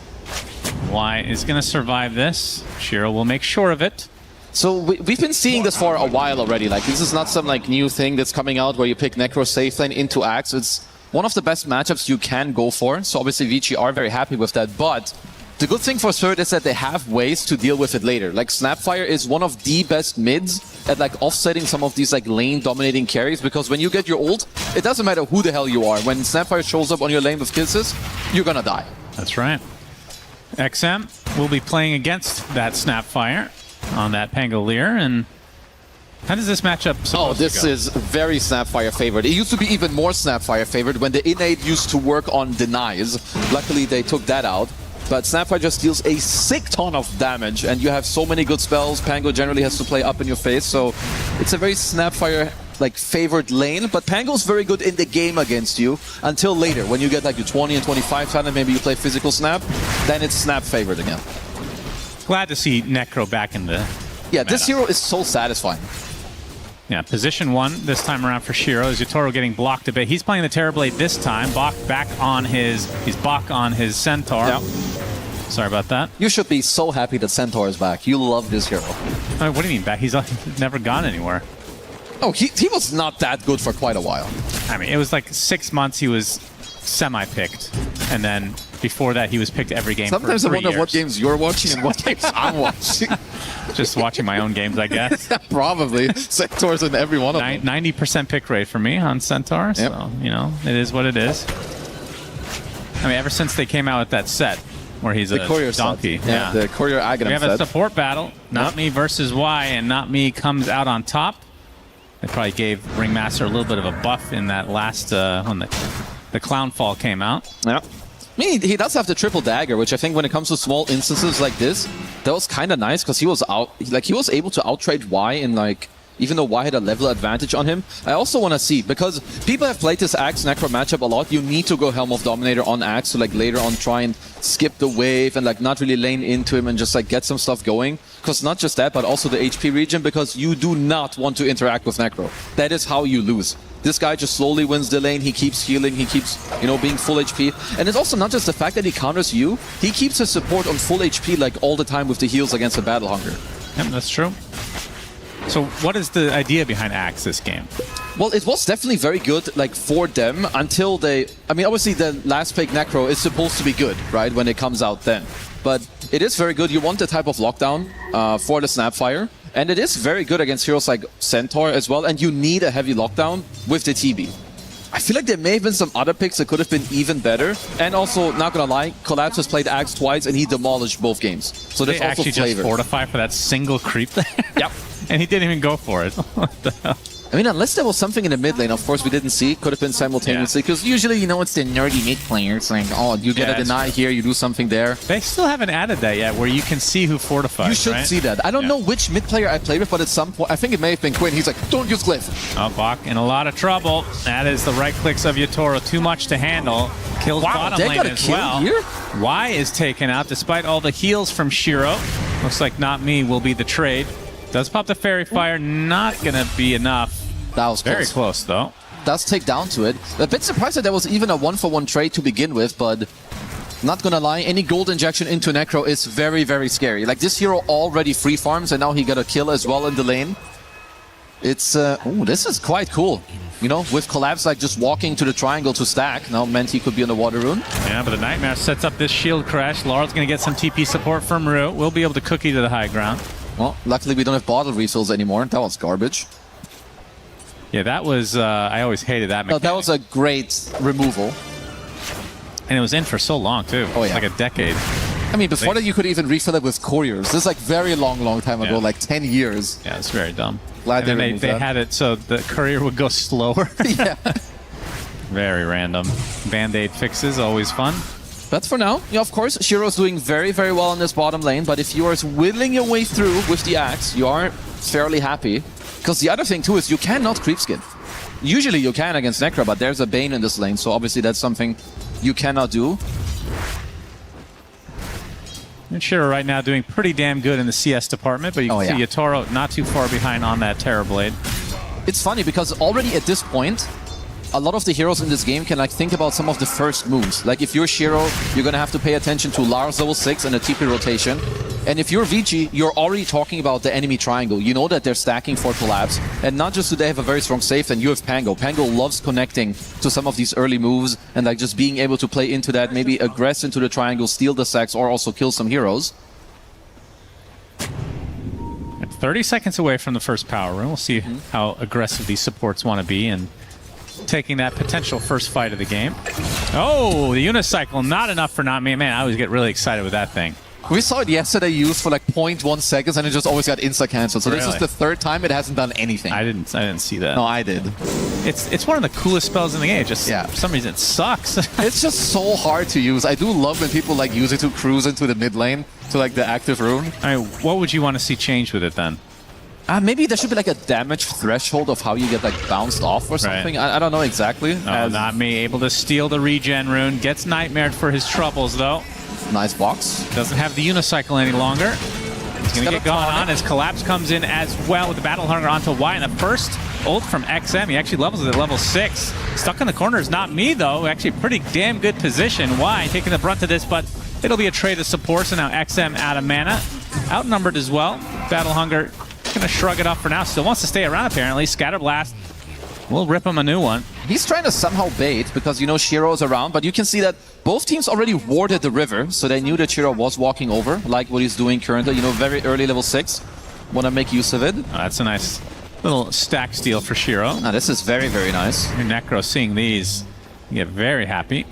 Y is going to survive this. Shiro will make sure of it. So we've been seeing this for a while already. Like, this is not some like new thing that's coming out where you pick Necro safe lane into Axe. It's one of the best matchups you can go for. So obviously ViCi are very happy with that. But the good thing for Spirit is that they have ways to deal with it later. Like, Snapfire is one of the best mids at like offsetting some of these like lane dominating carries, because when you get your ult, it doesn't matter who the hell you are. When Snapfire shows up on your lane with kisses, you're gonna die. That's right. XM will be playing against that Snapfire on that Pangolier, and how does this matchup supposed this to go? is very Snapfire favored. It used to be even more Snapfire favored when the innate used to work on denies. Luckily they took that out. But Snapfire just deals a sick ton of damage, and you have so many good spells. Pango generally has to play up in your face, so it's a very Snapfire like favored lane. But Pango's very good in the game against you until later, when you get like your 20 and 25 talent, maybe you play physical Snap, then it's Snap favored again. Glad to see Necro back in the meta. This hero is so satisfying. Yeah, position 1 this time around for Shiro. Zutoro getting blocked a bit. He's playing the Terrorblade this time. He's back on his Centaur. Yeah. Sorry about that. You should be so happy that Centaur is back. You love this hero. What do you mean back? He's never gone anywhere. Oh, he was not that good for quite a while. I mean, it was like 6 months he was semi-picked, and then before that he was picked every game. Sometimes for I 3 wonder years. what games you're watching and what games I'm watching. Just watching my own games, I guess. Probably. Centaur's in every one of them. 90% pick rate for me on Centaur, so, you know, it is what it is. I mean, ever since they came out with that set, where he's a donkey. Set. Yeah, the Courier Aghanim We have set. a support battle. Not Me versus Y, and Not Me comes out on top. They probably gave Ringmaster a little bit of a buff in that last, when the Clown Fall came out. Yeah. I mean, he does have the triple dagger, which I think when it comes to small instances like this, that was kind of nice, because he was he was able to outtrade Y in like, even though Y had a level advantage on him. I also want to see, because people have played this Axe Necro matchup a lot, you need to go Helm of Dominator on Axe to like later on try and skip the wave and like not really lane into him and just like get some stuff going. Because not just that, but also the HP region, because you do not want to interact with Necro. That is how you lose. This guy just slowly wins the lane, he keeps healing, he keeps, you know, being full HP. And it's also not just the fact that he counters you, he keeps his support on full HP like all the time with the heals against the Battle Hunger. Yep, that's true. So what is the idea behind Axe this game? Well, it was definitely very good, like, for them until they... I mean, obviously the last pick Necro is supposed to be good, right, when it comes out then. But it is very good. You want the type of lockdown for the Snapfire. And it is very good against heroes like Centaur as well. And you need a heavy lockdown with the TB. I feel like there may have been some other picks that could have been even better. And also, not gonna lie, Collapse has played Axe twice and he demolished both games. So there's they also actually flavor. just fortify for that single creep there? Yep. And he didn't even go for it. What the hell? I mean, unless there was something in the mid lane, of course we didn't see. Could have been simultaneously, because usually, you know, it's the nerdy mid players saying, oh, you get a deny here, you do something there. They still haven't added that yet, where you can see who fortifies. You should see that. I don't know which mid player I played with, but at some point, I think it may have been Quinn. He's like, don't use Glyph. Oh, Bach in a lot of trouble. That is the right clicks of Yatoro. Too much to handle. Kills bottom lane as well. Here? Y is taken out despite all the heals from Shiro. Looks like Not Me will be the trade. Does pop the Fairy Fire. Not going to be enough. That was very close, though. Does take down to it. A bit surprised that there was even a 1-for-1 trade to begin with, but not gonna lie, any gold injection into Necro is very, very scary. Like, this hero already free farms, and now he got a kill as well in the lane. It's, oh, this is quite cool. You know, with Collapse, like, just walking to the triangle to stack. Now meant he could be on the water rune. Yeah, but the Nightmare sets up this shield crash. Laurel's gonna get some TP support from Rue. We'll be able to cookie to the high ground. Well, luckily we don't have bottle refills anymore. That was garbage. Yeah, that was, I always hated that mechanic. No, that was a great removal. And it was in for so long, too. Oh, yeah. Like a decade. I mean, before that, you could even refill it with couriers. This is like very long time ago, like 10 years. Yeah, it's very dumb. Glad and they had it so the courier would go slower. Yeah. Very random. Band-Aid fixes, always fun. But for now, yeah, of course, Shiro's doing very, very well in this bottom lane. But if you are willing your way through with the axe, you are fairly happy. Because the other thing, too, is you cannot creep skin. Usually you can against Necro, but there's a Bane in this lane, so obviously that's something you cannot do. And Shiro right now doing pretty damn good in the CS department, but you can see Yatoro not too far behind on that Terrorblade. It's funny, because already at this point, a lot of the heroes in this game can like think about some of the first moves. Like if you're Shiro, you're gonna have to pay attention to Lars level 6 and the TP rotation. And if you're ViCi, you're already talking about the enemy triangle. You know that they're stacking for collapse. And not just do they have a very strong save, then you have Pango. Pango loves connecting to some of these early moves and like just being able to play into that, maybe aggress into the triangle, steal the sacks, or also kill some heroes. 30 seconds away from the first power room. We'll see how aggressive these supports want to be and taking that potential first fight of the game. Oh, the unicycle, not enough for Not Me. Man, I always get really excited with that thing. We saw it yesterday used for like 0.1 seconds and it just always got insta-cancelled. So this is the third time it hasn't done anything. I didn't see that. No, I did. It's one of the coolest spells in the game. It just, for some reason, it sucks. It's just so hard to use. I do love when people like use it to cruise into the mid lane to like the active rune. I mean, what would you want to see change with it then? Maybe there should be like a damage threshold of how you get like bounced off or something. I don't know exactly. No, Not Me. Able to steal the regen rune. Gets nightmared for his troubles though. Nice box. Doesn't have the unicycle any longer. He's going to get going on as Collapse comes in as well with the Battle Hunger onto Y. And the first ult from XM, he actually levels it at level 6. Stuck in the corner is Not Me though. Actually pretty damn good position. Y taking the brunt of this, but it'll be a trade of support. So now XM out of mana. Outnumbered as well. Battle Hunger gonna shrug it off for now. Still wants to stay around apparently. Scatter Blast. We'll rip him a new one. He's trying to somehow bait because, you know, Shiro's around, but you can see that both teams already warded the river, so they knew that Shiro was walking over, like what he's doing currently. You know, very early level 6. Want to make use of it. Oh, that's a nice little stack steal for Shiro. Now, this is very, very nice. Your Necro seeing these, you get very happy.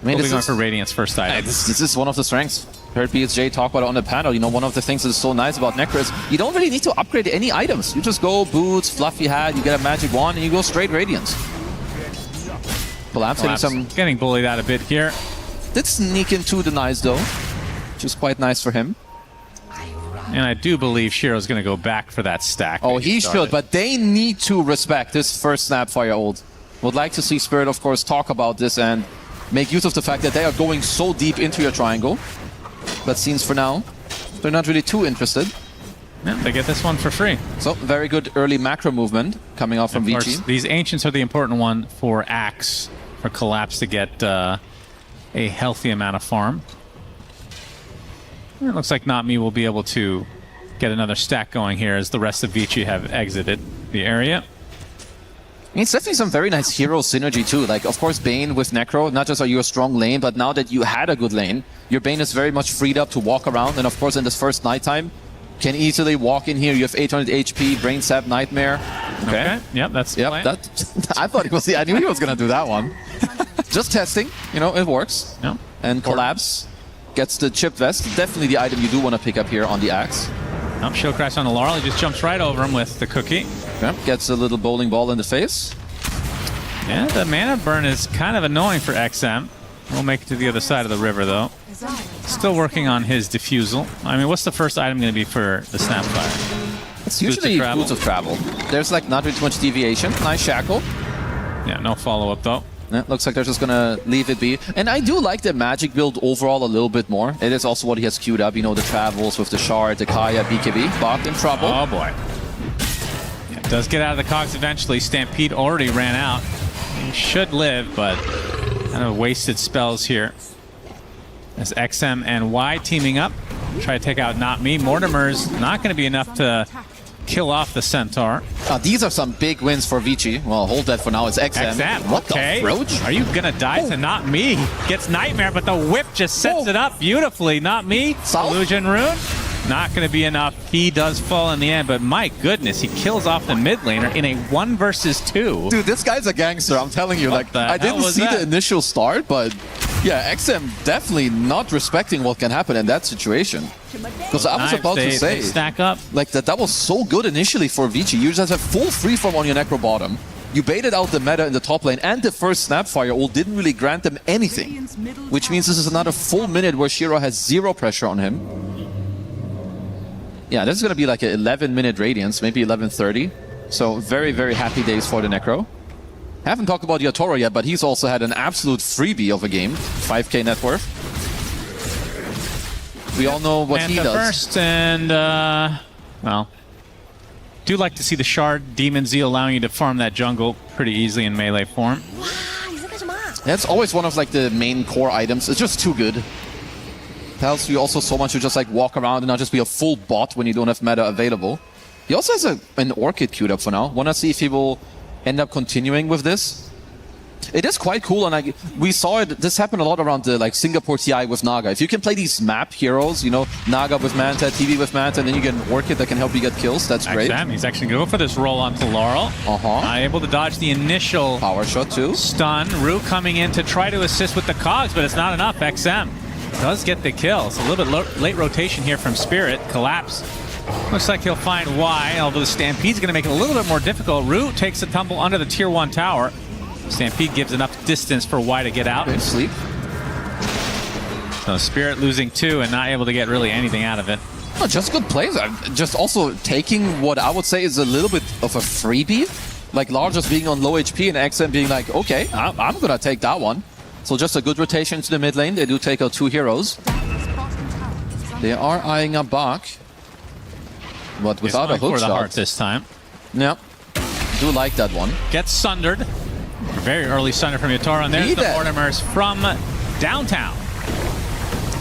I mean, we'll be going for Radiant's first item. This is one of the strengths. Heard BSJ talk about it on the panel. You know, one of the things that's so nice about Necro is you don't really need to upgrade any items. You just go boots, fluffy hat, you get a magic wand, and you go straight Radiance. Collapse getting bullied out a bit here. Did sneak into the nice though, which is quite nice for him. And I do believe Shiro's going to go back for that stack. Oh, he should, but they need to respect this first Snapfire ult. Would like to see Spirit, of course, talk about this and make use of the fact that they are going so deep into your triangle. But seems for now, they're not really too interested. Yeah, they get this one for free. So, very good early macro movement coming off from ViCi. These Ancients are the important one for Axe, for Collapse to get a healthy amount of farm. It looks like Not Me will be able to get another stack going here as the rest of ViCi have exited the area. It's definitely some very nice hero synergy too. Like, of course, Bane with Necro, not just are you a strong lane, but now that you had a good lane, your Bane is very much freed up to walk around. And of course, in this first nighttime, can easily walk in here. You have 800 HP, Brain Sap, Nightmare. Okay. Yep, that's the plan. I thought he was. I knew he was going to do that one. Just testing. You know, it works. Yep. And Collapse gets the chipped vest. Definitely the item you do want to pick up here on the axe. Nope, show crash on the Laurel. He just jumps right over him with the cookie. Yep, gets a little bowling ball in the face. Yeah, the mana burn is kind of annoying for XM. We'll make it to the other side of the river, though. Still working on his defusal. I mean, what's the first item going to be for the Snapfire? It's usually Boots of Travel. There's like not really too much deviation. Nice shackle. Yeah, no follow-up, though. Yeah, looks like they're just going to leave it be. And I do like the magic build overall a little bit more. It is also what he has queued up. You know, the travels with the shard, the Kaya, BKB. Bot in trouble. Oh, boy. Yeah, does get out of the cogs eventually. Stampede already ran out. He should live, but kind of wasted spells here. As XM and Y teaming up. Try to take out Not Me. Mortimer's not going to be enough to kill off the Centaur. These are some big wins for ViCi. Well, hold that for now. It's XM. What okay. the Roach? Are you going to die to Not Me? Gets Nightmare, but the whip just sets it up beautifully. Not Me. Illusion Rune. Not going to be enough. He does fall in the end, but my goodness, he kills off the mid laner in a 1 versus 2. Dude, this guy's a gangster, I'm telling you. What I didn't see the initial start, but yeah, XM definitely not respecting what can happen in that situation. Because I was about to say, stack up. Like that was so good initially for ViCi. You just have full freeform on your Necro bottom. You baited out the meta in the top lane, and the first Snapfire ult didn't really grant them anything. Which means this is another full minute where Shiro has 0 pressure on him. Yeah, this is going to be like an 11-minute Radiance, maybe 11:30. So very, very happy days for the Necro. Haven't talked about Yatoro yet, but he's also had an absolute freebie of a game. 5k net worth. We all know what he does. First, and, well, do like to see the Shard Demon Zeal allowing you to farm that jungle pretty easily in melee form. That's always one of like the main core items. It's just too good. Tells you also so much to just like walk around and not just be a full bot when you don't have meta available. He also has an Orchid queued up for now. Wanna see if he will end up continuing with this. It is quite cool, and we saw it. This happened a lot around the like Singapore TI with Naga. If you can play these map heroes, you know, Naga with Manta, TV with Manta, and then you get an Orchid that can help you get kills. That's great. He's actually going to go for this roll onto Laurel. Able to dodge the initial power shot too. Stun. Root coming in to try to assist with the cogs, but it's not enough. XM does get the kill. It's a little bit late rotation here from Spirit. Collapse. Looks like he'll find Y, although the Stampede's going to make it a little bit more difficult. Root takes a tumble under the tier 1 tower. Stampede gives enough distance for Y to get out. Good sleep. So Spirit losing 2 and not able to get really anything out of it. Oh, just good plays. Just also taking what I would say is a little bit of a freebie. Like Lar just being on low HP and XM being like, okay, I'm going to take that one. So just a good rotation to the mid lane. They do take out 2 heroes. They are eyeing a back. But without a hook shot. Heart this time. Yep. Do like that one. Gets sundered. Very early sunder from Yatoro. And there's the Mortimers from downtown.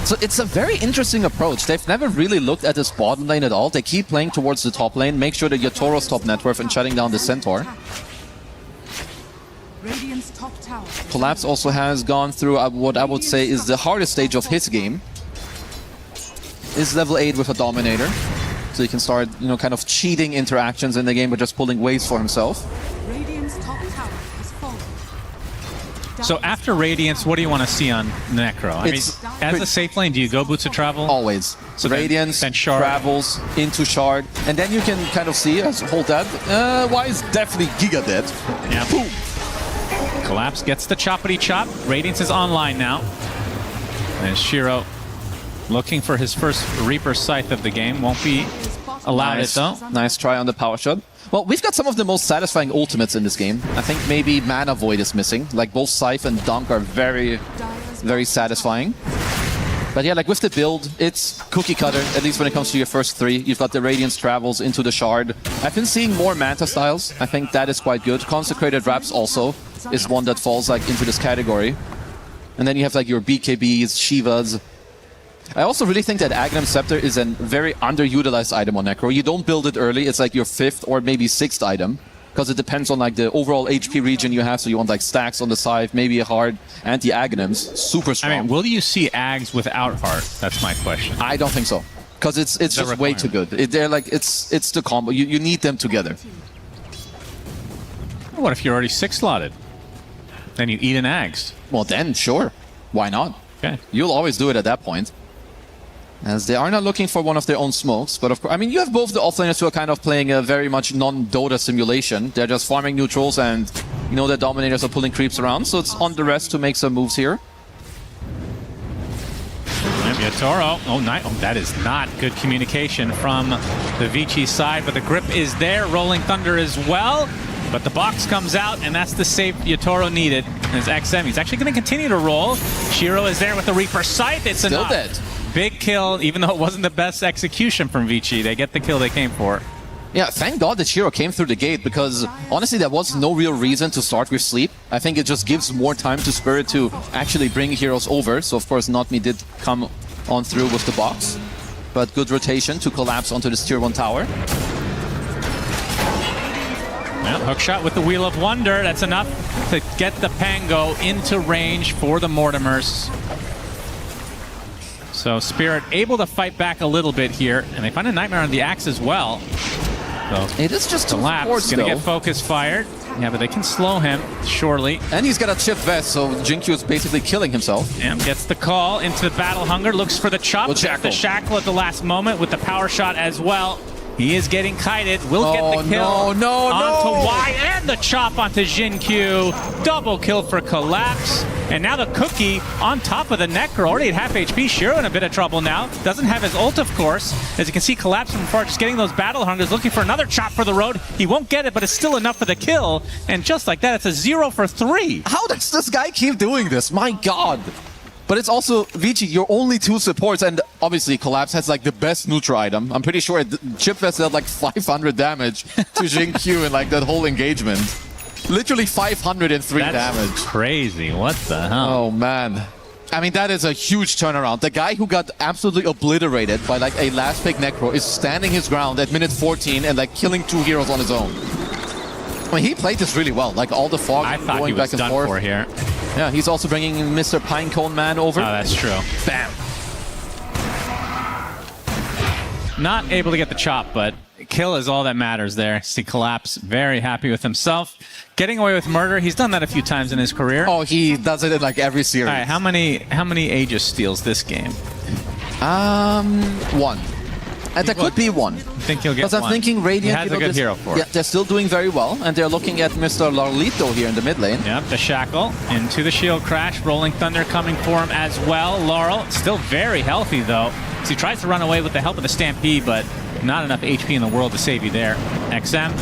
So it's a very interesting approach. They've never really looked at this bottom lane at all. They keep playing towards the top lane, make sure that Yatoro's top net worth and shutting down the Centaur. Collapse also has gone through what I would say is the hardest stage of his game. Is level 8 with a Dominator. So he can start, you know, kind of cheating interactions in the game, but just pulling waves for himself. So after Radiance, what do you want to see on Necro? I mean, as a safe lane, do you go Boots of Travel? Always. So Radiance, then Shard. Travels into Shard, and then you can kind of see, hold that, Y is definitely Giga dead. Yeah. Boom. Collapse gets the choppity chop. Radiance is online now. And Shiro looking for his first Reaper Scythe of the game. Won't be allowed it though. Nice try on the power shot. Well, we've got some of the most satisfying ultimates in this game. I think maybe Mana Void is missing. Like both Scythe and Dunk are very, very satisfying. But yeah, like with the build, it's cookie cutter, at least when it comes to your first 3. You've got the Radiance travels into the Shard. I've been seeing more Manta styles. I think that is quite good. Consecrated Wraps also is one that falls like into this category. And then you have like your BKBs, Shivas. I also really think that Aghanim Scepter is a very underutilized item on Necro. You don't build it early. It's like your 5th or maybe 6th item. Because it depends on like the overall HP region you have. So you want like stacks on the side, maybe a hard anti-Aghanims. Super strong. I mean, will you see Ags without heart? That's my question. I don't think so. Because it's just way too good. They're like, it's the combo. You need them together. What if you're already 6-slotted? Then you eat an Ags. Well then, sure. Why not? Okay. You'll always do it at that point. as they are not looking for one of their own smokes. But of course, I mean, you have both the offlaners who are kind of playing a very much non-Dota simulation. They're just farming neutrals, and you know the dominators are pulling creeps around, so it's on the rest to make some moves here. Yatoro. Oh, that is not good communication from the ViCi side, but the grip is there. Rolling Thunder as well. But the box comes out, and that's the save Yatoro needed. As XM, he's actually going to continue to roll. Shiro is there with the Reaper Scythe. It's still enough. Dead. Big kill, even though it wasn't the best execution from ViCi. They get the kill they came for. Yeah, thank God that Shiro came through the gate, because honestly there was no real reason to start with Sleep. I think it just gives more time to Spirit to actually bring heroes over. So of course Not Me did come on through with the box, but good rotation to collapse onto this tier 1 tower. Well, hookshot with the Wheel of Wonder. That's enough to get the Pango into range for the Mortimers. So Spirit able to fight back a little bit here, and they find a Nightmare on the Axe as well. So it is just Collapse, gonna get focus fired. Yeah, but they can slow him, surely. And he's got a chip vest, so Jinkyu is basically killing himself. And gets the call into the Battle Hunger, looks for the chop. Gets the shackle at the last moment with the power shot as well. He is getting kited, will get the kill onto Y, and the chop onto Jinkyu. Double kill for Collapse. And now the Cookie on top of the Necro, already at half HP. Shiro in a bit of trouble now. Doesn't have his ult, of course. As you can see, Collapse from far, just getting those Battle Hungers, looking for another chop for the road. He won't get it, but it's still enough for the kill. And just like that, it's a 0 for 3. How does this guy keep doing this? My God. But it's also, ViCi, your only 2 supports, and obviously Collapse has like the best neutral item. I'm pretty sure Chip Vest dealt like 500 damage to Jinkyu in like that whole engagement. Literally 503 damage. Crazy, what the hell? Oh man. I mean, that is a huge turnaround. The guy who got absolutely obliterated by like a last pick Necro is standing his ground at minute 14 and like killing 2 heroes on his own. I mean, he played this really well. Like all the fog going back and forth. For here. Yeah, he's also bringing Mr. Pinecone Man over. Oh, that's true. Bam. Not able to get the chop, but kill is all that matters there. See Collapse very happy with himself. Getting away with murder. He's done that a few times in his career. Oh, he does it in like every series. All right, how many Aegis steals this game? 1. And that could be 1. I think he'll get 1. Because I'm thinking Radiant, he has a good hero for it. Yeah, they're still doing very well, and they're looking at Mr. Larlito here in the mid lane. Yep, the shackle into the shield crash. Rolling Thunder coming for him as well. Laurel still very healthy though. So he tries to run away with the help of the Stampede, but not enough HP in the world to save you there. XM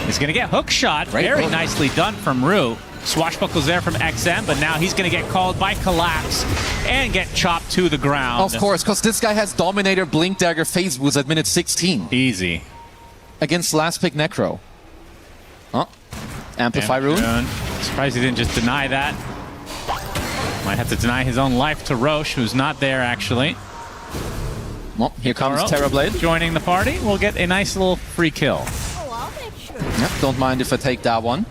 is going to get hook shot. Very nicely done from Rue. Swashbuckles there from XM, but now he's going to get called by Collapse and get chopped to the ground. Of course, because this guy has Dominator, Blink Dagger, Phase Boost at minute 16. Easy. Against last pick Necro. Oh, Amplify Rune. Surprised he didn't just deny that. Might have to deny his own life to Roche, who's not there actually. Well, here comes Terrorblade. Joining the party. We'll get a nice little free kill. Yep, don't mind if I take that one.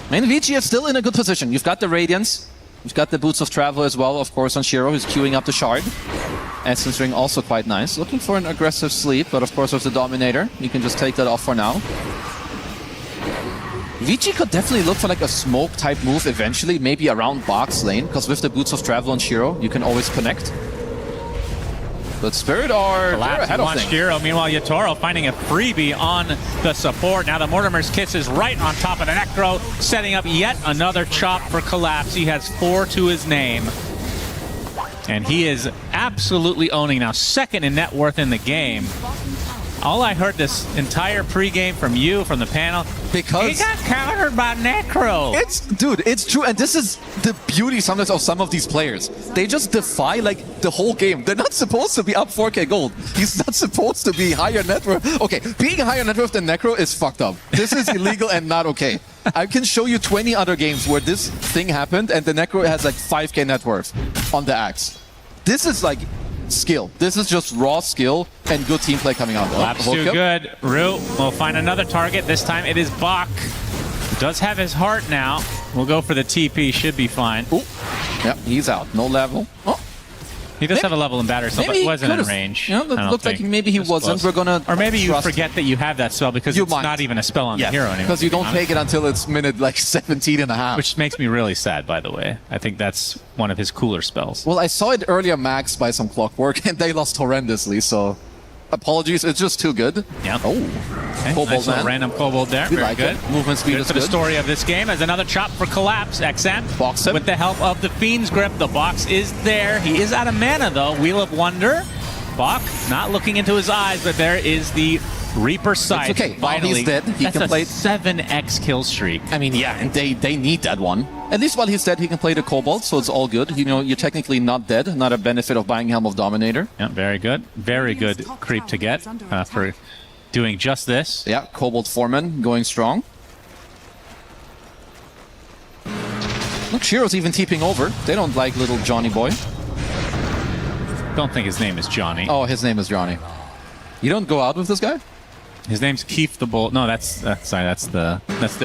I mean, ViCi is still in a good position. You've got the Radiance. You've got the Boots of Travel as well, of course, on Shiro, who's queuing up the Shard. Essence Ring also quite nice. Looking for an aggressive sleep, but of course with the Dominator, you can just take that off for now. ViCi could definitely look for like a smoke type move eventually, maybe around box lane, because with the Boots of Travel on Shiro, you can always connect. But Spirit are ahead of things. Shiro. Meanwhile, Yatoro finding a freebie on the support. Now the Mortimer's Kiss is right on top of the Necro, setting up yet another chop for Collapse. He has 4 to his name. And he is absolutely owning now. 2nd in net worth in the game. All I heard this entire pregame from you, from the panel, because he got countered by Necro. Dude, it's true, and this is the beauty sometimes of some of these players. They just defy like the whole game. They're not supposed to be up 4K gold. He's not supposed to be higher net worth. Okay, being higher net worth than Necro is fucked up. This is illegal and not okay. I can show you 20 other games where this thing happened and the Necro has like 5K net worth on the Axe. This is like skill. This is just raw skill and good team play coming out. Collapse too good. Rue will find another target. This time it is Bach. Does have his heart now. We'll go for the TP. Should be fine. Ooh. Yep, he's out. No level. Oh. He does have a level in battery, so maybe it he wasn't in could've- range. You know, it looked like maybe he wasn't. We're gonna or maybe you trust- forget that you have that spell because it's not even a spell on the hero anymore. because you don't take it until it's minute like 17 and a half. Which makes me really sad, by the way. I think that's one of his cooler spells. Well, I saw it earlier max by some clockwork, and they lost horrendously, so apologies. It's just too good. Yeah. Oh, Okay, Kobold nice little man. random kobold there. We Very like good. it. Movement speed Good is for the good. story of this game as another chop for Collapse. XM box him. with the help of the Fiend's Grip. The box is there. He is out of mana though. Wheel of Wonder. Bach not looking into his eyes, but there is the Reaper Sight. It's okay. While Finally, he's dead, he that's can a play 7x kill streak. I mean, yeah, and they need that one. At least while he's dead, he can play the Kobold, so it's all good. You know, you're technically not dead. Not a benefit of buying Helm of Dominator. Yeah, very good. Very good creep to get for doing just this. Yeah, Kobold Foreman going strong. Look, Shiro's even TPing over. They don't like little Johnny boy. Don't think his name is Johnny. Oh, his name is Johnny. You don't go out with this guy? His name's Keith the Bull. No, that's the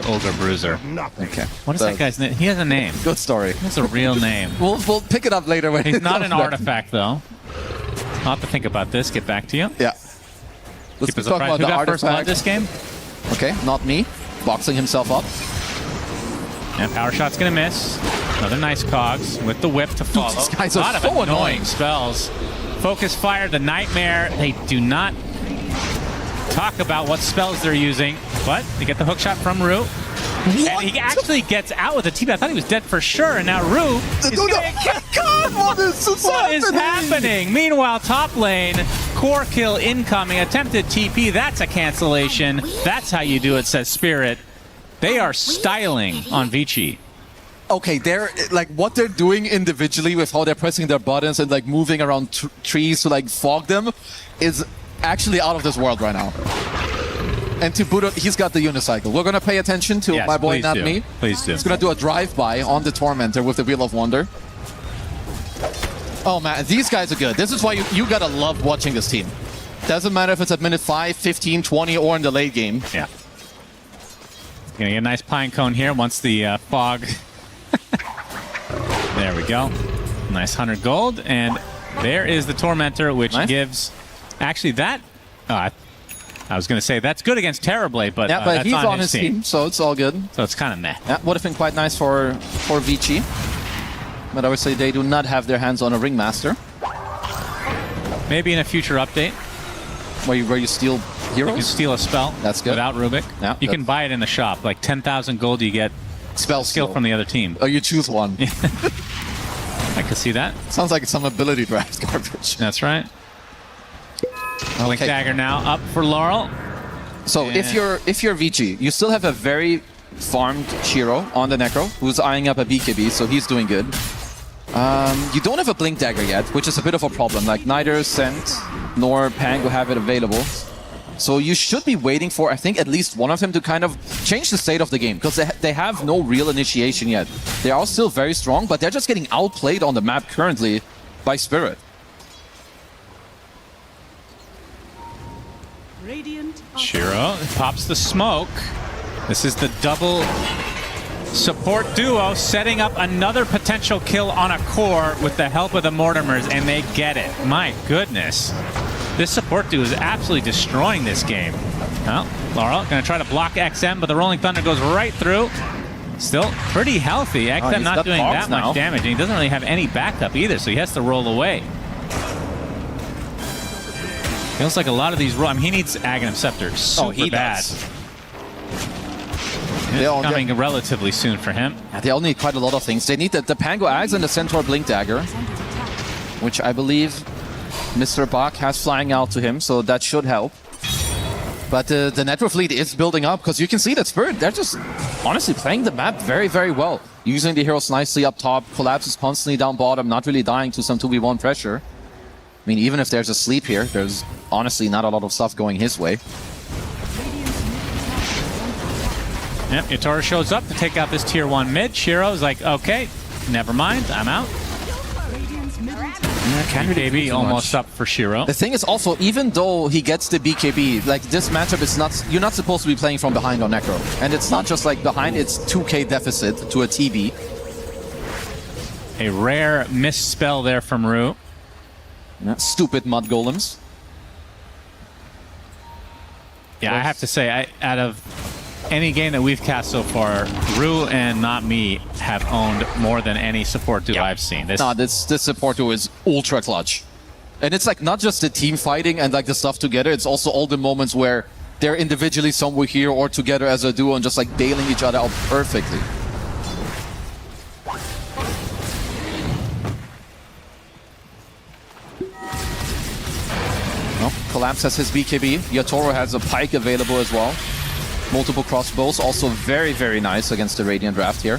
Ogre Bruiser. Okay. What is that guy's name? He has a name. Good story. He has a real name. We'll pick it up later when He's it not comes an back. artifact though. I'll have to think about this. Get back to you. Yeah. Let's Keep us talk apprised. about Who the got first blood artifact. this game? Okay, not me. Boxing himself up. And power shot's gonna miss. Another nice cogs with the whip to follow. These guys a are lot of so annoying annoying. spells. Focus fire, the nightmare. They do not talk about what spells they're using, but they get the hook shot from Rue. And he actually gets out with a TP. I thought he was dead for sure, and now Rue is gonna God, what is happening? Meanwhile, top lane, core kill incoming, attempted TP. That's a cancellation. That's how you do it, says Spirit. They are styling on ViCi. Okay, they're like what they're doing individually with how they're pressing their buttons and like moving around trees to like fog them is actually out of this world right now. And to boot, he's got the unicycle. We're gonna pay attention to Yes, my boy, please not do. me. Please do. He's gonna do a drive-by on the Tormentor with the Wheel of Wonder. Oh man, these guys are good. This is why you gotta love watching this team. Doesn't matter if it's at minute 5, 15, 20, or in the late game. Yeah. Gonna get a nice pine cone here once the fog. There we go. Nice 100 gold, and there is the Tormentor, which gives. Actually, that. I was gonna say that's good against Terrorblade, but Yeah, but that's he's on on his team, so it's all good. So it's kind of meh. Yeah, would have been quite nice for ViCi. But I would say they do not have their hands on a Ringmaster. Maybe in a future update. Where you steal heroes? You can steal a spell. That's good. Without Rubik. Yeah, you can buy it in the shop. Like 10,000 gold, you get spell skill from the other team. Oh, you choose one. I can see that. Sounds like some ability draft garbage. That's right. Blink Okay. Dagger now up for Laurel. So if you're ViCi, you still have a very farmed Shiro on the Necro, who's eyeing up a BKB, so he's doing good. You don't have a Blink Dagger yet, which is a bit of a problem. Like neither Scent nor Pango have it available. So you should be waiting for, I think, at least one of them to kind of change the state of the game, because they have no real initiation yet. They are still very strong, but they're just getting outplayed on the map currently by Spirit. Shiro pops the smoke. This is the double support duo setting up another potential kill on a core with the help of the Mortimers, and they get it. My goodness. This support duo is absolutely destroying this game. Well, Laurel gonna try to block XM, but the Rolling Thunder goes right through. Still pretty healthy. XM he's not got doing Pogs that now. much damage, and he doesn't really have any backup either, so he has to roll away. Feels like a lot of these I mean, he needs Aghanim Scepter super he bad. does. It's coming relatively soon for him. Yeah, they all need quite a lot of things. They need the Pango Axe and the Centaur Blink Dagger, which I believe Mr. Bach has flying out to him, so that should help. But the Network fleet is building up, because you can see that Spirit, they're just honestly playing the map very, very well. Using the heroes nicely up top, Collapse is constantly down bottom, not really dying to some 2v1 pressure. I mean, even if there's a sleep here, there's honestly not a lot of stuff going his way. Yep, Yatoro shows up to take out this tier 1 mid. Shiro's like, okay, never mind, I'm out. BKB almost up for Shiro. The thing is also, even though he gets the BKB, like this matchup is not, you're not supposed to be playing from behind on Necro. And it's not just like behind, it's 2k deficit to a TB. A rare misspell there from Rue. Yeah, stupid mud golems. Yeah, I have to say, out of any game that we've cast so far, Rue and Not Me have owned more than any support duo I've seen. This support duo is ultra clutch. And it's like not just the team fighting and like the stuff together, it's also all the moments where they're individually somewhere here or together as a duo and just like bailing each other out perfectly. Collapse has his BKB. Yatoro has a pike available as well. Multiple crossbows, also very, very nice against the Radiant draft here.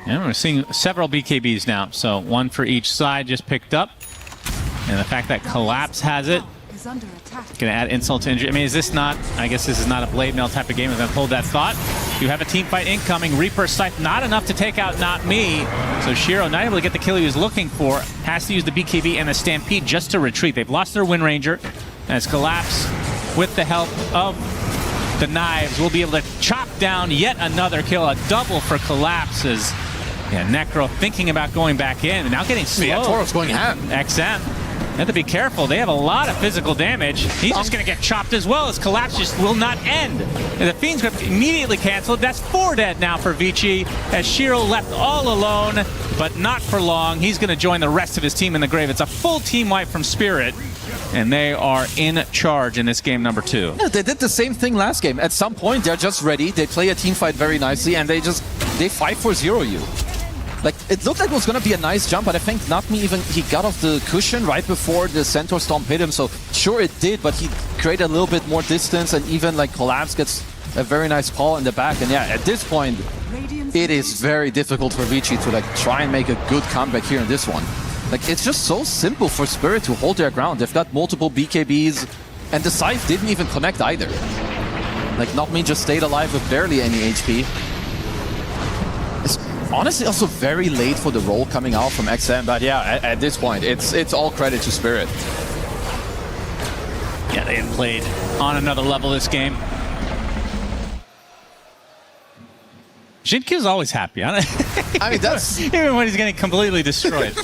And we're seeing several BKBs now, so one for each side just picked up. And the fact that Collapse has it, gonna add insult to injury. I mean, is this not, I guess this is not a blade mail type of game, as I've hold that thought. You have a team fight incoming, Reaper Scythe, not enough to take out Not Me. So Shiro, not able to get the kill he was looking for, has to use the BKB and the Stampede just to retreat. They've lost their Wind Ranger, as Collapse, with the help of the knives, will be able to chop down yet another kill, a double for Collapses. Yeah, Necro thinking about going back in, and now getting slowed. Yeah, Toro's going ham. XM. They have to be careful. They have a lot of physical damage. He's just going to get chopped as well, as Collapse just will not end. And the Fiend's Grip immediately canceled. That's 4 dead now for ViCi, as Shiro left all alone, but not for long. He's going to join the rest of his team in the grave. It's a full team wipe from Spirit, and they are in charge in this game number 2. Yeah, they did the same thing last game. At some point, they're just ready. They play a team fight very nicely, and they 5-4-0 you. Like, it looked like it was going to be a nice jump, but I think Not Me even, he got off the cushion right before the Centaur Stomp hit him, so sure it did, but he created a little bit more distance, and even like Collapse gets a very nice call in the back, and yeah, at this point, it is very difficult for ViCi to like try and make a good comeback here in this one. Like, it's just so simple for Spirit to hold their ground. They've got multiple BKBs, and the Scythe didn't even connect either. Like, Not Me just stayed alive with barely any HP. It's honestly also very late for the roll coming out from XM, but yeah, at this point, it's all credit to Spirit. Yeah, they have played on another level this game. Jinkyu's always happy. I mean, that's... even when he's getting completely destroyed.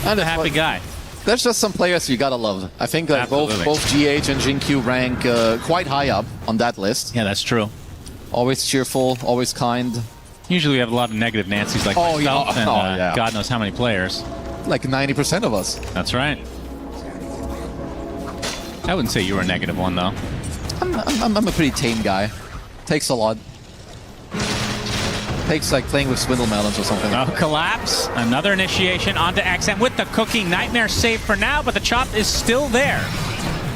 I'm a happy guy. There's just some players you gotta love. I think that both GH and Jinkyu rank quite high up on that list. Yeah, that's true. Always cheerful, always kind. Usually we have a lot of negative Nancys like myself, and God knows how many players. Like 90% of us. That's right. I wouldn't say you were a negative one, though. I'm a pretty tame guy. Takes a lot. Takes like playing with Swindle Melons or something. Oh, Collapse. Another initiation onto XM with the cookie. Nightmare saved for now, but the chop is still there.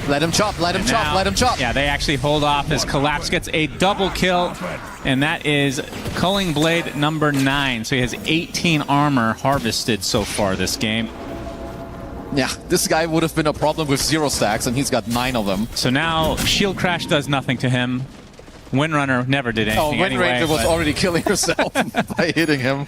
Let him chop, let him chop, let him chop. Yeah, they actually hold off as Collapse gets a double kill, and that is Culling Blade number 9. So he has 18 armor harvested so far this game. Yeah, this guy would have been a problem with 0 stacks, and he's got 9 of them. So now Shield Crash does nothing to him. Windrunner never did anything. Oh, Windranger was already killing herself by hitting him.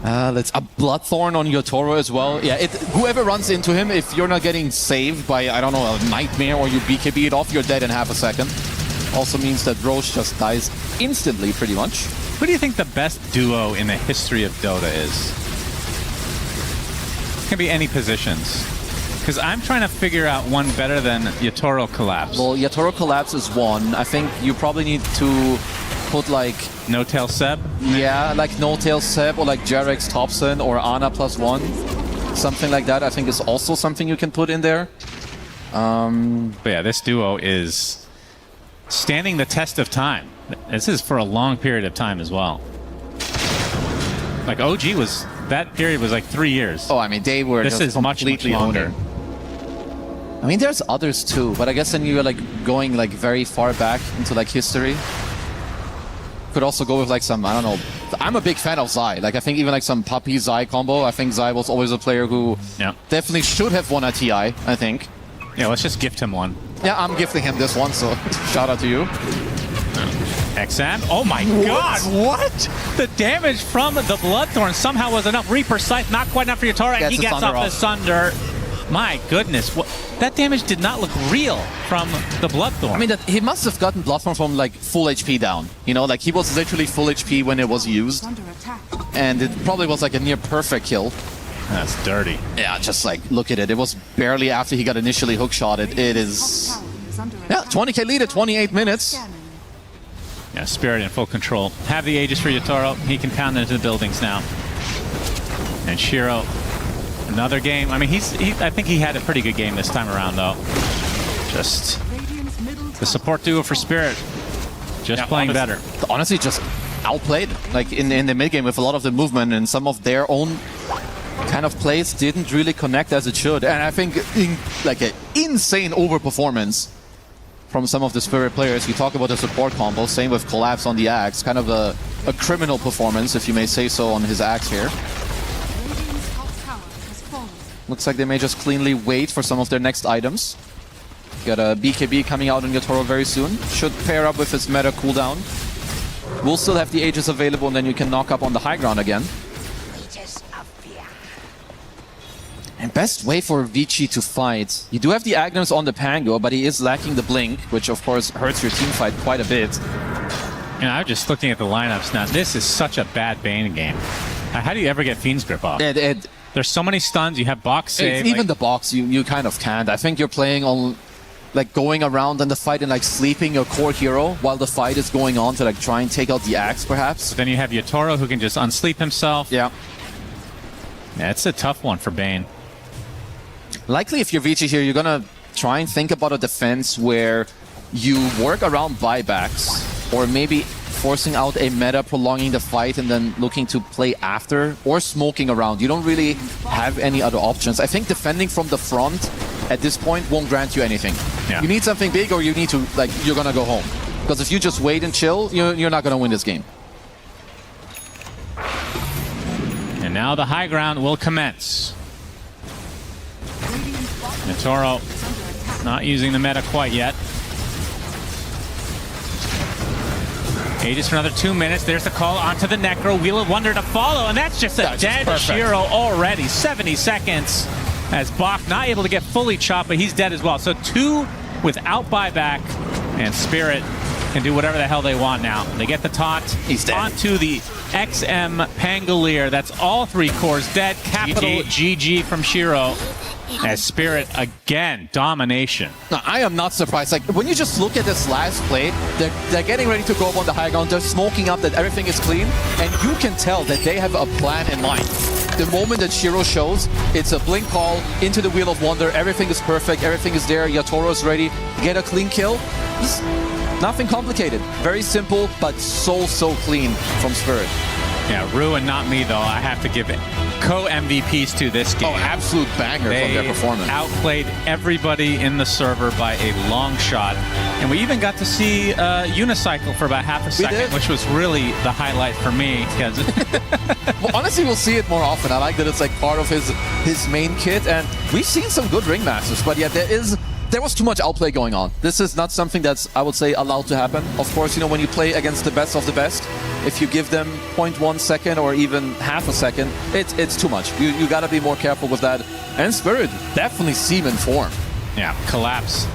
Let's a Bloodthorn on Yotoro as well. Yeah, whoever runs into him, if you're not getting saved by, I don't know, a Nightmare or you BKB it off, you're dead in half a second. Also means that Roche just dies instantly, pretty much. Who do you think the best duo in the history of Dota is? It can be any positions. Because I'm trying to figure out one better than Yatoro Collapse. Well, Yatoro Collapse is one. I think you probably need to put like... No Tail Seb? Yeah, like No Tail Seb or like Jarex Thompson or Ana +1. Something like that I think is also something you can put in there. But yeah, this duo is standing the test of time. This is for a long period of time as well. Like OG was... That period was like 3 years. Oh, I mean, they were this just is much longer. I mean, there's others too, but I guess then you're like going like very far back into like history. Could also go with like some, I don't know. I'm a big fan of Zai. Like I think even like some Puppy Zai combo. I think Zai was always a player who definitely should have won a TI, I think. Yeah, let's just gift him one. Yeah, I'm gifting him this one, so shout out to you. XM? Oh my god, what? The damage from the Bloodthorn somehow was enough. Reaper Scythe, not quite enough for Yotoro, and he gets off the Sunder. My goodness, that damage did not look real from the Bloodthorn. I mean, he must have gotten Bloodthorn from like full HP down. You know, like he was literally full HP when it was used. and it probably was like a near perfect kill. That's dirty. Yeah, just like, look at it. It was barely after he got initially hookshotted. It is... Yeah, 20k lead at 28 minutes. Yeah, Spirit in full control. Have the Aegis for Yotaro. He can pound into the buildings now. And Shiro, another game. I mean, I think he had a pretty good game this time around, though. Just the support duo for Spirit. Just playing better. Honestly, just outplayed. Like in the mid game with a lot of the movement and some of their own kind of plays didn't really connect as it should. And I think like an insane overperformance from some of the Spirit players. You talk about the support combo, same with Collapse on the Axe. Kind of a criminal performance, if you may say so, on his Axe here. Looks like they may just cleanly wait for some of their next items. Got a BKB coming out on Yotaro very soon. Should pair up with his meta cooldown. We'll still have the Aegis available, and then you can knock up on the high ground again. And best way for ViCi to fight. You do have the Agnes on the Pango, but he is lacking the Blink, which of course hurts your team fight quite a bit. And I'm just looking at the lineups now. This is such a bad Bane game. How do you ever get Fiend's Grip off? There's so many stuns. You have box save. Even the box, you kind of can't. I think you're playing on like going around in the fight and like sleeping your core hero while the fight is going on to like try and take out the Axe, perhaps. But then you have Yotaro who can just unsleep himself. Yeah. Yeah, it's a tough one for Bane. Likely, if you're ViCi here, you're gonna try and think about a defense where you work around buybacks, or maybe forcing out a meta, prolonging the fight, and then looking to play after, or smoking around. You don't really have any other options. I think defending from the front at this point won't grant you anything. Yeah. You need something big, or you need to, like, you're gonna go home. Because if you just wait and chill, you're not gonna win this game. And now the high ground will commence. Yotaro not using the meta quite yet. Aegis for another 2 minutes. There's the call onto the Necro. Wheel of Wonder to follow, and that's just a dead Shiro already. 70 seconds as Bach not able to get fully chopped, but he's dead as well. So 2 without buyback, and Spirit can do whatever the hell they want now. They get the taunt. He's dead. Onto the XM Pangolier. That's all 3 cores dead. Capital GG from Shiro. As Spirit, again, domination. No, I am not surprised. Like, when you just look at this last play, they're getting ready to go up on the high ground. They're smoking up that everything is clean, and you can tell that they have a plan in mind. The moment that Shiro shows, it's a blink call into the Wheel of Wonder. Everything is perfect. Everything is there. Yotoro's ready. Get a clean kill. It's nothing complicated. Very simple, but so clean from Spirit. Yeah, Rue and not me, though. I have to give it co-MVPs to this game. Oh, absolute banger from their performance. Outplayed everybody in the server by a long shot. And we even got to see Unicycle for about half a second, which was really the highlight for me. Well, honestly, we'll see it more often. I like that it's like part of his main kit. And we've seen some good ringmasters, but yeah, there was too much outplay going on. This is not something that's, I would say, allowed to happen. Of course, you know, when you play against the best of the best, if you give them 0.1 second or even half a second, it's too much. You gotta be more careful with that. And Spirit definitely seem in form. Yeah, Collapse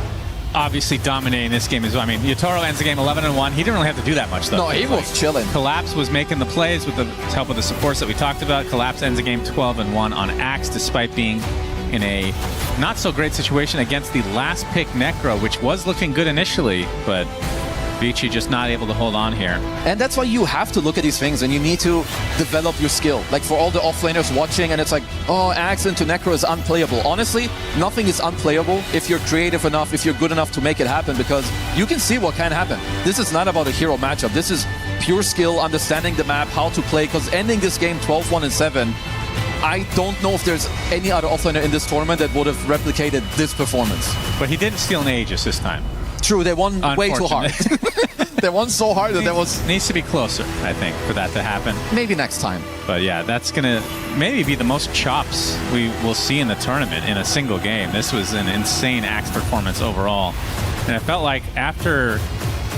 obviously dominating this game as well. I mean, Yotaro ends the game 11-1. He didn't really have to do that much, though. No, he was chilling. Collapse was making the plays with the help of the supports that we talked about. Collapse ends the game 12-1 on Axe, despite being in a not so great situation against the last pick Necro, which was looking good initially, but ViCi just not able to hold on here. And that's why you have to look at these things and you need to develop your skill. Like for all the offlaners watching and it's like, oh, Axe into Necro is unplayable. Honestly, nothing is unplayable if you're creative enough, if you're good enough to make it happen, because you can see what can happen. This is not about a hero matchup. This is pure skill, understanding the map, how to play, because ending this game 12-1-7, I don't know if there's any other offlaner in this tournament that would have replicated this performance. But he didn't steal an Aegis this time. True, they won way too hard. They won so hard that there was... Needs to be closer, I think, for that to happen. Maybe next time. But yeah, that's going to maybe be the most chops we will see in the tournament in a single game. This was an insane Axe performance overall. And it felt like after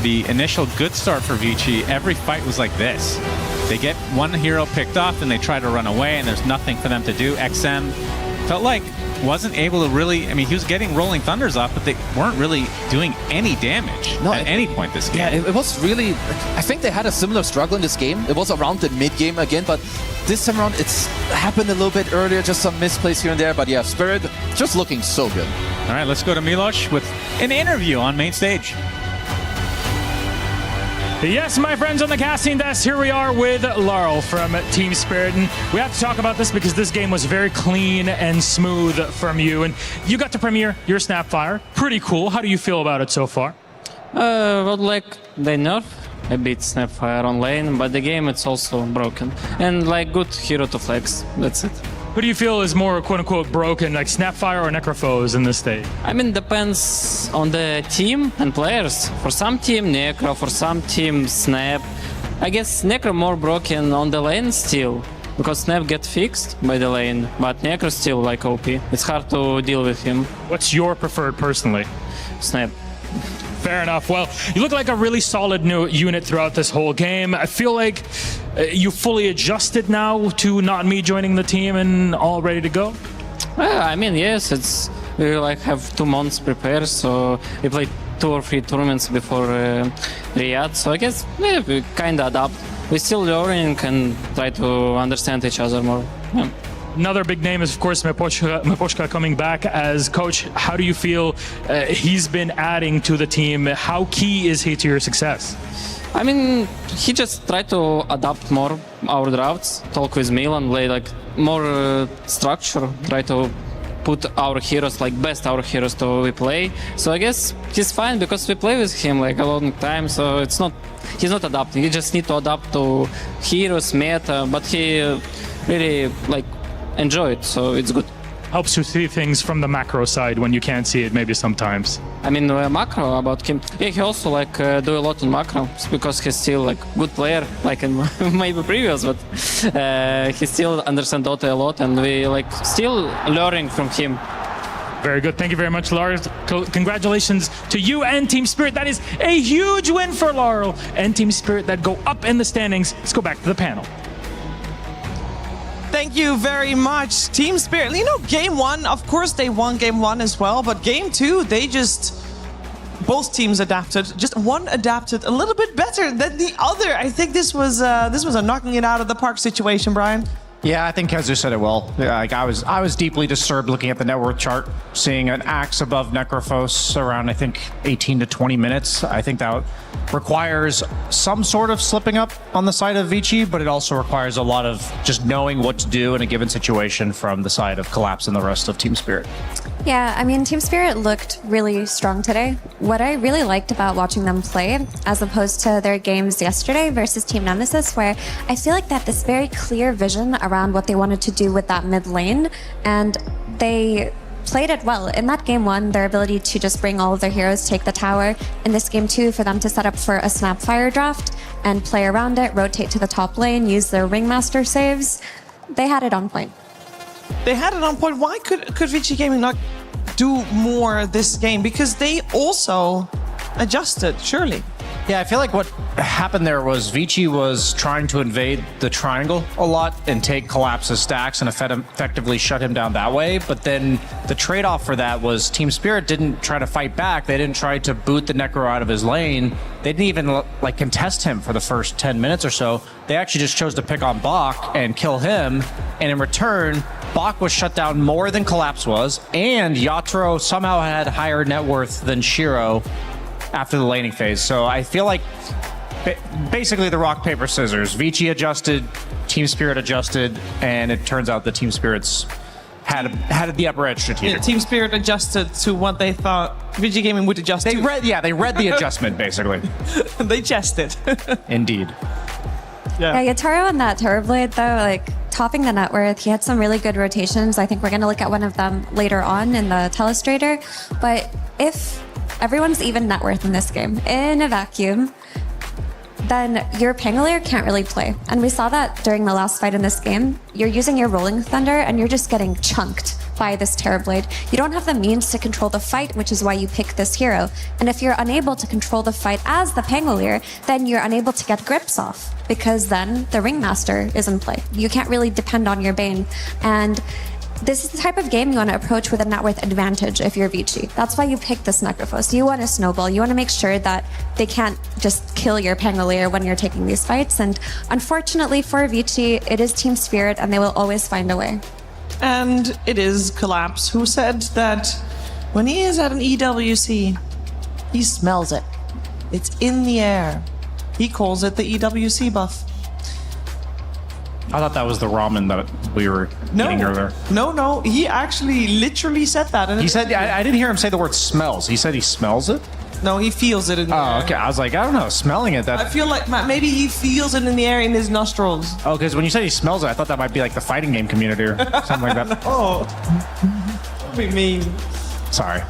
the initial good start for ViCi, every fight was like this. They get one hero picked off and they try to run away and there's nothing for them to do. XM felt like wasn't able to really, I mean, he was getting Rolling Thunders off, but they weren't really doing any damage at any point this game. Yeah, it was really, I think they had a similar struggle in this game. It was around the mid-game again, but this time around it's happened a little bit earlier, just some misplays here and there, but yeah, Spirit just looking so good. All right, let's go to Milos with an interview on main stage. Yes, my friends on the casting desk, here we are with Laurel from Team Spirit. And we have to talk about this because this game was very clean and smooth from you. And you got to premiere your Snapfire. Pretty cool. How do you feel about it so far? Well, like, they nerf a bit Snapfire on lane, but the game, it's also broken. And, like, good hero to flex. That's it. Who do you feel is more quote-unquote broken, like Snapfire or Necrophos in this state? I mean, depends on the team and players. For some team, Necro. For some team, Snap. I guess Necro more broken on the lane still, because Snap get fixed by the lane, but Necro still like OP. It's hard to deal with him. What's your preferred personally? Snap. Fair enough. Well, you look like a really solid new unit throughout this whole game. I feel like you fully adjusted now to not me joining the team and all ready to go? I mean, yes, we like have 2 months prepared, so we played 2 or 3 tournaments before Riyadh, so I guess we kind of adapt. We're still learning and try to understand each other more. Yeah. Another big name is, of course, Mepochka coming back as coach. How do you feel he's been adding to the team? How key is he to your success? I mean, he just tried to adapt more our drafts, talk with Milan, play like more structure, try to put our heroes, like best our heroes to we play. So I guess he's fine because we play with him like a long time, so he's not adapting. He just need to adapt to heroes, meta, but he really like enjoy it, so it's good. Helps you see things from the macro side when you can't see it maybe sometimes. I mean, macro about him. Yeah, he also like do a lot in macro because he's still like good player, like in maybe previous, but he still understands Dota a lot, and we like still learning from him. Very good. Thank you very much, Lars. Congratulations to you and Team Spirit. That is a huge win for Laurel and Team Spirit that go up in the standings. Let's go back to the panel. Thank you very much, Team Spirit. You know, game 1, of course they won game 1 as well, but game 2, both teams adapted. Just one adapted a little bit better than the other. I think this was a knocking it out of the park situation, Brian. Yeah, I think Kazu said it well. Like I was deeply disturbed looking at the net worth chart, seeing an axe above Necrophos around, I think, 18 to 20 minutes. I think that requires some sort of slipping up on the side of ViCi, but it also requires a lot of just knowing what to do in a given situation from the side of Collapse and the rest of Team Spirit. Yeah, I mean, Team Spirit looked really strong today. What I really liked about watching them play, as opposed to their games yesterday versus Team Nemesis, where I feel like they had this very clear vision around what they wanted to do with that mid lane, and they played it well. In that game 1, their ability to just bring all of their heroes, take the tower. In this game 2, for them to set up for a Snapfire draft and play around it, rotate to the top lane, use their Ringmaster saves, they had it on point. They had it on point. Why could ViCi Gaming not do more this game? Because they also adjusted, surely. Yeah, I feel like what happened there was ViCi was trying to invade the triangle a lot and take Collapse's stacks and effectively shut him down that way. But then the trade-off for that was Team Spirit didn't try to fight back. They didn't try to boot the Necro out of his lane. They didn't even like contest him for the first 10 minutes or so. They actually just chose to pick on Bach and kill him. And in return, Bach was shut down more than Collapse was, and Yatoro somehow had higher net worth than Shiro after the laning phase. So I feel like basically the rock, paper, scissors. ViCi adjusted, Team Spirit adjusted, and it turns out the Team Spirits had the upper edge strategically. Yeah, Team Spirit adjusted to what they thought ViCi Gaming would adjust to. They read the adjustment, basically. They chessed it. Indeed. Yeah, Yatoro on that Terrorblade, though, like, topping the net worth, he had some really good rotations. I think we're going to look at one of them later on in the Telestrator. But if everyone's even net worth in this game, in a vacuum, then your Pangolier can't really play. And we saw that during the last fight in this game. You're using your Rolling Thunder, and you're just getting chunked by this Terrorblade. You don't have the means to control the fight, which is why you pick this hero. And if you're unable to control the fight as the Pangolier, then you're unable to get grips off, because then the Ringmaster is in play. You can't really depend on your Bane. And this is the type of game you want to approach with a net worth advantage if you're ViCi. That's why you pick this Necrophos. You want to snowball. You want to make sure that they can't just kill your Pangolier when you're taking these fights. And unfortunately for ViCi, it is team spirit and they will always find a way. And it is Collapse who said that when he is at an EWC, he smells it. It's in the air. He calls it the EWC buff. I thought that was the ramen that we were eating earlier. No. He actually literally said that. And he said, I didn't hear him say the word smells. He said he smells it? No, he feels it in the air. Oh, okay. I was like, I don't know, smelling it. I feel like maybe he feels it in the air in his nostrils. Oh, because when you said he smells it, I thought that might be like the fighting game community or something like that. Oh, that'd be mean. Sorry.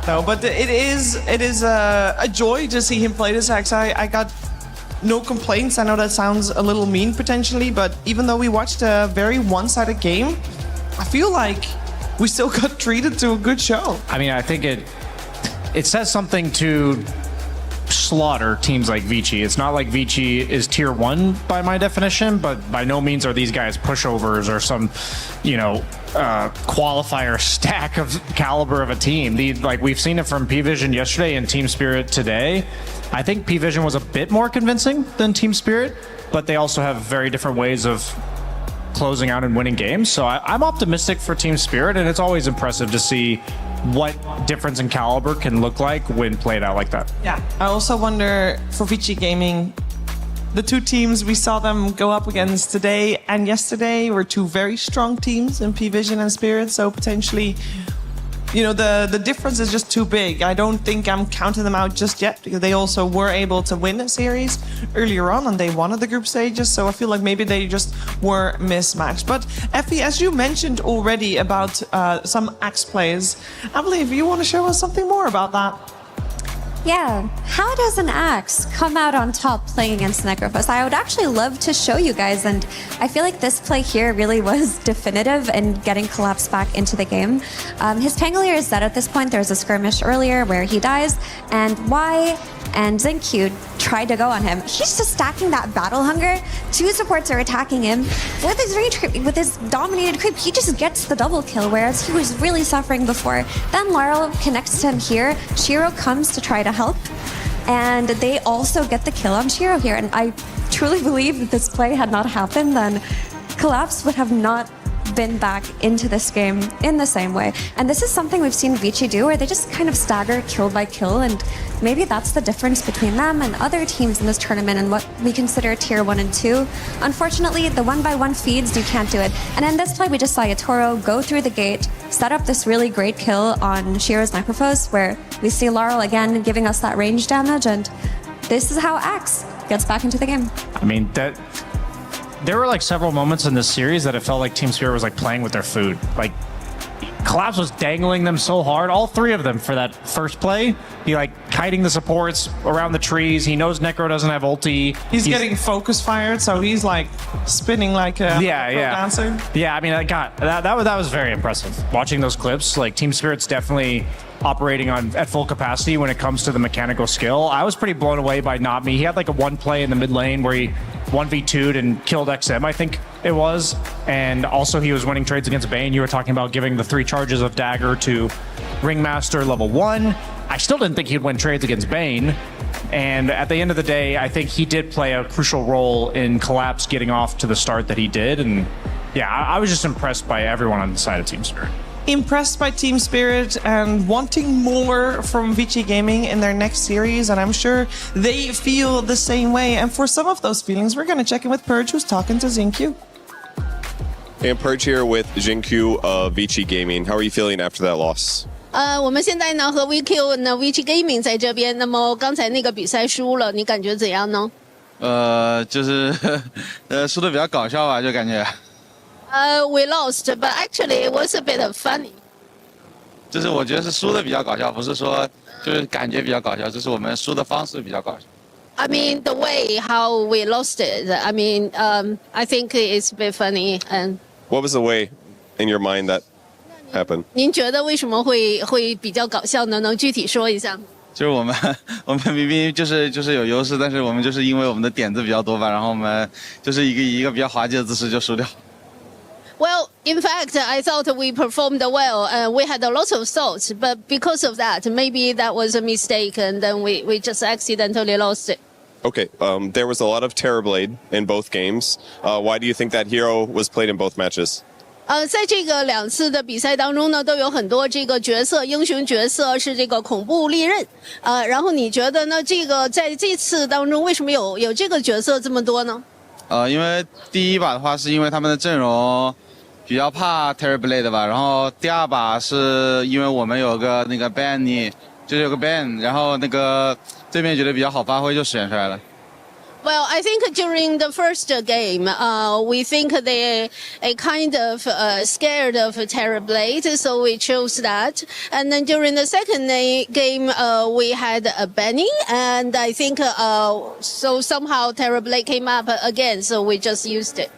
No, but it is a joy to see him play this Axe. I got no complaints. I know that sounds a little mean potentially, but even though we watched a very one-sided game, I feel like we still got treated to a good show. I mean, I think it says something to slaughter teams like ViCi. It's not like ViCi is tier 1 by my definition, but by no means are these guys pushovers or some, qualifier stack of caliber of a team. Like we've seen it from P-Vision yesterday and Team Spirit today. I think P-Vision was a bit more convincing than Team Spirit, but they also have very different ways of closing out and winning games. So I'm optimistic for Team Spirit, and it's always impressive to see what difference in caliber can look like when played out like that. Yeah. I also wonder for ViCi Gaming, the two teams we saw them go up against today and yesterday were two very strong teams in P-Vision and Spirit. So potentially, the difference is just too big. I don't think I'm counting them out just yet because they also were able to win a series earlier on and they won at the group stages. So I feel like maybe they just were mismatched. But Effie, as you mentioned already about some Axe plays, I believe you want to show us something more about that. Yeah, how does an Axe come out on top playing against Necrophos? I would actually love to show you guys, and I feel like this play here really was definitive in getting Collapse back into the game. His Pangolier is dead at this point. There was a skirmish earlier where he dies, and Y and Zenq tried to go on him. He's just stacking that battle hunger. Two supports are attacking him. With his range creep, with his dominated creep, he just gets the double kill, whereas he was really suffering before. Then Laurel connects to him here. Shiro comes to try to help, and they also get the kill on Shiro here. And I truly believe that this play had not happened, then Collapse would have not been back into this game in the same way. And this is something we've seen ViCi do where they just kind of stagger kill by kill, and maybe that's the difference between them and other teams in this tournament and what we consider tier 1 and 2. Unfortunately, the 1x1 feeds, you can't do it. And in this play, we just saw Yatoro go through the gate, set up this really great kill on Shiro's Necrophos, where we see Laurel again giving us that range damage, and this is how Axe gets back into the game. I mean, there were like several moments in this series that it felt like Team Spirit was like playing with their food. Like Collapse was dangling them so hard, all three of them for that first play. He like kiting the supports around the trees. He knows Necro doesn't have ulti. He's getting focus fired, so he's like spinning like a dancer. Yeah, I mean, that was very impressive. Watching those clips, like Team Spirit's definitely operating at full capacity when it comes to the mechanical skill. I was pretty blown away by Nigma. He had like a one play in the mid lane where he 1v2'd and killed XM, I think it was. And also he was winning trades against Bane. You were talking about giving the 3 charges of Dagger to Ringmaster level 1. I still didn't think he'd win trades against Bane. And at the end of the day, I think he did play a crucial role in Collapse getting off to the start that he did. And yeah, I was just impressed by everyone on the side of Team Spirit. Impressed by Team Spirit and wanting more from ViCi Gaming in their next series, and I'm sure they feel the same way. And for some of those feelings, we're going to check in with Purge, who's talking to Zenq. Hey, I'm Purge here with Zenq of ViCi Gaming. How are you feeling after that loss? 我们现在呢和 VQ 呢 ViCi Gaming 在这边。那么刚才那个比赛输了，你感觉怎样呢？就是输的比较搞笑吧，就感觉。We lost, but actually it was a bit funny. 就是我觉得是输的比较搞笑，不是说就是感觉比较搞笑，就是我们输的方式比较搞笑。I mean the way how we lost it. I mean, I think it's a bit funny. And what was the way in your mind that happened? 您觉得为什么会比较搞笑呢？能具体说一下？就是我们明明就是有优势，但是我们就是因为我们的点子比较多吧，然后我们就是以一个比较滑稽的姿势就输掉。Well, in fact, I thought we performed well. We had a lot of thoughts, but because of that, maybe that was a mistake, and then we just accidentally lost it. Okay, there was a lot of Terrorblade in both games. Why do you think that hero was played in both matches? 在这个2次的比赛当中呢，都有很多这个角色，英雄角色是这个恐怖利刃。然后你觉得呢？这个在这次当中，为什么有这个角色这么多呢？因为第一把的话，是因为他们的阵容比较怕 Terrorblade 吧，然后第二把是因为我们有个那个 ban， 就是有个 ban， 然后那个对面觉得比较好发挥，就选出来了。Well, I think during the first game, we think they kind of scared of Terrorblade, so we chose that. And then during the second game, we had a banning, and I think so somehow Terrorblade came up again, so we just used it.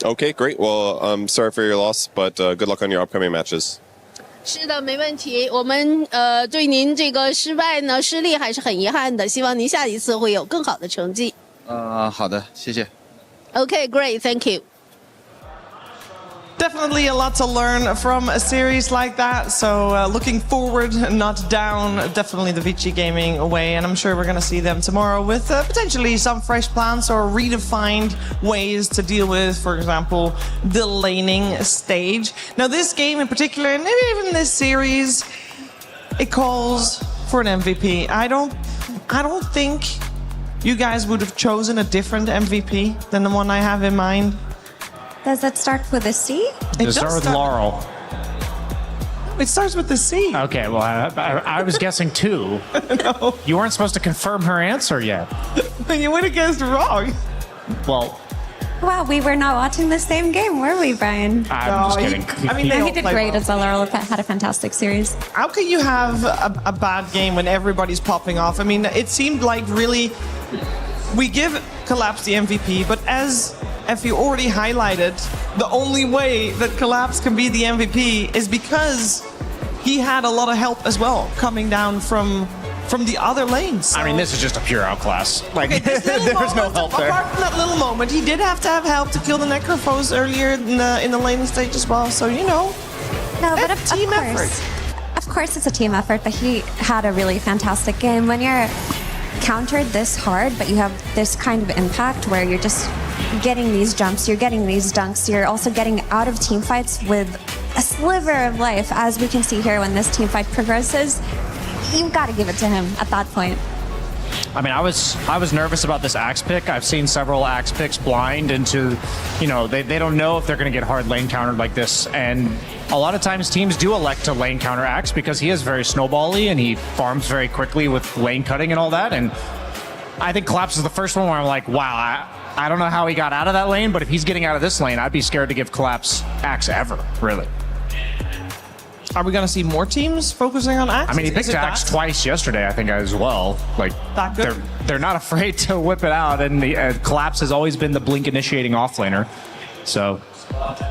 Okay, great. Well, I'm sorry for your loss, but good luck on your upcoming matches. 是的，没问题。我们对您这个失利还是很遗憾的，希望您下一次会有更好的成绩。好的，谢谢。Okay, great, thank you. Definitely a lot to learn from a series like that. So looking forward, not down, definitely the ViCi Gaming way. And I'm sure we're going to see them tomorrow with potentially some fresh plans or redefined ways to deal with, for example, the laning stage. Now this game in particular, and maybe even this series, it calls for an MVP. I don't think you guys would have chosen a different MVP than the one I have in mind. Does it start with a C? Does it start with Laurel? It starts with the C. Okay, well, I was guessing 2. No. You weren't supposed to confirm her answer yet. You would have guessed wrong. Well, Wow, we were not watching the same game, were we, Brian? I'm just kidding. He did great as Laurel, had a fantastic series. How can you have a bad game when everybody's popping off? I mean, it seemed like really we give Collapse the MVP, but as Effie already highlighted, the only way that Collapse can be the MVP is because he had a lot of help as well coming down from the other lanes. So. I mean, this is just a pure outclass. Like, okay, there's no help there. Apart from that little moment, he did have to have help to kill the Necrophos earlier in the laning stage as well. So, you know, no, but of team effort. Of course, it's a team effort, but he had a really fantastic game. When you're countered this hard, but you have this kind of impact where you're just getting these jumps, you're getting these dunks, you're also getting out of team fights with a sliver of life, as we can see here when this team fight progresses. You've got to give it to him at that point. I mean, I was nervous about this Axe pick. I've seen several Axe picks blind into, you know, they don't know if they're going to get hard lane countered like this. And a lot of times teams do elect to lane counter Axe because he is very snowbally and he farms very quickly with lane cutting and all that. And I think Collapse is the first one where I'm like, wow, I don't know how he got out of that lane, but if he's getting out of this lane, I'd be scared to give Collapse Axe ever, really. Are we going to see more teams focusing on Axe? I mean, he picked Axe twice yesterday, I think, as well. Like, they're not afraid to whip it out, and the Collapse has always been the blink initiating offlaner. So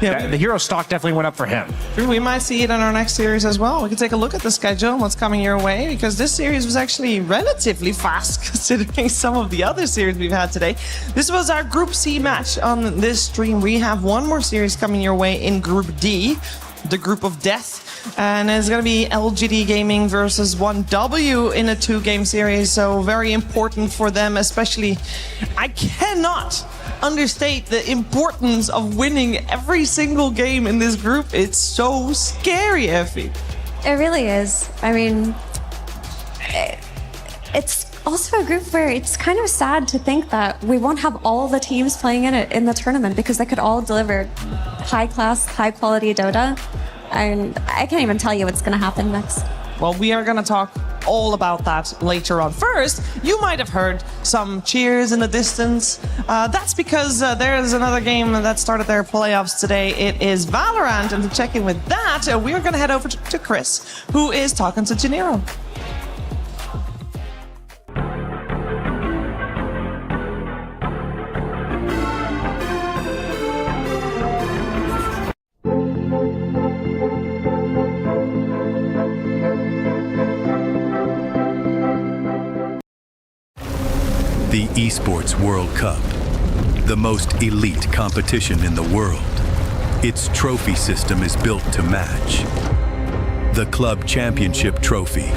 the hero stock definitely went up for him. We might see it in our next series as well. We can take a look at the schedule and what's coming your way, because this series was actually relatively fast considering some of the other series we've had today. This was our Group C match on this stream. We have one more series coming your way in Group D, the Group of Death. And it's going to be LGD Gaming versus 1W in a 2-game series. So very important for them, especially. I cannot understate the importance of winning every single game in this group. It's so scary, Effie. It really is. I mean, it's also a group where it's kind of sad to think that we won't have all the teams playing in it in the tournament because they could all deliver high-class, high-quality Dota. And I can't even tell you what's going to happen next. Well, we are going to talk all about that later on. First, you might have heard some cheers in the distance. That's because there is another game that started their playoffs today. It is Valorant, and to check in with that, we're going to head over to Chris, who is talking to Janiro. The Esports World Cup, the most elite competition in the world. its trophy system is built to match. The Club Championship Trophy,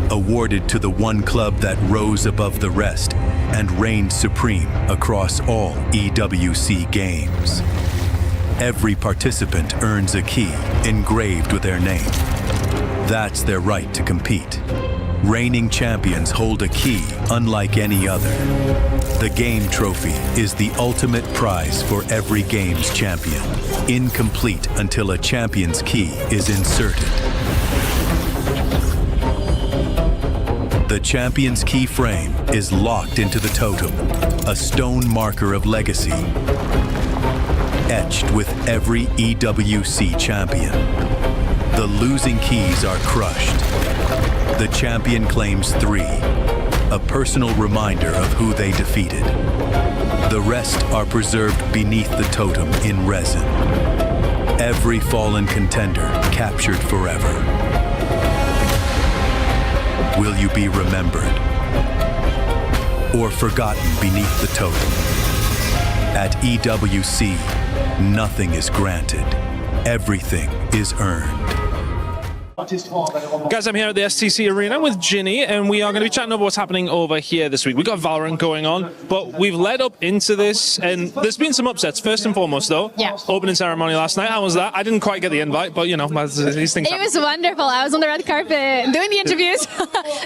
awarded to the one club that rose above the rest and reigned supreme across all EWC games. Every participant earns a key engraved with their name. That's their right to compete. Reigning champions hold a key unlike any other. The Game Trophy is the ultimate prize for every game's champion, incomplete until a champion's key is inserted. The champion's key frame is locked into the totem, a stone marker of legacy, etched with every EWC champion. The losing keys are crushed. The champion claims 3, a personal reminder of who they defeated. The rest are preserved beneath the totem in resin. Every fallen contender captured forever. Will you be remembered or forgotten beneath the totem? At EWC, nothing is granted. Everything is earned. Guys, I'm here at the STC Arena with Ginny, and we are going to be chatting over what's happening over here this week. We've got Valorant going on, but we've led up into this, and there's been some upsets. First and foremost, though, opening ceremony last night. How was that? I didn't quite get the invite, but, you know, these things happen. It was wonderful. I was on the red carpet doing the interviews.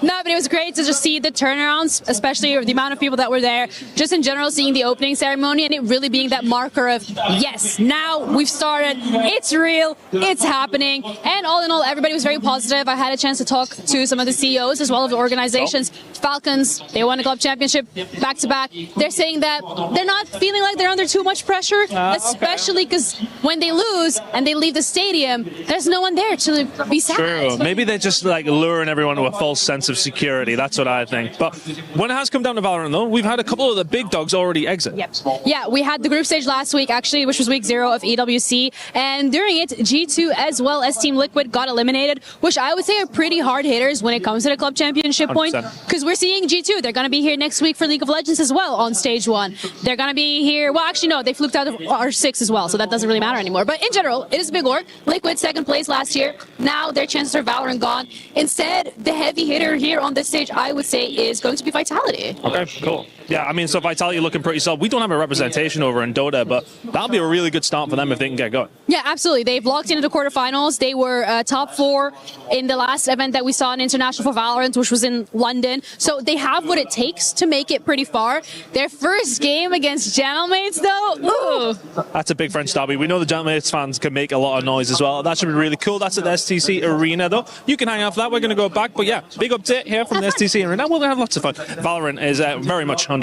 No, but it was great to just see the turnarounds, especially the amount of people that were there. Just in general, seeing the opening ceremony and it really being that marker of, yes, now we've started. It's real. It's happening. And all in all, everybody was very positive. I had a chance to talk to some of the CEOs as well of the organizations. Falcons, they won a club championship back to back. They're saying that they're not feeling like they're under too much pressure, especially because when they lose and they leave the stadium, there's no one there to be sad. True. Maybe they're just like luring everyone to a false sense of security. That's what I think. But when it has come down to Valorant, though, we've had a couple of the big dogs already exit. Yep. Yeah, we had the group stage last week, actually, which was week 0 of EWC. And during it, G2 as well as Team Liquid got eliminated, which I would say are pretty hard hitters when it comes to the club championship 100%. Point. Because we're seeing G2. They're going to be here next week for League of Legends as well on stage 1. They're going to be here. Well, actually, no, they fluked out of R6 as well, so that doesn't really matter anymore. But in general, it is a big org. Liquid, 2nd place last year. Now their chances are Valorant gone. Instead, the heavy hitter here on this stage, I would say, is going to be Vitality. Okay, cool. Yeah, I mean, so Vitality looking pretty solid. We don't have a representation over in Dota, but that'll be a really good start for them if they can get going. Yeah, absolutely. They've locked into the quarterfinals. They were top 4 in the last event that we saw in International for Valorant, which was in London. So they have what it takes to make it pretty far. Their first game against Gentlemates, though, ooh. That's a big French derby. We know the Gentlemates fans can make a lot of noise as well. That should be really cool. That's at the STC Arena, though. You can hang out for that. We're going to go back. But yeah, big update here from the STC Arena. We're going to have lots of fun. Valorant is very much underway.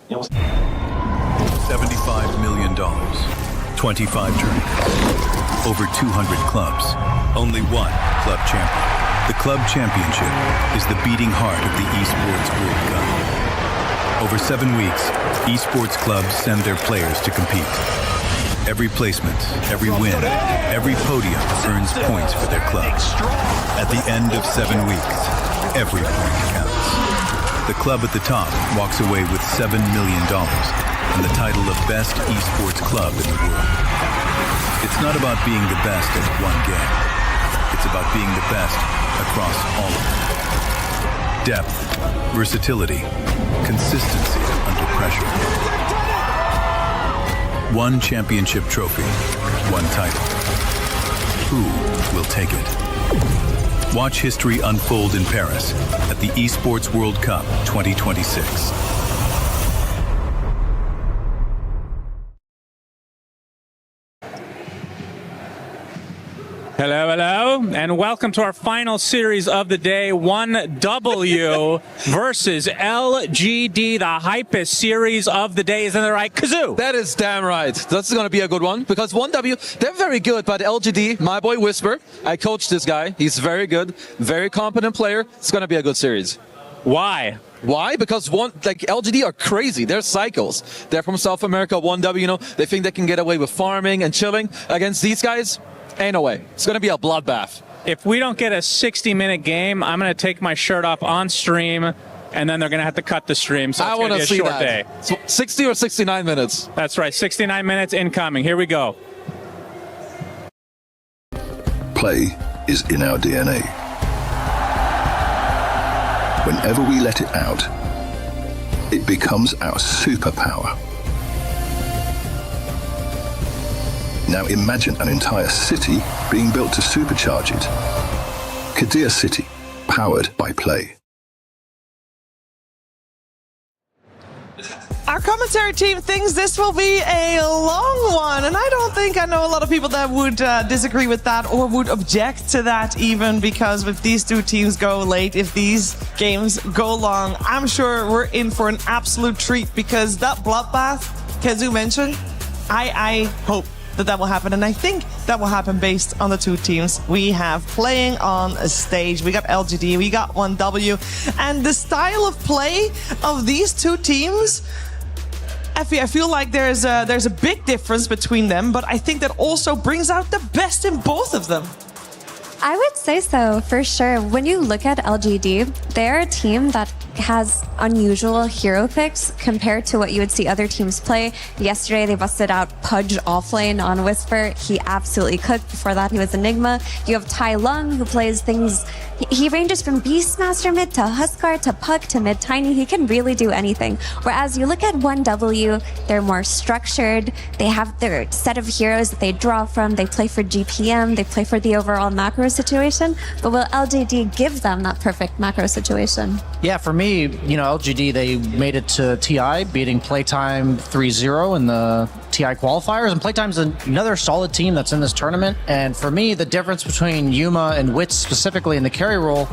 $75 million, 25 tournaments, over 200 clubs, only one club champion. The Club Championship is the beating heart of the Esports World Cup. Over 7 weeks, esports clubs send their players to compete. Every placement, every win, every podium earns points for their club. At the end of 7 weeks, every point counts. The club at the top walks away with $7 million and the title of Best Esports Club in the world. It's not about being the best at one game. It's about being the best across all of them. Depth, versatility, consistency under pressure. One championship trophy, one title. Who will take it? Watch history unfold in Paris at the Esports World Cup 2026. Hello, hello, and welcome to our final series of the day, 1W versus LGD, the hypest series of the day. Isn't that right, Kazoo? That is damn right. That's going to be a good one, because 1W, they're very good, but LGD, my boy Whisper, I coached this guy. He's very good, very competent player. It's going to be a good series. Why? Why? Because LGD are crazy. They're psychos. They're from South America, 1W, you know, they think they can get away with farming and chilling. Against these guys, ain't no way. It's going to be a bloodbath. If we don't get a 60-minute game, I'm going to take my shirt off on stream, and then they're going to have to cut the stream. So it's going to be a short day. So 60 or 69 minutes? That's right. 69 minutes incoming. Here we go. Play is in our DNA. Whenever we let it out, it becomes our superpower. Now imagine an entire city being built to supercharge it. Kadir City, powered by Play. Our commentary team thinks this will be a long one, and I don't think I know a lot of people that would disagree with that or would object to that even, because if these two teams go late, if these games go long, I'm sure we're in for an absolute treat, because that bloodbath Kezu mentioned, I hope that will happen, and I think that will happen based on the two teams we have playing on a stage. We got LGD, we got 1W, and the style of play of these two teams, I feel like there's a big difference between them, but I think that also brings out the best in both of them. I would say so, for sure. When you look at LGD, they're a team that has unusual hero picks compared to what you would see other teams play. Yesterday, they busted out Pudge offlane on Whisper. He absolutely cooked. Before that, he was Enigma. You have Tai Lung, who plays things... He ranges from Beastmaster mid to Huskar to Puck to mid Tiny. He can really do anything. Whereas you look at 1W, they're more structured. They have their set of heroes that they draw from. They play for GPM. They play for the overall macro situation. But will LGD give them that perfect macro situation? Yeah, for me, you know, LGD, they made it to TI, beating Playtime 3-0 in the TI qualifiers, and Playtime's another solid team that's in this tournament. And for me, the difference between Yuma and Wits, specifically in the carry role,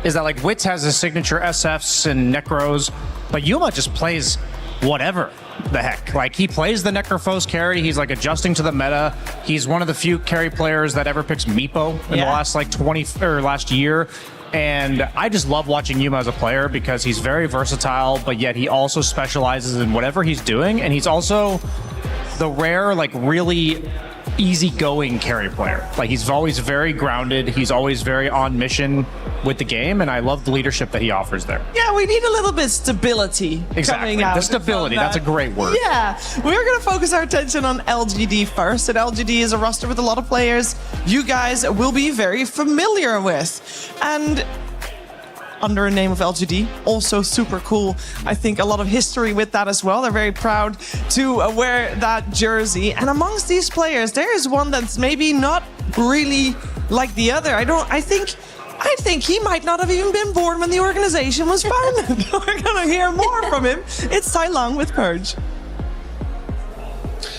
is that like Wits has his signature SFs and Necros, but Yuma just plays whatever the heck. Like, he plays the Necrophos carry, he's like adjusting to the meta. He's one of the few carry players that ever picks Meepo in the last like last year. And I just love watching Yuma as a player because he's very versatile, but yet he also specializes in whatever he's doing. And he's also the rare, like, really easygoing carry player. Like, he's always very grounded. He's always very on mission with the game. And I love the leadership that he offers there. Yeah, we need a little bit of stability. Exactly. Coming out The stability. That's a great word. Yeah. We're going to focus our attention on LGD first. And LGD is a roster with a lot of players you guys will be very familiar with. And under a name of LGD, also super cool. I think a lot of history with that as well. They're very proud to wear that jersey. And amongst these players, there is one that's maybe not really like the other. I think he might not have even been born when the organization was founded. We're gonna hear more from him. It's Tai Lung with Purge.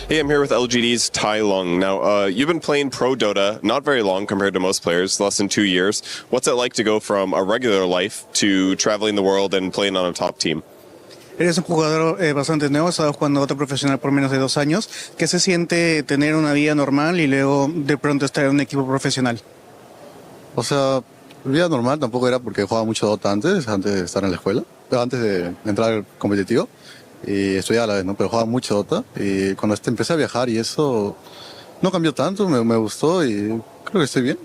Hey, I'm here with LGD's Tai Lung. Now, you've been playing pro Dota not very long compared to most players, less than 2 years. What's it like to go from a regular life to traveling the world and playing on a top team? Eres un jugador bastante nuevo, has estado jugando Dota profesional por menos de 2 años. ¿Qué se siente tener una vida normal y luego de pronto estar en un equipo profesional? O sea, vida normal tampoco era porque jugaba mucho Dota antes de estar en la escuela, pero antes de entrar al competitivo. Y estudiaba a la vez, ¿no? Pero jugaba mucho Dota y cuando empecé a viajar y eso no cambió tanto, me gustó y creo que estoy bien.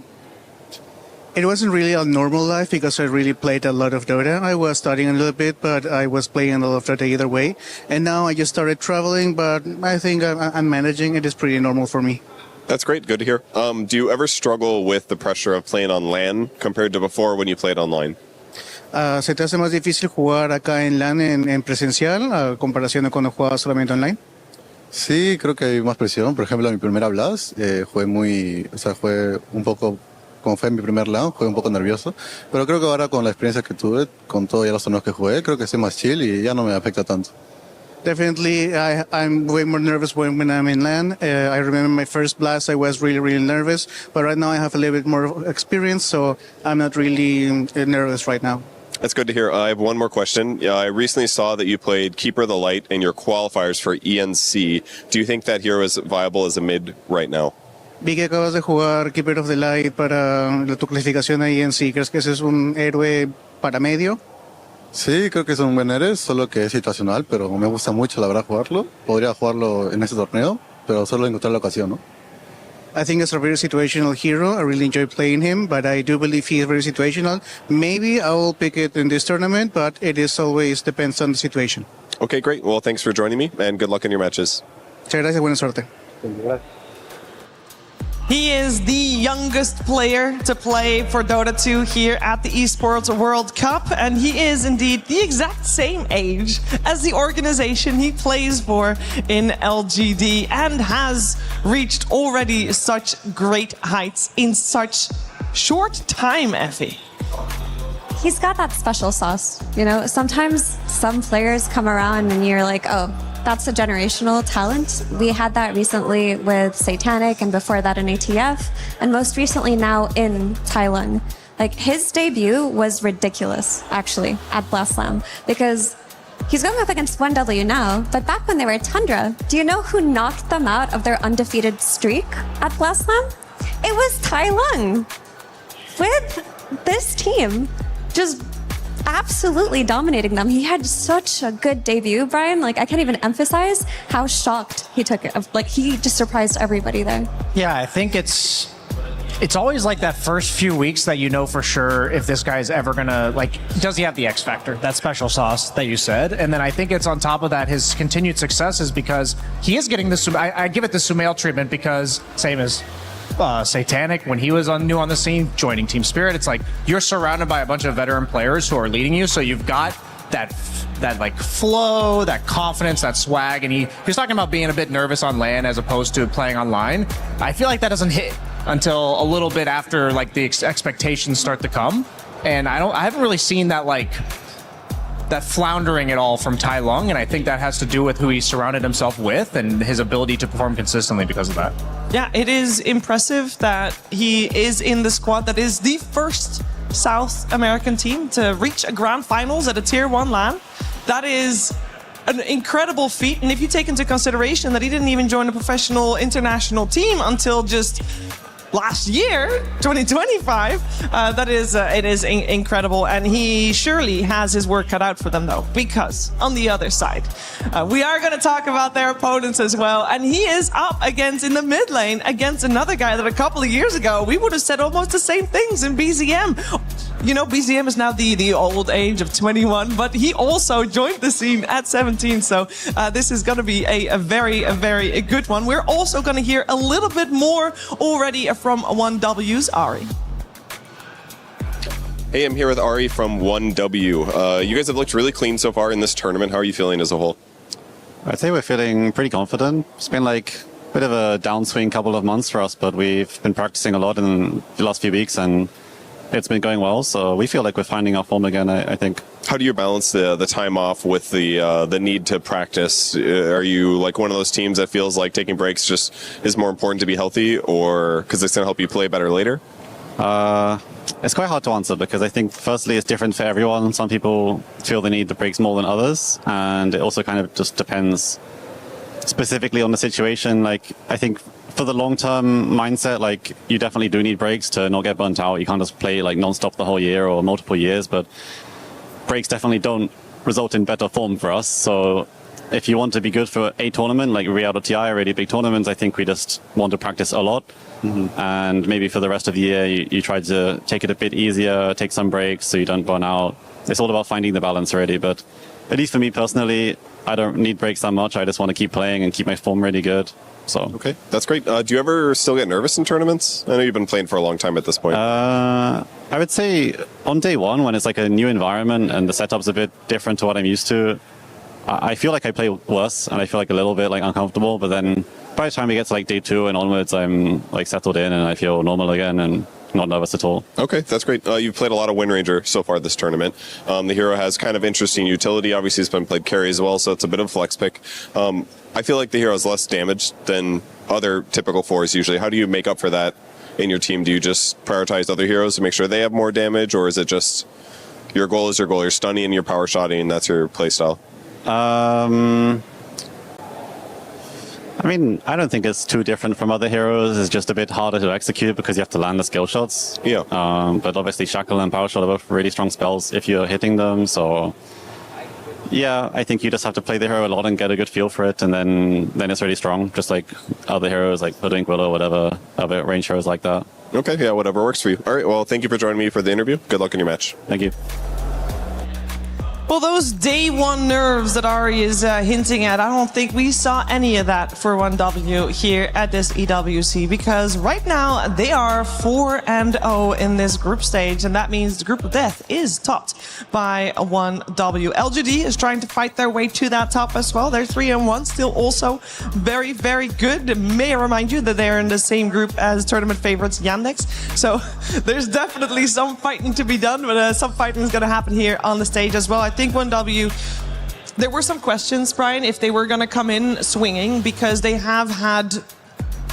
It wasn't really a normal life because I really played a lot of Dota. I was studying a little bit, but I was playing a lot of Dota either way. And now I just started traveling, but I think I'm managing. It is pretty normal for me. That's great. Good to hear. Do you ever struggle with the pressure of playing on LAN compared to before when you played online? ¿Se te hace más difícil jugar acá en LAN en presencial a comparación de cuando jugabas solamente online? Sí, creo que hay más presión. Por ejemplo, en mi primera Blast jugué un poco, como fue mi primer LAN, jugué un poco nervioso. Pero creo que ahora con la experiencia que tuve, con todos los torneos que jugué, creo que estoy más chill y ya no me afecta tanto. Definitely, I'm way more nervous when I'm in LAN. I remember my first Blast, I was really, really nervous. But right now I have a little bit more experience, so I'm not really nervous right now. That's good to hear. I have one more question. I recently saw that you played Keeper of the Light in your qualifiers for ENC. Do you think that hero is viable as a mid right now? Vi que acabas de jugar Keeper of the Light para tu clasificación a ENC. ¿Crees que ese es un héroe para medio? Sí, creo que es un buen héroe, solo que es situacional, pero me gusta mucho, la verdad, jugarlo. Podría jugarlo en este torneo, pero solo encontrar la ocasión, ¿no? I think it's a very situational hero. I really enjoy playing him, but I do believe he is very situational. Maybe I will pick it in this tournament, but it is always depends on the situation. Okay, great. Well, thanks for joining me, and good luck in your matches. Muchas gracias, buena suerte. He is the youngest player to play for Dota 2 here at the Esports World Cup, and he is indeed the exact same age as the organization he plays for in LGD, and has reached already such great heights in such short time, Effie. He's got that special sauce. You know, sometimes some players come around and you're like, oh, that's a generational talent. We had that recently with Satanic, and before that in ATF, and most recently now in Thailand. Like, his debut was ridiculous, actually, at Blast Slam, because he's going up against 1W now, but back when they were at Tundra, do you know who knocked them out of their undefeated streak at Blast Slam? It was Thailand. With this team, just absolutely dominating them. He had such a good debut, Brian. Like, I can't even emphasize how shocked he took it. Like, he just surprised everybody there. Yeah, I think it's always like that first few weeks that you know for sure if this guy's ever gonna, like, does he have the X factor, that special sauce that you said? And then I think it's on top of that, his continued success is because he is getting this. I give it the Sumail treatment, because same as Satanic, when he was new on the scene, joining Team Spirit, it's like you're surrounded by a bunch of veteran players who are leading you, so you've got that like flow, that confidence, that swag. And he's talking about being a bit nervous on LAN as opposed to playing online. I feel like that doesn't hit until a little bit after, like, the expectations start to come, and I haven't really seen that, like, that floundering at all from Tai Lung, and I think that has to do with who he surrounded himself with and his ability to perform consistently because of that. Yeah, it is impressive that he is in the squad that is the first South American team to reach a grand finals at a tier 1 LAN. That is an incredible feat, and if you take into consideration that he didn't even join a professional international team until just last year, 2025, it is incredible, and he surely has his work cut out for them, though, because on the other side, we are going to talk about their opponents as well, and he is up against, in the mid lane, against another guy that a couple of years ago we would have said almost the same things in BZM. You know, BZM is now the old age of 21, but he also joined the scene at 17, so this is going to be a very good one. We're also going to hear a little bit more already from 1W's Ari. Hey, I'm here with Ari from 1W. You guys have looked really clean so far in this tournament. How are you feeling as a whole? I'd say we're feeling pretty confident. It's been like a bit of a downswing couple of months for us, but we've been practicing a lot in the last few weeks, and it's been going well, so we feel like we're finding our form again, I think. How do you balance the time off with the need to practice? Are you like one of those teams that feels like taking breaks just is more important to be healthy, or because it's going to help you play better later? It's quite hard to answer, because I think firstly it's different for everyone. Some people feel they need the breaks more than others, and it also kind of just depends specifically on the situation. Like, I think for the long-term mindset, like, you definitely do need breaks to not get burnt out. You can't just play like non-stop the whole year or multiple years, but breaks definitely don't result in better form for us. So if you want to be good for a tournament like Real or TI, really big tournaments, I think we just want to practice a lot. And maybe for the rest of the year, you try to take it a bit easier, take some breaks so you don't burn out. It's all about finding the balance already, but at least for me personally, I don't need breaks that much. I just want to keep playing and keep my form really good. So okay, that's great. Do you ever still get nervous in tournaments? I know you've been playing for a long time at this point. I would say on day one, when it's like a new environment and the setup's a bit different to what I'm used to, I feel like I play worse and I feel like a little bit like uncomfortable. But then by the time we get to like day 2 and onwards, I'm like settled in and I feel normal again and not nervous at all. Okay, that's great. You've played a lot of Wind Ranger so far this tournament. The hero has kind of interesting utility. Obviously, it's been played carry as well, so it's a bit of a flex pick. I feel like the hero has less damage than other typical 4s usually. How do you make up for that in your team? Do you just prioritize other heroes to make sure they have more damage, or is it just your goal is your goal? You're stunning and you're power shotting, and that's your play style? I mean, I don't think it's too different from other heroes. It's just a bit harder to execute because you have to land the skill shots. Yeah. But obviously Shackle and Power Shot are both really strong spells if you're hitting them, so yeah, I think you just have to play the hero a lot and get a good feel for it, and then it's really strong, just like other heroes like Hoodwink Willow, whatever, other range heroes like that. Okay, yeah, whatever works for you. All right, well, thank you for joining me for the interview. Good luck in your match. Thank you. Well, those day one nerves that Ari is hinting at, I don't think we saw any of that for 1W here at this EWC, because right now they are 4-0 in this group stage, and that means the group of death is topped by 1W. LGD is trying to fight their way to that top as well. They're 3-1, still also very, very good. May I remind you that they're in the same group as tournament favorites Yandex, so there's definitely some fighting to be done, but some fighting is going to happen here on the stage as well. I think 1W, there were some questions, Brian, if they were going to come in swinging, because they have had,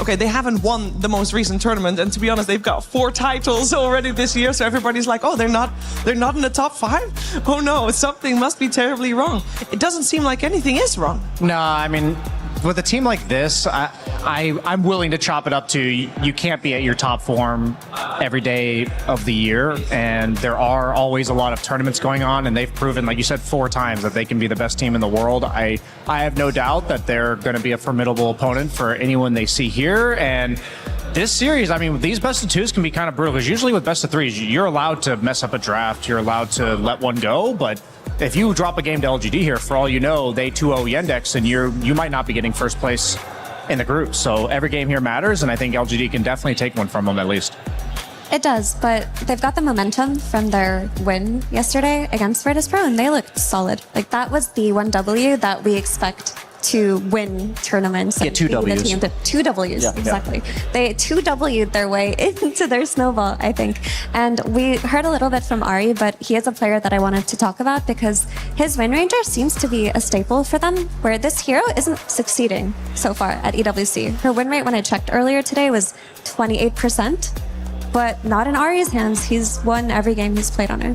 okay, they haven't won the most recent tournament, and to be honest, they've got 4 titles already this year, so everybody's like, oh, they're not in the top 5? Oh no, something must be terribly wrong. It doesn't seem like anything is wrong. No, I mean, with a team like this, I'm willing to chop it up to you can't be at your top form every day of the year, and there are always a lot of tournaments going on, and they've proven, like you said, 4 times that they can be the best team in the world. I have no doubt that they're going to be a formidable opponent for anyone they see here, and this series, I mean, these best of 2s can be kind of brutal, because usually with best of 3s, you're allowed to mess up a draft, you're allowed to let one go, but if you drop a game to LGD here, for all you know, they 2-0 Yandex, and you might not be getting first place in the group. So every game here matters, and I think LGD can definitely take one from them at least. It does, but they've got the momentum from their win yesterday against Virtus Pro, and they looked solid. Like, that was the 1W that we expect to win tournaments. Yeah, 2 Ws. 2 Ws, yeah, exactly. Yeah. They 2W'd their way into their snowball, I think. And we heard a little bit from Ari, but he is a player that I wanted to talk about because his win ranger seems to be a staple for them, where this hero isn't succeeding so far at EWC. Her win rate when I checked earlier today was 28%, but not in Ari's hands. He's won every game he's played on her.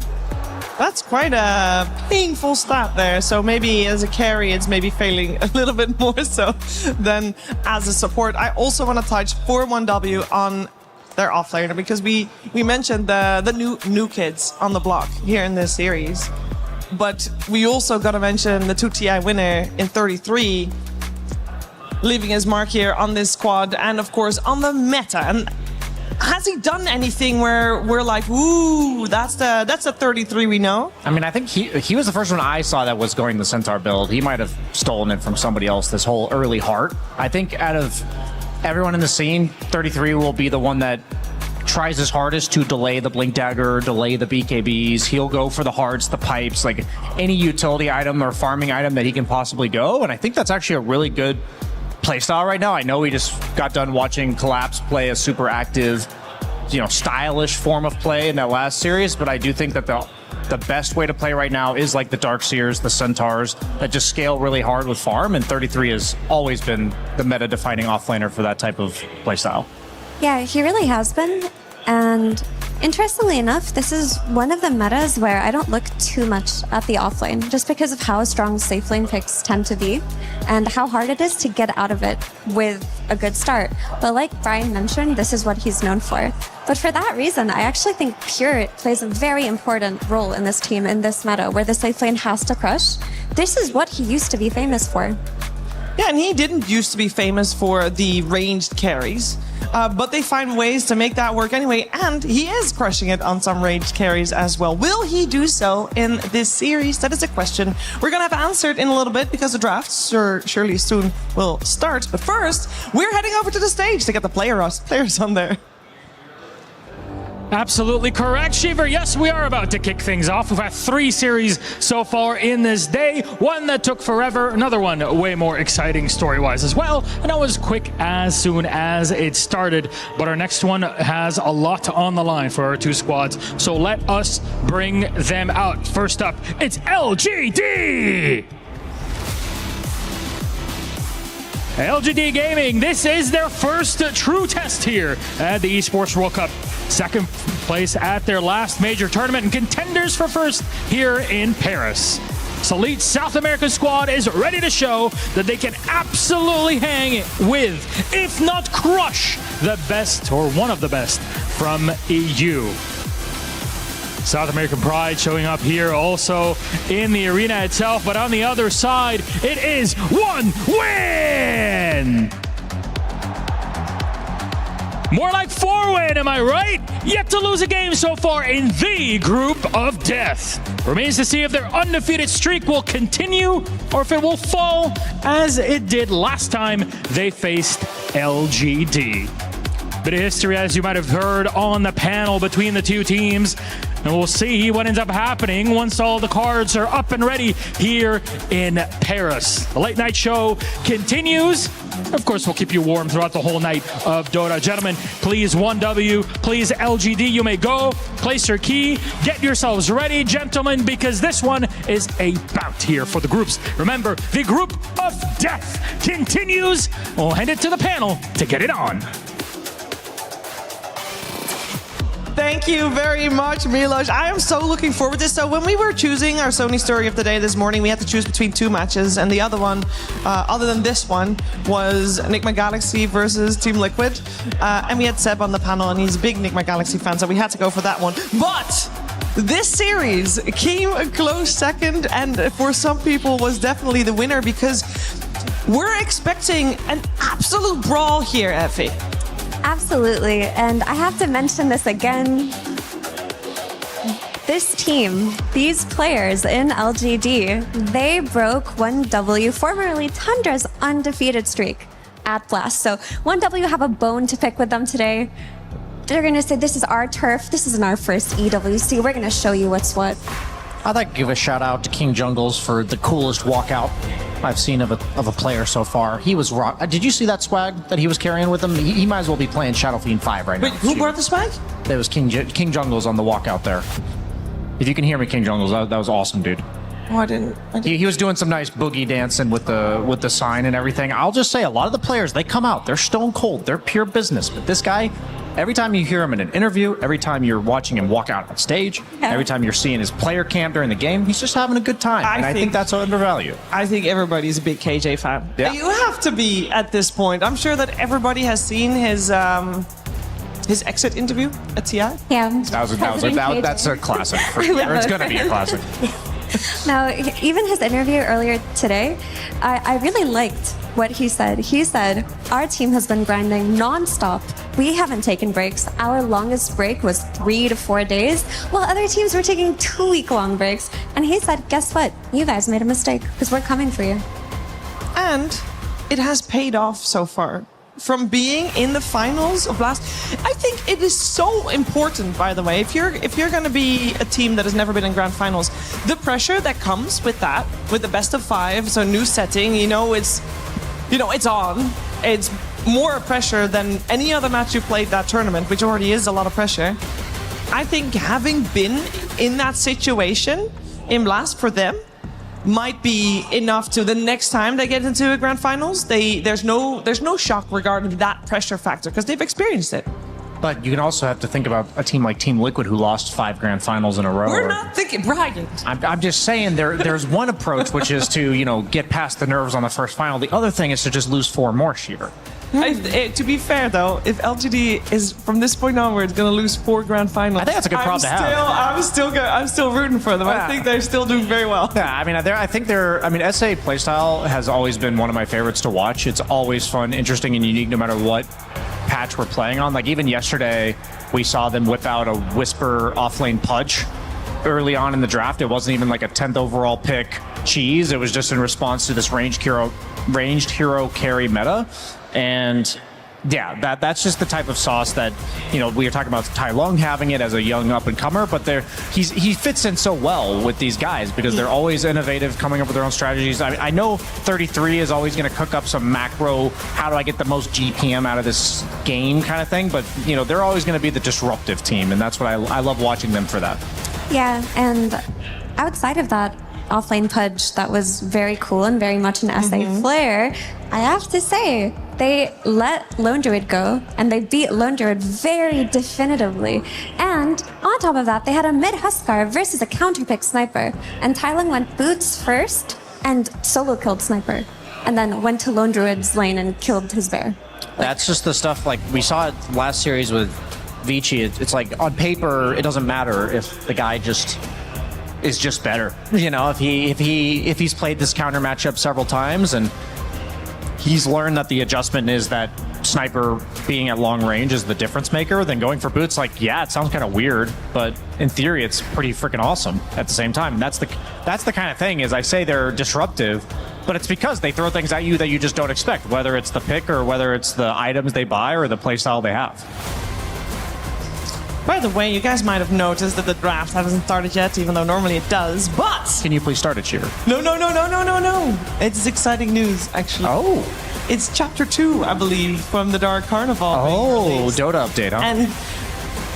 That's quite a painful stat there. So maybe as a carry, it's maybe failing a little bit more so than as a support. I also want to touch for 1W on their offlaner, because we mentioned the new kids on the block here in this series. But we also got to mention the 2TI winner in 33, leaving his mark here on this squad and, of course, on the meta. And has he done anything where we're like, ooh, that's the 33 we know? I mean, I think he was the first one I saw that was going the Centaur build. He might have stolen it from somebody else, this whole early heart. I think out of everyone in the scene, 33 will be the one that tries his hardest to delay the Blink Dagger, delay the BKBs. He'll go for the hearts, the pipes, like any utility item or farming item that he can possibly go. And I think that's actually a really good playstyle right now. I know we just got done watching Collapse play a super active, stylish form of play in that last series, but I do think that the best way to play right now is like the Darkseers, the Centaurs, that just scale really hard with farm, and 33 has always been the meta-defining offlaner for that type of playstyle. Yeah, he really has been, and interestingly enough, this is one of the metas where I don't look too much at the offlane, just because of how strong safe lane picks tend to be and how hard it is to get out of it with a good start. But like Brian mentioned, this is what he's known for. But for that reason, I actually think Pure plays a very important role in this team, in this meta, where the safe lane has to crush. This is what he used to be famous for. Yeah, and he didn't used to be famous for the ranged carries, but they find ways to make that work anyway, and he is crushing it on some ranged carries as well. Will he do so in this series? That is a question we're going to have answered in a little bit, because the drafts surely soon will start. But first, we're heading over to the stage to get the players on there. Absolutely correct, Shiver. Yes, we are about to kick things off. We've had 3 series so far in this day. One that took forever, another one way more exciting story-wise as well, and that was quick as soon as it started. But our next one has a lot on the line for our 2 squads, so let us bring them out. First up, it's LGD! LGD Gaming, this is their first true test here at the Esports World Cup. Second place at their last major tournament, and contenders for first here in Paris. Elite South American squad is ready to show that they can absolutely hang with, if not crush, the best or one of the best from EU. South American pride showing up here also in the arena itself, but on the other side, it is one win! More like 4 win, am I right? yet to lose a game so far in the group of death. Remains to see if their undefeated streak will continue or if it will fall as it did last time they faced LGD. Bit of history, as you might have heard on the panel between the two teams. And we'll see what ends up happening once all the cards are up and ready here in Paris. The late night show continues. Of course, we'll keep you warm throughout the whole night of Dota. Gentlemen, please 1W, please LGD, you may go. Place your key, get yourselves ready, gentlemen, because this one is a bout here for the groups. Remember, the group of death continues. We'll hand it to the panel to get it on. Thank you very much, Milos. I am so looking forward to this. So when we were choosing our Sony story of the day this morning, we had to choose between two matches, and the other one, other than this one, was Nigma Galaxy versus Team Liquid. And we had Seb on the panel, and he's a big Nigma Galaxy fan, so we had to go for that one. But this series came a close second, and for some people was definitely the winner, because we're expecting an absolute brawl here, Effie. Absolutely, and I have to mention this again. This team, these players in LGD, they broke 1W, formerly Tundra's undefeated streak at Blast. So 1W have a bone to pick with them today. They're going to say, this is our turf, this isn't our first EWC, we're going to show you what's what. I'd like to give a shout out to King Jungles for the coolest walkout I've seen of a player so far. He was rock. Did you see that swag that he was carrying with him? He might as well be playing Shadow Fiend 5 right now. Wait, who brought the swag? That was King Jungles on the walkout there. If you can hear me, King Jungles, that was awesome, dude. Oh, I didn't. He was doing some nice boogie dancing with the sign and everything. I'll just say, a lot of the players, they come out, they're stone cold, they're pure business. But this guy, every time you hear him in an interview, every time you're watching him walk out on stage, every time you're seeing his player cam during the game, he's just having a good time. I think that's undervalued. I think everybody's a big KJ fan. Yeah. You have to be at this point. I'm sure that everybody has seen his exit interview at TI. Yeah. That's a classic. Or it's going to be a classic. Now, even his interview earlier today, I really liked what he said. He said, our team has been grinding non-stop. We haven't taken breaks. Our longest break was 3 to 4 days, while other teams were taking 2-week-long breaks. And he said, guess what? You guys made a mistake, because we're coming for you. And it has paid off so far. From being in the finals of Blast, I think it is so important, by the way, if you're going to be a team that has never been in grand finals, the pressure that comes with that, with the best of 5, so new setting, it's on. It's more pressure than any other match you played that tournament, which already is a lot of pressure. I think having been in that situation in Blast for them might be enough to the next time they get into a grand finals, there's no shock regarding that pressure factor because they've experienced it. But you can also have to think about a team like Team Liquid who lost 5 grand finals in a row. We're not thinking, Brian. I'm just saying there's one approach, which is to get past the nerves on the first final. The other thing is to just lose 4 more, Sheever. To be fair, though, if LGD is from this point onwards going to lose 4 grand finals, I think that's a good problem to have. I'm still rooting for them. I think they're still doing very well. Yeah, I think SA playstyle has always been one of my favorites to watch. It's always fun, interesting, and unique no matter what patch we're playing on. Like even yesterday, we saw them whip out a Whisper offlane Pudge early on in the draft. It wasn't even like a 10th overall pick cheese. It was just in response to this ranged hero carry meta. And yeah, that's just the type of sauce that, we were talking about Tai Lung having it as a young up-and-comer, but he fits in so well with these guys because they're always innovative, coming up with their own strategies. I know 33 is always going to cook up some macro, how do I get the most GPM out of this game kind of thing, but, they're always going to be the disruptive team, and that's what I love watching them for that. Yeah, and outside of that offlane Pudge, that was very cool and very much an SA flair, I have to say, they let Lone Druid go, and they beat Lone Druid very definitively. And on top of that, they had a mid-Huskar versus a counterpick Sniper. And Tai Lung went boots first and solo killed Sniper. And then went to Lone Druid's lane and killed his bear. That's just the stuff, like, we saw it last series with ViCi. It's like, on paper, it doesn't matter if the guy is just better. If he's played this counter matchup several times and he's learned that the adjustment is that sniper being at long range is the difference maker, then going for boots, like, yeah, it sounds kind of weird, but in theory, it's pretty freaking awesome at the same time. That's the kind of thing is I say they're disruptive, but it's because they throw things at you that you just don't expect, whether it's the pick or whether it's the items they buy or the playstyle they have. By the way, you guys might have noticed that the draft hasn't started yet, even though normally it does, but... Can you please start it, Cheer? No. It's exciting news, actually. Oh. It's Chapter 2, I believe, from the Dark Carnival. Oh, Dota update, huh? And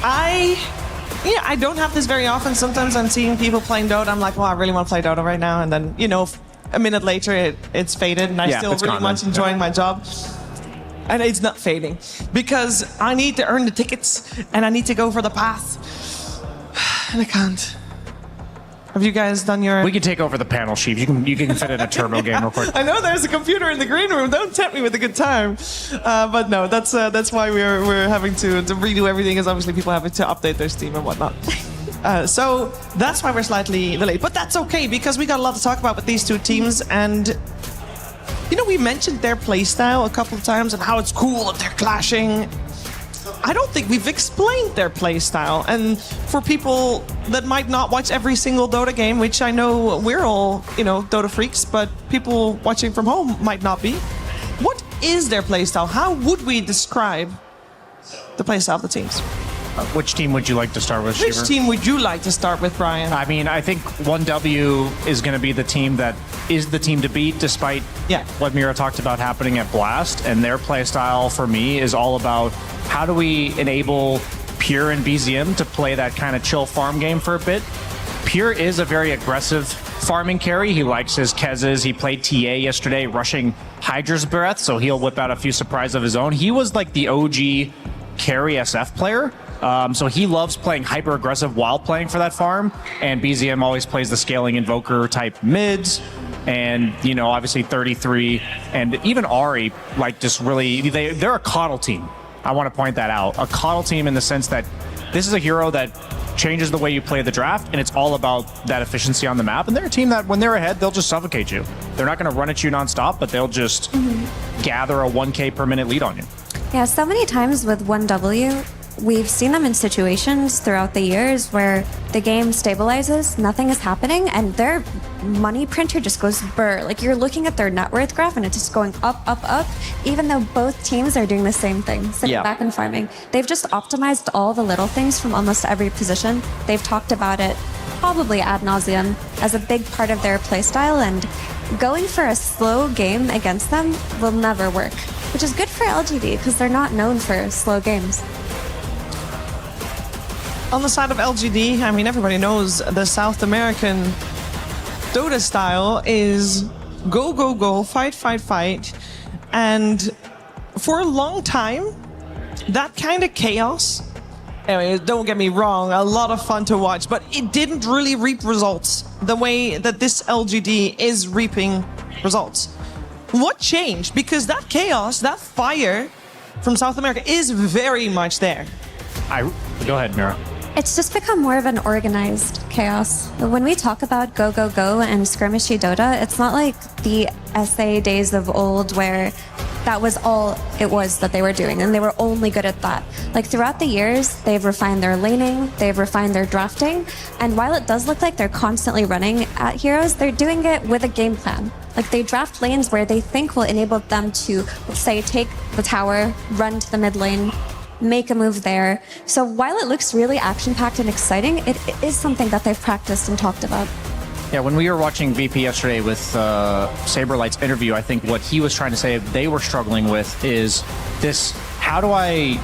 I don't have this very often. Sometimes I'm seeing people playing Dota. I'm like, well, I really want to play Dota right now. And then, a minute later, it's faded, and I still really much enjoying my job. And it's not fading because I need to earn the tickets and I need to go for the path. And I can't. Have you guys done your... We can take over the panel, Sheep. You can fit in a turbo game real quick. I know there's a computer in the green room. Don't tempt me with a good time. But no, that's why we're having to redo everything, is obviously people having to update their Steam and whatnot. So that's why we're slightly delayed. But that's okay, because we got a lot to talk about with these two teams. And, we mentioned their playstyle a couple of times and how it's cool that they're clashing. I don't think we've explained their playstyle. And for people that might not watch every single Dota game, which I know we're all, Dota freaks, but people watching from home might not be. What is their playstyle? How would we describe the playstyle of the teams? Which team would you like to start with, Which Shiver? team would you like to start with, Brian? I mean, I think 1W is going to be the team that is the team to beat, despite what Mira talked about happening at Blast. And their playstyle, for me, is all about how do we enable Pure and BZM to play that kind of chill farm game for a bit. Pure is a very aggressive farming carry. He likes his Kezes. He played TA yesterday, rushing Hydra's Breath, so he'll whip out a few surprises of his own. He was like the OG carry SF player. So he loves playing hyper aggressive while playing for that farm, and BZM always plays the scaling invoker type mids, and obviously 33 and even Ari, like, just really they're a coddle team. I want to point that out, a coddle team in the sense that this is a hero that changes the way you play the draft, and it's all about that efficiency on the map. And they're a team that when they're ahead, they'll just suffocate you. They're not going to run at you nonstop, but they'll just gather a 1K per minute lead on you. Yeah, so many times with 1W, we've seen them in situations throughout the years where the game stabilizes, nothing is happening, and their money printer just goes burr. Like, you're looking at their net worth graph and it's just going up, up, up, even though both teams are doing the same thing, sitting back and farming. They've just optimized all the little things from almost every position. They've talked about it probably ad nauseum as a big part of their playstyle, and going for a slow game against them will never work, which is good for LGD because they're not known for slow games. On the side of LGD, I mean, everybody knows the South American Dota style is go, go, go, fight, fight, fight. And for a long time, that kind of chaos, anyway, don't get me wrong, a lot of fun to watch, but it didn't really reap results the way that this LGD is reaping results. What changed? Because that chaos, that fire from South America is very much there. Go ahead, Mira. It's just become more of an organized chaos. When we talk about go, go, go and skirmishy Dota, it's not like the SA days of old where that was all it was that they were doing, and they were only good at that. Like, throughout the years, they've refined their laning, they've refined their drafting, and while it does look like they're constantly running at heroes, they're doing it with a game plan. Like, they draft lanes where they think will enable them to, say, take the tower, run to the mid lane, make a move there. So while it looks really action-packed and exciting, it is something that they've practiced and talked about. Yeah, when we were watching VP yesterday with Saberlight's interview, I think what he was trying to say they were struggling with is this: how do I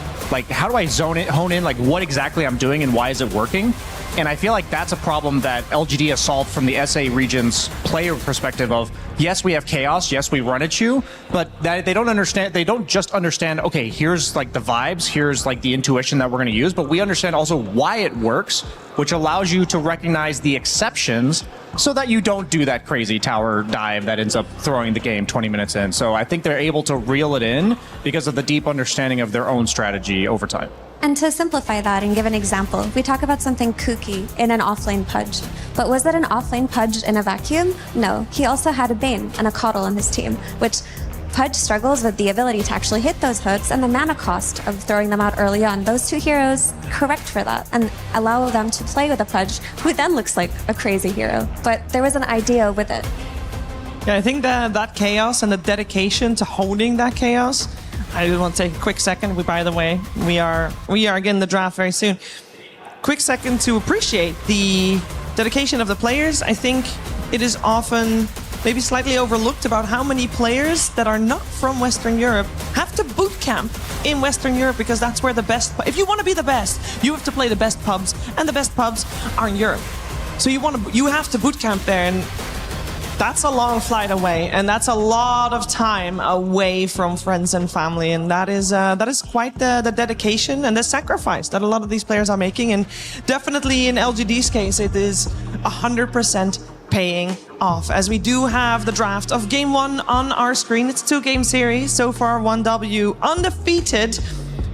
hone in, like, what exactly I'm doing and why is it working? And I feel like that's a problem that LGD has solved from the SA region's player perspective of, yes, we have chaos, yes, we run at you, but they don't understand, they don't just understand, okay, here's like the vibes, here's like the intuition that we're going to use, but we understand also why it works, which allows you to recognize the exceptions so that you don't do that crazy tower dive that ends up throwing the game 20 minutes in. So I think they're able to reel it in because of the deep understanding of their own strategy over time. And to simplify that and give an example, we talk about something kooky in an offlane Pudge. But was that an offlane Pudge in a vacuum? No. He also had a Bane and a Coddle on his team, which Pudge struggles with the ability to actually hit those hooks and the mana cost of throwing them out early on. Those two heroes correct for that and allow them to play with a Pudge, who then looks like a crazy hero. But there was an idea with it. Yeah, I think that chaos and the dedication to holding that chaos. I just want to take a quick second. By the way, we are getting the draft very soon. Quick second to appreciate the dedication of the players. I think it is often maybe slightly overlooked about how many players that are not from Western Europe have to boot camp in Western Europe, because that's where the best, if you want to be the best, you have to play the best pubs, and the best pubs are in Europe. So you have to boot camp there, and that's a long flight away, and that's a lot of time away from friends and family, and that is quite the dedication and the sacrifice that a lot of these players are making, and definitely in LGD's case, it is 100% paying off, as we do have the draft of Game 1 on our screen. It's a 2-game series, so far 1W undefeated,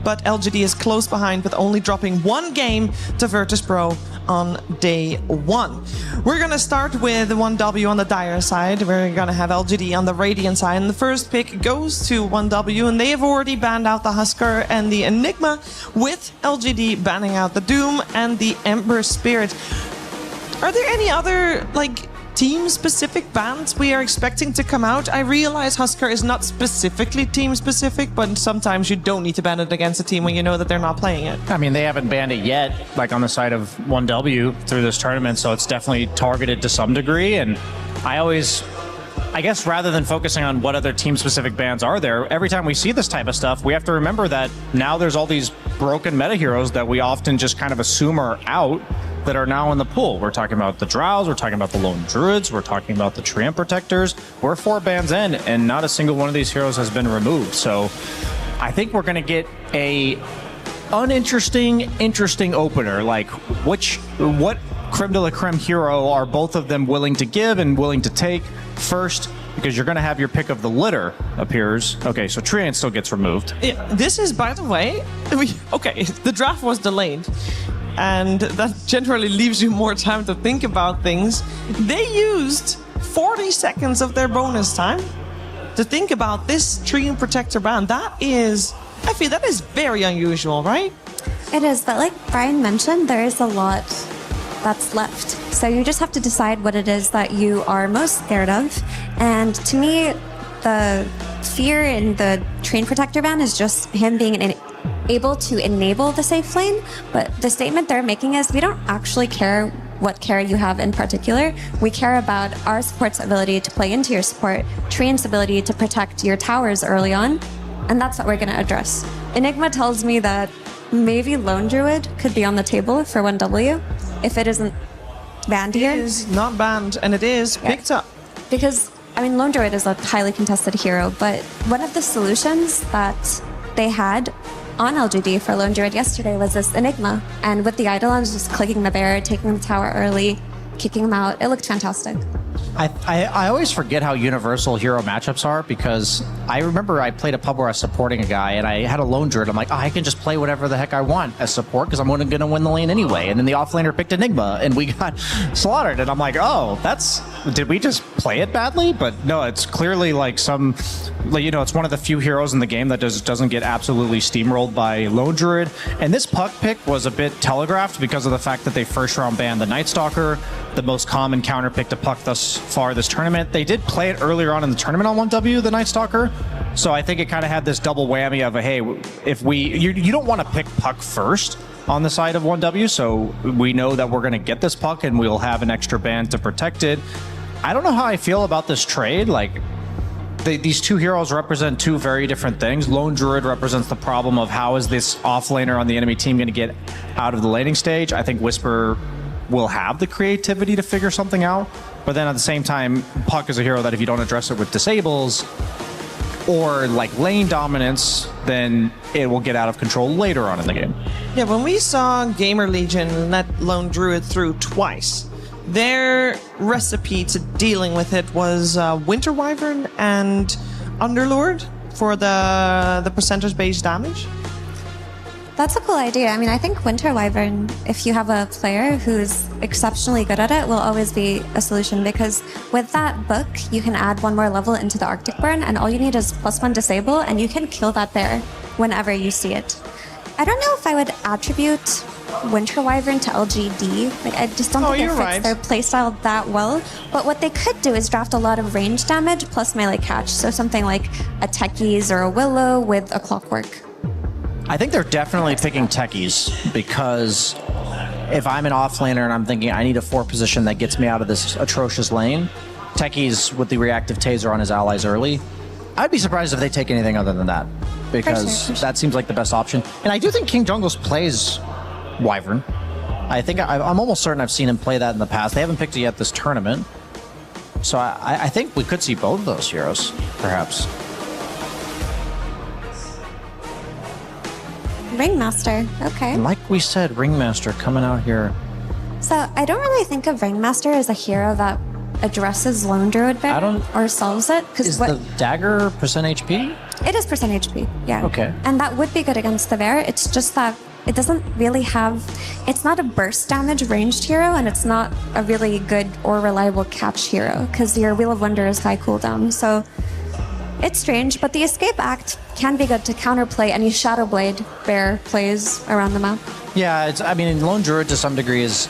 but LGD is close behind with only dropping 1 game to Virtus Pro on day 1. We're gonna start with 1W on the Dire side. We're gonna have LGD on the Radiant side, and the first pick goes to 1W, and they have already banned out the Husker and the Enigma, with LGD banning out the Doom and the Ember Spirit. Are there any other, team-specific bans we are expecting to come out? I realize Husker is not specifically team-specific, but sometimes you don't need to ban it against a team when you know that they're not playing it. I mean, they haven't banned it yet, on the side of 1W through this tournament, so it's definitely targeted to some degree, and I guess rather than focusing on what other team-specific bans are there, every time we see this type of stuff, we have to remember that now there's all these broken meta heroes that we often just kind of assume are out, that are now in the pool. We're talking about the Drows, we're talking about the Lone Druids, we're talking about the Treant Protectors. We're 4 bans in, and not a single one of these heroes has been removed. So I think we're going to get a interesting opener. What creme de la creme hero are both of them willing to give and willing to take first? Because you're going to have your pick of the litter appears. Okay, so Treant still gets removed. Yeah, this is, by the way, the draft was delayed, and that generally leaves you more time to think about things. They used 40 seconds of their bonus time to think about this Treant Protector ban. I feel that is very unusual, right? It is, but like Brian mentioned, there is a lot that's left. So you just have to decide what it is that you are most scared of. And to me, the fear in the Treant Protector ban is just him being able to enable the safe lane. But the statement they're making is we don't actually care what carry you have in particular. We care about our support's ability to play into your support, Treant's ability to protect your towers early on, and that's what we're going to address. Enigma tells me that maybe Lone Druid could be on the table for 1W if it isn't banned here. It is not banned, and it is picked up. Because, Lone Druid is a highly contested hero, but one of the solutions that they had on LGD for Lone Druid yesterday was this Enigma, and with the Eidolons just clicking the bear, taking the tower early, kicking him out, it looked fantastic. I always forget how universal hero matchups are, because I remember I played a pub where I was supporting a guy and I had a Lone Druid. I'm like, I can just play whatever the heck I want as support because I'm going to win the lane anyway. And then the offlaner picked Enigma and we got slaughtered. And I'm like, did we just play it badly? But no, it's clearly it's one of the few heroes in the game that doesn't get absolutely steamrolled by Lone Druid. And this puck pick was a bit telegraphed because of the fact that they first round banned the Night Stalker, the most common counter pick to puck thus far this tournament. They did play it earlier on in the tournament on 1W, the Night Stalker. So I think it kind of had this double whammy of you don't want to pick puck first on the side of 1W, so we know that we're going to get this puck and we'll have an extra ban to protect it. I don't know how I feel about this trade. These two heroes represent two very different things. Lone Druid represents the problem of how is this offlaner on the enemy team going to get out of the laning stage. I think Whisper will have the creativity to figure something out, but then at the same time, Puck is a hero that if you don't address it with disables or lane dominance, then it will get out of control later on in the game. Yeah, when we saw GamerLegion let Lone Druid through twice, their recipe to dealing with it was Winter Wyvern and Underlord for the percentage-based damage. That's a cool idea. I mean, I think Winter Wyvern, if you have a player who's exceptionally good at it, will always be a solution, because with that book, you can add one more level into the Arctic Burn, and all you need is +1 disable, and you can kill that bear whenever you see it. I don't know if I would attribute Winter Wyvern to LGD. Like, I just don't think it fits their playstyle that well. But what they could do is draft a lot of range damage plus melee catch. So something like a Techies or a Willow with a Clockwork. I think they're definitely picking Techies, because if I'm an offlaner and I'm thinking I need a 4 position that gets me out of this atrocious lane, Techies with the reactive taser on his allies early, I'd be surprised if they take anything other than that, because that seems like the best option. And I do think King Jungles plays Wyvern. I think I'm almost certain I've seen him play that in the past. They haven't picked it yet this tournament. So I think we could see both of those heroes, perhaps. Ringmaster, okay. Like we said, Ringmaster coming out here. So I don't really think of Ringmaster as a hero that addresses Lone Druid Bear or solves it. Is the dagger percent HP? It is percent HP, yeah. Okay. And that would be good against the bear. It's just that it doesn't really have... It's not a burst damage ranged hero, and it's not a really good or reliable catch hero, because your Wheel of Wonder is high cooldown. So it's strange, but the Escape Act can be good to counterplay any Shadow Blade bear plays around the map. Yeah, I mean, Lone Druid to some degree is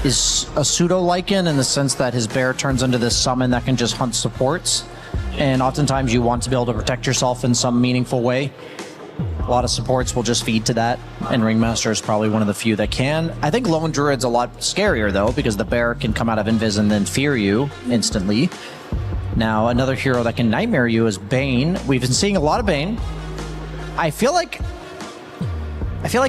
a pseudo-Lycan in the sense that his bear turns into this summon that can just hunt supports. And oftentimes you want to be able to protect yourself in some meaningful way. A lot of supports will just feed to that, and Ringmaster is probably one of the few that can. I think Lone Druid's a lot scarier, though, because the bear can come out of Invis and then fear you instantly. Now, another hero that can nightmare you is Bane. We've been seeing a lot of Bane. I feel like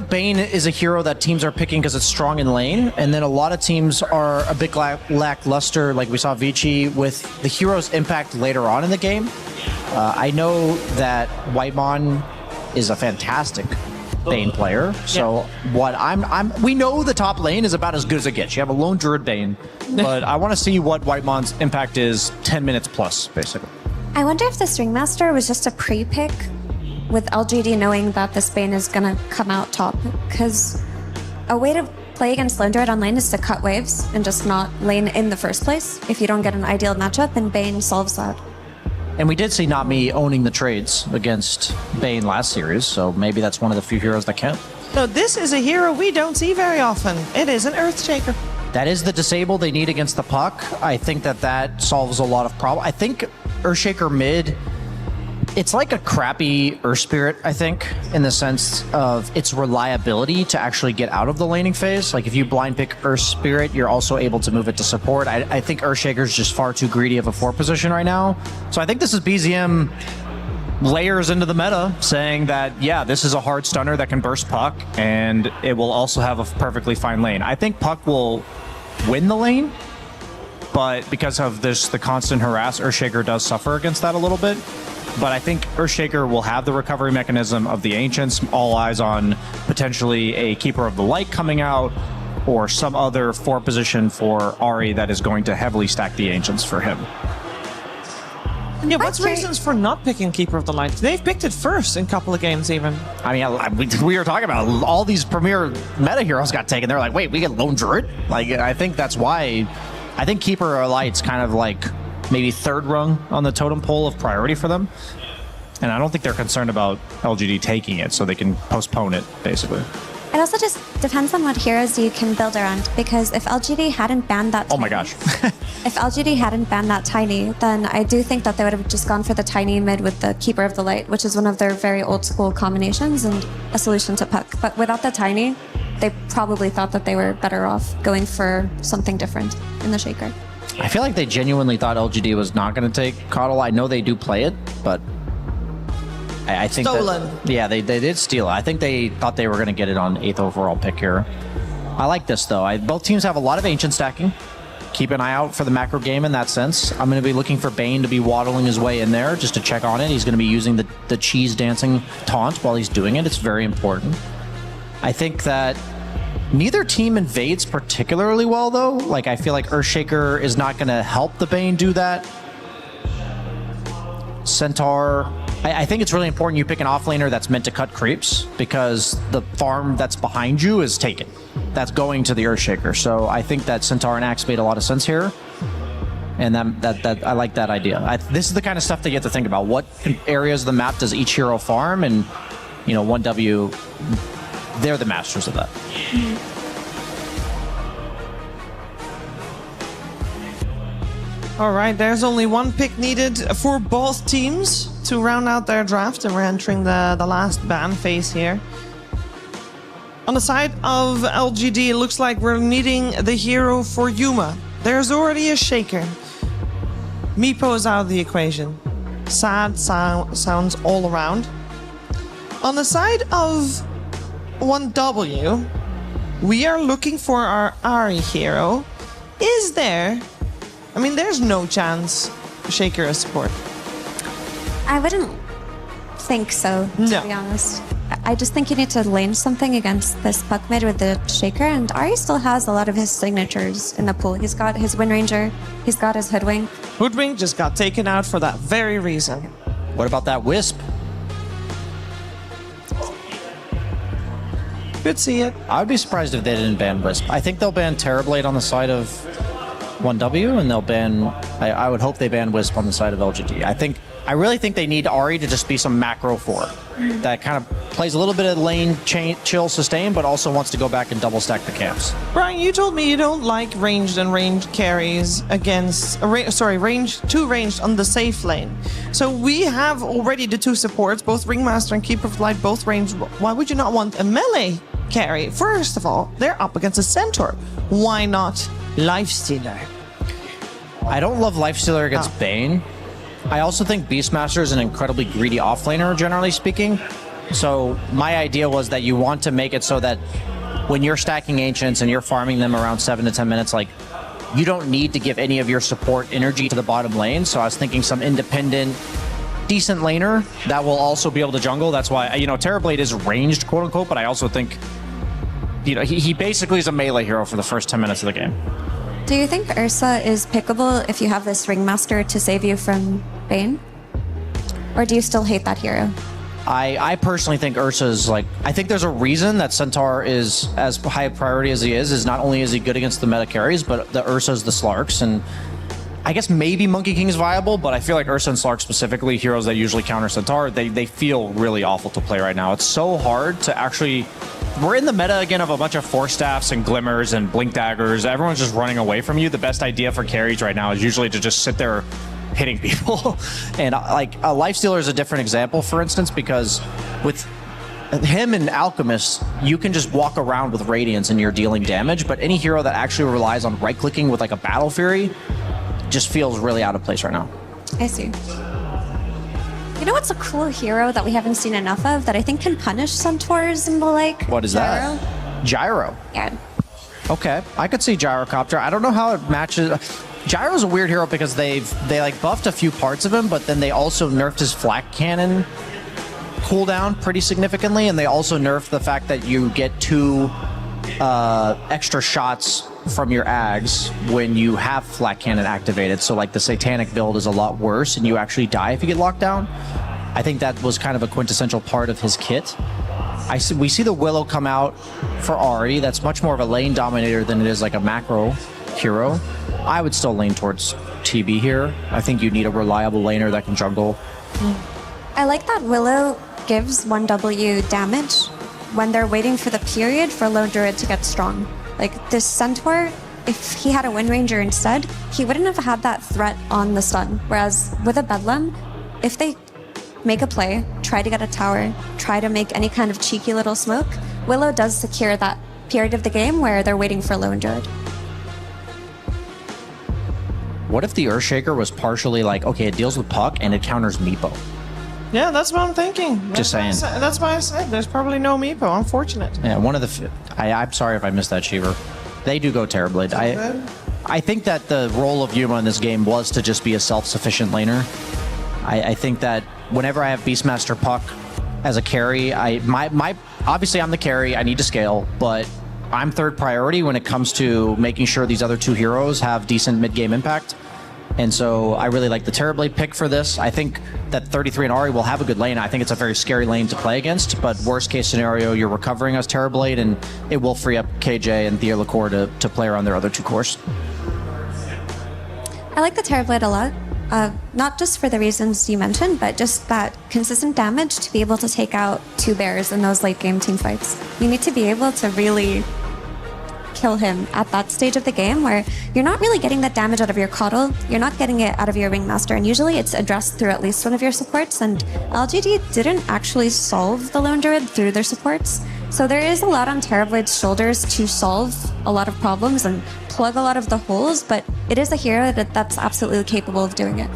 Bane is a hero that teams are picking because it's strong in lane, and then a lot of teams are a bit lackluster, like we saw ViCi, with the hero's impact later on in the game. I know that Whitemon is a fantastic Bane player, so we know the top lane is about as good as it gets. You have a Lone Druid Bane, but I want to see what Whitemon's impact is 10 minutes plus, basically. I wonder if this Ringmaster was just a pre-pick with LGD knowing that this Bane is gonna come out top, because a way to play against Lone Druid on lane is to cut waves and just not lane in the first place. If you don't get an ideal matchup, and Bane solves that. And we did see Not Me owning the trades against Bane last series, so maybe that's one of the few heroes that can. No, this is a hero we don't see very often. It is an Earthshaker. That is the disable they need against the puck. I think that solves a lot of problems. I think Earthshaker mid, it's like a crappy Earth Spirit, I think, in the sense of its reliability to actually get out of the laning phase. Like, if you blind pick Earth Spirit, you're also able to move it to support. I think Earthshaker's just far too greedy of a 4 position right now. So I think this is BZM layers into the meta, saying that, yeah, this is a hard stunner that can burst puck, and it will also have a perfectly fine lane. I think puck will win the lane, but because of the constant harass, Earthshaker does suffer against that a little bit. But I think Earthshaker will have the recovery mechanism of the Ancients, all eyes on potentially a Keeper of the Light coming out, or some other 4 position for Ahri that is going to heavily stack the Ancients for him. Yeah, what's reasons for not picking Keeper of the Light? They've picked it first in a couple of games even. I mean, we were talking about all these premier meta heroes got taken. They're like, wait, we get Lone Druid? Like, I think that's why. I think Keeper of the Light's kind of like maybe 3rd rung on the totem pole of priority for them. And I don't think they're concerned about LGD taking it, so they can postpone it, basically. It also just depends on what heroes you can build around, because if LGD hadn't banned that... Oh my gosh. If LGD hadn't banned that Tiny, then I do think that they would have just gone for the Tiny mid with the Keeper of the Light, which is one of their very old school combinations and a solution to puck. But without the Tiny, they probably thought that they were better off going for something different in the Shaker. I feel like they genuinely thought LGD was not going to take Coddle. I know they do play it, but I think stolen. Yeah, they did steal it. I think they thought they were going to get it on 8th overall pick here. I like this, though. Both teams have a lot of Ancient stacking. Keep an eye out for the macro game in that sense. I'm going to be looking for Bane to be waddling his way in there just to check on it. He's going to be using the cheese dancing taunt while he's doing it. It's very important. I think that neither team invades particularly well, though. Like, I feel like Earthshaker is not going to help the Bane do that. Centaur I think it's really important you pick an offlaner that's meant to cut creeps, because the farm that's behind you is taken. That's going to the Earthshaker. So I think that Centaur and Axe made a lot of sense here. And that I like that idea. This is the kind of stuff that you have to think about. What areas of the map does each hero farm? And, you know, 1W, they're the masters of that. All right, there's only one pick needed for both teams to round out their draft, and we're entering the last ban phase here. On the side of LGD, it looks like we're needing the hero for Yuma. There's already a Shaker. Meepo is out of the equation. Sad sounds all around. On the side of 1W, we are looking for our Ahri hero. Is there... I mean, there's no chance Shaker is support. I wouldn't think so, to be honest. I just think you need to lane something against this puck mid with the Shaker, and Ahri still has a lot of his signatures in the pool. He's got his Wind Ranger, he's got his Hoodwink. Hoodwink just got taken out for that very reason. What about that Wisp? Could see it. I would be surprised if they didn't ban Wisp. I think they'll ban Terrorblade on the side of 1W, and they'll ban... I would hope they ban Wisp on the side of LGD. I really think they need Ahri to just be some macro 4 that kind of plays a little bit of lane chill sustain, but also wants to go back and double stack the camps. Brian, you told me you don't like ranged and ranged carries against... two ranged on the safe lane. So we have already the 2 supports, both Ringmaster and Keeper of the Light, both ranged. Why would you not want a melee carry? First of all, they're up against a Centaur. Why not Lifestealer? I don't love Lifestealer against Bane. I also think Beastmaster is an incredibly greedy offlaner, generally speaking. So my idea was that you want to make it so that when you're stacking Ancients and you're farming them around 7 to 10 minutes, like, you don't need to give any of your support energy to the bottom lane. So I was thinking some independent, decent laner that will also be able to jungle. That's why, you know, Terrorblade is ranged, quote unquote, but I also think, you know, he basically is a melee hero for the first 10 minutes of the game. Do you think Ursa is pickable if you have this Ringmaster to save you from Bane? Or do you still hate that hero? I personally think Ursa is like... I think there's a reason that Centaur is as high a priority as he is not only is he good against the meta carries, but the Ursa's the Slarks, and I guess maybe Monkey King is viable, but I feel like Ursa and Slark specifically, heroes that usually counter Centaur, they feel really awful to play right now. It's so hard to actually... We're in the meta again of a bunch of Force Staffs and Glimmers and Blink Daggers. Everyone's just running away from you. The best idea for carries right now is usually to just sit there hitting people. And like a Lifestealer is a different example, for instance, because with him and Alchemist, you can just walk around with Radiance and you're dealing damage, but any hero that actually relies on right-clicking with like a Battle Fury just feels really out of place right now. I see. You know what's a cool hero that we haven't seen enough of that I think can punish Centaurs and the like? What is Gyro? that? Gyro. Yeah. Okay, I could see Gyrocopter. I don't know how it matches. Gyro's a weird hero because they like buffed a few parts of him, but then they also nerfed his flak cannon cooldown pretty significantly, and they also nerfed the fact that you get 2 extra shots from your Ags when you have flak cannon activated. So like the Satanic build is a lot worse, and you actually die if you get locked down. I think that was kind of a quintessential part of his kit. We see the Willow come out for Ahri. That's much more of a lane dominator than it is like a macro hero. I would still lean towards TB here. I think you need a reliable laner that can jungle. I like that Willow gives 1W damage when they're waiting for the period for Lone Druid to get strong. Like this Centaur, if he had a Wind Ranger instead, he wouldn't have had that threat on the stun. Whereas with a Bedlam, if they make a play, try to get a tower, try to make any kind of cheeky little smoke, Willow does secure that period of the game where they're waiting for Lone Druid. What if the Earthshaker was partially like, okay, it deals with Puck and it counters Meepo? Yeah, that's what I'm thinking. Just saying. That's why I said there's probably no Meepo. Unfortunate. Yeah, one of the... I'm sorry if I missed that, Cheever. They do go Terrorblade. I think that the role of Yuma in this game was to just be a self-sufficient laner. I think that whenever I have Beastmaster Puck as a carry, obviously I'm the carry, I need to scale, but I'm third priority when it comes to making sure these other 2 heroes have decent mid-game impact. And so I really like the Terrorblade pick for this. I think that 33 and Ahri will have a good lane. I think it's a very scary lane to play against, but worst case scenario, you're recovering as Terrorblade, and it will free up KJ and TheoLaCour to play around their other two cores. I like the Terrorblade a lot. Not just for the reasons you mentioned, but just that consistent damage to be able to take out two bears in those late game team fights. You need to be able to really kill him at that stage of the game where you're not really getting that damage out of your Coddle, you're not getting it out of your Ringmaster, and usually it's addressed through at least one of your supports, and LGD didn't actually solve the Lone Druid through their supports. So there is a lot on Terrorblade's shoulders to solve a lot of problems and plug a lot of the holes, but it is a hero that's absolutely capable of doing it.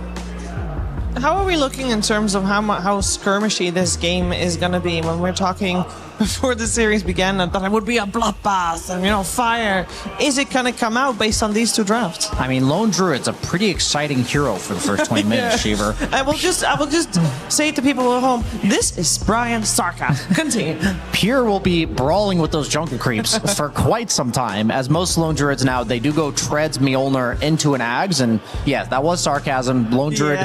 How are we looking in terms of how skirmishy this game is going to be? When we're talking before the series began that it would be a bloodbath and fire, is it going to come out based on these two drafts? I mean, Lone Druid's a pretty exciting hero for the first 20 minutes, Shiver. I will just say to people at home, this is Brian's sarcasm. Continue. Pure will be brawling with those jungle creeps for quite some time, as most Lone Druids now, they do go Treads, Mjolnir into an Ags, and yeah, that was sarcasm. Lone Druid,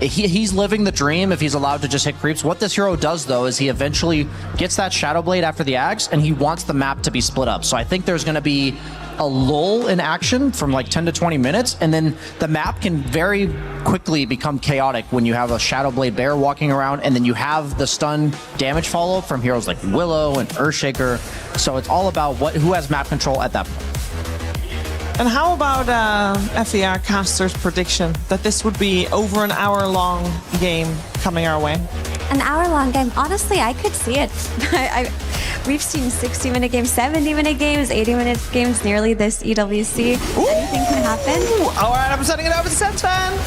he's living the dream if he's allowed to just hit creeps. What this hero does, though, is he eventually gets that Shadow Blade after the Ags, and he wants the map to be split up. So I think there's going to be a lull in action from like 10 to 20 minutes, and then the map can very quickly become chaotic when you have a Shadow Blade Bear walking around, and then you have the stun damage follow from heroes like Willow and Earthshaker. So it's all about who has map control at that point. And how about FER Caster's prediction that this would be over an hour-long game coming our way? An hour-long game. Honestly, I could see it. We've seen 60-minute games, 70-minute games, 80-minute games nearly this EWC. Ooh. Anything can happen. All right, I'm sending it over to Senton.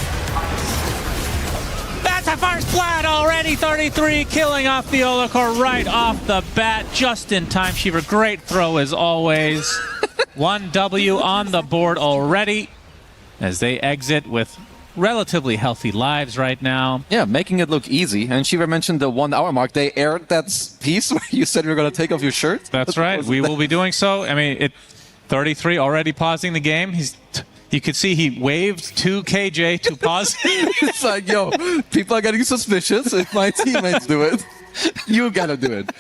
That's a first blood already. 33 killing off TheoLaCour right off the bat. Just in time, Shiver. Great throw as always. 1 W on the board already as they exit with relatively healthy lives right now. Yeah, making it look easy. And Shiva mentioned the 1 hour mark. They aired that piece where you said you were going to take off your shirt. That's right. We will be doing so. I mean, 33 already pausing the game. You could see he waved to KJ to pause. It's like, yo, people are getting suspicious if my teammates do it. You gotta do it.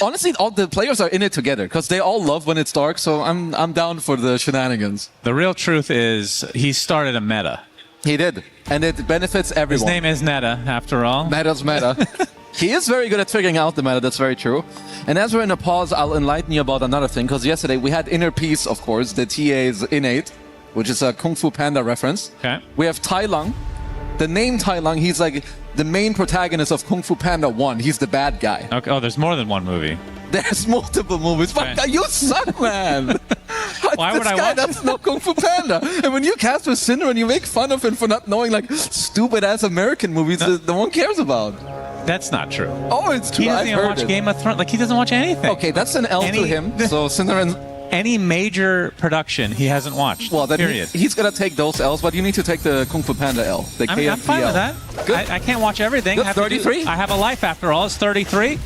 Honestly, all the players are in it together because they all love when it's dark, so I'm down for the shenanigans. The real truth is he started a meta. He did, and it benefits everyone. His name is Neta, after all. Meta's meta. He is very good at figuring out the meta, that's very true. And as we're in a pause, I'll enlighten you about another thing, because yesterday we had Inner Peace, of course, the TA's Innate, which is a Kung Fu Panda reference. Okay. We have Tai Lung. The name Tai Lung, he's like the main protagonist of Kung Fu Panda 1. He's the bad guy. Okay. Oh, there's more than one movie. There's multiple movies. Okay. But you suck, man. Why would I watch? That's not Kung Fu Panda. And when you cast with Cinder and you make fun of him for not knowing like stupid-ass American movies that no one cares about. That's not true. Oh, it's true. He doesn't even watch Game of Thrones. Like, he doesn't watch anything. Okay, that's an L to him. So Cinder and... Any major production he hasn't watched. Well, then period. He's gonna take those L's, but you need to take the Kung Fu Panda L. The I'm fine with that. I can't watch everything. Good. 33? I have a life after all. It's 33.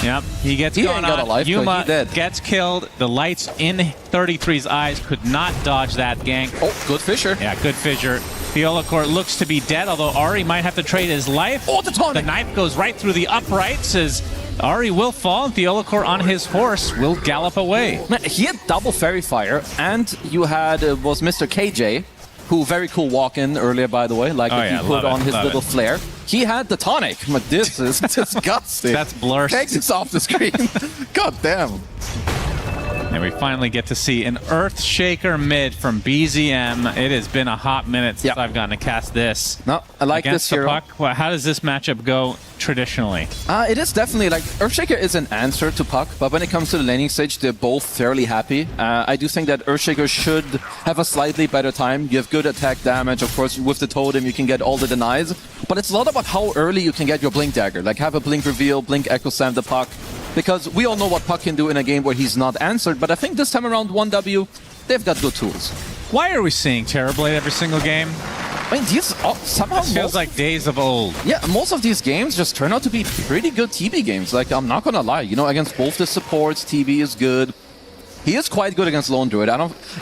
Yep. He gets he gone ain't got on. A life, Yuma dead. gets killed. The lights in 33's eyes could not dodge that gank. Oh, good Fissure. Yeah, good Fissure. TheoLaCour looks to be dead, although Ahri might have to trade his life. Oh, the knife goes right through the uprights as Ahri will fall, and TheoLaCour on his horse will gallop away. Man, he had double Fairy Fire, and you had was Mr. KJ, who very cool walk-in earlier, by the way, like he put on his little flare. He had the tonic, but this is disgusting. That's blur. Takes it off the screen. God damn. And we finally get to see an Earthshaker mid from BZM. It has been a hot minute since I've gotten to cast this. No, I like against this hero. The puck. Well, how does this matchup go traditionally? It is definitely like Earthshaker is an answer to puck, but when it comes to the laning stage, they're both fairly happy. I do think that Earthshaker should have a slightly better time. You have good attack damage, of course. With the totem, you can get all the denies, but it's a lot about how early you can get your Blink Dagger. Like have a Blink Reveal, Blink Echo Slam the puck. Because we all know what Puck can do in a game where he's not answered, but I think this time around 1W, they've got good tools. Why are we seeing Terrorblade every single game? I mean, these somehow feels like days of old. Yeah, most of these games just turn out to be pretty good TB games. Like, I'm not gonna lie, you know, against both the supports, TB is good. He is quite good against Lone Druid.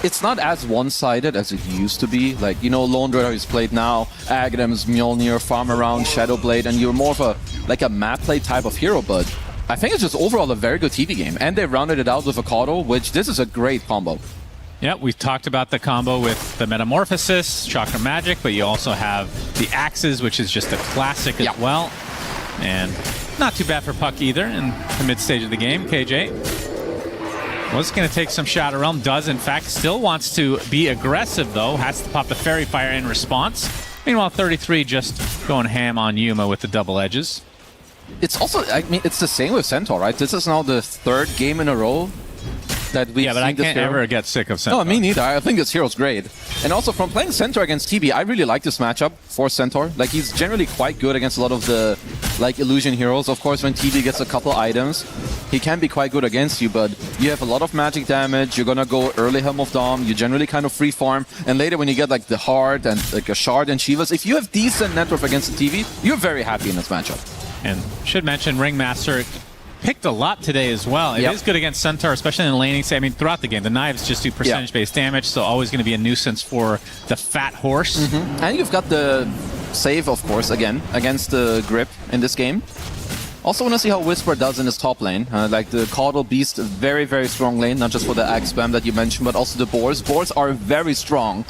It's not as one-sided as it used to be. Like, you know, Lone Druid is played now, Aghanim, Mjolnir, Farm Around, Shadowblade, and you're more of a map play type of hero, but I think it's just overall a very good TV game. And they rounded it out with a Kato, which this is a great combo. Yeah, we've talked about the combo with the Metamorphosis, Chakra Magic, but you also have the Axes, which is just a classic as well. And not too bad for Puck either in the mid-stage of the game. KJ was going to take some Shadow Realm, does in fact, still wants to be aggressive though, has to pop the Fairy Fire in response. Meanwhile, 33 just going ham on Yuma with the double edges. It's also, I mean, it's the same with Centaur, right? This is now the 3rd game in a row that we've Yeah, but I can't ever get sick of Centaur. No, me neither. I think this hero's great. And also from playing Centaur against TB, I really like this matchup for Centaur. Like, he's generally quite good against a lot of the, like, illusion heroes. Of course, when TB gets a couple items, he can be quite good against you, but you have a lot of magic damage, you're gonna go early Helm of Dom, you generally kind of free farm, and later when you get, like, the Heart and, like, a Shard and Shivas, if you have decent net worth against the TB, you're very happy in this matchup. And should mention, Ringmaster picked a lot today as well. It is good against Centaur, especially in the laning. I mean, throughout the game, the knives just do percentage-based damage, so always going to be a nuisance for the fat horse. And you've got the save, of course, again, against the Grip in this game. Also want to see how Whisper does in his top lane. Like the Caudal Beast, very, very strong lane, not just for the Axe spam that you mentioned, but also the Boars. Boars are very strong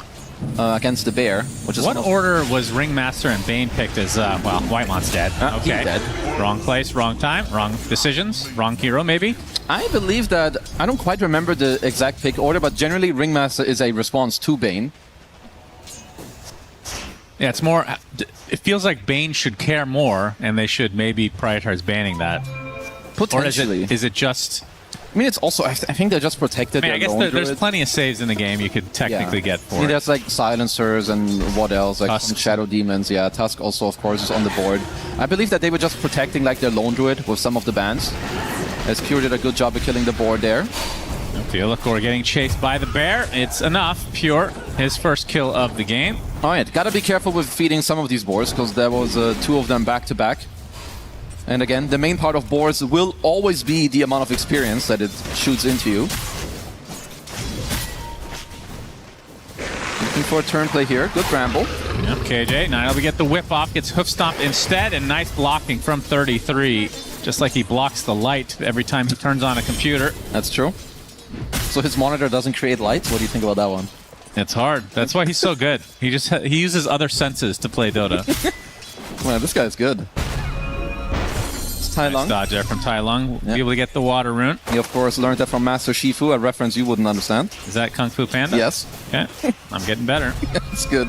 against the Bear, which is... What order was Ringmaster and Bane picked as, well, Whitemon's dead. Okay. He's dead. Wrong place, wrong time, wrong decisions, wrong hero maybe? I believe that, I don't quite remember the exact pick order, but generally Ringmaster is a response to Bane. Yeah, it's more, it feels like Bane should care more, and they should maybe prioritize banning that. Potentially. Or is it just... I mean, it's also, I think they're just protected. I mean, I guess there's plenty of saves in the game you could technically get for I mean, it. there's like Silencers and what else? Like some Shadow Demons. Yeah, Tusk also, of course, is on the board. I believe that they were just protecting like their Lone Druid with some of the bans. As Pure did a good job of killing the board there. Theolacor getting chased by the Bear. It's enough. Pure, his first kill of the game. Alright, gotta be careful with feeding some of these boars, because there was 2 of them back to back. And again, the main part of boars will always be the amount of experience that it shoots into you. Looking for a turn play here. Good Bramble. Yep, KJ, now we get the whip off, gets hoof stomped instead, and nice blocking from 33. Just like he blocks the light every time he turns on a computer. That's true. So his monitor doesn't create light? What do you think about that one? It's hard. That's why he's so good. He uses other senses to play Dota. Man, this guy's good. Tai Lung. Nice dodge there from Tai Lung. Be able to get the water rune. He, of course, learned that from Master Shifu, a reference you wouldn't understand. Is that Kung Fu Panda? Yes. Okay. I'm getting better. It's good.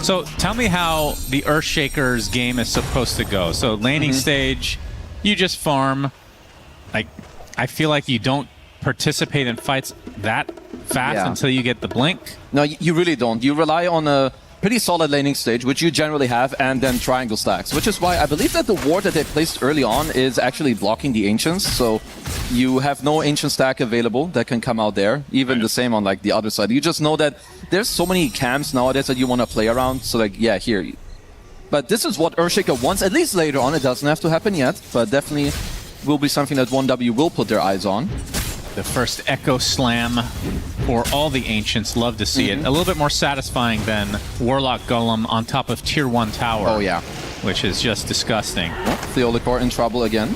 So tell me how the Earthshaker's game is supposed to go. So laning stage, you just farm. Like, I feel like you don't participate in fights that fast until you get the blink. No, you really don't. You rely on a pretty solid laning stage, which you generally have, and then triangle stacks, which is why I believe that the ward that they placed early on is actually blocking the Ancients, so you have no Ancient stack available that can come out there, even the same on like the other side. You just know that there's so many camps nowadays that you want to play around, so like, yeah, here. But this is what Earthshaker wants, at least later on. It doesn't have to happen yet, but definitely will be something that 1W will put their eyes on. The first Echo Slam for all the Ancients. Love to see it. A little bit more satisfying than Warlock Golem on top of Tier 1 Tower. Oh, yeah. Which is just disgusting. Theolacor in trouble again.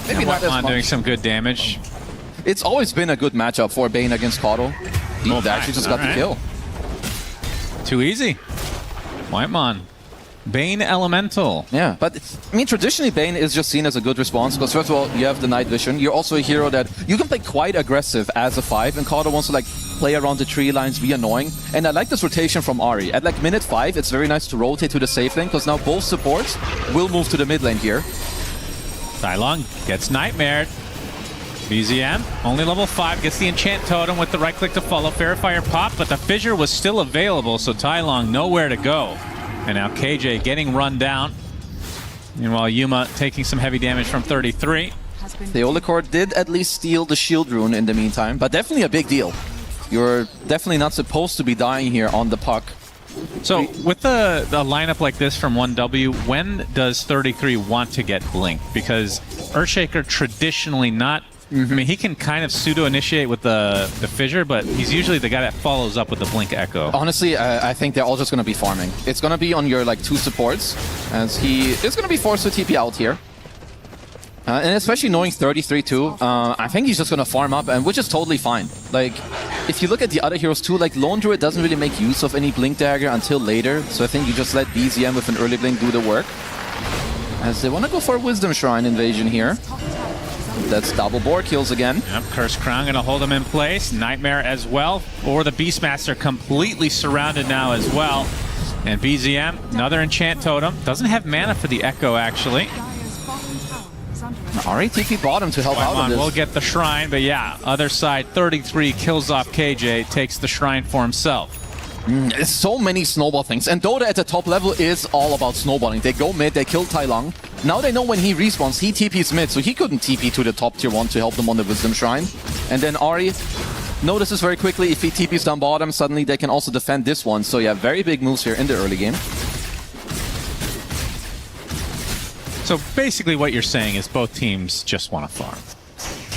Maybe not as much. Doing some good damage. It's always been a good matchup for Bane against Caudal. He actually just got the kill. Too easy. Whitemon. Bane Elemental. Yeah, but I mean, traditionally Bane is just seen as a good response because first of all, you have the night vision. You're also a hero that you can play quite aggressive as a 5, and Caudal wants to like play around the tree lines, be annoying. And I like this rotation from Ahri. At like minute 5, it's very nice to rotate to the safe lane because now both supports will move to the mid lane here. Tai Lung gets nightmared. BZM, only level 5, gets the enchant totem with the right click to follow. Fair Fire pop, but the fissure was still available, so Tai Lung nowhere to go. And now KJ getting run down. Meanwhile, Yuma taking some heavy damage from 33. Theolacor did at least steal the shield rune in the meantime, but definitely a big deal. You're definitely not supposed to be dying here on the puck. So with the lineup like this from 1W, when does 33 want to get Blink? Because Earthshaker traditionally not I mean, he can kind of pseudo-initiate with the fissure, but he's usually the guy that follows up with the blink echo. Honestly, I think they're all just going to be farming. It's going to be on your like 2 supports, as he is going to be forced to TP out here. And especially knowing 33 too, I think he's just going to farm up, and which is totally fine. Like, if you look at the other heroes too, like Lone Druid doesn't really make use of any blink dagger until later, so I think you just let BZM with an early blink do the work. As they want to go for a Wisdom Shrine invasion here. That's double board kills again. Yep, Curse Crown gonna hold him in place. Nightmare as well. Or the Beastmaster completely surrounded now as well. And BZM, another enchant totem. Doesn't have mana for the Echo actually. Alright, TP bottom to help out on this. We'll get the Shrine, but yeah, other side, 33 kills off KJ, takes the Shrine for himself. It's so many snowball things, and Dota at the top level is all about snowballing. They go mid, they kill Tai Lung. Now they know when he respawns, he TPs mid, so he couldn't TP to the top tier 1 to help them on the Wisdom Shrine. And then Ari notices very quickly, if he TPs down bottom, suddenly they can also defend this one. So yeah, very big moves here in the early game. So basically what you're saying is both teams just want to farm.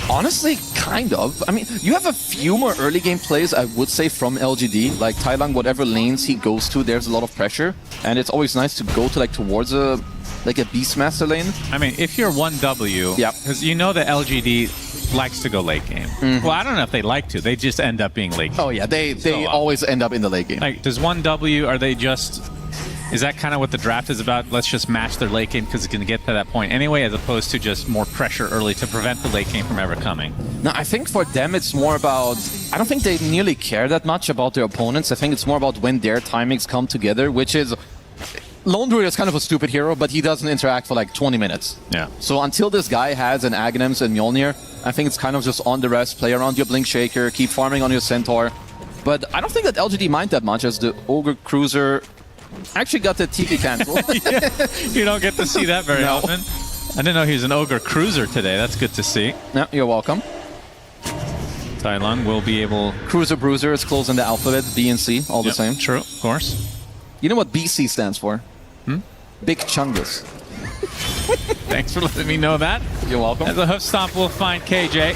Honestly, kind of. I mean, you have a few more early game plays, I would say, from LGD. Like, Tai Lung, whatever lanes he goes to, there's a lot of pressure. And it's always nice to go to, like, towards a Beastmaster lane. I mean, if you're 1W, because you know that LGD likes to go late game. Well, I don't know if they like to. They just end up being late game. Oh, yeah. They always end up in the late game. Like, does 1W, are they just... Is that kind of what the draft is about? Let's just match their late game because it's going to get to that point anyway, as opposed to just more pressure early to prevent the late game from ever coming? No, I think for them it's more about... I don't think they nearly care that much about their opponents. I think it's more about when their timings come together, which is... Lone Druid is kind of a stupid hero, but he doesn't interact for like 20 minutes. Yeah. So until this guy has an Aghanims and Mjolnir, I think it's kind of just on the rest, play around your Blink Shaker, keep farming on your Centaur. But I don't think that LGD mind that much, as the Ogre Cruiser actually got the TP cancel. You don't get to see that very often. I didn't know he was an Ogre Cruiser today. That's good to see. Yeah, you're welcome. Tai Lung will be able... Cruiser Bruiser is close in the alphabet, B and C, all the same. True, of course. You know what BC stands for? Big Chungus. Thanks for letting me know that. You're welcome. As a hoof stomp will find KJ.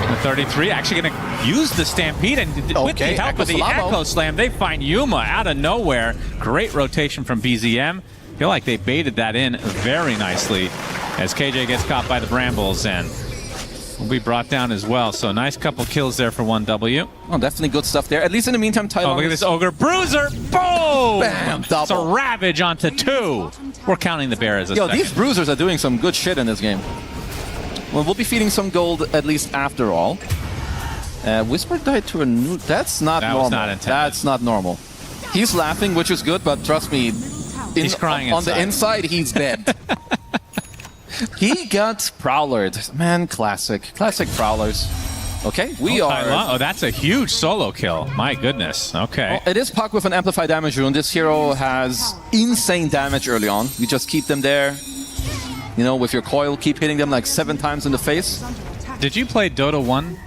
The 33 actually going to use the Stampede, and with the help of the Echo Slam, they find Yuma out of nowhere. Great rotation from BZM. Feel like they baited that in very nicely as KJ gets caught by the Brambles and will be brought down as well. So nice couple kills there for 1W. Oh, definitely good stuff there. At least in the meantime, Tai Lung. Oh, look at this Ogre Bruiser. Boom! Bam! Double. It's a Ravage onto 2. We're counting the bear as a second. These Bruisers are doing some good shit in this game. Well, we'll be feeding some gold at least after all. Whisper died to a new... That's not normal. Was not intended. That's not normal. He's laughing, which is good, but trust me, he's crying on the inside, he's dead. He got Prowlered. Man, classic. Classic Prowlers. Okay, we are... Oh, that's a huge solo kill. My goodness. Okay. Well, it is Puck with an Amplified Damage rune. This hero has insane damage early on. You just keep them there. You know, with your coil, keep hitting them like 7 times in the face. Did you play Dota 1?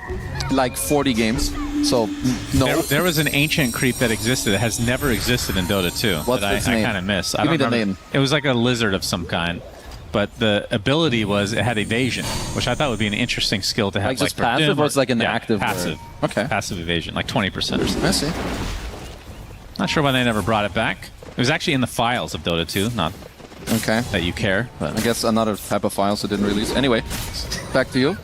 Like 40 games. So, no. There was an ancient creep that existed that has never existed in Dota 2. What's its name? I kind of miss. Give me the name. It was like a lizard of some kind. But the ability was it had evasion, which I thought would be an interesting skill to have. Like just passive, or it's like an active? Passive. Okay. Passive evasion, like 20% or something. I see. Not sure why they never brought it back. It was actually in the files of Dota 2, not that you care. But I guess another type of files that didn't release. Anyway, back to you.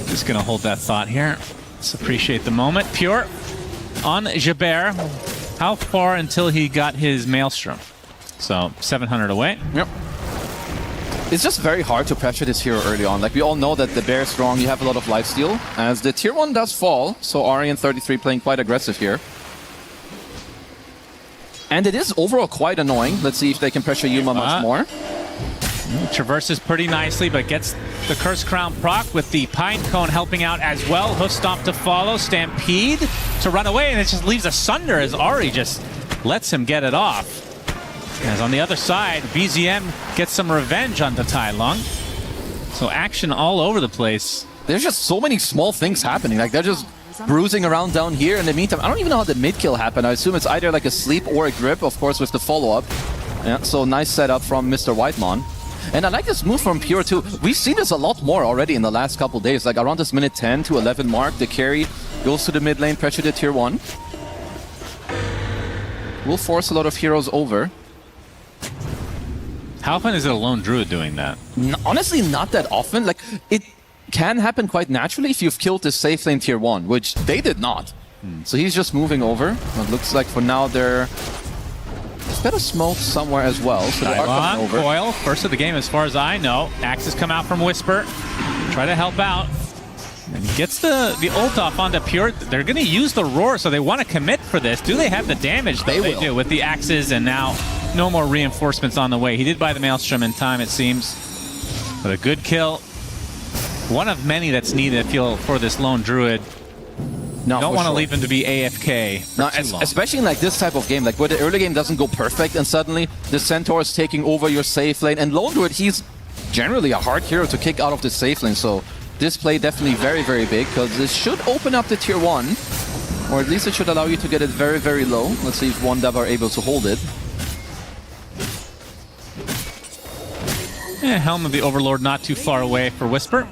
Just gonna hold that thought here. Let's appreciate the moment. Pure on Jabert. How far until he got his Maelstrom? So 700 away. Yep. It's just very hard to pressure this hero early on. Like, we all know that the bear is strong, you have a lot of lifesteal. As the tier 1 does fall, so Ari and 33 playing quite aggressive here. And it is overall quite annoying. Let's see if they can pressure Yuma much more. Traverses pretty nicely, but gets the Curse Crown proc with the Pine Cone helping out as well. Hoof Stomp to follow. Stampede to run away, and it just leaves asunder as Ari just lets him get it off. As on the other side, BZM gets some revenge onto Tai Lung. So action all over the place. There's just so many small things happening. Like, they're just bruising around down here. In the meantime, I don't even know how the mid kill happened. I assume it's either like a sleep or a grip, of course, with the follow-up. Yeah, so nice setup from Mr. Whitemon. And I like this move from Pure too. We've seen this a lot more already in the last couple days. Like around this minute 10 to 11 mark, the carry goes to the mid lane, pressure to tier 1. Will force a lot of heroes over. How often is it a lone druid doing that? Honestly, not that often. Like, it can happen quite naturally if you've killed this safe lane tier 1, which they did not. So he's just moving over. It looks like for now they're... He's got a smoke somewhere as well, so they are coming over. Coil, first of the game as far as I know. Axes come out from Whisper. Try to help out. And gets the ult off onto Pure. They're going to use the Roar, so they want to commit for this. Do they have the damage? They do with the Axes, and now no more reinforcements on the way. He did buy the Maelstrom in time, it seems. But a good kill. One of many that's needed, I feel, for this lone druid. No, don't want to leave him to be AFK. No, especially in like this type of game, like where the early game doesn't go perfect, and suddenly the Centaur is taking over your safe lane. And lone druid, he's generally a hard hero to kick out of the safe lane, so this play definitely very, very big, because this should open up the tier 1, or at least it should allow you to get it very, very low. Let's see if OneDub are able to hold it. Yeah, Helm of the Overlord not too far away for Whisper.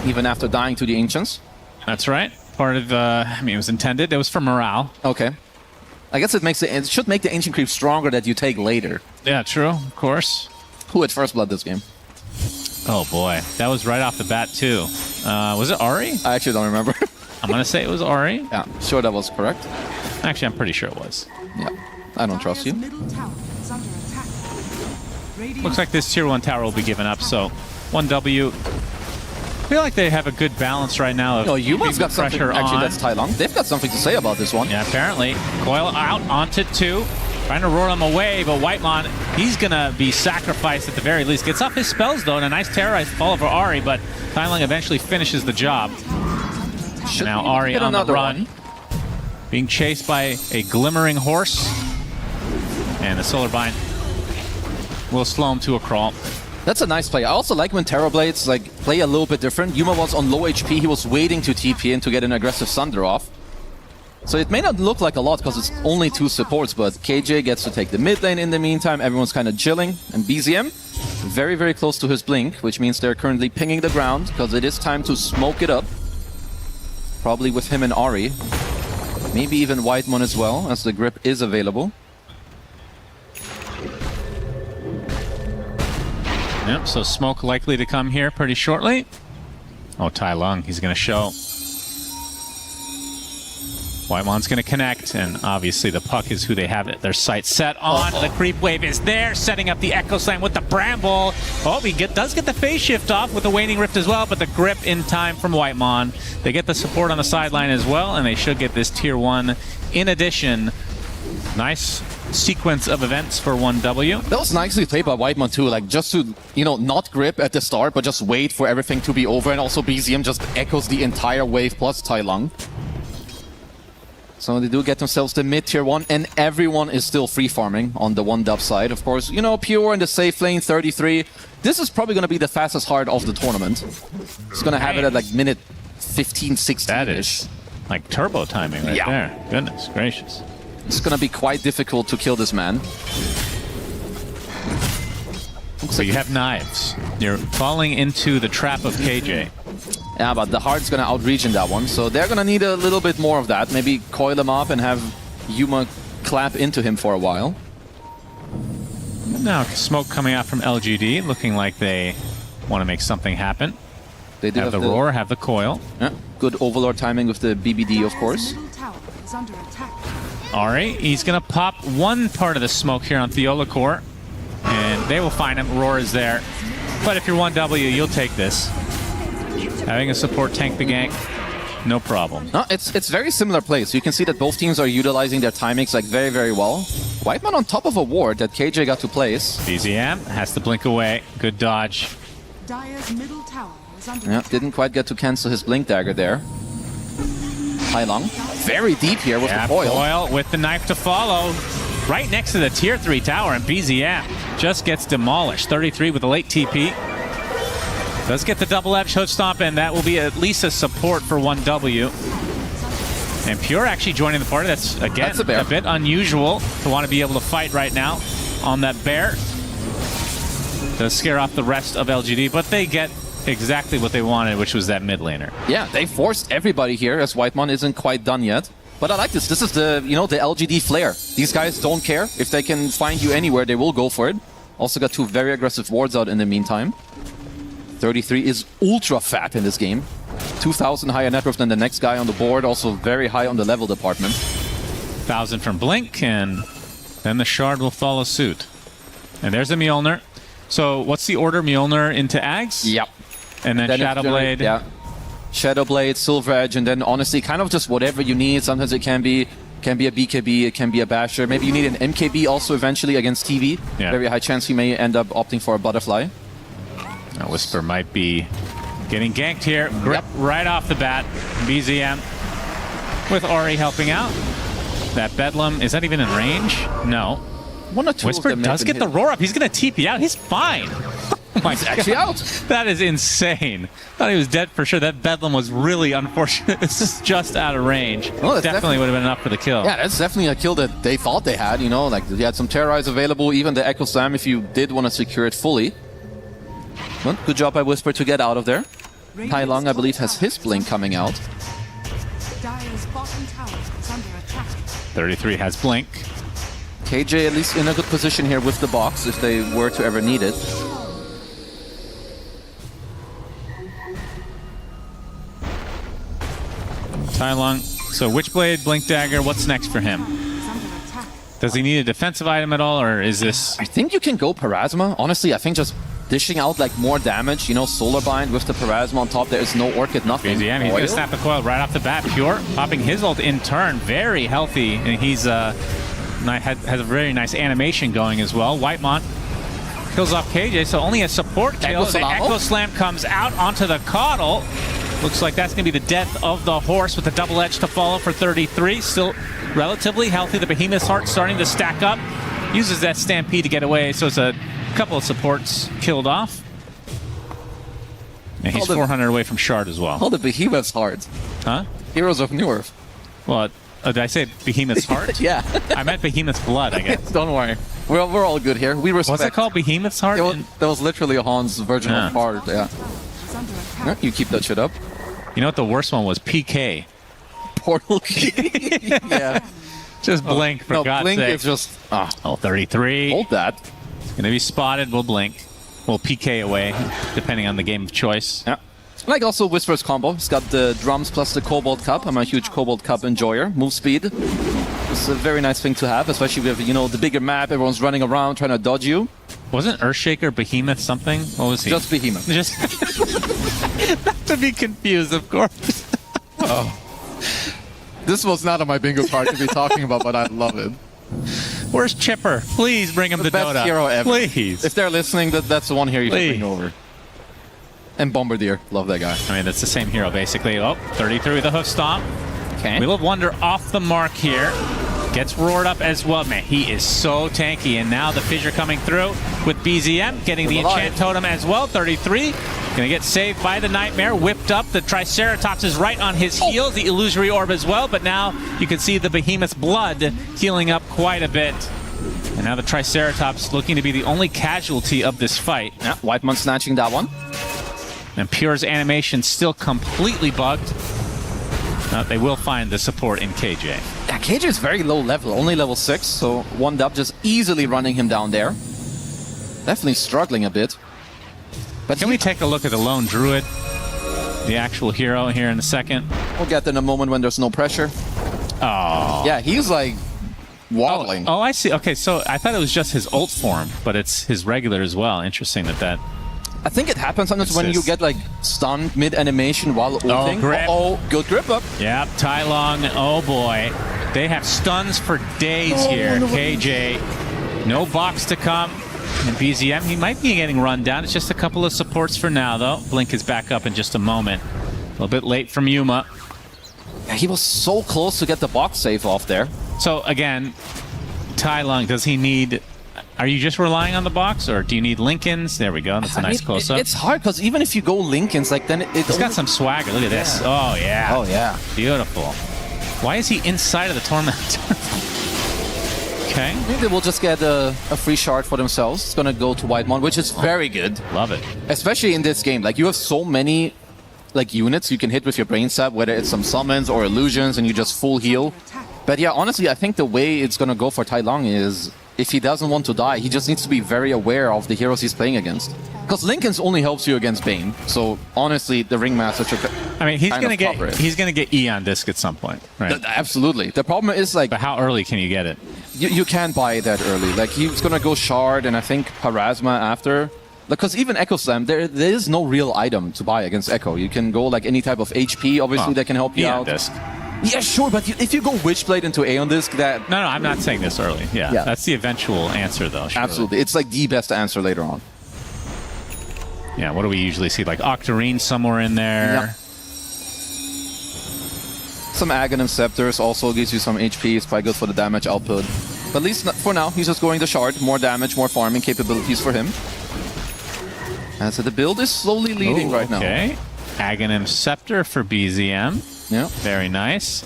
Even after dying to the Ancients. That's right. Part of, I mean, it was intended. It was for morale. Okay. I guess it should make the Ancient Creep stronger that you take later. Yeah, true, of course. Who had first blood this game? Oh boy, that was right off the bat too. Was it Ari? I actually don't remember. I'm gonna say it was Ari. Yeah, sure that was correct. Actually, I'm pretty sure it was. Yeah, I don't trust you. Looks like this tier 1 tower will be given up, so 1W. I feel like they have a good balance right now of Yuma's got something, pressure actually, on. that's Tai Long. They've got something to say about this one. Yeah, apparently. Coil out onto 2. Trying to roar him away, but Whitemon, he's going to be sacrificed at the very least. Gets off his spells, though, and a nice terrorize fall over Ari, but Tai Long eventually finishes the job. And now Ari on the run. Being chased by a glimmering horse. And the Solar Bind will slow him to a crawl. That's a nice play. I also like when Terrorblades play a little bit different. Yuma was on low HP. He was waiting to TP in to get an aggressive Sunder off. So it may not look like a lot because it's only 2 supports, but KJ gets to take the mid lane in the meantime. Everyone's kind of chilling. And BZM, very, very close to his blink, which means they're currently pinging the ground because it is time to smoke it up. Probably with him and Ari. Maybe even Whitemon as well, as the grip is available. Yep, so smoke likely to come here pretty shortly. Oh, Tai Long, he's going to show. Whitemon's going to connect, and obviously the puck is who they have their sights set on. The creep wave is there, setting up the Echo Slam with the Bramble. Oh, he does get the phase shift off with the Waning Rift as well, but the grip in time from Whitemon. They get the support on the sideline as well, and they should get this tier 1 in addition. Nice sequence of events for 1W. That was nicely played by Whitemon too, like just to, not grip at the start, but just wait for everything to be over, and also BZM just echoes the entire wave plus Tai Long. So they do get themselves the mid tier 1, and everyone is still free farming on the 1W side. Of course, Pure in the safe lane, 33. This is probably going to be the fastest hard of the tournament. It's going to have it at like minute 15, 16-ish. That is like turbo timing right there. Goodness gracious. It's going to be quite difficult to kill this man. So you have knives. You're falling into the trap of KJ. Yeah, but the Heart's going to outreach in that one, so they're going to need a little bit more of that. Maybe coil him up and have Yuma clap into him for a while. Now, smoke coming out from LGD, looking like they want to make something happen. They do have the roar, have the coil. Yeah, good Overlord timing with the BBD, of course. Ari, he's going to pop one part of the smoke here on Theolacore, and they will find him. Roar is there. But if you're 1W, you'll take this. Having a support tank the gank, no problem. No, it's very similar plays. You can see that both teams are utilizing their timings very, very well. Whitemon on top of a ward that KJ got to place. BZM has to blink away. Good dodge. Yeah, didn't quite get to cancel his blink dagger there. Tai Long, very deep here with the coil. Coil with the knife to follow. Right next to the tier 3 tower, and BZM just gets demolished. 33 with a late TP. Does get the double edge hood stomp, and that will be at least a support for 1W. And Pure actually joining the party. That's, again, a bit unusual to want to be able to fight right now on that bear. to scare off the rest of LGD, but they get exactly what they wanted, which was that mid laner. Yeah, they forced everybody here as Whitemon isn't quite done yet. But I like this. This is the, you know, the LGD flair. These guys don't care. If they can find you anywhere, they will go for it. Also got 2 very aggressive wards out in the meantime. 33 is ultra fat in this game. 2,000 higher net worth than the next guy on the board. Also very high on the level department. 1,000 from Blink, and then the Shard will follow suit. And there's a Mjolnir. So what's the order? Mjolnir into Ags? Yep. And then Shadowblade. Yeah. Shadowblade, Silver Edge, and then honestly, kind of just whatever you need. Sometimes it can be a BKB, it can be a Basher. Maybe you need an MKB also eventually against TV. Yeah. Very high chance you may end up opting for a Butterfly. Now Whisper might be getting ganked here. Grip right off the bat. BZM with Ori helping out. That Bedlam, is that even in range? No. One or two Whisper of them does have get been the hit. roar up. He's going to TP out. He's fine. Oh my He's actually out. That is insane. Thought he was dead for sure. That Bedlam was really unfortunate. It's just out of range. Well, definitely would have been enough for the kill. Yeah, that's definitely a kill that they thought they had, you know, like you had some Terrorize available, even the Echo Slam if you did want to secure it fully. Well, good job by Whisper to get out of there. Tai Long, I believe, has his Blink coming out. Dire's bottom tower is under attack. 33 has Blink. KJ at least in a good position here with the box if they were to ever need it. Tai Long. So Witchblade, Blink Dagger, what's next for him? Does he need a defensive item at all, or is this... I think you can go Parasma. Honestly, I think just dishing out like more damage, you know, Solar Bind with the Parasma on top, there is no Orchid, nothing. BZM, he's going to snap the coil right off the bat. Pure, popping his ult in turn, very healthy, and he's has a very nice animation going as well. Whitemon kills off KJ, so only a support kill. The Echo Slam comes out onto the Coddle. Looks like that's going to be the death of the horse with the double edge to follow for 33. Still relatively healthy. The Behemoth's Heart starting to stack up. Uses that Stampede to get away, so it's a couple of supports killed off. And he's 400 away from Shard as well. Oh, the Behemoth's Heart. Huh? Heroes of Newerth. Well, did I say Behemoth's Heart? Yeah. I meant Behemoth's Blood, I guess. Don't worry. We're all good here. We respect. What's it called? Behemoth's Heart? That was literally Han's version of Heart, yeah. Yeah, you keep that shit up. You know what the worst one was? PK. Portal key. Yeah. Just Blink, for God's Blink sake. is just... Oh, 33. Hold that. Gonna be spotted, we'll Blink. We'll PK away, depending on the game of choice. Yeah. I like also Whisper's combo. He's got the drums plus the Cobalt Cup. I'm a huge Cobalt Cup enjoyer. Move speed. It's a very nice thing to have, especially with, you know, the bigger map. Everyone's running around trying to dodge you. Wasn't Earthshaker Behemoth something? What was he? Just Behemoth. Just not to be confused, of course. Oh. This was not on my bingo card to be talking about, but I love it. Where's Chipper? Please bring him to best Dota. hero ever. Please. If they're listening, that's the one hero you should bring over. And Bombardier. Love that guy. I mean, that's the same hero, basically. Oh, 33 with a hoof stomp. Okay. Wheel of Wonder off the mark here. Gets roared up as well. Man, he is so tanky. And now the Fissure coming through with BZM. Getting the Enchant Totem as well. 33. Gonna get saved by the Nightmare. Whipped up. The Triceratops is right on his heels. The Illusory Orb as well. But now you can see the Behemoth's blood healing up quite a bit. And now the Triceratops looking to be the only casualty of this fight. Yeah, Whitemon snatching that one. And Pure's animation still completely bugged. They will find the support in KJ. Yeah, KJ is very low level, only level 6, so one dub just easily running him down there. Definitely struggling a bit. But can we take a look at the Lone Druid, the actual hero, here in a second? We'll get in a moment when there's no pressure. Oh. Yeah, he's like wobbling. Oh, I see. Okay, so I thought it was just his ult form, but it's his regular as well. Interesting that... I think it happens sometimes when you get like stunned mid-animation while ulting. Oh, grip. Oh, good grip up. Yep, Tai Long, oh boy. They have stuns for days here. KJ, no box to come. And BZM, he might be getting run down. It's just a couple of supports for now, though. Blink is back up in just a moment. A little bit late from Yuma. Yeah, he was so close to get the box save off there. So, again, Tai Long, does he need... Are you just relying on the box, or do you need Lincolns? There we go. That's a nice close-up. It's hard, because even if you go Lincolns, like then it's got some swagger. Look at this. Oh, yeah. Oh, yeah. Beautiful. Why is he inside of the Torment? Okay. Maybe they will just get a free shard for themselves. It's gonna go to Whitemon, which is very good. Love it. Especially in this game. Like, you have so many like units you can hit with your brain sap, whether it's some summons or illusions, and you just full heal. But yeah, honestly, I think the way it's gonna go for Tai Long is, if he doesn't want to die, he just needs to be very aware of the heroes he's playing against. Because Linken's only helps you against Bane. So honestly, the Ringmaster should. I mean, he's gonna get E on disc at some point, right? Absolutely. The problem is, like, but how early can you get it? You can't buy it that early. Like, he's gonna go Shard and I think Parasma after. Because even Echo Slam, there is no real item to buy against Echo. You can go like any type of HP, obviously, that can help you out. Disc. Yeah, sure, but if you go Witchblade into Aeon Disc, that... No, I'm not saying this early. Yeah, that's the eventual answer, though. Surely. Absolutely. It's like the best answer later on. Yeah, what do we usually see? Like Octarine somewhere in there. Yeah. Some Aghanim Scepters also gives you some HP. It's quite good for the damage output. But at least for now, he's just going the Shard. More damage, more farming capabilities for him. And so the build is slowly leading right now. Okay. Aghanim Scepter for BZM. Yeah. Very nice.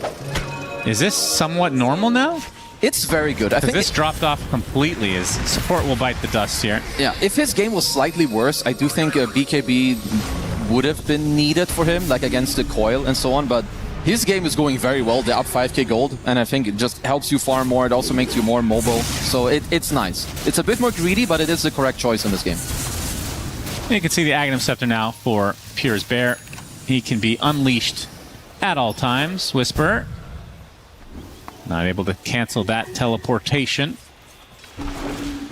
Is this somewhat normal now? It's very good. I think this dropped off completely. His support will bite the dust here. Yeah, if his game was slightly worse, I do think BKB would have been needed for him, like against the Coil and so on, but his game is going very well. They're up 5k gold, and I think it just helps you farm more. It also makes you more mobile, so it's nice. It's a bit more greedy, but it is the correct choice in this game. You can see the Aghanim Scepter now for Piers Bear. He can be unleashed at all times. Whisper. Not able to cancel that teleportation.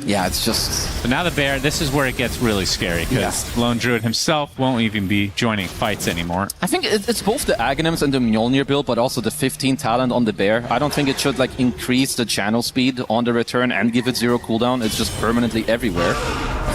Yeah, it's just... But now the Bear, this is where it gets really scary, because Lone Druid himself won't even be joining fights anymore. I think it's both the Aghanims and the Mjolnir build, but also the 15 talent on the Bear. I don't think it should like increase the channel speed on the return and give it 0 cooldown. It's just permanently everywhere.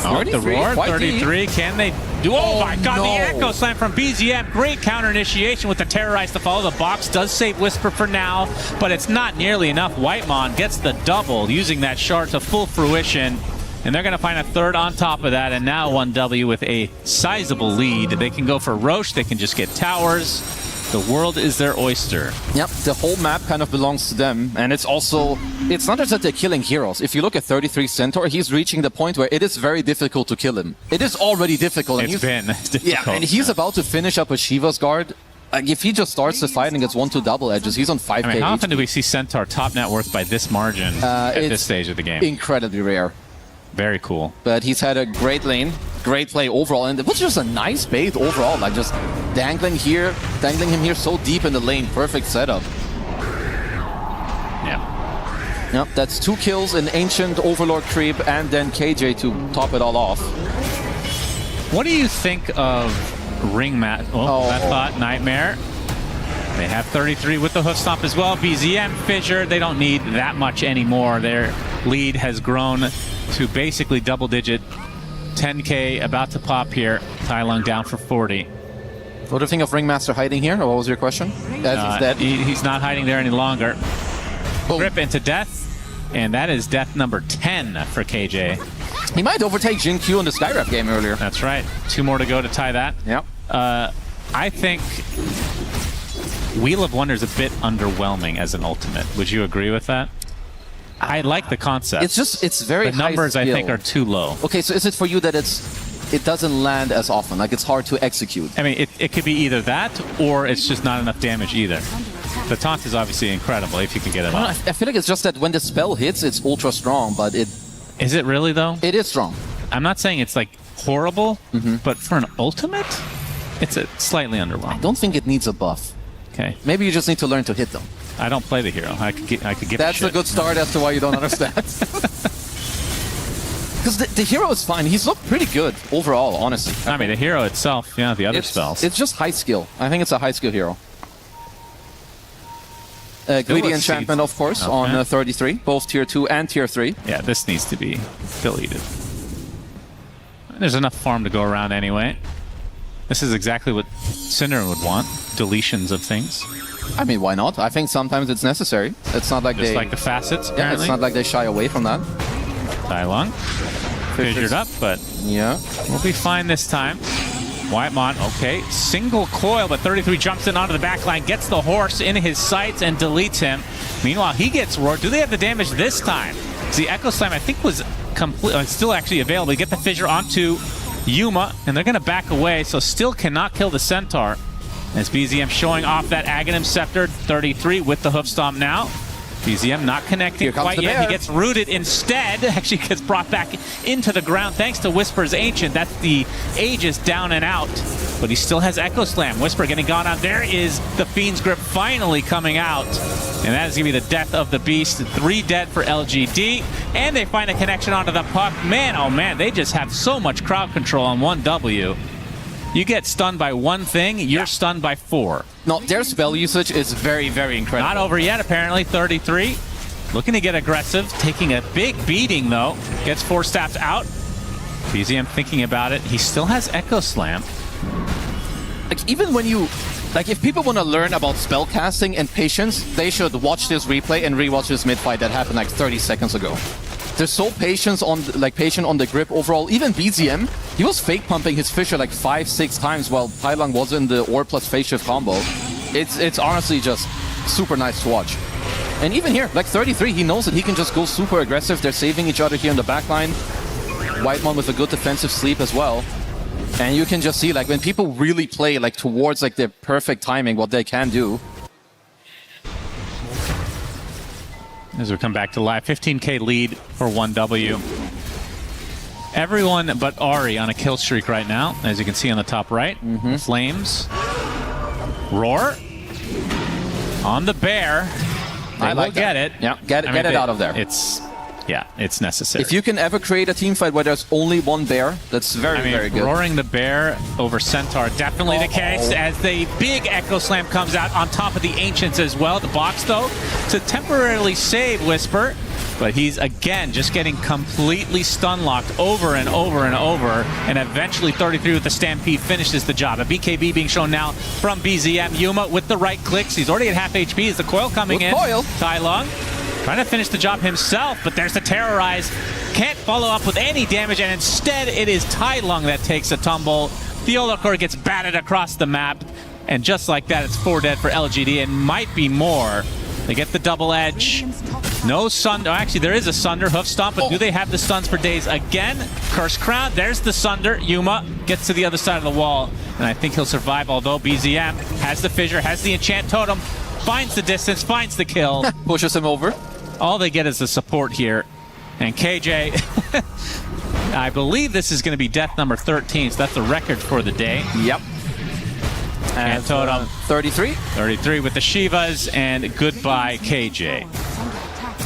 Oh, the roar, 33. Can they do? Oh my god, the Echo Slam from BZM. Great counter initiation with the Terrorize to follow. The box does save Whisper for now, but it's not nearly enough. Whitemon gets the double, using that shard to full fruition. And they're going to find a third on top of that, and now 1W with a sizable lead. They can go for Roche, they can just get towers. The world is their oyster. Yep, the whole map kind of belongs to them, and it's also... It's not just that they're killing heroes. If you look at 33 Centaur, he's reaching the point where it is very difficult to kill him. It is already difficult. It's been difficult. Yeah, and he's about to finish up a Shiva's Guard. Like, if he just starts the fight and gets 1-2 double edges, he's on 5k. I mean, how often do we see Centaur top net worth by this margin at this stage of the game? Incredibly rare. Very cool. But he's had a great lane, great play overall, and it was just a nice bait overall. Like, just dangling him here so deep in the lane. Perfect setup. Yeah. Yep, that's 2 kills, an Ancient Overlord creep, and then KJ to top it all off. What do you think of Ringmat? Oh, that thought, Nightmare. They have 33 with the hoof stomp as well. BZM, Fissure, they don't need that much anymore. Their lead has grown to basically double-digit. 10k about to pop here. Tai Long down for 40. What do you think of Ringmaster hiding here? Or what was your question? He's dead. He's not hiding there any longer. Grip into death, and that is death number 10 for KJ. He might overtake Jin Q in the Skyrap game earlier. That's right. 2 more to go to tie that. Yep. I think Wheel of Wonder is a bit underwhelming as an ultimate. Would you agree with that? I like the concept. It's very the numbers high I skill. think are too low. Okay, so is it for you that it doesn't land as often? Like, it's hard to execute? I mean, it could be either that, or it's just not enough damage either. The taunt is obviously incredible if you can get it off. I feel like it's just that when the spell hits, it's ultra strong, but it... Is it really, though? It is strong. I'm not saying it's, like, horrible, but for an ultimate, it's slightly underwhelming. I don't think it needs a buff. Okay. Maybe you just need to learn to hit them. I don't play the hero. I could give That's a good start as to why you don't understand. Because the hero is fine. He's looked pretty good overall, honestly. I mean, the hero itself, yeah, the other spells. It's just high skill. I think it's a high skill hero. Greedy Enchantment, of course, on 33. Both tier 2 and tier 3. Yeah, this needs to be deleted. There's enough farm to go around anyway. This is exactly what Cinder would want. Deletions of things. I mean, why not? I think sometimes it's necessary. It's not like Just like the facets, apparently. Yeah, it's not like they shy away from that. Tai Long. Fissured up, but yeah, we'll be fine this time. Whitemon, okay. Single coil, but 33 jumps in onto the backline, gets the horse in his sights and deletes him. Meanwhile, he gets roared. Do they have the damage this time? The Echo Slam, I think, was still actually available. You get the fissure onto Yuma, and they're going to back away, so still cannot kill the Centaur. As BZM showing off that Aghanim Scepter, 33 with the Hoof Stomp now. BZM not connecting quite yet. He gets rooted instead. Actually gets brought back into the ground thanks to Whisper's Ancient. That's the Aegis down and out. But he still has Echo Slam. Whisper getting gone out. There is the Fiend's Grip finally coming out. And that is going to be the death of the beast. 3 dead for LGD. And they find a connection onto the puck. Man, oh man, they just have so much crowd control on 1W. You get stunned by one thing, you're stunned by 4. No, their spell usage is very, very incredible. Not over yet, apparently. 33. Looking to get aggressive. Taking a big beating, though. Gets 4 stabs out. BZM thinking about it. He still has Echo Slam. Like, even when you... Like, if people want to learn about spell casting and patience, they should watch this replay and rewatch this mid-fight that happened like 30 seconds ago. They're so patient on the grip overall. Even BZM, he was fake pumping his Fissure like 5-6 times while Tailong was in the Orb plus Phase Shift combo. It's honestly just super nice to watch. And even here, like 33, he knows that he can just go super aggressive. They're saving each other here in the backline. Whitemon with a good defensive sleep as well. And you can just see, like, when people really play like towards like their perfect timing, what they can do. As we come back to live, 15k lead for 1W. Everyone but Ari on a kill streak right now, as you can see on the top right. Flames. Roar. On the bear. They will get it. Yeah, get it out of there. It's necessary. If you can ever create a team fight where there's only one bear, that's very good. Roaring the bear over Centaur, definitely the case, as the big Echo Slam comes out on top of the Ancients as well. The box, though, to temporarily save Whisper, but he's, again, just getting completely stun-locked over and over and over, and eventually 33 with the Stampede finishes the job. A BKB being shown now from BZM. Yuma with the right clicks. He's already at half HP. Is the coil coming in? Tailong trying to finish the job himself, but there's the Terrorize. Can't follow up with any damage, and instead it is Tailong that takes a tumble. The Olakor gets batted across the map, and just like that, it's 4 dead for LGD, and might be more. They get the double edge. No Sunder. Actually, there is a Sunder Hoof Stomp, but do they have the stuns for days again? Curse Crown. There's the Sunder. Yuma gets to the other side of the wall, and I think he'll survive, although BZM has the Fissure, has the Enchant Totem, finds the distance, finds the kill. Pushes him over. All they get is the support here. And KJ, I believe this is going to be death number 13, so that's the record for the day. Yep. And Totem. 33. 33 with the Shivas, and goodbye, KJ.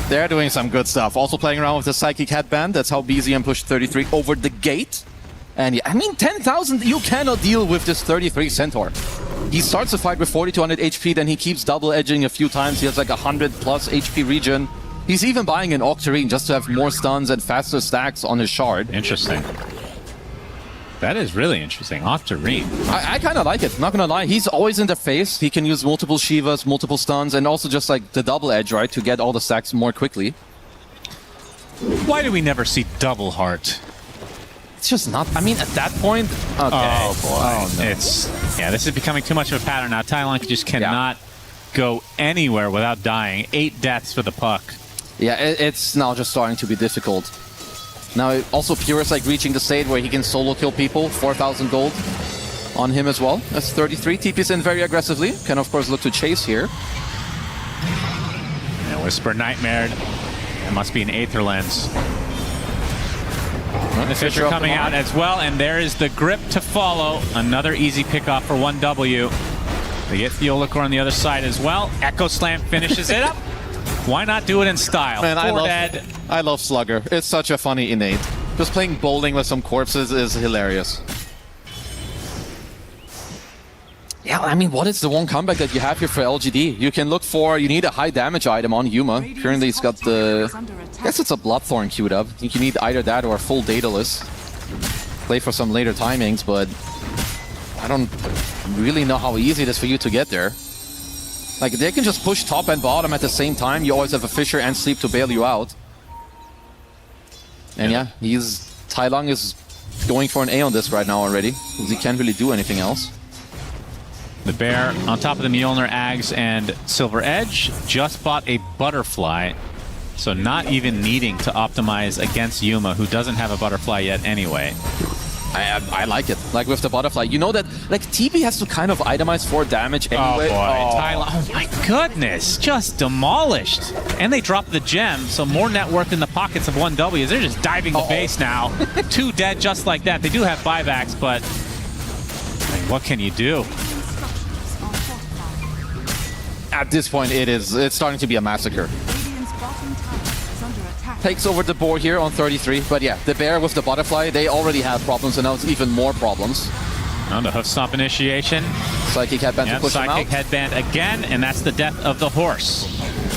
They're doing some good stuff. Also playing around with the Psychic Headband. That's how BZM pushed 33 over the gate. And yeah, I mean, 10,000, you cannot deal with this 33 Centaur. He starts the fight with 4200 HP, then he keeps double edging a few times. He has like 100 plus HP regen. He's even buying an Octarine just to have more stuns and faster stacks on his shard. Interesting. That is really interesting. Octarine. I kind of like it, not gonna lie. He's always in the face. He can use multiple Shivas, multiple stuns, and also just like the double edge, right, to get all the stacks more quickly. Why do we never see double heart? It's just not, I mean, at that point, okay. Oh boy. Oh, no. Yeah, this is becoming too much of a pattern now. Tailong just cannot go anywhere without dying. 8 deaths for the puck. Yeah, it's now just starting to be difficult. Now, also Pure is like reaching the state where he can solo kill people. 4,000 gold on him as well. That's 33. TP's in very aggressively. Can, of course, look to chase here. And Whisper nightmared. It must be an Aether Lens. The Fissure coming out as well, and there is the grip to follow. Another easy pickoff for 1W. They get the Olakor on the other side as well. Echo Slam finishes it up. Why not do it in style? Man, I dead. love Slugger. It's such a funny innate. Just playing bowling with some corpses is hilarious. Yeah, I mean, what is the one comeback that you have here for LGD? You can look for, you need a high damage item on Yuma. Currently he's got the, I guess it's a Bloodthorn queued up. I think you need either that or a full Daedalus. Play for some later timings, but I don't really know how easy it is for you to get there. Like, they can just push top and bottom at the same time. You always have a Fissure and Sleep to bail you out. And yeah, Tailong is going for an A on this right now already, because he can't really do anything else. The Bear on top of the Mjolnir, Ags, and Silver Edge just bought a Butterfly. So not even needing to optimize against Yuma, who doesn't have a Butterfly yet anyway. I like it. Like with the Butterfly, you know that like TP has to kind of itemize for damage anyway. Oh boy, Thailand. Oh my goodness, just demolished. And they dropped the gem, so more net worth in the pockets of 1W. They're just diving the base now. 2 dead just like that. They do have buybacks, but I mean, what can you do? At this point, it's starting to be a massacre. Takes over the board here on 33, but yeah, the Bear with the Butterfly, they already had problems, and now it's even more problems. On the hoof stomp initiation. Psychic Headband to push him out. Psychic Headband again, and that's the death of the horse.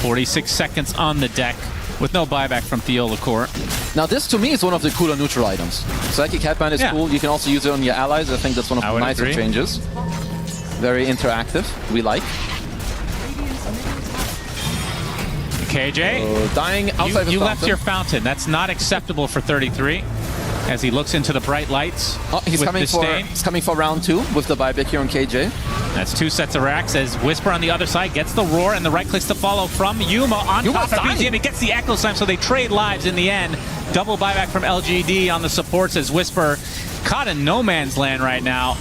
46 seconds on the deck with no buyback from Theola Court. Now this, to me, is one of the cooler neutral items. Psychic Headband is cool. You can also use it on your allies. I think that's one of the nicer changes. Very interactive. We like. KJ, dying outside you the left your fountain. That's not acceptable for 33. As he looks into the bright lights. Oh, he's coming for round 2 with the buyback here on KJ. That's 2 sets of racks as Whisper on the other side gets the roar and the right clicks to follow from Yuma on top of BZM. He gets the Echo Slam, so they trade lives in the end. Double buyback from LGD on the supports as Whisper caught in no man's land right now.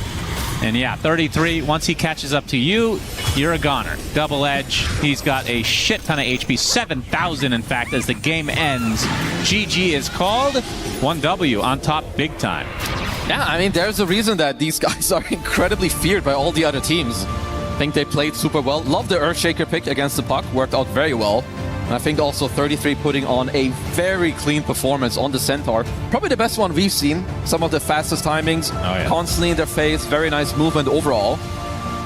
And yeah, 33, once he catches up to you, you're a goner. Double Edge, he's got a shit ton of HP, 7,000 in fact, as the game ends. GG is called, 1W on top big time. Yeah, I mean, there's a reason that these guys are incredibly feared by all the other teams. I think they played super well. Love the Earthshaker pick against the puck, worked out very well. And I think also 33 putting on a very clean performance on the Centaur. Probably the best one we've seen. Some of the fastest timings, constantly in their face, very nice movement overall.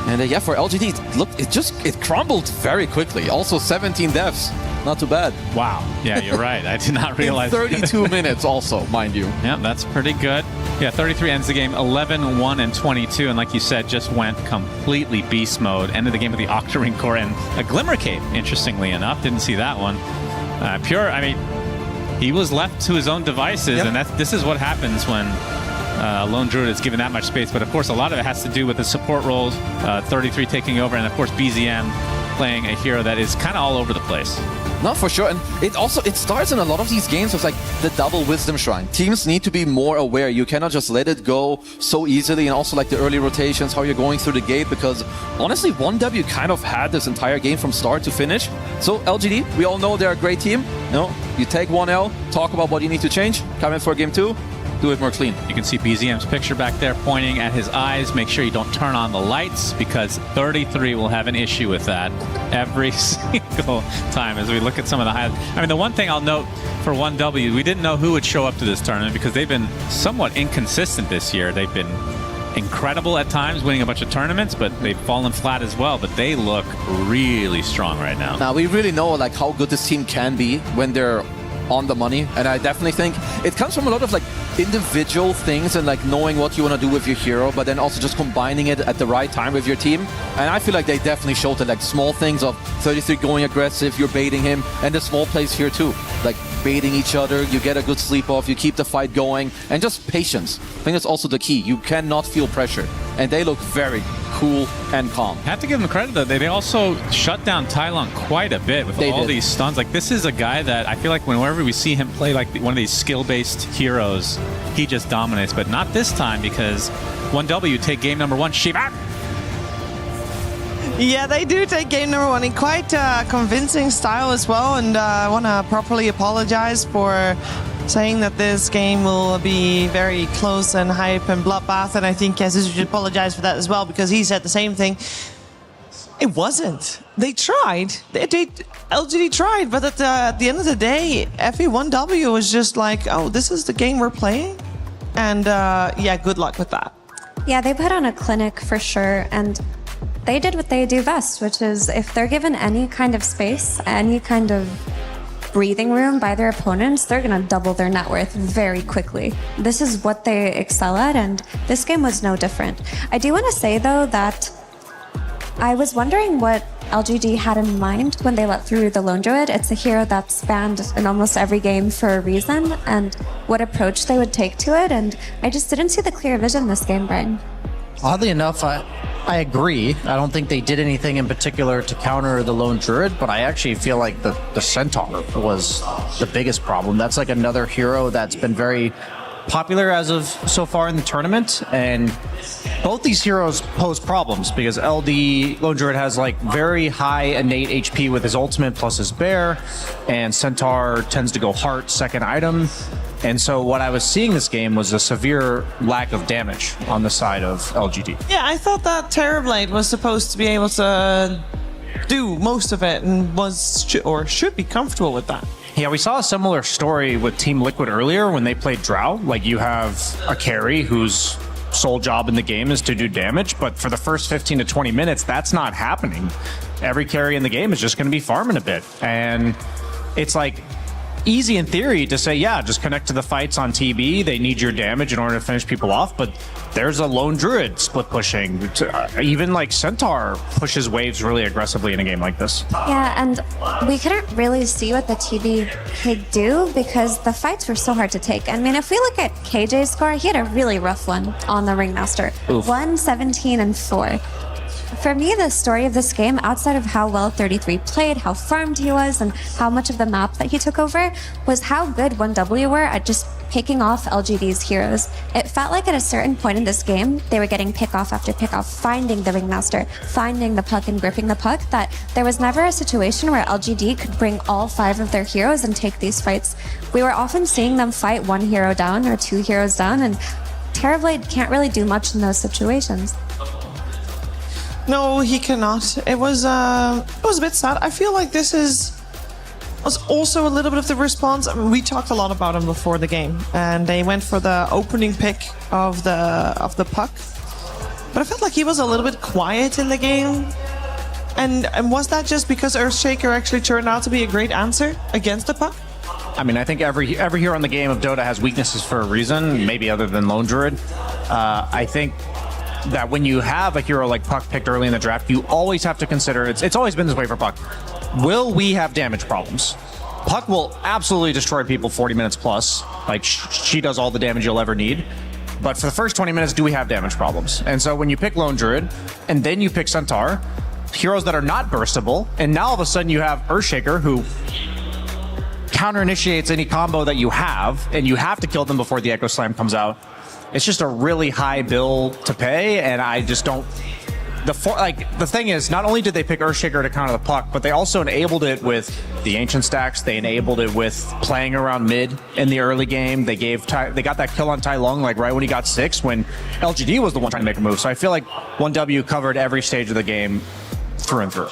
And yeah, for LGD, look, it crumbled very quickly. Also 17 deaths, not too bad. Wow. Yeah, you're right. I did not realize. 32 minutes also, mind you. Yeah, that's pretty good. Yeah, 33 ends the game 11, 1, and 22. And like you said, just went completely beast mode. Ended the game with the Octarine Core and a Glimmer Cape, interestingly enough. Didn't see that one. Pure, I mean, he was left to his own devices. And this is what happens when Lone Druid is given that much space. But of course, a lot of it has to do with the support roles. 33 taking over. And of course, BZM playing a hero that is kind of all over the place. No, for sure. And it starts in a lot of these games with like the double Wisdom Shrine. Teams need to be more aware. You cannot just let it go so easily. And also like the early rotations, how you're going through the gate. Because honestly, 1W kind of had this entire game from start to finish. So LGD, we all know they're a great team. No, you take 1L, talk about what you need to change, come in for game 2. Do it more clean. You can see BZM's picture back there pointing at his eyes. Make sure you don't turn on the lights because 33 will have an issue with that every single time as we look at some of the highlights. I mean, the one thing I'll note for 1W, we didn't know who would show up to this tournament because they've been somewhat inconsistent this year. They've been incredible at times, winning a bunch of tournaments, but they've fallen flat as well. But they look really strong right now. Now, we really know like how good this team can be when they're on the money, and I definitely think it comes from a lot of like individual things and like knowing what you want to do with your hero, but then also just combining it at the right time with your team. And I feel like they definitely showed the like small things of 33 going aggressive, you're baiting him, and the small plays here too, like baiting each other, you get a good sleep off, you keep the fight going, and just patience. I think that's also the key. You cannot feel pressure, and they look very cool and calm. Have to give them credit though. They also shut down Tylon quite a bit with all these stuns. Like this is a guy that I feel like whenever we see him play like one of these skill-based heroes, he just dominates. But not this time because 1W take game number 1. Shiva. Yeah, they do take game number 1 in quite convincing style as well. And I want to properly apologize for saying that this game will be very close and hype and bloodbath, and I think Jesus should apologize for that as well because he said the same thing. It wasn't. They tried. LGD tried, but at the end of the day, FE1W was just like, oh, this is the game we're playing, and yeah, good luck with that. Yeah, they put on a clinic for sure, and they did what they do best, which is if they're given any kind of space, any kind of breathing room by their opponents, they're going to double their net worth very quickly. This is what they excel at, and this game was no different. I do want to say, though, that I was wondering what LGD had in mind when they let through the Lone Druid. It's a hero that's banned in almost every game for a reason, and what approach they would take to it, and I just didn't see the clear vision this game bring. Oddly enough, I agree. I don't think they did anything in particular to counter the Lone Druid, but I actually feel like the Centaur was the biggest problem. That's like another hero that's been very popular as of so far in the tournament, and both these heroes pose problems because LD Lone Druid has like very high innate HP with his ultimate plus his bear, and Centaur tends to go heart second item. And so what I was seeing this game was a severe lack of damage on the side of LGD. Yeah, I thought that Terrorblade was supposed to be able to do most of it and should be comfortable with that. Yeah, we saw a similar story with Team Liquid earlier when they played Drow. Like, you have a carry whose sole job in the game is to do damage, but for the first 15 to 20 minutes, that's not happening. Every carry in the game is just going to be farming a bit. And it's like easy in theory to say, yeah, just connect to the fights on TB. They need your damage in order to finish people off, but there's a Lone Druid split pushing. Even like Centaur pushes waves really aggressively in a game like this. Yeah, and we couldn't really see what the TB could do because the fights were so hard to take. I mean, if we look at KJ's score, he had a really rough one on the Ringmaster. 1-17-4. For me, the story of this game, outside of how well 33 played, how farmed he was, and how much of the map that he took over, was how good 1W were at just picking off LGD's heroes. It felt like at a certain point in this game, they were getting pick-off after pick-off, finding the Ringmaster, finding the puck and gripping the puck, that there was never a situation where LGD could bring all 5 of their heroes and take these fights. We were often seeing them fight 1 hero down or 2 heroes down, and Terrorblade can't really do much in those situations. No, he cannot. It was a bit sad. I feel like this was also a little bit of the response. I mean, we talked a lot about him before the game, and they went for the opening pick of the puck. But I felt like he was a little bit quiet in the game. And was that just because Earthshaker actually turned out to be a great answer against the puck? I mean, I think every hero in the game of Dota has weaknesses for a reason, maybe other than Lone Druid. I think that when you have a hero like Puck picked early in the draft, you always have to consider, it's always been this way for Puck. Will we have damage problems? Puck will absolutely destroy people 40 minutes plus. Like, she does all the damage you'll ever need. But for the first 20 minutes, do we have damage problems? And so when you pick Lone Druid, and then you pick Centaur, heroes that are not burstable, and now all of a sudden you have Earthshaker, who counter-initiates any combo that you have, and you have to kill them before the Echo Slam comes out. It's just a really high bill to pay, and I just don't... The thing is, not only did they pick Earthshaker to counter the puck, but they also enabled it with the Ancient stacks. They enabled it with playing around mid in the early game. They got that kill on Tai Lung like right when he got 6, when LGD was the one trying to make a move. So I feel like 1W covered every stage of the game through and through.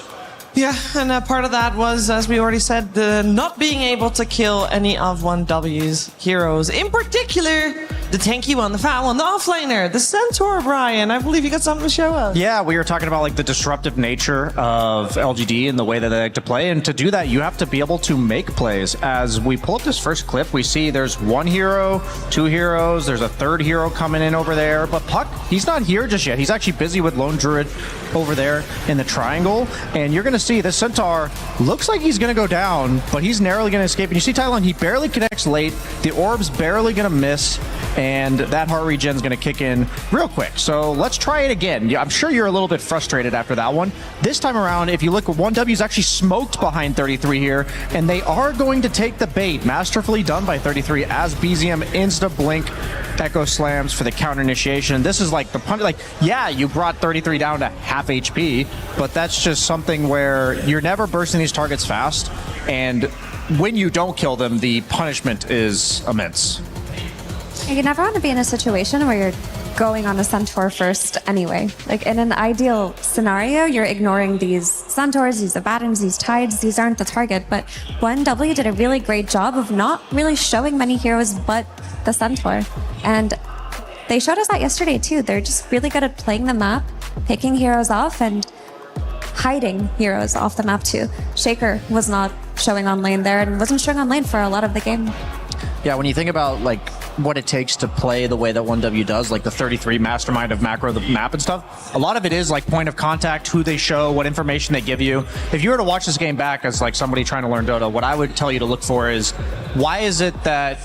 Yeah, and part of that was, as we already said, the not being able to kill any of 1W's heroes. In particular, the tanky one, the fat one, the offlaner, the Centaur, Brian. I believe you got something to show us. Yeah, we were talking about like the disruptive nature of LGD and the way that they like to play. And to do that, you have to be able to make plays. As we pull up this first clip, we see there's 1 hero, 2 heroes, there's a 3rd hero coming in over there. But Puck, he's not here just yet. He's actually busy with Lone Druid over there in the triangle. And you're going to see this Centaur looks like he's going to go down, but he's narrowly going to escape. And you see Tai Lung, he barely connects late. The orb's barely going to miss. And that heart regen is going to kick in real quick. So let's try it again. I'm sure you're a little bit frustrated after that one. This time around, if you look, 1W's actually smoked behind 33 here, and they are going to take the bait. Masterfully done by 33 as BZM insta-blink Echo Slams for the counter initiation. This is like the punch. Like, yeah, you brought 33 down to half HP, but that's just something where you're never bursting these targets fast, and when you don't kill them, the punishment is immense. You never want to be in a situation where you're going on a Centaur first anyway. Like, in an ideal scenario, you're ignoring these Centaurs, these Abaddons, these Tides. These aren't the target, but 1W did a really great job of not really showing many heroes but the Centaur. And they showed us that yesterday too. They're just really good at playing the map, picking heroes off, and hiding heroes off the map too. Shaker was not showing on lane there and wasn't showing on lane for a lot of the game. Yeah, when you think about like what it takes to play the way that 1W does, like the 33 mastermind of macro, the map and stuff, a lot of it is like point of contact, who they show, what information they give you. If you were to watch this game back as like somebody trying to learn Dota, what I would tell you to look for is, why is it that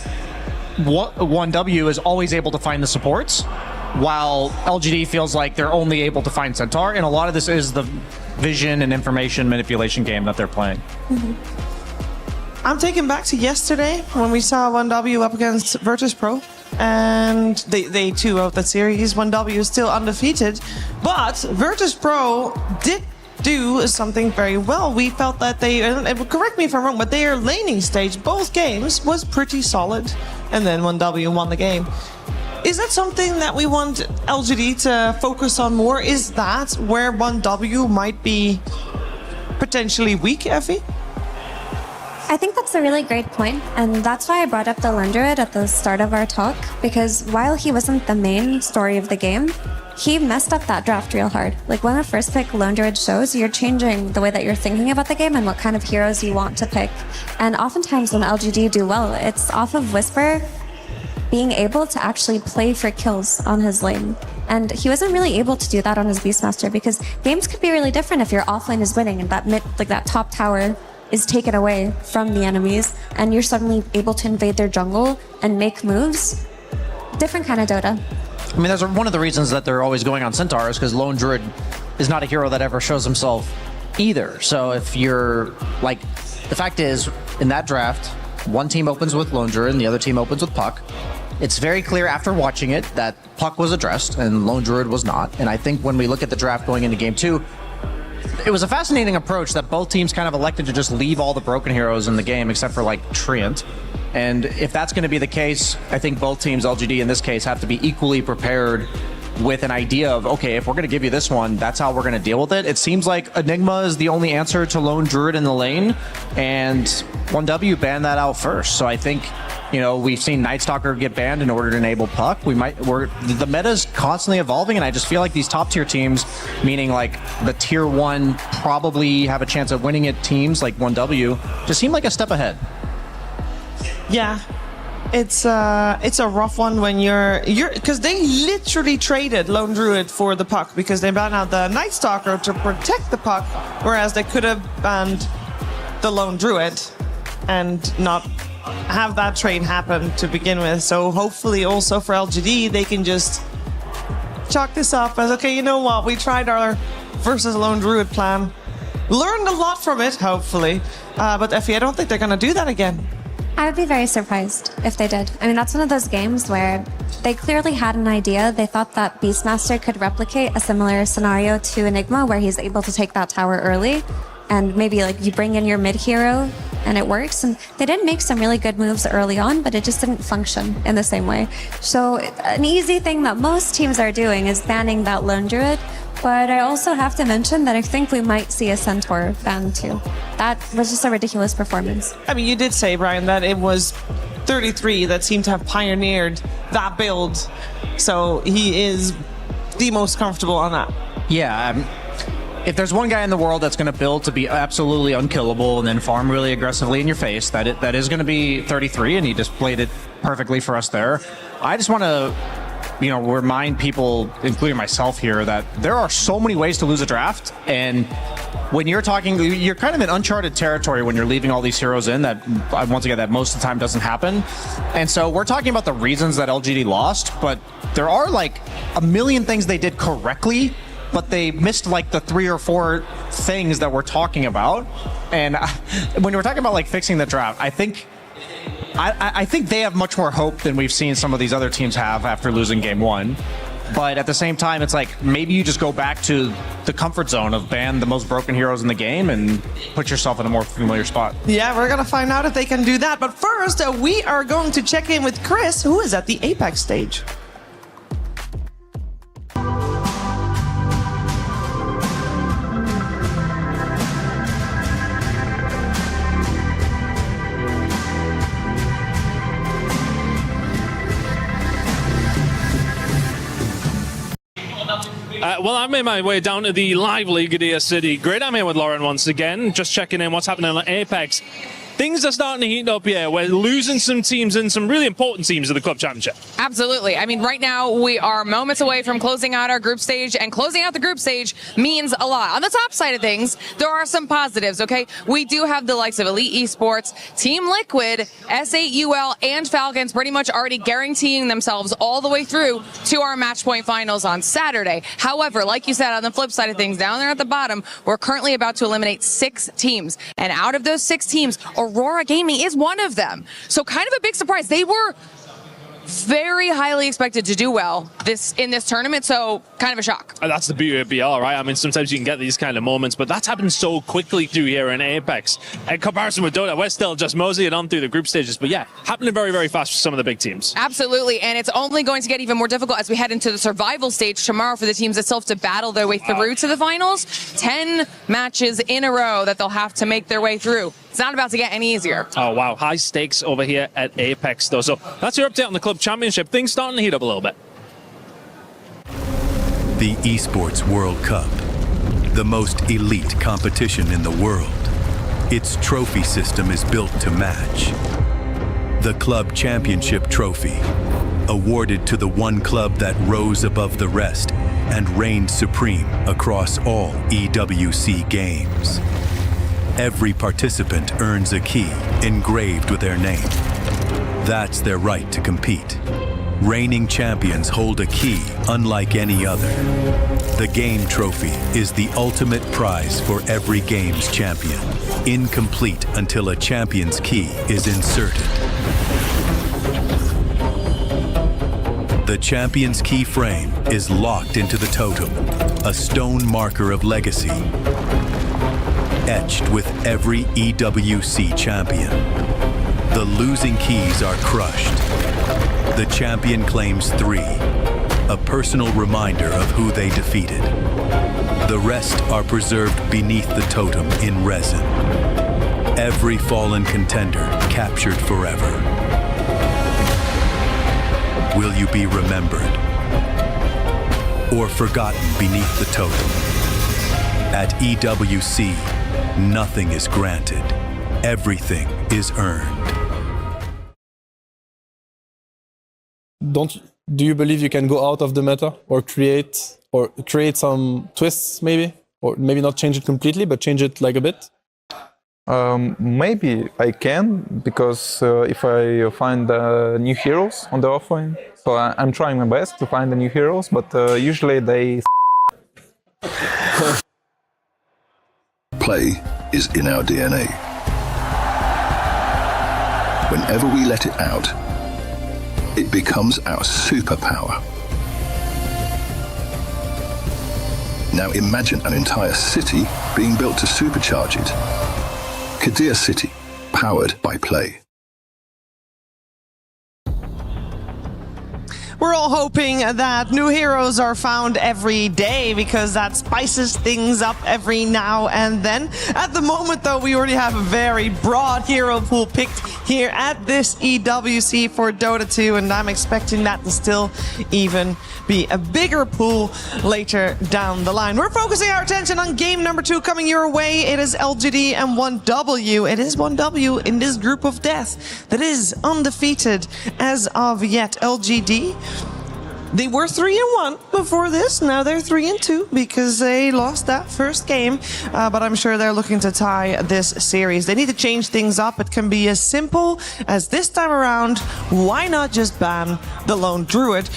1W is always able to find the supports, while LGD feels like they're only able to find Centaur, and a lot of this is the vision and information manipulation game that they're playing. I'm taken back to yesterday when we saw 1W up against Virtus.pro, and they 2-0 that series. 1W is still undefeated, but Virtus.pro did do something very well. We felt that they, and correct me if I'm wrong, but their laning stage, both games, was pretty solid, and then 1W won the game. Is that something that we want LGD to focus on more? Is that where 1W might be potentially weak, Effie? I think that's a really great point, and that's why I brought up the Lone Druid at the start of our talk, because while he wasn't the main story of the game, he messed up that draft real hard. Like, when a first pick Lone Druid shows, you're changing the way that you're thinking about the game and what kind of heroes you want to pick. And oftentimes when LGD do well, it's off of Whisper being able to actually play for kills on his lane. And he wasn't really able to do that on his Beastmaster, because games could be really different if your offlane is winning and that that top tower is taken away from the enemies and you're suddenly able to invade their jungle and make moves. Different kind of Dota. I mean, that's one of the reasons that they're always going on Centaur, is because Lone Druid is not a hero that ever shows himself either. So if you're like, the fact is, in that draft, one team opens with Lone Druid and the other team opens with Puck. It's very clear after watching it that Puck was addressed and Lone Druid was not. And I think when we look at the draft going into game 2, it was a fascinating approach that both teams kind of elected to just leave all the broken heroes in the game except for like Treant. And if that's going to be the case, I think both teams, LGD in this case, have to be equally prepared with an idea of, okay, if we're going to give you this one, that's how we're going to deal with it. It seems like Enigma is the only answer to Lone Druid in the lane, and 1W banned that out first. So I think, you know, we've seen Night Stalker get banned in order to enable Puck. The meta's constantly evolving, and I just feel like these top tier teams, meaning like the tier 1 probably have a chance of winning it teams like 1W, just seem like a step ahead. Yeah. It's a rough one when you're because they literally traded Lone Druid for the Puck, because they banned out the Night Stalker to protect the Puck, whereas they could have banned the Lone Druid and not have that trade happen to begin with. So hopefully also for LGD, they can just chalk this up as, okay, you know what, we tried our versus Lone Druid plan, learned a lot from it, hopefully, but Effie, I don't think they're gonna do that again. I would be very surprised if they did. I mean, that's one of those games where they clearly had an idea. They thought that Beastmaster could replicate a similar scenario to Enigma, where he's able to take that tower early, and maybe like you bring in your mid hero and it works. And they did make some really good moves early on, but it just didn't function in the same way. So an easy thing that most teams are doing is banning that Lone Druid. But I also have to mention that I think we might see a Centaur ban too. That was just a ridiculous performance. I mean, you did say, Brian, that it was 33 that seemed to have pioneered that build. So he is the most comfortable on that. Yeah, if there's one guy in the world that's going to build to be absolutely unkillable and then farm really aggressively in your face, that is going to be 33, and he displayed it perfectly for us there. I just want to, you know, remind people, including myself here, that there are so many ways to lose a draft, and when you're talking, you're kind of in uncharted territory when you're leaving all these heroes in that, once again, that most of the time doesn't happen. And so we're talking about the reasons that LGD lost, but there are like a million things they did correctly, but they missed like the 3 or 4 things that we're talking about. And when we're talking about like fixing the draft, I think they have much more hope than we've seen some of these other teams have after losing game 1. But at the same time, it's like maybe you just go back to the comfort zone of ban the most broken heroes in the game and put yourself in a more familiar spot. Yeah, we're going to find out if they can do that. But first, we are going to check in with Chris, who is at the Apex stage. Well, I've made my way down to the lively Gadia City Grid. I'm here with Lauren once again, just checking in what's happening on Apex. things are starting to heat up here. We're losing some teams and some really important teams of the club championship. Absolutely. I mean, right now we are moments away from closing out our group stage, and closing out the group stage means a lot. On the top side of things, there are some positives, okay? We do have the likes of Elite Esports, Team Liquid, S8UL, and Falcons pretty much already guaranteeing themselves all the way through to our match point finals on Saturday. However, like you said, on the flip side of things, down there at the bottom, we're currently about to eliminate 6 teams. And out of those 6 teams, Aurora Gaming is one of them. So kind of a big surprise. They were very highly expected to do well in this tournament, so kind of a shock. And that's the beauty of BR, right? I mean, sometimes you can get these kind of moments, but that's happened so quickly through here in Apex. In comparison with Dota, we're still just moseying on through the group stages, but yeah, happening very, very fast for some of the big teams. Absolutely, and it's only going to get even more difficult as we head into the survival stage tomorrow for the teams itself to battle their way through to the finals. 10 matches in a row that they'll have to make their way through. It's not about to get any easier. Oh, wow. High stakes over here at Apex, though. So that's your update on the club championship. Things starting to heat up a little bit. The Esports World Cup, the most elite competition in the world. Its trophy system is built to match. The Club Championship Trophy, awarded to the one club that rose above the rest and reigned supreme across all EWC games. Every participant earns a key engraved with their name. That's their right to compete. Reigning champions hold a key unlike any other. The Game Trophy is the ultimate prize for every game's champion, incomplete until a champion's key is inserted. The champion's key frame is locked into the totem, a stone marker of legacy, etched with every EWC champion. The losing keys are crushed. The champion claims 3, a personal reminder of who they defeated. The rest are preserved beneath the totem in resin. Every fallen contender captured forever. Will you be remembered or forgotten beneath the totem? At EWC, nothing is granted. Everything is earned. Do you believe you can go out of the meta or create some twists maybe? Or maybe not change it completely, but change it like a bit? Maybe I can, because if I find new heroes on the offlane, so I'm trying my best to find the new heroes, but usually they Play is in our DNA. Whenever we let it out, it becomes our superpower. Now imagine an entire city being built to supercharge it. Kadir City, powered by Play. We're all hoping that new heroes are found every day, because that spices things up every now and then. At the moment, though, we already have a very broad hero pool picked here at this EWC for Dota 2, and I'm expecting that to still even be a bigger pool later down the line. We're focusing our attention on game number 2 coming your way. It is LGD and 1W. It is 1W in this group of death that is undefeated as of yet. LGD, they were 3-1 before this. Now they're 3-2 because they lost that first game. But I'm sure they're looking to tie this series. They need to change things up. It can be as simple as this time around, why not just ban the Lone Druid?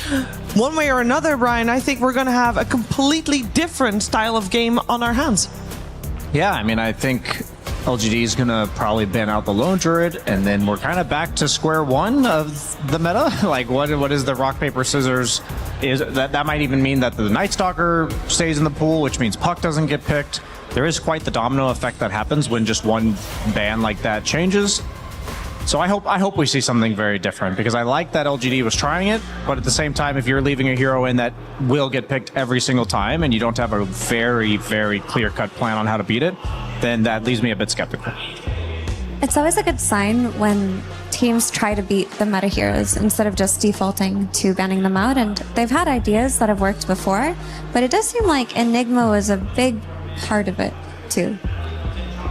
One way or another, Brian, I think we're going to have a completely different style of game on our hands. Yeah, I mean, I think LGD is going to probably ban out the Lone Druid, and then we're kind of back to square one of the meta. Like, what is the rock, paper, scissors? That might even mean that the Night Stalker stays in the pool, which means Puck doesn't get picked. There is quite the domino effect that happens when just one ban like that changes. So I hope we see something very different, because I like that LGD was trying it, but at the same time, if you're leaving a hero in that will get picked every single time and you don't have a very, very clear-cut plan on how to beat it, then that leaves me a bit skeptical. It's always a good sign when teams try to beat the meta heroes instead of just defaulting to banning them out, and they've had ideas that have worked before, but it does seem like Nigma was a big part of it too.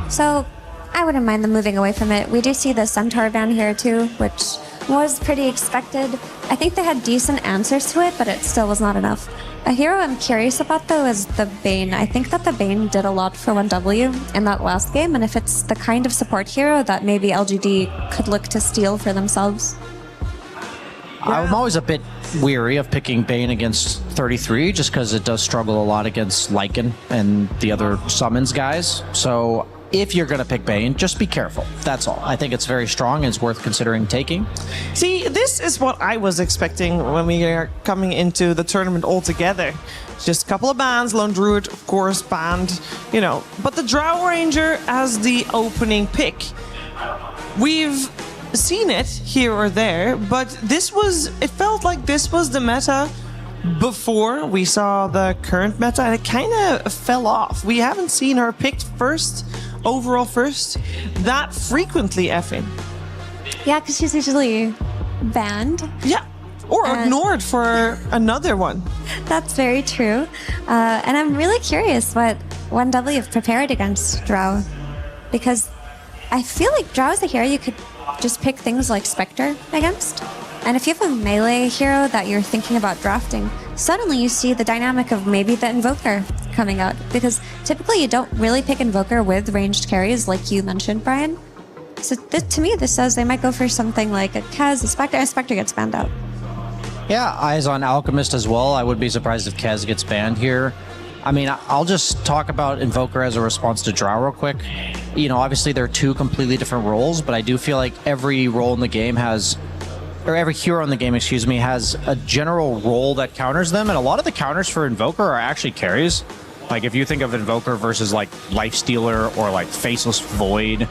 So I wouldn't mind them moving away from it. We do see the Centaur ban here too, which was pretty expected. I think they had decent answers to it, but it still was not enough. A hero I'm curious about though is the Bane. I think that the Bane did a lot for 1W in that last game, and if it's the kind of support hero that maybe LGD could look to steal for themselves. I'm always a bit weary of picking Bane against 33 just because it does struggle a lot against Lycan and the other summons guys. So if you're going to pick Bane, just be careful. That's all. I think it's very strong and it's worth considering taking. See, this is what I was expecting when we are coming into the tournament altogether. Just a couple of bans, Lone Druid, of course, banned, you know. But the Drow Ranger as the opening pick. We've seen it here or there, but it felt like this was the meta before we saw the current meta, and it kind of fell off. We haven't seen her picked overall first, that frequently, effing. Yeah, because she's usually banned. Yeah, or ignored for another one. That's very true. And I'm really curious what 1W have prepared against Drow, because I feel like Drow is a hero you could just pick things like Spectre against. And if you have a melee hero that you're thinking about drafting, suddenly you see the dynamic of maybe the Invoker coming out. Because typically you don't really pick Invoker with ranged carries like you mentioned, Brian. So to me, this says they might go for something like a Kez, a Spectre, and Spectre gets banned out. Yeah, eyes on Alchemist as well. I would be surprised if Kez gets banned here. I mean, I'll just talk about Invoker as a response to Drow real quick. You know, obviously they're two completely different roles, but I do feel like every role in the game every hero in the game, has a general role that counters them, and a lot of the counters for Invoker are actually carries. Like, if you think of Invoker versus, like, Lifestealer or, like, Faceless Void,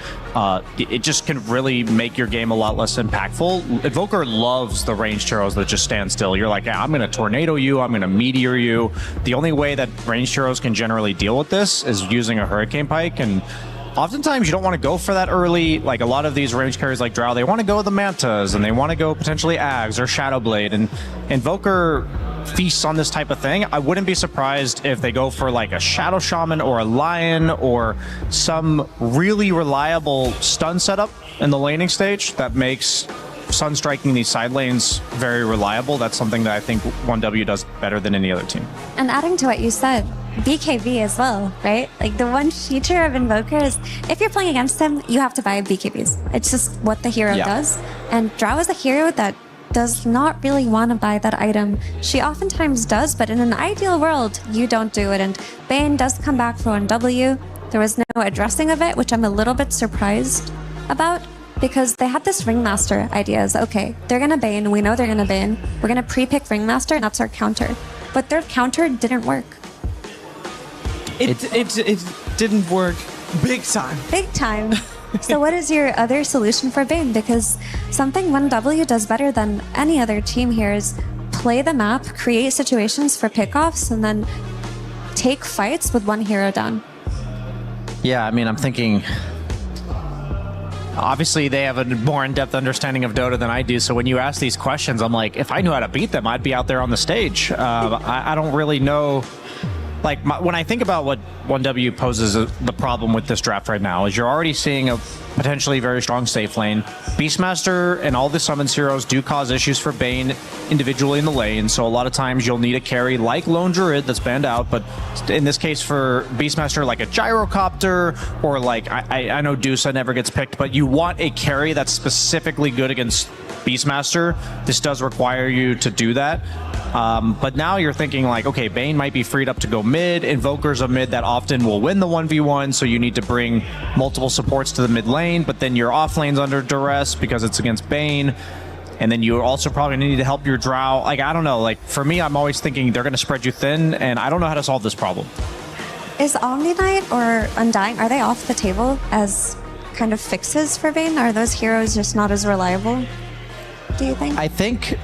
it just can really make your game a lot less impactful. Invoker loves the ranged heroes that just stand still. You're like, I'm going to Tornado you, I'm going to Meteor you. The only way that ranged heroes can generally deal with this is using a Hurricane Pike, and oftentimes you don't want to go for that early. Like, a lot of these range carries like Drow, they want to go with the Mantas, and they want to go potentially Ags or Shadowblade, and Invoker feasts on this type of thing. I wouldn't be surprised if they go for like a Shadow Shaman or a Lion or some really reliable stun setup in the laning stage that makes Sun striking these side lanes very reliable. That's something that I think 1W does better than any other team. And adding to what you said, BKB as well, right? Like, the one feature of Invoker is if you're playing against them, you have to buy BKBs. It's just what the hero does. And Drow is a hero that does not really want to buy that item. She oftentimes does, but in an ideal world, you don't do it. And Bane does come back for 1W. There was no addressing of it, which I'm a little bit surprised about, because they had this Ringmaster ideas. Okay, they're going to Bane. We know they're going to Bane. We're going to pre-pick Ringmaster, and that's our counter. But their counter didn't work. It didn't work big time. Big time. So what is your other solution for Bane? Because something 1W does better than any other team here is play the map, create situations for pickoffs, and then take fights with one hero down. Yeah, I mean, I'm thinking... Obviously, they have a more in-depth understanding of Dota than I do, so when you ask these questions, I'm like, if I knew how to beat them, I'd be out there on the stage. I don't really know... Like, when I think about what 1W poses the problem with this draft right now is you're already seeing a potentially very strong safe lane. Beastmaster and all the summons heroes do cause issues for Bane individually in the lane, so a lot of times you'll need a carry like Lone Druid that's banned out, but in this case for Beastmaster, like a Gyrocopter, or like, I know Dusa never gets picked, but you want a carry that's specifically good against Beastmaster. This does require you to do that. But now you're thinking like, okay, Bane might be freed up to go mid. Invoker's a mid that often will win the 1v1, so you need to bring multiple supports to the mid lane, but then your off lane's under duress because it's against Bane. And then you also probably need to help your Drow. Like, I don't know. Like, for me, I'm always thinking they're going to spread you thin, and I don't know how to solve this problem. Is Omni Knight or Undying, are they off the table as kind of fixes for Bane? Are those heroes just not as reliable, do you think? I think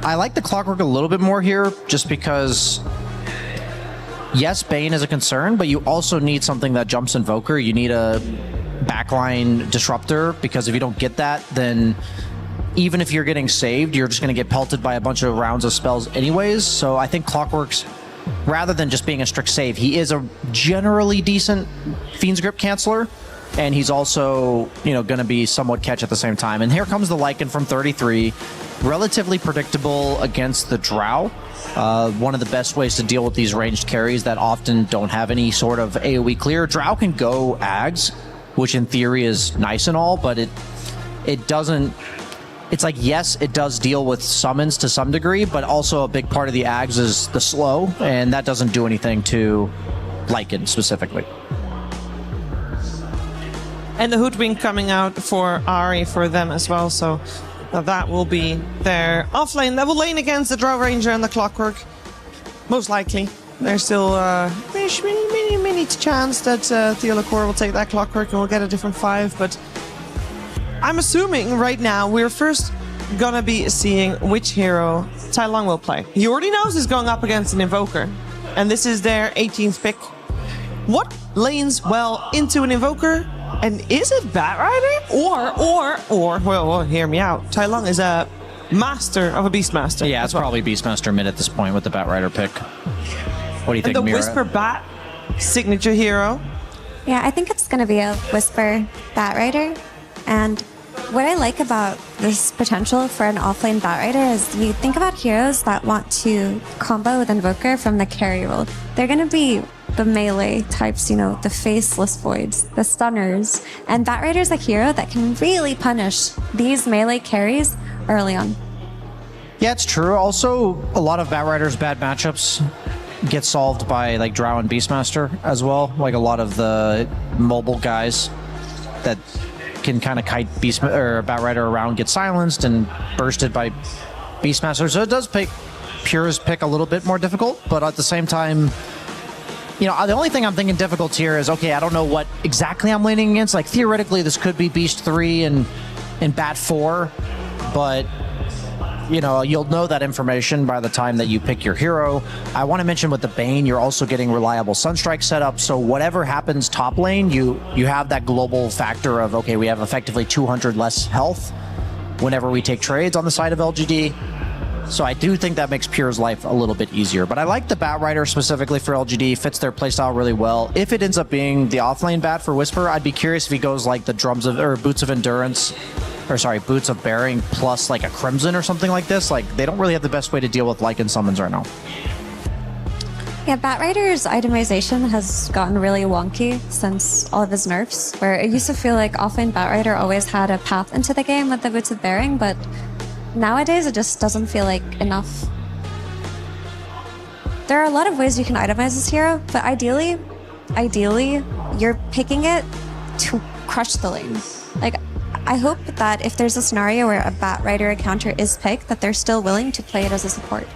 I like the Clockwork a little bit more here, just because, yes, Bane is a concern, but you also need something that jumps Invoker. You need a backline disruptor, because if you don't get that, then even if you're getting saved, you're just going to get pelted by a bunch of rounds of spells anyways. So I think Clockwork's, rather than just being a strict save, he is a generally decent Fiend's Grip canceller. and he's also, going to be somewhat catch at the same time. And here comes the Lycan from 33, relatively predictable against the Drow. One of the best ways to deal with these ranged carries that often don't have any sort of AoE clear. Drow can go Ags, which in theory is nice and all, but it doesn't. It's like, yes, it does deal with summons to some degree, but also a big part of the Ags is the slow, and that doesn't do anything to Lycan specifically. And the Hoodwink coming out for Ahri for them as well, so that will be their offlane. That will lane against the Drow Ranger and the Clockwork, most likely. There's still mini chance that Theolacor will take that Clockwork and we'll get a different 5, but I'm assuming right now we're first gonna be seeing which hero Tai Lung will play. He already knows he's going up against an Invoker, and this is their 18th pick. What lanes well into an Invoker? And is it Batrider? Well, hear me out. Tai Lung is a master of a Beastmaster. Yeah, it's probably Beastmaster mid at this point with the Batrider pick. What do you think, and the Mira? Whisper Bat, signature hero. Yeah, I think it's going to be a Whisper Batrider. And what I like about this potential for an offlane Batrider is you think about heroes that want to combo with Invoker from the carry role. They're going to be the melee types, the faceless voids, the stunners. And Batrider's a hero that can really punish these melee carries early on. Yeah, it's true. Also, a lot of Batrider's bad matchups get solved by like Drow and Beastmaster as well. Like a lot of the mobile guys that can kind of kite Batrider around, get silenced and bursted by Beastmaster. So it does make Pure's pick a little bit more difficult, but at the same time, the only thing I'm thinking difficult here is, okay, I don't know what exactly I'm leaning against. Like theoretically, this could be Beast 3 and Bat 4, but you'll know that information by the time that you pick your hero. I want to mention with the Bane, you're also getting reliable Sunstrike setup, so whatever happens top lane, you have that global factor of, okay, we have effectively 200 less health whenever we take trades on the side of LGD. So I do think that makes Pure's life a little bit easier. But I like the Batrider specifically for LGD, fits their playstyle really well. If it ends up being the offlane Bat for Whisper, I'd be curious if he goes like the Boots of Endurance, Boots of Bearing plus like a Crimson or something like this. Like, they don't really have the best way to deal with Lycan summons right now. Yeah, Batrider's itemization has gotten really wonky since all of his nerfs, where it used to feel like offlane Batrider always had a path into the game with the Boots of Bearing, but nowadays it just doesn't feel like enough. There are a lot of ways you can itemize this hero, but ideally, you're picking it to crush the lane. Like, I hope that if there's a scenario where a Batrider counter is picked, that they're still willing to play it as a support.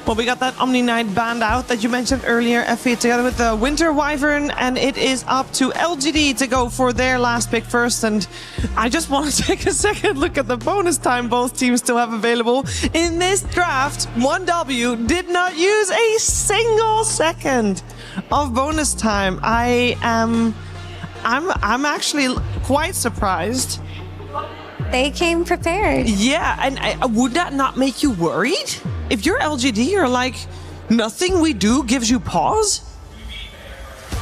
Well, we got that Omni Knight banned out that you mentioned earlier, Effie, together with the Winter Wyvern, and it is up to LGD to go for their last pick first. And I just want to take a second look at the bonus time both teams still have available. In this draft, 1W did not use a single second of bonus time. I'm actually quite surprised. They came prepared. Yeah, and would that not make you worried? If you're LGD, you're like, nothing we do gives you pause?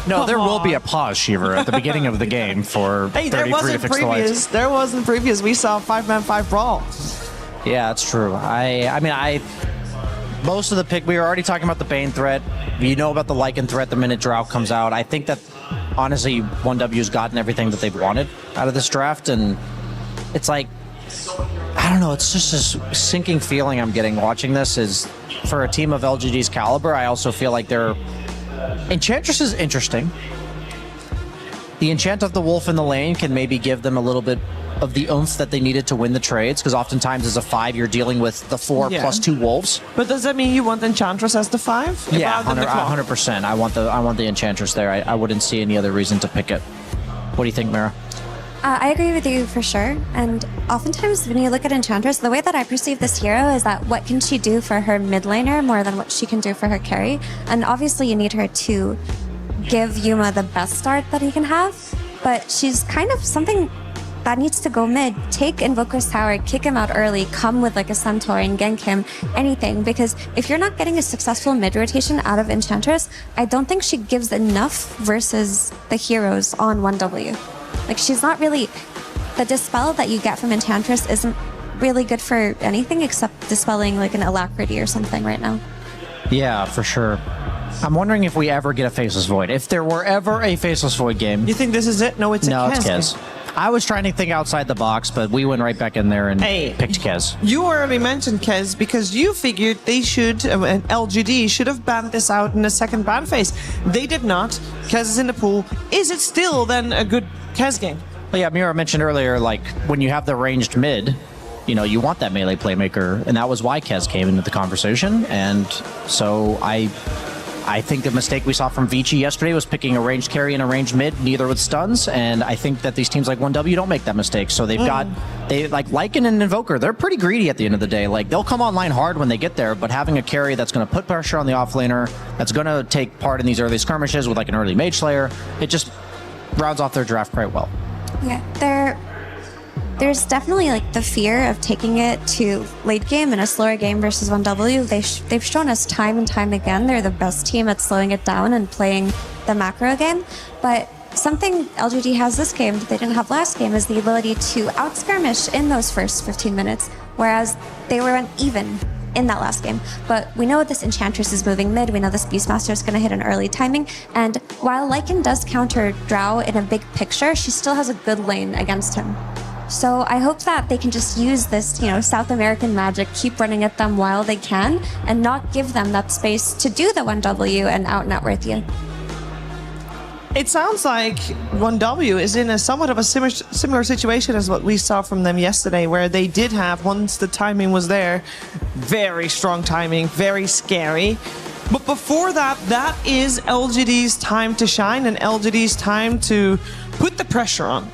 No, there will be a pause, Shiver, at the beginning of the game for 33 to fix the lights. There wasn't previous. We saw 5-man-5 brawl. Yeah, that's true. Most of the pick, we were already talking about the Bane threat. You know about the Lycan threat the minute Drow comes out. I think that, honestly, 1W's gotten everything that they've wanted out of this draft, and it's like, I don't know, it's just this sinking feeling I'm getting watching this is, for a team of LGD's caliber, I also feel like their Enchantress is interesting. The enchant of the wolf in the lane can maybe give them a little bit of the oomph that they needed to win the trades, because oftentimes as a 5 you're dealing with the 4 plus 2 wolves. But does that mean you want Enchantress as the 5? Yeah, 100%. I want the Enchantress there. I wouldn't see any other reason to pick it. What do you think, Mira? I agree with you for sure. And oftentimes when you look at Enchantress, the way that I perceive this hero is that what can she do for her mid laner more than what she can do for her carry. And obviously you need her to give Yuma the best start that he can have, but she's kind of something that needs to go mid. Take Invoker's tower, kick him out early, come with like a Centaur and gank him, anything. Because if you're not getting a successful mid rotation out of Enchantress, I don't think she gives enough versus the heroes on 1W. Like, she's not really... The dispel that you get from Enchantress isn't really good for anything except dispelling like an Alacrity or something right now. Yeah, for sure. I'm wondering if we ever get a Faceless Void. If there were ever a Faceless Void game... You think this is it? No, it's no, a it's Kez. Kez. I was trying to think outside the box, but we went right back in there and picked Kez. You already mentioned Kez because you figured they should, LGD should have banned this out in the second ban phase. They did not. Kez is in the pool. Is it still then a good Kez game? Well, yeah, Mira mentioned earlier, like, when you have the ranged mid, you know, you want that melee playmaker, and that was why Kez came into the conversation, and so I think the mistake we saw from ViCi yesterday was picking a ranged carry and a ranged mid, neither with stuns, and I think that these teams like 1W don't make that mistake, so they've got, like Lycan and Invoker, they're pretty greedy at the end of the day. Like, they'll come online hard when they get there, but having a carry that's going to put pressure on the offlaner, that's going to take part in these early skirmishes with like an early Mage Slayer, it just rounds off their draft quite well. Yeah, there's definitely like the fear of taking it to late game in a slower game versus 1W. They've shown us time and time again they're the best team at slowing it down and playing the macro game. But something LGD has this game that they didn't have last game is the ability to out-skirmish in those first 15 minutes, whereas they were uneven in that last game. But we know this Enchantress is moving mid, we know this Beastmaster is going to hit an early timing, and while Lycan does counter Drow in a big picture, she still has a good lane against him. So I hope that they can just use this, you know, South American magic, keep running at them while they can, and not give them that space to do the 1W and out-network you. It sounds like 1W is in a somewhat of a similar situation as what we saw from them yesterday, where they did have, once the timing was there, very strong timing, very scary. But before that, that is LGD's time to shine and LGD's time to put the pressure on.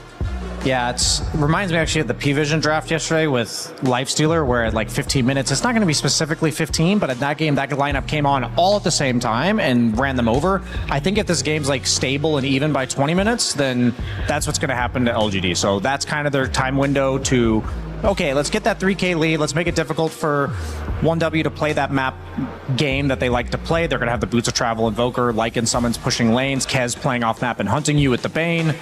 Yeah, it reminds me actually of the P-Vision draft yesterday with Lifestealer, where at like 15 minutes, it's not going to be specifically 15, but at that game, that lineup came on all at the same time and ran them over. I think if this game's like stable and even by 20 minutes, then that's what's going to happen to LGD. So that's kind of their time window to, okay, let's get that 3K lead. Let's make it difficult for 1W to play that map game that they like to play. They're going to have the Boots of Travel Invoker, Lycan Summons pushing lanes, Kez playing off map and hunting you with the Bane.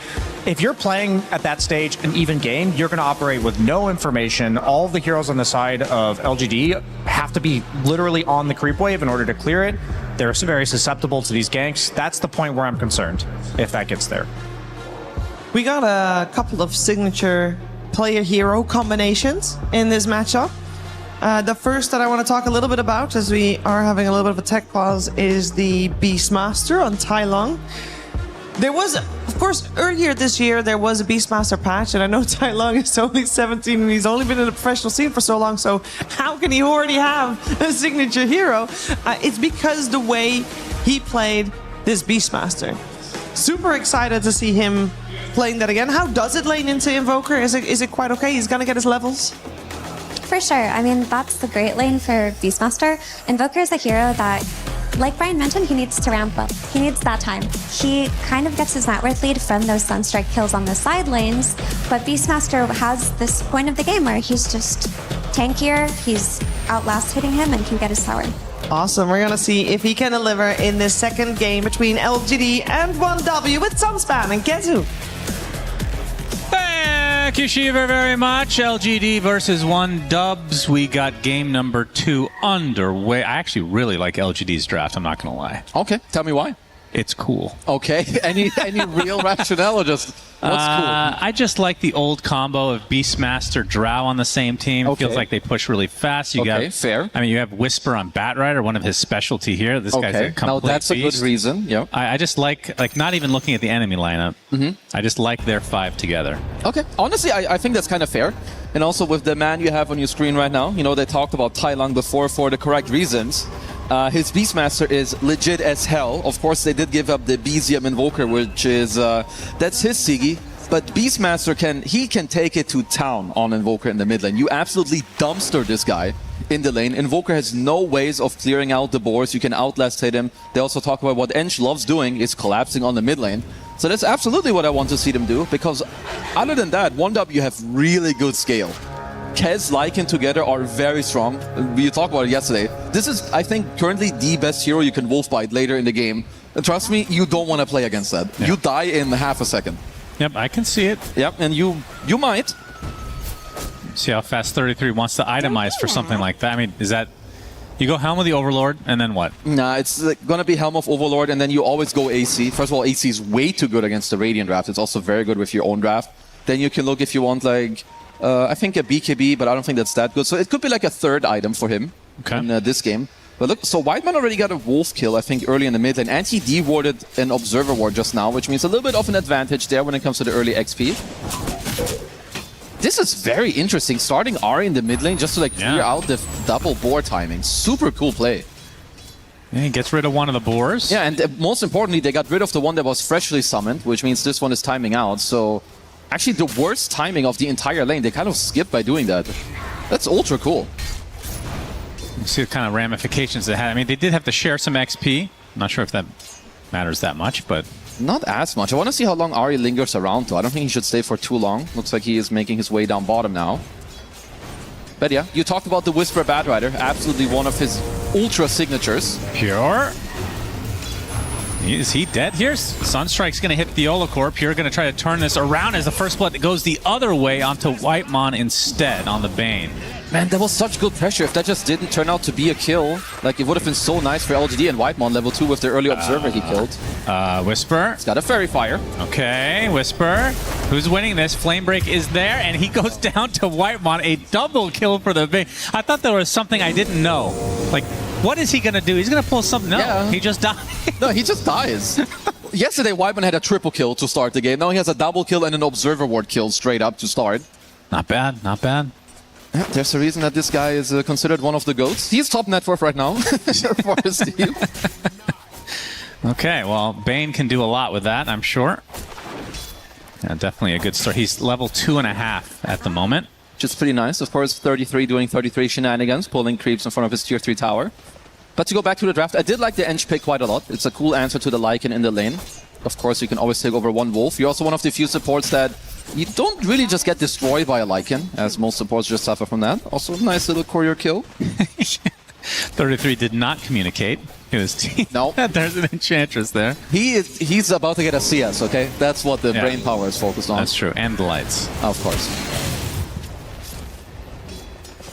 If you're playing at that stage an even game, you're going to operate with no information. All of the heroes on the side of LGD have to be literally on the creep wave in order to clear it. They're very susceptible to these ganks. That's the point where I'm concerned, if that gets there. We got a couple of signature player-hero combinations in this matchup. The first that I want to talk a little bit about, as we are having a little bit of a tech pause, is the Beastmaster on Tai Lung. There was, of course, earlier this year, there was a Beastmaster patch, and I know Tai Lung is only 17 and he's only been in the professional scene for so long, so how can he already have a signature hero? It's because the way he played this Beastmaster. Super excited to see him playing that again. How does it lane into Invoker? Is it quite okay? He's gonna get his levels? For sure. I mean, that's the great lane for Beastmaster. Invoker is a hero that, like Brian mentioned, he needs to ramp up. He needs that time. He kind of gets his net worth lead from those Sunstrike kills on the side lanes, but Beastmaster has this point of the game where he's just tankier, he's outlast hitting him, and can get his tower. Awesome. We're going to see if he can deliver in this second game between LGD and 1W with some spam. And guess who? Thank you, Shiva, very much. LGD versus 1Dubs. We got game number 2 underway. I actually really like LGD's draft, I'm not going to lie. Okay, tell me why. It's cool. Okay, any real rationale or just what's cool? I just like the old combo of Beastmaster Drow on the same team. Okay. Feels like they push really fast. You got fair. I mean, you have Whisper on Batrider, one of his specialty here. This guy's a complete now that's beast. a good reason. Yeah. I just like not even looking at the enemy lineup. I just like their 5 together. Okay, honestly, I think that's kind of fair. And also with the man you have on your screen right now, you know, they talked about Tai Lung before for the correct reasons. His Beastmaster is legit as hell. Of course, they did give up the BZM Invoker, which is, that's his Siggy. But Beastmaster can take it to town on Invoker in the mid lane. You absolutely dumpster this guy in the lane. Invoker has no ways of clearing out the boards. You can outlast hit him. They also talk about what Ench loves doing is collapsing on the mid lane. So that's absolutely what I want to see them do, because other than that, 1W have really good scale. Kez, Lycan together are very strong. We talked about it yesterday. This is, I think, currently the best hero you can wolfbite later in the game. And trust me, you don't want to play against that. Yeah. You die in half a second. Yep, I can see it. Yep, and you might. See how fast 33 wants to itemize for something like that. I mean, is that... You go Helm of the Overlord, and then what? Nah, it's going to be Helm of Overlord, and then you always go AC. First of all, AC is way too good against the Radiant draft. It's also very good with your own draft. Then you can look if you want, like... I think a BKB, but I don't think that's that good. So it could be like a third item for him in this game. But look, so Whiteman already got a Wolf kill, I think, early in the mid lane. And he de-warded an Observer Ward just now, which means a little bit of an advantage there when it comes to the early XP. This is very interesting. Starting Ahri in the mid lane just to like clear out the double boar timing. Super cool play. Yeah, he gets rid of one of the boars. Yeah, and most importantly, they got rid of the one that was freshly summoned, which means this one is timing out. So actually the worst timing of the entire lane. They kind of skipped by doing that. That's ultra cool. You see the kind of ramifications they had. I mean, they did have to share some XP. I'm not sure if that matters that much, but... Not as much. I want to see how long Ahri lingers around, though. I don't think he should stay for too long. Looks like he is making his way down bottom now. But yeah, you talked about the Whisper Batrider. Absolutely one of his ultra signatures. Pure. Is he dead here? Sunstrike's going to hit the Olacore. Pure going to try to turn this around as the first blood that goes the other way onto Whitemon instead on the Bane. Man, that was such good pressure. If that just didn't turn out to be a kill, like it would have been so nice for LGD and Whitemon level 2 with the early Observer he killed. Whisper. He's got a Fairy Fire. Okay, Whisper. Who's winning this? Flame Break is there, and he goes down to Whitemon. A double kill for the Bane. I thought there was something I didn't know. Like, what is he going to do? He's going to pull something. No, yeah. He just dies. No, he just dies. Yesterday, Whitemon had a triple kill to start the game. Now he has a double kill and an Observer Ward kill straight up to start. Not bad, not bad. Yeah, there's a reason that this guy is considered one of the GOATs. He's top net worth right now for his team. Okay, well, Bane can do a lot with that, I'm sure. Yeah, definitely a good start. He's level 2.5 at the moment. Which is pretty nice. Of course, 33 doing 33 shenanigans, pulling creeps in front of his tier 3 tower. But to go back to the draft, I did like the Ench pick quite a lot. It's a cool answer to the Lycan in the lane. Of course, you can always take over one Wolf. You're also one of the few supports that you don't really just get destroyed by a Lycan, as most supports just suffer from that. Also, nice little courier kill. 33 did not communicate. It was no. There's an Enchantress there. He's about to get a CS, okay? That's what the brain power is focused on. That's true, and the lights. Of course.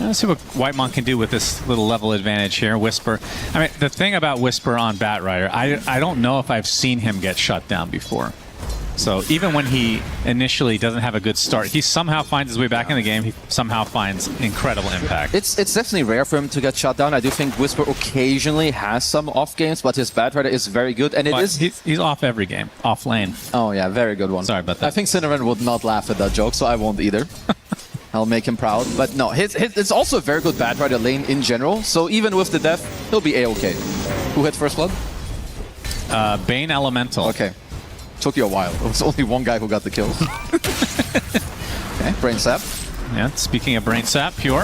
Let's see what Whitemon can do with this little level advantage here. Whisper. I mean, the thing about Whisper on Batrider, I don't know if I've seen him get shut down before. So even when he initially doesn't have a good start, he somehow finds his way back in the game. He somehow finds incredible impact. It's definitely rare for him to get shut down. I do think Whisper occasionally has some off games, but his Batrider is very good. And he's off every game, off lane. Oh yeah, very good one. Sorry about that. I think Cinnamon would not laugh at that joke, so I won't either. I'll make him proud. But no, it's also a very good Batrider lane in general. So even with the death, he'll be A-okay. Who hit first blood? Bane Elemental. Okay. Took you a while. It was only one guy who got the kill. Okay, Brain Sap. Yeah, speaking of Brain Sap, Pure.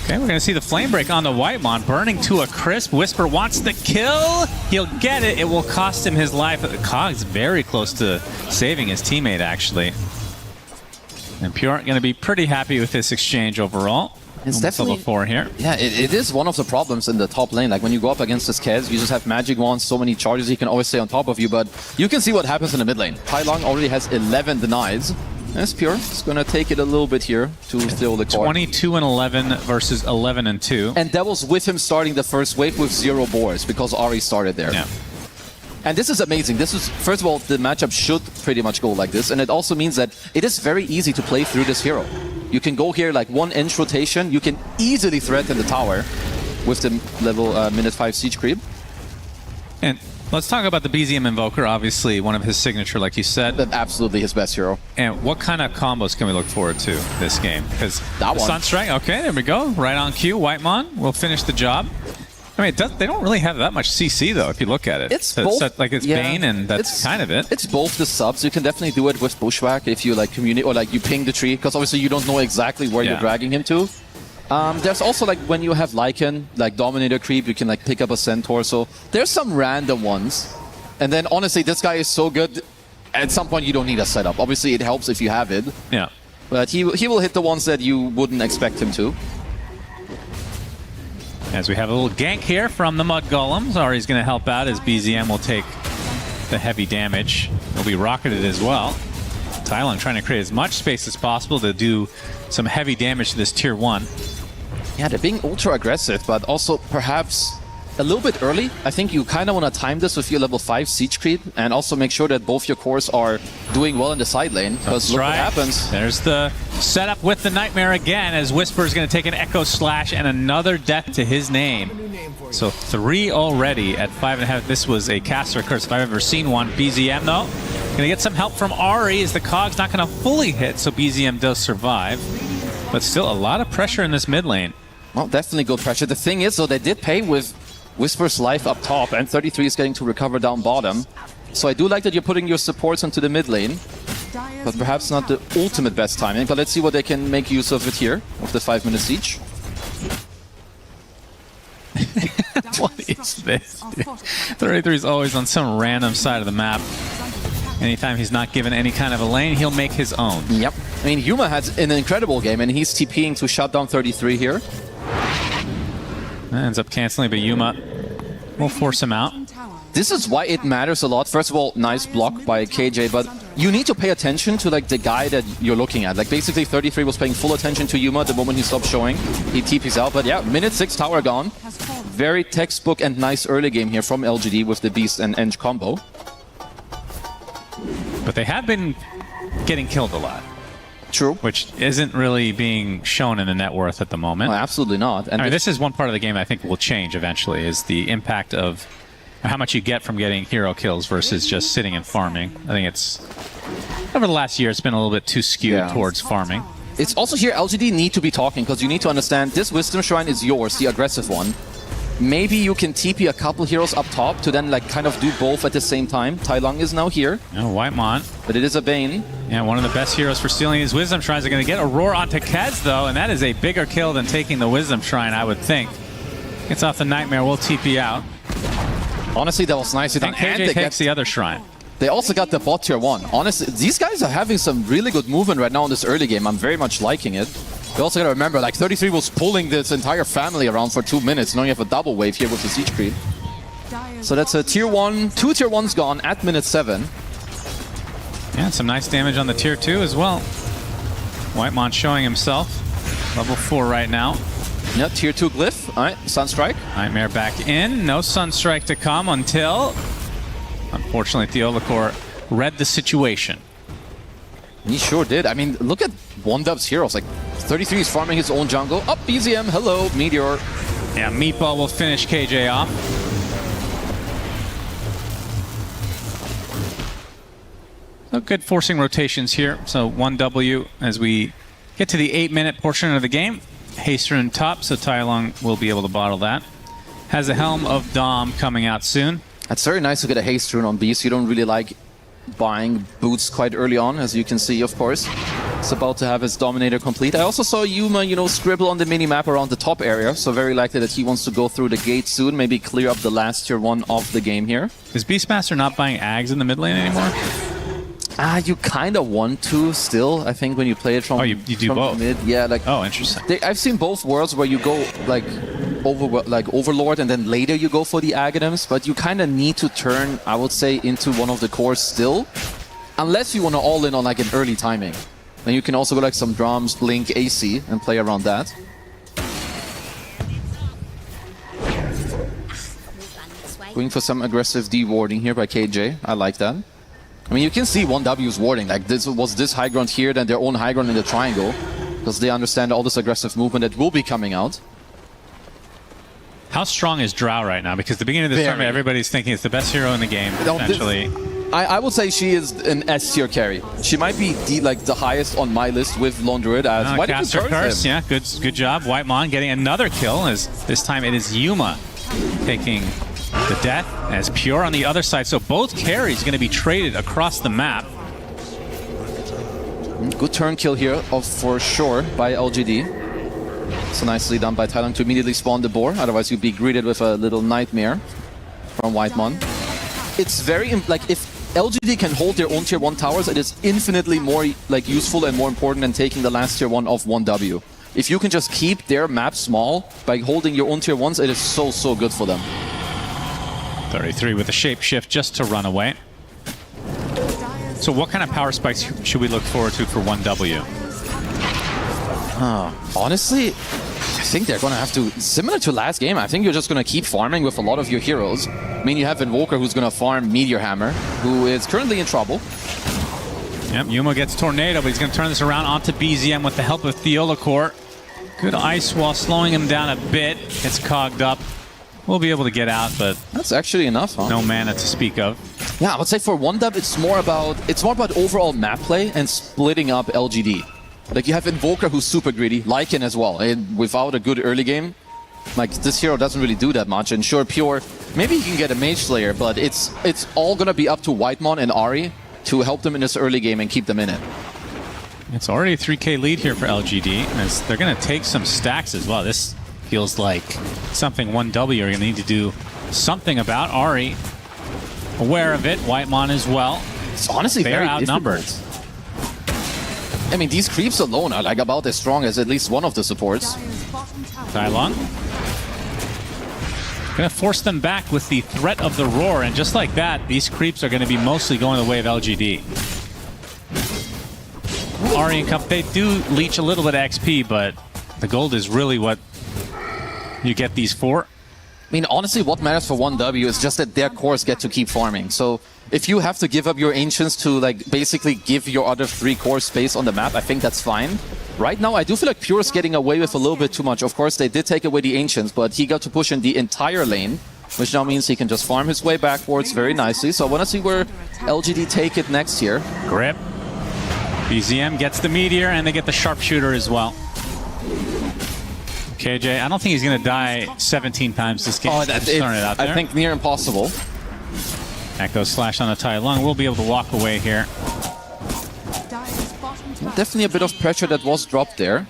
Okay, we're going to see the Flame Break on the Whitemon, burning to a crisp. Whisper wants the kill. He'll get it. It will cost him his life. Cog's very close to saving his teammate, actually. And Pure going to be pretty happy with this exchange overall. It's definitely level 4 here. Yeah, it is one of the problems in the top lane. Like when you go up against this Kez, you just have magic wands, so many charges, he can always stay on top of you. But you can see what happens in the mid lane. Tai Long already has 11 denies. That's Pure. It's going to take it a little bit here to steal the core. 22-11 versus 11-2. And that was with him starting the first wave with 0 boars because Ahri started there. Yeah. And this is amazing. This is, first of all, the matchup should pretty much go like this. And it also means that it is very easy to play through this hero. You can go here like one inch rotation. You can easily threaten the tower with the level minute 5 siege creep. And let's talk about the BZM Invoker, obviously one of his signature, like you said. Absolutely his best hero. And what kind of combos can we look forward to this game? Because that one. Sunstrike, okay, there we go. Right on cue. Whitemon will finish the job. I mean, they don't really have that much CC, though, if you look at it. It's both. Like, it's Bane, and that's kind of it. It's both the subs. You can definitely do it with Bushwhack if you, like, communicate, or, like, you ping the tree, because obviously you don't know exactly where you're dragging him to. There's also, like, when you have Lycan, like, Dominator creep, you can, like, pick up a Centaur, so there's some random ones. And then, honestly, this guy is so good. at some point you don't need a setup. Obviously, it helps if you have it. Yeah. But he will hit the ones that you wouldn't expect him to. As we have a little gank here from the Mud Golems. Ari's going to help out as BZM will take the heavy damage. He'll be rocketed as well. Tylung trying to create as much space as possible to do some heavy damage to this tier 1. Yeah, they're being ultra aggressive, but also perhaps a little bit early. I think you kind of want to time this with your level 5 siege creep and also make sure that both your cores are doing well in the side lane. Because look what happens. There's the setup with the Nightmare again as Whisper's going to take an Echo Slash and another death to his name. So 3 already at 5.5. This was a caster curse if I've ever seen one. BZM though, going to get some help from Ari as the Cog's not going to fully hit, so BZM does survive. But still a lot of pressure in this mid lane. Well, definitely good pressure. The thing is, though, they did pay with Whisper's life up top, and 33 is getting to recover down bottom. So I do like that you're putting your supports into the mid lane, but perhaps not the ultimate best timing. But let's see what they can make use of it here, of the 5-minute siege. What is this, dude? 33 is always on some random side of the map. Anytime he's not given any kind of a lane, he'll make his own. Yep. I mean, Yuma had an incredible game, and he's TPing to shut down 33 here. Ends up canceling, but Yuma will force him out. This is why it matters a lot. First of all, nice block by KJ, but you need to pay attention to like the guy that you're looking at. Like basically 33 was paying full attention to Yuma the moment he stopped showing. He TPs out, but yeah, minute 6 tower gone. Very textbook and nice early game here from LGD with the Beast and Eng combo. But they have been getting killed a lot. True. Which isn't really being shown in the net worth at the moment. Oh, absolutely not. And I mean, this is one part of the game I think will change eventually, is the impact of how much you get from getting hero kills versus just sitting and farming. I think it's, over the last year, it's been a little bit too skewed towards farming. It's also here LGD need to be talking, because you need to understand this Wisdom Shrine is yours, the aggressive one. Maybe you can TP a couple heroes up top to then like kind of do both at the same time. Tylung is now here. Oh, Whitemon. But it is a Bane. Yeah, one of the best heroes for stealing these Wisdom Shrines. Are going to get a roar onto Kez though, and that is a bigger kill than taking the Wisdom Shrine, I would think. Gets off the Nightmare, will TP out. Honestly, that was nice. And KJ takes the other shrine. They also got the bot tier 1. Honestly, these guys are having some really good movement right now in this early game. I'm very much liking it. You also gotta remember, like 33 was pulling this entire family around for 2 minutes. Now you have a double wave here with the siege creep. So that's a tier 1, 2 tier 1s gone at minute 7. Yeah, some nice damage on the tier 2 as well. Whitemon showing himself. Level 4 right now. Yeah, tier 2 glyph. Alright, Sunstrike. Nightmare back in. No Sunstrike to come until, unfortunately, Theolacor read the situation. He sure did. I mean, look at OneDub's heroes. Like, 33 is farming his own jungle. Up BZM, hello, Meteor. Yeah, Meatball will finish KJ off. So good forcing rotations here. So 1W as we get to the 8-minute portion of the game. Haster top, so Tylung will be able to bottle that. Has a Helm of Dom coming out soon. That's very nice to get a haste rune on Beast. You don't really like buying boots quite early on, as you can see, of course. It's about to have his Dominator complete. I also saw Yuma, you know, scribble on the mini-map around the top area, so very likely that he wants to go through the gate soon, maybe clear up the last tier 1 of the game here. Is Beastmaster not buying Ags in the mid lane anymore? You kind of want to still, I think, when you play it from, you do from both. mid. Yeah, like, oh, interesting. I've seen both worlds where you go like Overlord and then later you go for the Aghanims, but you kind of need to turn, I would say, into one of the cores still, unless you want to all in on like an early timing. Then you can also go like some drums, Blink, AC, and play around that. Going for some aggressive D-warding here by KJ. I like that. I mean, you can see 1W's warding. Like, this was this high ground here, then their own high ground in the triangle, because they understand all this aggressive movement that will be coming out. How strong is Drow right now? Because at the beginning of this tournament, everybody's thinking it's the best hero in the game, essentially. I would say she is an S-tier carry. She might be the highest on my list with Lone Druid. As why did you curse him? Yeah, good job. Whitemon getting another kill, as this time it is Yuma taking the death, as Pure on the other side. So both carries going to be traded across the map. Good turn kill here, for sure, by LGD. So nicely done by Tylung to immediately spawn the boar. Otherwise, you'd be greeted with a little nightmare from Whitemon. It's very, like, if LGD can hold their own tier 1 towers, it is infinitely more like useful and more important than taking the last tier 1 of 1W. If you can just keep their map small by holding your own tier 1s, it is so good for them. 33 with a shape shift just to run away. So what kind of power spikes should we look forward to for 1W? Honestly, I think they're going to have to, similar to last game, I think you're just going to keep farming with a lot of your heroes. I mean, you have Invoker who's going to farm Meteor Hammer, who is currently in trouble. Yep, Yuma gets Tornado, but he's going to turn this around onto BZM with the help of Theolacore. Good Ice Wall slowing him down a bit. Gets cogged up. We'll be able to get out, but that's actually enough, huh? No mana to speak of. Yeah, I would say for 1W, it's more about overall map play and splitting up LGD. Like, you have Invoker who's super greedy, Lycan as well. And without a good early game, like, this hero doesn't really do that much. And sure, Pure, maybe he can get a Mage Slayer, but it's all gonna be up to Whitemon and Ahri to help them in this early game and keep them in it. It's already a 3k lead here for LGD, as they're gonna take some stacks as well. This feels like something 1W are gonna need to do something about. Ahri, aware of it, Whitemon as well. It's honestly they're very outnumbered. difficult. I mean, these creeps alone are like about as strong as at least one of the supports. Tai Lung gonna force them back with the threat of the Roar, and just like that, these creeps are gonna be mostly going the way of LGD. Ahri and Cup, they do leech a little bit of XP, but the gold is really what you get these for. I mean, honestly, what matters for 1W is just that their cores get to keep farming. So if you have to give up your Ancients to, like, basically give your other 3 cores space on the map, I think that's fine. Right now, I do feel like Pure's getting away with a little bit too much. Of course, they did take away the Ancients, but he got to push in the entire lane, which now means he can just farm his way backwards very nicely. So I want to see where LGD take it next here. Grip. BZM gets the Meteor, and they get the Sharpshooter as well. KJ, I don't think he's going to die 17 times this game. Oh, I think near impossible. Echo Slash on the Tai Lung. We'll be able to walk away here. Definitely a bit of pressure that was dropped there.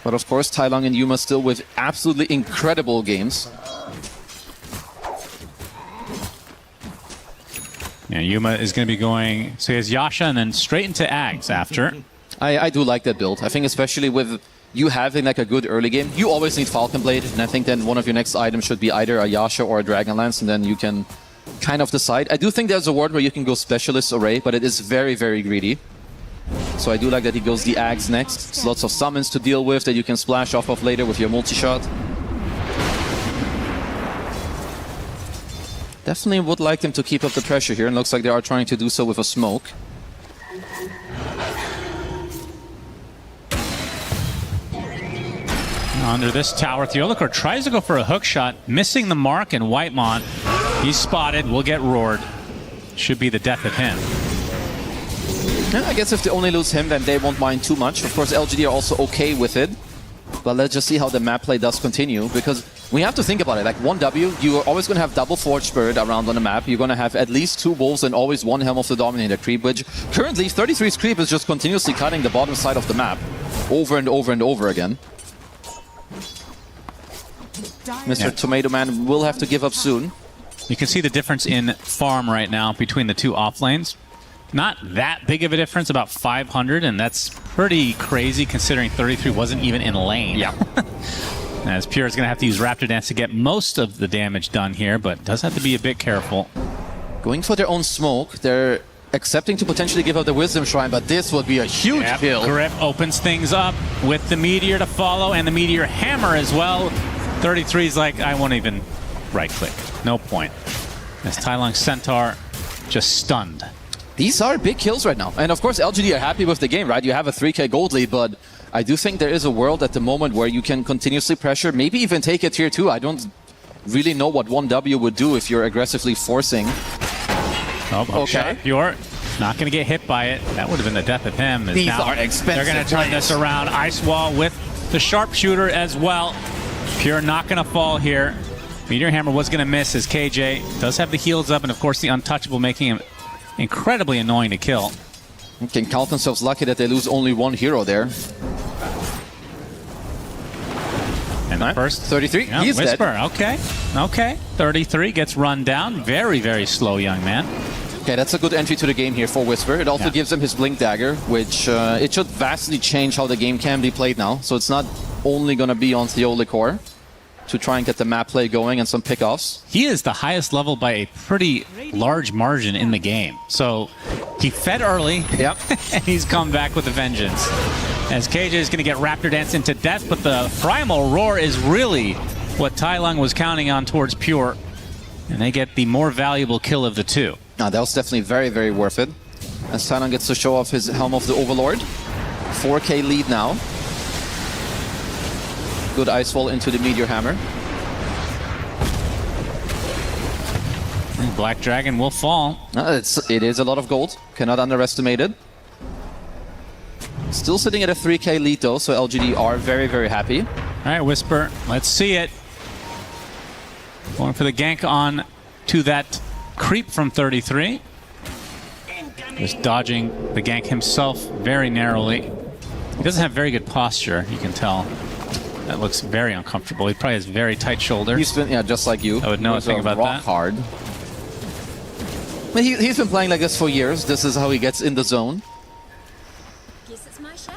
But of course, Tai Lung and Yuma still with absolutely incredible games. Yeah, Yuma is going to be going... So he has Yasha and then straight into Ags after. I do like that build. I think especially with you having like a good early game, you always need Falcon Blade, and I think then one of your next items should be either a Yasha or a Dragonlance, and then you can kind of decide. I do think there's a world where you can go Specialist Array, but it is very greedy. So I do like that he goes the Ags next. There's lots of summons to deal with that you can splash off of later with your multi-shot. Definitely would like them to keep up the pressure here, and looks like they are trying to do so with a smoke. Under this tower, Theolacore tries to go for a hook shot, missing the mark, and Whitemon, he's spotted, will get roared. Should be the death of him. Yeah, I guess if they only lose him, then they won't mind too much. Of course, LGD are also okay with it. But let's just see how the map play does continue, because we have to think about it. Like 1W, you are always going to have double Forge Spirit around on the map. You're going to have at least 2 Wolves and always 1 Helm of the Dominator creep, which currently 33's creep is just continuously cutting the bottom side of the map over and over and over again. Mr. Tomato Man will have to give up soon. You can see the difference in farm right now between the two off lanes. Not that big of a difference, about 500, and that's pretty crazy considering 33 wasn't even in lane. Yeah. As Pure is going to have to use Raptor Dance to get most of the damage done here, but does have to be a bit careful. Going for their own smoke, they're accepting to potentially give up the Wisdom Shrine, but this would be a huge kill. Grip opens things up with the Meteor to follow and the Meteor Hammer as well. 33's like, I won't even right-click. No point. As Tai Lung Centaur just stunned. These are big kills right now. And of course, LGD are happy with the game, right? You have a 3k gold lead, but I do think there is a world at the moment where you can continuously pressure, maybe even take a tier 2. I don't really know what 1W would do if you're aggressively forcing. Oh, okay. Pure not going to get hit by it. That would have been the death of him. These are expensive. They're going to turn this around. Ice Wall with the Sharpshooter as well. Pure not going to fall here. Meteor Hammer was going to miss as KJ does have the heals up, and of course the Untouchable making him incredibly annoying to kill. Can count themselves lucky that they lose only 1 hero there. And the first 33. Yeah, He's Whisper. dead. Okay. Okay. 33 gets run down. Very, very slow young man. Okay, that's a good entry to the game here for Whisper. It also gives him his Blink Dagger, which it should vastly change how the game can be played now. So it's not only going to be on Theolic Core to try and get the map play going and some pickoffs. He is the highest level by a pretty large margin in the game. So he fed early, and he's come back with a vengeance. As KJ is going to get Raptor Dance into death, but the Primal Roar is really what Tailung was counting on towards Pure. And they get the more valuable kill of the two. That was definitely very, very worth it. As Tailung gets to show off his Helm of the Overlord. 4K lead now. Good Ice Wall into the Meteor Hammer. And Black Dragon will fall. It is a lot of gold. Cannot underestimate it. Still sitting at a 3K lead though, so LGD are very, very happy. All right, Whisper, let's see it. Going for the gank on to that creep from 33. Just dodging the gank himself very narrowly. He doesn't have very good posture, you can tell. That looks very uncomfortable. He probably has very tight shoulders. He's been, just like you. I would know a thing about that. Hard. But he's been playing like this for years. This is how he gets in the zone. Guess it's my shot.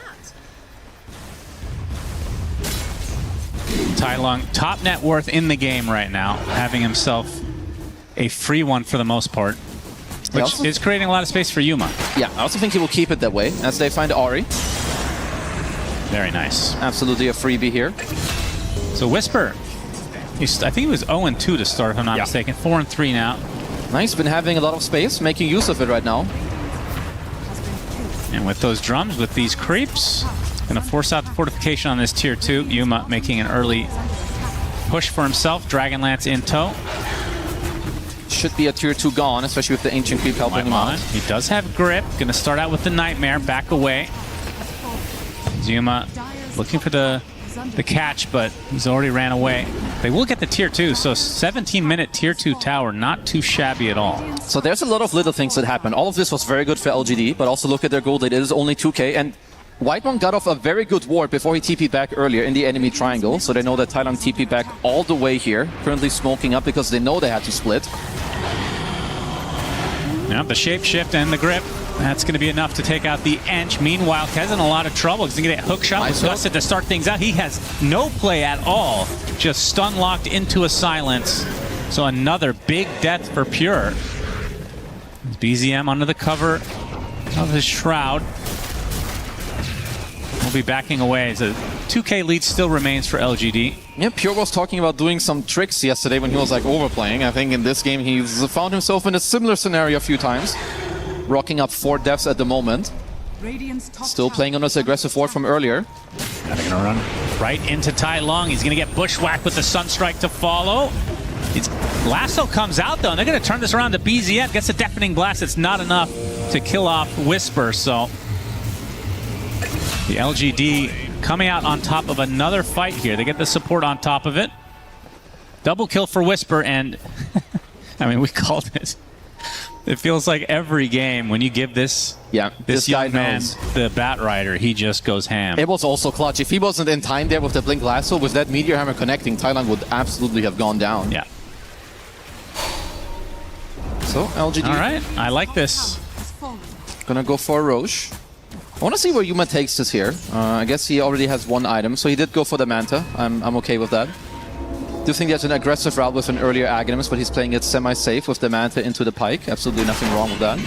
Tailung, top net worth in the game right now, having himself a free one for the most part, which is creating a lot of space for Yuma. Yeah, I also think he will keep it that way as they find Ahri. Very nice. Absolutely a freebie here. So Whisper, I think he was 0-2 to start, if I'm not mistaken. 4-3 now. Nice, been having a lot of space, making use of it right now. And with those drums, with these creeps, gonna force out the fortification on this tier 2. Yuma making an early push for himself. Dragonlance in tow. Should be a tier 2 gone, especially with the Ancient Creep helping him out. He does have grip. Gonna start out with the Nightmare, back away. Yuma looking for the catch, but he's already ran away. They will get the tier 2, so 17-minute tier 2 tower, not too shabby at all. So there's a lot of little things that happen. All of this was very good for LGD, but also look at their gold lead. It is only 2K, and White One got off a very good ward before he TP'd back earlier in the enemy triangle, so they know that Tailung TP'd back all the way here, currently smoking up because they know they had to split. Yeah, the shapeshift and the grip. That's going to be enough to take out the Ench. Meanwhile, Kez in a lot of trouble. He's going to get hook shot with Gusset to start things out. He has no play at all. Just stun locked into a silence. So another big death for Pure. BZM under the cover of his shroud. We'll be backing away. The 2K lead still remains for LGD. Yeah, Pure was talking about doing some tricks yesterday when he was like overplaying. I think in this game he's found himself in a similar scenario a few times. Rocking up 4 deaths at the moment. Still playing on this aggressive ward from earlier. Now they're gonna run right into Tailung. He's gonna get bushwhacked with the Sunstrike to follow. Lasso comes out though, and they're gonna turn this around to BZM. Gets a deafening blast. It's not enough to kill off Whisper, so the LGD coming out on top of another fight here. They get the support on top of it. Double kill for Whisper, and I mean, we called it. It feels like every game when you give this young man the Bat Rider, he just goes ham. It was also clutch. If he wasn't in time there with the Blink Lasso, with that Meteor Hammer connecting, Tailung would absolutely have gone down. Yeah. So, LGD. All right, I like this. Gonna go for a Roche. I want to see where Yuma takes this here. I guess he already has 1 item, so he did go for the Manta. I'm okay with that. Do think there's an aggressive route with an earlier Aghanim, but he's playing it semi-safe with the Manta into the Pike. Absolutely nothing wrong with that.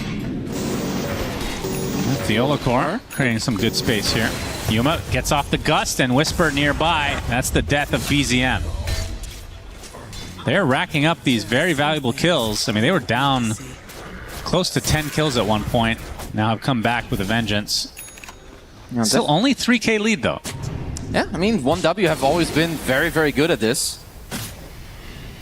Theolocor creating some good space here. Yuma gets off the Gust and Whisper nearby. That's the death of BZM. They're racking up these very valuable kills. I mean, they were down close to 10 kills at one point. Now have come back with a vengeance. Still only 3K lead though. Yeah, I mean, 1W have always been very, very good at this.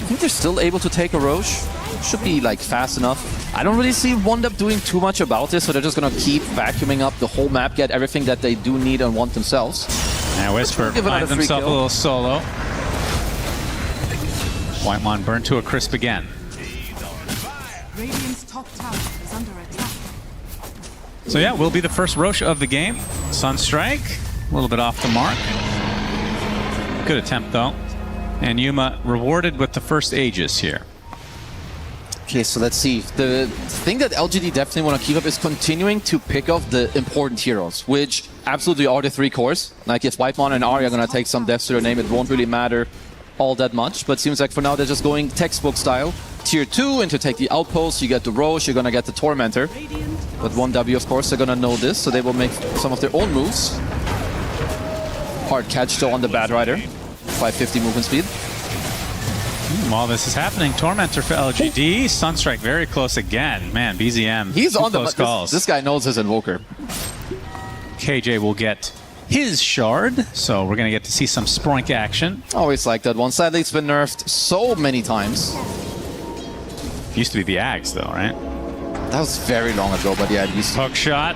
I think they're still able to take a Roche. Should be like fast enough. I don't really see 1W doing too much about this, so they're just gonna keep vacuuming up the whole map, get everything that they do need and want themselves. Now Whisper finds himself a little solo. Whitemon burned to a crisp again. Radiant's top tower is under attack. So yeah, will be the first Roche of the game. Sunstrike, a little bit off the mark. Good attempt, though. And Yuma rewarded with the first Aegis here. Okay, so let's see. The thing that LGD definitely want to keep up is continuing to pick off the important heroes, which absolutely are the 3 cores. Like if Whitemon and Ahri are going to take some deaths to their name, it won't really matter all that much. But it seems like for now they're just going textbook style. Tier 2, and to take the outpost, you get the Roche, you're going to get the Tormentor. But 1W, of course, they're going to know this, so they will make some of their own moves. Hard catch still on the Bad Rider. 550 movement speed. While this is happening, Tormentor for LGD. Sunstrike very close again. Man, BZM. He's on the close calls. This guy knows his Invoker. KJ will get his shard, so we're going to get to see some Sproink action. Always like that one. Sadly, it's been nerfed so many times. Used to be the Ags, though, right? That was very long ago, but yeah, it used to. Hook shot.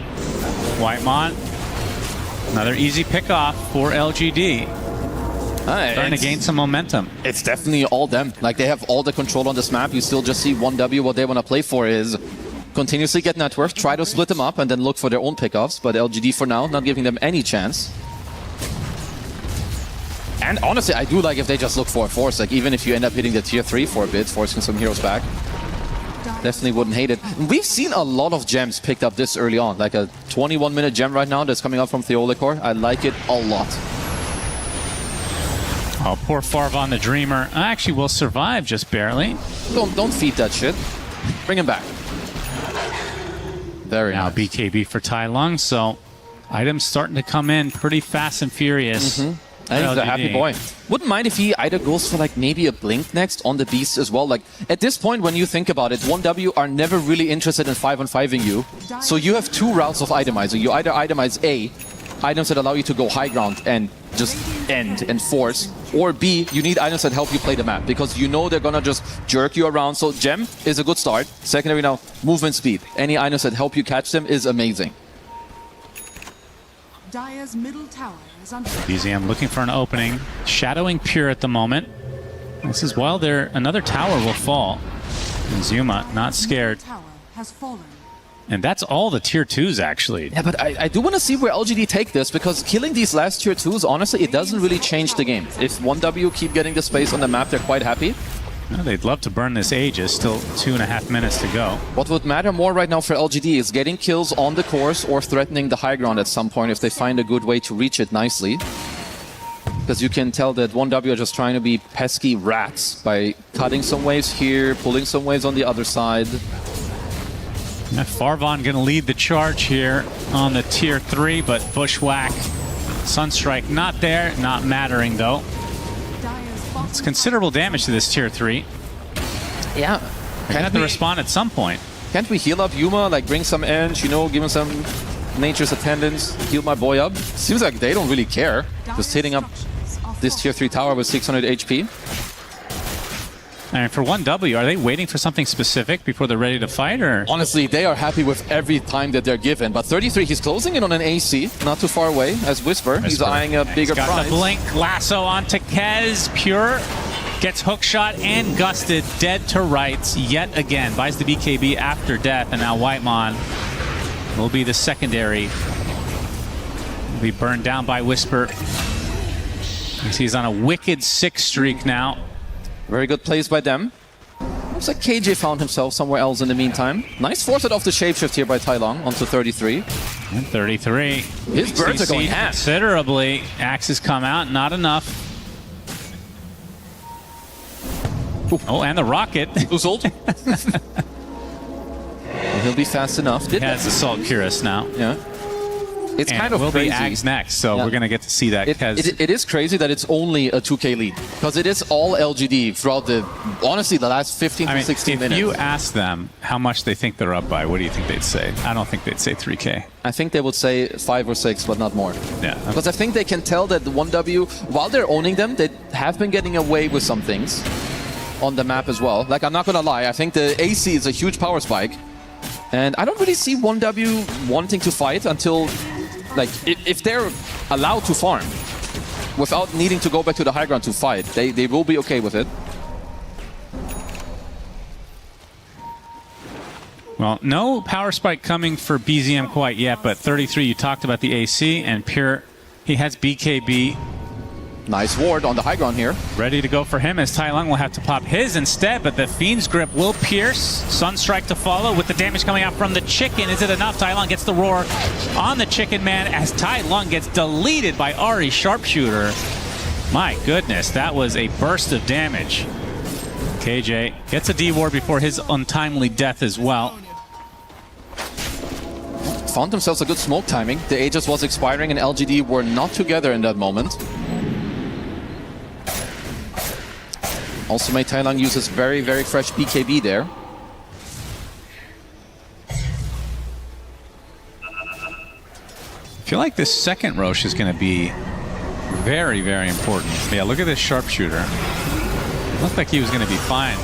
Whitemon. Another easy pick-off for LGD. Starting to gain some momentum. It's definitely all them. Like, they have all the control on this map. You still just see 1W. What they want to play for is continuously get net worth, try to split them up, and then look for their own pickoffs. But LGD, for now, not giving them any chance. And honestly, I do like if they just look for a Force. Like, even if you end up hitting the tier 3 for a bit, forcing some heroes back. Definitely wouldn't hate it. We've seen a lot of gems picked up this early on. Like a 21-minute gem right now that's coming out from Theolicor. I like it a lot. Oh, poor Farvon the Dreamer. Actually will survive just barely. Don't feed that shit. Bring him back. Very now nice. BKB for Tai Lung, so items starting to come in pretty fast and furious. I think he's a happy boy. Wouldn't mind if he either goes for like maybe a Blink next on the Beast as well. Like at this point, when you think about it, 1W are never really interested in 5-on-5ing you. So you have 2 routes of itemizing. You either itemize A, items that allow you to go high ground and just end and force, or B, you need items that help you play the map because you know they're gonna just jerk you around. So Gem is a good start. Secondary now, movement speed. Any items that help you catch them is amazing. Dire's middle tower is under BZM looking for an opening, shadowing Pure at the moment. This is while another tower will fall. And Zuma not scared. tower has fallen. And that's all the tier 2s actually. Yeah, but I do want to see where LGD take this because killing these last tier 2s, honestly, it doesn't really change the game. If 1W keep getting the space on the map, they're quite happy. Well, they'd love to burn this Aegis, still 2.5 minutes to go. What would matter more right now for LGD is getting kills on the course or threatening the high ground at some point if they find a good way to reach it nicely. Because you can tell that 1W are just trying to be pesky rats by cutting some waves here, pulling some waves on the other side. Farvon going to lead the charge here on the tier 3, but Bushwhack, Sunstrike not there, not mattering though. It's considerable damage to this tier 3. Yeah. They have to respond at some point. Can't we heal up Yuma, like bring some edge, you know, give him some nature's attendance, heal my boy up? Seems like they don't really care. Just hitting up this tier 3 tower with 600 HP. And for 1W, are they waiting for something specific before they're ready to fight, or? Honestly, they are happy with every time that they're given. But 33, he's closing in on an AC, not too far away, as Whisper. He's eyeing a bigger got prize. The blink lasso onto Kez. Pure gets hookshot and gusted, dead to rights yet again. Buys the BKB after death, and now Whitemon will be the secondary. Will be burned down by Whisper. He's on a wicked 6 streak now. Very good plays by them. Looks like KJ found himself somewhere else in the meantime. Nice force off the shapeshift here by Tai Lung onto 33. And 33. His birds are going half. Considerably. Axes come out, not enough. Oh, and the rocket. Usold. He'll be fast enough. He has Assault Cuirass now. Yeah. It's and kind of will crazy. Be Ags next, so we're going to get to see that. It is crazy that it's only a 2K lead, because it is all LGD throughout honestly, the last 15 to 16 minutes. If you ask them how much they think they're up by, what do you think they'd say? I don't think they'd say 3K. I think they would say 5 or 6, but not more. Yeah. Because I think they can tell that the 1W, while they're owning them, they have been getting away with some things on the map as well. Like, I'm not going to lie, I think the AC is a huge power spike. And I don't really see 1W wanting to fight until... Like, if they're allowed to farm without needing to go back to the high ground to fight, they will be okay with it. Well, no power spike coming for BZM quite yet, but 33, you talked about the AC, and Pure, he has BKB Nice ward on the high ground here. Ready to go for him as Tai Lung will have to pop his instead, but the Fiend's Grip will pierce. Sunstrike to follow with the damage coming out from the Chicken. Is it enough? Tai Lung gets the roar on the Chicken Man as Tai Lung gets deleted by Ari Sharpshooter. My goodness, that was a burst of damage. KJ gets a D-Ward before his untimely death as well. Found themselves a good smoke timing. The Aegis was expiring and LGD were not together in that moment. Also made Tai Lung use his very, very fresh BKB there. I feel like this second Roche is going to be very, very important. Yeah, look at this Sharpshooter. Looked like he was going to be fine.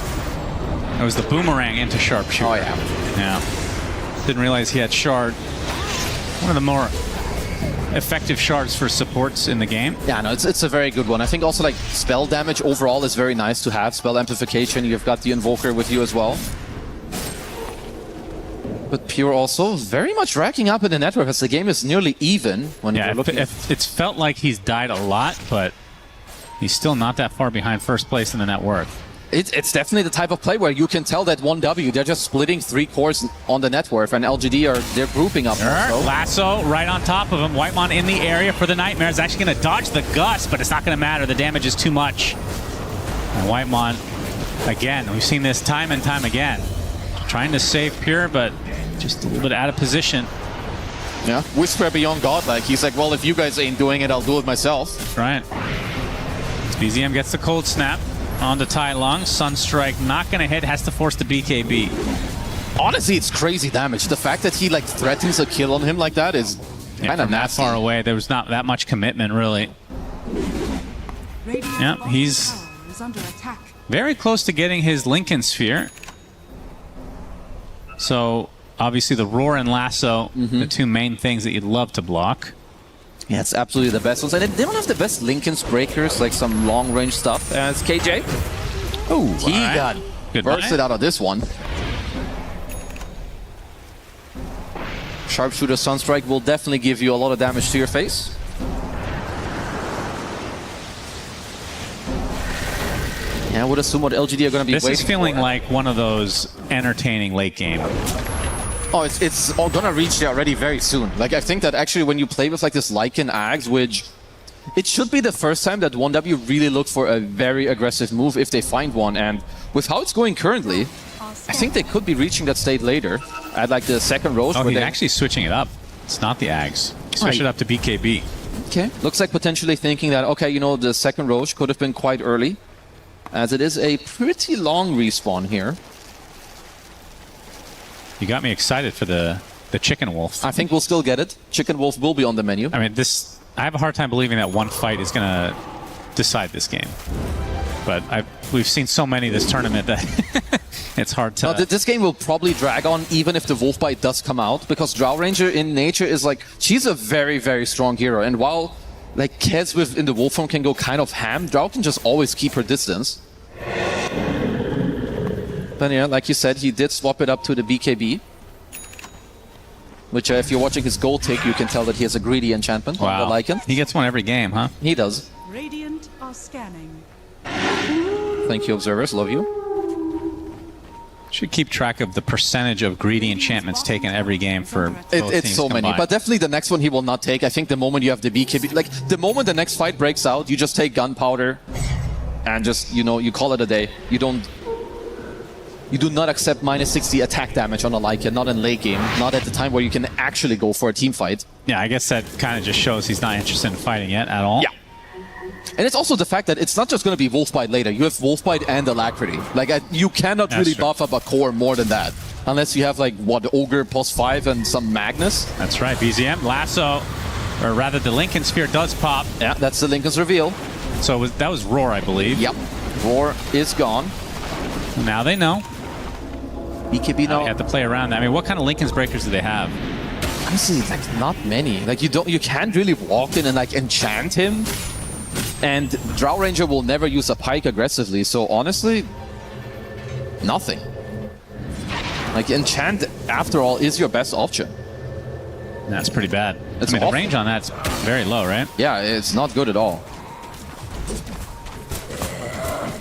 It was the boomerang into Sharpshooter. Oh, yeah. Yeah. Didn't realize he had Shard. One of the more effective shards for supports in the game. Yeah, no, it's a very good one. I think also like spell damage overall is very nice to have. Spell amplification, you've got the Invoker with you as well. But Pure also very much racking up in the network as the game is nearly even when you're looking. It's felt like he's died a lot, but he's still not that far behind first place in the net worth. It's definitely the type of play where you can tell that 1W, they're just splitting 3 cores on the net worth, and LGD they're grouping up. Lasso right on top of him. Whitemon in the area for the Nightmare. Is actually going to dodge the Gust, but it's not going to matter. The damage is too much. And Whitemon, again, we've seen this time and time again. Trying to save Pure, but just a little bit out of position. Yeah, Whisper beyond godlike. He's like, well, if you guys ain't doing it, I'll do it myself. Right. BZM gets the cold snap onto Tai Lung. Sunstrike not going to hit, has to force the BKB. Honestly, it's crazy damage. The fact that he like threatens a kill on him like that is kind of nasty. That far away, there was not that much commitment, really. Yeah, he's very close to getting his Lincoln Sphere. So, obviously the Roar and Lasso, the two main things that you'd love to block. Yeah, it's absolutely the best ones. And they don't have the best Lincoln's breakers, like some long-range stuff as KJ. Oh, he got bursted out of this one. Sharpshooter Sunstrike will definitely give you a lot of damage to your face. Yeah, I would assume what LGD are going to be waiting for. This is feeling like one of those entertaining late game. Oh, it's all gonna reach there already very soon. Like, I think that actually when you play with like this Lycan Axe, which it should be the first time that 1W really look for a very aggressive move if they find one. And with how it's going currently, I think they could be reaching that state later at like the second Roche. Oh, he's actually switching it up. It's not the Axe. Switch it up to BKB. Okay, looks like potentially thinking that, okay, you know, the second Roche could have been quite early, as it is a pretty long respawn here. You got me excited for the Chicken Wolf. I think we'll still get it. Chicken Wolf will be on the menu. I mean, I have a hard time believing that one fight is going to decide this game. But we've seen so many this tournament that it's hard to... No, this game will probably drag on even if the Wolf Bite does come out, because Drow Ranger in nature is like... She's a very, very strong hero. And while like Kez within the Wolf form can go kind of ham, Drow can just always keep her distance. But yeah, like you said, he did swap it up to the BKB. Which, if you're watching his gold tick, you can tell that he has a greedy enchantment on the Lycan. He gets one every game, huh? He does. Radiant are scanning. Thank you, observers. Love you. Should keep track of the percentage of greedy enchantments taken every game for both It's teams so many. combined. But definitely the next one he will not take. I think the moment you have the BKB... Like, the moment the next fight breaks out, you just take Gunpowder and just, you know, you call it a day. You do not accept minus 60 attack damage on a Lycan, not in late game, not at the time where you can actually go for a team fight. Yeah, I guess that kind of just shows he's not interested in fighting yet at all. Yeah. And it's also the fact that it's not just going to be Wolfbite later. You have Wolfbite and Alacrity. Like, you cannot really buff up a core more than that. Unless you have, like, what, Ogre plus 5 and some Magnus. That's right, BZM. Lasso, or rather the Lincoln Sphere does pop. Yeah, that's the Lincoln's reveal. So that was Roar, I believe. Yep. Roar is gone. Now they know. BKB now. They have to play around that. I mean, what kind of Lincoln's breakers do they have? Honestly, like, not many. Like, you can't really walk in and, like, enchant him. And Drow Ranger will never use a pike aggressively, so honestly, nothing. Like, enchant, after all, is your best option. That's pretty bad. It's I mean, the range on that's very low, right? Yeah, it's not good at all.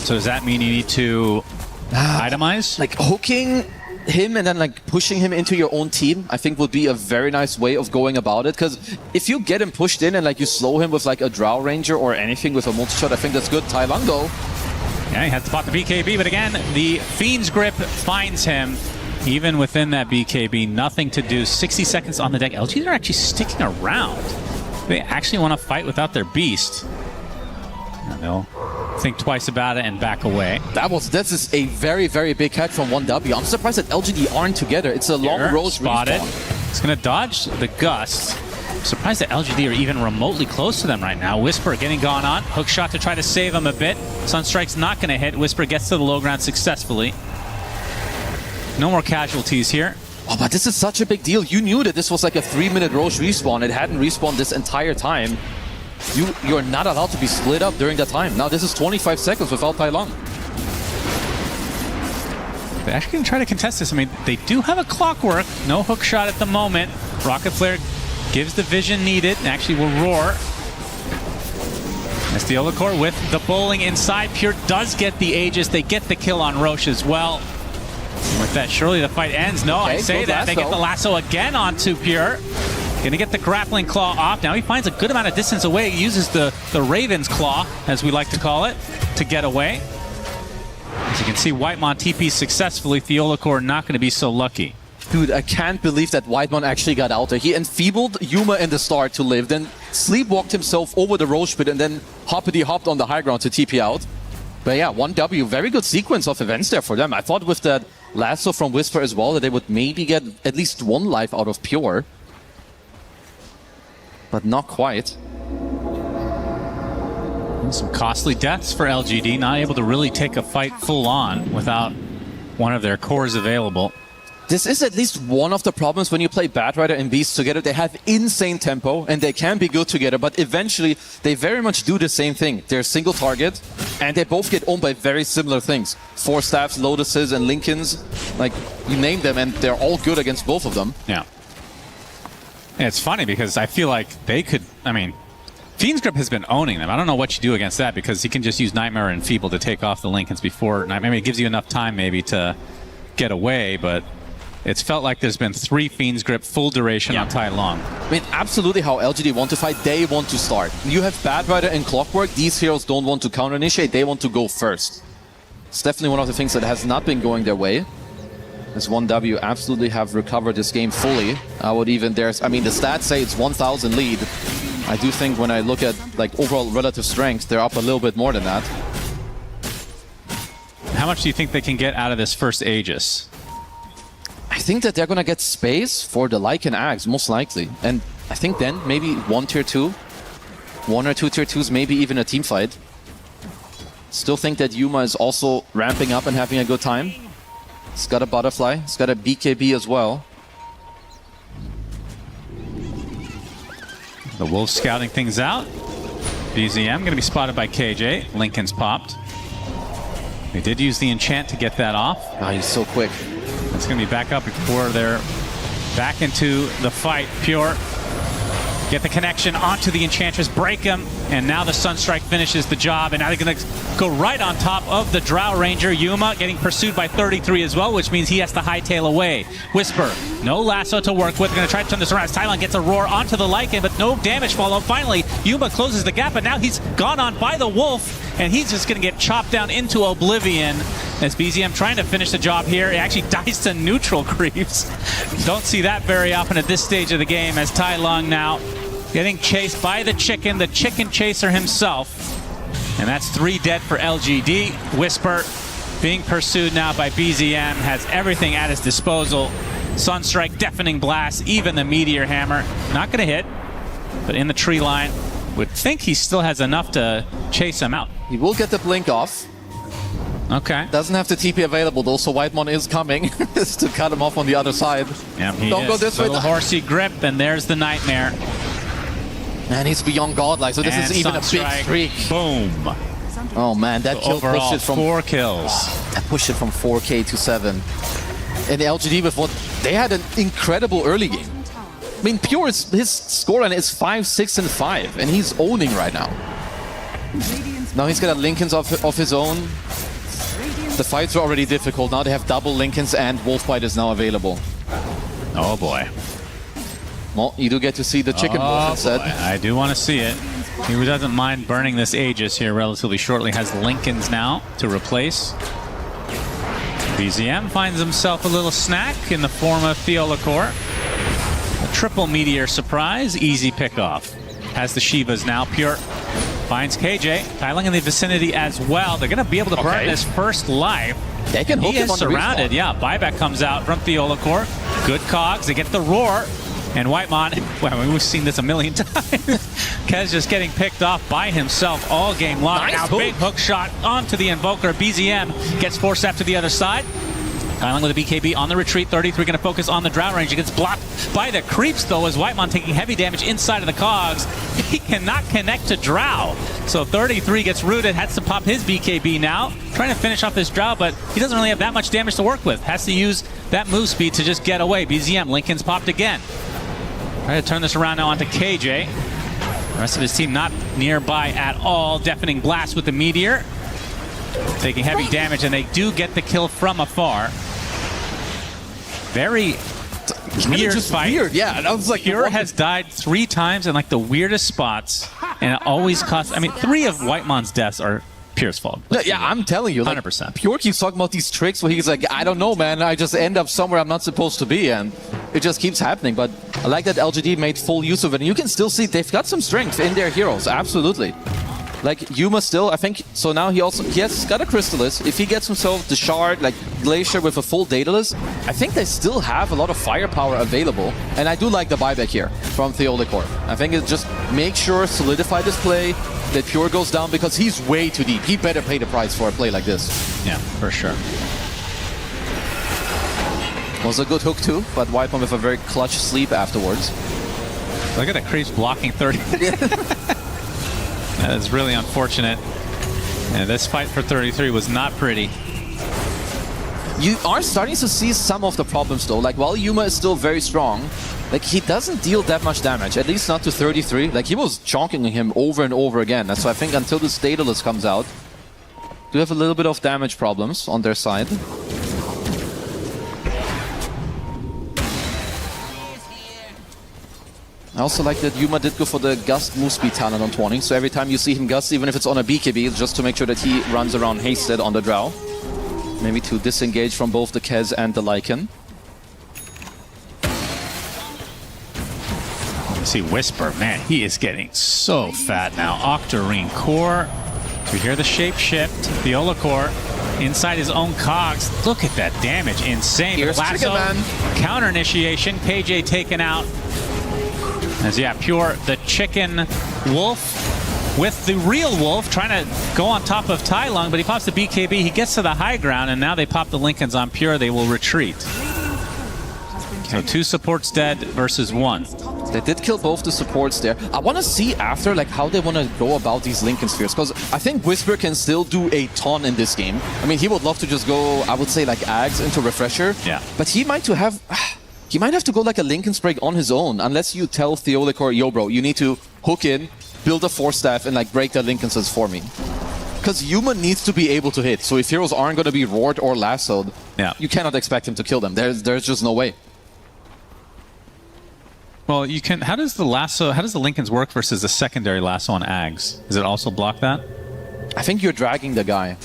So does that mean you need to itemize? Like hooking him and then like pushing him into your own team, I think would be a very nice way of going about it. Because if you get him pushed in and like you slow him with like a Drow Ranger or anything with a multi-shot, I think that's good. Tai Lung though. Yeah, he has to pop the BKB, but again, the Fiend's Grip finds him. Even within that BKB, nothing to do. 60 seconds on the deck. LGD are actually sticking around. They actually want to fight without their beast. And they'll think twice about it and back away. This is a very, very big catch from 1W. I'm surprised that LGD aren't together. It's a long road spotted. respawn. It's going to dodge the gust. I'm surprised that LGD are even remotely close to them right now. Whisper getting gone on. Hook shot to try to save him a bit. Sunstrike's not going to hit. Whisper gets to the low ground successfully. No more casualties here. Oh, but this is such a big deal. You knew that this was like a 3-minute Roche respawn. It hadn't respawned this entire time. You're not allowed to be split up during that time. Now this is 25 seconds without Tai Lung. They're actually going to try to contest this. I mean, they do have a clockwork. No hook shot at the moment. Rocket Flare gives the vision needed and actually will roar. As the Olacor with the bowling inside. Pure does get the Aegis. They get the kill on Roche as well. And with that, surely the fight ends. No, okay, I say that. They get the lasso again onto Pure. Gonna get the grappling claw off. Now he finds a good amount of distance away. He uses the Raven's Claw, as we like to call it, to get away. As you can see, Whitemon TP successfully. Theolacor not going to be so lucky. Dude, I can't believe that Whitemon actually got out there. He enfeebled Yuma in the start to live, then sleepwalked himself over the Roche pit, and then hoppity-hopped on the high ground to TP out. But yeah, 1W, very good sequence of events there for them. I thought with that lasso from Whisper as well that they would maybe get at least one life out of Pure. But not quite. And some costly deaths for LGD, not able to really take a fight full on without one of their cores available. This is at least one of the problems when you play Batrider and Beast together. They have insane tempo and they can be good together, but eventually they very much do the same thing. They're single target and they both get owned by very similar things. Force Staffs, Lotuses, and Lincolns. Like, you name them and they're all good against both of them. Yeah. And it's funny because I feel like they could, I mean, Fiend's Grip has been owning them. I don't know what you do against that because he can just use Nightmare and Feeble to take off the Lincolns before Nightmare. I mean, it gives you enough time maybe to get away, but it's felt like there's been 3 Fiend's Grip full duration on Tai Lung. I mean, absolutely how LGD want to fight, they want to start. You have Batrider and Clockwork, these heroes don't want to counter-initiate, they want to go first. It's definitely one of the things that has not been going their way. As 1W absolutely have recovered this game fully. I would even I mean, the stats say it's 1,000 lead. I do think when I look at like overall relative strength, they're up a little bit more than that. How much do you think they can get out of this first Aegis? I think that they're gonna get space for the Lycan Axe, most likely. And I think then maybe 1 tier 2, 1 or 2 tier 2s, maybe even a team fight. Still think that Yuma is also ramping up and having a good time. He's got a Butterfly, he's got a BKB as well. The Wolves scouting things out. BZM going to be spotted by KJ. Lincoln's popped. They did use the enchant to get that off. Ah, he's so quick. It's going to be back up before they're back into the fight. Pure get the connection onto the Enchantress, break him, and now the Sunstrike finishes the job, and now they're going to go right on top of the Drow Ranger. Yuma getting pursued by 33 as well, which means he has to hightail away. Whisper, no lasso to work with. They're going to try to turn this around as Tai Lung gets a roar onto the Lycan, but no damage follow. Finally, Yuma closes the gap, but now he's gone on by the Wolf, and he's just going to get chopped down into oblivion. As BZM trying to finish the job here, he actually dies to neutral creeps. Don't see that very often at this stage of the game, as Tai Lung now getting chased by the chicken chaser himself. And that's 3 dead for LGD. Whisper being pursued now by BZM, has everything at his disposal. Sunstrike, Deafening Blast, even the Meteor Hammer. Not going to hit, but in the tree line. Would think he still has enough to chase him out. He will get the blink off. Okay. Doesn't have the TP available though, so Whitemon is coming to cut him off on the other side. Yeah, he Don't is. go this way. Little horsey grip, and there's the Nightmare. Man, he's beyond godlike, so this and is even a big streak. Boom. Oh man, that kill pushed it from 4 kills. That pushed it from 4K to 7. And the LGD with what they had an incredible early game. I mean, Pure his scoreline is 5, 6, and 5, and he's owning right now. Now he's got a Lincoln's of his own. The fights are already difficult. Now they have double Lincolns and Wolfbite is now available. Oh boy. Well, you do get to see the chicken wolf instead. Boy. I do want to see it. He doesn't mind burning this Aegis here relatively shortly. Has Lincolns now to replace. BZM finds himself a little snack in the form of Theolacor. A triple meteor surprise, easy pickoff. Has the Shivas now. Pure finds KJ. Kyling in the vicinity as well. They're going to be able to burn this first life. They can hook he him is on the surrounded. respawn. Yeah, buyback comes out from Theolacor. Good cogs. They get the roar. And Whitemon, well, we've seen this a million times. Kez just getting picked off by himself all game long. Nice now hook. big hook shot onto the Invoker. BZM gets forced up to the other side. Kyling with a BKB on the retreat. 33 going to focus on the Drow range. He gets blocked by the creeps, though, as Whitemon taking heavy damage inside of the cogs. He cannot connect to Drow. So 33 gets rooted, has to pop his BKB now. Trying to finish off this Drow, but he doesn't really have that much damage to work with. Has to use that move speed to just get away. BZM, Lincoln's popped again. Trying to turn this around now onto KJ. The rest of his team not nearby at all. Deafening blast with the Meteor. Taking heavy damage, and they do get the kill from afar. Very weird fight. Weird, yeah. I was like, Pure has died 3 times in like the weirdest spots, and it always costs. I mean, 3 of Whitemon's deaths are Pure's fault. Yeah, I'm telling you, 100%. Pure keeps talking about these tricks where he's like, I don't know, man. I just end up somewhere I'm not supposed to be, and it just keeps happening. But I like that LGD made full use of it, and you can still see they've got some strength in their heroes. Absolutely. Like, Yuma still, I think, so now he has got a Crystallis. If he gets himself the Shard, like Glacier with a full Daedalus, I think they still have a lot of firepower available. And I do like the buyback here from Theolacor. I think it just makes sure, solidify this play, that Pure goes down, because he's way too deep. He better pay the price for a play like this. Yeah, for sure. Was a good hook too, but Whitemon with a very clutch sleep afterwards. Look at the creeps blocking 30. That is really unfortunate. And this fight for 33 was not pretty. You are starting to see some of the problems though. Like, while Yuma is still very strong, like, he doesn't deal that much damage, at least not to 33. Like, he was chonking him over and over again. So I think until this Daedalus comes out, do have a little bit of damage problems on their side. I also like that Yuma did go for the Gust move speed talent on 20, so every time you see him Gust, even if it's on a BKB, it's just to make sure that he runs around hasted on the Drow. Maybe to disengage from both the Kez and the Lycan. See Whisper, man, he is getting so fat now. Octarine Core. We hear the shape shift. Theolacor inside his own cogs. Look at that damage, insane. Here's Lasso, counter initiation. KJ taken out. As yeah, Pure, the chicken wolf with the real wolf trying to go on top of Tai Lung, but he pops the BKB, he gets to the high ground, and now they pop the Lincolns on Pure, they will retreat. So 2 supports dead versus 1. They did kill both the supports there. I want to see after, like, how they want to go about these Lincoln Spheres, because I think Whisper can still do a ton in this game. I mean, he would love to just go, I would say, like, Ags into Refresher. Yeah. But he might have to go like a Lincoln Sprig on his own, unless you tell Theolacor, yo bro, you need to hook in, build a Force Staff, and like break the Lincolns for me. Because Yuma needs to be able to hit, so if heroes aren't going to be roared or lassoed, you cannot expect him to kill them. There's just no way. Well, you can. How does the Lincolns work versus the secondary lasso on Ags? Does it also block that? I think you're dragging the guy.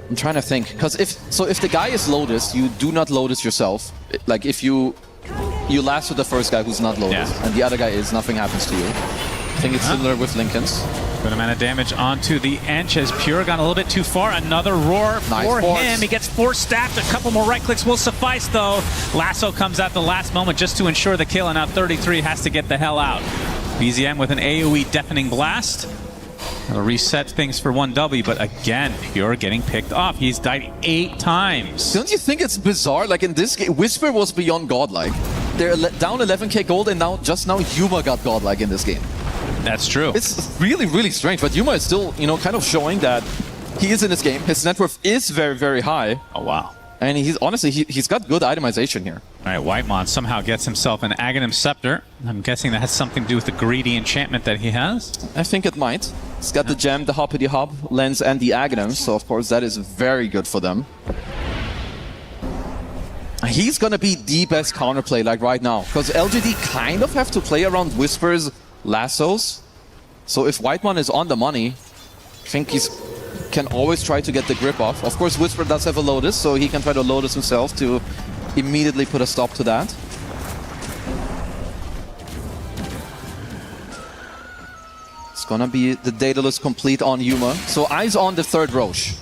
I'm trying to think, because if the guy is Lotus, you do not Lotus yourself. Like, if you lasso the first guy who's not Lotus, and the other guy is, nothing happens to you. I think it's similar with Lincolns. Good amount of damage onto the Ench as Pure gone a little bit too far. Another roar for him. He gets Force Staffed. A couple more right clicks will suffice, though. Lasso comes at the last moment just to ensure the kill, and now 33 has to get the hell out. BZM with an AoE Deafening Blast. It'll reset things for 1W, but again, Pure getting picked off. He's died 8 times. Don't you think it's bizarre? Like, in this game, Whisper was beyond godlike. They're down 11k gold, and just now Yuma got godlike in this game. That's true. It's really, really strange, but Yuma is still, kind of showing that he is in this game. His net worth is very, very high. Oh, wow. And he's honestly, he's got good itemization here. All right, Whitemon somehow gets himself an Aghanim Scepter. I'm guessing that has something to do with the greedy enchantment that he has. I think it might. He's got the gem, the Hoppity Hop, Lens, and the Aghanim, so of course that is very good for them. He's gonna be the best counterplay like right now, because LGD kind of have to play around Whisper's lassos. So if Whitemon is on the money, I think he's can always try to get the grip off. Of course, Whisper does have a Lotus, so he can try to Lotus himself to immediately put a stop to that. It's gonna be the Daedalus complete on Yuma. So eyes on the third Roche.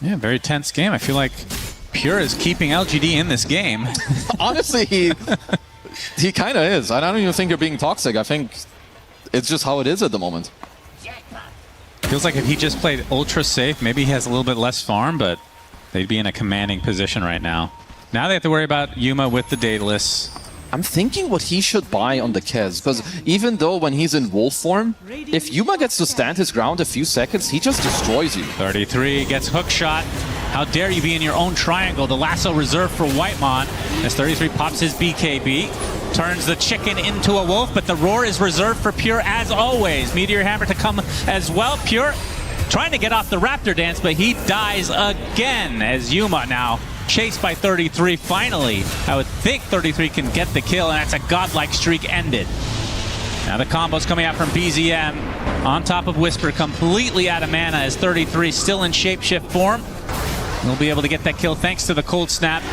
Yeah, very tense game. I feel like Pure is keeping LGD in this game. Honestly, he kind of is. I don't even think you're being toxic. I think it's just how it is at the moment. Feels like if he just played ultra safe, maybe he has a little bit less farm, but they'd be in a commanding position right now. Now they have to worry about Yuma with the Daedalus. I'm thinking what he should buy on the Kez, because even though when he's in wolf form, if Yuma gets to stand his ground a few seconds, he just destroys you. 33 gets hook shot. How dare you be in your own triangle? The lasso reserved for Whitemon as 33 pops his BKB. Turns the chicken into a wolf, but the roar is reserved for Pure as always. Meteor Hammer to come as well. Pure trying to get off the Raptor dance, but he dies again as Yuma now chased by 33 finally. I would think 33 can get the kill, and that's a godlike streak ended. Now the combo's coming out from BZM on top of Whisper, completely out of mana as 33 still in shapeshift form. He'll be able to get that kill thanks to the cold snap.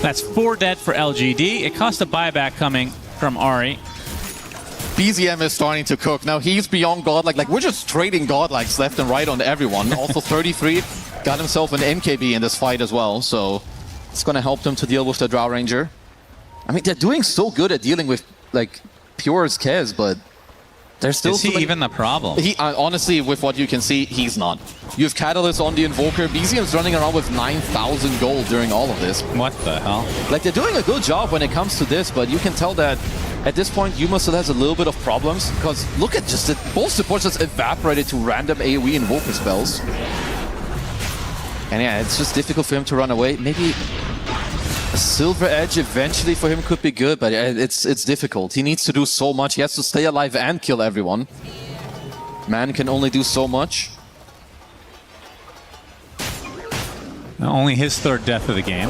That's 4 dead for LGD. It cost a buyback coming from Ari. BZM is starting to cook. Now he's beyond godlike. Like, we're just trading godlikes left and right on everyone. Also 33 got himself an MKB in this fight as well, so it's going to help them to deal with the Drow Ranger. I mean, they're doing so good at dealing with, like, Pure's Kez, but there's still... Is he even the problem? He, honestly, with what you can see, he's not. You have Catalyst on the Invoker. BZM's running around with 9,000 gold during all of this. What the hell? Like, they're doing a good job when it comes to this, but you can tell that at this point, Yuma still has a little bit of problems, because look at just both supports just evaporated to random AoE Invoker spells. And yeah, it's just difficult for him to run away. Maybe a Silver Edge eventually for him could be good, but it's difficult. He needs to do so much. He has to stay alive and kill everyone. Man can only do so much. Only his third death of the game.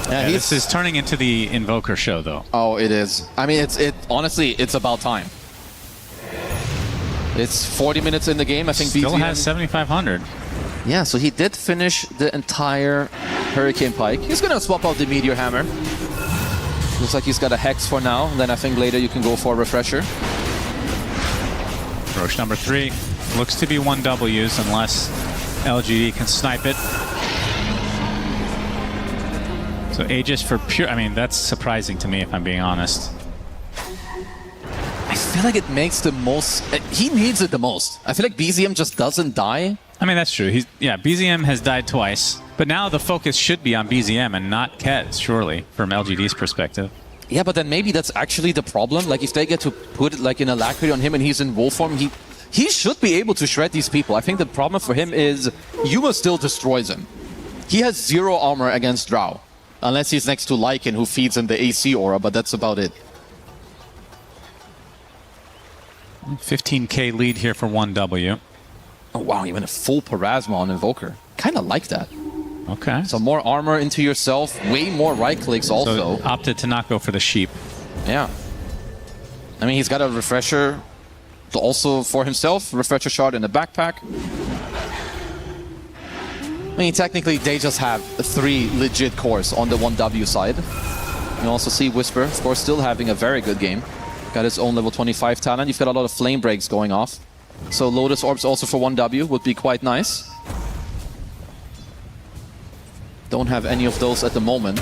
Yeah, this is turning into the Invoker show, though. Oh, it is. I mean, honestly, it's about time. It's 40 minutes in the game. I think Still BZM has 7,500. Yeah, so he did finish the entire Hurricane Pike. He's going to swap out the Meteor Hammer. Looks like he's got a Hex for now. And then I think later you can go for a Refresher. Roche number 3 looks to be 1Ws unless LGD can snipe it. So Aegis for Pure, I mean, that's surprising to me if I'm being honest. I feel like it makes the most, he needs it the most. I feel like BZM just doesn't die. I mean, that's true. BZM has died twice, but now the focus should be on BZM and not Kez, surely, from LGD's perspective. Yeah, but then maybe that's actually the problem. Like, if they get to put it like in Alacrity on him and he's in wolf form, he should be able to shred these people. I think the problem for him is Yuma still destroys him. He has 0 armor against Drow, unless he's next to Lycan, who feeds him the AC aura, but that's about it. 15k lead here for 1W. Oh wow, even a full Parasma on Invoker. Kind of like that. Okay. So more armor into yourself, way more right clicks also. So opted to not go for the sheep. Yeah. I mean, he's got a Refresher also for himself. Refresher shard in the backpack. I mean, technically, they just have 3 legit cores on the 1W side. You also see Whisper, of course, still having a very good game. Got his own level 25 talent. You've got a lot of flame breaks going off. So Lotus Orbs also for 1W would be quite nice. Don't have any of those at the moment.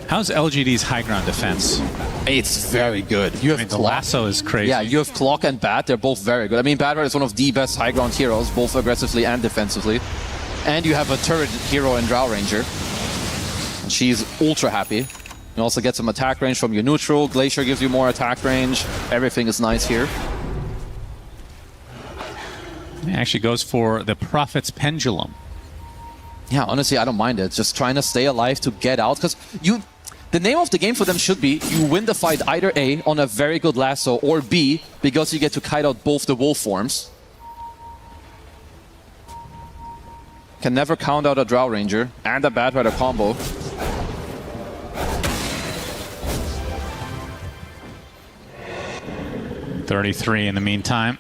How's LGD's high ground defense? It's very good. You have the lasso is crazy. Yeah, you have Clock and Bat. They're both very good. I mean, Bat is one of the best high ground heroes, both aggressively and defensively. And you have a turret hero in Drow Ranger. And she's ultra happy. You also get some attack range from your neutral. Glacier gives you more attack range. Everything is nice here. He actually goes for the Prophet's Pendulum. Yeah, honestly, I don't mind it. Just trying to stay alive to get out. Because the name of the game for them should be you win the fight either A, on a very good lasso, or B, because you get to kite out both the wolf forms. Can never count out a Drow Ranger and a Bad Rider combo. .33 in the meantime.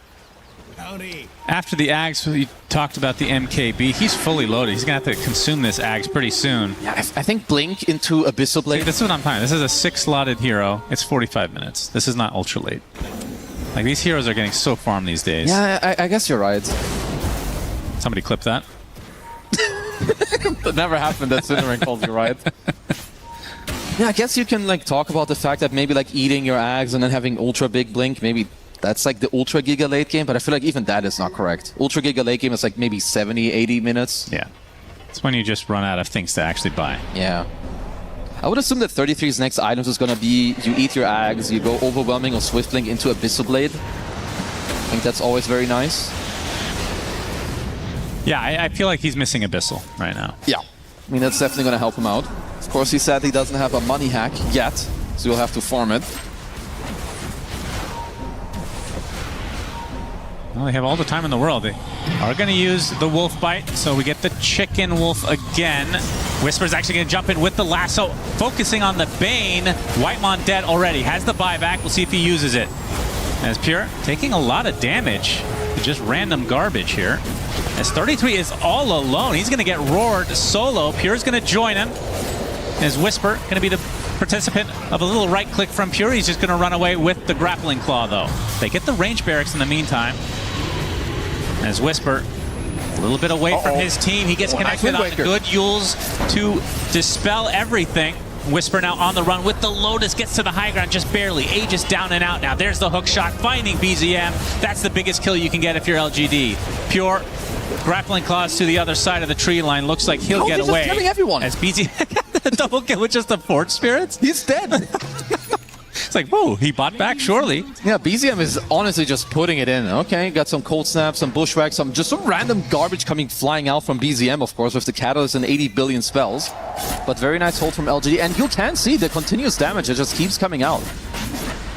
After the Ags, we talked about the MKB. He's fully loaded. He's going to have to consume this Ags pretty soon. Yeah, I think Blink into Abyssal Blade. See, this is what I'm talking about. This is a 6-slotted hero. It's 45 minutes. This is not ultra late. Like, these heroes are getting so farmed these days. Yeah, I guess you're right. Somebody clip that. That never happened that Cinnamon called you right. Yeah, I guess you can like talk about the fact that maybe like eating your Ags and then having ultra big Blink, maybe that's like the ultra giga late game, but I feel like even that is not correct. Ultra giga late game is like maybe 70, 80 minutes. Yeah. It's when you just run out of things to actually buy. Yeah. I would assume that 33's next items is going to be you eat your Ags, you go Overwhelming or Swift Blink into Abyssal Blade. I think that's always very nice. Yeah, I feel like he's missing Abyssal right now. Yeah. I mean, that's definitely going to help him out. Of course, he said he doesn't have a money hack yet, so you'll have to farm it. Well, they have all the time in the world. They are going to use the Wolf Bite, so we get the Chicken Wolf again. Whisper's actually going to jump in with the lasso, focusing on the Bane. Whitemon dead already, has the buyback. We'll see if he uses it. As Pure taking a lot of damage to just random garbage here. As 33 is all alone, he's going to get roared solo. Pure's going to join him. As Whisper going to be the participant of a little right click from Pure. He's just going to run away with the grappling claw, though. They get the range barracks in the meantime. As Whisper, a little bit away from his team, he gets connected on the good Yules to dispel everything. Whisper now on the run with the Lotus, gets to the high ground just barely. Aegis down and out now. There's the hook shot, finding BZM. That's the biggest kill you can get if you're LGD. Pure grappling claws to the other side of the tree line. Looks like he'll get away. He's killing everyone. As BZM the double kill with just the Forge Spirits. He's dead. It's like, whoa, he bought back, surely. Yeah, BZM is honestly just putting it in. Okay, got some cold snaps, some bushwhack, some random garbage flying out from BZM, of course, with the catalyst and 80 billion spells. But very nice hold from LGD, and you can see the continuous damage. It just keeps coming out.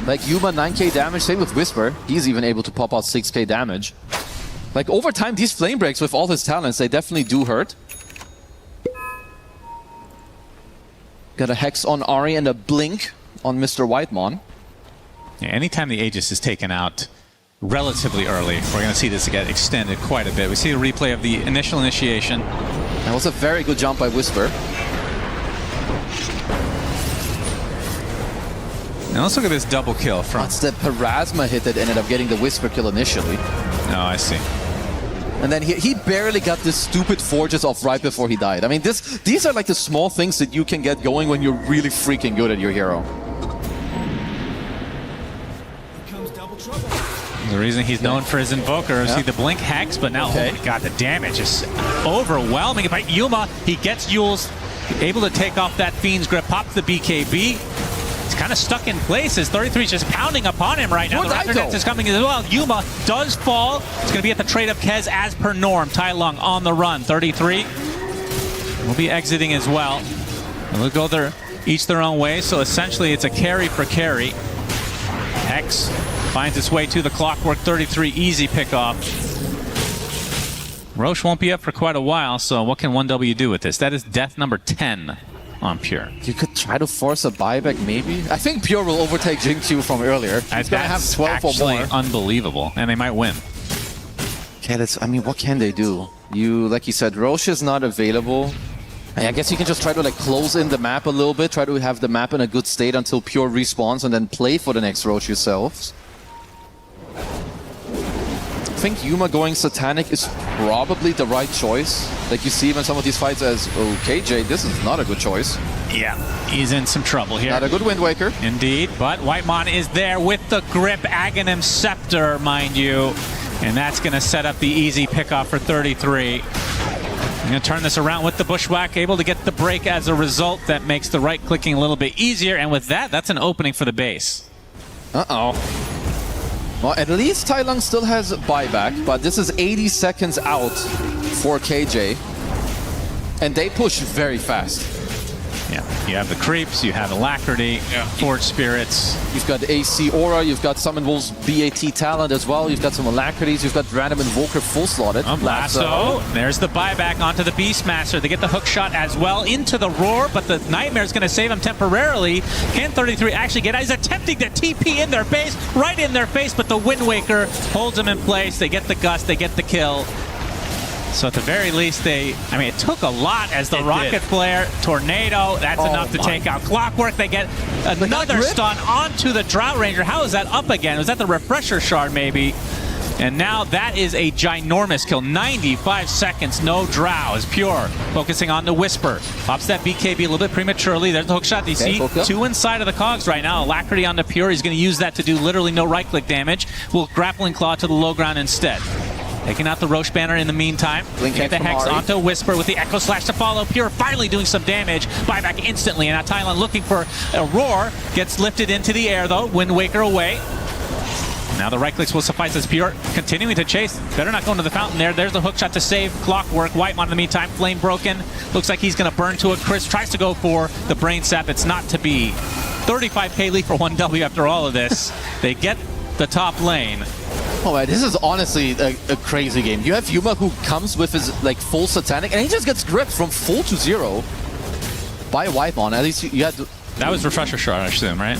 Like Yuma, 9k damage, same with Whisper. He's even able to pop out 6k damage. Like over time, these flame breaks with all his talents, they definitely do hurt. Got a Hex on Ari and a Blink on Mr. Whitemon. Yeah, anytime the Aegis is taken out relatively early, we're going to see this get extended quite a bit. We see a replay of the initial initiation. That was a very good jump by Whisper. Now let's look at this double kill from... That's the Parasma hit that ended up getting the Whisper kill initially. Oh, I see. And then he barely got this stupid Forges off right before he died. I mean, these are like the small things that you can get going when you're really freaking good at your hero. The reason he's known for his Invoker is see the Blink Hex, but now, oh my god, the damage is overwhelming. By Yuma, he gets Yules, able to take off that Fiend's Grip, pops the BKB. He's kind of stuck in place as 33 is just pounding upon him right now. The Raptor Death is coming as well. Yuma does fall. It's going to be at the trade of Kez as per norm. Tai Lung on the run. 33 will be exiting as well. And they'll go each their own way, so essentially it's a carry for carry. Hex finds its way to the Clockwork. 33 easy pickoff. Roche won't be up for quite a while, so what can 1W do with this? That is death number 10 on Pure. You could try to force a buyback, maybe? I think Pure will overtake Jingqiu from earlier. He's going to have 12 or more. Unbelievable, and they might win. Okay, I mean, what can they do? Like you said, Roche is not available. I guess you can just try to like close in the map a little bit, try to have the map in a good state until Pure respawns, and then play for the next Roche yourselves. I think Yuma going Satanic is probably the right choice. Like you see him in some of these fights as, okay, Jay, this is not a good choice. Yeah, he's in some trouble here. Not a good Wind Waker. Indeed, but Whitemon is there with the grip, Aghanim Scepter, mind you. And that's going to set up the easy pickoff for 33. I'm going to turn this around with the Bushwhack, able to get the break as a result. That makes the right clicking a little bit easier. And with that, that's an opening for the base. Uh-oh. Well, at least Tai Lung still has buyback, but this is 80 seconds out for KJ. And they push very fast. Yeah, you have the creeps, you have Alacrity, Forge Spirits. You've got AC Aura, you've got Summon Wolf's BAT talent as well. You've got some Alacrities, you've got Random Invoker full slotted. Lasso. There's the buyback onto the Beastmaster. They get the hook shot as well into the Roar, but the Nightmare's going to save him temporarily. Can 33 actually get out? He's attempting to TP in their base, right in their face, but the Wind Waker holds him in place. They get the Gust, they get the kill. So at the very least, it took a lot as the Rocket Flare, Tornado, that's enough to take out Clockwork. They get another stun onto the Drought Ranger. How is that up again? Was that the Refresher Shard maybe? And now that is a ginormous kill. 95 seconds, no Drow is Pure. Focusing on the Whisper. Pops that BKB a little bit prematurely. There's the hook shot. You see two inside of the cogs right now. Alacrity on the Pure. He's going to use that to do literally no right-click damage. Will Grappling Claw to the low ground instead. Taking out the Roche banner in the meantime. Get the Hex onto Whisper with the Echo Slash to follow. Pure finally doing some damage. Buyback instantly. And now Thailand looking for a Roar. Gets lifted into the air though. Wind Waker away. Now the right clicks will suffice as Pure continuing to chase. Better not go into the fountain there. There's the hook shot to save Clockwork. Whitemon in the meantime. Flame broken. Looks like he's going to burn to a crisp. Tries to go for the Brain Sap. It's not to be. 35k lead for 1W after all of this. They get the top lane. Oh man, this is honestly a crazy game. You have Yuma who comes with his full Satanic, and he just gets gripped from full to 0 by Whitemon. At least you had to... That was Refresher Shard, I assume, right?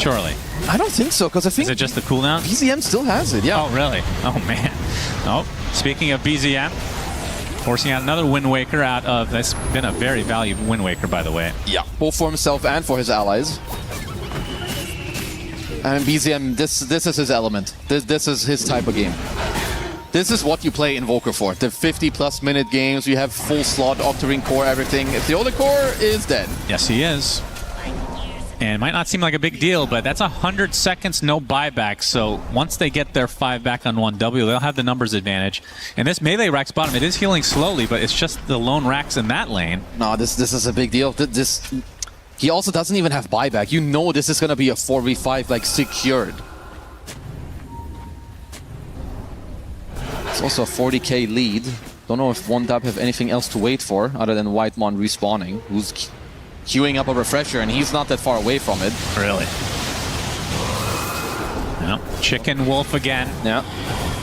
Surely. I don't think so, because I think... Is it just the cooldown? BZM still has it, yeah. Oh, really? Oh, man. Oh, speaking of BZM, forcing out another Wind Waker out of... That's been a very valuable Wind Waker, by the way. Yeah, both for himself and for his allies. And BZM, this is his element. This is his type of game. This is what you play Invoker for. The 50+ minute games, you have full slot, Octarine core, everything. If the other core is dead. Yes, he is. And it might not seem like a big deal, but that's 100 seconds, no buyback. So once they get their 5 back on 1W, they'll have the numbers advantage. And this melee Rax bottom, it is healing slowly, but it's just the lone Rax in that lane. No, this is a big deal. He also doesn't even have buyback. You know this is going to be a 4v5, secured. It's also a 40k lead. Don't know if 1W have anything else to wait for other than Whitemon respawning, who's queuing up a Refresher, and he's not that far away from it. Really? No. Chicken Wolf again. Yeah.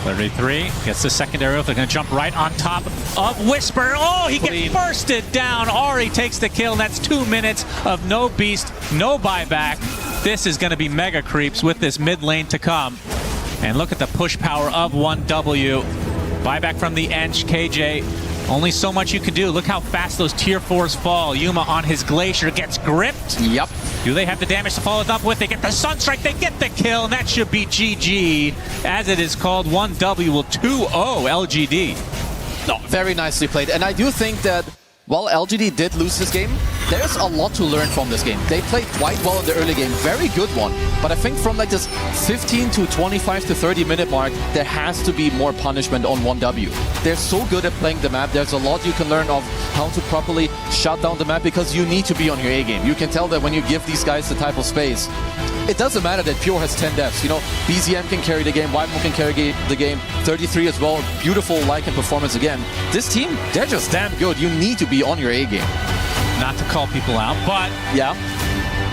33 gets the secondary. They're going to jump right on top of Whisper. Oh, he gets bursted down. Ari takes the kill. That's 2 minutes of no beast, no buyback. This is going to be mega creeps with this mid lane to come. And look at the push power of 1W. Buyback from the Ench. KJ, only so much you can do. Look how fast those tier 4s fall. Yuma on his Glacier gets gripped. Yep. Do they have the damage to follow it up with? They get the Sunstrike, they get the kill, and that should be GG. As it is called, 1W will 2-0 LGD. No, very nicely played. And I do think that while LGD did lose this game, there's a lot to learn from this game. They played quite well in the early game, very good one. But I think from this 15 to 25 to 30 minute mark, there has to be more punishment on 1W. They're so good at playing the map. There's a lot you can learn of how to properly shut down the map because you need to be on your A game. You can tell that when you give these guys the type of space. It doesn't matter that Pure has 10 deaths. BZM can carry the game, Whitemon can carry the game, 33 as well. Beautiful Lycan performance again. This team, they're just damn good. You need to be on your A game. Not to call people out, but yeah.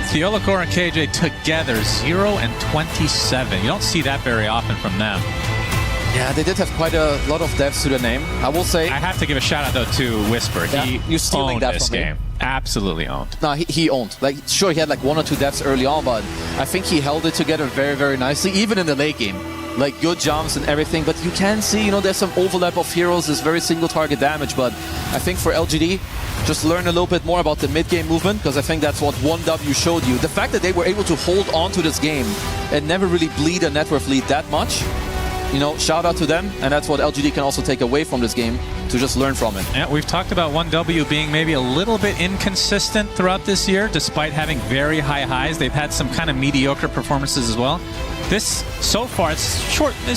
Theolacor and KJ together, 0 and 27. You don't see that very often from them. Yeah, they did have quite a lot of deaths to the name. I will say. I have to give a shout out though to Whisper. Yeah, he owned this game. Absolutely owned. No, he owned. Sure, he had 1 or 2 deaths early on, but I think he held it together very, very nicely, even in the late game. Good jumps and everything, but you can see, there's some overlap of heroes, there's very single target damage, but I think for LGD, just learn a little bit more about the mid-game movement, because I think that's what 1W showed you. The fact that they were able to hold on to this game and never really bleed a net worth lead that much, shout out to them, and that's what LGD can also take away from this game, to just learn from it. Yeah, we've talked about 1W being maybe a little bit inconsistent throughout this year, despite having very high highs. They've had some kind of mediocre performances as well. This, so far, it's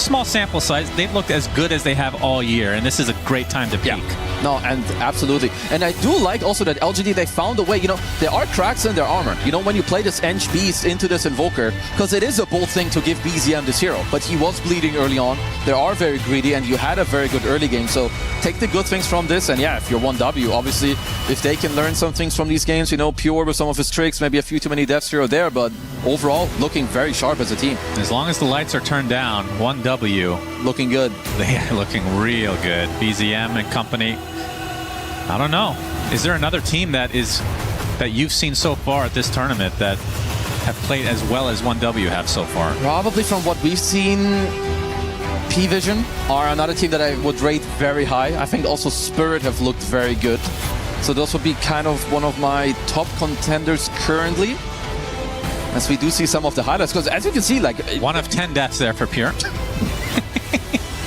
small sample size. They've looked as good as they have all year, and this is a great time to peak. Yeah. No, and absolutely. And I do like also that LGD, they found a way, you know, there are cracks in their armor. You know, when you play this Eng Beast into this Invoker, because it is a bold thing to give BZM this hero, but he was bleeding early on. They are very greedy, and you had a very good early game. So take the good things from this, and yeah, if you're 1W, obviously, if they can learn some things from these games, you know, Pure with some of his tricks, maybe a few too many deaths here or there, but overall, looking very sharp as a team. As long as the lights are turned down, 1W. Looking good. They are looking real good. BZM and company. I don't know. Is there another team that you've seen so far at this tournament that have played as well as 1W have so far? Probably from what we've seen, P-Vision are another team that I would rate very high. I think also Spirit have looked very good. So those would be kind of one of my top contenders currently. As we do see some of the highlights, because as you can see, like 1 of 10 deaths there for Pure.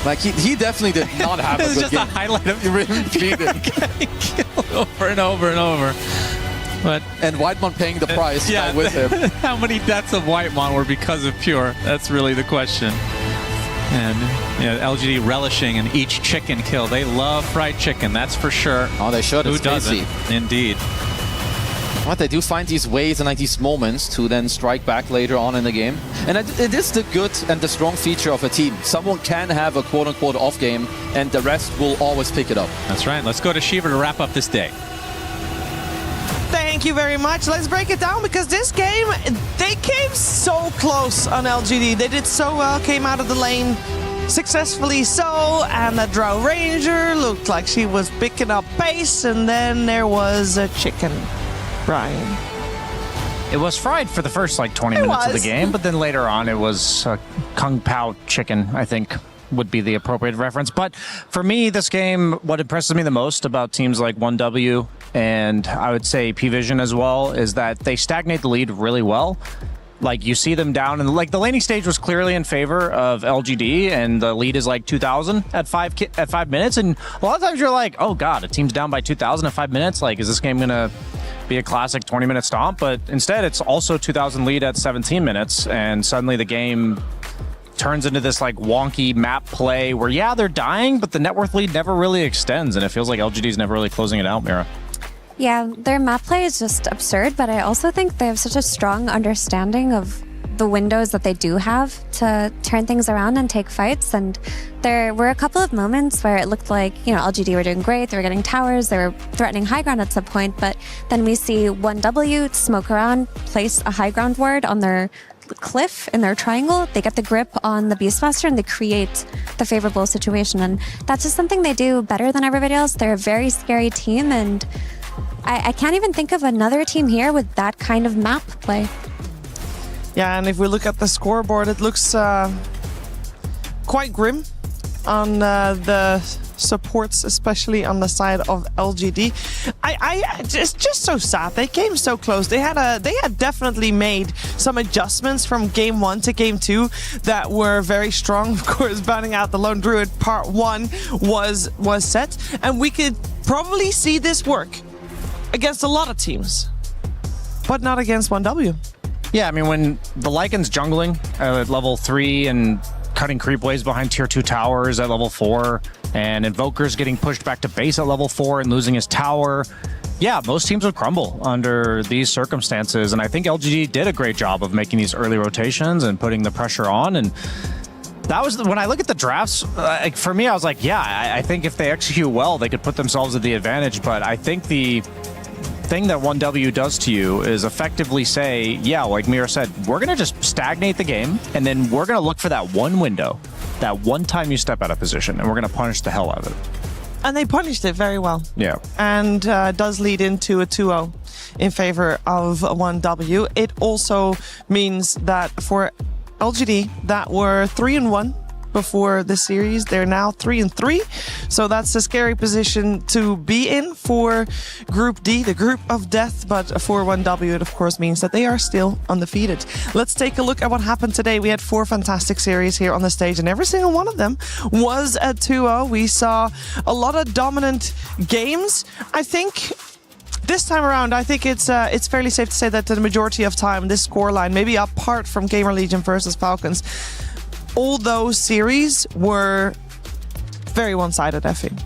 Like he definitely did not have a good just game. a highlight of getting killed over and over and over. And Whitemon paying the price with him. How many deaths of Whitemon were because of Pure? That's really the question. And yeah, LGD relishing in each chicken kill. They love fried chicken, that's for sure. Oh, they should. Who It's doesn't? tasty. Indeed. But they do find these ways and like these moments to then strike back later on in the game. And it is the good and the strong feature of a team. Someone can have a quote-unquote off game and the rest will always pick it up. That's right. Let's go to Shiva to wrap up this day. Thank you very much. Let's break it down because this game, they came so close on LGD. They did so well, came out of the lane successfully so, and the Drow Ranger looked like she was picking up pace, and then there was a chicken. Brian. It was fried for the first like 20 minutes of the game, but then later on it was Kung Pao chicken, I think would be the appropriate reference. But for me, this game, what impresses me the most about teams like 1W and I would say P-Vision as well is that they stagnate the lead really well. Like you see them down, and like the laning stage was clearly in favor of LGD, and the lead is like 2,000 at 5 minutes. And a lot of times you're like, oh god, a team's down by 2,000 at 5 minutes. Like, is this game gonna be a classic 20-minute stomp? But instead, it's also 2,000 lead at 17 minutes, and suddenly the game turns into this like wonky map play where yeah, they're dying, but the net worth lead never really extends, and it feels like LGD's never really closing it out. Mira. Yeah, their map play is just absurd, but I also think they have such a strong understanding of the windows that they do have to turn things around and take fights. And there were a couple of moments where it looked like, you know, LGD were doing great, they were getting towers, they were threatening high ground at some point, but then we see 1W smoke around, place a high ground ward on their cliff in their triangle, they get the grip on the Beastmaster and they create the favorable situation. And that's just something they do better than everybody else. They're a very scary team, and I can't even think of another team here with that kind of map play. Yeah, and if we look at the scoreboard, it looks quite grim on the supports, especially on the side of LGD. It's just so sad. They came so close. They had definitely made some adjustments from game 1 to game 2 that were very strong. Of course, banning out the Lone Druid part 1 was set, and we could probably see this work against a lot of teams, but not against 1W. Yeah, I mean, when the Lycan's jungling at level 3 and cutting creep waves behind tier 2 towers at level 4, and Invoker's getting pushed back to base at level 4 and losing his tower, yeah, most teams would crumble under these circumstances. And I think LGD did a great job of making these early rotations and putting the pressure on. And that was when I look at the drafts, for me, I was like, yeah, I think if they execute well, they could put themselves at the advantage. But I think the thing that 1W does to you is effectively say, yeah, like Mira said, we're going to just stagnate the game, and then we're going to look for that one window, that one time you step out of position, and we're going to punish the hell out of it. And they punished it very well. Yeah. And does lead into a 2-0 in favor of 1W. It also means that for LGD that were 3-1 before the series, they're now 3-3. So that's a scary position to be in for Group D, the group of death. But for 1W, it of course means that they are still undefeated. Let's take a look at what happened today. We had 4 fantastic series here on the stage, and every single one of them was a 2-0. We saw a lot of dominant games. I think this time around, I think it's fairly safe to say that the majority of time, this scoreline, maybe apart from GamerLegion versus Falcons, all those series were very one-sided, I think.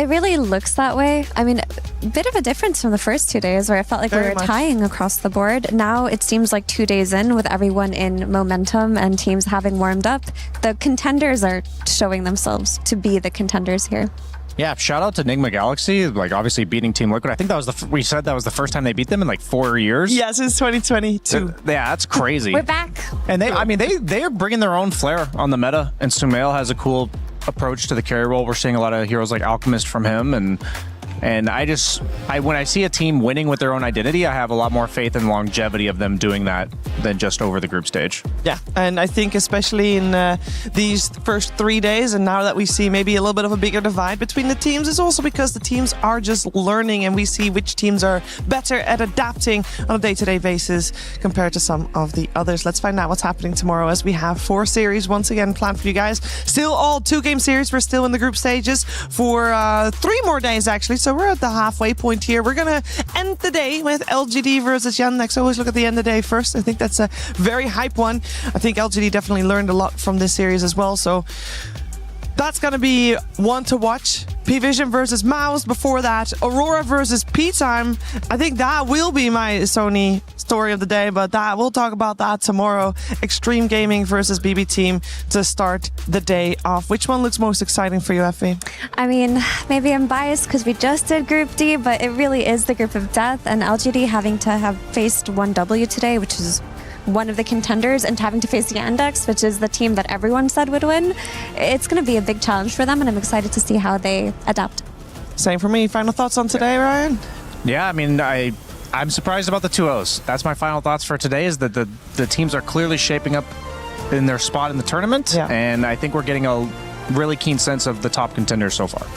It really looks that way. I mean, a bit of a difference from the first 2 days where I felt like we were tying across the board. Now it seems like 2 days in, with everyone in momentum and teams having warmed up, the contenders are showing themselves to be the contenders here. Yeah, shout out to Nigma Galaxy, like obviously beating Team Liquid. I think that was we said that was the first time they beat them in like 4 years. Yeah, since 2022. Yeah, that's crazy. We're back. And they are bringing their own flair on the meta. And Sumail has a cool approach to the carry role. We're seeing a lot of heroes like Alchemist from him, and when I see a team winning with their own identity, I have a lot more faith in longevity of them doing that than just over the group stage. Yeah, and I think especially in these first 3 days, and now that we see maybe a little bit of a bigger divide between the teams, is also because the teams are just learning, and we see which teams are better at adapting on a day-to-day basis compared to some of the others. Let's find out what's happening tomorrow, as we have 4 series once again planned for you guys. Still all 2-game series. We're still in the group stages for 3 more days, actually. So we're at the halfway point here. We're going to end the day with LGD versus Yandex. Always look at the end of the day first. I think that's a very hype one. I think LGD definitely learned a lot from this series as well. So that's going to be one to watch. P-Vision versus Mouse. Before that, Aurora versus P-Time. I think that will be my Sony story of the day, but we'll talk about that tomorrow. Extreme Gaming versus BB Team to start the day off. Which one looks most exciting for you, Effie? I mean, maybe I'm biased because we just did Group D, but it really is the group of death, and LGD having to have faced 1W today, which is one of the contenders, and having to face Yandex, which is the team that everyone said would win. It's going to be a big challenge for them, and I'm excited to see how they adapt. Same for me. Final thoughts on today, Ryan? Yeah, I mean, I'm surprised about the 2-0s. That's my final thoughts for today, is that the teams are clearly shaping up in their spot in the tournament, and I think we're getting a really keen sense of the top contenders so far.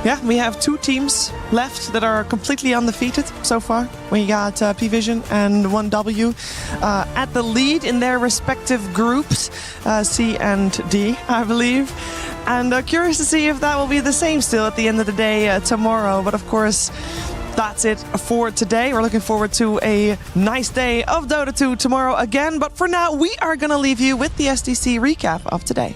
Yeah, we have 2 teams left that are completely undefeated so far. We got P-Vision and 1W at the lead in their respective groups, C and D, I believe. And curious to see if that will be the same still at the end of the day tomorrow. But of course, that's it for today. We're looking forward to a nice day of Dota 2 tomorrow again. But for now, we are going to leave you with the SDC recap of today.